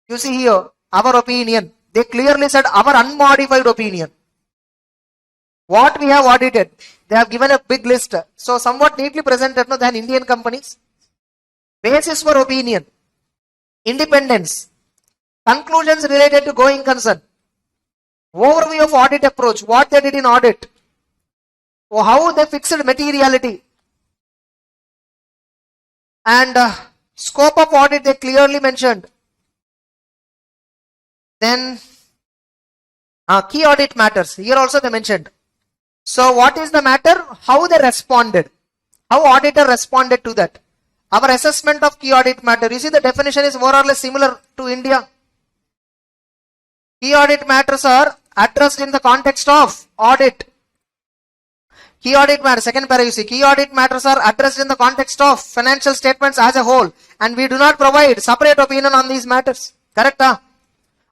You see here, our opinion. They clearly said our unmodified opinion. What we have audited, they have given a big list. So somewhat neatly presented than Indian companies. Basis for opinion. Independence. Conclusions related to going concern. Overview of audit approach. What they did in audit. How they fixed materiality. And scope of audit they clearly mentioned. Then key audit matters. Here also they mentioned. So what is the matter? How they responded. How auditor responded to that. Our assessment of key audit matter. You see the definition is more or less similar to India. Key audit matters are addressed in the context of audit. Key audit matters, second para you see, key audit matters are addressed in the context of financial statements as a whole, and we do not provide separate opinion on these matters. Correct? Huh?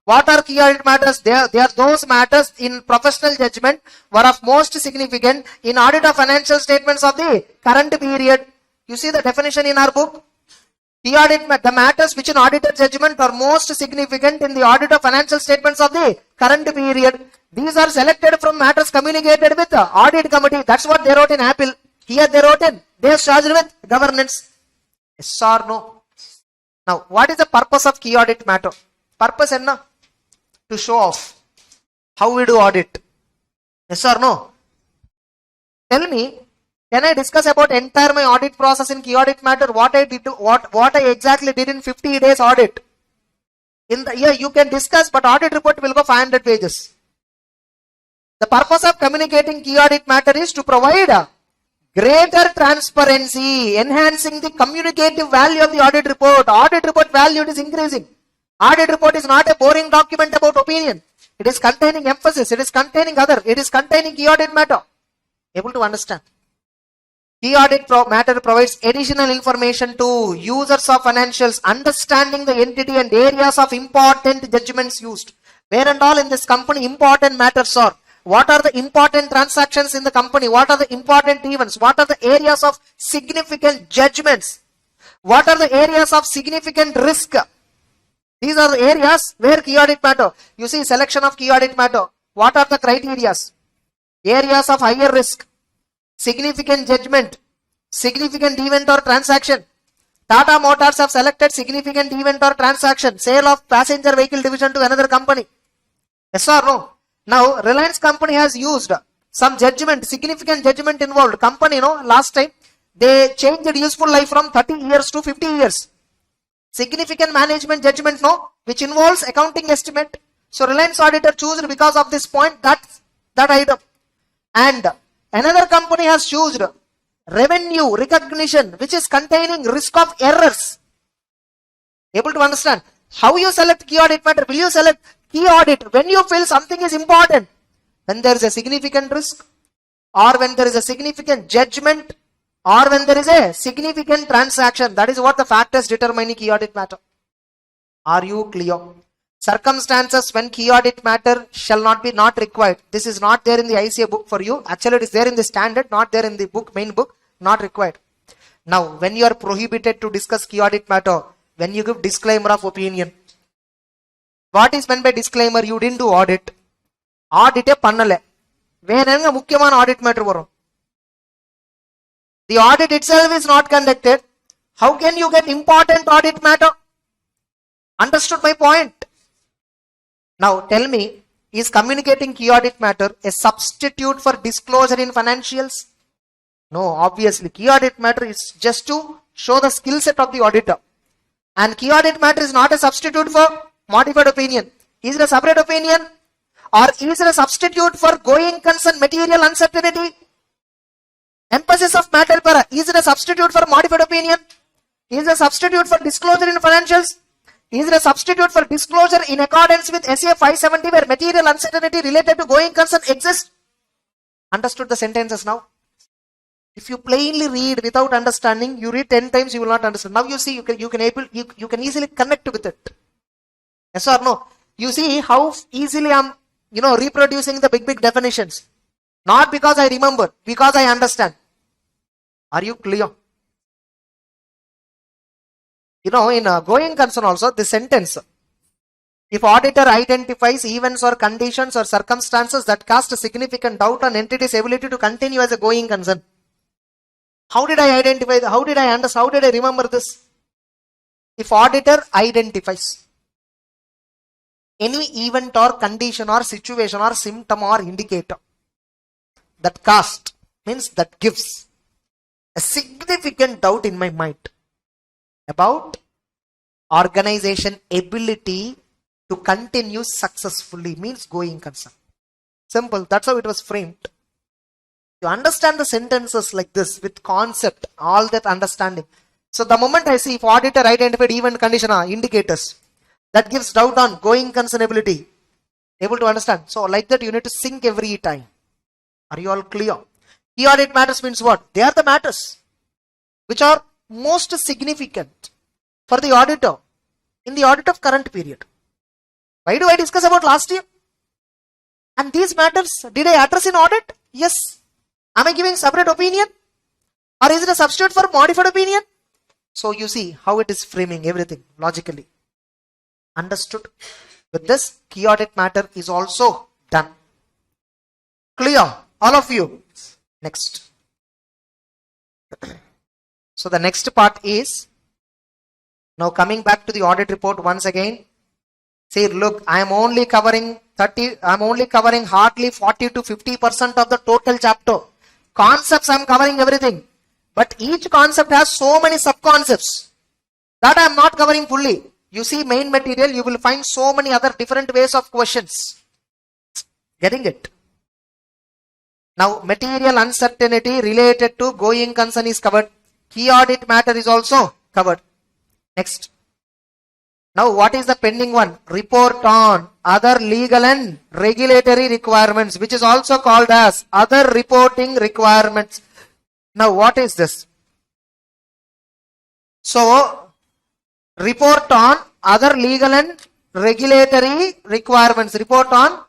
What are key audit matters? They are those matters in professional judgment were of most significant in audit of financial statements of the current period. You see the definition in our book? Key audit, the matters which in auditor judgment are most significant in the audit of financial statements of the current period. These are selected from matters communicated with the audit committee. That's what they wrote in Apple. Here they wrote in, they are charged with governance. Yes or no? Now, what is the purpose of key audit matter? Purpose enna? To show off how we do audit. Yes or no? Tell me, can I discuss about entire my audit process in key audit matter? What I did, what I exactly did in 50 days audit. In the year you can discuss, but audit report will go 500 pages. The purpose of communicating key audit matter is to provide a greater transparency, enhancing the communicative value of the audit report. Audit report value is increasing. Audit report is not a boring document about opinion. It is containing emphasis. It is containing other. It is containing key audit matter. Able to understand? Key audit matter provides additional information to users of financials, understanding the entity and areas of important judgments used. Where and all in this company important matters are. What are the important transactions in the company? What are the important events? What are the areas of significant judgments? What are the areas of significant risk? These are the areas where key audit matter. You see selection of key audit matter. What are the criteria? Areas of higher risk, significant judgment, significant event or transaction. Tata Motors have selected significant event or transaction, sale of passenger vehicle division to another company. Yes or no? Now, Reliance company has used some judgment, significant judgment involved. Company, last time, they changed useful life from 30 years to 50 years. Significant management judgment, which involves accounting estimate. So Reliance auditor choose because of this point that item. And another company has chosen revenue recognition, which is containing risk of errors. Able to understand? How you select key audit matter? Will you select key audit when you feel something is important? When there is a significant risk, or when there is a significant judgment, or when there is a significant transaction. That is what the factors determining key audit matter. Are you clear? Circumstances when key audit matter shall not be not required. This is not there in the ICA book for you. Actually, it is there in the standard, not there in the book, main book, not required. Now, when you are prohibited to discuss key audit matter, when you give disclaimer of opinion. What is meant by disclaimer? You didn't do audit. Audit pannale. Venanga mukyamana audit matter varum. The audit itself is not conducted. How can you get important audit matter? Understood my point? Now tell me, is communicating key audit matter a substitute for disclosure in financials? No, obviously key audit matter is just to show the skill set of the auditor. And key audit matter is not a substitute for modified opinion. Is it a separate opinion? Or is it a substitute for going concern material uncertainty? Emphasis of matter para. Is it a substitute for modified opinion? Is it a substitute for disclosure in financials? Is it a substitute for disclosure in accordance with SA 570 where material uncertainty related to going concern exists? Understood the sentences now? If you plainly read without understanding, you read 10 times, you will not understand. Now you see, you can easily connect with it. Yes or no? You see how easily I'm, reproducing the big definitions. Not because I remember, because I understand. Are you clear? In going concern also, this sentence, if auditor identifies events or conditions or circumstances that cast a significant doubt on entity's ability to continue as a going concern. How did I identify? How did I understand? How did I remember this? If auditor identifies any event or condition or situation or symptom or indicator that cast, means that gives a significant doubt in my mind about organization ability to continue successfully, means going concern. Simple. That's how it was framed. You understand the sentences like this with concept, all that understanding. So the moment I see if auditor identified event, condition, indicators that gives doubt on going concern ability, able to understand. So like that you need to think every time. Are you all clear? Key audit matters means what? They are the matters which are most significant for the auditor in the audit of current period. Why do I discuss about last year? And these matters, did I address in audit? Yes. Am I giving separate opinion? Or is it a substitute for modified opinion? So you see how it is framing everything logically. Understood? With this, key audit matter is also done. Clear? All of you. Next. So the next part is, now coming back to the audit report once again. See, look, I am only covering hardly 40 to 50% of the total chapter. Concepts I am covering everything. But each concept has so many sub-concepts that I am not covering fully. You see main material, you will find so many other different ways of questions. Getting it? Now, material uncertainty related to going concern is covered. Key audit matter is also covered. Next. Now, what is the pending one? Report on other legal and regulatory requirements, which is also called as other reporting requirements. Now, what is this? So, report on other legal and regulatory requirements. Report on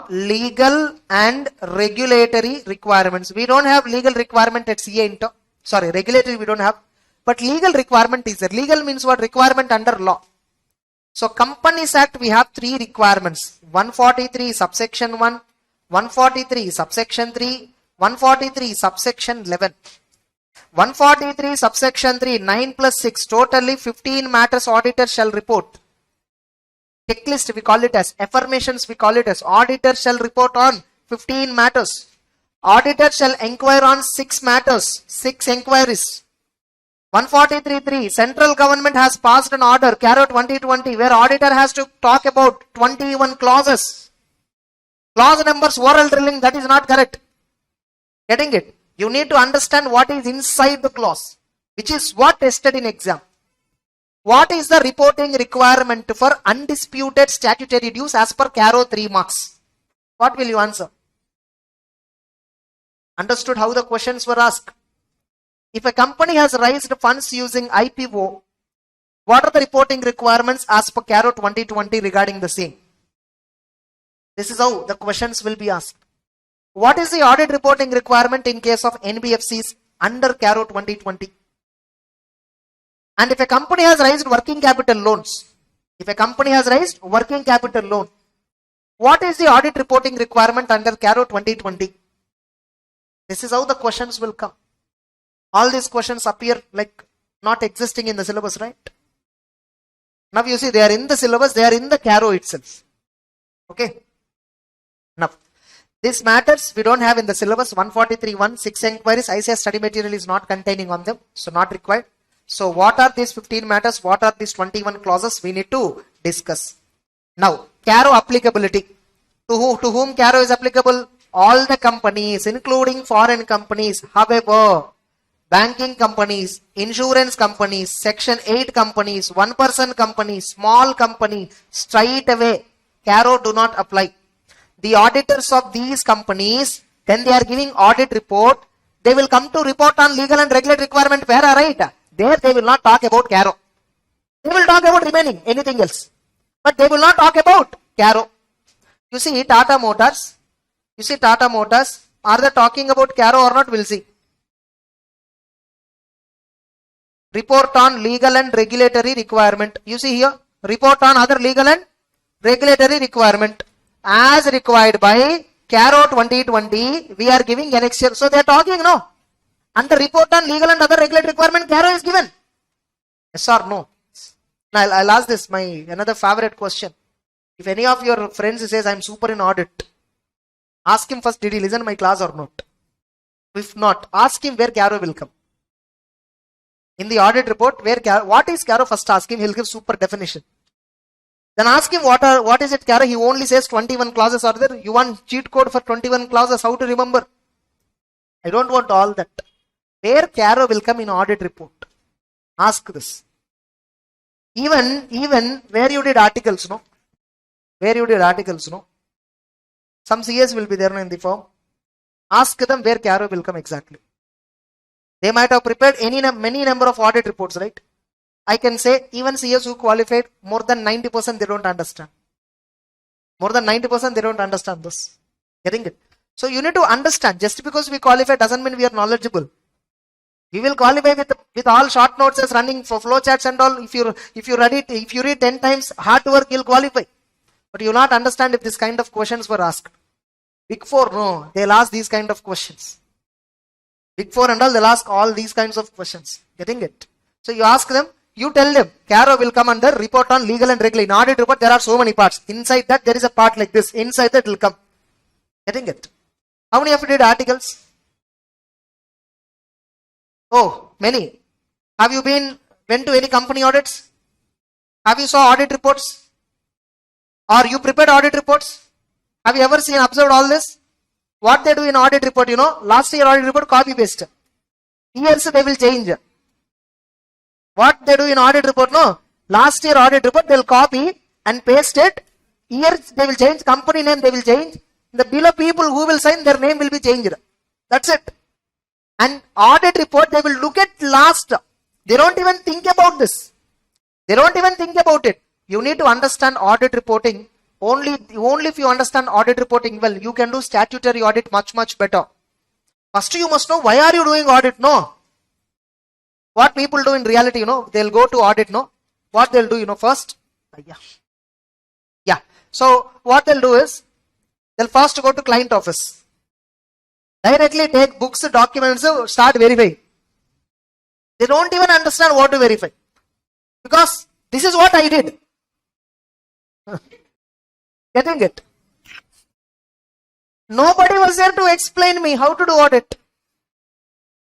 legal and regulatory requirements. We don't have legal requirement at CA Inter. Sorry, regulatory we don't have. But legal requirement is there. Legal means what? Requirement under law. So Companies Act we have 3 requirements. 143 subsection 1, 143 subsection 3, 143 subsection 11. 143 subsection 3, 9 plus 6, totally 15 matters auditor shall report. Checklist we call it as, affirmations we call it as, auditor shall report on 15 matters. Auditor shall inquire on 6 matters, 6 inquiries. 143.3. Central government has passed an order, CARO 2020, where auditor has to talk about 21 clauses. Clause numbers, oral drilling, that is not correct. Getting it? You need to understand what is inside the clause, which is what tested in exam. What is the reporting requirement for undisputed statutory dues as per CARO 3 marks? What will you answer? Understood how the questions were asked? If a company has raised funds using IPO, what are the reporting requirements as per CARO 2020 regarding the same? This is how the questions will be asked. What is the audit reporting requirement in case of NBFCs under CARO 2020? And if a company has raised working capital loans, what is the audit reporting requirement under CARO 2020? This is how the questions will come. All these questions appear like not existing in the syllabus, right? Now you see, they are in the syllabus, they are in the CARO itself. Okay. Now, this matters we don't have in the syllabus. 143.1, 6 inquiries, ICS study material is not containing on them, so not required. So what are these 15 matters? What are these 21 clauses? We need to discuss. Now, CARO applicability. To whom CARO is applicable? All the companies, including foreign companies. However, banking companies, insurance companies, Section 8 companies, one-person companies, small company, straight away, CARO do not apply. The auditors of these companies, then they are giving audit report, they will come to report on legal and regulatory requirement. Where are right? There they will not talk about CARO. They will talk about remaining, anything else. But they will not talk about CARO. You see Tata Motors, are they talking about CARO or not? We'll see. Report on legal and regulatory requirement. You see here, report on other legal and regulatory requirement. As required by CARO 2020, we are giving annexure. So they are talking, no? Under report on legal and other regulatory requirement, CARO is given. Yes or no? Now I'll ask this, my another favorite question. If any of your friends says, I'm super in audit, ask him first, did he listen to my class or not? If not, ask him where CARO will come. In the audit report, what is CARO? First ask him, he'll give super definition. Then ask him what is it CARO? He only says 21 clauses are there. You want cheat code for 21 clauses, how to remember? I don't want all that. Where CARO will come in audit report? Ask this. Even where you did articles, no? Some CS will be there in the form. Ask them where CARO will come exactly. They might have prepared many number of audit reports, right? I can say even CS who qualified, more than 90% they don't understand. More than 90% they don't understand this. Getting it? So you need to understand, just because we qualify doesn't mean we are knowledgeable. We will qualify with all short notes as running for flowcharts and all. If you read 10 times, hard work, you'll qualify. But you will not understand if this kind of questions were asked. Big Four, no, they'll ask these kind of questions. Big Four and all, they'll ask all these kinds of questions. Getting it? So you ask them, you tell them, CARO will come under report on legal and regulatory. In audit report, there are so many parts. Inside that, there is a part like this. Inside that, it will come. Getting it? How many of you did articles? Oh, many. Have you went to any company audits? Have you saw audit reports? Or you prepared audit reports? Have you ever observed all this? What they do in audit report, last year audit report, copy paste. Years they will change. What they do in audit report, no? Last year audit report, they'll copy and paste it. Years they will change, company name they will change. The below people who will sign, their name will be changed. That's it. And audit report, they will look at last. They don't even think about this. They don't even think about it. You need to understand audit reporting. Only if you understand audit reporting well, you can do statutory audit much better. First you must know why are you doing audit, no? What people do in reality, they'll go to audit, no? What they'll do, first? Yeah. So what they'll do is, they'll first go to client office. Directly take books, documents, start verifying. They don't even understand what to verify. Because this is what I did. Getting it? Nobody was there to explain me how to do audit.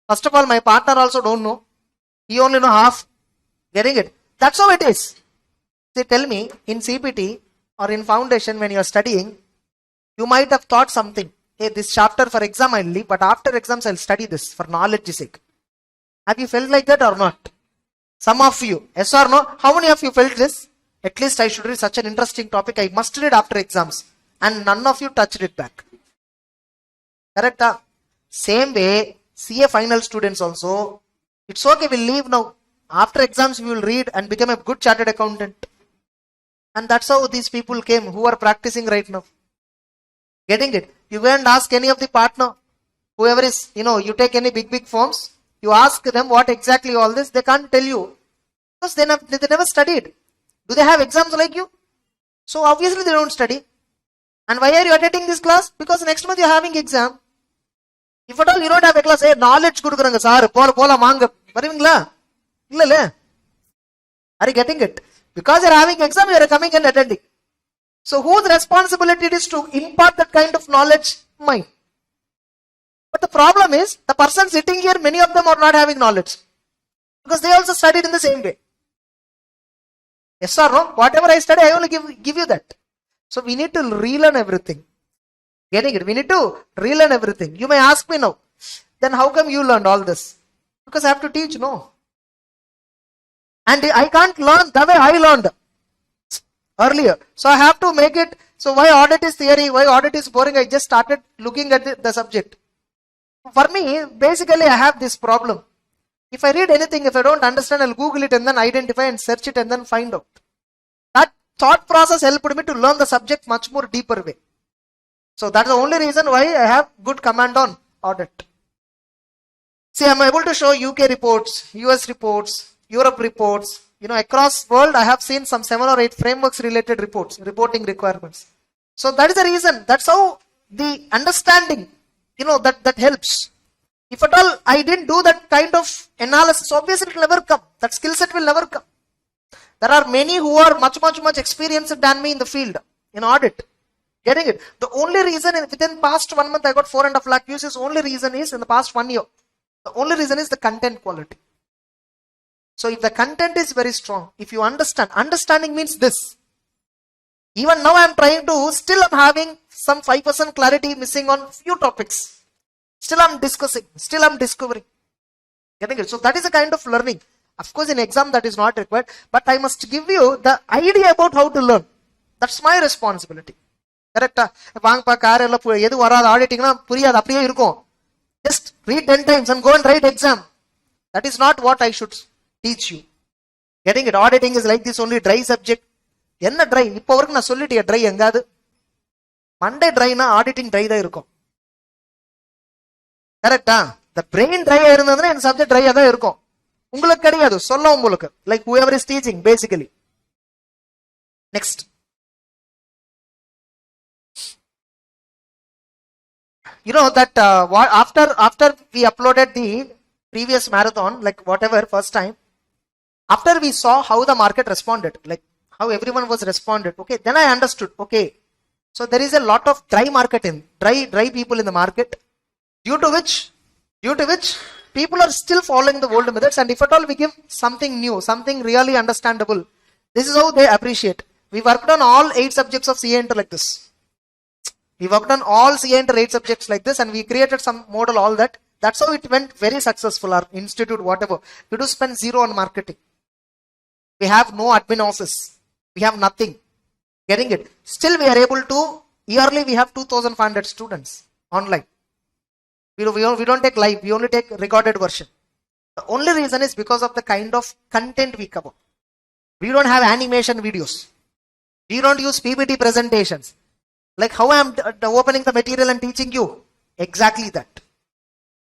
First of all, my partner also don't know. You only know half. Getting it? That's how it is. They tell me in CPT or in foundation when you are studying, you might have thought something. Hey, this chapter for exam I'll leave, but after exams I'll study this for knowledge sake. Have you felt like that or not? Some of you, yes or no? How many of you felt this? At least I should read such an interesting topic. I must read after exams. And none of you touched it back. Correct? Same way, CA final students also. It's okay, we'll leave now. After exams, we will read and become a good chartered accountant. And that's how these people came who are practicing right now. Getting it? You go and ask any of the partner, whoever is, you take any big firms, you ask them what exactly all this, they can't tell you. Because they never studied. Do they have exams like you? So obviously they don't study. And why are you attending this class? Because next month you are having exam. If at all you don't have a class, hey, knowledge kudukuranga sir, pola manga. Varivingla? Illa. Are you getting it? Because you are having exam, you are coming and attending. So whose responsibility it is to impart that kind of knowledge? Mine. But the problem is, the person sitting here, many of them are not having knowledge. Because they also studied in the same way. Yes or no? Whatever I study, I only give you that. So we need to relearn everything. Getting it? We need to relearn everything. You may ask me now, then how come you learned all this? Because I have to teach, no. And I can't learn the way I learned earlier. So I have to make it. So why audit is theory? Why audit is boring? I just started looking at the subject. For me, basically I have this problem. If I read anything, if I don't understand, I'll Google it and then identify and search it and then find out. That thought process helped me to learn the subject much more deeper way. So that's the only reason why I have good command on audit. See, I'm able to show UK reports, US reports, Europe reports. Across world, I have seen some 7 or 8 frameworks related reports, reporting requirements. So that is the reason. That's how the understanding, that helps. If at all I didn't do that kind of analysis, obviously it will never come. That skill set will never come. There are many who are much experienced than me in the field, in audit. Getting it? The only reason within past 1 month I got 4.5 lakh views is only reason is in the past 1 year. The only reason is the content quality. So if the content is very strong, if you understanding means this. Even now I am trying to, still I'm having some 5% clarity missing on few topics. Still I'm discussing, still I'm discovering. Getting it? So that is a kind of learning. Of course in exam that is not required, but I must give you the idea about how to learn. That's my responsibility. Correct? Just read 10 times and go and write exam. That is not what I should teach you. Getting it? Auditing is like this only dry subject. Enna dry? Ipo varakum na sollitiya dry engadu. Monday dry na auditing dry da irukum. Correct? The brain dry irundadna and subject dry da irukum. Ungalukku kediyadu solla ungalukku. Like whoever is teaching basically. Next. That after we uploaded the previous marathon, like whatever first time, after we saw how the market responded, like how everyone was responded, okay, then I understood, okay, so there is a lot of dry market dry people in the market, due to which people are still following the old methods, and if at all we give something new, something really understandable, this is how they appreciate. We worked on all 8 subjects of CA Inter like this. We worked on all CA Inter 8 subjects like this, and we created some model, all that. That's how it went very successful, our institute, whatever. We do spend 0 on marketing. We have no admin office. We have nothing. Getting it? Still we are able to, yearly we have 2,500 students online. We don't take live, we only take recorded version. The only reason is because of the kind of content we cover. We don't have animation videos. We don't use PPT presentations. Like how I am opening the material and teaching you. Exactly that.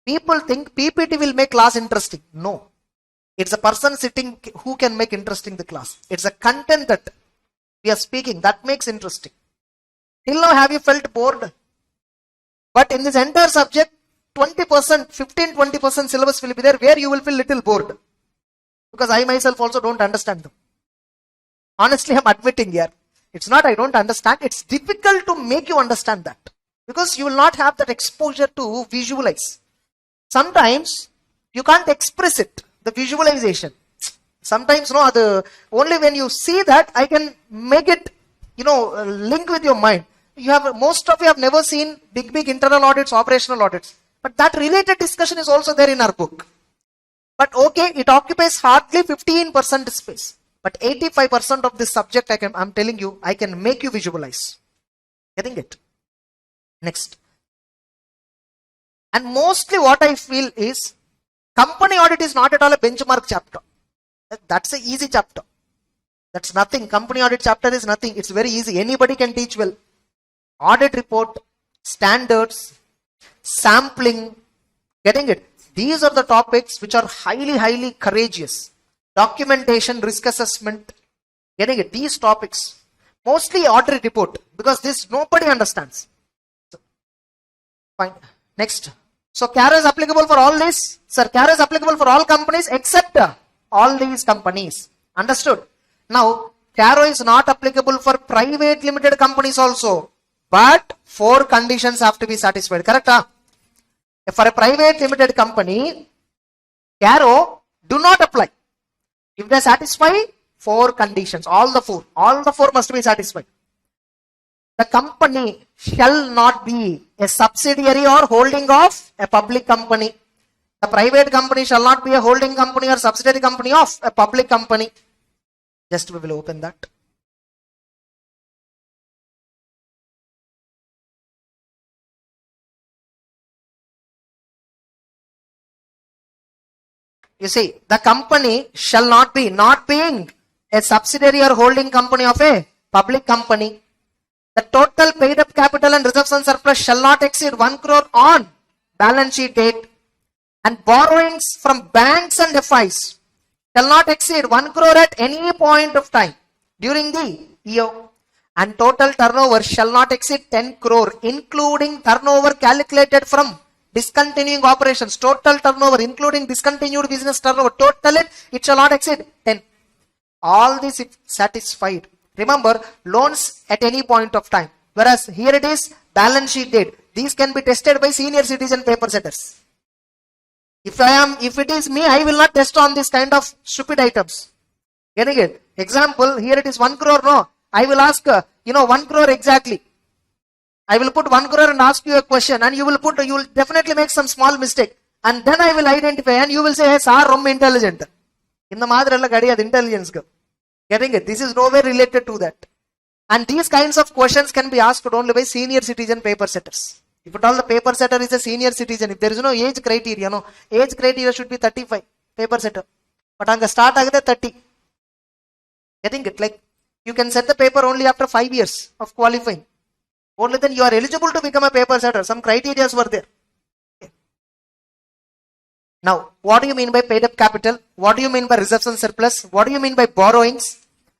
People think PPT will make class interesting. No. It's a person sitting who can make interesting the class. It's a content that we are speaking that makes interesting. Till now have you felt bored? But in this entire subject, 20%, 15-20% syllabus will be there where you will feel little bored. Because I myself also don't understand them. Honestly, I'm admitting here. It's not I don't understand. It's difficult to make you understand that. Because you will not have that exposure to visualize. Sometimes you can't express it. the visualization. Sometimes, no, only when you see that, I can make it, link with your mind. Most of you have never seen big internal audits, operational audits. But that related discussion is also there in our book. But okay, it occupies hardly 15% space. But 85% of this subject, I'm telling you, I can make you visualize. Getting it? Next. And mostly what I feel is, company audit is not at all a benchmark chapter. That's an easy chapter. That's nothing. Company audit chapter is nothing. It's very easy. Anybody can teach well. Audit report, standards, sampling. Getting it? These are the topics which are highly courageous. Documentation, risk assessment. Getting it? These topics. Mostly audit report, because this nobody understands. So, fine. Next. So CARO is applicable for all these. Sir, CARO is applicable for all companies except all these companies. Understood? Now, CARO is not applicable for private limited companies also. But 4 conditions have to be satisfied. Correct? For a private limited company, CARO do not apply. If they satisfy 4 conditions, all the 4 must be satisfied. The company shall not be a subsidiary or holding of a public company. The private company shall not be a holding company or subsidiary company of a public company. Just we will open that. You see, the company shall not being a subsidiary or holding company of a public company. The total paid up capital and reserves and surplus shall not exceed 1 crore on balance sheet date. And borrowings from banks and FIs shall not exceed 1 crore at any point of time during the year. And total turnover shall not exceed 10 crore, including turnover calculated from discontinuing operations. Total turnover, including discontinued business turnover, total it shall not exceed 10. All this is satisfied. Remember, loans at any point of time. Whereas here it is balance sheet date. These can be tested by senior citizen paper setters. If it is me, I will not test on this kind of stupid items. Getting it? Example, here it is 1 crore, no. I will ask, 1 crore exactly. I will put 1 crore and ask you a question, and you will definitely make some small mistake. And then I will identify, and you will say, hey, sir, ரொம்ப intelligent. In the madrella kadiyad intelligence. Getting it? This is nowhere related to that. And these kinds of questions can be asked only by senior citizen paper setters. If at all the paper setter is a senior citizen, if there is no age criteria, age criteria should be 35, paper setter. But anga start agade 30. Getting it? Like, you can set the paper only after 5 years of qualifying. Only then you are eligible to become a paper setter. Some criteria were there. Okay. Now, what do you mean by paid up capital? What do you mean by reserves and surplus? What do you mean by borrowings?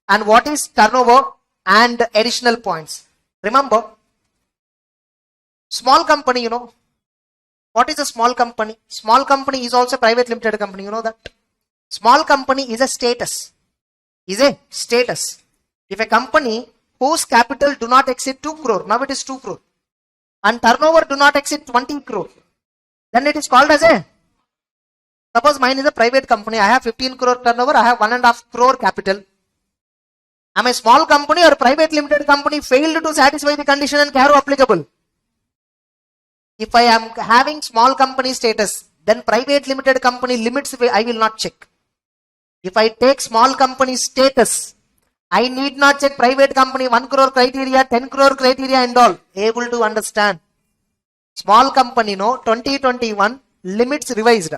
And what is turnover and additional points? Remember, small company, what is a small company? Small company is also a private limited company, you know that. Small company is a status. If a company whose capital do not exceed 2 crore, now it is 2 crore, and turnover do not exceed 20 crore, then it is called as suppose mine is a private company, I have 15 crore turnover, I have 1.5 crore capital. Am I small company or private limited company failed to satisfy the condition and CARO applicable? If I am having small company status, then private limited company limits I will not check. If I take small company status, I need not check private company 1 crore criteria, 10 crore criteria and all. Able to understand. Small company, 2021 limits revised.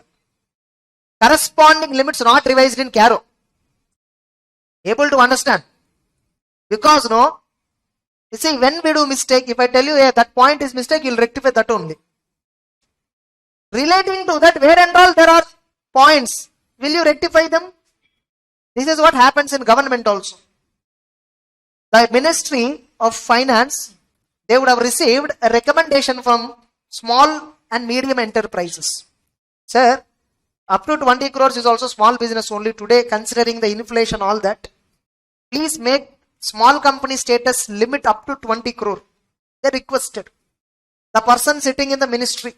Corresponding limits not revised in CARO. Able to understand. Because you see, when we do mistake, if I tell you, hey, that point is mistake, you'll rectify that only. Relating to that, where and all there are points, will you rectify them? This is what happens in government also. The Ministry of Finance, they would have received a recommendation from small and medium enterprises. Sir, up to 20 crores is also small business only today, considering the inflation, all that. Please make small company status limit up to 20 crore. They requested. The person sitting in the ministry,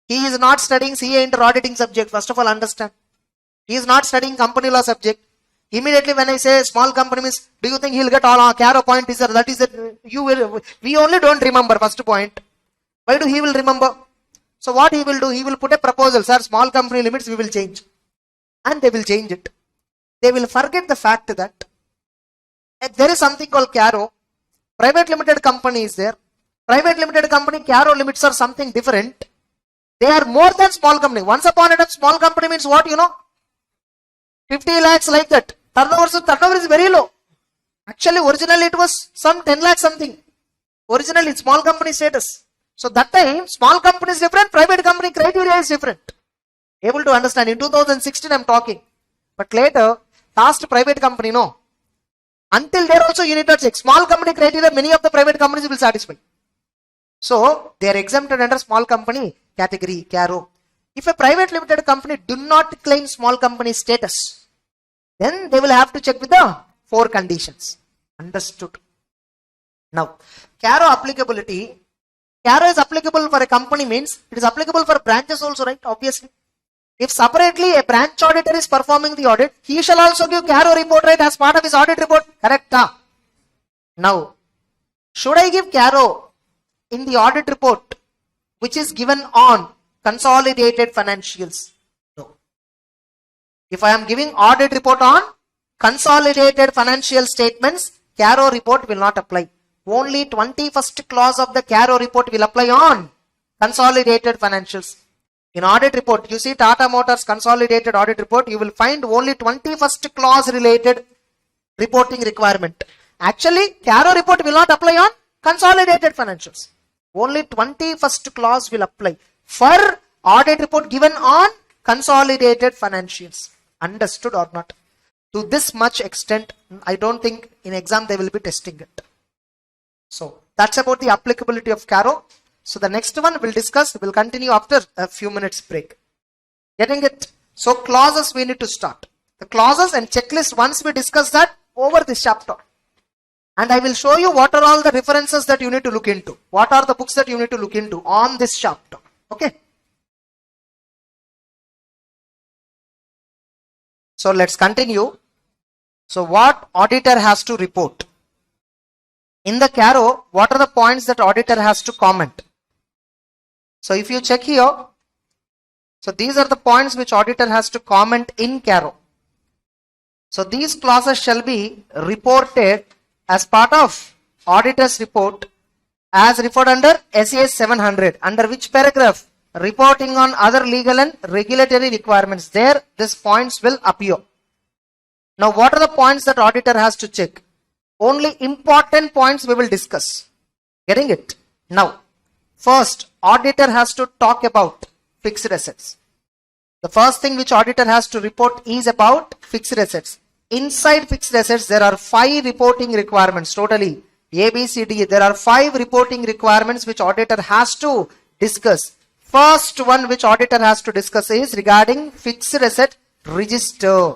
he is not studying CA inter auditing subject. First of all, understand. He is not studying company law subject. Immediately when I say small company means, do you think he will get all Caro point is there? That is it. You will. We only don't remember first point. Why do he will remember? So what he will do? He will put a proposal. Sir, small company limits we will change, and they will change it. They will forget the fact that there is something called Caro. Private limited company is there. Private limited company Caro limits are something different. They are more than small company. Once upon a time, small company means what? 50 lakhs like that. Turnover is very low. Actually, originally it was some 10 lakhs something. Originally, small company status. So that time, small company is different, private company criteria is different. Able to understand? In 2016, I am talking. But later, last private company, no. Until there also you need to check. Small company criteria, many of the private companies will satisfy. So, they are exempted under small company category, Caro. If a private limited company do not claim small company status, then they will have to check with the 4 conditions. Understood? Now, Caro applicability. Caro is applicable for a company means it is applicable for branches also, right? Obviously. If separately a branch auditor is performing the audit, he shall also give Caro report, right, as part of his audit report. Correct? Now, should I give Caro in the audit report which is given on consolidated financials? No. If I am giving audit report on consolidated financial statements, Caro report will not apply. Only 21st clause of the Caro report will apply on consolidated financials. In audit report, you see Tata Motors consolidated audit report, you will find only 21st clause related reporting requirement. Actually, Caro report will not apply on consolidated financials. Only 21st clause will apply for audit report given on consolidated financials. Understood or not? To this much extent, I don't think in exam they will be testing it. So that's about the applicability of Caro. So the next one we'll discuss, we'll continue after a few minutes break. Getting it? So clauses we need to start. The clauses and checklist, once we discuss that over this chapter. And I will show you what are all the references that you need to look into. What are the books that you need to look into on this chapter. Okay. So let's continue. So what auditor has to report? In the Caro, what are the points that auditor has to comment? So if you check here, so these are the points which auditor has to comment in Caro. So these clauses shall be reported as part of auditor's report as referred under SAS 700. Under which paragraph? Reporting on other legal and regulatory requirements. There, these points will appear. Now, what are the points that auditor has to check? Only important points we will discuss. Getting it? Now, first, auditor has to talk about fixed assets. The first thing which auditor has to report is about fixed assets. Inside fixed assets, there are 5 reporting requirements totally. A, B, C, D. There are 5 reporting requirements which auditor has to discuss. First one which auditor has to discuss is regarding fixed asset register.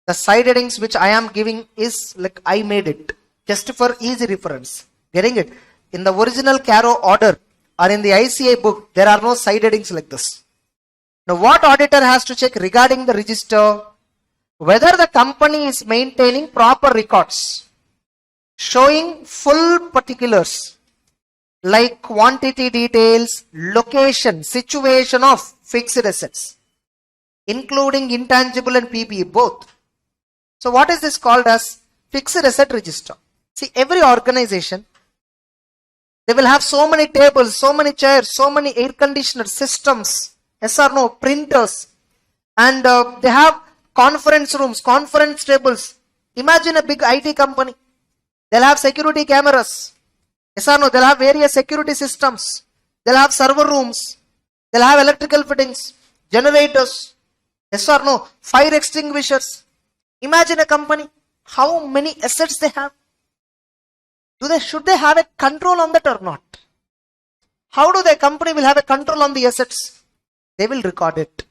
The side headings which I am giving is like I made it just for easy reference. Getting it? In the original Caro order or in the ICA book, there are no side headings like this. Now what auditor has to check regarding the register? Whether the company is maintaining proper records showing full particulars like quantity details, location, situation of fixed assets, including intangible and PPE both. So what is this called as fixed asset register? See, every organization, they will have so many tables, so many chairs, so many air conditioner systems, yes or no, printers, and they have conference rooms, conference tables. Imagine a big IT company. They'll have security cameras. Yes or no, they'll have various security systems. They'll have server rooms. They'll have electrical fittings, generators. Yes or no, fire extinguishers. Imagine a company, how many assets they have. Should they have a control on that or not? How do the company will have a control on the assets? They will record it.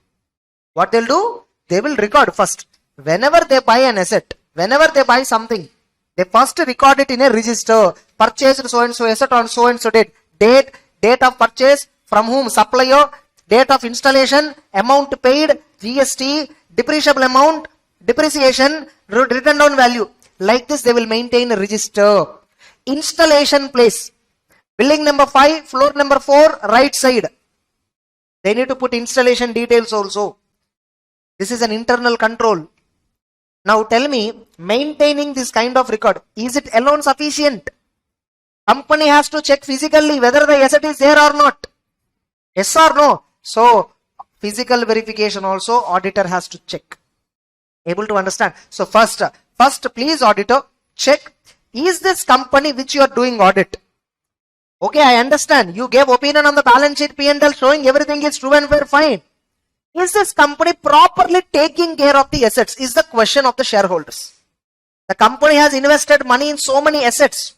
What they'll do? They will record first. Whenever they buy an asset, whenever they buy something, they first record it in a register. Purchased so and so asset on so and so date. Date of purchase, from whom, supplier, date of installation, amount paid, GST, depreciable amount, depreciation, written down value. Like this they will maintain a register. Installation place, building number 5, floor number 4, right side. They need to put installation details also. This is an internal control. Now tell me, maintaining this kind of record, is it alone sufficient? Company has to check physically whether the asset is there or not. Yes or no? So physical verification also auditor has to check. Able to understand? So first please auditor, check, is this company which you are doing audit? Okay, I understand. You gave opinion on the balance sheet P&L showing everything is true and fair, fine. Is this company properly taking care of the assets? Is the question of the shareholders. The company has invested money in so many assets.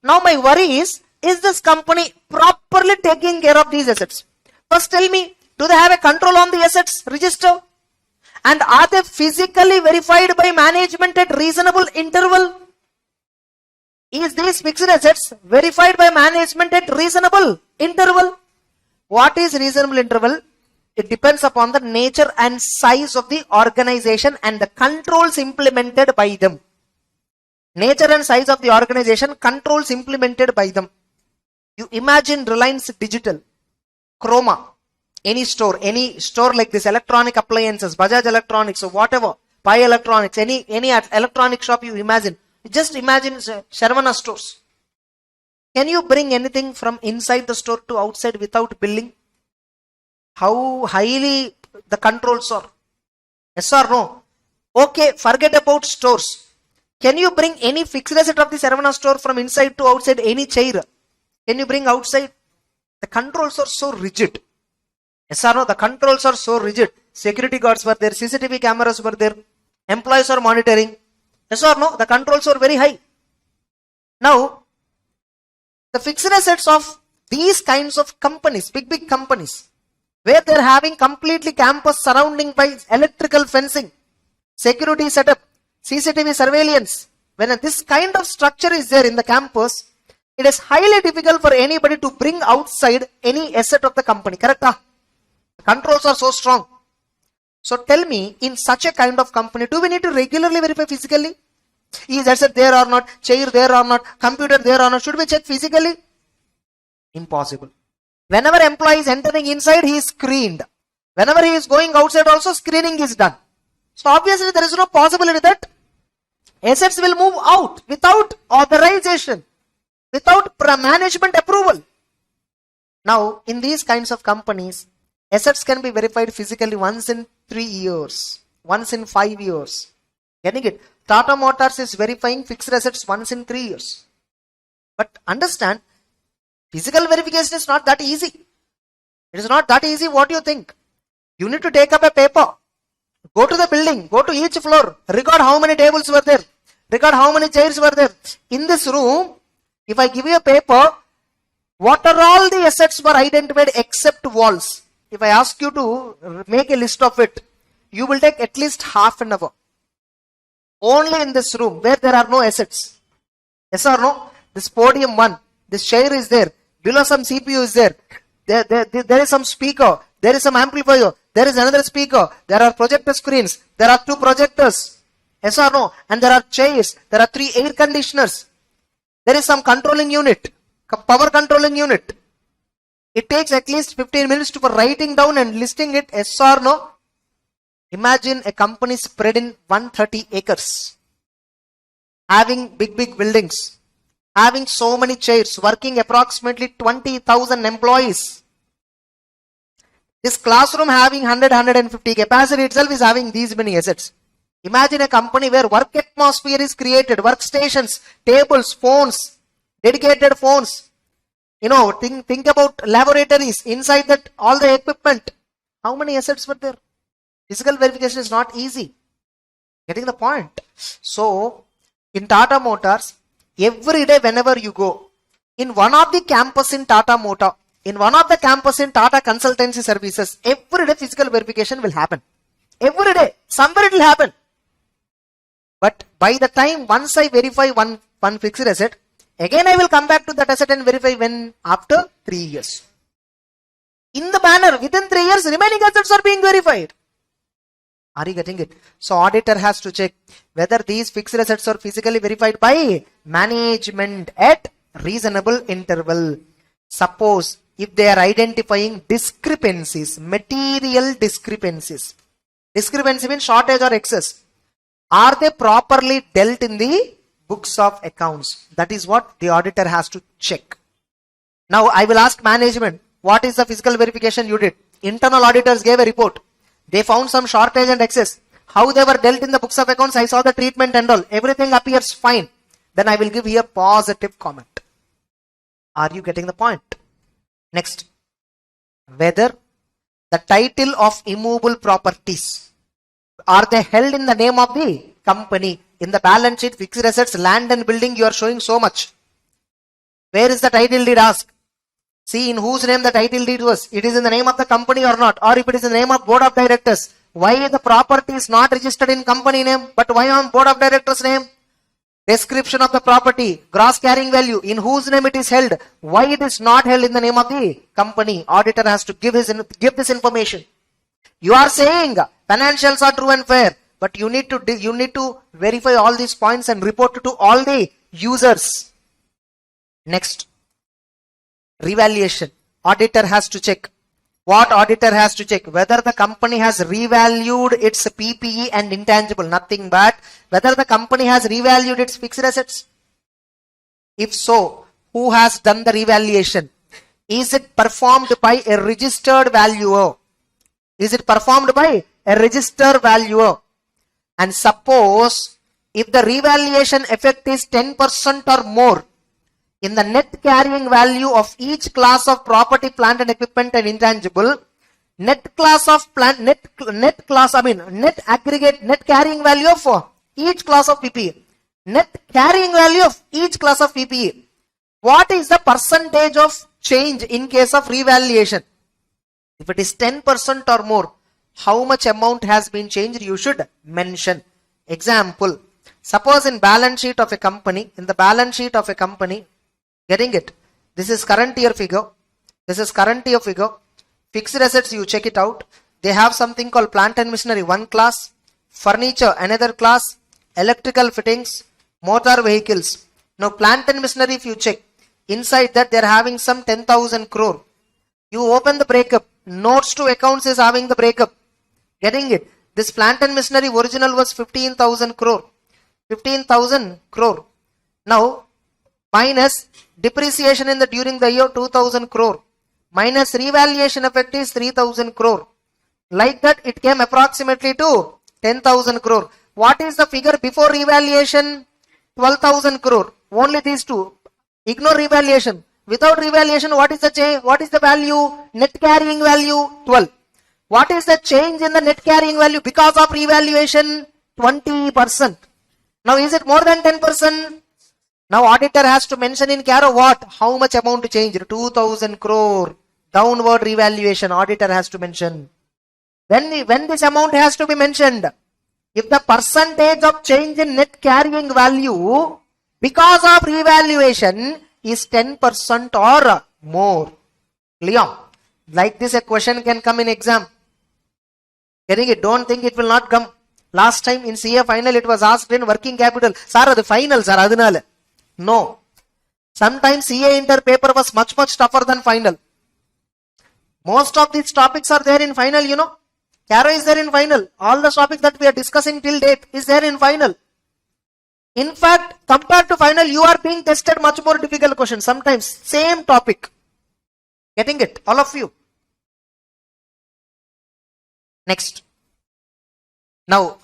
Now my worry is this company properly taking care of these assets? First tell me, do they have a control on the assets register? And are they physically verified by management at reasonable interval? Is these fixed assets verified by management at reasonable interval? What is reasonable interval? It depends upon the nature and size of the organization and the controls implemented by them. Nature and size of the organization, controls implemented by them. You imagine Reliance Digital, Chroma, any store like this, electronic appliances, Bajaj Electronics or whatever, Pi Electronics, any electronic shop you imagine. Just imagine Sharvana stores. Can you bring anything from inside the store to outside without billing? How highly the controls are? Yes or no? Okay, forget about stores. Can you bring any fixed asset of the Sharvana store from inside to outside, any chair? Can you bring outside? The controls are so rigid. Yes or no? The controls are so rigid. Security guards were there, CCTV cameras were there, employees are monitoring. Yes or no? The controls are very high. Now, the fixed assets of these kinds of companies, big companies, where they're having completely campus surrounding by electrical fencing, security setup, CCTV surveillance. When this kind of structure is there in the campus, it is highly difficult for anybody to bring outside any asset of the company. Correct? The controls are so strong. So tell me, in such a kind of company, do we need to regularly verify physically? Is asset there or not? Chair there or not? Computer there or not? Should we check physically? Impossible. Whenever employee is entering inside, he is screened. Whenever he is going outside also, screening is done. So obviously there is no possibility that assets will move out without authorization, without management approval. Now in these kinds of companies, assets can be verified physically once in 3 years, once in 5 years. Getting it? Tata Motors is verifying fixed assets once in 3 years. But understand, physical verification is not that easy. It is not that easy what you think. You need to take up a paper, go to the building, go to each floor, record how many tables were there, record how many chairs were there. In this room, if I give you a paper, what are all the assets were identified except walls? If I ask you to make a list of it, you will take at least half an hour. Only in this room where there are no assets. Yes or no? This podium 1, this chair is there, below some CPU is there, there is some speaker, there is some amplifier, there is another speaker, there are projector screens, there are 2 projectors. Yes or no? And there are chairs, there are 3 air conditioners, there is some controlling unit, power controlling unit. It takes at least 15 minutes for writing down and listing it. Yes or no? Imagine a company spread in 130 acres, having big buildings, having so many chairs, working approximately 20,000 employees. This classroom having 100-150 capacity itself is having these many assets. Imagine a company where work atmosphere is created, workstations, tables, phones, dedicated phones. You know, think about laboratories, inside that all the equipment. How many assets were there? Physical verification is not easy. Getting the point? So, in Tata Motors, every day whenever you go, in one of the campus in Tata Motor, in one of the campus in Tata Consultancy Services, every day physical verification will happen. Every day, somewhere it will happen. But by the time once I verify one fixed asset, again I will come back to that asset and verify when? After 3 years. In the manner, within 3 years, remaining assets are being verified. Are you getting it? So auditor has to check whether these fixed assets are physically verified by management at reasonable interval. Suppose if they are identifying discrepancies, material discrepancies. Discrepancy means shortage or excess. Are they properly dealt in the books of accounts? That is what the auditor has to check. Now I will ask management, what is the physical verification you did? Internal auditors gave a report. They found some shortage and excess. How they were dealt in the books of accounts, I saw the treatment and all. Everything appears fine. Then I will give you a positive comment. Are you getting the point? Next, whether the title of immovable properties, are they held in the name of the company? In the balance sheet, fixed assets, land and building, you are showing so much. Where is the title deed? Ask. See in whose name the title deed was. It is in the name of the company or not? Or if it is in the name of board of directors, why the property is not registered in company name, but why on board of directors name? Description of the property, gross carrying value, in whose name it is held, why it is not held in the name of the company. Auditor has to give this information. You are saying financials are true and fair, but you need to verify all these points and report to all the users. Next, revaluation. Auditor has to check. What auditor has to check? Whether the company has revalued its PPE and intangible, nothing but whether the company has revalued its fixed assets. If so, who has done the revaluation? Is it performed by a registered valuer? Is it performed by a registered valuer? And suppose if the revaluation effect is 10% or more in the net carrying value of each class of property, plant and equipment and intangible, net carrying value of each class of PPE. Net carrying value of each class of PPE. What is the percentage of change in case of revaluation? If it is 10% or more, how much amount has been changed? You should mention. Example, suppose in balance sheet of a company, getting it? This is current year figure. Fixed assets, you check it out. They have something called plant and machinery, one class. Furniture, another class. Electrical fittings, motor vehicles. Now plant and machinery, if you check, inside that they are having some 10,000 crore. You open the breakup. Notes to accounts is having the breakup. Getting it? This plant and machinery original was 15,000 crore. 15,000 crore. Now, minus depreciation in the during the year 2,000 crore. Minus revaluation effect is 3,000 crore. Like that, it came approximately to 10,000 crore. What is the figure before revaluation? 12,000 crore. Only these two. Ignore revaluation. Without revaluation, what is the change? What is the value? Net carrying value 12. What is the change in the net carrying value because of revaluation? 20%. Now is it more than 10%? Now auditor has to mention in Caro what? How much amount to change? 2,000 crore. Downward revaluation. Auditor has to mention. When this amount has to be mentioned? If the percentage of change in net carrying value because of revaluation is 10% or more. Clear? Like this a question can come in exam. Getting it? Don't think it will not come. Last time in CA final it was asked in working capital. Sir, the final, sir, adinale. No. Sometimes CA inter paper was much tougher than final. Most of these topics are there in final, you know. Caro is there in final. All the topics that we are discussing till date is there in final. In fact, compared to final, you are being tested much more difficult questions. Sometimes same topic. Getting it? All of you. Next. Now,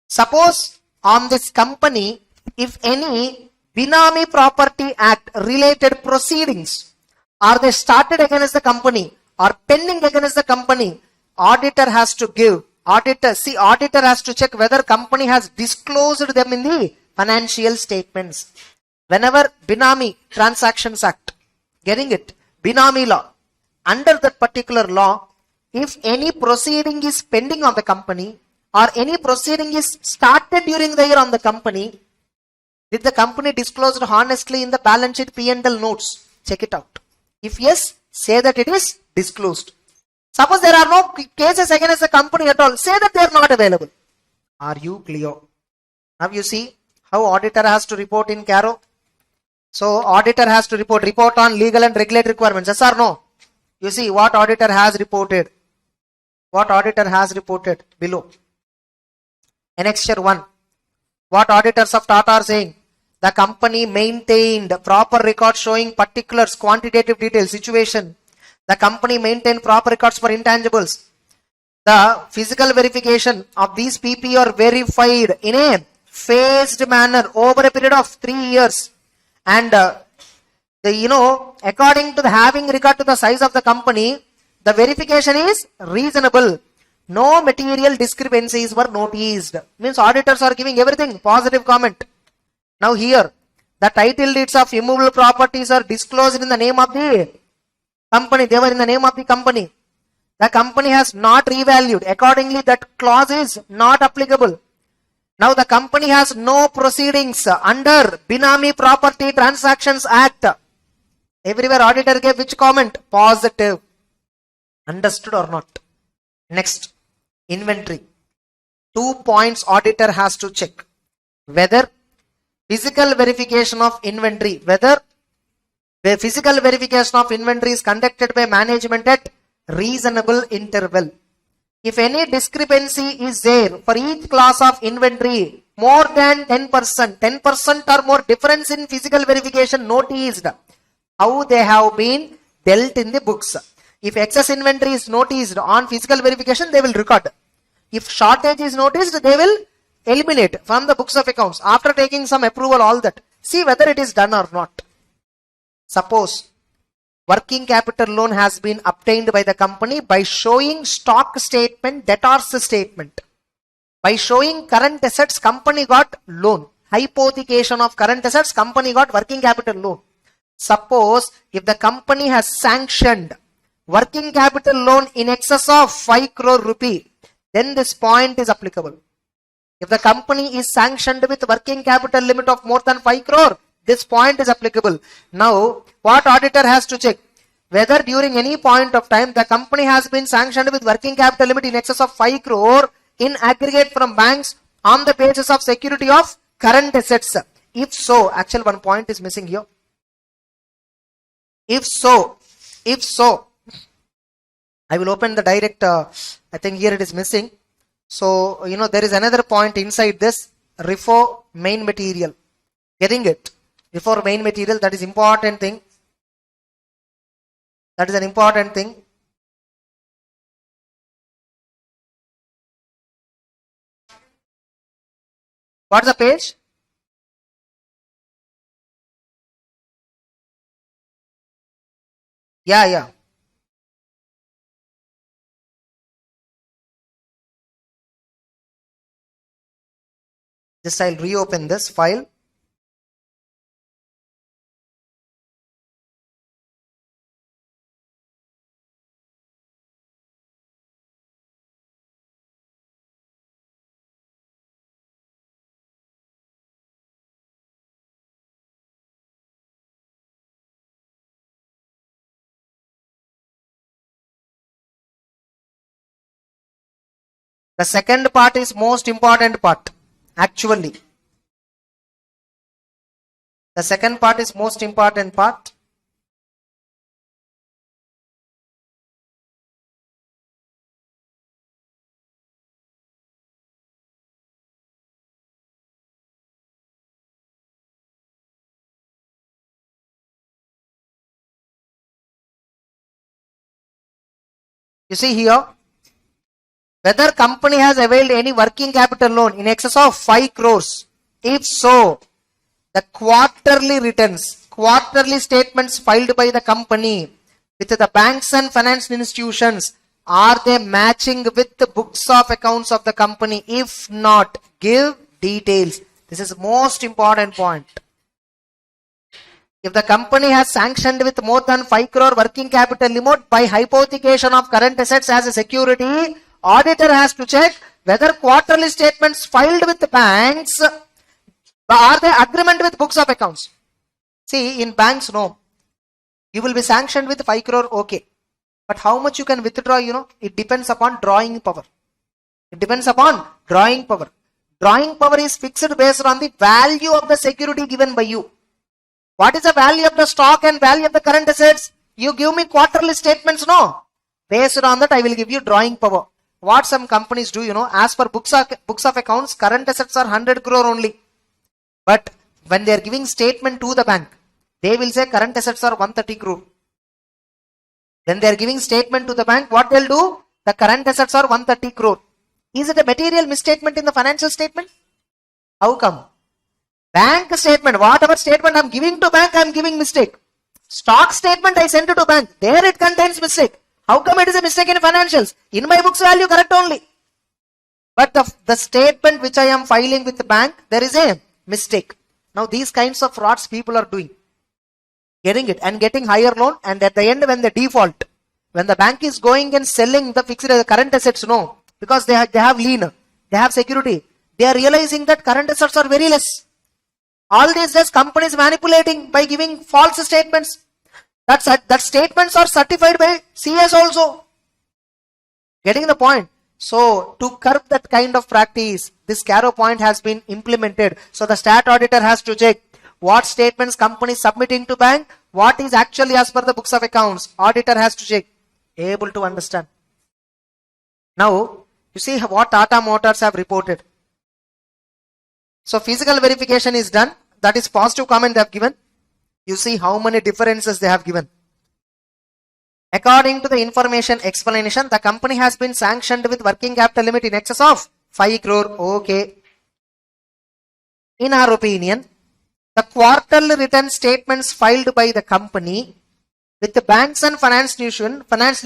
suppose on this company, if any Benami Property Act related proceedings are they started against the company or pending against the company, auditor has to give. Auditor has to check whether company has disclosed them in the financial statements. Whenever Benami Transactions Act, getting it? Benami law. Under that particular law, if any proceeding is pending on the company or any proceeding is started during the year on the company, did the company disclosed honestly in the balance sheet P&L notes? Check it out. If yes, Say that it is disclosed. Suppose there are no cases against the company at all. Say that they are not available. Are you clear? Now you see how auditor has to report in CARO. So auditor has to report on legal and regulatory requirements. Yes or no? You see what auditor has reported. What auditor has reported below. Annexure 1. What auditors of Tata are saying? The company maintained proper records showing particulars, quantitative details, situation. The company maintained proper records for intangibles. The physical verification of these PP are verified in a phased manner over a period of 3 years. And according to the having regard to the size of the company, the verification is reasonable. No material discrepancies were noticed. Means auditors are giving everything positive comment. Now here, the title deeds of immovable properties are disclosed in the name of the company. They were in the name of the company. The company has not revalued. Accordingly, that clause is not applicable. Now the company has no proceedings under Binami Property Transactions Act. Everywhere auditor gave which comment? Positive. Understood or not? Next, inventory. 2 points auditor has to check. Whether physical verification of inventory, whether the physical verification of inventory is conducted by management at reasonable interval. If any discrepancy is there for each class of inventory more than 10%, 10% or more difference in physical verification noticed, how they have been dealt in the books. If excess inventory is noticed on physical verification, they will record. If shortage is noticed, they will eliminate from the books of accounts after taking some approval, all that. See whether it is done or not. Suppose working capital loan has been obtained by the company by showing stock statement, debtors statement. By showing current assets, company got loan. Hypothecation of current assets, company got working capital loan. Suppose if the company has sanctioned working capital loan in excess of 5 crore rupee, then this point is applicable. If the company is sanctioned with working capital limit of more than 5 crore, this point is applicable. Now, what auditor has to check? Whether during any point of time the company has been sanctioned with working capital limit in excess of 5 crore in aggregate from banks on the basis of security of current assets. If so, actually one point is missing here. If so, I will open the direct, I think here it is missing. So, there is another point inside this, refer main material. Getting it? Refer main material, that is important thing. That is an important thing. What's the page? Yeah. Just I'll reopen this file. The second part is most important part, actually. The second part is most important part. You see here, whether company has availed any working capital loan in excess of 5 crores. If so, the quarterly returns, quarterly statements filed by the company with the banks and financial institutions, are they matching with the books of accounts of the company? If not, give details. This is most important point. If the company has sanctioned with more than 5 crore working capital limit by hypothecation of current assets as a security, auditor has to check whether quarterly statements filed with the banks are they agreement with books of accounts. See, in banks, no. You will be sanctioned with 5 crore, okay. But how much you can withdraw, it depends upon drawing power. It depends upon drawing power. Drawing power is fixed based on the value of the security given by you. What is the value of the stock and value of the current assets? You give me quarterly statements, no. Based on that, I will give you drawing power. What some companies do, as per books of accounts, current assets are 100 crore only. But when they are giving statement to the bank, they will say current assets are 130 crore. Then they are giving statement to the bank, what they'll do? The current assets are 130 crore. Is it a material misstatement in the financial statement? How come? Bank statement, whatever statement I'm giving to bank, I'm giving mistake. Stock statement I sent it to bank, there it contains mistake. How come it is a mistake in financials? In my books value correct only. But the statement which I am filing with the bank, there is a mistake. Now these kinds of frauds people are doing. Getting it and getting higher loan, and at the end when the default, when the bank is going and selling the fixed current assets, no, because they have lien, they have security, they are realizing that current assets are very less. All these days companies manipulating by giving false statements. That statements are certified by CS also. Getting the point? So to curb that kind of practice, this Caro point has been implemented. So the stat auditor has to check what statements company submitting to bank, what is actually as per the books of accounts. Auditor has to check. Able to understand. Now you see what Tata Motors have reported. So physical verification is done. That is positive comment they have given. You see how many differences they have given. According to the information explanation, the company has been sanctioned with working capital limit in excess of 5 crore. Okay. In our opinion, the quarterly return statements filed by the company with the banks and financial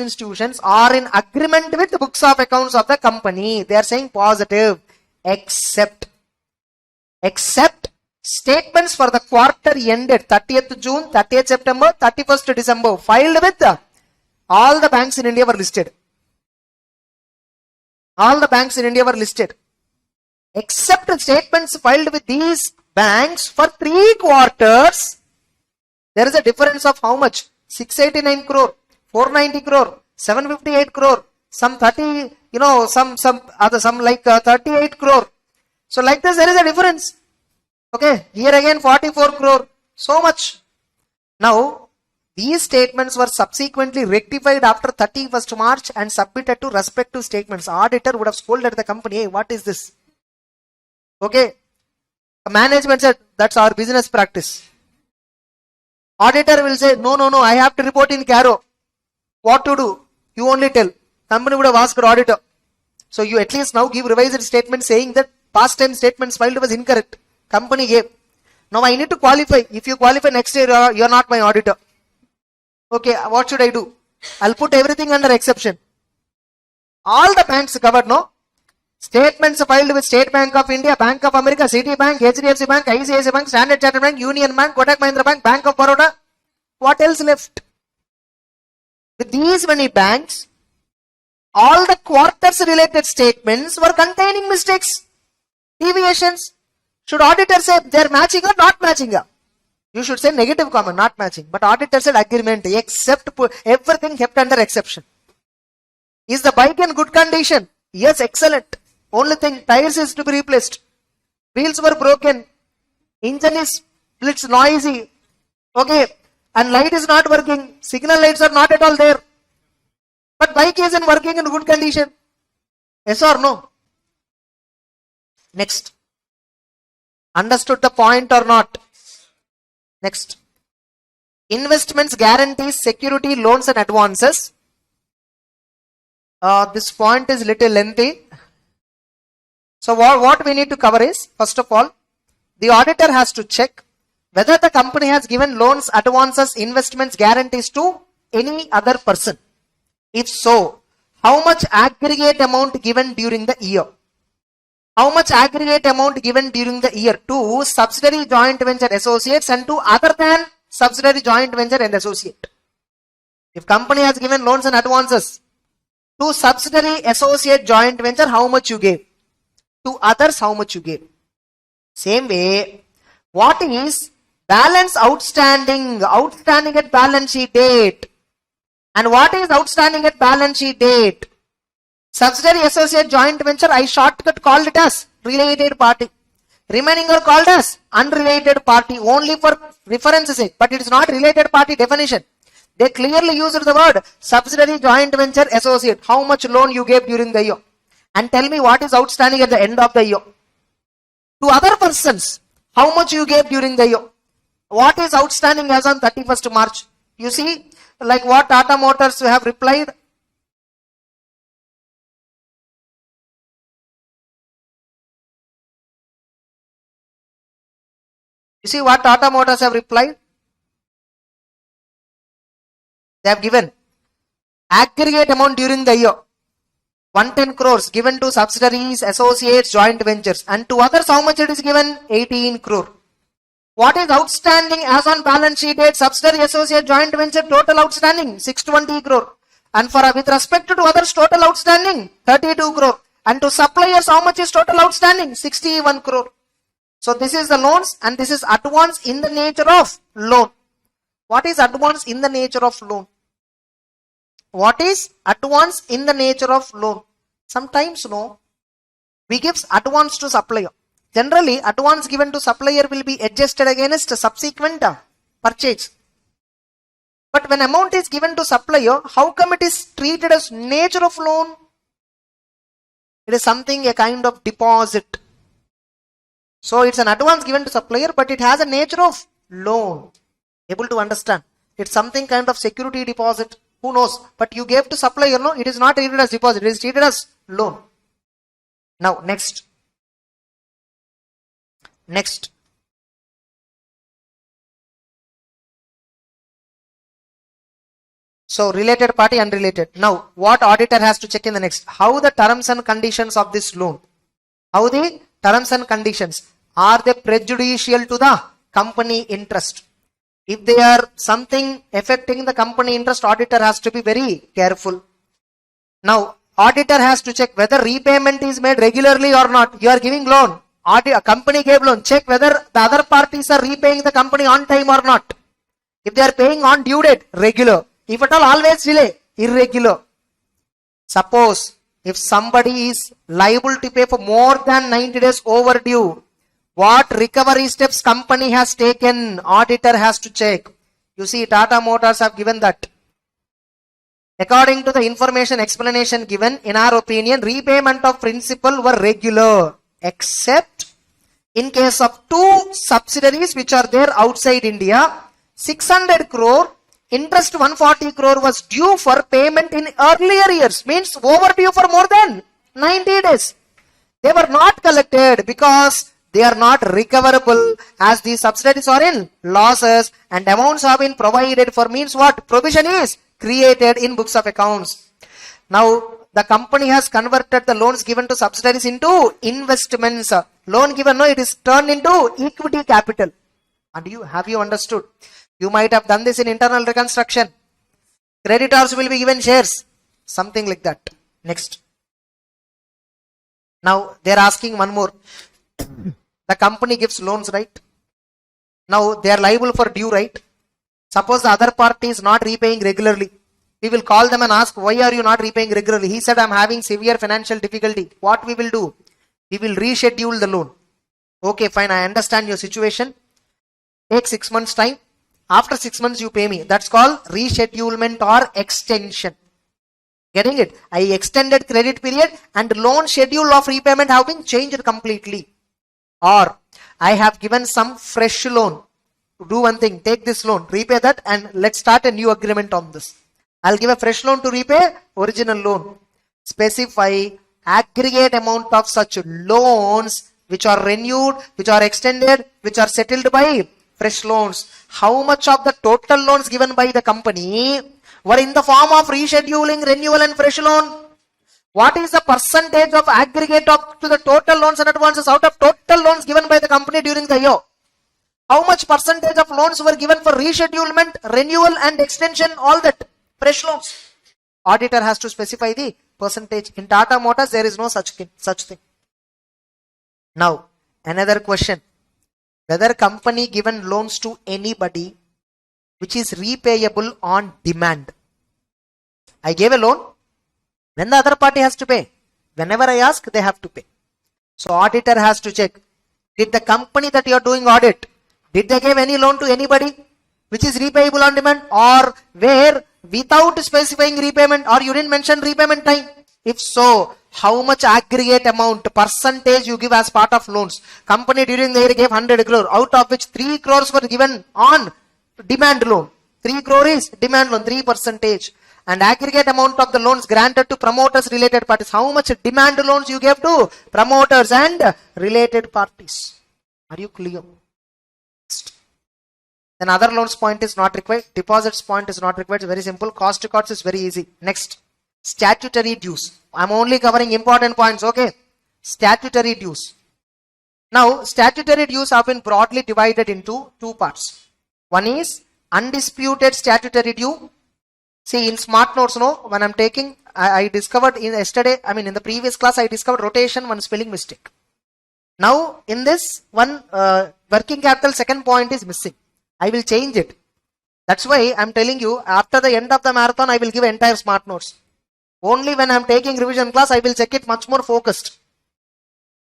institutions are in agreement with the books of accounts of the company. They are saying positive, except statements for the quarter ended 30th June, 30th September, 31st December filed with all the banks in India were listed. All the banks in India were listed. Except statements filed with these banks for 3 quarters, there is a difference of how much? 689 crore, 490 crore, 758 crore, some 30, some like 38 crore. So like this there is a difference. Okay, here again 44 crore, so much. Now, these statements were subsequently rectified after 31st March and submitted to respective statements. Auditor would have scolded the company, hey, what is this? Okay, management said, that's our business practice. Auditor will say, no, I have to report in Caro. What to do? You only tell. Company would have asked auditor. So you at least now give revised statement saying that past time statements filed was incorrect. Company gave. Now I need to qualify. If you qualify next year, you are not my auditor. Okay, what should I do? I'll put everything under exception. All the banks covered, no? Statements filed with State Bank of India, Bank of America, Citibank, HDFC Bank, ICICI Bank, Standard Chartered Bank, Union Bank, Kotak Mahindra Bank, Bank of Baroda. What else left? With these many banks, all the quarters related statements were containing mistakes, deviations. Should auditor say they are matching or not matching? You should say negative comment, not matching. But auditor said agreement, except everything kept under exception. Is the bike in good condition? Yes, excellent. Only thing, tires is to be replaced. Wheels were broken. Engine is it's noisy. Okay. And light is not working. Signal lights are not at all there. But bike isn't working in good condition. Yes or no? Next. Understood the point or not? Next. Investments, guarantees, security, loans and advances. This point is little lengthy. So what we need to cover is, first of all, the auditor has to check whether the company has given loans, advances, investments, guarantees to any other person. If so, how much aggregate amount given during the year? How much aggregate amount given during the year to subsidiary joint venture associates and to other than subsidiary joint venture and associate? If company has given loans and advances to subsidiary associate joint venture, how much you gave? To others, how much you gave? Same way, what is Balance outstanding at balance sheet date. And what is outstanding at balance sheet date? Subsidiary, associate, joint venture, I shortcut called it as related party. Remaining are called as unrelated party only for reference sake, but it is not related party definition. They clearly used the word subsidiary, joint venture, associate. How much loan you gave during the year? And tell me what is outstanding at the end of the year. To other persons, how much you gave during the year? What is outstanding as on 31st March? You see, like what Tata Motors have replied. You see what Tata Motors have replied? They have given aggregate amount during the year 110 crores given to subsidiaries, associates, joint ventures, and to others how much it is given? 18 crore. What is outstanding as on balance sheet date? Subsidiary, associate, joint venture, total outstanding 620 crore. And for with respect to others, total outstanding 32 crore. And to suppliers, how much is total outstanding? 61 crore. So this is the loans, and this is advance in the nature of loan. What is advance in the nature of loan? What is advance in the nature of loan? Sometimes we give advance to supplier. Generally, advance given to supplier will be adjusted against subsequent purchase. But when amount is given to supplier, how come it is treated as nature of loan? It is something, a kind of deposit. So it's an advance given to supplier, but it has a nature of loan. Able to understand? It's something kind of security deposit. Who knows? But you gave to supplier, no? It is not treated as deposit. It is treated as loan. Now, next. So, related party, unrelated. Now, what auditor has to check in the next? How the terms and conditions of this loan? How the terms and conditions? Are they prejudicial to the company interest? If they are something affecting the company interest, auditor has to be very careful. Now, auditor has to check whether repayment is made regularly or not. You are giving loan. A company gave loan. Check whether the other parties are repaying the company on time or not. If they are paying on due date, regular. If at all, always delay, irregular. Suppose if somebody is liable to pay for more than 90 days overdue, what recovery steps company has taken, auditor has to check. You see, Tata Motors have given that. According to the information explanation given, in our opinion, repayment of principal were regular, except in case of two subsidiaries which are there outside India, 600 crore, interest 140 crore was due for payment in earlier years, means overdue for more than 90 days. They were not collected because they are not recoverable, as the subsidiaries are in losses and amounts have been provided for, means what? Provision is created in books of accounts. Now, the company has converted the loans given to subsidiaries into investments. Loan given, no, it is turned into equity capital. And have you understood? You might have done this in internal reconstruction. Creditors will be given shares. Something like that. Next. Now, they are asking one more. The company gives loans, right? Now, they are liable for due, right? Suppose the other party is not repaying regularly. We will call them and ask, why are you not repaying regularly? He said, I am having severe financial difficulty. What we will do? We will reschedule the loan. Okay, fine, I understand your situation. Take 6 months time. After 6 months, you pay me. That's called reschedulement or extension. Getting it? I extended credit period and loan schedule of repayment have been changed completely. Or I have given some fresh loan. Do one thing, take this loan, repay that, and let's start a new agreement on this. I'll give a fresh loan to repay original loan. Specify aggregate amount of such loans which are renewed, which are extended, which are settled by fresh loans. How much of the total loans given by the company were in the form of rescheduling, renewal and fresh loan? What is the percentage of aggregate up to the total loans and advances out of total loans given by the company during the year? How much percentage of loans were given for reschedulement, renewal and extension, all that, fresh loans? Auditor has to specify the percentage. In Tata Motors, there is no such thing. Now, another question. whether company given loans to anybody which is repayable on demand. I gave a loan, when the other party has to pay. Whenever I ask, they have to pay. So auditor has to check, did the company that you are doing audit, did they give any loan to anybody which is repayable on demand, or where without specifying repayment, or you didn't mention repayment time? If so, how much aggregate amount, percentage you give as part of loans? Company during the year gave 100 crore, out of which 3 crores were given on demand loan. 3 crore is demand loan, 3%. And aggregate amount of the loans granted to promoters, related parties. How much demand loans you gave to promoters and related parties? Are you clear? Then other loans point is not required. Deposits point is not required. It's very simple. Cost to costs is very easy. Next, statutory dues. I'm only covering important points. Okay. Statutory dues. Now, statutory dues have been broadly divided into 2 parts. One is undisputed statutory due. See, in smart notes, when I'm taking, I discovered in the previous class, I discovered rotation, one spelling mistake. Now, in this one, working capital second point is missing. I will change it. That's why I'm telling you, after the end of the marathon, I will give entire smart notes. Only when I'm taking revision class, I will check it much more focused.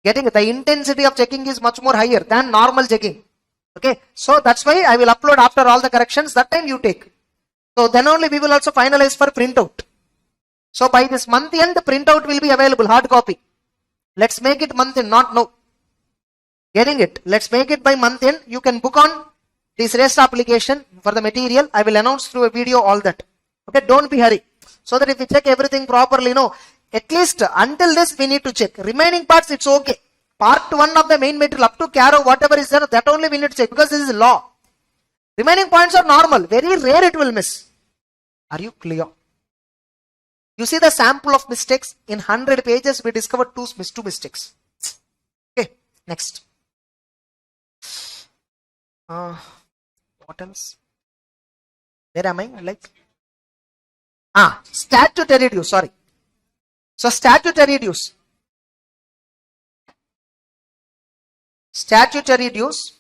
Getting it? The intensity of checking is much more higher than normal checking. Okay, so that's why I will upload after all the corrections. That time you take. So then only we will also finalize for printout. So by this month end, the printout will be available, hard copy. Let's make it month end, not now. Getting it? Let's make it by month end. You can book on this rest application for the material. I will announce through a video all that. Okay, don't be hurry. So that if we check everything properly, at least until this we need to check. Remaining parts, it's okay. Part 1 of the main material up to Caro, whatever is there, that only we need to check because this is law. Remaining points are normal. Very rare it will miss. Are you clear? You see the sample of mistakes. In 100 pages, we discovered 2 mistakes. Okay, next. What else? Where am I? Statutory dues, sorry. So statutory dues. Statutory dues.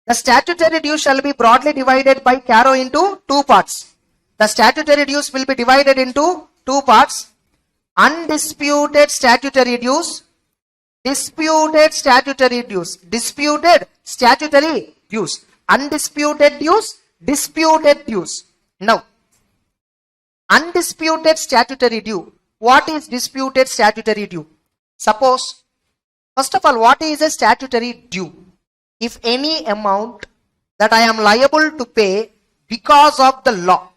The statutory dues shall be broadly divided by Caro into 2 parts. The statutory dues will be divided into 2 parts. Undisputed statutory dues, disputed statutory dues, disputed statutory dues, undisputed dues, disputed dues. Now, undisputed statutory due. What is disputed statutory due? Suppose, first of all, what is a statutory due? If any amount that I am liable to pay because of the law,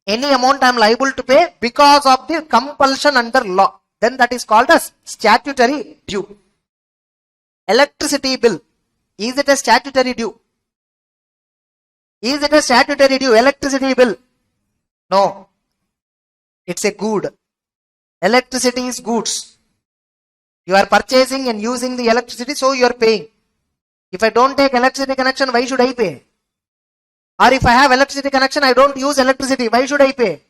any amount I am liable to pay because of the compulsion under law, then that is called as statutory due. Electricity bill, is it a statutory due? Is it a statutory due? Electricity bill? No. It's a good. Electricity is goods. You are purchasing and using the electricity, so you are paying. If I don't take electricity connection, why should I pay? Or if I have electricity connection, I don't use electricity, why should I pay?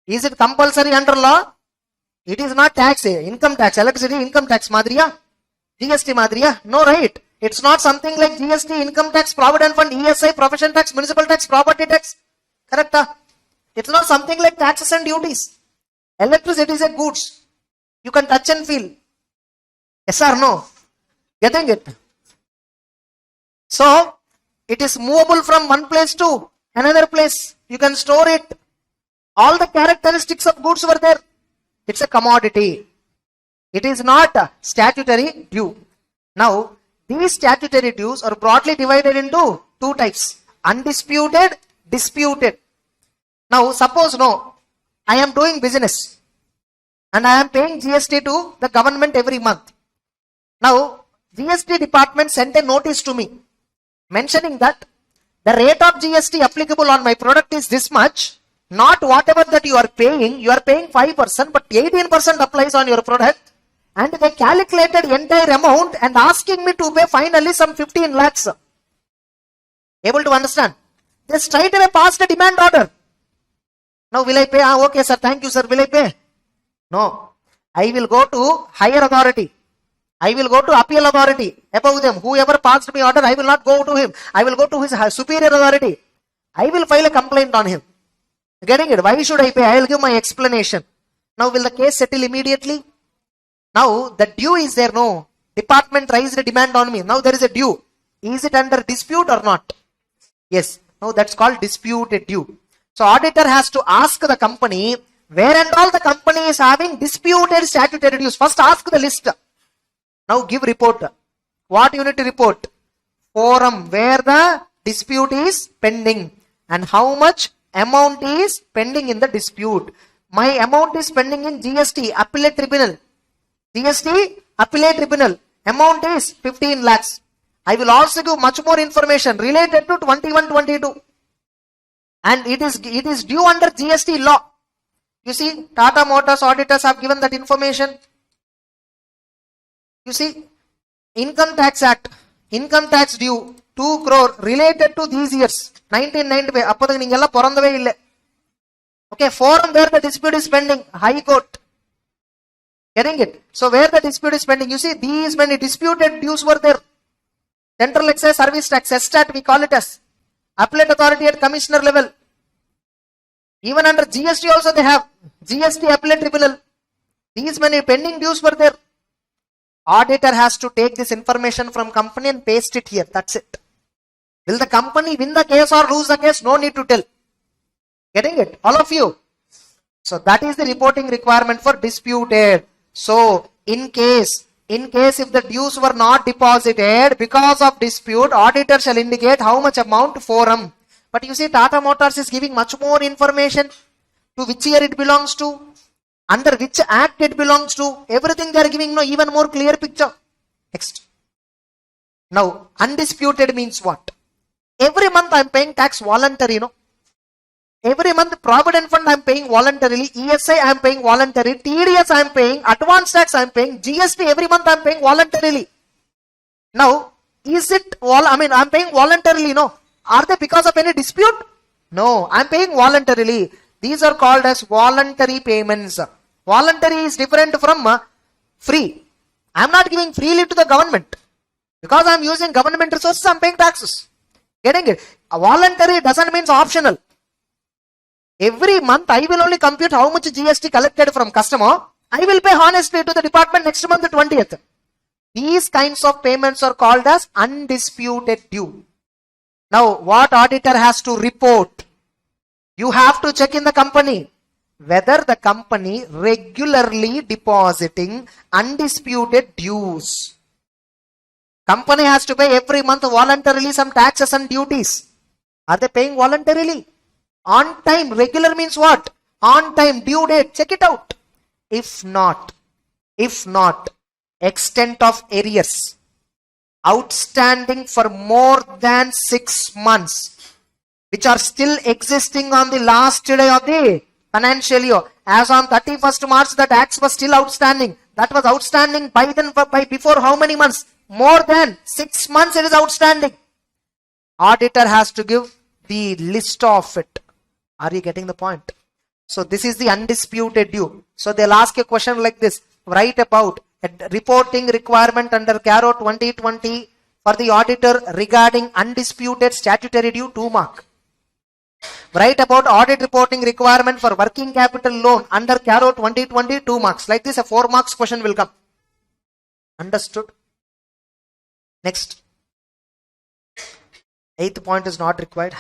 Is it compulsory under law? It is not tax, income tax, electricity income tax, Madriya? GST Madriya? No, right. It's not something like GST, income tax, provident fund, ESI, profession tax, municipal tax, property tax. Correct? It's not something like taxes and duties. Electricity is a goods. You can touch and feel. Yes or no? Getting it? So, it is movable from one place to another place. You can store it. All the characteristics of goods were there. It's a commodity. It is not a statutory due. Now, these statutory dues are broadly divided into 2 types. Undisputed, disputed. Now, suppose I am doing business and I am paying GST to the government every month. Now, GST department sent a notice to me mentioning that the rate of GST applicable on my product is this much, not whatever that you are paying 5%, but 18% applies on your product, and they calculated entire amount and asking me to pay finally some 15 lakhs. Able to understand? They straight away passed a demand order. Now will I pay? Okay sir, thank you sir, will I pay? No. I will go to higher authority. I will go to appeal authority above them. Whoever passed me order, I will not go to him. I will go to his superior authority. I will file a complaint on him. Getting it? Why should I pay? I will give my explanation. Now will the case settle immediately? Now the due is there, no. Department raised a demand on me. Now there is a due. Is it under dispute or not? Yes. Now that's called disputed due. So auditor has to ask the company where and all the company is having disputed statutory dues. First ask the list. Now give report. What you need to report? Forum where the dispute is pending and how much amount is pending in the dispute. My amount is pending in GST appellate tribunal. GST appellate tribunal. Amount is 15 lakhs. I will also give much more information related to 21-22. And it is due under GST law. You see, Tata Motors auditors have given that information. You see, Income Tax Act, income tax due 2 crore related to these years. 1995. Okay, forum where the dispute is pending, High Court. Getting it? So where the dispute is pending, you see, these many disputed dues were there. Central Excise Service Tax, STAT, we call it as. Appellate authority at commissioner level. Even under GST also they have. GST appellate tribunal. These many pending dues were there. Auditor has to take this information from company and paste it here. That's it. Will the company win the case or lose the case? No need to tell. Getting it? All of you. So that is the reporting requirement for disputed. So in case if the dues were not deposited because of dispute, auditor shall indicate how much amount forum. But you see, Tata Motors is giving much more information to which year it belongs to, under which act it belongs to. Everything they are giving no even more clear picture. Next. Now, undisputed means what? Every month I am paying tax voluntary, no? Every month Provident Fund I am paying voluntarily, ESI I am paying voluntarily, TDS I am paying, advance tax I am paying, GST every month I am paying voluntarily. Now, is it I am paying voluntarily, no? Are they because of any dispute? No, I am paying voluntarily. These are called as voluntary payments. Voluntary is different from free. I am not giving freely to the government. Because I am using government resources, I am paying taxes. Getting it? Voluntary doesn't mean optional. Every month I will only compute how much GST collected from customer. I will pay honestly to the department next month, the 20th. These kinds of payments are called as undisputed due. Now, what auditor has to report? You have to check in the company whether the company regularly depositing undisputed dues. Company has to pay every month voluntarily some taxes and duties. Are they paying voluntarily? On time, regular means what? On time, due date, check it out. If not, extent of arrears outstanding for more than 6 months, which are still existing on the last day of the financial year. As on 31st March, the tax was still outstanding. That was outstanding by before how many months? More than 6 months it is outstanding. Auditor has to give the list of it. Are you getting the point? So this is the undisputed due. So they'll ask a question like this. Write about a reporting requirement under CARO 2020 for the auditor regarding undisputed statutory due, 2 mark. Write about audit reporting requirement for working capital loan under CARO 2020, 2 marks. Like this, a 4 marks question will come. Understood? Next. 8th point is not required.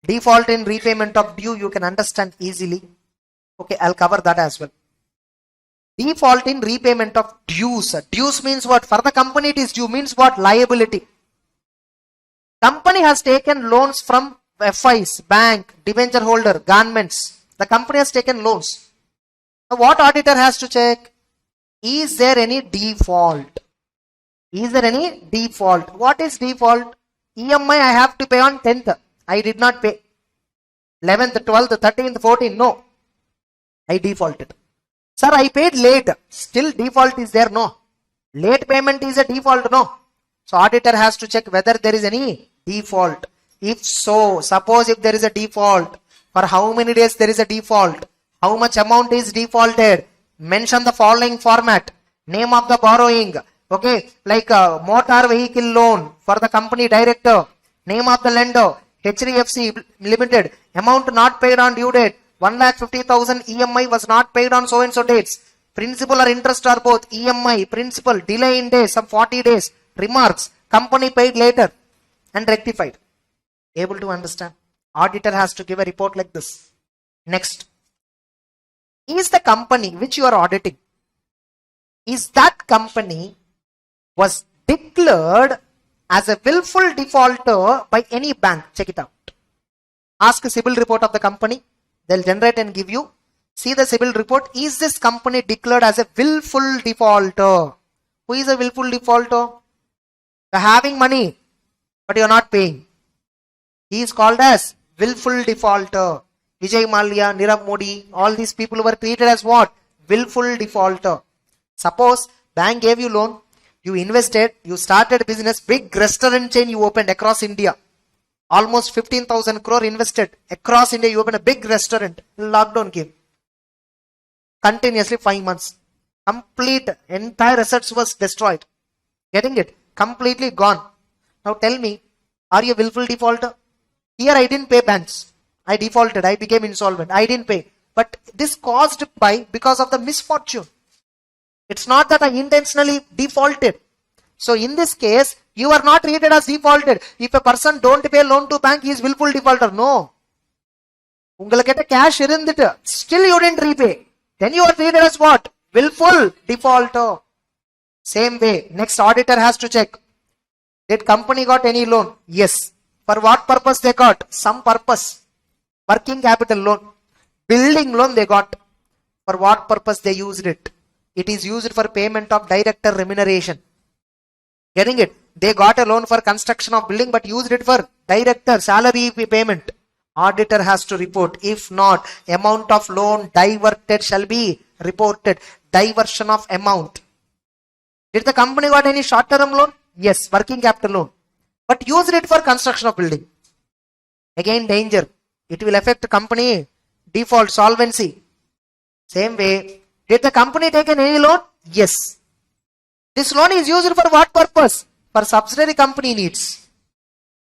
Default in repayment of due, you can understand easily. Okay, I'll cover that as well. Default in repayment of dues. Dues means what? For the company it is due means what? Liability. Company has taken loans from FIs, bank, debenture holder, governments. The company has taken loans. Now what auditor has to check? Is there any default? Is there any default? What is default? EMI I have to pay on 10th. I did not pay. 11th, 12th, 13th, 14th. No. I defaulted. Sir, I paid late. Still default is there? No. Late payment is a default? No. So auditor has to check whether there is any default. If so, suppose if there is a default, for how many days there is a default, how much amount is defaulted, mention the following format. Name of the borrowing, okay, like motor vehicle loan for the company director. Name of the lender, HDFC Limited. Amount not paid on due date, 1,50,000. EMI was not paid on so and so dates. Principal or interest are both. EMI, principal, delay in days, some 40 days. Remarks, company paid later and rectified. Able to understand? Auditor has to give a report like this. Next, is the company which you are auditing, is that company was declared as a willful defaulter by any bank? Check it out. Ask a CIBIL report of the company. They'll generate and give you. See the CIBIL report. Is this company declared as a willful defaulter? Who is a willful defaulter? You're having money, but you're not paying. He is called as willful defaulter. Vijay Mallya, Nirav Modi, all these people were treated as what? Willful defaulter. Suppose bank gave you loan, you invested, you started business, big restaurant chain you opened across India. Almost 15,000 crore invested across India. You opened a big restaurant. Lockdown came. Continuously 5 months. Complete entire assets was destroyed. Getting it? Completely gone. Now tell me, are you a willful defaulter? Here I didn't pay banks. I defaulted. I became insolvent. I didn't pay. But this caused by because of the misfortune. It's not that I intentionally defaulted. So in this case, you are not treated as defaulted. If a person don't pay loan to bank, he is willful defaulter. No. Ungalaketa cash irundittu, still you didn't repay. Then you are treated as what? Willful defaulter. Same way, next auditor has to check. Did company got any loan? Yes. For what purpose they got? Some purpose. Working capital loan. Building loan they got. For what purpose they used it? It is used for payment of director remuneration. Getting it? They got a loan for construction of building but used it for director salary payment. Auditor has to report. If not, amount of loan diverted shall be reported. Diversion of amount. Did the company got any short-term loan? Yes, working capital loan. But used it for construction of building. Again, danger. It will affect company default solvency. Same way, did the company take any loan? Yes. This loan is used for what purpose? For subsidiary company needs.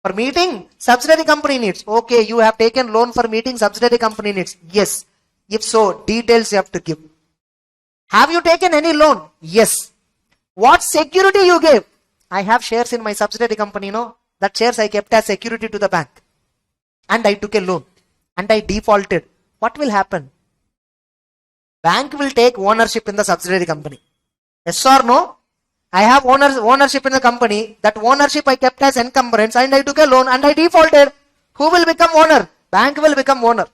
For meeting subsidiary company needs. Okay, you have taken loan for meeting subsidiary company needs. Yes. If so, details you have to give. Have you taken any loan? Yes. What security you gave? I have shares in my subsidiary company, no? That shares I kept as security to the bank. And I took a loan. And I defaulted. What will happen? Bank will take ownership in the subsidiary company. Yes or no? I have ownership in the company. That ownership I kept as encumbrance and I took a loan and I defaulted. Who will become owner? Bank will become owner.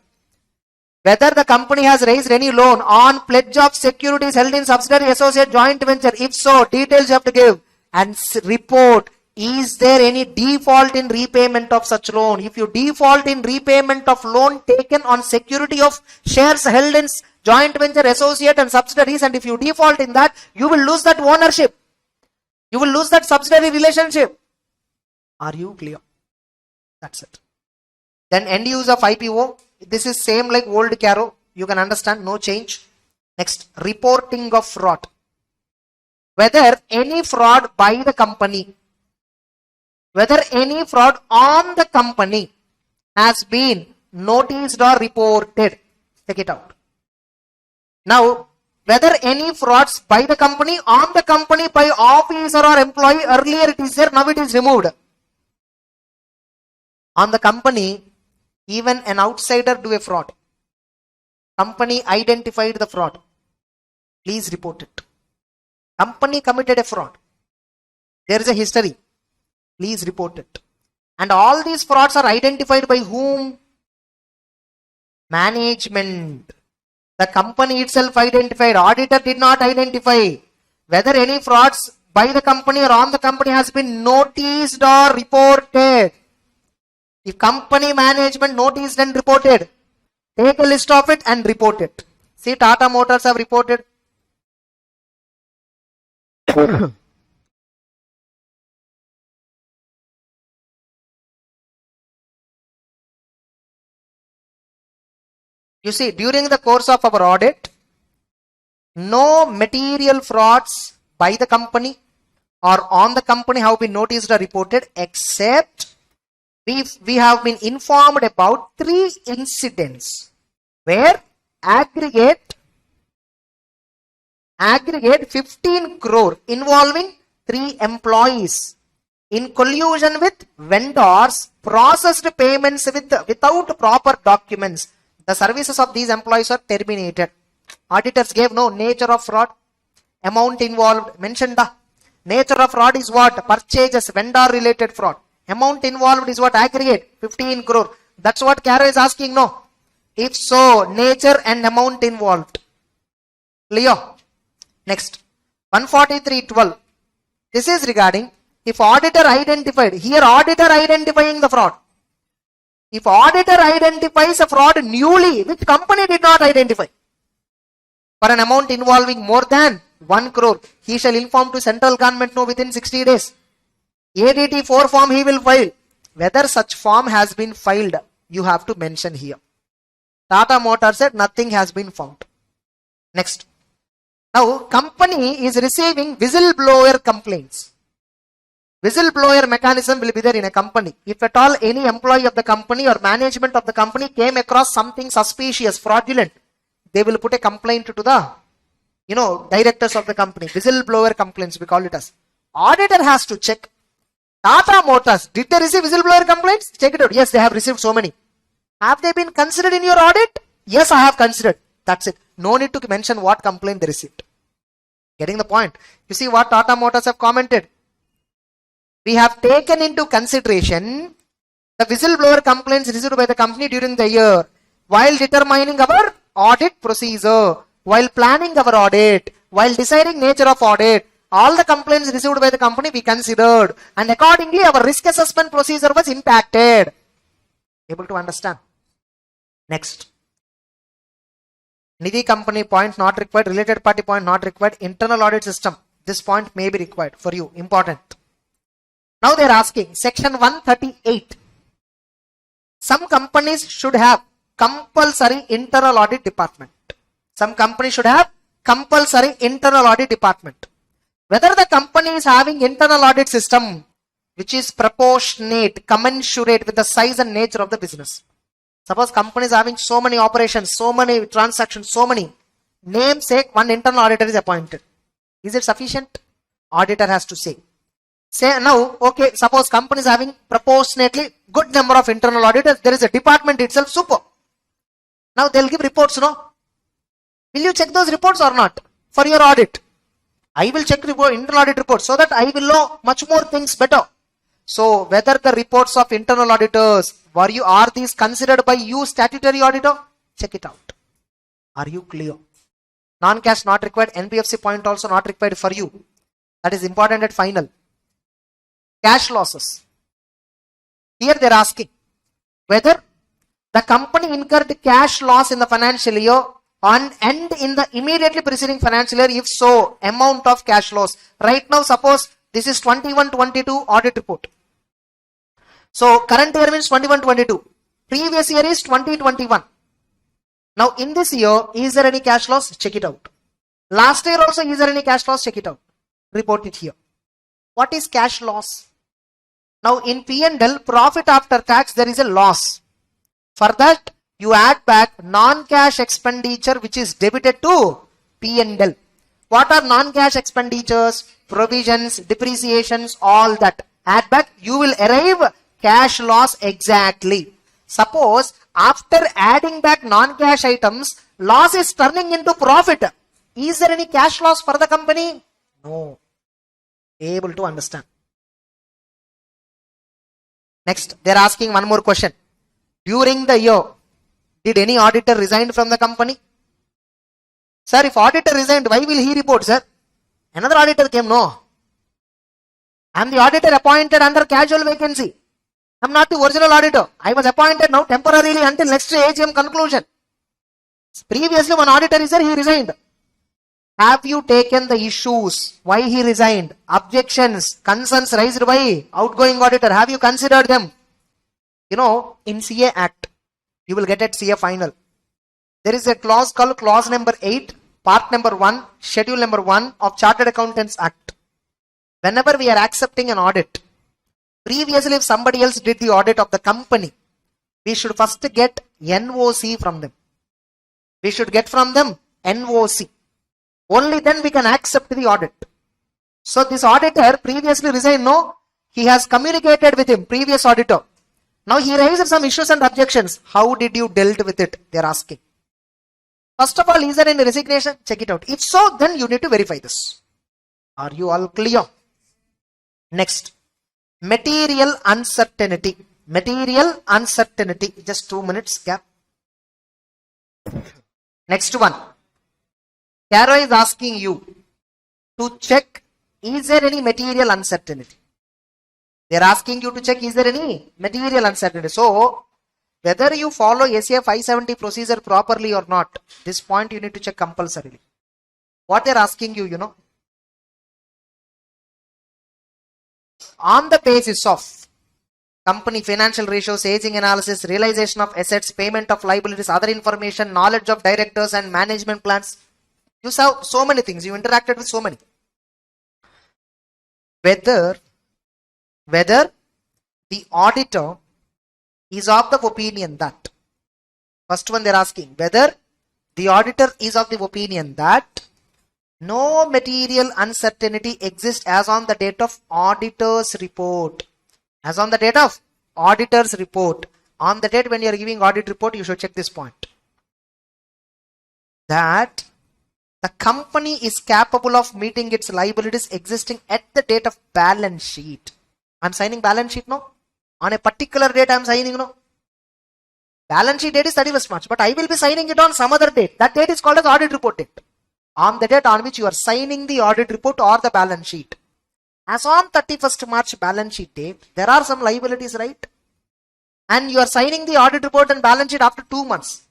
Whether the company has raised any loan on pledge of securities held in subsidiary, associate, joint venture. If so, details you have to give. And report, is there any default in repayment of such loan? If you default in repayment of loan taken on security of shares held in joint venture, associate and subsidiaries, and if you default in that, you will lose that ownership. You will lose that subsidiary relationship. Are you clear? That's it. Then end use of IPO. This is same like old Caro. You can understand, no change. Next, reporting of fraud. Whether any fraud by the company, whether any fraud on the company has been noticed or reported. Check it out. Now, whether any frauds by the company, on the company, by officer or employee, earlier it is there, now it is removed. On the company, even an outsider do a fraud. Company identified the fraud. Please report it. Company committed a fraud. There is a history. Please report it. And all these frauds are identified by whom? Management. The company itself identified. Auditor did not identify. Whether any frauds by the company or on the company has been noticed or reported. If company management noticed and reported, take a list of it and report it. See, Tata Motors have reported. You see, during the course of our audit, No material frauds by the company or on the company have been noticed or reported, except we have been informed about 3 incidents where aggregate 15 crore involving 3 employees in collusion with vendors processed payments without proper documents. The services of these employees are terminated. Auditors gave no nature of fraud, amount involved, mentioned the nature of fraud is what? Purchases, vendor related fraud. Amount involved is what? Aggregate 15 crore. That's what Caro is asking, no? If so, nature and amount involved. Clear? Next, 143.12. This is regarding if auditor identified, here auditor identifying the fraud. If auditor identifies a fraud newly, which company did not identify, for an amount involving more than 1 crore, he shall inform to central government no within 60 days. ADT 4 form he will file. Whether such form has been filed, you have to mention here. Tata Motors said nothing has been found. Next. Now, company is receiving whistleblower complaints. Whistleblower mechanism will be there in a company. If at all any employee of the company or management of the company came across something suspicious, fraudulent, they will put a complaint to the, directors of the company. Whistleblower complaints, we call it as. Auditor has to check. Tata Motors, did they receive whistleblower complaints? Check it out. Yes, they have received so many. Have they been considered in your audit? Yes, I have considered. That's it. No need to mention what complaint they received. Getting the point? You see what Tata Motors have commented? We have taken into consideration the whistleblower complaints received by the company during the year while determining our audit procedure, while planning our audit, while deciding nature of audit. All the complaints received by the company we considered, and accordingly our risk assessment procedure was impacted. Able to understand? Next. Nidhi company point not required, related party point not required, internal audit system. This point may be required for you. Important. Now they are asking section 138. Some companies should have compulsory internal audit department. Some companies should have compulsory internal audit department. Whether the company is having internal audit system which is proportionate, commensurate with the size and nature of the business. Suppose company is having so many operations, so many transactions, so many. Namesake, one internal auditor is appointed. Is it sufficient? Auditor has to say. Say now, okay, suppose company is having proportionately good number of internal auditors. There is a department itself, super. Now they'll give reports, no? Will you check those reports or not for your audit? I will check internal audit reports so that I will know much more things better. So whether the reports of internal auditors, are these considered by you statutory auditor? Check it out. Are you clear? Non-cash not required, NBFC point also not required for you. That is important at final. Cash losses. Here they are asking whether the company incurred cash loss in the financial year and in the immediately preceding financial year. If so, amount of cash loss. Right now, suppose this is 21-22 audit report. So current year means 21-22. Previous year is 2021. Now in this year, is there any cash loss? Check it out. Last year also, is there any cash loss? Check it out. Report it here. What is cash loss? Now in P&L, profit after tax, there is a loss. For that, you add back non-cash expenditure which is debited to P&L. What are non-cash expenditures? Provisions, depreciations, all that. Add back, you will arrive cash loss exactly. Suppose after adding back non-cash items, loss is turning into profit. Is there any cash loss for the company? No. Able to understand. Next, they are asking one more question. During the year, did any auditor resign from the company? Sir, if auditor resigned, why will he report, sir? Another auditor came, no. I am the auditor appointed under casual vacancy. I am not the original auditor. I was appointed now temporarily until next AGM conclusion. Previously, one auditor is there, he resigned. Have you taken the issues? Why he resigned? Objections, concerns raised by outgoing auditor. Have you considered them? In CA Act, you will get at CA final. There is a clause called clause number 8. part number 1, schedule number 1 of Chartered Accountants Act. Whenever we are accepting an audit, previously if somebody else did the audit of the company, we should first get NOC from them. We should get from them NOC. Only then we can accept the audit. So this auditor previously resigned, no? He has communicated with him, previous auditor. Now he raised some issues and objections. How did you dealt with it? They are asking. First of all, is there any resignation? Check it out. If so, then you need to verify this. Are you all clear? Next, material uncertainty. Material uncertainty. Just 2 minutes gap. Next one. Caro is asking you to check, is there any material uncertainty? They are asking you to check, is there any material uncertainty? So, whether you follow SA 570 procedure properly or not, this point you need to check compulsorily. What they are asking you, on the basis of company financial ratios, aging analysis, realization of assets, payment of liabilities, other information, knowledge of directors and management plans. You saw so many things. You interacted with so many. Whether the auditor is of the opinion that, first one they are asking, whether the auditor is of the opinion that no material uncertainty exists as on the date of auditor's report. As on the date of auditor's report. On the date when you are giving audit report, you should check this point. That the company is capable of meeting its liabilities existing at the date of balance sheet. I am signing balance sheet, no? On a particular date I am signing, no? Balance sheet date is 31st March, but I will be signing it on some other date. That date is called as audit report date. On the date on which you are signing the audit report or the balance sheet. As on 31st March balance sheet date, there are some liabilities, right? And you are signing the audit report and balance sheet after 2 months.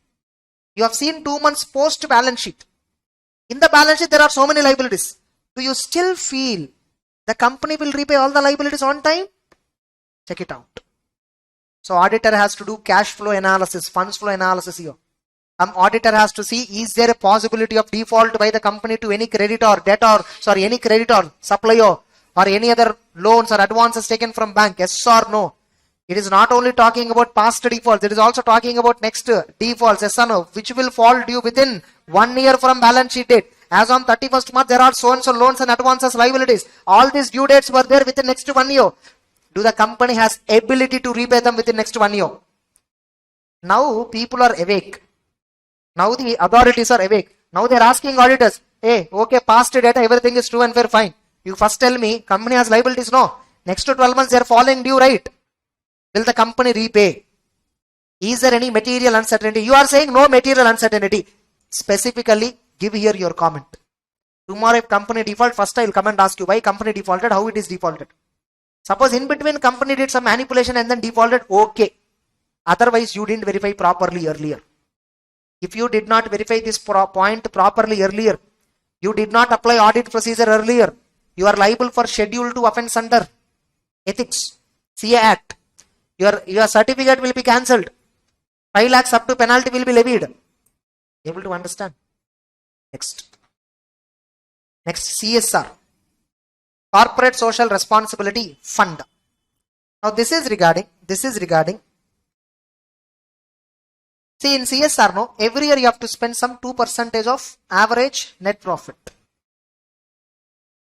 You have seen 2 months post balance sheet. In the balance sheet, there are so many liabilities. Do you still feel the company will repay all the liabilities on time? Check it out. So auditor has to do cash flow analysis, funds flow analysis here. Auditor has to see, is there a possibility of default by the company to any creditor, debtor, any creditor, supplier, or any other loans or advances taken from bank? Yes or no? It is not only talking about past defaults, it is also talking about next defaults, yes or no, which will fall due within 1 year from balance sheet date. As on 31st March, there are so and so loans and advances liabilities. All these due dates were there within next 1 year. Do the company has ability to repay them within next 1 year? Now people are awake. Now the authorities are awake. Now they are asking auditors, hey, okay, past data, everything is true and fair, fine. You first tell me, company has liabilities, no. Next to 12 months, they are falling due, right? Will the company repay? Is there any material uncertainty? You are saying no material uncertainty. Specifically, give here your comment. Tomorrow if company default, first I will come and ask you why company defaulted, how it is defaulted. Suppose in between company did some manipulation and then defaulted, okay. Otherwise you didn't verify properly earlier. If you did not verify this point properly earlier, you did not apply audit procedure earlier, you are liable for Schedule 2 offense under Ethics, CA Act. Your certificate will be cancelled. 5 lakhs up to penalty will be levied. Able to understand? Next, CSR, Corporate Social Responsibility Fund. Now this is regarding, see in CSR, no, every year you have to spend some 2% of average net profit.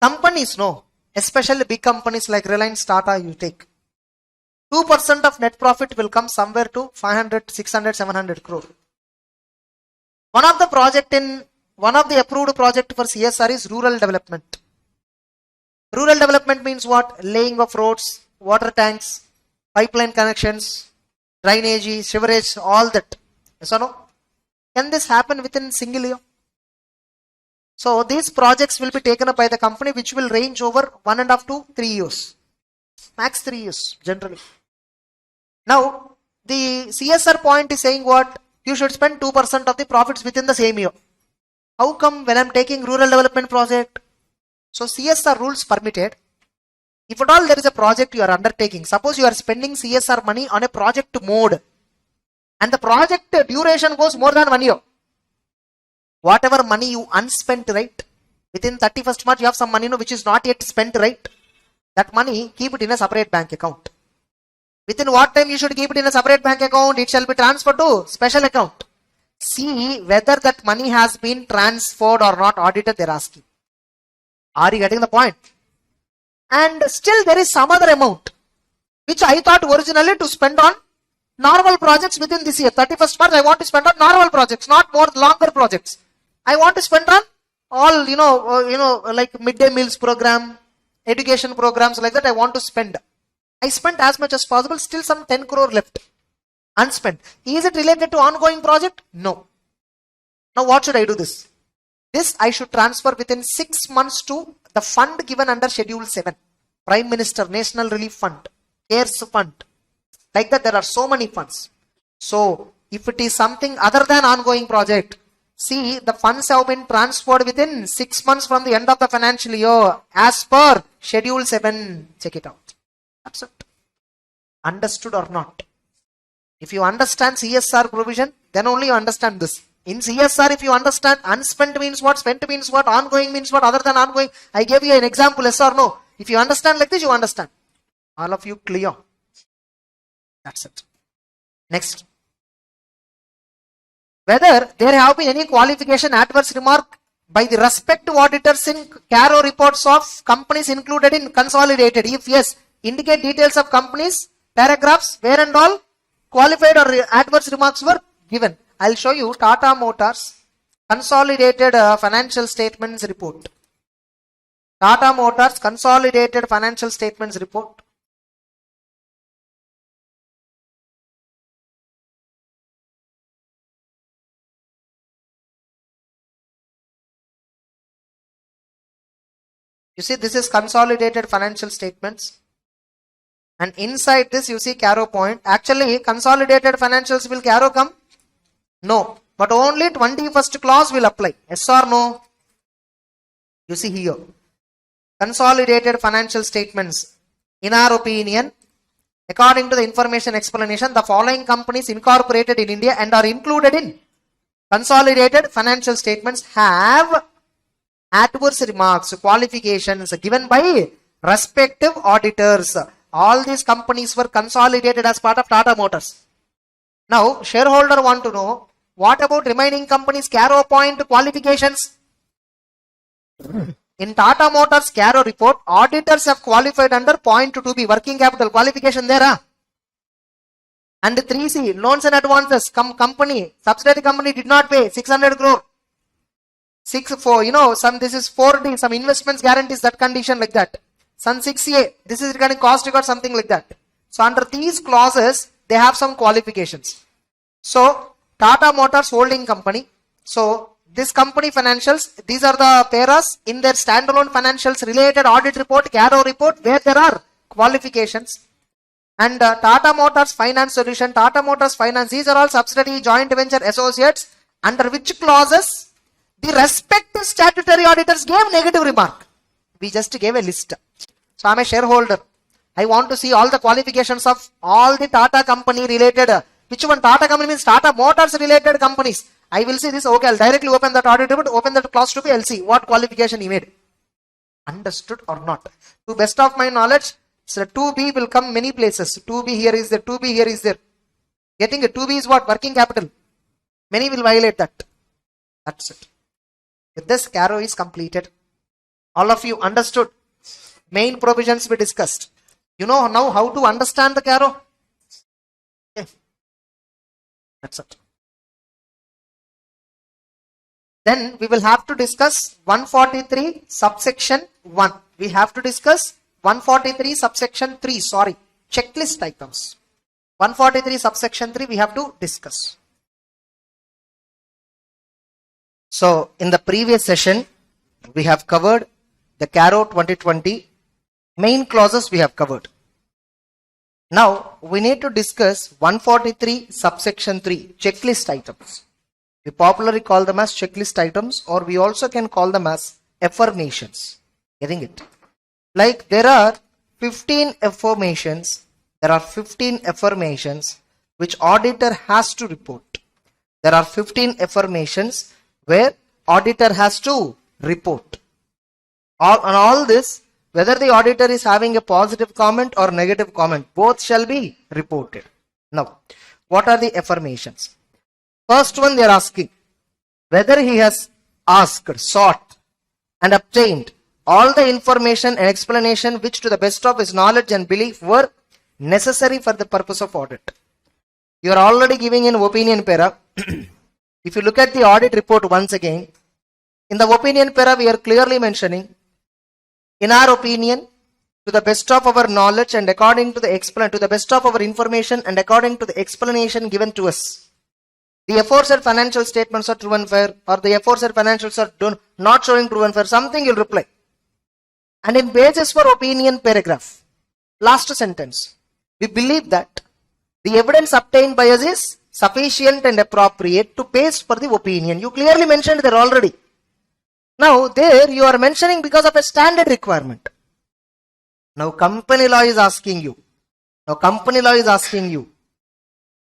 Companies, no, especially big companies like Reliance, Tata, you take 2% of net profit will come somewhere to 500, 600, 700 crore. One of the approved project for CSR is rural development. Rural development means what? Laying of roads, water tanks, pipeline connections, drainage, sewerage, all that. Yes or no? Can this happen within single year? So these projects will be taken up by the company, which will range over 1.5 to 3 years. Max 3 years generally. Now the CSR point is saying what? You should spend 2% of the profits within the same year. How come when I am taking rural development project? So CSR rules permitted. If at all there is a project you are undertaking, suppose you are spending CSR money on a project mode and the project duration goes more than 1 year. Whatever money you unspent, right? Within 31st March, you have some money, which is not yet spent, right? That money, keep it in a separate bank account. Within what time you should keep it in a separate bank account? It shall be transferred to special account. See whether that money has been transferred or not. Auditor, they're asking. Are you getting the point? And still there is some other amount which I thought originally to spend on normal projects within this year. 31st March, I want to spend on normal projects, not more longer projects. I want to spend on all, like midday meals program, education programs like that. I want to spend. I spent as much as possible. Still some 10 crore left unspent. Is it related to ongoing project? No. Now what should I do this? This I should transfer within 6 months to the fund given under Schedule 7. Prime Minister National Relief Fund, CARES Fund. Like that, there are so many funds. So if it is something other than ongoing project, see, the funds have been transferred within 6 months from the end of the financial year as per Schedule 7. Check it out. That's it. Understood or not? If you understand CSR provision, then only you understand this. In CSR, if you understand unspent means what, spent means what, ongoing means what, other than ongoing, I gave you an example, yes or no. If you understand like this, you understand. All of you clear. That's it. Next. Whether there have been any qualification adverse remark by the respective auditors in CARO reports of companies included in consolidated. If yes, indicate details of companies, paragraphs, where and all qualified or adverse remarks were given. I'll show you Tata Motors consolidated financial statements report. Tata Motors consolidated financial statements report. You see, this is consolidated financial statements. And inside this, you see CARO point. Actually, consolidated financials will CARO come? No. But only 21st clause will apply. Yes or no? You see here. Consolidated financial statements. In our opinion, according to the information explanation, the following companies incorporated in India and are included in consolidated financial statements have adverse remarks, qualifications given by respective auditors. All these companies were consolidated as part of Tata Motors. Now, shareholder want to know, what about remaining companies' CARO point qualifications? In Tata Motors CARO report, auditors have qualified under point 2B, working capital qualification there. And 3C, loans and advances, company, subsidiary company did not pay 600 crore. 6-4, this is 4D, some investments guarantees, that condition like that. Some 6A, this is regarding cost record, something like that. So under these clauses, they have some qualifications. So Tata Motors holding company. So this company financials, these are the paras in their standalone financials related audit report, CARO report, where there are qualifications. And Tata Motors Finance Solution, Tata Motors Finance, these are all subsidiary joint venture associates under which clauses the respective statutory auditors gave negative remark. We just gave a list. So I'm a shareholder. I want to see all the qualifications of all the Tata company related. Which one? Tata company means Tata Motors related companies. I will see this. Okay, I'll directly open that audit report, open that clause to be, I'll see what qualification he made. Understood or not? To best of my knowledge, so 2B will come many places. 2B here is there, 2B here is there. Getting a 2B is what? Working capital. Many will violate that. That's it. With this, CARO is completed. All of you understood. Main provisions we discussed. You know now how to understand the CARO? Okay. That's it. Then we will have to discuss 143 subsection 1. We have to discuss 143 subsection 3. Sorry. Checklist items. 143 subsection 3 we have to discuss. So in the previous session, we have covered the CARO 2020. Main clauses we have covered. Now we need to discuss 143 subsection 3 checklist items. We popularly call them as checklist items, or we also can call them as affirmations. Getting it? Like there are 15 affirmations. There are 15 affirmations which auditor has to report. There are 15 affirmations where auditor has to report. On all this, whether the auditor is having a positive comment or negative comment, both shall be reported. Now, what are the affirmations? First one, they are asking whether he has asked, sought and obtained all the information and explanation which to the best of his knowledge and belief were necessary for the purpose of audit. You are already giving an opinion para. If you look at the audit report once again, in the opinion para we are clearly mentioning, in our opinion, to the best of our knowledge and according to the best of our information and according to the explanation given to us, the aforesaid financial statements are true and fair, or the aforesaid financials are not showing true and fair, something you'll reply. And in basis for opinion paragraph, last sentence, we believe that the evidence obtained by us is sufficient and appropriate to base for the opinion. You clearly mentioned there already. Now there you are mentioning because of a standard requirement. Now company law is asking you.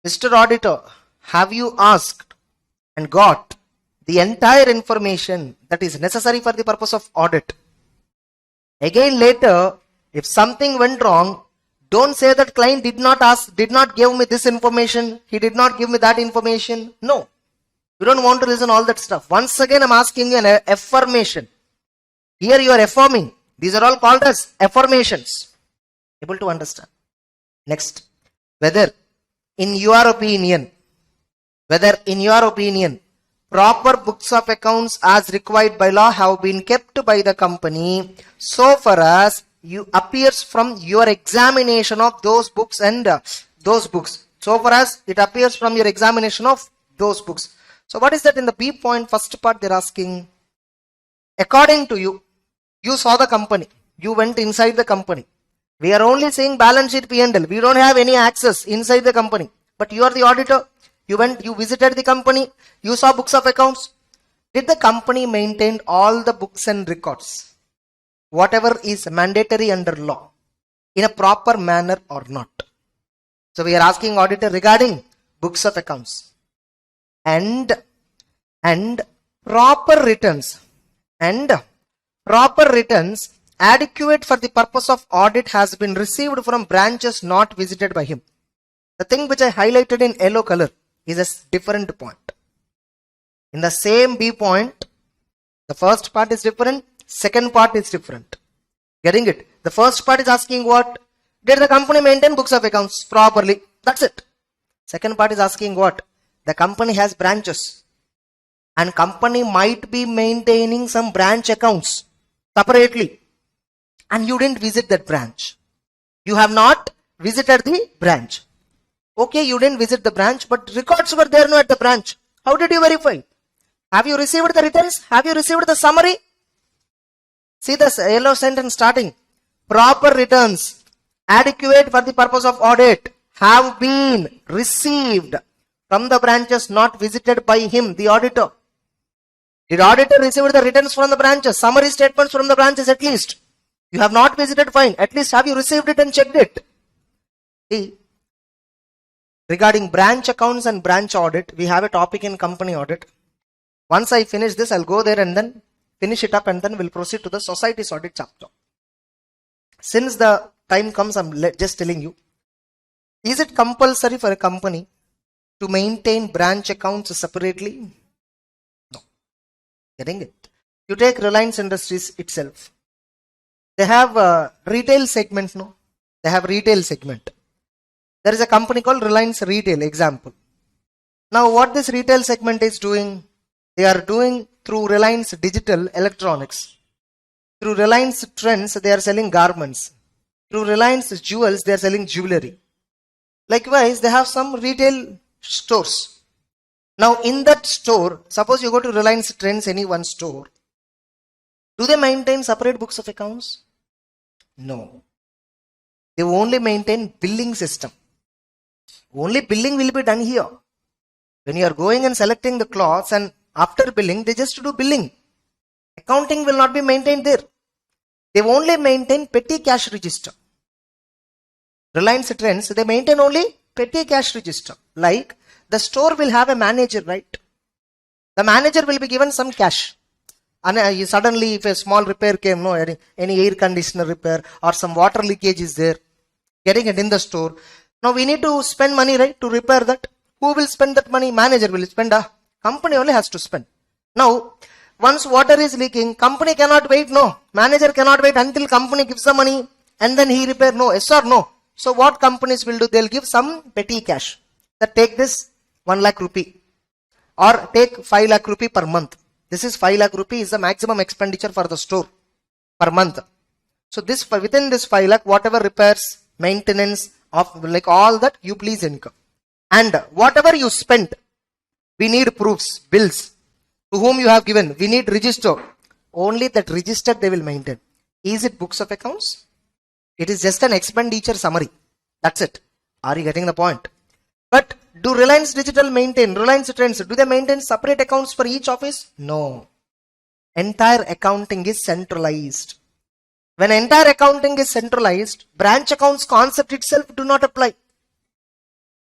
Mr. Auditor, have you asked and got the entire information that is necessary for the purpose of audit? Again later, if something went wrong, don't say that client did not give me this information, he did not give me that information. No. You don't want to listen all that stuff. Once again, I'm asking you an affirmation. Here you are affirming. These are all called as affirmations. Able to understand? Next. Whether in your opinion, proper books of accounts as required by law have been kept by the company so far as you appears from your examination of those books and so far as it appears from your examination of those books. So what is that in the B point? First part they're asking, according to you, you saw the company, you went inside the company. We are only seeing balance sheet P&L. We don't have any access inside the company. But you are the auditor. You visited the company. You saw books of accounts. Did the company maintain all the books and records, whatever is mandatory under law, in a proper manner or not? So we are asking auditor regarding books of accounts and proper returns adequate for the purpose of audit has been received from branches not visited by him. The thing which I highlighted in yellow color is a different point. In the same B point, the first part is different, second part is different. Getting it? The first part is asking what? Did the company maintain books of accounts properly? That's it. Second part is asking what? The company has branches and company might be maintaining some branch accounts separately and you didn't visit that branch. You have not visited the branch. Okay, you didn't visit the branch, but records were there at the branch. How did you verify? Have you received the returns? Have you received the summary? See this yellow sentence starting. Proper returns adequate for the purpose of audit have been received from the branches not visited by him, the auditor. Did auditor receive the returns from the branches, summary statements from the branches at least? You have not visited, fine. At least have you received it and checked it? See, regarding branch accounts and branch audit, we have a topic in company audit. Once I finish this, I'll go there and then finish it up and then we'll proceed to the society's audit chapter. Since the time comes, I'm just telling you, is it compulsory for a company to maintain branch accounts separately? No. Getting it? You take Reliance Industries itself. They have a retail segment, no? They have retail segment. There is a company called Reliance Retail, example. Now what this retail segment is doing, they are doing through Reliance Digital Electronics. Through Reliance Trends, they are selling garments. Through Reliance Jewels, they are selling jewelry. Likewise, they have some retail stores. Now in that store, suppose you go to Reliance Trends, any one store. Do they maintain separate books of accounts? No. They only maintain billing system. Only billing will be done here. When you are going and selecting the cloths and after billing, they just do billing. Accounting will not be maintained there. They only maintain petty cash register. Reliance Trends, they maintain only petty cash register. Like the store will have a manager, right? The manager will be given some cash. And suddenly if a small repair came, no, any air conditioner repair or some water leakage is there, getting it in the store. Now we need to spend money, right, to repair that. Who will spend that money? Manager will spend. Company only has to spend. Now, once water is leaking, company cannot wait, no. Manager cannot wait until company gives the money and then he repair, no. Yes or no? So what companies will do? They'll give some petty cash. That take this 1 lakh rupee or take 5 lakh rupee per month. This is 5 lakh rupee is the maximum expenditure for the store per month. So this within this 5 lakh, whatever repairs, maintenance of like all that you please incur. And whatever you spent, we need proofs, bills. To whom you have given, we need register. Only that register they will maintain. Is it books of accounts? It is just an expenditure summary. That's it. Are you getting the point? But do Reliance Digital maintain, Reliance Trends, do they maintain separate accounts for each office? No. Entire accounting is centralized. When entire accounting is centralized, branch accounts concept itself do not apply.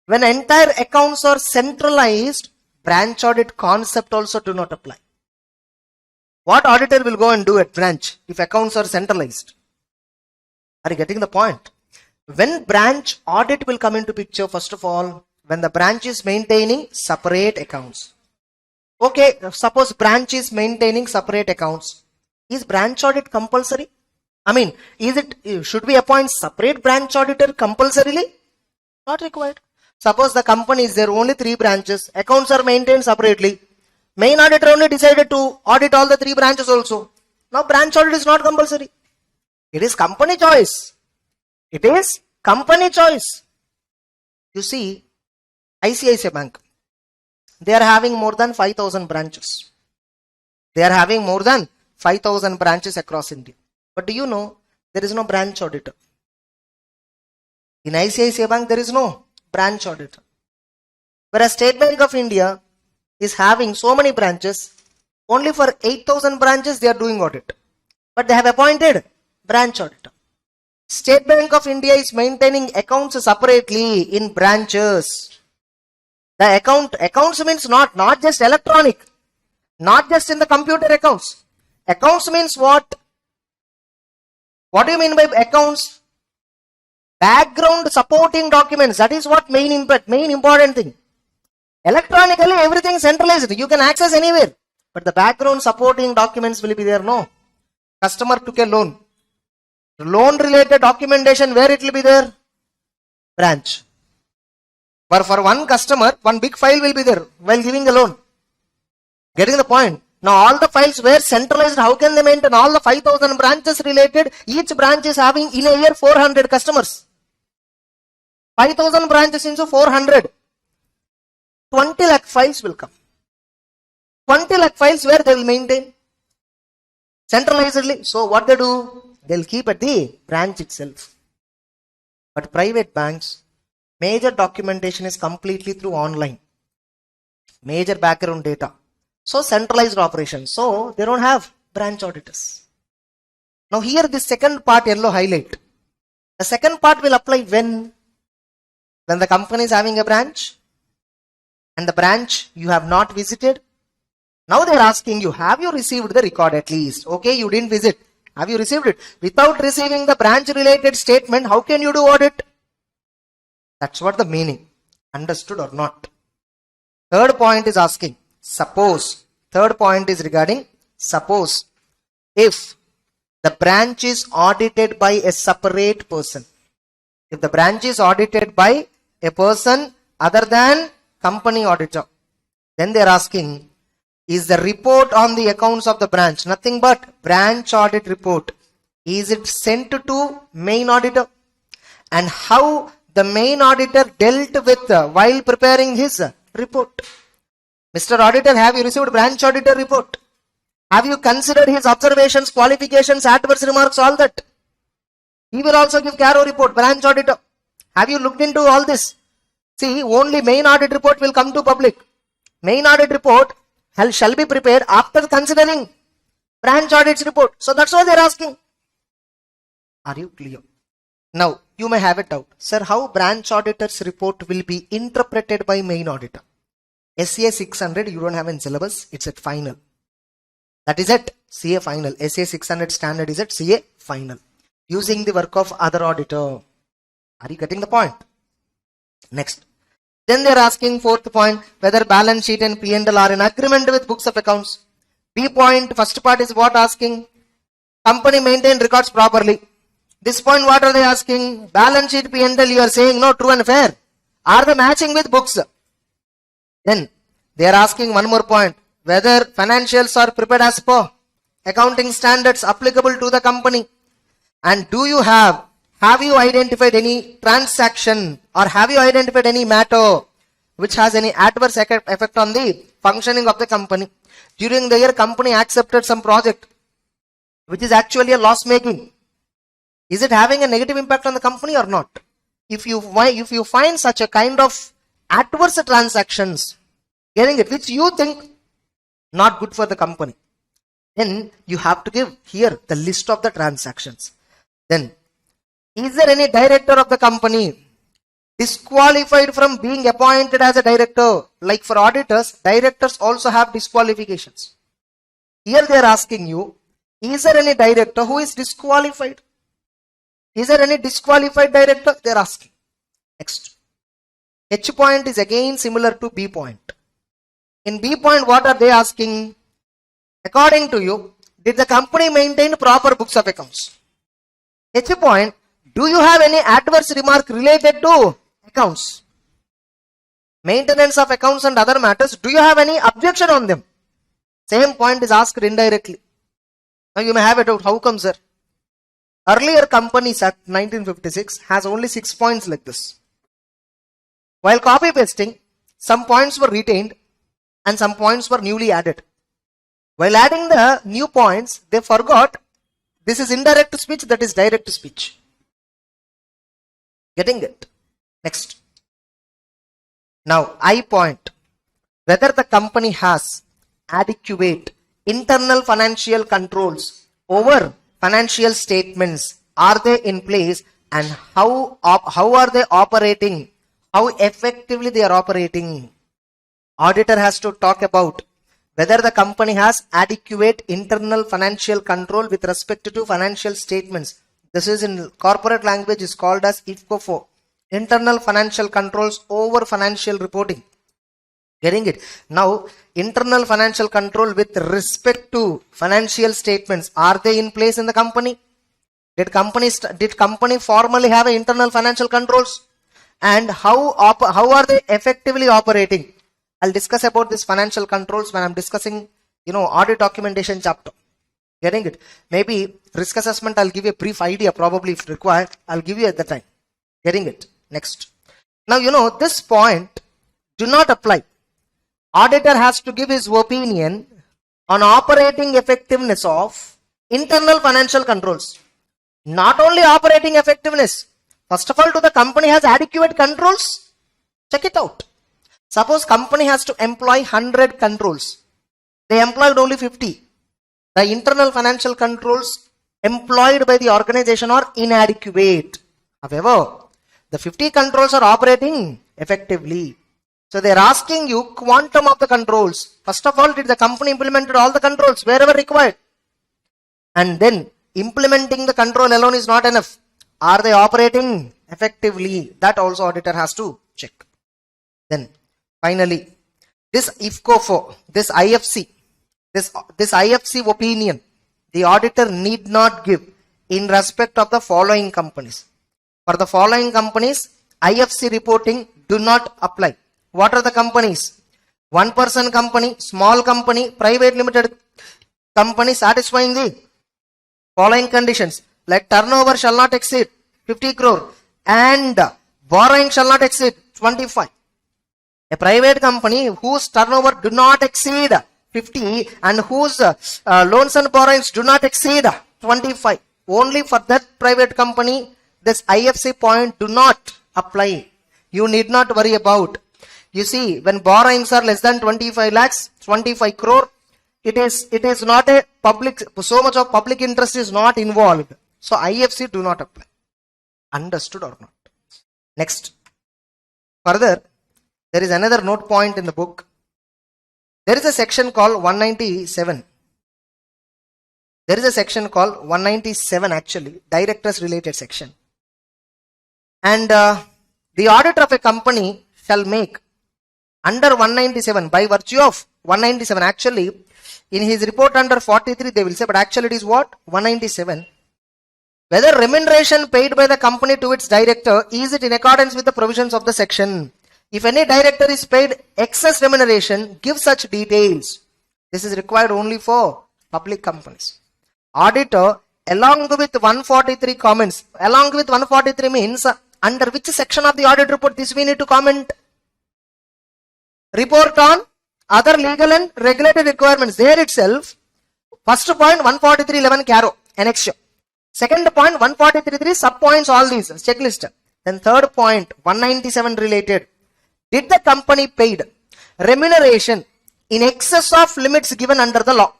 When entire accounts are centralized, branch audit concept also do not apply. What auditor will go and do at branch if accounts are centralized? Are you getting the point? When branch audit will come into picture, first of all, when the branch is maintaining separate accounts. Okay, suppose branch is maintaining separate accounts. Is branch audit compulsory? I mean, should we appoint separate branch auditor compulsorily? Not required. Suppose the company is there, only 3 branches, accounts are maintained separately. Main auditor only decided to audit all the 3 branches also. Now branch audit is not compulsory. It is company choice. It is company choice. You see, ICICI Bank, they are having more than 5,000 branches. They are having more than 5,000 branches across India. But do you know, there is no branch auditor. In ICICI Bank, there is no branch auditor. Whereas State Bank of India is having so many branches, only for 8,000 branches they are doing audit. But they have appointed branch auditor. State Bank of India is maintaining accounts separately in branches. The accounts means not just electronic, not just in the computer accounts. Accounts means what? What do you mean by accounts? Background supporting documents. That is what main important thing. Electronically, everything centralized. You can access anywhere. But the background supporting documents will be there. No. Customer took a loan. Loan related documentation, where it will be there? Branch. But for one customer, one big file will be there while giving a loan. Getting the point? Now all the files were centralized. How can they maintain all the 5,000 branches related? Each branch is having in a year 400 customers. 5,000 branches into 400. 20 lakh files will come. 20 lakh files where they will maintain centralizedly. So what they do? They'll keep at the branch itself. But private banks, major documentation is completely through online. Major background data. So centralized operations. So they don't have branch auditors. Now here this second part yellow highlight. The second part will apply when the company is having a branch and the branch you have not visited. Now they are asking you, have you received the record at least? Okay, you didn't visit. Have you received it? Without receiving the branch related statement, how can you do audit? That's what the meaning. Understood or not? Third point is asking, suppose. Third point is regarding, suppose if the branch is audited by a separate person. If the branch is audited by a person other than company auditor, then they are asking, is the report on the accounts of the branch nothing but branch audit report? Is it sent to main auditor? And how the main auditor dealt with while preparing his report? Mr. Auditor, have you received branch auditor report? Have you considered his observations, qualifications, adverse remarks, all that? He will also give CARO report, branch auditor. Have you looked into all this? See, only main audit report will come to public. Main audit report shall be prepared after considering branch audit's report. So that's why they're asking. Are you clear? Now, you may have a doubt. Sir, how branch auditor's report will be interpreted by main auditor? SA 600 you don't have in syllabus, it's at final. That is at CA final. SA 600 standard is at CA final. Using the work of other auditor. Are you getting the point? Next. Then they are asking fourth point, whether balance sheet and P&L are in agreement with books of accounts. B point, first part is what asking? Company maintain records properly. This point, what are they asking? Balance sheet, P&L, you are saying no, true and fair. Are they matching with books? Then they are asking one more point, whether financials are prepared as per accounting standards applicable to the company. And do you have you identified any transaction or have you identified any matter which has any adverse effect on the functioning of the company? During the year, company accepted some project which is actually a loss making. Is it having a negative impact on the company or not? If you find such a kind of adverse transactions, getting it, which you think not good for the company, then you have to give here the list of the transactions. Then, is there any director of the company disqualified from being appointed as a director? Like for auditors, directors also have disqualifications. Here they are asking you, is there any director who is disqualified? Is there any disqualified director? They are asking. Next. H point is again similar to B point. In B point, what are they asking? According to you, did the company maintain proper books of accounts? H point, do you have any adverse remark related to accounts? Maintenance of accounts and other matters, do you have any objection on them? Same point is asked indirectly. Now you may have it out, how come sir? Earlier Companies Act 1956 has only 6 points like this. While copy pasting, some points were retained and some points were newly added. While adding the new points, they forgot this is indirect speech, that is direct speech. Getting it? Next. Now, I point, whether the company has adequate internal financial controls over financial statements, are they in place, and how are they operating, how effectively they are operating. Auditor has to talk about whether the company has adequate internal financial control with respect to financial statements. This is in corporate language is called as IFCO4. Internal financial controls over financial reporting. Getting it? Now, internal financial control with respect to financial statements, are they in place in the company? Did company formally have internal financial controls? And how are they effectively operating? I'll discuss about this financial controls when I'm discussing, audit documentation chapter. Getting it? Maybe risk assessment, I'll give you a brief idea, probably if required, I'll give you at the time. Getting it? Next. Now, this point do not apply. Auditor has to give his opinion on operating effectiveness of internal financial controls. Not only operating effectiveness. First of all, do the company has adequate controls? Check it out. Suppose company has to employ 100 controls. They employed only 50. The internal financial controls employed by the organization are inadequate. However, the 50 controls are operating effectively. So they are asking you quantum of the controls. First of all, did the company implemented all the controls wherever required? And then implementing the control alone is not enough. Are they operating effectively? That also auditor has to check. Then finally, this IFCO4, this IFC, this IFC opinion, the auditor need not give in respect of the following companies. For the following companies, IFC reporting do not apply. What are the companies? One person company, small company, private limited company satisfying the following conditions, like turnover shall not exceed 50 crore and borrowing shall not exceed 25. A private company whose turnover do not exceed 50 and whose loans and borrowings do not exceed 25. Only for that private company, this IFC point do not apply. You need not worry about. You see, when borrowings are less than 25 lakhs, 25 crore, it is not a public, so much of public interest is not involved. So IFC do not apply. Understood or not? Next. Further, there is another note point in the book. There is a section called 197. There is a section called 197 actually, directors related section. And the auditor of a company shall make under 197 by virtue of 197 actually in his report under 43 they will say, but actually it is what? 197. Whether remuneration paid by the company to its director is it in accordance with the provisions of the section. If any director is paid excess remuneration, give such details. This is required only for public companies. Auditor along with 143 comments. Along with 143 means under which section of the audit report this we need to comment. Report on other legal and regulatory requirements. There itself, first point 143.11 caro, annexure. Second point 143.3 subpoints all these, checklist. Then third point 197 related. Did the company paid remuneration in excess of limits given under the law?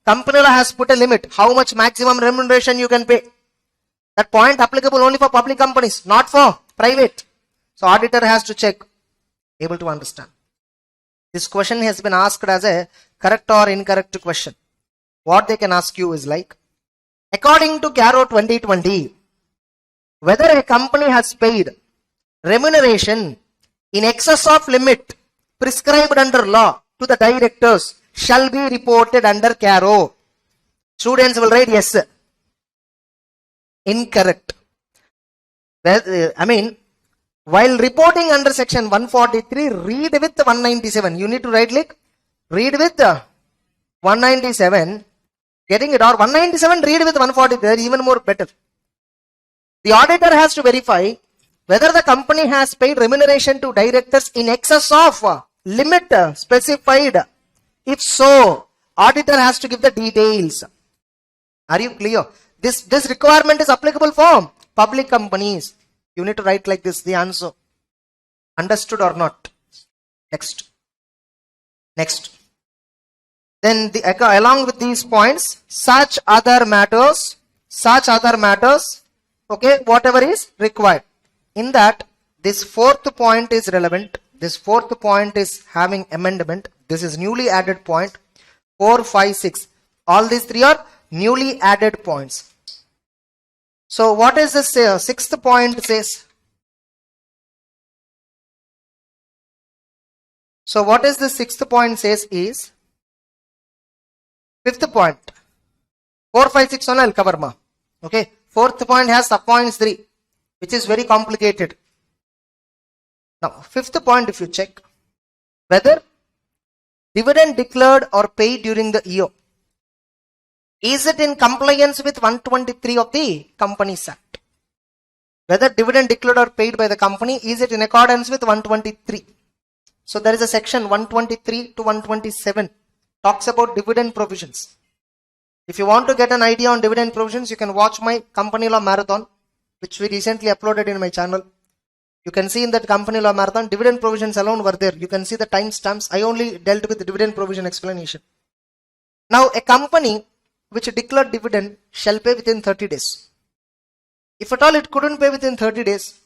Company law has put a limit, how much maximum remuneration you can pay. That point applicable only for public companies, not for private. So auditor has to check, able to understand. This question has been asked as a correct or incorrect question. What they can ask you is like, according to CARO 2020, whether a company has paid remuneration in excess of limit prescribed under law to the directors shall be reported under CARO. Students will write yes. Incorrect. While reporting under section 143, read with 197. You need to write like, read with 197. Getting it? Or 197, read with 143, even more better. The auditor has to verify whether the company has paid remuneration to directors in excess of limit specified. If so, auditor has to give the details. Are you clear? This requirement is applicable for public companies. You need to write like this, the answer. Understood or not? Next. Then along with these points, such other matters, okay, whatever is required. In that, this fourth point is relevant. This fourth point is having amendment. This is newly added point. 4, 5, 6. All these three are newly added points. So what is this sixth point says? So what is the sixth point says is, fifth point. 4, 5, 6 on I'll cover ma. Okay. Fourth point has subpoints 3, which is very complicated. Now, fifth point, if you check, whether dividend declared or paid during the year, is it in compliance with 123 of the Companies Act? Whether dividend declared or paid by the company, is it in accordance with 123? So there is a section 123 to 127 talks about dividend provisions. If you want to get an idea on dividend provisions, you can watch my company law marathon, which we recently uploaded in my channel. You can see in that company law marathon, dividend provisions alone were there. You can see the timestamps. I only dealt with the dividend provision explanation. Now, a company which declared dividend shall pay within 30 days. If at all it couldn't pay within 30 days,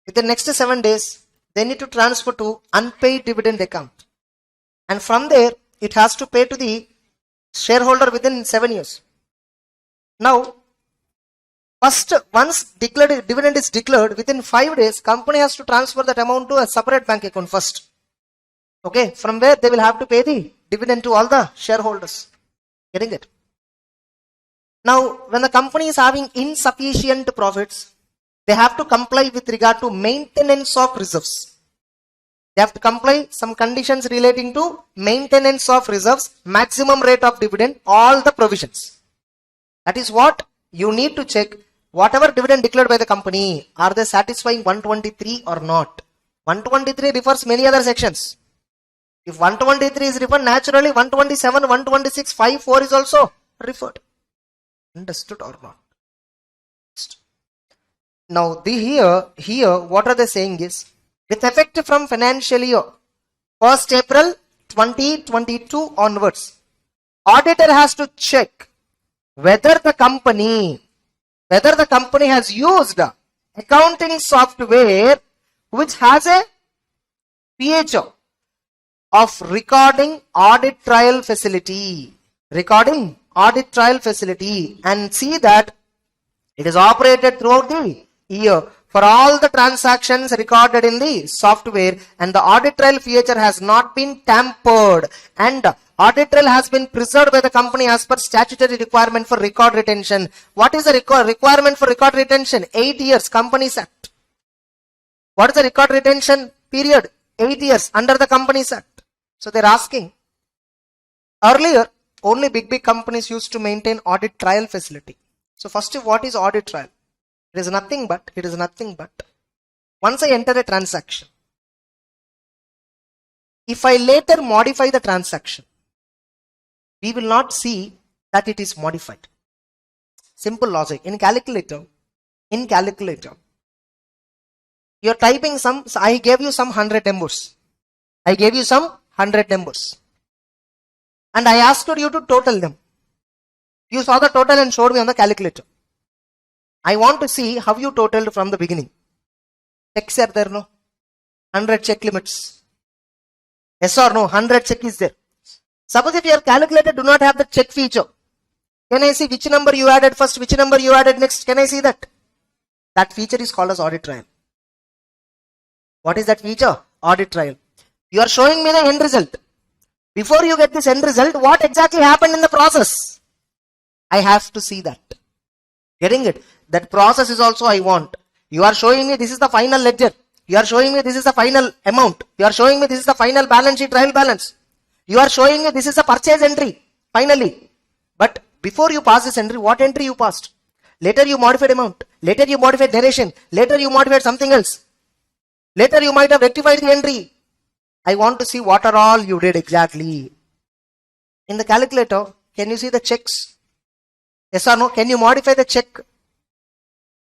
within next 7 days, they need to transfer to unpaid dividend account. And from there, it has to pay to the shareholder within 7 years. Now, first, once dividend is declared, within 5 days, company has to transfer that amount to a separate bank account first. Okay, from where they will have to pay the dividend to all the shareholders. Getting it? Now, when the company is having insufficient profits, they have to comply with regard to maintenance of reserves. They have to comply some conditions relating to maintenance of reserves, maximum rate of dividend, all the provisions. That is what you need to check. Whatever dividend declared by the company, are they satisfying 123 or not? 123 refers many other sections. If 123 is referred, naturally 127, 126, 5, 4 is also referred. Understood or not? Now, here, what are they saying is, with effect from financial year 1st April 2022 onwards, auditor has to check whether the company has used accounting software which has a PHO of recording audit trial facility. Recording audit trial facility, and see that it is operated throughout the year for all the transactions recorded in the software, and the audit trail feature has not been tampered, and audit trail has been preserved by the company as per statutory requirement for record retention. What is the requirement for record retention? 8 years, Companies Act. What is the record retention period? 8 years under the Companies Act. So they're asking. Earlier, only big companies used to maintain audit trial facility. So first, what is audit trial? It is nothing but once I enter a transaction, if I later modify the transaction, we will not see that it is modified. Simple logic. In calculator, you are typing some, so I gave you some 100 numbers. And I asked you to total them. You saw the total and showed me on the calculator. I want to see how you totaled from the beginning. Checks are there, no? 100 check limits. Yes or no? 100 check is there. Suppose if your calculator do not have the check feature, can I see which number you added first, which number you added next? Can I see that? That feature is called as audit trial. What is that feature? Audit trial. You are showing me the end result. Before you get this end result, what exactly happened in the process? I have to see that. Getting it? That process is also I want. You are showing me this is the final ledger. You are showing me this is the final amount. You are showing me this is the final balance sheet, trial balance. You are showing me this is a purchase entry, finally. But before you pass this entry, what entry you passed? Later you modified amount. Later you modified narration. Later you modified something else. Later you might have rectified the entry. I want to see what are all you did exactly. In the calculator, can you see the checks? Yes or no? Can you modify the check?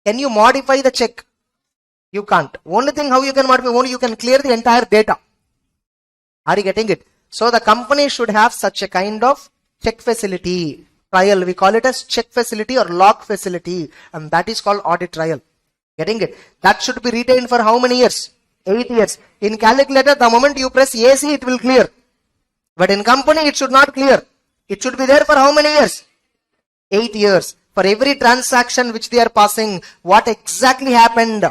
Can you modify the check? You can't. Only thing how you can modify, only you can clear the entire data. Are you getting it? So the company should have such a kind of check facility. Trial, we call it as check facility or log facility, and that is called audit trial. Getting it? That should be retained for how many years? 8 years. In calculator, the moment you press AC, it will clear. But in company, it should not clear. It should be there for how many years? 8 years. For every transaction which they are passing, what exactly happened?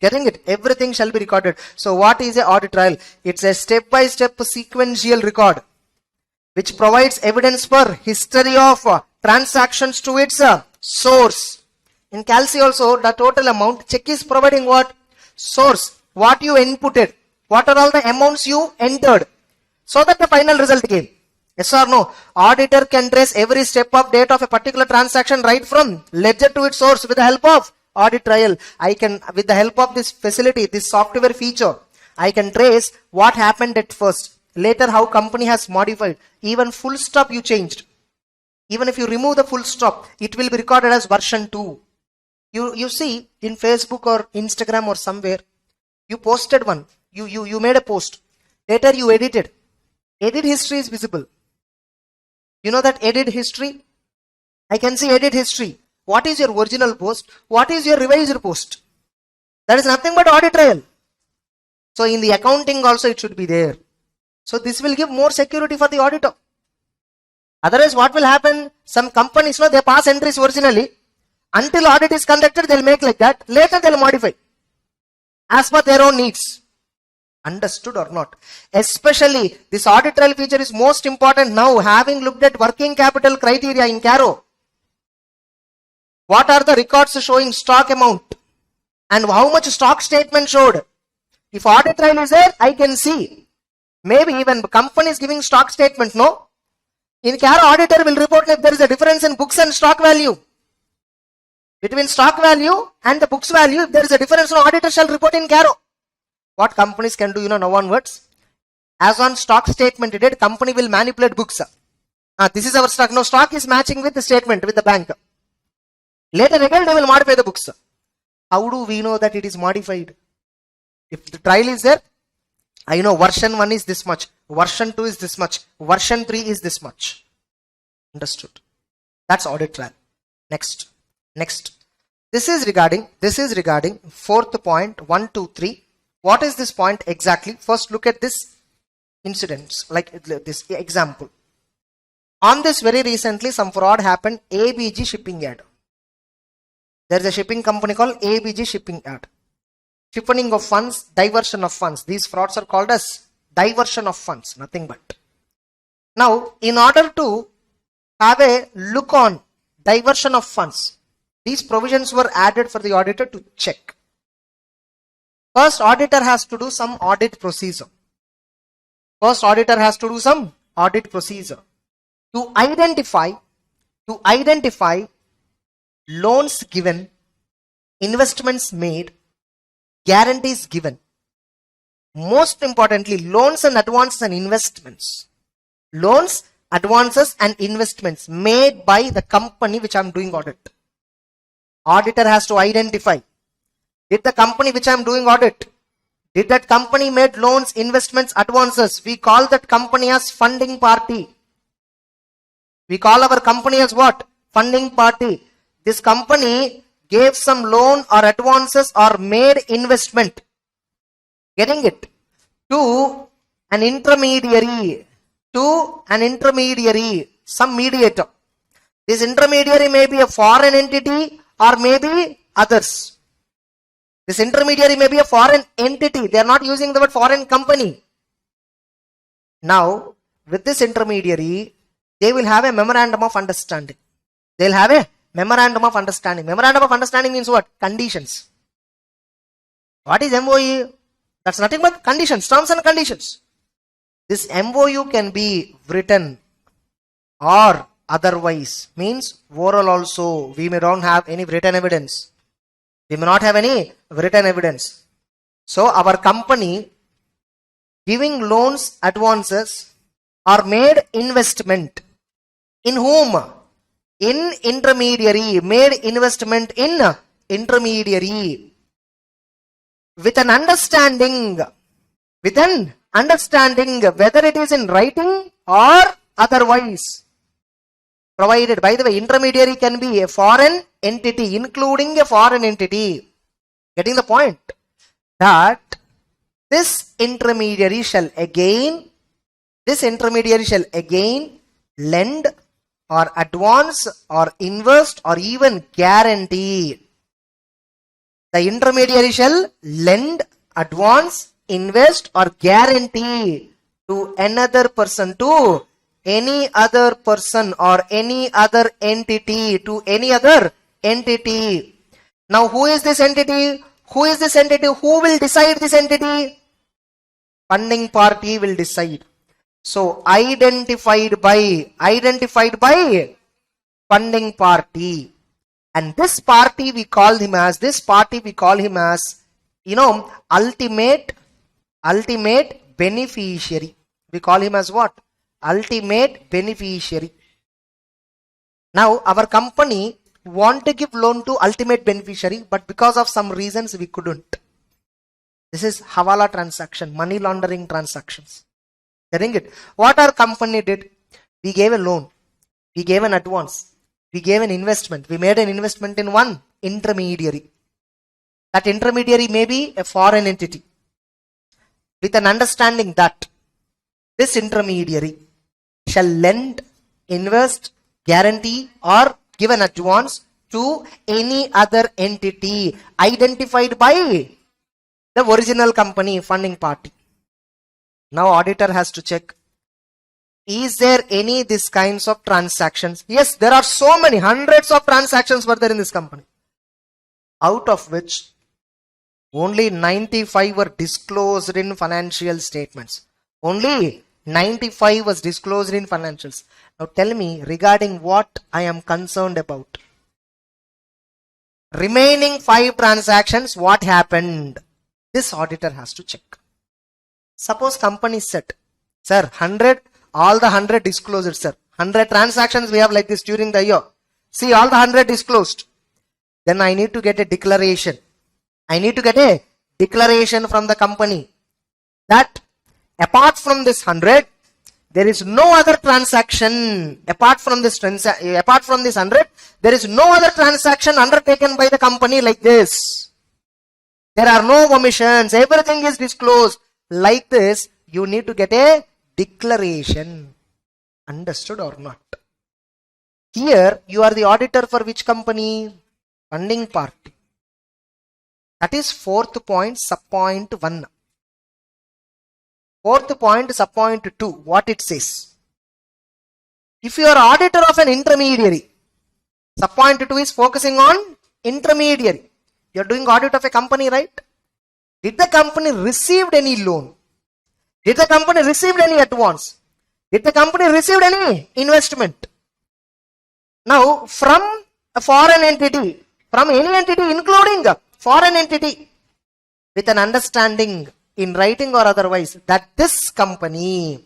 Getting it? Everything shall be recorded. So what is a audit trial? It's a step-by-step sequential record which provides evidence for history of transactions to its source. In Calci also, the total amount, check is providing what? Source. What you inputted. What are all the amounts you entered? So that the final result came. Yes or no? Auditor can trace every step of date of a particular transaction right from ledger to its source with the help of audit trial. I can, with the help of this facility, this software feature, I can trace what happened at first. Later how company has modified. Even full stop you changed. Even if you remove the full stop, it will be recorded as version 2. You see in Facebook or Instagram or somewhere, you posted one. You made a post. Later you edited. Edit history is visible. You know that edit history? I can see edit history. What is your original post? What is your revised post? That is nothing but audit trial. So in the accounting also it should be there. So this will give more security for the auditor. Otherwise what will happen? Some companies, they pass entries originally. Until audit is conducted, they'll make like that. Later they'll modify as per their own needs. Understood or not? Especially this audit trial feature is most important now, having looked at working capital criteria in Caro. What are the records showing stock amount and how much stock statement showed? If audit trial is there, I can see. Maybe even company is giving stock statement, no? In Caro, auditor will report if there is a difference in books and stock value. Between stock value and the books value, if there is a difference, no auditor shall report in Caro. What companies can do, now onwards? As on stock statement date, company will manipulate books. This is our stock. No, stock is matching with the statement with the bank. Later again, they will modify the books. How do we know that it is modified? If the trial is there, I know version 1 is this much, version 2 is this much, version 3 is this much. Understood? That's audit trial. Next. This is regarding fourth point, 1, 2, 3. What is this point exactly? First look at this. incidents, like this example. On this very recently, some fraud happened. ABG Shipping Yard. There is a shipping company called ABG Shipping Yard. Shifting of funds, diversion of funds. These frauds are called as diversion of funds, nothing but. Now, in order to have a look on diversion of funds, these provisions were added for the auditor to check. First, auditor has to do some audit procedure. First, auditor has to do some audit procedure to identify loans given, investments made, guarantees given. Most importantly, loans and advances and investments. Loans, advances and investments made by the company which I am doing audit. Auditor has to identify, did the company which I am doing audit, did that company made loans, investments, advances? We call that company as funding party. We call our company as what? Funding party. This company gave some loan or advances or made investment. Getting it? To an intermediary. Some mediator. This intermediary may be a foreign entity or maybe others. This intermediary may be a foreign entity. They are not using the word foreign company. Now, with this intermediary, they will have a memorandum of understanding. They will have a memorandum of understanding. Memorandum of understanding means what? Conditions. What is MOU? That's nothing but conditions, terms and conditions. This MOU can be written or otherwise, means oral also. We may not have any written evidence. So our company giving loans, advances or made investment in whom? In intermediary. Made investment in intermediary with an understanding whether it is in writing or otherwise. Provided, by the way, intermediary can be a foreign entity, including a foreign entity. Getting the point? That this intermediary shall again lend or advance or invest or even guarantee. The intermediary shall lend, advance, invest or guarantee to another person, to any other person or any other entity, to any other entity. Now, who is this entity? Who will decide this entity? Funding party will decide. So, identified by funding party. And this party we call him as, ultimate beneficiary. We call him as what? Ultimate beneficiary. Now, our company want to give loan to ultimate beneficiary, but because of some reasons we couldn't. This is hawala transaction, money laundering transactions. Getting it? What our company did? We gave a loan, we gave an advance, we gave an investment, we made an investment in one intermediary. That intermediary may be a foreign entity, with an understanding that this intermediary shall lend, invest, guarantee or give an advance to any other entity identified by the original company, funding party. Now auditor has to check, is there any this kinds of transactions? Yes, there are so many, hundreds of transactions were there in this company, out of which only 95 were disclosed in financial statements. Only 95 was disclosed in financials. Now tell me, regarding what I am concerned about. Remaining 5 transactions, what happened? This auditor has to check. Suppose company said, sir, 100, all the 100 disclosed, sir. 100 transactions we have like this during the year. See, all the 100 disclosed. Then I need to get a declaration. I need to get a declaration from the company that apart from this 100, there is no other transaction. Apart from this 100, there is no other transaction undertaken by the company like this. There are no omissions. Everything is disclosed. Like this, you need to get a declaration. Understood or not? Here you are the auditor for which company? Funding party. That is fourth point, subpoint 1. Fourth point, subpoint 2. What it says? If you are auditor of an intermediary, subpoint 2 is focusing on intermediary. You are doing audit of a company, right? Did the company received any loan? Did the company received any advance? Did the company received any investment? Now, from a foreign entity, from any entity including a foreign entity, with an understanding in writing or otherwise that this company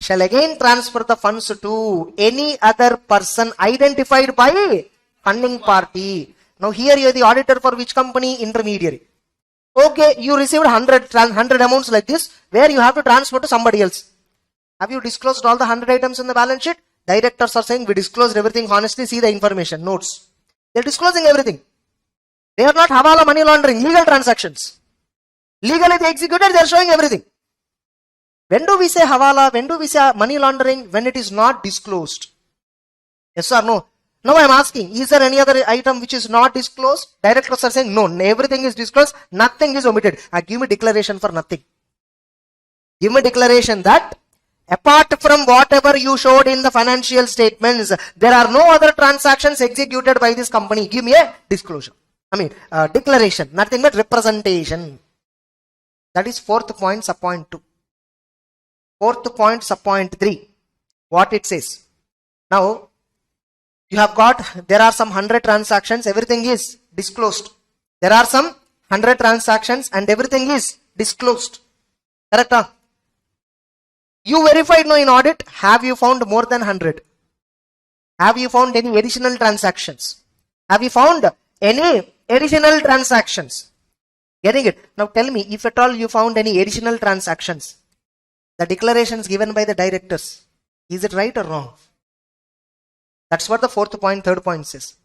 shall again transfer the funds to any other person identified by funding party. Now here you are the auditor for which company? Intermediary. Okay, you received 100 amounts like this, where you have to transfer to somebody else. Have you disclosed all the 100 items in the balance sheet? Directors are saying we disclosed everything honestly, see the information, notes. They are disclosing everything. They are not hawala, money laundering, legal transactions. Legally they executed, they are showing everything. When do we say hawala? When do we say money laundering? When it is not disclosed. Yes or no? Now I am asking, is there any other item which is not disclosed? Directors are saying no, everything is disclosed, nothing is omitted. Give me declaration for nothing. Give me declaration that apart from whatever you showed in the financial statements, there are no other transactions executed by this company. Give me a disclosure. Declaration, nothing but representation. That is fourth point, subpoint 2. Fourth point, subpoint 3. What it says? Now, you have got, there are some 100 transactions, everything is disclosed. There are some 100 transactions and everything is disclosed. Correct? You verified now in audit, have you found more than 100? Have you found any additional transactions? Have you found any additional transactions? Getting it? Now tell me, if at all you found any additional transactions, the declarations given by the directors, is it right or wrong? That's what the fourth point, third point says.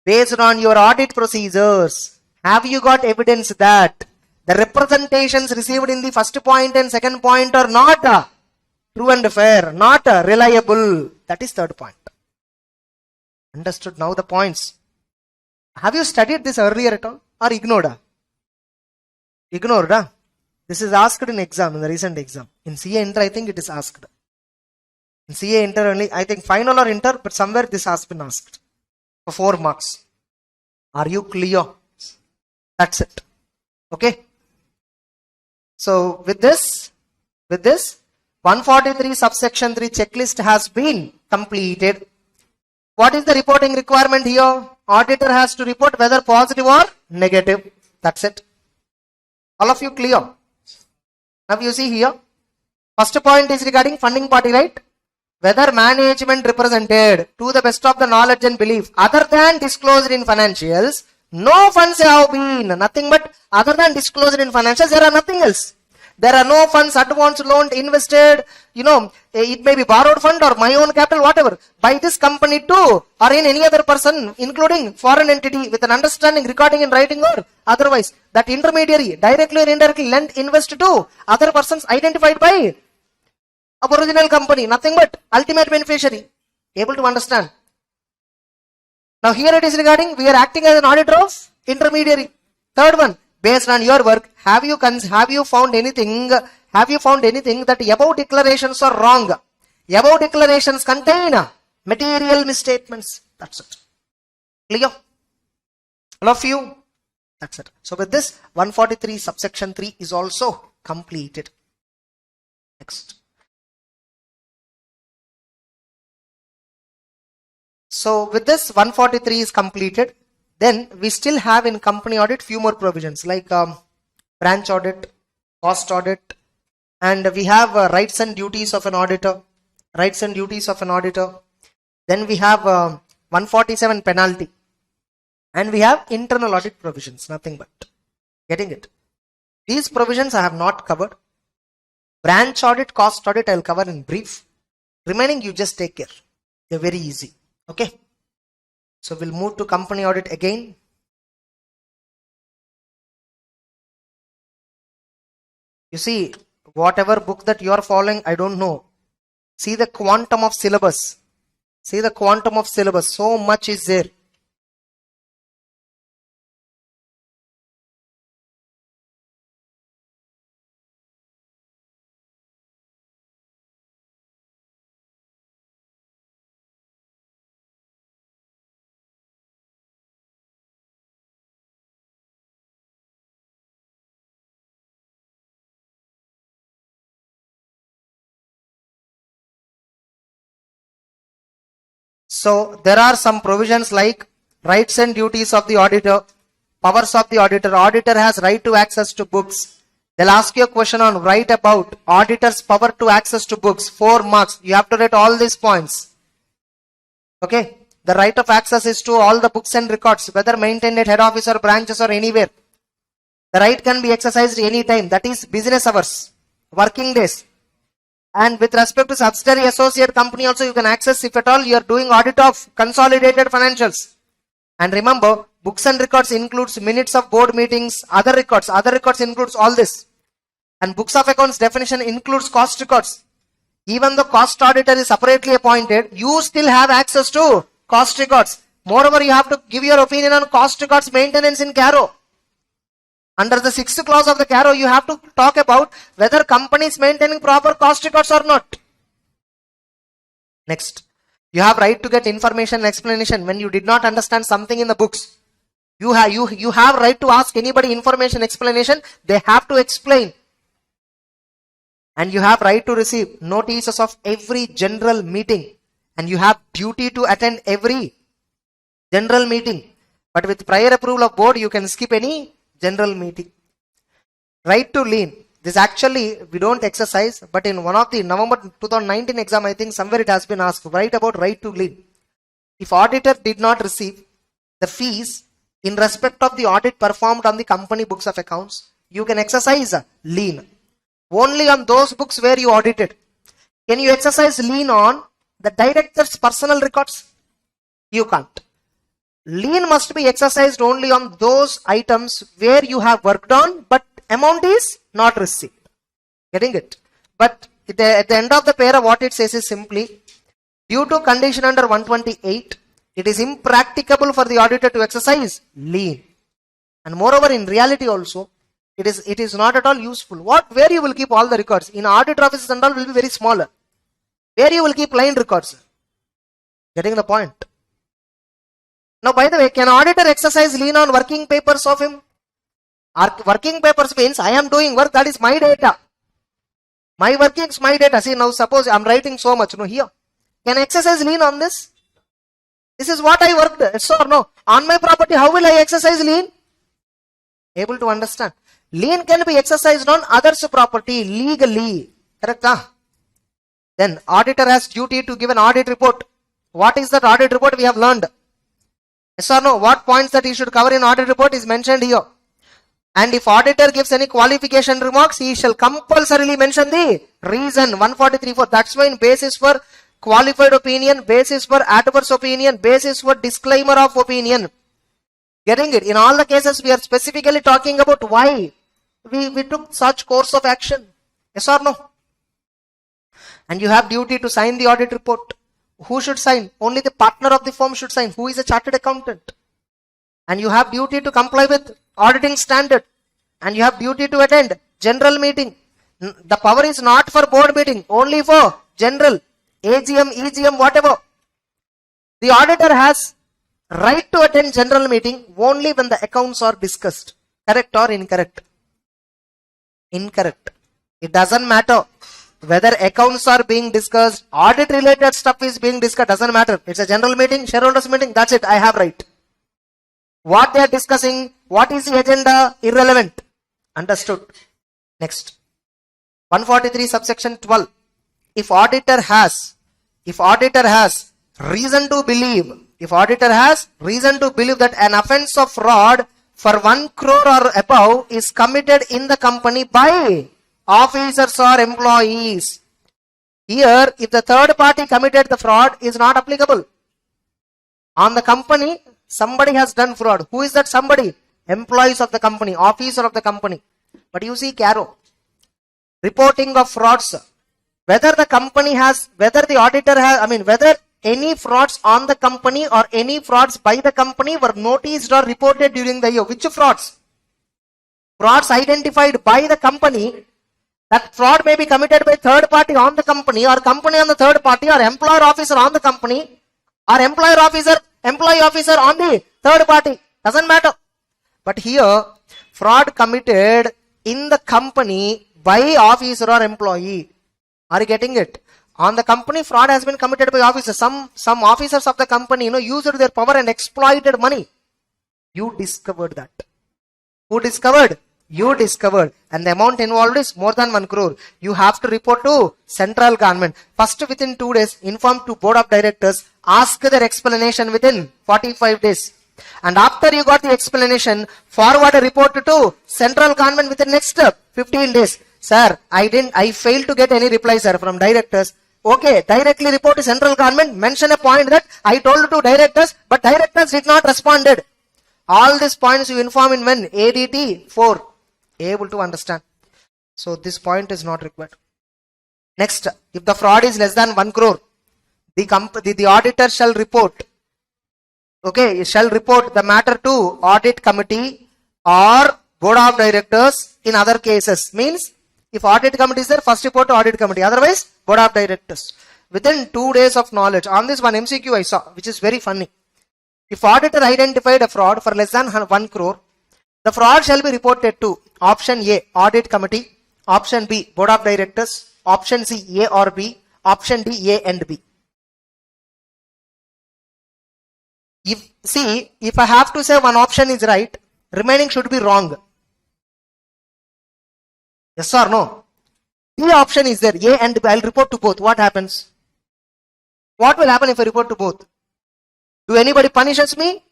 Based on your audit procedures, have you got evidence that the representations received in the first point and second point are not true and fair, not reliable? That is third point. Understood now the points. Have you studied this earlier at all or ignored? Ignored. This is asked in exam, in the recent exam. In CA Inter, I think it is asked. In CA Inter only, I think final or Inter, but somewhere this has been asked. For 4 marks. Are you clear? That's it. Okay. So with this, 143 subsection 3 checklist has been completed. What is the reporting requirement here? Auditor has to report whether positive or negative. That's it. All of you clear? Now you see here, first point is regarding funding party, right? Whether management represented to the best of the knowledge and belief other than disclosed in financials, no funds have been, nothing but other than disclosed in financials, there are nothing else. There are no funds advanced, loaned, invested, it may be borrowed fund or my own capital, whatever, by this company too, or in any other person, including foreign entity with an understanding, recording in writing or otherwise, that intermediary directly or indirectly lend, invest to other persons identified by original company, nothing but ultimate beneficiary. Able to understand? Now here it is regarding, we are acting as an auditor of intermediary. Third one, based on your work, have you found anything that above declarations are wrong? Above declarations contain material misstatements. That's it. Clear? All of you? That's it. So with this, 143 subsection 3 is also completed. Next. So with this, 143 is completed. Then we still have in company audit few more provisions like branch audit, cost audit, and we have rights and duties of an auditor. Rights and duties of an auditor. Then we have 147 penalty. And we have internal audit provisions, nothing but. Getting it? These provisions I have not covered. Branch audit, cost audit I will cover in brief. Remaining you just take care. They're very easy. Okay. So we'll move to company audit again. You see, Whatever book that you are following, I don't know. See the quantum of syllabus. See the quantum of syllabus. So much is there. So there are some provisions like rights and duties of the auditor, powers of the auditor. Auditor has right to access to books. They'll ask you a question on write about auditor's power to access to books. 4 marks. You have to write all these points. Okay. The right of access is to all the books and records, whether maintained at head office or branches or anywhere. The right can be exercised anytime. That is business hours, working days. And with respect to subsidiary associate company also, you can access if at all you are doing audit of consolidated financials. And remember, books and records includes minutes of board meetings, other records includes all this. And books of accounts definition includes cost records. Even though cost auditor is separately appointed, you still have access to cost records. Moreover, you have to give your opinion on cost records maintenance in CARO. Under the 6th clause of the CARO, you have to talk about whether company is maintaining proper cost records or not. Next, you have right to get information and explanation when you did not understand something in the books. You have right to ask anybody information explanation. They have to explain. And you have right to receive notices of every general meeting. And you have duty to attend every general meeting. But with prior approval of board, you can skip any general meeting. Right to lien. This actually we don't exercise, but in one of the November 2019 exam, I think somewhere it has been asked. Write about right to lien. If auditor did not receive the fees in respect of the audit performed on the company books of accounts, you can exercise a lien. Only on those books where you audited. Can you exercise lien on the director's personal records? You can't. Lien must be exercised only on those items where you have worked on, but amount is not received. Getting it? But at the end of the para, what it says is simply, due to condition under 128, it is impracticable for the auditor to exercise lien. And moreover, in reality also, it is not at all useful. Where you will keep all the records? In auditor offices and all will be very smaller. Where you will keep line records? Getting the point? Now, by the way, can auditor exercise lien on working papers of him? Working papers means I am doing work, that is my data. My working is my data. See, now suppose I am writing so much. No, here. Can I exercise lien on this? This is what I worked. Yes or no? On my property, how will I exercise lien? Able to understand? Lien can be exercised on others' property legally. Correct? Then auditor has duty to give an audit report. What is that audit report we have learned? Yes or no? What points that he should cover in audit report is mentioned here. And if auditor gives any qualification remarks, he shall compulsorily mention the reason. 143.4. That's why in basis for qualified opinion, basis for adverse opinion, basis for disclaimer of opinion. Getting it? In all the cases, we are specifically talking about why we took such course of action. Yes or no? And you have duty to sign the audit report. Who should sign? Only the partner of the firm should sign, who is a chartered accountant. And you have duty to comply with auditing standard. And you have duty to attend general meeting. The power is not for board meeting, only for general, AGM, EGM, whatever. The auditor has right to attend general meeting only when the accounts are discussed. Correct or incorrect? Incorrect. It doesn't matter whether accounts are being discussed, audit related stuff is being discussed, doesn't matter. It's a general meeting, shareholders meeting, that's it, I have right. What they are discussing, what is the agenda, irrelevant. Understood. Next. 143 subsection 12. If auditor has reason to believe that an offense of fraud for 1 crore or above is committed in the company by officers or employees. Here, if the third party committed the fraud, is not applicable. On the company, somebody has done fraud. Who is that somebody? Employees of the company, officer of the company. But you see CARO. reporting of frauds, whether the company has, whether the auditor has, whether any frauds on the company or any frauds by the company were noticed or reported during the year. Which frauds? Frauds identified by the company. That fraud may be committed by third party on the company, or company on the third party, or employer officer on the company, or employee officer on the third party. Doesn't matter. But here, fraud committed in the company by officer or employee. Are you getting it? On the company, fraud has been committed by officers. Some officers of the company, used their power and exploited money. You discovered that. Who discovered? You discovered. And the amount involved is more than 1 crore. You have to report to central government. First, within 2 days, inform to board of directors. Ask their explanation within 45 days. And after you got the explanation, forward a report to central government within next 15 days. Sir, I failed to get any reply, sir, from directors. Okay, directly report to central government. Mention a point that I told to directors, but directors did not responded. All these points you inform in when? ADT 4. Able to understand. So this point is not required. Next, if the fraud is less than 1 crore, the auditor shall report. Okay, shall report the matter to audit committee or board of directors in other cases. Means, if audit committee is there, first report to audit committee. Otherwise, board of directors. Within 2 days of knowledge. On this one MCQ I saw, which is very funny. If auditor identified a fraud for less than 1 crore, the fraud shall be reported to option A, audit committee, option B, board of directors, option C, A or B, option D, A and B. If I have to say one option is right, remaining should be wrong. Yes or no? The option is there, A and B. I'll report to both. What happens? What will happen if I report to both? Do anybody punishes me?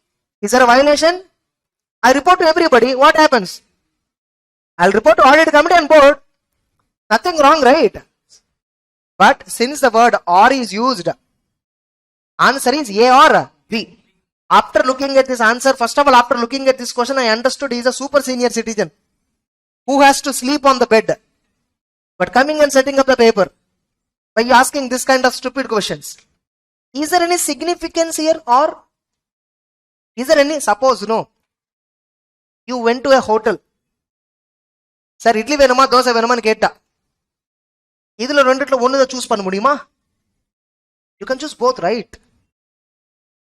Is there a violation? I report to everybody. What happens? I'll report to audit committee and board. Nothing wrong, right? But since the word or is used, answer is A or B. After looking at this answer, first of all, after looking at this question, I understood he is a super senior citizen who has to sleep on the bed. But coming and setting up the paper by asking this kind of stupid questions. Is there any significance here, or is there any? Suppose no. You went to a hotel. Sir, idli venuma, dosa venuma nu ketta. Idhula renditlo onnu da choose panna mudiyuma? You can choose both, right?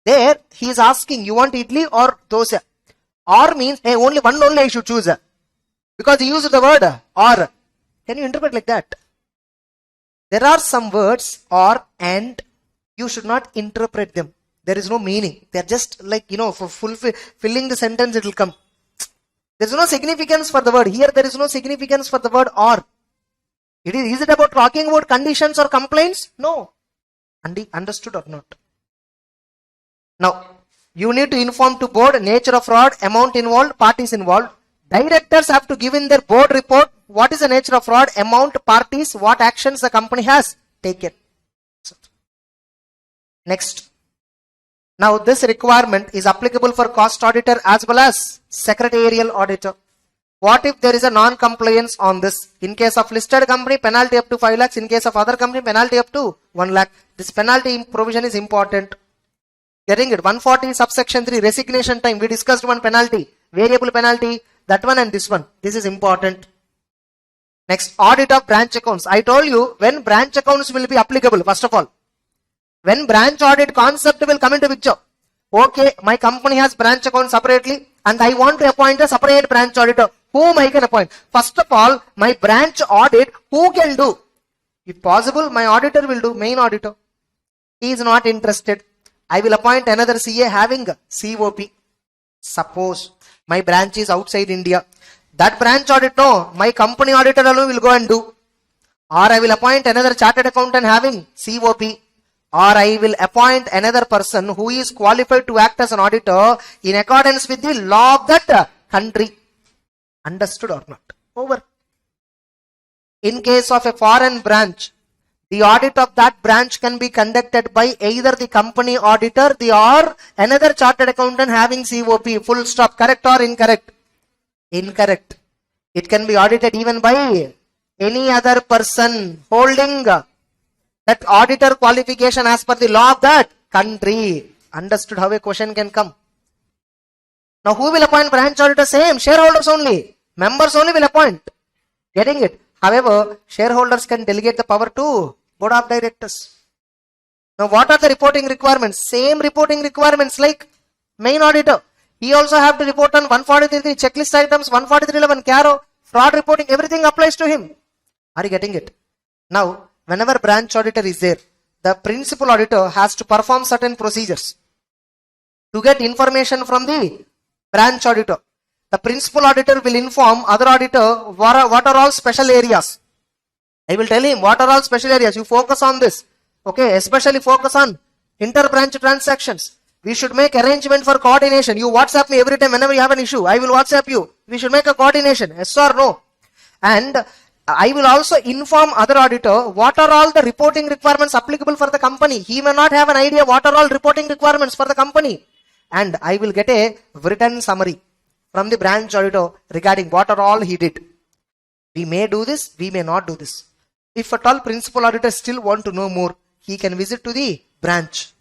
There he is asking, you want idli or dosa? Or means, hey, only I should choose. Because he used the word or. Can you interpret like that? There are some words or and you should not interpret them. There is no meaning. They are just like, for filling the sentence it will come. There is no significance for the word. Here there is no significance for the word or. Is it about talking about conditions or complaints? No. Understood or not? Now, you need to inform to board nature of fraud, amount involved, parties involved. Directors have to give in their board report what is the nature of fraud, amount, parties, what actions the company has taken. Next. Now this requirement is applicable for cost auditor as well as secretarial auditor. What if there is a non-compliance on this? In case of listed company, penalty up to 5 lakhs. In case of other company, penalty up to 1 lakh. This penalty provision is important. Getting it? 140 subsection 3, resignation time. We discussed one penalty, variable penalty, that one and this one. This is important. Next, audit of branch accounts. I told you when branch accounts will be applicable, first of all. When branch audit concept will come into picture. Okay, my company has branch account separately and I want to appoint a separate branch auditor. Whom I can appoint? First of all, my branch audit, who can do? If possible, my auditor will do, main auditor. He is not interested. I will appoint another CA having COP. Suppose my branch is outside India. That branch audit, no, my company auditor alone will go and do. Or I will appoint another chartered accountant having COP. Or I will appoint another person who is qualified to act as an auditor in accordance with the law of that country. Understood or not? Over. In case of a foreign branch, the audit of that branch can be conducted by either the company auditor or another chartered accountant having COP. Full stop. Correct or incorrect? Incorrect. It can be audited even by any other person holding that auditor qualification as per the law of that country. Understood how a question can come? Now who will appoint branch auditor? Same, shareholders only. Members only will appoint. Getting it? However, shareholders can delegate the power to board of directors. Now what are the reporting requirements? Same reporting requirements like main auditor. He also have to report on 143 checklist items, 14311 CARO, fraud reporting, everything applies to him. Are you getting it? Now, whenever branch auditor is there, the principal auditor has to perform certain procedures to get information from the branch auditor. The principal auditor will inform other auditor what are all special areas. I will tell him what are all special areas. You focus on this. Okay, especially focus on inter-branch transactions. We should make arrangement for coordination. You WhatsApp me every time whenever you have an issue. I will WhatsApp you. We should make a coordination. Yes or no? And I will also inform other auditor what are all the reporting requirements applicable for the company. He may not have an idea what are all reporting requirements for the company. And I will get a written summary from the branch auditor regarding what are all he did. We may do this, we may not do this. If at all principal auditor still want to know more, he can visit to the branch.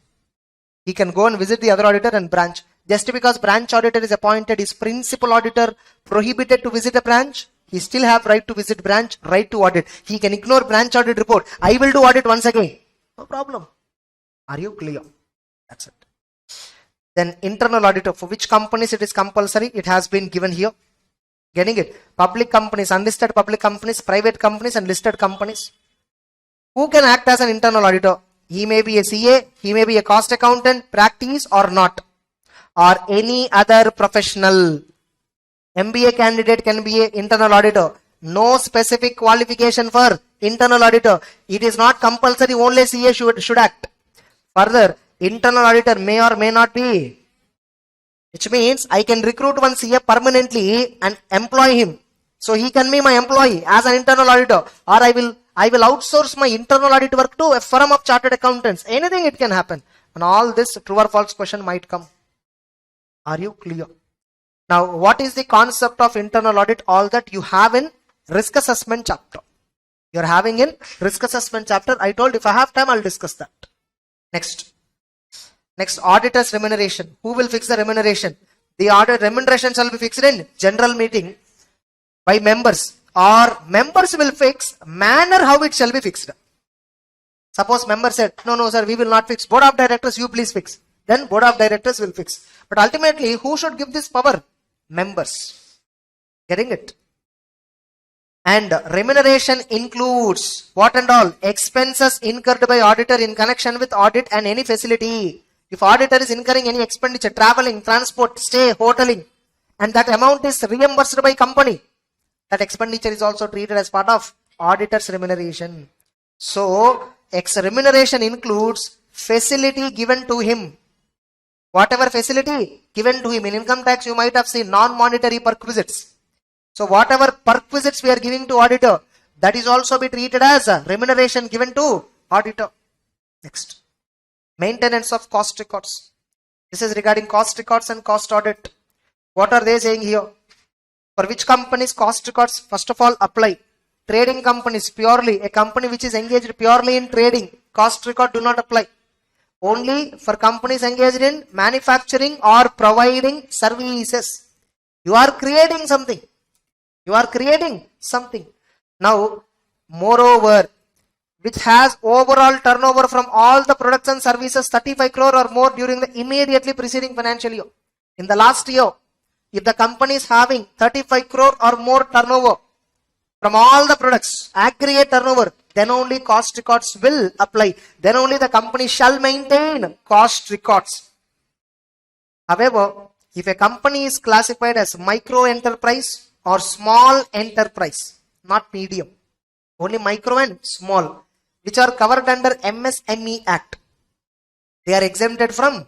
He can go and visit the other auditor and branch. Just because branch auditor is appointed, is principal auditor prohibited to visit a branch? He still have right to visit branch, right to audit. He can ignore branch audit report. I will do audit once again. No problem. Are you clear? That's it. Then internal auditor, for which companies it is compulsory, it has been given here. Getting it? Public companies, unlisted public companies, private companies and listed companies. Who can act as an internal auditor? He may be a CA, he may be a cost accountant, practice or not, or any other professional. MBA candidate can be an internal auditor. No specific qualification for internal auditor. It is not compulsory, only CA should act. Further, internal auditor may or may not be. Which means I can recruit one CA permanently and employ him. So he can be my employee as an internal auditor, or I will outsource my internal audit work to a firm of chartered accountants. Anything it can happen. And all this true or false question might come. Are you clear? Now, what is the concept of internal audit? All that you have in risk assessment chapter. You are having in risk assessment chapter. I told if I have time, I'll discuss that. Next, auditor's remuneration. Who will fix the remuneration? The audit remuneration shall be fixed in general meeting by members, or members will fix manner how it shall be fixed. Suppose member said, no sir, we will not fix. Board of directors, you please fix. Then board of directors will fix. But ultimately, who should give this power? Members. Getting it? And remuneration includes what and all? Expenses incurred by auditor in connection with audit and any facility. If auditor is incurring any expenditure, traveling, transport, stay, hoteling, and that amount is reimbursed by company, that expenditure is also treated as part of auditor's remuneration. So, remuneration includes facility given to him. Whatever facility given to him. In income tax, you might have seen non-monetary perquisites. So, whatever perquisites we are giving to auditor, that is also be treated as a remuneration given to auditor. Next, maintenance of cost records. This is regarding cost records and cost audit. What are they saying here? For which companies cost records first of all apply? Trading companies, purely a company which is engaged purely in trading, cost record do not apply. Only for companies engaged in manufacturing or providing services. You are creating something. Now, moreover, which has overall turnover from all the products and services 35 crore or more during the immediately preceding financial year. In the last year, if the company is having 35 crore or more turnover from all the products, aggregate turnover, then only cost records will apply. Then only the company shall maintain cost records. However, if a company is classified as micro enterprise or small enterprise, not medium, only micro and small, which are covered under MSME Act, they are exempted from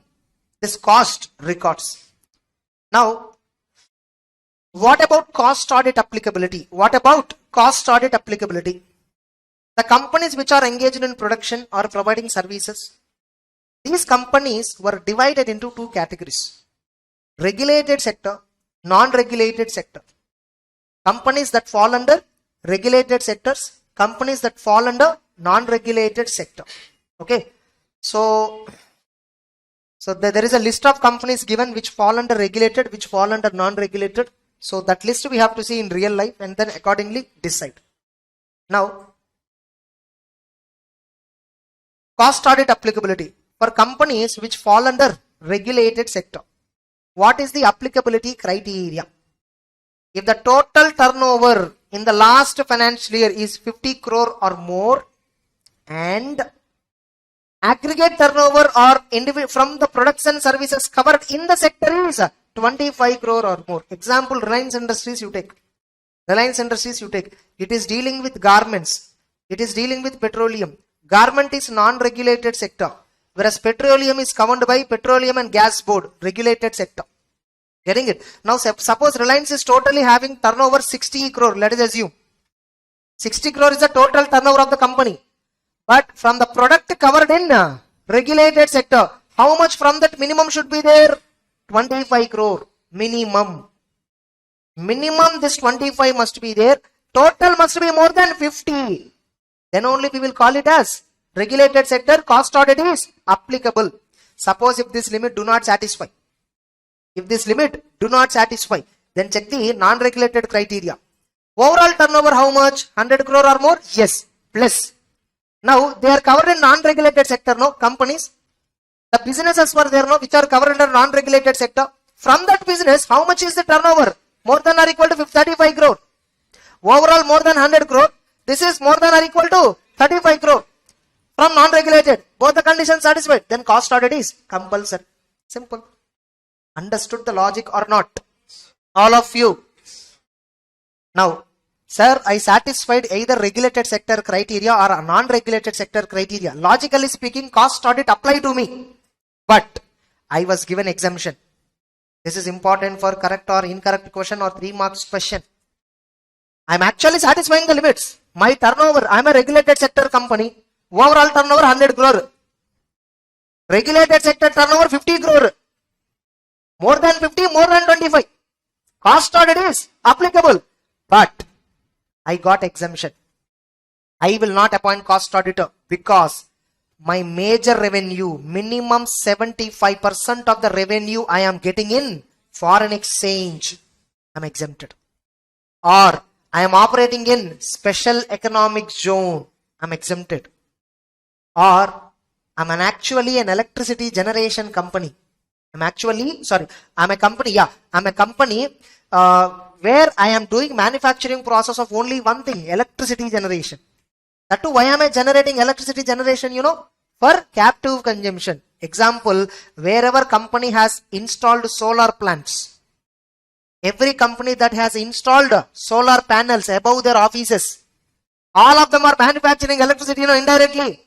this cost records. Now, what about cost audit applicability? The companies which are engaged in production or providing services, these companies were divided into two categories. Regulated sector, non-regulated sector. Companies that fall under regulated sectors, companies that fall under non-regulated sector. Okay, so there is a list of companies given which fall under regulated, which fall under non-regulated. So that list we have to see in real life and then accordingly decide. Now, cost audit applicability for companies which fall under regulated sector. What is the applicability criteria? If the total turnover in the last financial year is 50 crore or more and aggregate turnover or from the products and services covered in the sector is 25 crore or more. Example, Reliance Industries you take. It is dealing with garments. It is dealing with petroleum. Garment is non-regulated sector, whereas petroleum is covered by Petroleum and Gas Board, regulated sector. Getting it? Now suppose Reliance is totally having turnover 60 crore, let us assume. 60 crore is the total turnover of the company. But from the product covered in regulated sector, how much from that minimum should be there? 25 crore minimum. Minimum this 25 must be there. Total must be more than 50. Then only we will call it as regulated sector. Cost audit is applicable. Suppose if this limit do not satisfy. Then check the non-regulated criteria. Overall turnover how much? 100 crore or more? Yes. Plus. Now they are covered in non-regulated sector, no? Companies. The businesses were there, no? Which are covered under non-regulated sector. From that business, how much is the turnover? More than or equal to 35 crore. Overall more than 100 crore. This is more than or equal to 35 crore. From non-regulated. Both the conditions satisfied. Then cost audit is compulsory. Simple. Understood the logic or not? All of you. Now, sir, I satisfied either regulated sector criteria or a non-regulated sector criteria. Logically speaking, cost audit apply to me. But I was given exemption. This is important for correct or incorrect question or 3 marks question. I am actually satisfying the limits. My turnover, I am a regulated sector company. Overall turnover 100 crore. Regulated sector turnover 50 crore. More than 50, more than 25. Cost audit is applicable. But I got exemption. I will not appoint cost auditor because my major revenue, minimum 75% of the revenue I am getting in foreign exchange, I am exempted. Or I am operating in special economic zone, I am exempted. Or I am actually an electricity generation company. I'm a company where I am doing manufacturing process of only one thing, electricity generation. That too, why am I generating electricity generation? For captive consumption. Example, wherever company has installed solar plants. Every company that has installed solar panels above their offices, all of them are manufacturing electricity, indirectly.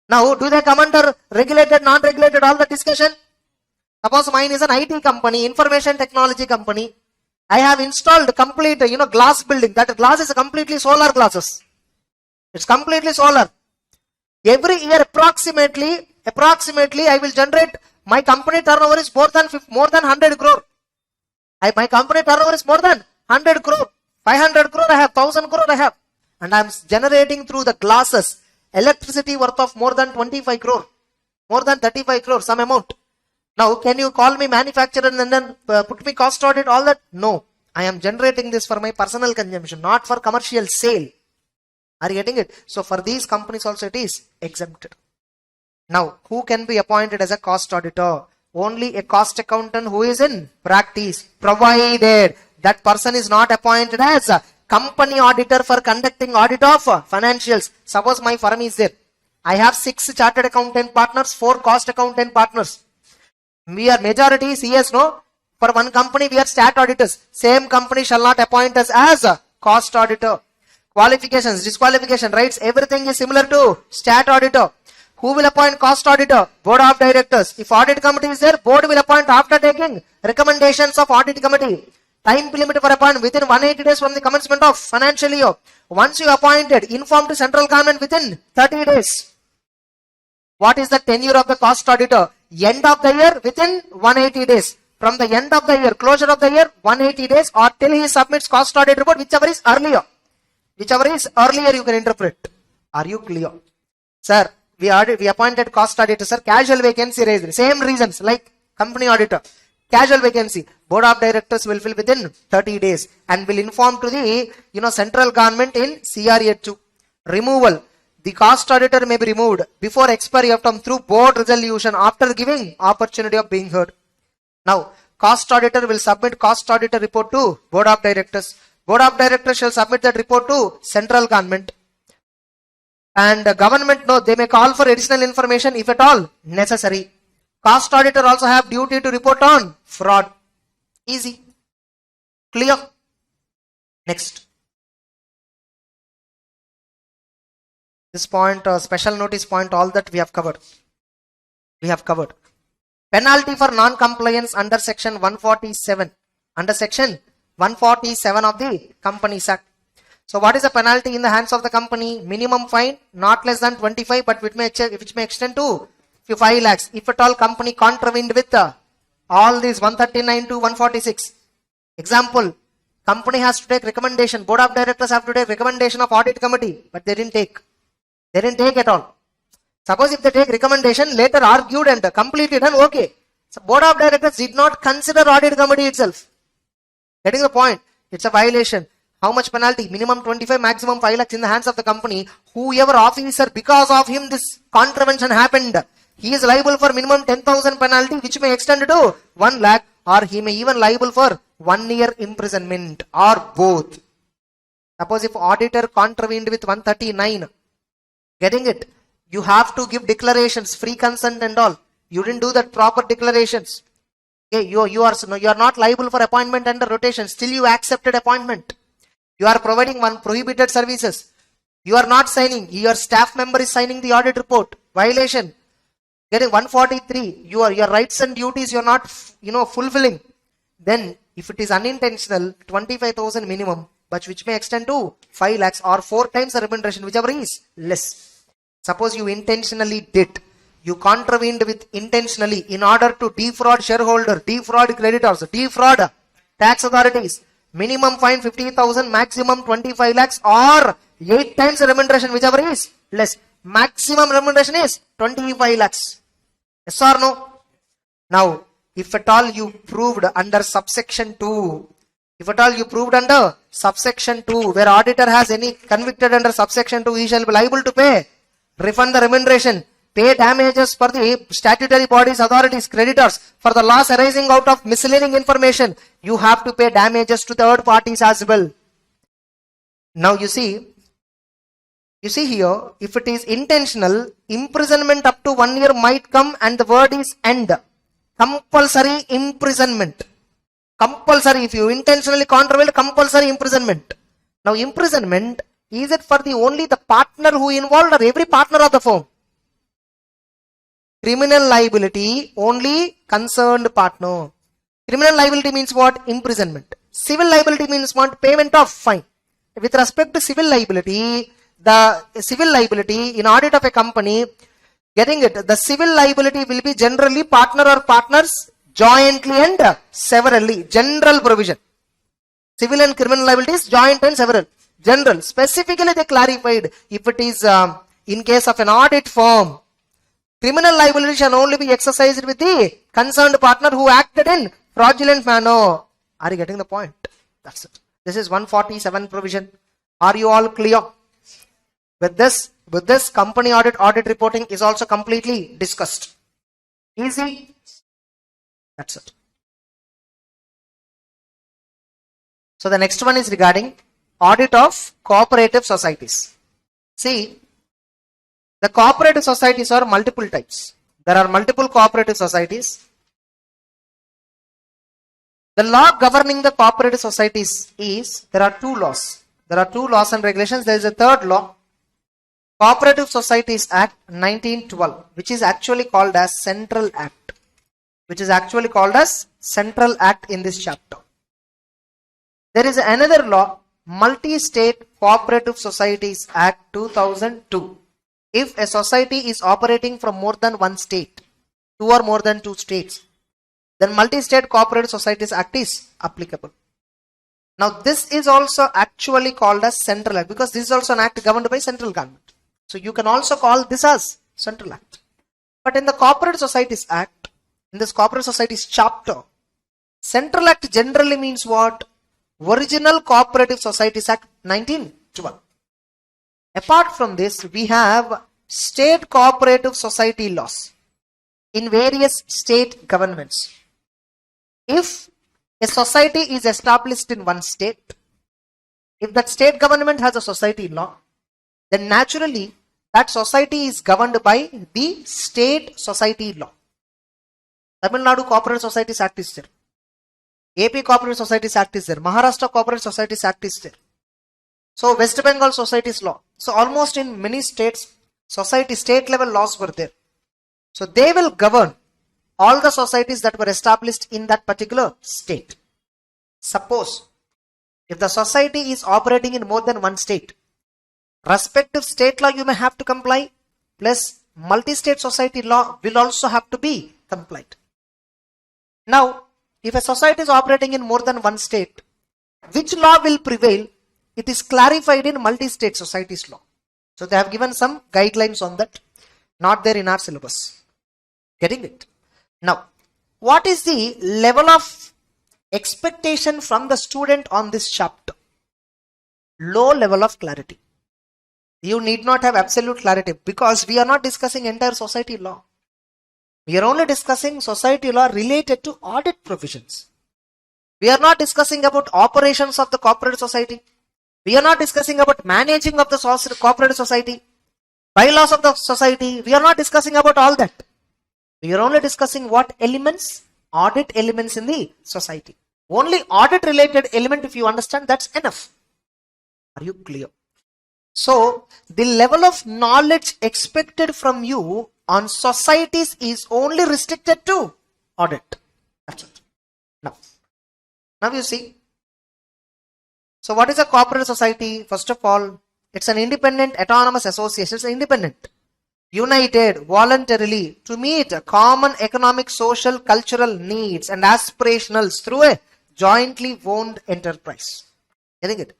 Now, do they come under regulated, non-regulated, all the discussion? Suppose mine is an IT company, information technology company. I have installed complete, glass building. That glass is completely solar glasses. It's completely solar. Every year approximately I will generate, my company turnover is more than 100 crore. My company turnover is more than 100 crore. 500 crore I have, 1000 crore I have. And I am generating through the glasses electricity worth of more than 25 crore. More than 35 crore, some amount. Now, can you call me manufacturer and then put me cost audit, all that? No. I am generating this for my personal consumption, not for commercial sale. Are you getting it? So, for these companies also it is exempted. Now, who can be appointed as a cost auditor? Only a cost accountant who is in practice, provided that person is not appointed as a company auditor for conducting audit of financials. Suppose my firm is there. I have 6 chartered accountant partners, 4 cost accountant partners. We are majority CS, no? For one company, we are stat auditors. Same company shall not appoint us as a cost auditor. Qualifications, disqualification, rights, everything is similar to stat auditor. Who will appoint cost auditor? Board of directors. If audit committee is there, board will appoint after taking recommendations of audit committee. Time limit for appointment within 180 days from the commencement of financial year. Once you appointed, inform to central government within 30 days. What is the tenure of the cost auditor? End of the year within 180 days. From the end of the year, closure of the year, 180 days, or till he submits cost audit report, whichever is earlier. whichever is earlier you can interpret. Are you clear? Sir, we appointed cost auditor, sir, casual vacancy raised. Same reasons like company auditor. Casual vacancy. Board of directors will fill within 30 days and will inform to the central government in CRA 2. Removal. The cost auditor may be removed before expiry of term through board resolution after giving opportunity of being heard. Now, cost auditor will submit cost auditor report to board of directors. Board of directors shall submit that report to central government. And government, no, they may call for additional information if at all necessary. Cost auditor also have duty to report on fraud. Easy. Clear? Next. This point, special notice point, all that we have covered. Penalty for non-compliance under section 147. Under section 147 of the Companies Act. So what is the penalty in the hands of the company? Minimum fine, not less than 25, but which may extend to 5 lakhs. If at all company contravened with all these 139 to 146. Example, company has to take recommendation. Board of directors have to take recommendation of audit committee, but they didn't take. They didn't take at all. Suppose if they take recommendation, later argued and completely done, okay. So board of directors did not consider audit committee itself. Getting the point? It's a violation. How much penalty? Minimum 25, maximum 5 lakhs in the hands of the company. Whoever officer, because of him this contravention happened, he is liable for minimum 10,000 penalty, which may extend to 1 lakh, or he may even liable for 1 year imprisonment, or both. Suppose if auditor contravened with 139, getting it? You have to give declarations, free consent and all. You didn't do that proper declarations. Okay, you are not liable for appointment under rotation. Still you accepted appointment. You are providing one prohibited services. You are not signing. Your staff member is signing the audit report. Violation. Getting 143. Your rights and duties you are not fulfilling. Then if it is unintentional, 25,000 minimum, but which may extend to 5 lakhs or 4 times the remuneration, whichever is less. Suppose you intentionally did. You contravened with intentionally in order to defraud shareholder, defraud creditors, defraud tax authorities. Minimum fine 50,000, maximum 25 lakhs or 8 times the remuneration, whichever is less. Maximum remuneration is 25 lakhs. Yes or no? Now, if at all you proved under subsection 2, where auditor has any convicted under subsection 2, he shall be liable to pay, refund the remuneration, pay damages for the statutory bodies, authorities, creditors for the loss arising out of misleading information. You have to pay damages to third parties as well. Now you see here, if it is intentional, imprisonment up to 1 year might come, and the word is end. Compulsory imprisonment. Compulsory, if you intentionally contravened, compulsory imprisonment. Now imprisonment, is it for only the partner who involved or every partner of the firm? Criminal liability, only concerned partner. Criminal liability means what? Imprisonment. Civil liability means what? Payment of fine. With respect to civil liability, the civil liability in audit of a company, getting it, the civil liability will be generally partner or partners jointly and severally. General provision. Civil and criminal liability is joint and several. General. Specifically they clarified, if it is in case of an audit firm, criminal liability shall only be exercised with the concerned partner who acted in fraudulent manner. Are you getting the point? That's it. This is 147 provision. Are you all clear? With this company audit reporting is also completely discussed. Easy? That's it. So the next one is regarding audit of cooperative societies. See, the cooperative societies are multiple types. There are multiple cooperative societies. The law governing the cooperative societies is, there are 2 laws. There are 2 laws and regulations. There is a third law, Cooperative Societies Act 1912, which is actually called as Central Act. In this chapter. There is another law, Multi-State Cooperative Societies Act 2002. If a society is operating from more than one state, 2 or more than 2 states, then Multi-State Cooperative Societies Act is applicable. Now this is also actually called as Central Act, because this is also an act governed by central government. So you can also call this as Central Act. But in the Corporate Societies Act, in this Corporate Societies chapter, Central Act generally means what? Original Cooperative Societies Act 1912. Apart from this, we have state cooperative society laws in various state governments. If a society is established in one state, if that state government has a society law, then naturally that society is governed by the state society law. Tamil Nadu Cooperative Societies Act is there. AP Cooperative Societies Act is there. Maharashtra Cooperative Societies Act is there. So West Bengal Societies Law. So almost in many states, state level laws were there. So they will govern all the societies that were established in that particular state. Suppose if the society is operating in more than one state, respective state law you may have to comply, plus multi-state society law will also have to be complied. Now, if a society is operating in more than one state, which law will prevail? It is clarified in multi-state societies law. So they have given some guidelines on that, not there in our syllabus. Getting it? Now, what is the level of expectation from the student on this chapter? Low level of clarity. You need not have absolute clarity, because we are not discussing entire society law. We are only discussing society law related to audit provisions. We are not discussing about operations of the corporate society. We are not discussing about managing of the corporate society, bylaws of the society. We are not discussing about all that. We are only discussing what elements? Audit elements in the society. Only audit related element, if you understand, that's enough. Are you clear? So the level of knowledge expected from you on societies is only restricted to audit. That's it. Now you see. So what is a corporate society? First of all, it's an independent autonomous association. It's independent, united voluntarily to meet common economic, social, cultural needs and aspirationals through a jointly owned enterprise. Getting it?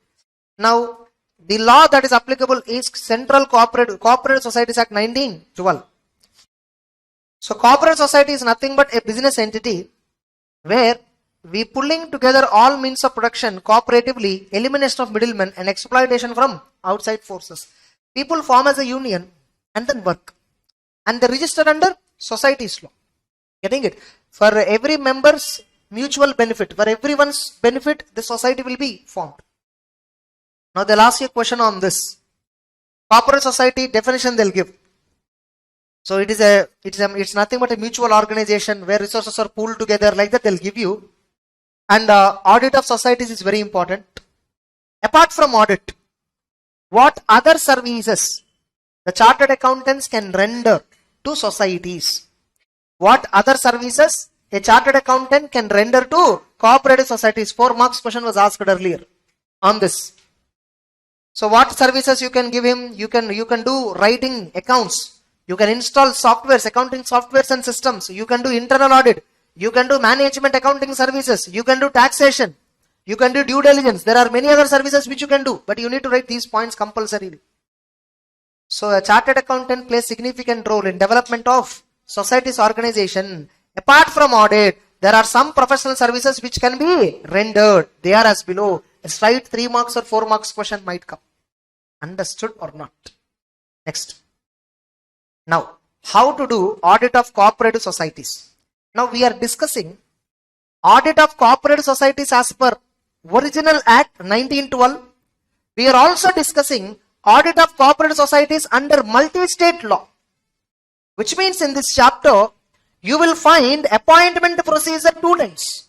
Now, the law that is applicable is Central Corporate Societies Act 1912. So corporate society is nothing but a business entity where we pulling together all means of production cooperatively, elimination of middlemen and exploitation from outside forces. People form as a union and then work, and they register under society's law. Getting it? For every member's mutual benefit, for everyone's benefit, the society will be formed. Now they'll ask you a question on this. Corporate society definition they'll give. So it's nothing but a mutual organization where resources are pooled together, like that they'll give you. And audit of societies is very important. Apart from audit, what other services the chartered accountants can render to societies? What other services a chartered accountant can render to cooperative societies? 4 marks question was asked earlier on this. So what services you can give him? You can do writing accounts. You can install softwares, accounting softwares and systems. You can do internal audit. You can do management accounting services. You can do taxation. You can do due diligence. There are many other services which you can do, but you need to write these points compulsorily. So a chartered accountant plays significant role in development of society's organization. Apart from audit, there are some professional services which can be rendered. They are as below. A slight 3 marks or 4 marks question might come. Understood or not? Next. Now, how to do audit of cooperative societies? Now we are discussing audit of cooperative societies as per original Act 1912. We are also discussing audit of cooperative societies under multi-state law, which means in this chapter you will find appointment procedure 2 lines,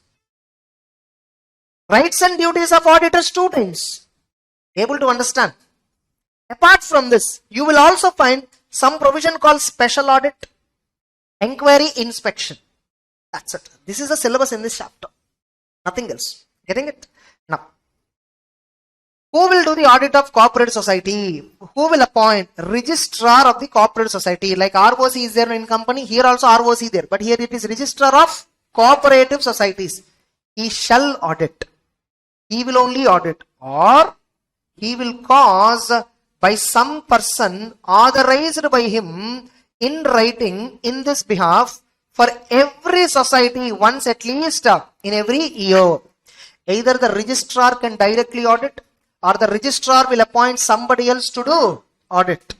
rights and duties of auditor 2 lines. Able to understand? Apart from this, you will also find some provision called special audit, inquiry, inspection. That's it. This is the syllabus in this chapter. Nothing else. Getting it? Now, who will do the audit of corporate society? Who will appoint? Registrar of the corporate society. Like ROC is there in company, here also ROC there. But here it is registrar of cooperative societies. He shall audit. he will only audit, or he will cause by some person authorized by him in writing in this behalf for every society once at least in every year. Either the registrar can directly audit, or the registrar will appoint somebody else to do audit.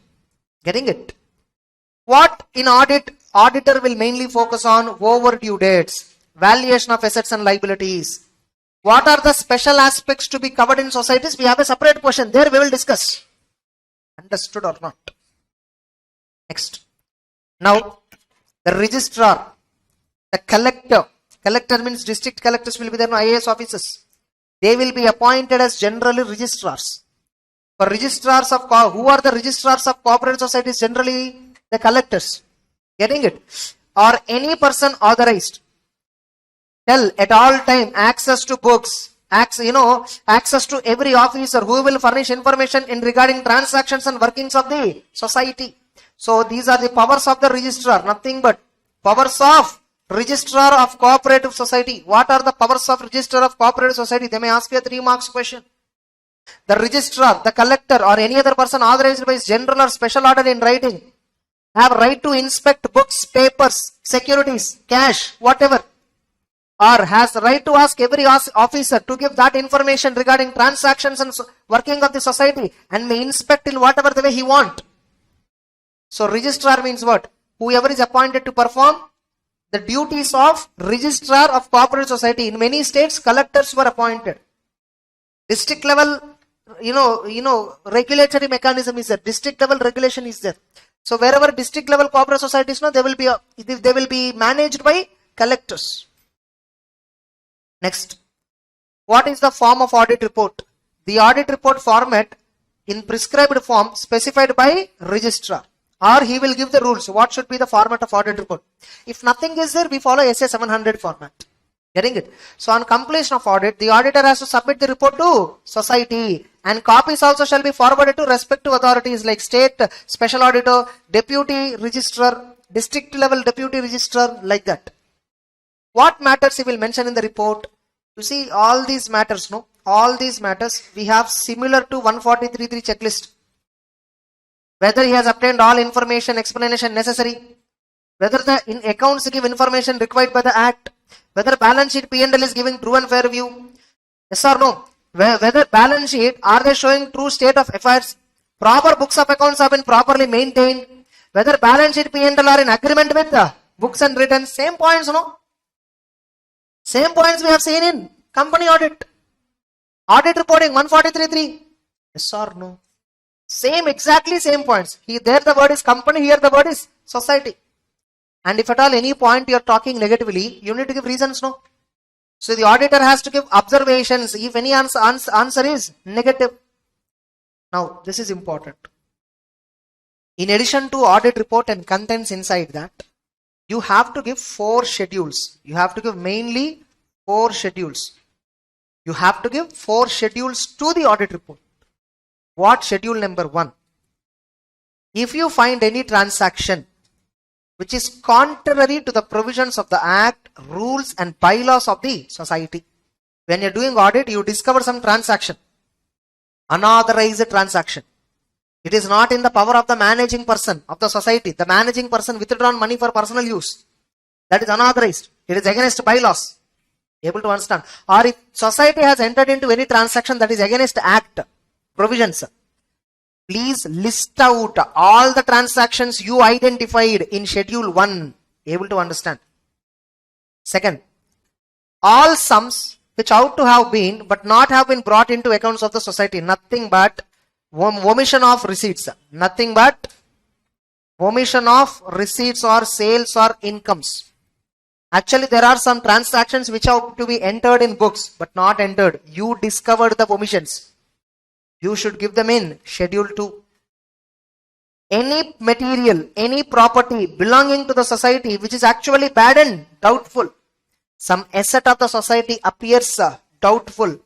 Getting it? What in audit? Auditor will mainly focus on overdue dates, valuation of assets and liabilities. What are the special aspects to be covered in societies? We have a separate question. There we will discuss. Understood or not? Next. Now, the registrar, the collector. Collector means district collectors will be there, no IAS officers. They will be appointed as generally registrars. For registrars of, who are the registrars of cooperative societies? Generally the collectors. Getting it? Or any person authorized. Tell at all time access to books, access to every officer who will furnish information in regarding transactions and workings of the society. So these are the powers of the registrar, nothing but powers of registrar of cooperative society. What are the powers of registrar of cooperative society? They may ask you a 3 marks question. The registrar, the collector, or any other person authorized by his general or special order in writing have right to inspect books, papers, securities, cash, whatever, or has right to ask every officer to give that information regarding transactions and working of the society, and may inspect in whatever the way he want. So registrar means what? Whoever is appointed to perform the duties of registrar of cooperative society. In many states, collectors were appointed. District level, regulatory mechanism is there. District level regulation is there. So wherever district level cooperative societies, they will be managed by collectors. Next, what is the form of audit report? The audit report format in prescribed form specified by registrar, or he will give the rules. What should be the format of audit report? If nothing is there, we follow SA 700 format. Getting it? So on completion of audit, the auditor has to submit the report to society, and copies also shall be forwarded to respective authorities like state special auditor, deputy registrar, district level deputy registrar, like that. What matters he will mention in the report? You see, all these matters, all these matters we have similar to 143.3 checklist. Whether he has obtained all information, explanation necessary, whether the in accounts give information required by the act, whether balance sheet P&L is giving true and fair view, yes or no, whether balance sheet are they showing true state of affairs, proper books of accounts have been properly maintained, whether balance sheet P&L are in agreement with the books and returns. Same points, same points we have seen in company audit. Audit reporting 143.3. Yes or no? Same, exactly same points. There the word is company, here the word is society. And if at all any point you are talking negatively, you need to give reasons, So the auditor has to give observations if any answer is negative. Now this is important. In addition to audit report and contents inside that, you have to give 4 schedules. You have to give mainly 4 schedules. You have to give 4 schedules to the audit report. What schedule number 1? If you find any transaction which is contrary to the provisions of the act, rules and bylaws of the society. When you are doing audit, you discover some transaction, unauthorized transaction. It is not in the power of the managing person of the society. The managing person withdrawn money for personal use. That is unauthorized. It is against bylaws. Able to understand? Or if society has entered into any transaction that is against act, provisions, please list out all the transactions you identified in schedule 1. Able to understand? Second, all sums which ought to have been but not have been brought into accounts of the society. Nothing but omission of receipts. Nothing but omission of receipts or sales or incomes. Actually, there are some transactions which have to be entered in books but not entered. You discovered the omissions. You should give them in schedule 2. Any material, any property belonging to the society which is actually bad and doubtful. Some asset of the society appears doubtful.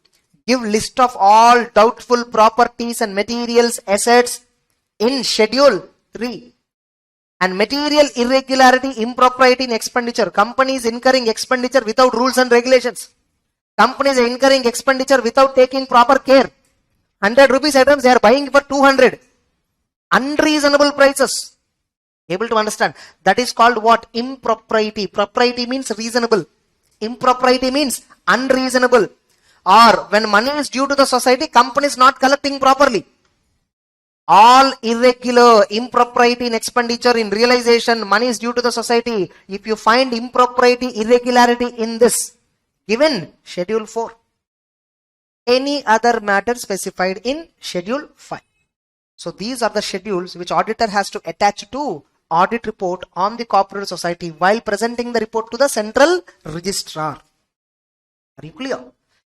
Give list of all doubtful properties and materials, assets in schedule 3. And material irregularity, impropriety in expenditure. Companies incurring expenditure without rules and regulations. Companies are incurring expenditure without taking proper care. 100 rupees items they are buying for 200. Unreasonable prices. Able to understand? That is called what? Impropriety. Propriety means reasonable. Impropriety means unreasonable. Or when money is due to the society, company is not collecting properly. All irregular, impropriety in expenditure, in realization, money is due to the society. If you find impropriety, irregularity in this, given Schedule 4. Any other matter specified in Schedule 5. So these are the schedules which auditor has to attach to audit report on the corporate society while presenting the report to the central registrar. Are you clear?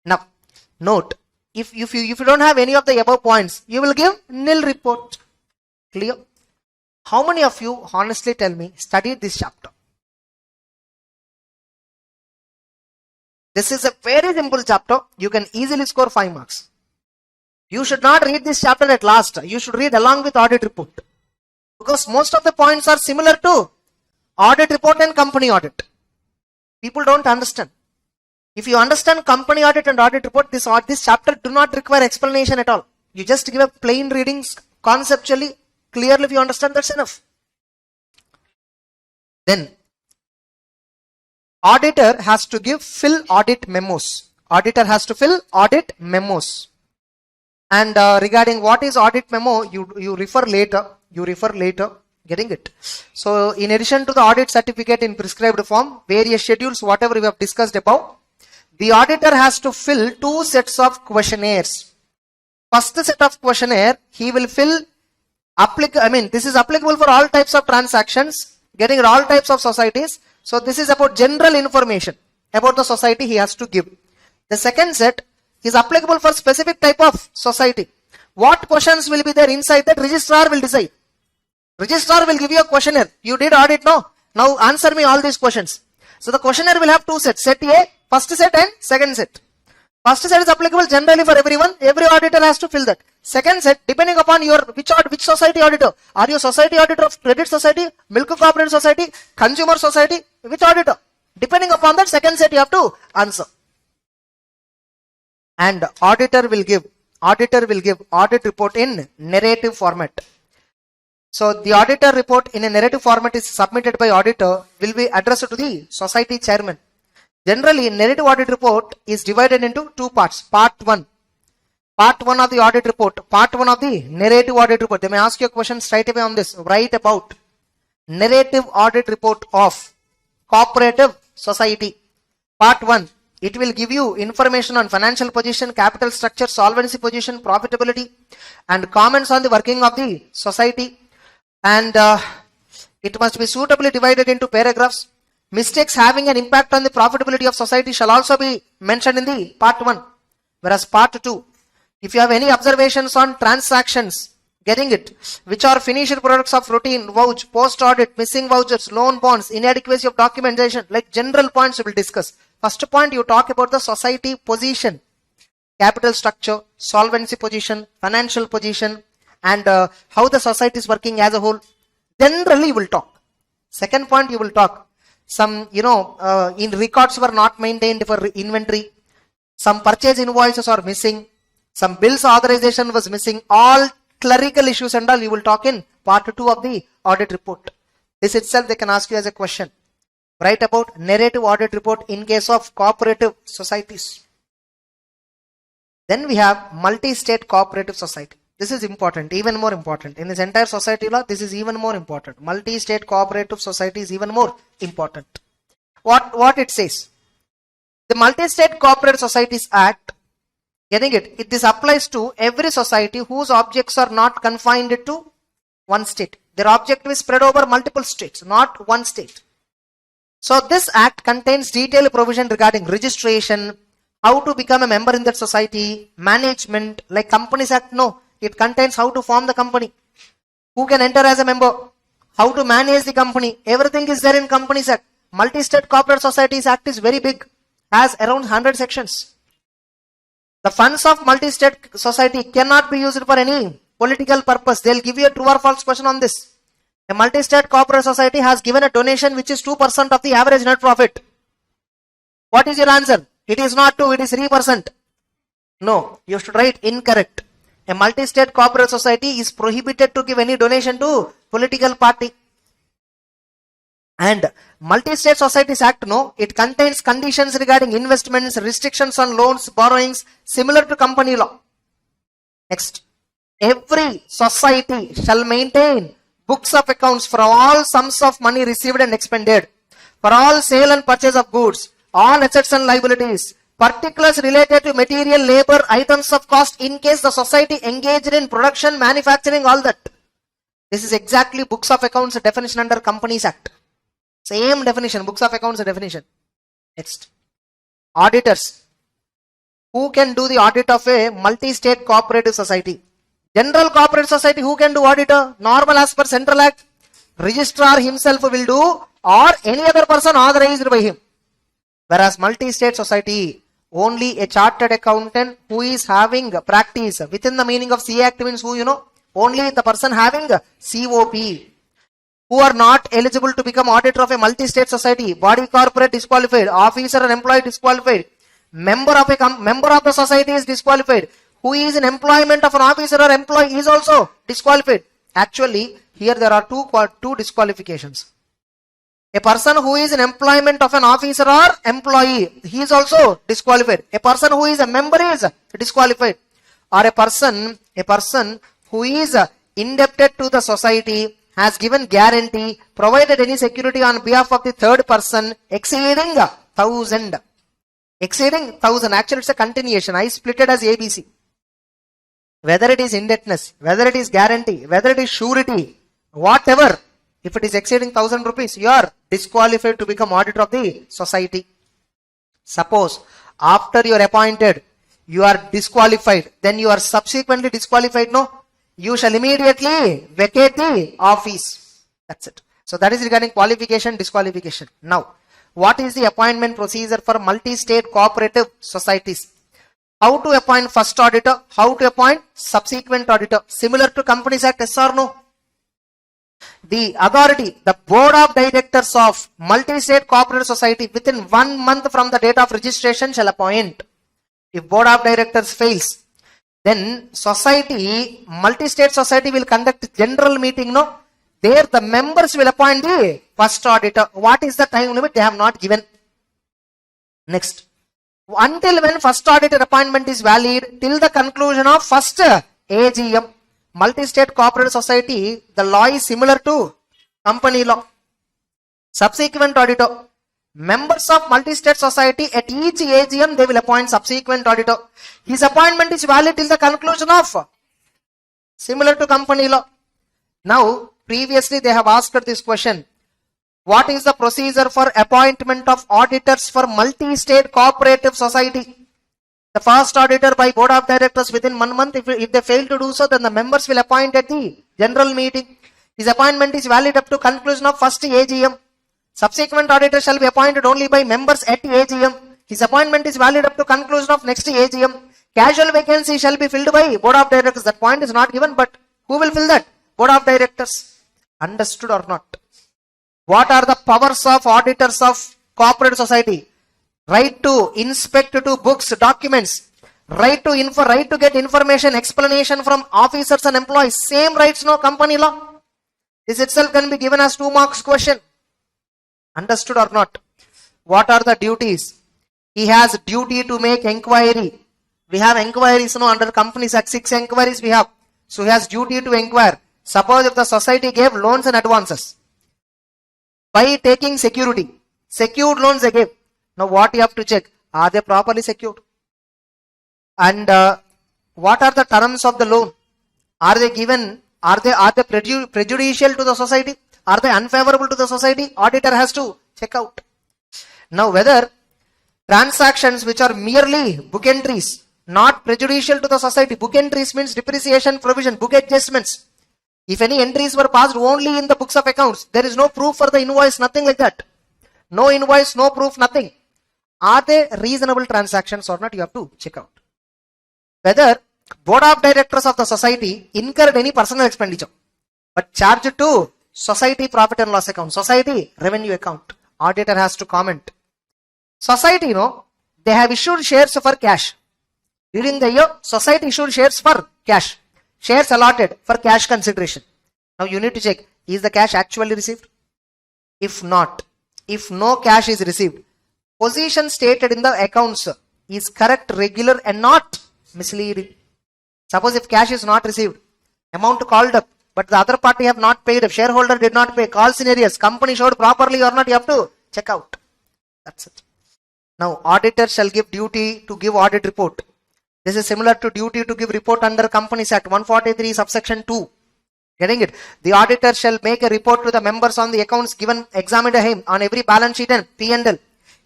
Now, note, if you don't have any of the above points, you will give nil report. Clear? How many of you, honestly tell me, studied this chapter? This is a very simple chapter. You can easily score 5 marks. You should not read this chapter at last. You should read along with audit report. Because most of the points are similar to audit report and company audit. People don't understand. If you understand company audit and audit report, this chapter do not require explanation at all. You just give a plain readings conceptually, clearly if you understand, that's enough. Then, auditor has to fill audit memos. Auditor has to fill audit memos. And regarding what is audit memo, you refer later. Getting it? So, in addition to the audit certificate in prescribed form, various schedules, whatever we have discussed above, the auditor has to fill 2 sets of questionnaires. First set of questionnaire, he will fill this is applicable for all types of transactions, getting all types of societies. So this is about general information about the society he has to give. The second set is applicable for specific type of society. What questions will be there inside that registrar will decide. Registrar will give you a questionnaire. You did audit, no? Now answer me all these questions. So the questionnaire will have 2 sets. Set A, first set and second set. First set is applicable generally for everyone. Every auditor has to fill that. Second set, depending upon your which society auditor. Are you society auditor of credit society, milk cooperative society, consumer society? Which auditor? Depending upon that second set you have to answer. And auditor will give audit report in narrative format. So the auditor report in a narrative format is submitted by auditor, will be addressed to the society chairman. Generally, narrative audit report is divided into 2 parts. Part 1 of the audit report, part 1 of the narrative audit report. They may ask you a question straight away on this. Write about narrative audit report of cooperative society. Part 1. It will give you information on financial position, capital structure, solvency position, profitability, and comments on the working of the society. And it must be suitably divided into paragraphs. Mistakes having an impact on the profitability of society shall also be mentioned in the part 1. Whereas part 2, if you have any observations on transactions, getting it, which are finished products of routine, vouch, post-audit, missing vouchers, loan bonds, inadequacy of documentation, like general points we will discuss. First point, you talk about the society position, capital structure, solvency position, financial position, and how the society is working as a whole. Generally you will talk. Second point, you will talk. Some, in records were not maintained for inventory. Some purchase invoices are missing. Some bills authorization was missing. All clerical issues and all you will talk in part 2 of the audit report. This itself they can ask you as a question. Write about narrative audit report in case of cooperative societies. Then we have multi-state cooperative society. This is important, even more important. In this entire society law, this is even more important. Multi-state cooperative society is even more important. What it says? The Multi-State Cooperative Societies Act, getting it? This applies to every society whose objects are not confined to one state. Their objective is spread over multiple states, not one state. So this act contains detailed provision regarding registration, how to become a member in that society, management, like Companies Act, no. It contains how to form the company, who can enter as a member, how to manage the company. Everything is there in Companies Act. Multi-State Cooperative Societies Act is very big, has around 100 sections. The funds of multi-state society cannot be used for any political purpose. They'll give you a true or false question on this. A multi-state cooperative society has given a donation which is 2% of the average net profit. What is your answer? It is not 2, it is 3%. No, you should write incorrect. A multi-state corporate society is prohibited to give any donation to political party. And Multi-State Societies Act, no, it contains conditions regarding investments, restrictions on loans, borrowings, similar to company law. Next, every society shall maintain books of accounts for all sums of money received and expended, for all sale and purchase of goods, all assets and liabilities, particulars related to material, labor, items of cost in case the society engaged in production, manufacturing, all that. This is exactly books of accounts definition under Companies Act. Same definition, books of accounts definition. Next, auditors. Who can do the audit of a multi-state cooperative society? General corporate society, who can do auditor? Normal as per Central Act. Registrar himself will do, or any other person authorized by him. Whereas multi-state society, only a chartered accountant who is having practice within the meaning of CA Act means who, you know, only the person having COP, who are not eligible to become auditor of a multi-state society. Body corporate disqualified, officer or employee disqualified, member of the society is disqualified, who is in employment of an officer or employee is also disqualified. Actually, here there are two disqualifications. A person who is in employment of an officer or employee, he is also disqualified. A person who is a member is disqualified. Or a person who is indebted to the society, has given guarantee, provided any security on behalf of the third person exceeding 1,000. Exceeding 1,000, actually it's a continuation. I split it as ABC. Whether it is indebtedness, whether it is guarantee, whether it is surety, whatever, if it is exceeding 1,000 rupees, you are disqualified to become auditor of the society. Suppose after you are appointed, you are disqualified, then you are subsequently disqualified, no? You shall immediately vacate the office. That's it. So that is regarding qualification, disqualification. Now, what is the appointment procedure for multi-state cooperative societies? How to appoint first auditor? How to appoint subsequent auditor? Similar to Companies Act, yes or no? The authority, the board of directors of multi-state cooperative society within 1 month from the date of registration shall appoint. If board of directors fails, then society, multi-state society will conduct general meeting, no? There the members will appoint the first auditor. What is the time limit? They have not given. Next, until when first auditor appointment is valid? Till the conclusion of first AGM. Multi-state cooperative society, the law is similar to company law. Subsequent auditor. Members of multi-state society at each AGM, they will appoint subsequent auditor. His appointment is valid till the conclusion of, similar to company law. Now, previously they have asked this question. What is the procedure for appointment of auditors for multi-state cooperative society? The first auditor by board of directors within 1 month. If they fail to do so, then the members will appoint at the general meeting. His appointment is valid up to conclusion of first AGM. Subsequent auditor shall be appointed only by members at AGM. His appointment is valid up to conclusion of next AGM. Casual vacancy shall be filled by board of directors. That point is not given, but who will fill that? Board of directors. Understood or not? What are the powers of auditors of cooperative society? Right to inspect to books, documents. Right to get information, explanation from officers and employees. Same rights, no company law. This itself can be given as 2 marks question. Understood or not? What are the duties? He has duty to make inquiry. We have inquiries, no, under Companies Act, 6 inquiries we have. So he has duty to inquire. Suppose if the society gave loans and advances by taking security, secured loans they gave. Now what you have to check? Are they properly secured? And what are the terms of the loan? Are they given? Are they prejudicial to the society? Are they unfavorable to the society? Auditor has to check out. Now whether transactions which are merely book entries, not prejudicial to the society. Book entries means depreciation provision, book adjustments. If any entries were passed only in the books of accounts, there is no proof for the invoice, nothing like that. No invoice, no proof, nothing. Are they reasonable transactions or not? You have to check out. Whether board of directors of the society incurred any personal expenditure, but charged to society profit and loss account, society revenue account. Auditor has to comment. Society, they have issued shares for cash. During the year, society issued shares for cash. Shares allotted for cash consideration. Now you need to check, is the cash actually received? If not, if no cash is received, position stated in the accounts is correct, regular and not misleading. Suppose if cash is not received, amount called up, but the other party have not paid up, shareholder did not pay, call scenarios, company showed properly or not, you have to check out. That's it. Now auditor shall give duty to give audit report. This is similar to duty to give report under Companies Act 143 subsection 2. Getting it? The auditor shall make a report to the members on the accounts given examined by him on every balance sheet and P&L.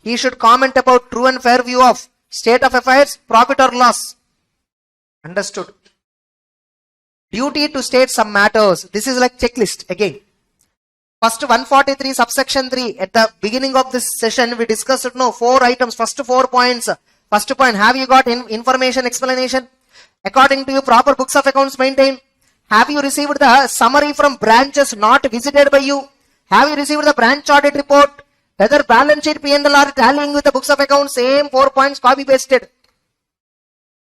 He should comment about true and fair view of state of affairs, profit or loss. Understood? Duty to state some matters. This is like checklist again. First 143 subsection 3. At the beginning of this session, we discussed 4 items. First 4 points. First point, have you got information explanation? According to you, proper books of accounts maintained. Have you received the summary from branches not visited by you? Have you received the branch audit report? Whether balance sheet P&L are tallying with the books of accounts, same 4 points copy pasted.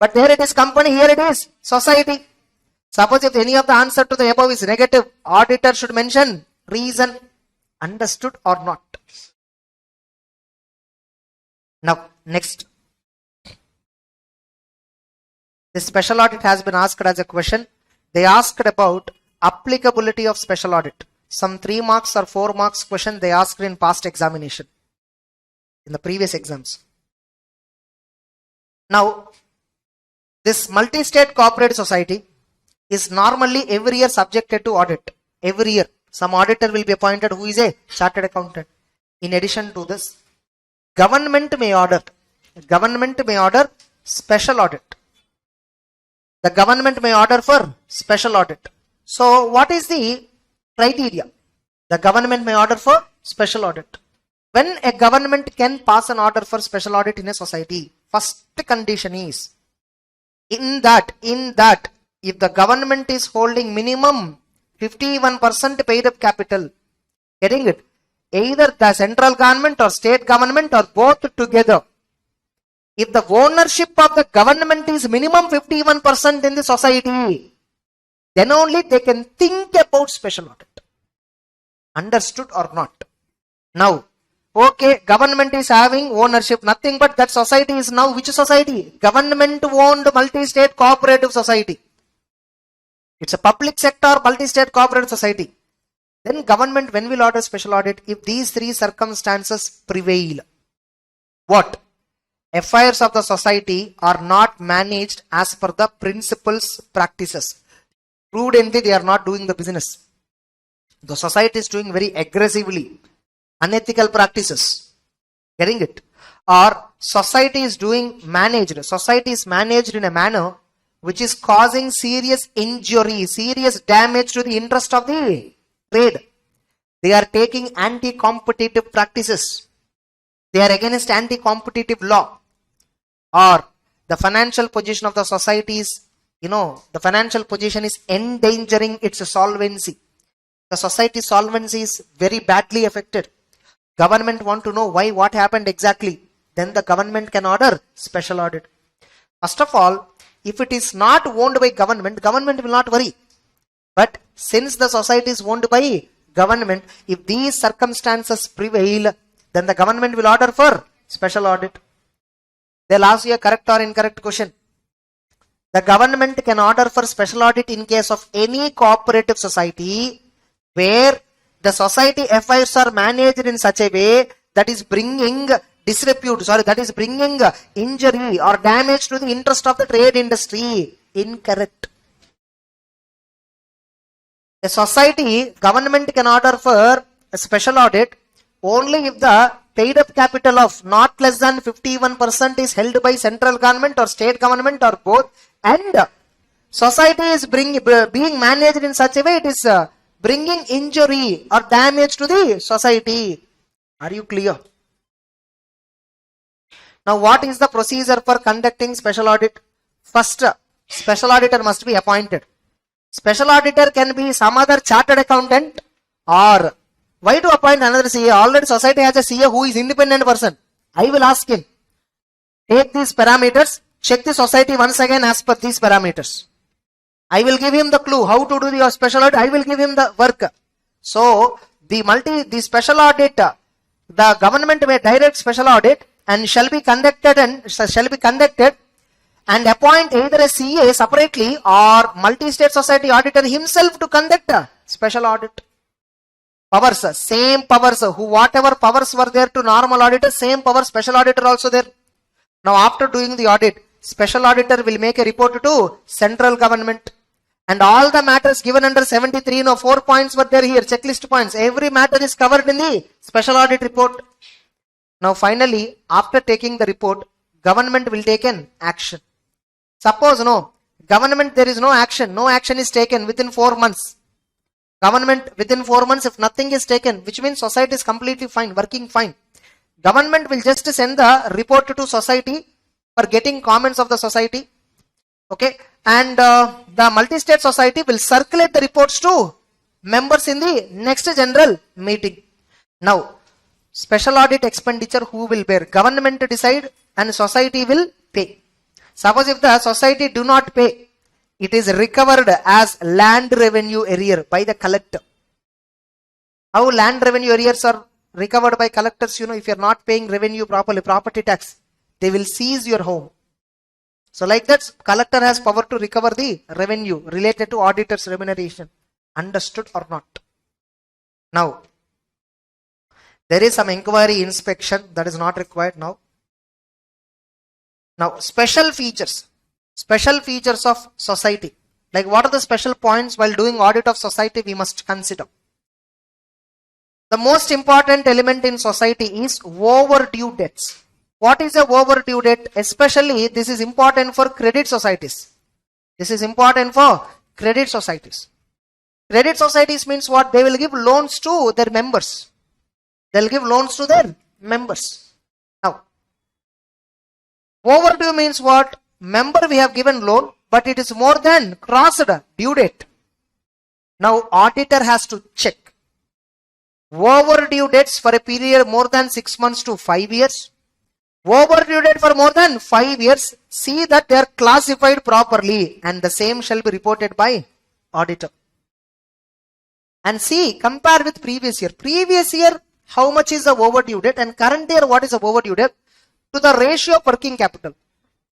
But there it is company, here it is society. Suppose if any of the answer to the above is negative, auditor should mention reason. Understood or not? Now, next. This special audit has been asked as a question. They asked about applicability of special audit. Some 3 marks or 4 marks question they asked in past examination, in the previous exams. Now, this multi-state corporate society is normally every year subjected to audit. Every year, some auditor will be appointed who is a chartered accountant. In addition to this, government may order special audit. The government may order for special audit. So what is the criteria? The government may order for special audit. When a government can pass an order for special audit in a society, first condition is in that if the government is holding minimum 51% paid up capital, getting it? Either the central government or state government or both together. If the ownership of the government is minimum 51% in the society, then only they can think about special audit. Understood or not? Now, okay, government is having ownership, nothing but that society is now which society? Government owned multi-state cooperative society. It's a public sector multi-state cooperative society. Then government when will order special audit? If these 3 circumstances prevail. What? Affairs of the society are not managed as per the principles, practices. Prudently, they are not doing the business. The society is doing very aggressively unethical practices. Getting it? Or society is managed in a manner which is causing serious injury, serious damage to the interest of the trade. They are taking anti-competitive practices. They are against anti-competitive law. Or the financial position of the society is, the financial position is endangering its solvency. The society's solvency is very badly affected. Government want to know why, what happened exactly. Then the government can order special audit. First of all, if it is not owned by government will not worry. But since the society is owned by government, if these circumstances prevail, then the government will order for special audit. They'll ask you a correct or incorrect question. The government can order for special audit in case of any cooperative society where the society affairs are managed in such a way that is bringing injury or damage to the interest of the trade industry. Incorrect. A society, government can order for a special audit only if the paid up capital of not less than 51% is held by central government or state government or both, and society is being managed in such a way it is bringing injury or damage to the society. Are you clear? Now what is the procedure for conducting special audit? First, special auditor must be appointed. Special auditor can be some other chartered accountant, or why to appoint another CA? Already society has a CA who is independent person. I will ask him. Take these parameters, check the society once again as per these parameters. I will give him the clue how to do the special audit. I will give him the work. So the special audit, the government may direct special audit and shall be conducted and appoint either a CA separately or multi-state society auditor himself to conduct a special audit. Powers, same powers, whatever powers were there to normal auditor, same power special auditor also there. Now after doing the audit, special auditor will make a report to central government. And all the matters given under 73, 4 points were there here, checklist points. Every matter is covered in the special audit report. Now finally, after taking the report, government will take an action. Suppose government there is no action is taken within 4 months. Government within 4 months, if nothing is taken, which means society is completely fine, working fine. Government will just send the report to society for getting comments of the society. Okay, and the multi-state society will circulate the reports to members in the next general meeting. Now, special audit expenditure who will bear? Government to decide and society will pay. Suppose if the society do not pay, it is recovered as land revenue arrear by the collector. How land revenue arrears are recovered by collectors? If you are not paying revenue properly, property tax, they will seize your home. So like that, collector has power to recover the revenue related to auditor's remuneration. Understood or not? Now, there is some inquiry inspection that is not required now. Now, special features of society. Like what are the special points while doing audit of society we must consider? The most important element in society is overdue debts. What is a overdue debt? Especially this is important for credit societies. Credit societies means what? They will give loans to their members. Now, overdue means what? Member we have given loan, but it is more than crossed due date. Now, auditor has to check overdue debts for a period more than 6 months to 5 years. Overdue debt for more than 5 years, see that they are classified properly and the same shall be reported by auditor. And see, compare with previous year. Previous year, how much is the overdue debt and current year, what is the overdue debt to the ratio of working capital.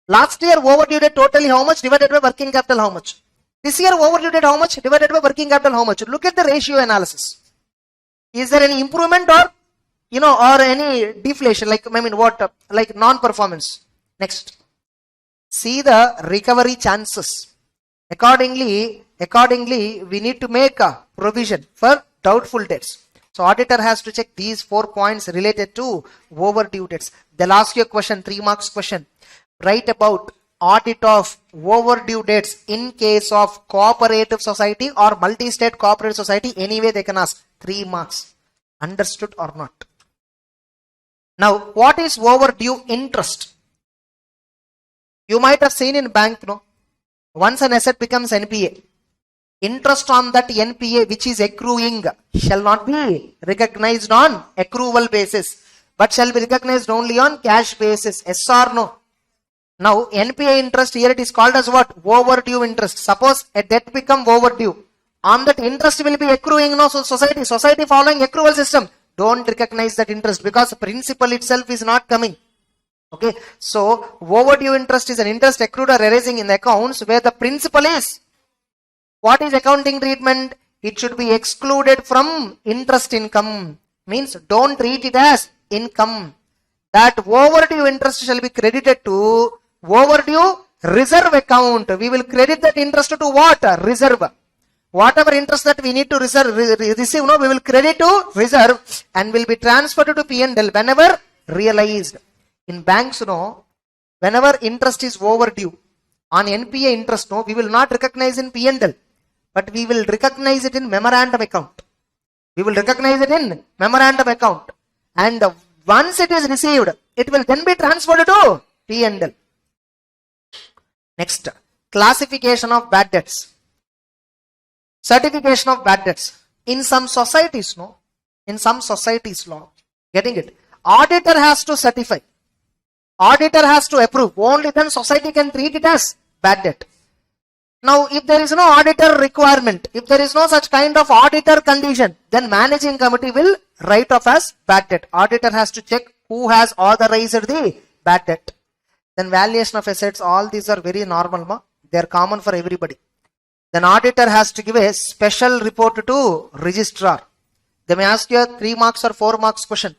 Last year, overdue debt totally how much divided by working capital how much. This year, overdue debt how much divided by working capital how much. Look at the ratio analysis. Is there any improvement or or any deflation, like non-performance? Next, see the recovery chances. Accordingly, we need to make a provision for doubtful debts. So auditor has to check these 4 points related to overdue debts. They'll ask you a question, 3 marks question. Write about audit of overdue debts in case of cooperative society or multi-state cooperative society. Anyway, they can ask 3 marks. Understood or not? Now, what is overdue interest? You might have seen in bank, once an asset becomes NPA, interest on that NPA which is accruing shall not be recognized on accrual basis, but shall be recognized only on cash basis. Yes or no? Now, NPA interest here it is called as what? Overdue interest. Suppose a debt become overdue. On that interest will be accruing, so society following accrual system. Don't recognize that interest because principal itself is not coming. Okay, so overdue interest is an interest accrued or arising in the accounts where the principal is. What is accounting treatment? It should be excluded from interest income. Means don't treat it as income. That overdue interest shall be credited to overdue reserve account. We will credit that interest to what? Reserve. Whatever interest that we need to receive, we will credit to reserve and will be transferred to P&L whenever realized. In banks, whenever interest is overdue, on NPA interest, we will not recognize in P&L, but we will recognize it in memorandum account. And once it is received, it will then be transferred to P&L. Next, classification of bad debts. Certification of bad debts. In some societies, getting it? Auditor has to certify Auditor has to approve. Only then society can treat it as bad debt. Now, if there is no auditor requirement, if there is no such kind of auditor condition, then managing committee will write off as bad debt. Auditor has to check who has authorized the bad debt. Then valuation of assets, all these are very normal. They are common for everybody. Then auditor has to give a special report to registrar. They may ask you a 3 marks or 4 marks question.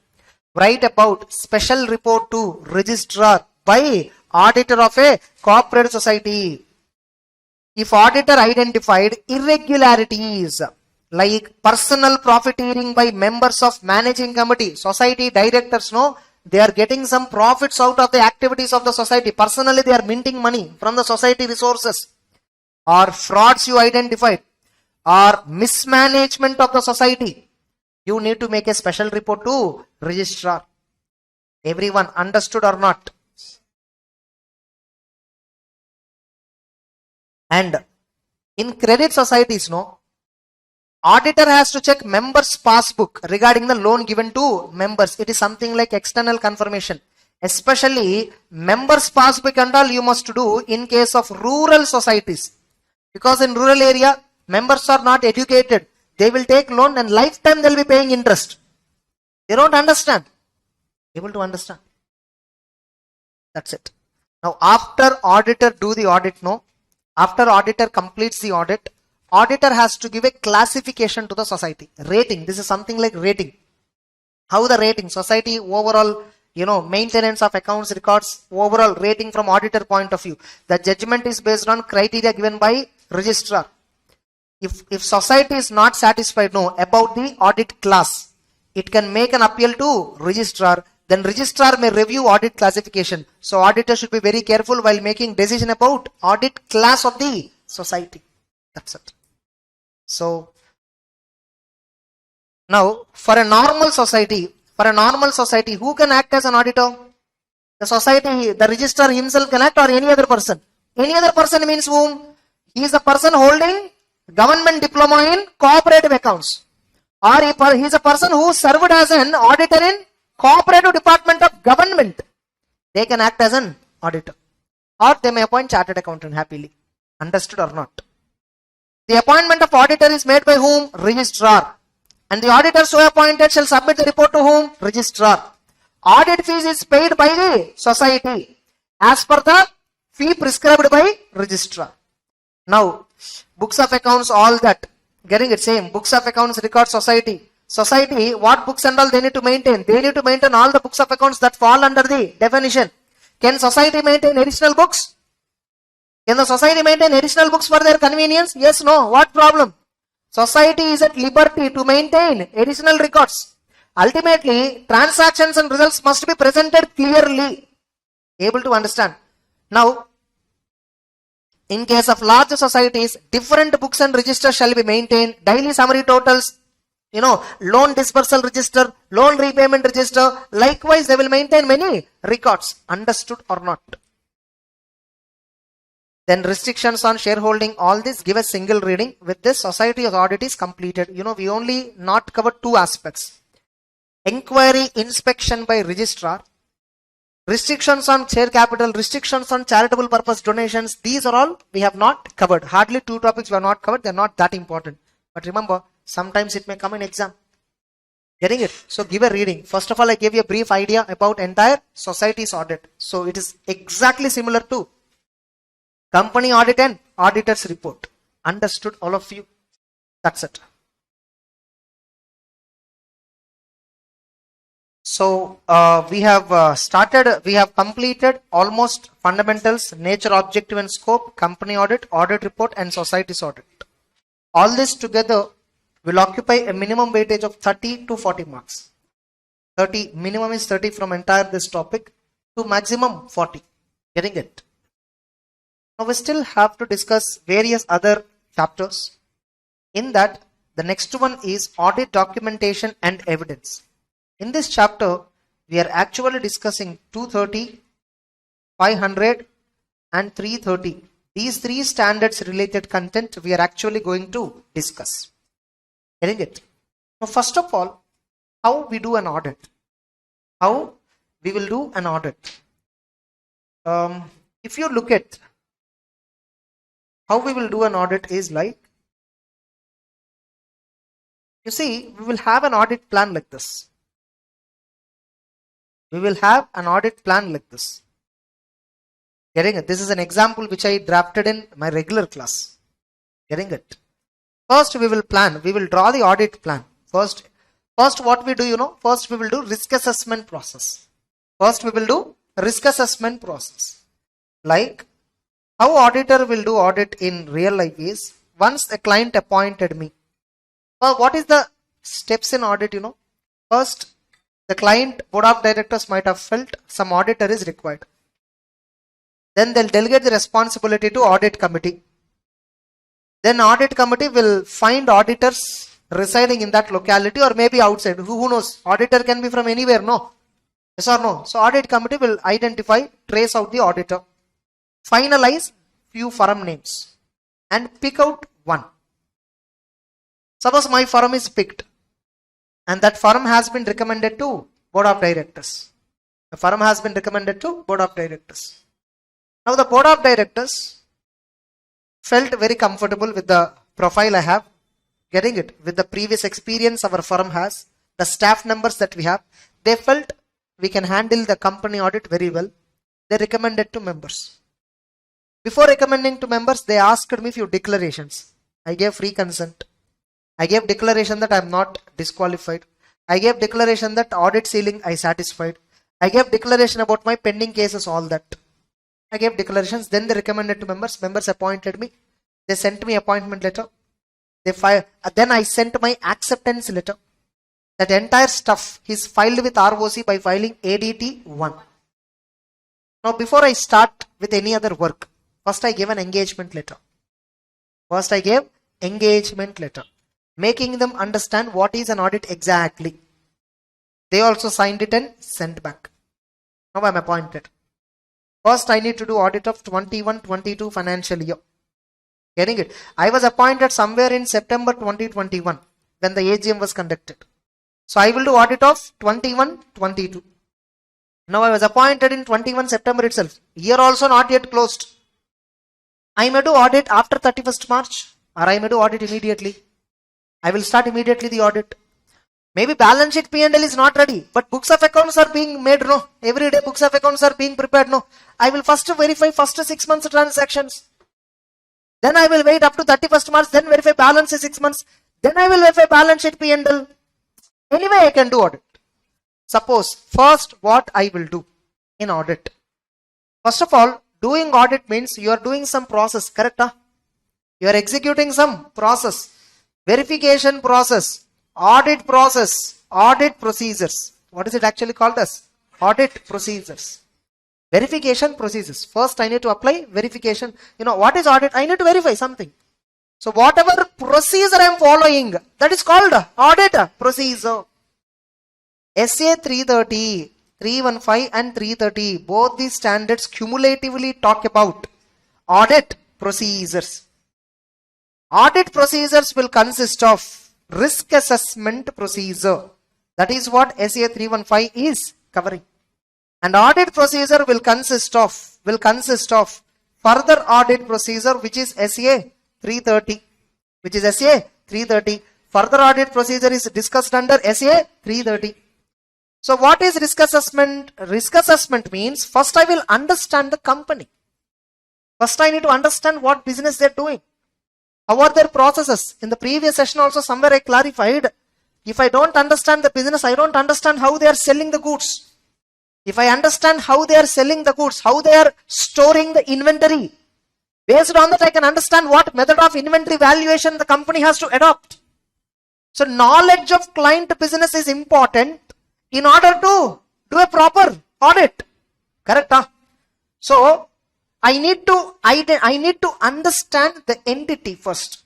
Write about special report to registrar by auditor of a corporate society. If auditor identified irregularities like personal profiteering by members of managing committee, society directors know they are getting some profits out of the activities of the society. Personally, they are minting money from the society resources, or frauds you identified, or mismanagement of the society, you need to make a special report to registrar. Everyone understood or not? And in credit societies, no, auditor has to check members' passbook regarding the loan given to members. It is something like external confirmation. Especially members' passbook and all you must do in case of rural societies. Because in rural area, members are not educated. They will take loan and lifetime they will be paying interest. They don't understand. Able to understand. That's it. Now after auditor do the audit, no, after auditor completes the audit, auditor has to give a classification to the society. Rating. This is something like rating. How the rating? Society overall, maintenance of accounts records, overall rating from auditor point of view. The judgment is based on criteria given by registrar. If society is not satisfied, no, about the audit class, it can make an appeal to registrar. Then registrar may review audit classification. So auditor should be very careful while making decision about audit class of the society. That's it. So now for a normal society, who can act as an auditor? The society, the registrar himself can act, or any other person. Any other person means whom? He is the person holding government diploma in cooperative accounts, or he is a person who served as an auditor in cooperative department of government. They can act as an auditor, or they may appoint chartered accountant happily. Understood or not? The appointment of auditor is made by whom? Registrar. And the auditor so appointed shall submit the report to whom? Registrar. Audit fees is paid by the society as per the fee prescribed by registrar. Now, books of accounts, all that. Getting it? Same. Books of accounts record society. Society, what books and all they need to maintain? They need to maintain all the books of accounts that fall under the definition. Can society maintain additional books? Can the society maintain additional books for their convenience? Yes, no. What problem? Society is at liberty to maintain additional records. Ultimately, transactions and results must be presented clearly. Able to understand. Now, in case of large societies, different books and registers shall be maintained. Daily summary totals, loan dispersal register, loan repayment register. Likewise, they will maintain many records. Understood or not? Then restrictions on shareholding, all this give a single reading. With this, society audit is completed. We only not covered 2 aspects. Inquiry inspection by registrar, restrictions on share capital, restrictions on charitable purpose donations. These are all we have not covered. Hardly 2 topics we have not covered. They are not that important. But remember, sometimes it may come in exam. Getting it? So give a reading. First of all, I gave you a brief idea about entire society's audit. So it is exactly similar to company audit and auditor's report. Understood all of you? That's it. So we have completed almost fundamentals, nature, objective and scope, company audit, audit report and society's audit. All this together will occupy a minimum weightage of 30 to 40 marks. 30, minimum is 30 from entire this topic to maximum 40. Getting it? Now we still have to discuss various other chapters. In that, the next one is audit documentation and evidence. In this chapter, we are actually discussing 230, 500 and 330. These 3 standards related content we are actually going to discuss. Getting it? Now first of all, how we do an audit. How we will do an audit. If you look at how we will do an audit is like, you see, we will have an audit plan like this. We will have an audit plan like this. Getting it? This is an example which I drafted in my regular class. Getting it? First we will plan. We will draw the audit plan. First what we do, you know, first we will do risk assessment process. First we will do risk assessment process. Like how auditor will do audit in real life is, once a client appointed me. What is the steps in audit, you know? First, the client board of directors might have felt some auditor is required. Then they'll delegate the responsibility to audit committee. Then audit committee will find auditors residing in that locality or maybe outside. Who knows? Auditor can be from anywhere, no? Yes or no? So audit committee will identify, trace out the auditor, finalize few firm names and pick out one. Suppose my firm is picked and that firm has been recommended to board of directors. The firm has been recommended to board of directors. Now the board of directors felt very comfortable with the profile I have. Getting it? With the previous experience our firm has, the staff numbers that we have, they felt we can handle the company audit very well. They recommended to members. Before recommending to members, they asked me few declarations. I gave free consent. I gave declaration that I am not disqualified. I gave declaration that audit ceiling I satisfied. I gave declaration about my pending cases, all that. I gave declarations. Then they recommended to members. Members appointed me. They sent me appointment letter. Then I sent my acceptance letter. That entire stuff is filed with ROC by filing ADT 1. Now before I start with any other work, first I gave an engagement letter. Making them understand what is an audit exactly. They also signed it and sent back. Now I am appointed. First I need to do audit of 21-22 financial year. Getting it? I was appointed somewhere in September 2021 when the AGM was conducted. So I will do audit of 21-22. Now I was appointed in 21 September itself. Year also not yet closed. I may do audit after 31st March or I may do audit immediately. I will start immediately the audit. Maybe balance sheet P&L is not ready, but books of accounts are being made, no. Every day books of accounts are being prepared, no. I will first verify first 6 months transactions. Then I will wait up to 31st March, then verify balance 6 months. Then I will verify balance sheet P&L. Anyway, I can do audit. Suppose, first what I will do in audit. First of all, doing audit means you are doing some process, correct? You are executing some process. Verification process, audit process, audit procedures. What is it actually called as? Audit procedures. Verification procedures. First I need to apply verification. You know what is audit? I need to verify something. So whatever procedure I am following, that is called audit procedure. SA 330, 315 and 330, both these standards cumulatively talk about audit procedures. Audit procedures will consist of risk assessment procedure. That is what SA 315 is covering. And audit procedure will consist of further audit procedure, which is SA 330. Further audit procedure is discussed under SA 330. So what is risk assessment? Risk assessment means first I will understand the company. First I need to understand what business they are doing. How are their processes? In the previous session also somewhere I clarified, if I don't understand the business, I don't understand how they are selling the goods. If I understand how they are selling the goods, how they are storing the inventory, based on that I can understand what method of inventory valuation the company has to adopt. So knowledge of client business is important in order to do a proper audit. Correct? So I need to understand the entity first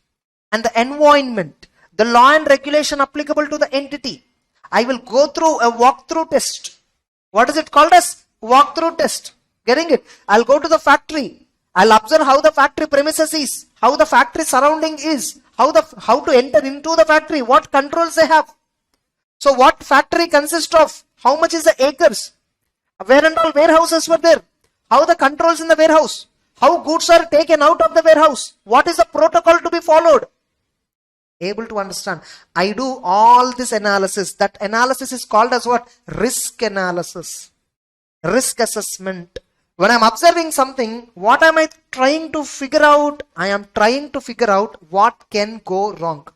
and the environment, the law and regulation applicable to the entity. I will go through a walkthrough test. What is it called as? Walkthrough test. Getting it? I'll go to the factory. I'll observe how the factory premises is, how the factory surrounding is, how to enter into the factory, what controls they have. So what factory consists of? How much is the acres? Where and all warehouses were there? How the controls in the warehouse? How goods are taken out of the warehouse? What is the protocol to be followed? Able to understand. I do all this analysis. That analysis is called as what? Risk analysis. Risk assessment. When I'm observing something, what am I trying to figure out? I am trying to figure out what can go wrong.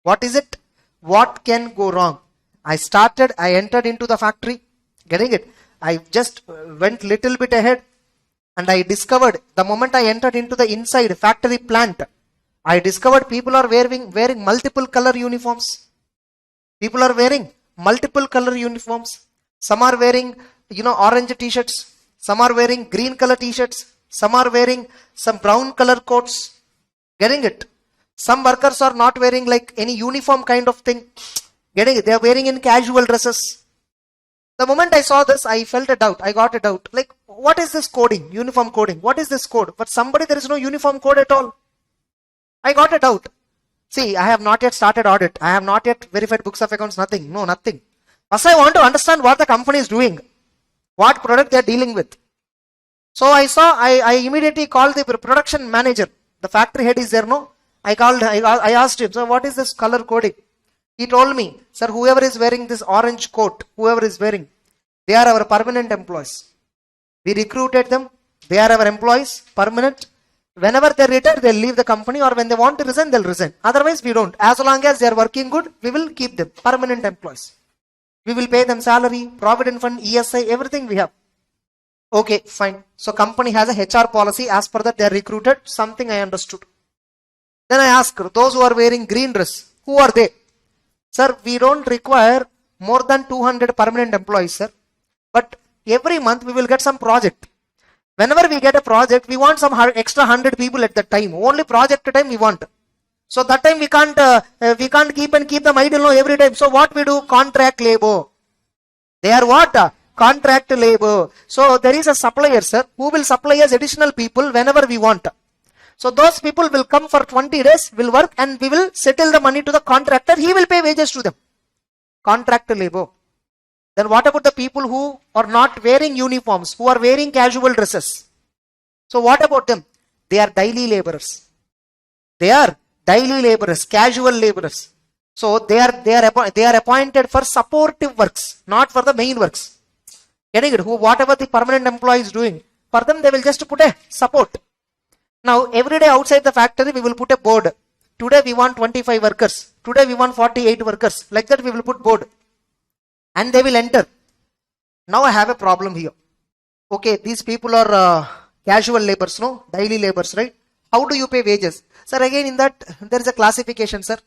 What is it? What can go wrong? I entered into the factory. Getting it? I just went little bit ahead and I discovered the moment I entered into the inside factory plant, I discovered people are wearing multiple color uniforms. People are wearing multiple color uniforms. Some are wearing, orange t-shirts. Some are wearing green color t-shirts. Some are wearing some brown color coats. Getting it? Some workers are not wearing like any uniform kind of thing. Getting it? They are wearing in casual dresses. The moment I saw this, I felt a doubt. I got a doubt. Like, what is this coding? Uniform coding. What is this code? But somebody, there is no uniform code at all. I got a doubt. See, I have not yet started audit. I have not yet verified books of accounts. Nothing. No, nothing. First, I want to understand what the company is doing. What product they are dealing with. So I immediately called the production manager. The factory head is there, no? I asked him, so what is this color coding? He told me, sir, whoever is wearing this orange coat, whoever is wearing, they are our permanent employees. We recruited them. They are our employees, permanent. Whenever they retire, they'll leave the company, or when they want to resign, they'll resign. Otherwise, we don't. As long as they are working good, we will keep them, permanent employees. We will pay them salary, provident fund, ESI, everything we have. Okay, fine. So company has a HR policy. As per that, they are recruited. Something I understood. Then I asked, those who are wearing green dress, who are they? Sir, we don't require more than 200 permanent employees, sir. But every month we will get some project. Whenever we get a project, we want some extra 100 people at that time. Only project time we want. So that time we can't keep them idle every time. So what we do? Contract labor. They are what? Contract labor. So there is a supplier, sir, who will supply us additional people whenever we want. So those people will come for 20 days, will work, and we will settle the money to the contractor. He will pay wages to them. Contract labor. Then what about the people who are not wearing uniforms, who are wearing casual dresses? So what about them? They are daily laborers. They are daily laborers, casual laborers. So they are appointed for supportive works, not for the main works. Getting it? Whatever the permanent employee is doing, for them they will just put a support. Now every day outside the factory we will put a board. Today we want 25 workers. Today we want 48 workers. Like that we will put board. And they will enter. Now I have a problem here. Okay, these people are casual laborers, no? Daily laborers, right? How do you pay wages? Sir, again in that there is a classification, sir.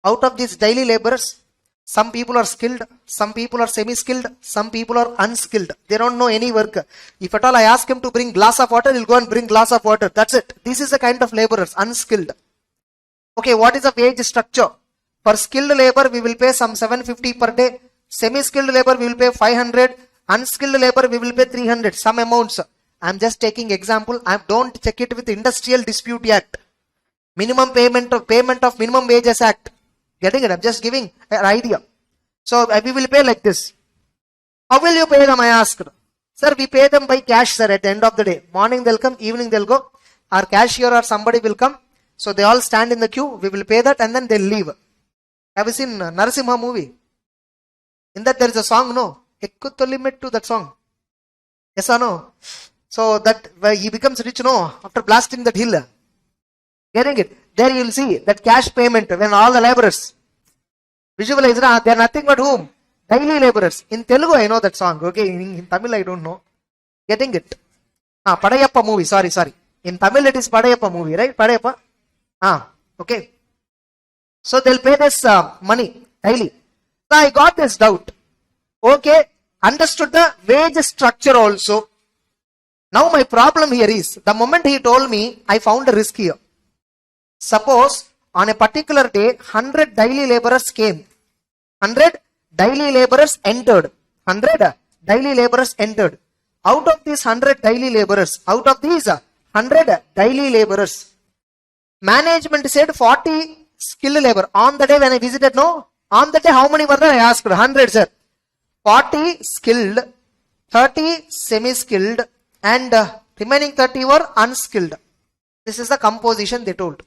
Out of these daily laborers, some people are skilled, some people are semi-skilled, some people are unskilled. They don't know any work. If at all I ask him to bring glass of water, he'll go and bring glass of water. That's it. This is the kind of laborers, unskilled. Okay, what is the wage structure? For skilled labor, we will pay some 750 per day. Semi-skilled labor, we will pay 500. Unskilled labor, we will pay 300. Some amounts. I'm just taking example. I don't check it with Industrial Dispute Act. Minimum payment of Minimum Wages Act. Getting it? I'm just giving an idea. So we will pay like this. How will you pay them? I asked. Sir, we pay them by cash, sir, at the end of the day. Morning they'll come, evening they'll go. Our cashier or somebody will come. So they all stand in the queue. We will pay that and then they'll leave. Have you seen Narasimha movie? In that there is a song, no? Ekkutto limit to that song. Yes or no? So that he becomes rich, no? After blasting that hill. Getting it? There you will see that cash payment when all the laborers visualize, they are nothing but whom? Daily laborers. In Telugu I know that song. Okay, in Tamil I don't know. Getting it? Padayappa movie. Sorry. In Tamil it is Padayappa movie, right? Padayappa. Okay. So they'll pay this money daily. So I got this doubt. Okay, understood the wage structure also. Now my problem here is, the moment he told me, I found a risk here. Suppose on a particular day, 100 daily laborers came. 100 daily laborers entered. 100 daily laborers entered. Out of these 100 daily laborers, management said 40 skilled labor. On the day when I visited, no? On the day how many were there? I asked. 100, sir. 40 skilled, 30 semi-skilled, and remaining 30 were unskilled. This is the composition they told.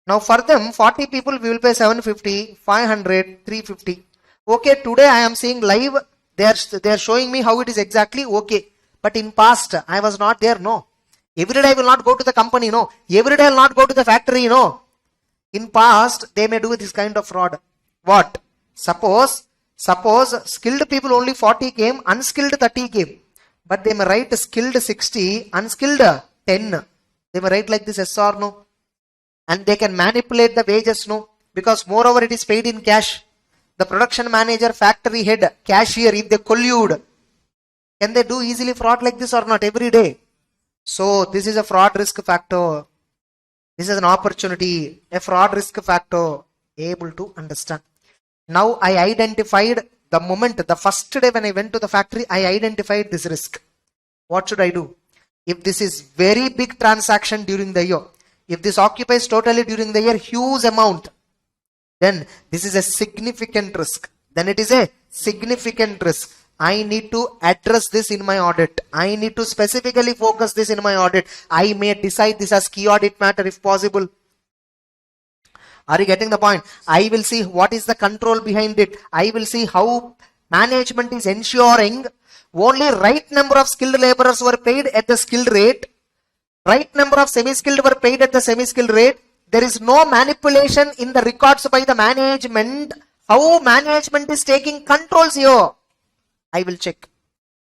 Now for them, 40 people we will pay 750, 500, 350. Okay, today I am seeing live, they are showing me how it is exactly okay. But in past, I was not there, no. Every day I will not go to the company, no. Every day I will not go to the factory, no. In past, they may do this kind of fraud. What? Suppose skilled people only 40 came, unskilled 30 came. But they may write skilled 60, unskilled 10. They may write like this, yes or no. And they can manipulate the wages, no. Because moreover it is paid in cash. The production manager, factory head, cashier, if they collude, can they do easily fraud like this or not every day? So this is a fraud risk factor. This is an opportunity, a fraud risk factor. Able to understand. Now I identified the moment, the first day when I went to the factory, I identified this risk. What should I do? If this is very big transaction during the year, if this occupies totally during the year huge amount, then this is a significant risk. Then it is a significant risk. I need to address this in my audit. I need to specifically focus this in my audit. I may decide this as key audit matter if possible. Are you getting the point? I will see what is the control behind it. I will see how management is ensuring only right number of skilled laborers were paid at the skilled rate. Right number of semi-skilled were paid at the semi-skilled rate. There is no manipulation in the records by the management. How management is taking controls here? I will check.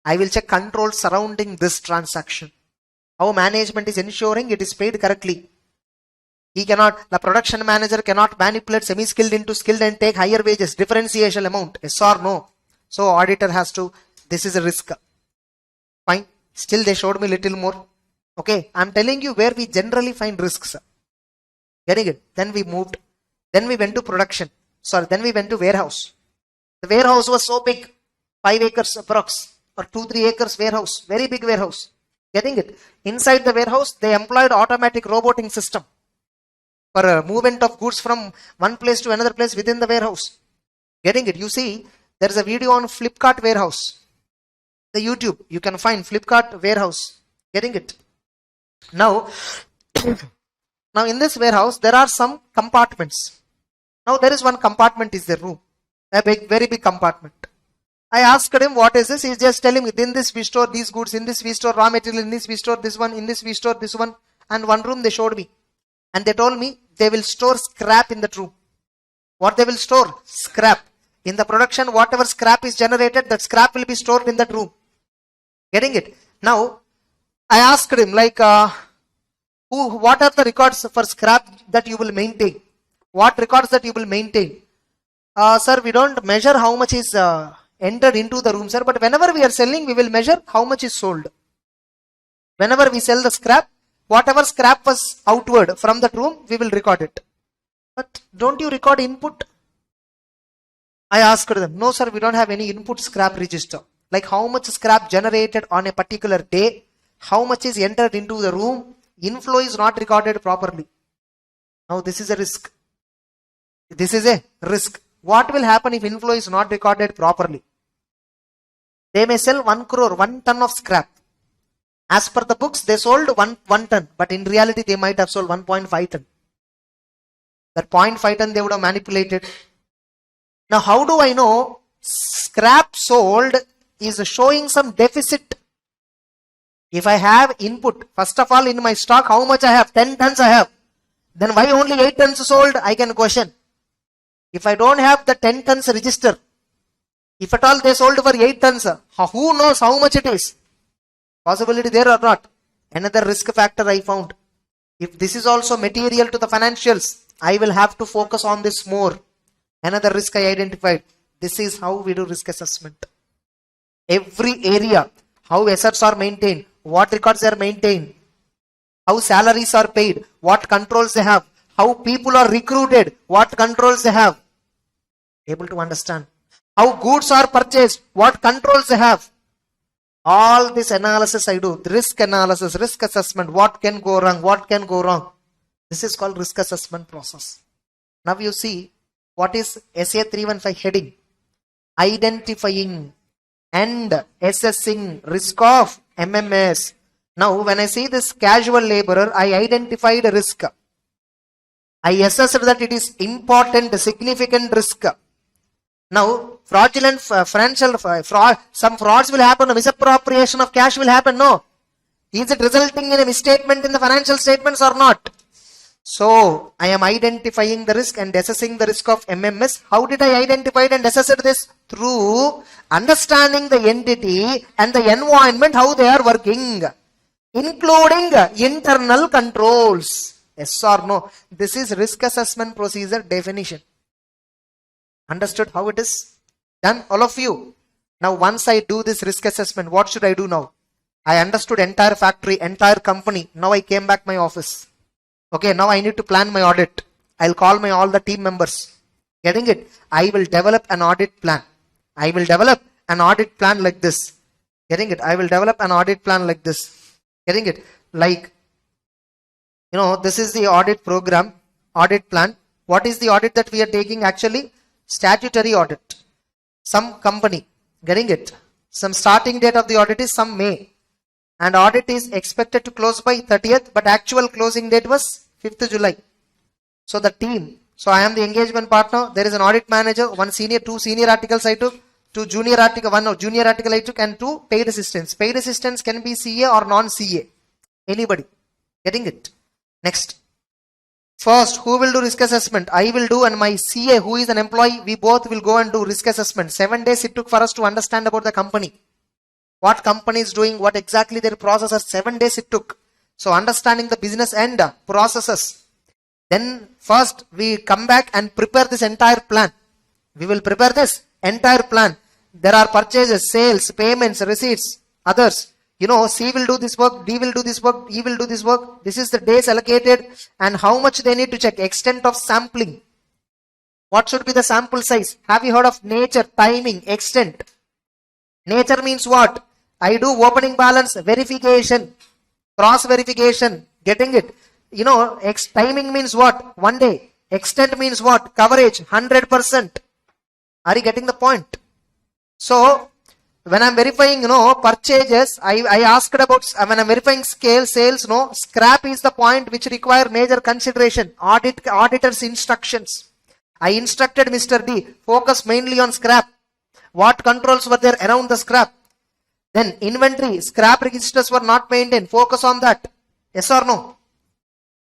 I will check controls surrounding this transaction. How management is ensuring it is paid correctly. The production manager cannot manipulate semi-skilled into skilled and take higher wages, differentiation amount, yes or no. So auditor has to, this is a risk. Fine. Still they showed me little more. Okay, I am telling you where we generally find risks. Getting it? Then we moved. Then we went to production. Then we went to warehouse. The warehouse was so big, 5 acres approx, or 2-3 acres warehouse, very big warehouse. Getting it? Inside the warehouse, they employed automatic roboting system for movement of goods from one place to another place within the warehouse. Getting it? You see, there is a video on Flipkart warehouse. The YouTube, you can find Flipkart warehouse. Getting it? Now in this warehouse, there are some compartments. Now there is one compartment is the room. A big, very big compartment. I asked him, what is this? He is just telling me, in this we store these goods, in this we store raw material, in this we store this one, in this we store this one. And one room they showed me. And they told me they will store scrap in that room. What they will store? Scrap. In the production, whatever scrap is generated, that scrap will be stored in that room. Getting it? Now, I asked him like, what are the records for scrap that you will maintain? What records that you will maintain? Sir, we don't measure how much is entered into the room, sir. But whenever we are selling, we will measure how much is sold. Whenever we sell the scrap, whatever scrap was outward from that room, we will record it. But don't you record input? I asked them, no sir, we don't have any input scrap register. Like how much scrap generated on a particular day, how much is entered into the room, inflow is not recorded properly. Now this is a risk. This is a risk. What will happen if inflow is not recorded properly? They may sell 1 crore, 1 ton of scrap. As per the books, they sold 1 ton, but in reality, they might have sold 1.5 ton. That 0.5 ton they would have manipulated. Now, how do I know scrap sold is showing some deficit? If I have input, first of all, in my stock, how much I have? 10 tons I have. Then why only 8 tons sold? I can question. If I don't have the 10 tons register, if at all they sold for 8 tons, who knows how much it is? Possibility there or not? Another risk factor I found. If this is also material to the financials, I will have to focus on this more. Another risk I identified. This is how we do risk assessment. Every area, how assets are maintained, what records are maintained, how salaries are paid, what controls they have, how people are recruited, what controls they have. Able to understand. How goods are purchased, what controls they have. All this analysis I do, the risk analysis, risk assessment, what can go wrong, what can go wrong. This is called risk assessment process. Now you see, what is SA 315 heading? Identifying and assessing risk of MMS. Now, when I see this casual laborer, I identified a risk. I assessed that it is important, significant risk. Now, fraudulent financial fraud, some frauds will happen, misappropriation of cash will happen. No. Is it resulting in a misstatement in the financial statements or not? So, I am identifying the risk and assessing the risk of MMS. How did I identify and assess this? Through understanding the entity and the environment, how they are working, including internal controls. Yes or no? This is risk assessment procedure definition. Understood how it is done, all of you? Now, once I do this risk assessment, what should I do now? I understood entire factory, entire company. Now I came back my office. Okay, now I need to plan my audit. I'll call my all the team members. Getting it? I will develop an audit plan. I will develop an audit plan like this. Getting it? I will develop an audit plan like this. Getting it? Like, this is the audit program, audit plan. What is the audit that we are taking actually? Statutory audit. Some company. Getting it? Some starting date of the audit is some May. And audit is expected to close by 30th, but actual closing date was 5th July. So the team. So I am the engagement partner. There is an audit manager, one senior, two senior articles I took, two junior article, one junior article I took, and two paid assistants. Paid assistants can be CA or non-CA. Anybody. Getting it? Next. First, who will do risk assessment? I will do, and my CA, who is an employee, we both will go and do risk assessment. 7 days it took for us to understand about the company. What company is doing, what exactly their processes. 7 days it took. So understanding the business and processes. Then first we come back and prepare this entire plan. We will prepare this entire plan. There are purchases, sales, payments, receipts, others. C will do this work, D will do this work, E will do this work. This is the days allocated and how much they need to check. Extent of sampling. What should be the sample size? Have you heard of nature, timing, extent? Nature means what? I do opening balance, verification, cross verification. Getting it? Timing means what? 1 day. Extent means what? Coverage, 100%. Are you getting the point? So, when I'm verifying, purchases, I asked about, when I'm verifying sales, scrap is the point which require major consideration. Auditor's instructions. I instructed Mr. D, focus mainly on scrap. What controls were there around the scrap? Then inventory, scrap registers were not maintained. Focus on that. Yes or no?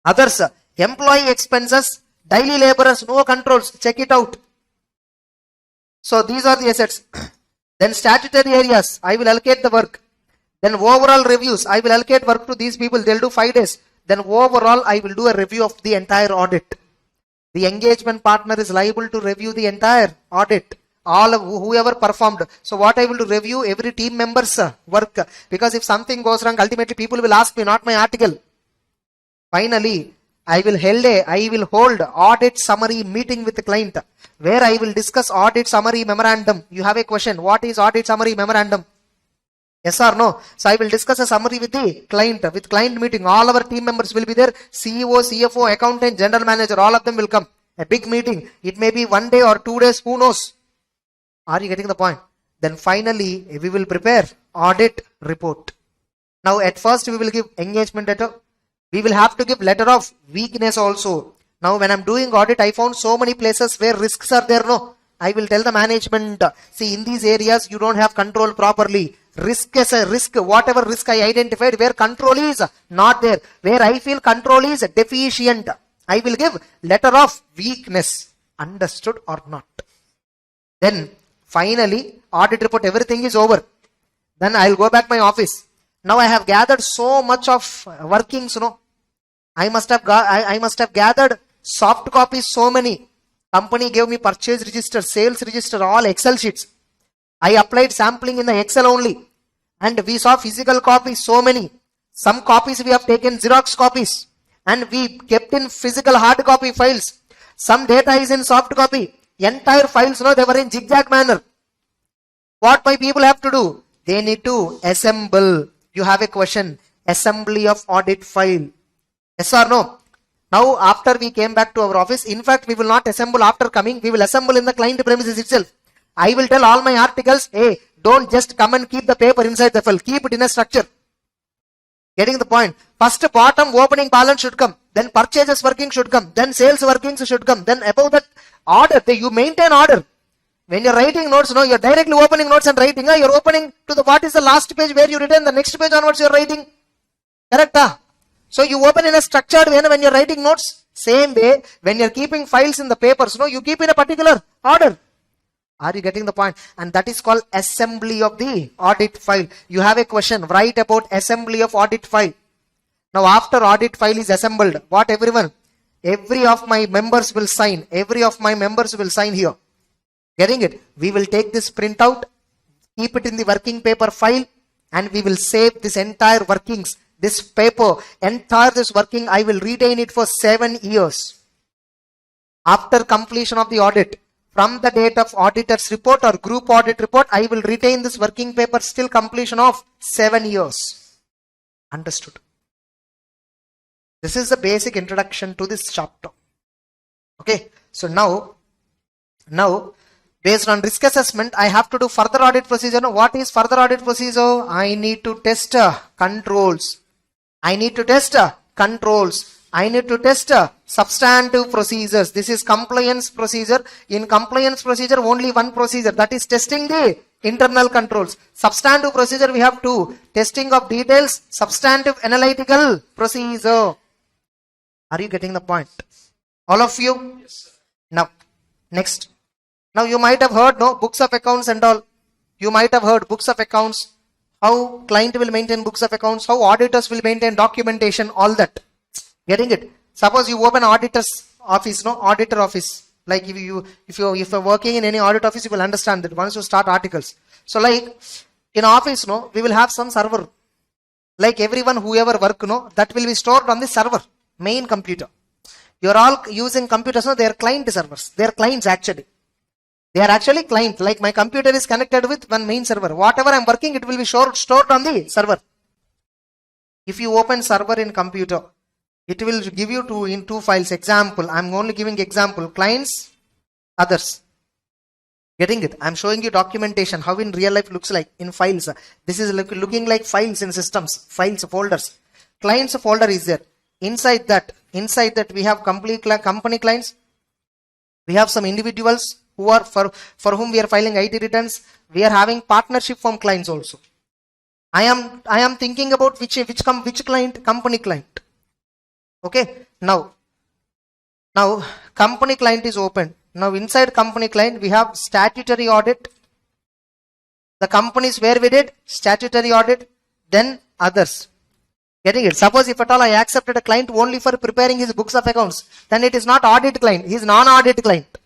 Others, employee expenses, daily laborers, no controls. Check it out. So these are the assets. Then statutory areas, I will allocate the work. Then overall reviews, I will allocate work to these people. They'll do 5 days. Then overall, I will do a review of the entire audit. The engagement partner is liable to review the entire audit. All of whoever performed. So what I will do, review every team member's work. Because if something goes wrong, ultimately people will ask me, not my article. Finally, I will hold audit summary meeting with the client, where I will discuss audit summary memorandum. You have a question, what is audit summary memorandum? Yes or no? So I will discuss a summary with the client, with client meeting. All our team members will be there. CEO, CFO, accountant, general manager, all of them will come. A big meeting. It may be 1 day or 2 days, who knows? Are you getting the point? Then finally, we will prepare audit report. Now at first we will give engagement letter. We will have to give letter of weakness also. Now when I'm doing audit, I found so many places where risks are there. No, I will tell the management, see, in these areas you don't have control properly. Risk is a risk, whatever risk I identified, where control is not there, where I feel control is deficient, I will give letter of weakness. Understood or not? Then finally, audit report, everything is over. Then I'll go back my office. Now I have gathered so much of workings, I must have gathered soft copies, so many. Company gave me purchase register, sales register, all Excel sheets. I applied sampling in the Excel only. And we saw physical copies, so many. Some copies we have taken Xerox copies. And we kept in physical hard copy files. Some data is in soft copy. Entire files, they were in zigzag manner. What my people have to do? They need to assemble. You have a question. Assembly of audit file. Yes or no? Now after we came back to our office, in fact we will not assemble after coming, we will assemble in the client premises itself. I will tell all my articles, hey, don't just come and keep the paper inside the file, keep it in a structure. Getting the point? First bottom opening balance should come, then purchases working should come, then sales workings should come, then above that order, you maintain order. When you're writing notes, no, you're directly opening notes and writing. You're opening to the what is the last page where you written, the next page onwards you're writing. Correct? So you open in a structured way when you're writing notes. Same way, when you're keeping files in the papers, no, you keep in a particular order. Are you getting the point? And that is called assembly of the audit file. You have a question, write about assembly of audit file. Now after audit file is assembled, what everyone? Every of my members will sign. Every of my members will sign here. Getting it? We will take this printout, keep it in the working paper file, and we will save this entire workings. This paper, entire this working, I will retain it for 7 years. After completion of the audit, from the date of auditor's report or group audit report, I will retain this working paper still completion of 7 years. Understood? This is the basic introduction to this chapter. Okay, so now based on risk assessment, I have to do further audit procedure. Now, what is further audit procedure? I need to test controls. I need to test controls. I need to test substantive procedures. This is compliance procedure. In compliance procedure, only one procedure, that is testing the internal controls. Substantive procedure, we have two. Testing of details, substantive analytical procedure. Are you getting the point? All of you? Yes, now, next. Now you might have heard, no, books of accounts and all. You might have heard books of accounts, how client will maintain books of accounts, how auditors will maintain documentation, all that. Getting it? Suppose you open auditor's office, no, auditor office. Like if you're working in any audit office, you will understand that once you start articles. So like in office, no, we will have some server. Like everyone, whoever work, no, that will be stored on the server, main computer. You're all using computers, no, they are client servers. They are clients actually. They are actually client. Like my computer is connected with one main server. Whatever I'm working, it will be stored on the server. If you open server in computer, it will give you two files. Example, I'm only giving example. Clients, others. Getting it? I'm showing you documentation, how in real life looks like in files. This is looking like files in systems, files, folders. Clients folder is there. Inside that we have complete company clients. We have some individuals who are for whom we are filing IT returns. We are having partnership from clients also. I am thinking about which client? Company client. Okay. Now company client is open. Now inside company client we have statutory audit. The companies where we did statutory audit, then others. Getting it? Suppose if at all I accepted a client only for preparing his books of accounts, then it is not audit client, he is non-audit client.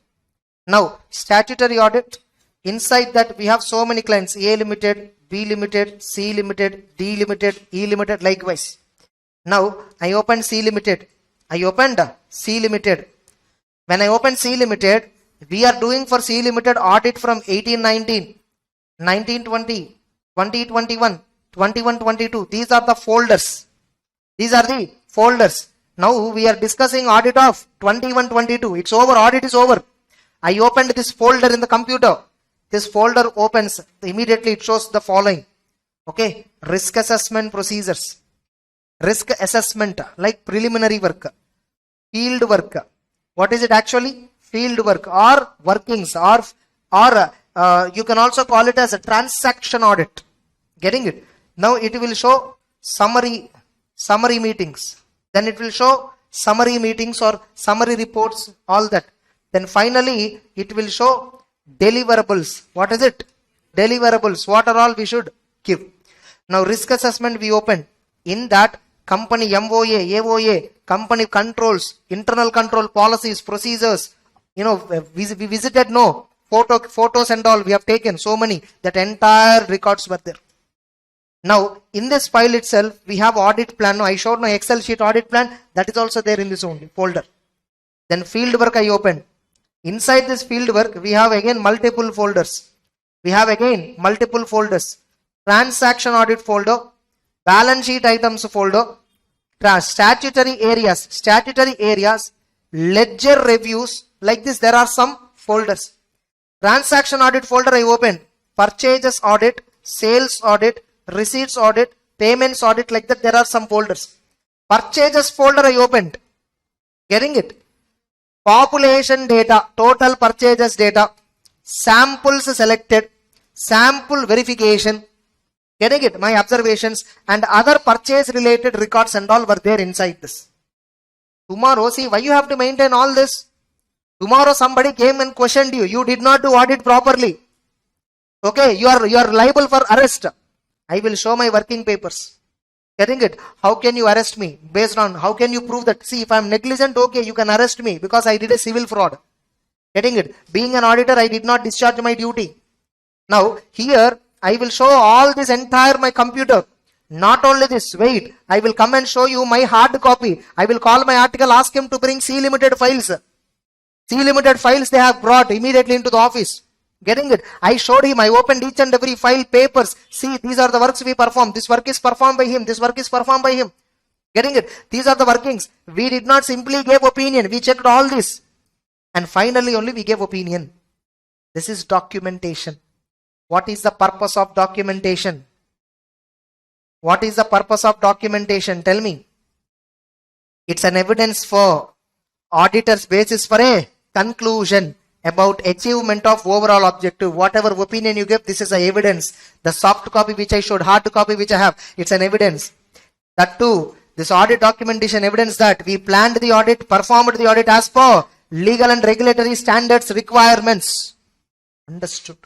Now statutory audit, inside that we have so many clients: A limited, B limited, C limited, D limited, E limited, likewise. Now I opened C limited. When I opened C limited, we are doing for C limited audit from 1819, 1920, 2021, 2122. These are the folders. Now we are discussing audit of 2122. It's over. Audit is over. I opened this folder in the computer. This folder opens. Immediately it shows the following. Okay. Risk assessment procedures. Risk assessment, like preliminary work, field work. What is it actually? Field work or workings, or you can also call it as a transaction audit. Getting it? Now it will show summary meetings. Then it will show summary meetings or summary reports, all that. Then finally it will show deliverables. What is it? Deliverables. What are all we should give? Now risk assessment we open. In that, company MOA, AOA, company controls, internal control policies, procedures. We visited, no, photos and all we have taken, so many, that entire records were there. Now in this file itself we have audit plan. Now I showed my Excel sheet audit plan, that is also there in this only folder. Then field work I opened. Inside this field work we have again multiple folders. Transaction audit folder, balance sheet items folder, statutory areas, ledger reviews, like this there are some folders. Transaction audit folder I opened, purchases audit, sales audit, receipts audit, payments audit, like that, there are some folders. Purchases folder I opened. Getting it? Population data, total purchases data, samples selected, sample verification. Getting it? My observations and other purchase related records and all were there inside this. Tomorrow, see, why you have to maintain all this? Tomorrow somebody came and questioned you. You did not do audit properly. Okay, you are liable for arrest. I will show my working papers. Getting it? How can you arrest me? Based on how can you prove that? See, if I am negligent, okay, you can arrest me because I did a civil fraud. Getting it? Being an auditor, I did not discharge my duty. Now, here, I will show all this entire my computer. Not only this, wait, I will come and show you my hard copy. I will call my article, ask him to bring C limited files. C limited files they have brought immediately into the office. Getting it? I showed him, I opened each and every file, papers. See, these are the works we perform. This work is performed by him. This work is performed by him. Getting it? These are the workings. We did not simply give opinion. We checked all this. And finally only we gave opinion. This is documentation. What is the purpose of documentation? What is the purpose of documentation? Tell me. It's an evidence for auditor's basis for a conclusion about achievement of overall objective. Whatever opinion you give, this is a evidence. The soft copy which I showed, hard copy which I have, it's an evidence. That too, this audit documentation evidence that we planned the audit, performed the audit as per legal and regulatory standards requirements. Understood?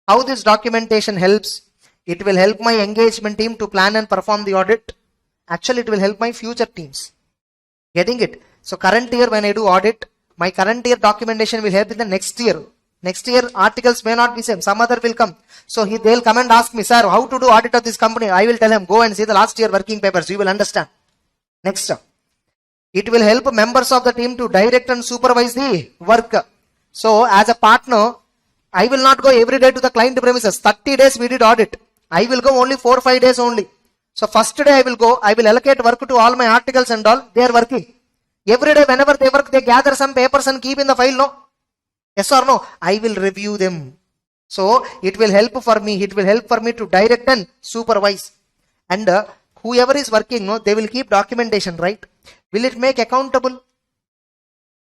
How this documentation helps? It will help my engagement team to plan and perform the audit. Actually, it will help my future teams. Getting it? So current year when I do audit, my current year documentation will help in the next year. Next year articles may not be same. Some other will come. So they'll come and ask me, sir, how to do audit of this company? I will tell him, go and see the last year working papers. You will understand. Next. It will help members of the team to direct and supervise the work. So as a partner, I will not go every day to the client premises. 30 days we did audit. I will go only 4 or 5 days only. So first day I will go, I will allocate work to all my articles and all. They are working. Every day whenever they work, they gather some papers and keep in the file, no? Yes or no? I will review them. So it will help for me. It will help for me to direct and supervise. And whoever is working, no, they will keep documentation, right? Will it make accountable?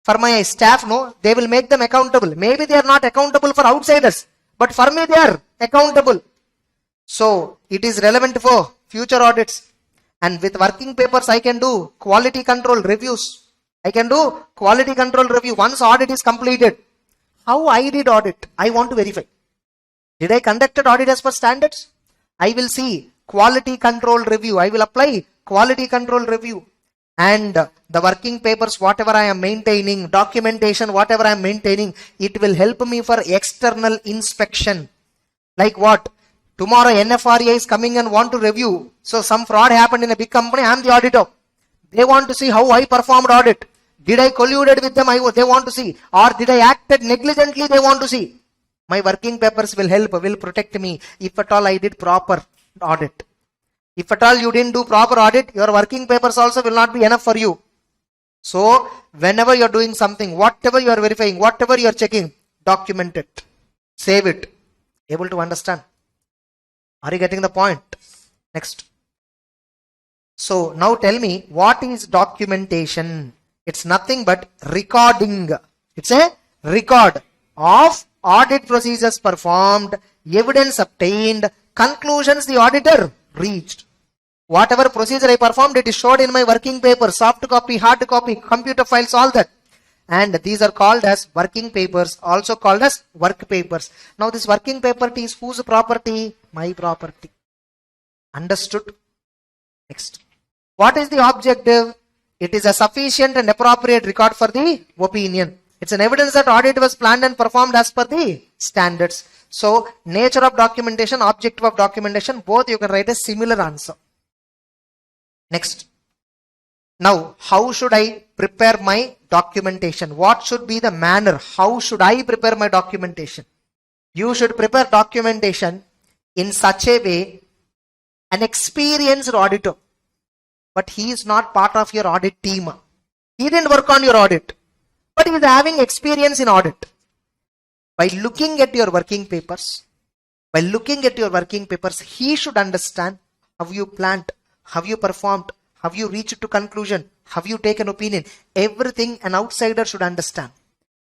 For my staff, no, they will make them accountable. Maybe they are not accountable for outsiders, but for me they are accountable. So it is relevant for future audits. And with working papers, I can do quality control reviews. I can do quality control review once audit is completed. How I did audit? I want to verify. Did I conducted audit as per standards? I will see quality control review. I will apply quality control review. And the working papers, whatever I am maintaining, documentation, whatever I am maintaining, it will help me for external inspection. Like what? Tomorrow NFRA is coming and want to review. So some fraud happened in a big company. I am the auditor. They want to see how I performed audit. Did I colluded with them? They want to see. Or did I acted negligently? They want to see. My working papers will help, will protect me if at all I did proper audit. If at all you didn't do proper audit, your working papers also will not be enough for you. So whenever you are doing something, whatever you are verifying, whatever you are checking, document it. Save it. Able to understand? Are you getting the point? Next. So now tell me, what is documentation? It's nothing but recording. It's a record of audit procedures performed, evidence obtained, conclusions the auditor reached. Whatever procedure I performed, it is showed in my working paper, soft copy, hard copy, computer files, all that. And these are called as working papers, also called as work papers. Now this working paper is whose property? My property. Understood? Next. What is the objective? It is a sufficient and appropriate record for the opinion. It's an evidence that audit was planned and performed as per the standards. So nature of documentation, objective of documentation, both you can write a similar answer. Next. Now, how should I prepare my documentation? What should be the manner? How should I prepare my documentation? You should prepare documentation in such a way, an experienced auditor, but he is not part of your audit team. He didn't work on your audit, but he is having experience in audit. By looking at your working papers, he should understand Have you planned? Have you performed? Have you reached to conclusion? Have you taken opinion? Everything an outsider should understand.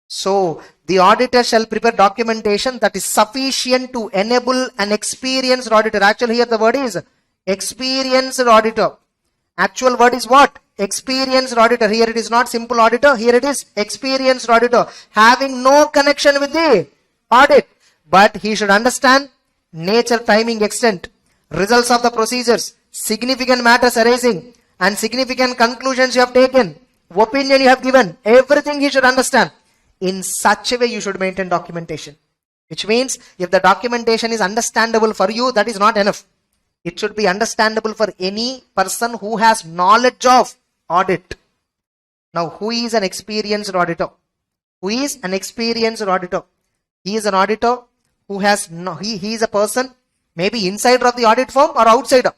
So the auditor shall prepare documentation that is sufficient to enable an experienced auditor. Actually here the word is experienced auditor. Actual word is what? Experienced auditor. Here it is not simple auditor. Here it is experienced auditor. Having no connection with the audit. But he should understand nature, timing, extent, results of the procedures, significant matters arising, and significant conclusions you have taken, opinion you have given, everything he should understand. In such a way you should maintain documentation. Which means if the documentation is understandable for you, that is not enough. It should be understandable for any person who has knowledge of audit. Now, who is an experienced auditor? Who is an experienced auditor? He is an auditor who has no, he is a person, maybe insider of the audit firm or outsider,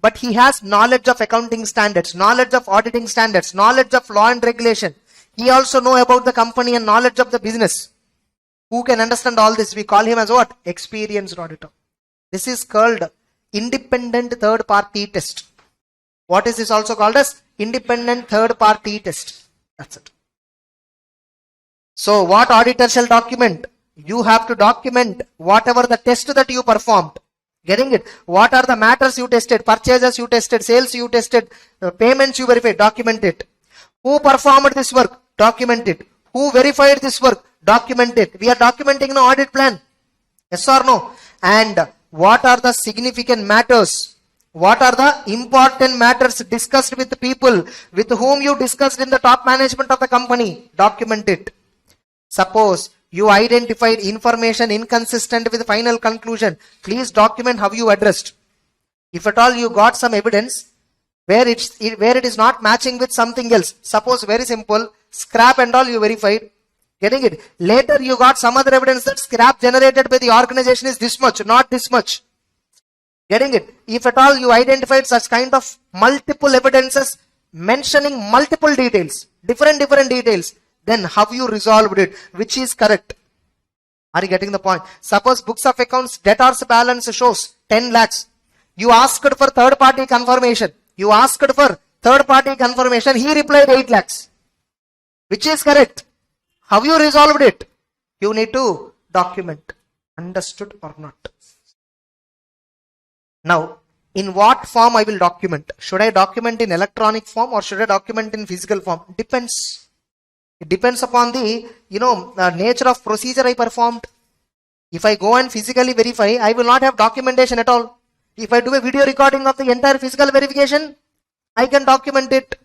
but he has knowledge of accounting standards, knowledge of auditing standards, knowledge of law and regulation. He also know about the company and knowledge of the business. Who can understand all this? We call him as what? Experienced auditor. This is called independent third party test. What is this also called as? Independent third party test. That's it. So what auditor shall document? You have to document whatever the test that you performed. Getting it? What are the matters you tested? Purchases you tested, sales you tested, payments you verified. Document it. Who performed this work? Document it. Who verified this work? Document it. We are documenting an audit plan. Yes or no? And what are the significant matters? What are the important matters discussed with the people with whom you discussed in the top management of the company? Document it. Suppose you identified information inconsistent with the final conclusion. Please document how you addressed. If at all you got some evidence where it is not matching with something else. Suppose very simple, scrap and all you verified. Getting it? Later you got some other evidence that scrap generated by the organization is this much, not this much. Getting it? If at all you identified such kind of multiple evidences mentioning multiple details, different details, then have you resolved it? Which is correct? Are you getting the point? Suppose books of accounts debtors balance shows 10 lakhs. You asked for third party confirmation. He replied 8 lakhs. Which is correct? Have you resolved it? You need to document. Understood or not? Now, in what form I will document? Should I document in electronic form or should I document in physical form? Depends. It depends upon the, nature of procedure I performed. If I go and physically verify, I will not have documentation at all. If I do a video recording of the entire physical verification, I can document it.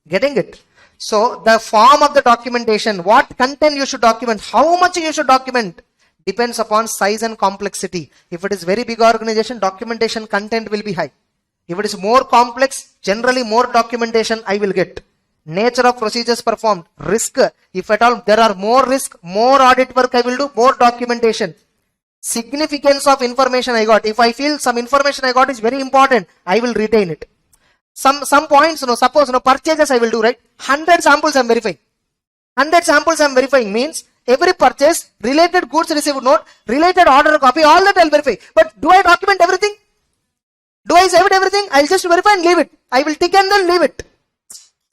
Getting it? So, the form of the documentation, what content you should document, how much you should document, depends upon size and complexity. If it is very big organization, documentation content will be high. If it is more complex, generally more documentation I will get. Nature of procedures performed, risk, if at all there are more risk, more audit work I will do, more documentation. Significance of information I got, if I feel some information I got is very important, I will retain it. Some points, suppose purchases I will do, right? 100 samples I am verifying. 100 samples I am verifying means every purchase, related goods received note, related order copy, all that I will verify. But do I document everything? Do I save everything? I will just verify and leave it. I will tick and then leave it.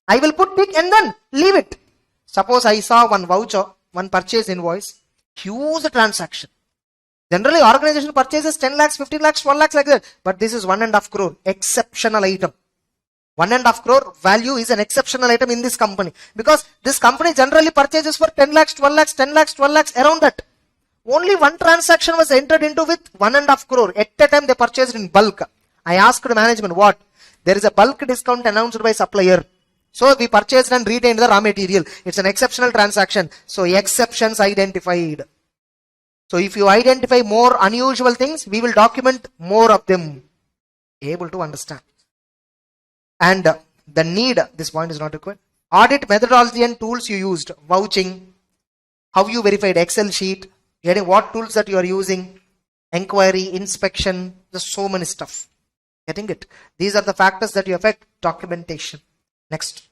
I will put tick and then leave it. Suppose I saw one voucher, one purchase invoice, huge transaction. Generally organization purchases 10 lakhs, 15 lakhs, 12 lakhs like that. But this is 1.5 crore, exceptional item. 1.5 crore value is an exceptional item in this company. Because this company generally purchases for 10 lakhs, 12 lakhs, 10 lakhs, 12 lakhs, around that. Only one transaction was entered into with 1.5 crore. At a time they purchased in bulk. I asked management what? There is a bulk discount announced by supplier. So we purchased and retained the raw material. It's an exceptional transaction. So exceptions identified. So if you identify more unusual things, we will document more of them. Able to understand. And the need, this point is not required. Audit methodology and tools you used. Vouching. How you verified Excel sheet. Getting what tools that you are using. Inquiry, inspection. There's so many stuff. Getting it? These are the factors that you affect documentation. Next.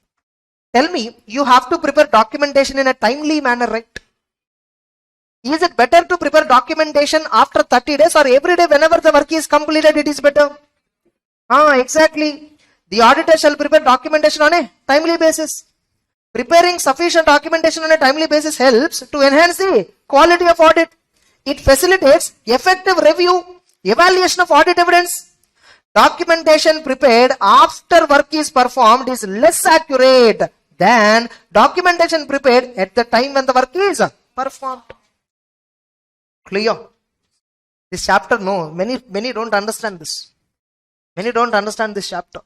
Tell me, you have to prepare documentation in a timely manner, right? Is it better to prepare documentation after 30 days or every day whenever the work is completed it is better? Exactly. The auditor shall prepare documentation on a timely basis. Preparing sufficient documentation on a timely basis helps to enhance the quality of audit. It facilitates effective review, evaluation of audit evidence. Documentation prepared after work is performed is less accurate than documentation prepared at the time when the work is performed. Clear? This chapter, no, many don't understand this. Many don't understand this chapter.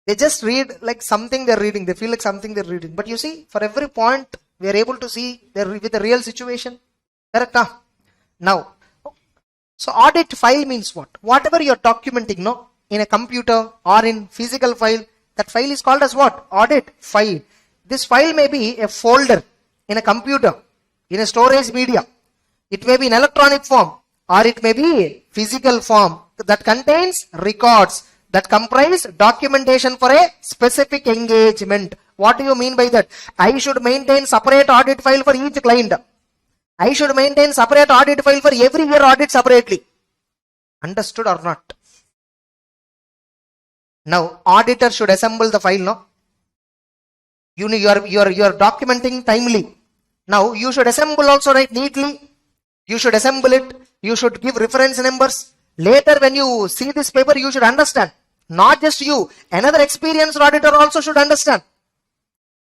They just read like something they're reading. They feel like something they're reading. But you see, for every point, we are able to see with a real situation. Correct? Now, so audit file means what? Whatever you're documenting, no, in a computer or in physical file, that file is called as what? Audit file. This file may be a folder in a computer, in a storage media. It may be in electronic form or it may be physical form that contains records that comprise documentation for a specific engagement. What do you mean by that? I should maintain separate audit file for each client. I should maintain separate audit file for every year audit separately. Understood or not? Now, auditor should assemble the file, no? You are documenting timely. Now, you should assemble also, right, neatly. You should assemble it. You should give reference numbers. Later, when you see this paper, you should understand. Not just you. Another experienced auditor also should understand.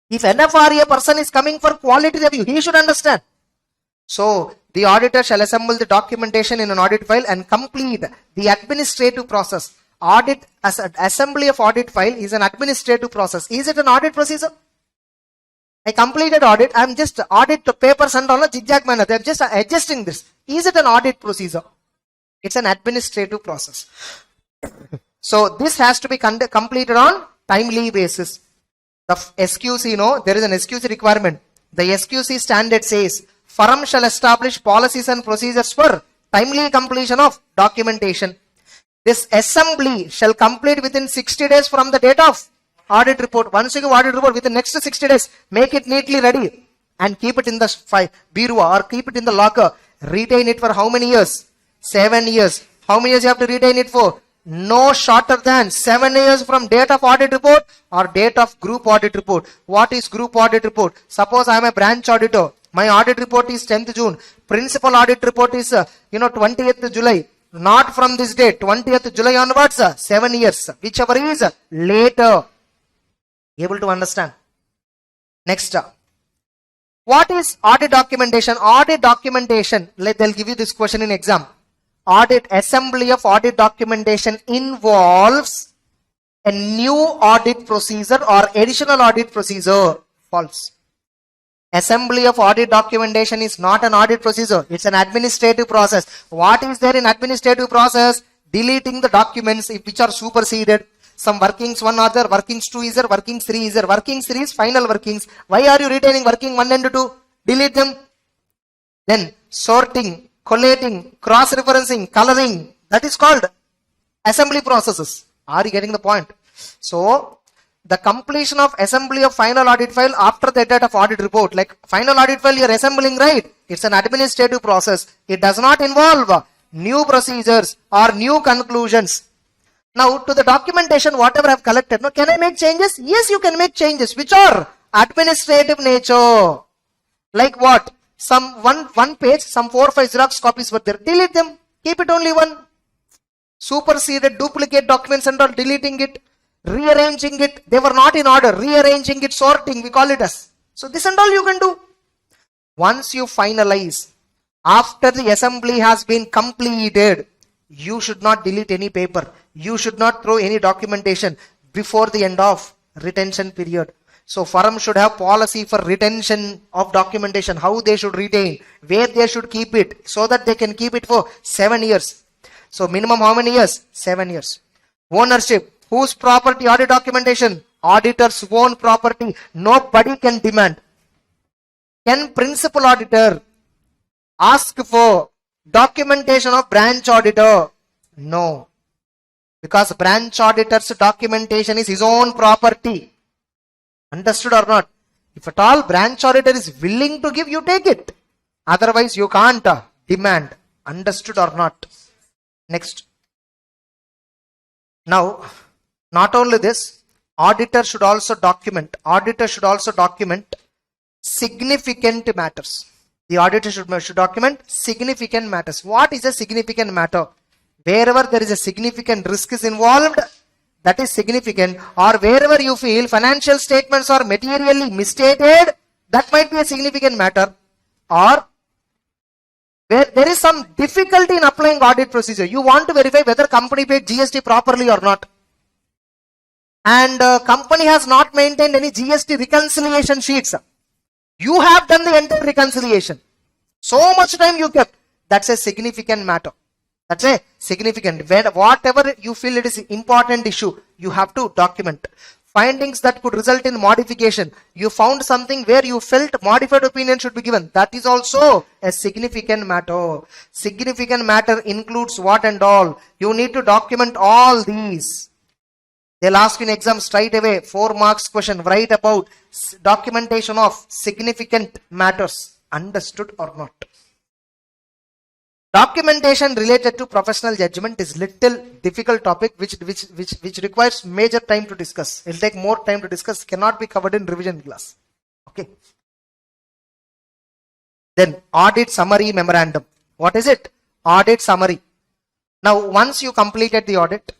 If NFRA person is coming for quality review, he should understand. So, the auditor shall assemble the documentation in an audit file and complete the administrative process. Audit, as an assembly of audit file is an administrative process. Is it an audit procedure? I completed audit. I am just audit the papers and all a zigzag manner. They are just adjusting this. Is it an audit procedure? It's an administrative process. So this has to be completed on timely basis. The SQC, there is an SQC requirement. The SQC standard says, firm shall establish policies and procedures for timely completion of documentation. This assembly shall complete within 60 days from the date of audit report. Once you give audit report, within next 60 days, make it neatly ready and keep it in the bureau or keep it in the locker. Retain it for how many years? 7 years. How many years you have to retain it for? No shorter than 7 years from date of audit report or date of group audit report. What is group audit report? Suppose I am a branch auditor. My audit report is 10th June. Principal audit report is 20th July. Not from this date. 20th July onwards, 7 years. Whichever is later. Able to understand? Next. What is audit documentation? Audit documentation, they'll give you this question in exam. Audit assembly of audit documentation involves a new audit procedure or additional audit procedure. False. Assembly of audit documentation is not an audit procedure. It's an administrative process. What is there in administrative process? Deleting the documents which are superseded. Some workings 1 are there, workings 2 is there, workings 3 is there. Workings 3 is final workings. Why are you retaining working 1 and 2? Delete them. Then sorting, collating, cross-referencing, coloring. That is called assembly processes. Are you getting the point? So, the completion of assembly of final audit file after the date of audit report. Like final audit file you are assembling, right? It's an administrative process. It does not involve new procedures or new conclusions. Now to the documentation, whatever I have collected, can I make changes? Yes, you can make changes, which are administrative nature. Like what? Some one page, some 4 or 5 Xerox copies were there. Delete them. Keep it only one. Superseded, duplicate documents and all, deleting it. Rearranging it. They were not in order. Rearranging it, sorting, we call it as. So this and all you can do. Once you finalize, after the assembly has been completed, you should not delete any paper. You should not throw any documentation before the end of retention period. So firm should have policy for retention of documentation, how they should retain, where they should keep it, so that they can keep it for 7 years. So minimum how many years? 7 years. Ownership. Whose property? Audit documentation. Auditor's own property. Nobody can demand. Can principal auditor ask for documentation of branch auditor? No. Because branch auditor's documentation is his own property. Understood or not? If at all branch auditor is willing to give, you take it. Otherwise you can't demand. Understood or not? Next. Now, not only this, auditor should also document significant matters. The auditor should document significant matters. What is a significant matter? Wherever there is a significant risk is involved, that is significant, or wherever you feel financial statements are materially misstated, that might be a significant matter, or where there is some difficulty in applying audit procedure. You want to verify whether company paid GST properly or not, and company has not maintained any GST reconciliation sheets. You have done the entire reconciliation. So much time you kept. That's a significant matter. That's a significant. Whatever you feel it is important issue, you have to document. Findings that could result in modification. You found something where you felt modified opinion should be given. That is also a significant matter. Significant matter includes what and all. You need to document all these. They'll ask you in exam straight away, 4 marks question, write about documentation of significant matters. Understood or not? Documentation related to professional judgment is little difficult topic which requires major time to discuss. It'll take more time to discuss, cannot be covered in revision class. Okay. Then audit summary memorandum. What is it? Audit summary. Now once you completed the audit,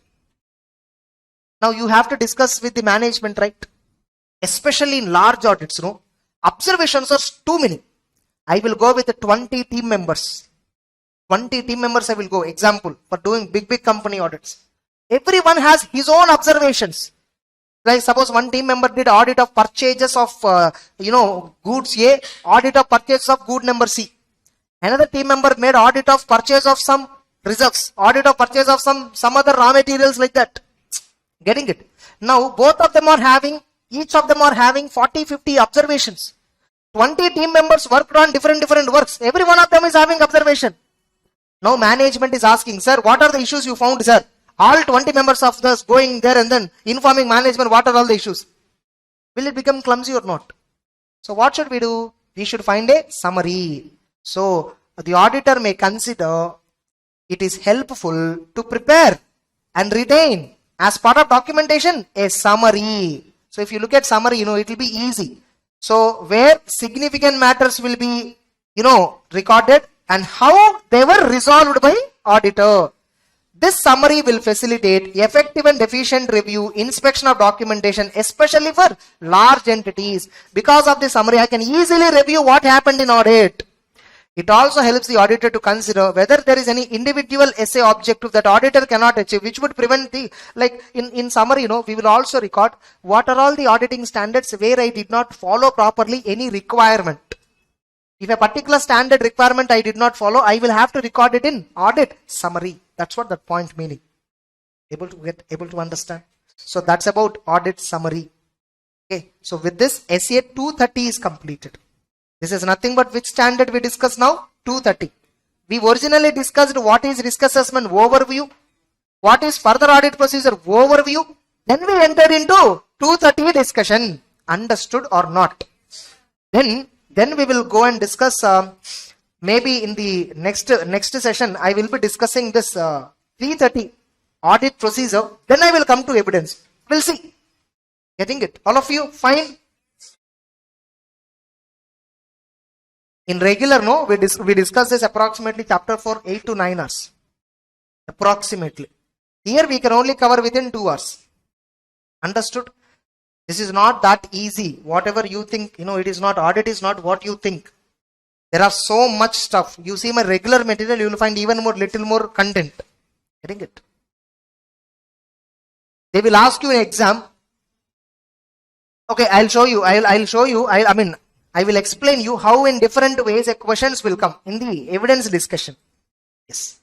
now you have to discuss with the management, right? Especially in large audits, no? Observations are too many. I will go with the 20 team members. 20 team members I will go. Example, for doing big company audits. Everyone has his own observations. Like suppose one team member did audit of purchases of, goods A, audit of purchase of good number C. Another team member made audit of purchase of some reserves, audit of purchase of some other raw materials like that. Getting it? Now both of them are having, each of them are having 40-50 observations. 20 team members worked on different works. Every one of them is having observation. Now management is asking, sir, what are the issues you found, sir? All 20 members of us going there and then informing management what are all the issues. Will it become clumsy or not? So what should we do? We should find a summary. So the auditor may consider it is helpful to prepare and retain as part of documentation a summary. So if you look at summary, it will be easy. So where significant matters will be, recorded and how they were resolved by auditor. This summary will facilitate effective and efficient review, inspection of documentation, especially for large entities. Because of this summary, I can easily review what happened in audit. It also helps the auditor to consider whether there is any individual essay objective that auditor cannot achieve, which would prevent the, like in summary, we will also record what are all the auditing standards where I did not follow properly any requirement. If a particular standard requirement I did not follow, I will have to record it in audit summary. That's what that point meaning. Able to understand? So that's about audit summary. Okay. So with this, SA 230 is completed. This is nothing but which standard we discuss now? 230. We originally discussed what is risk assessment overview, what is further audit procedure overview. Then we entered into 230 discussion. Understood or not? Then we will go and discuss maybe in the next session I will be discussing this 330 audit procedure. Then I will come to evidence. We'll see. Getting it? All of you fine? In regular, we discuss this approximately chapter for 8 to 9 hours. Approximately. Here we can only cover within 2 hours. Understood? This is not that easy. Whatever you think, it is not, audit is not what you think. There are so much stuff. You see my regular material, you will find even little more content. Getting it? They will ask you in exam. Okay, I'll show you. I'll show you. I will explain you how in different ways questions will come in the evidence discussion. Yes.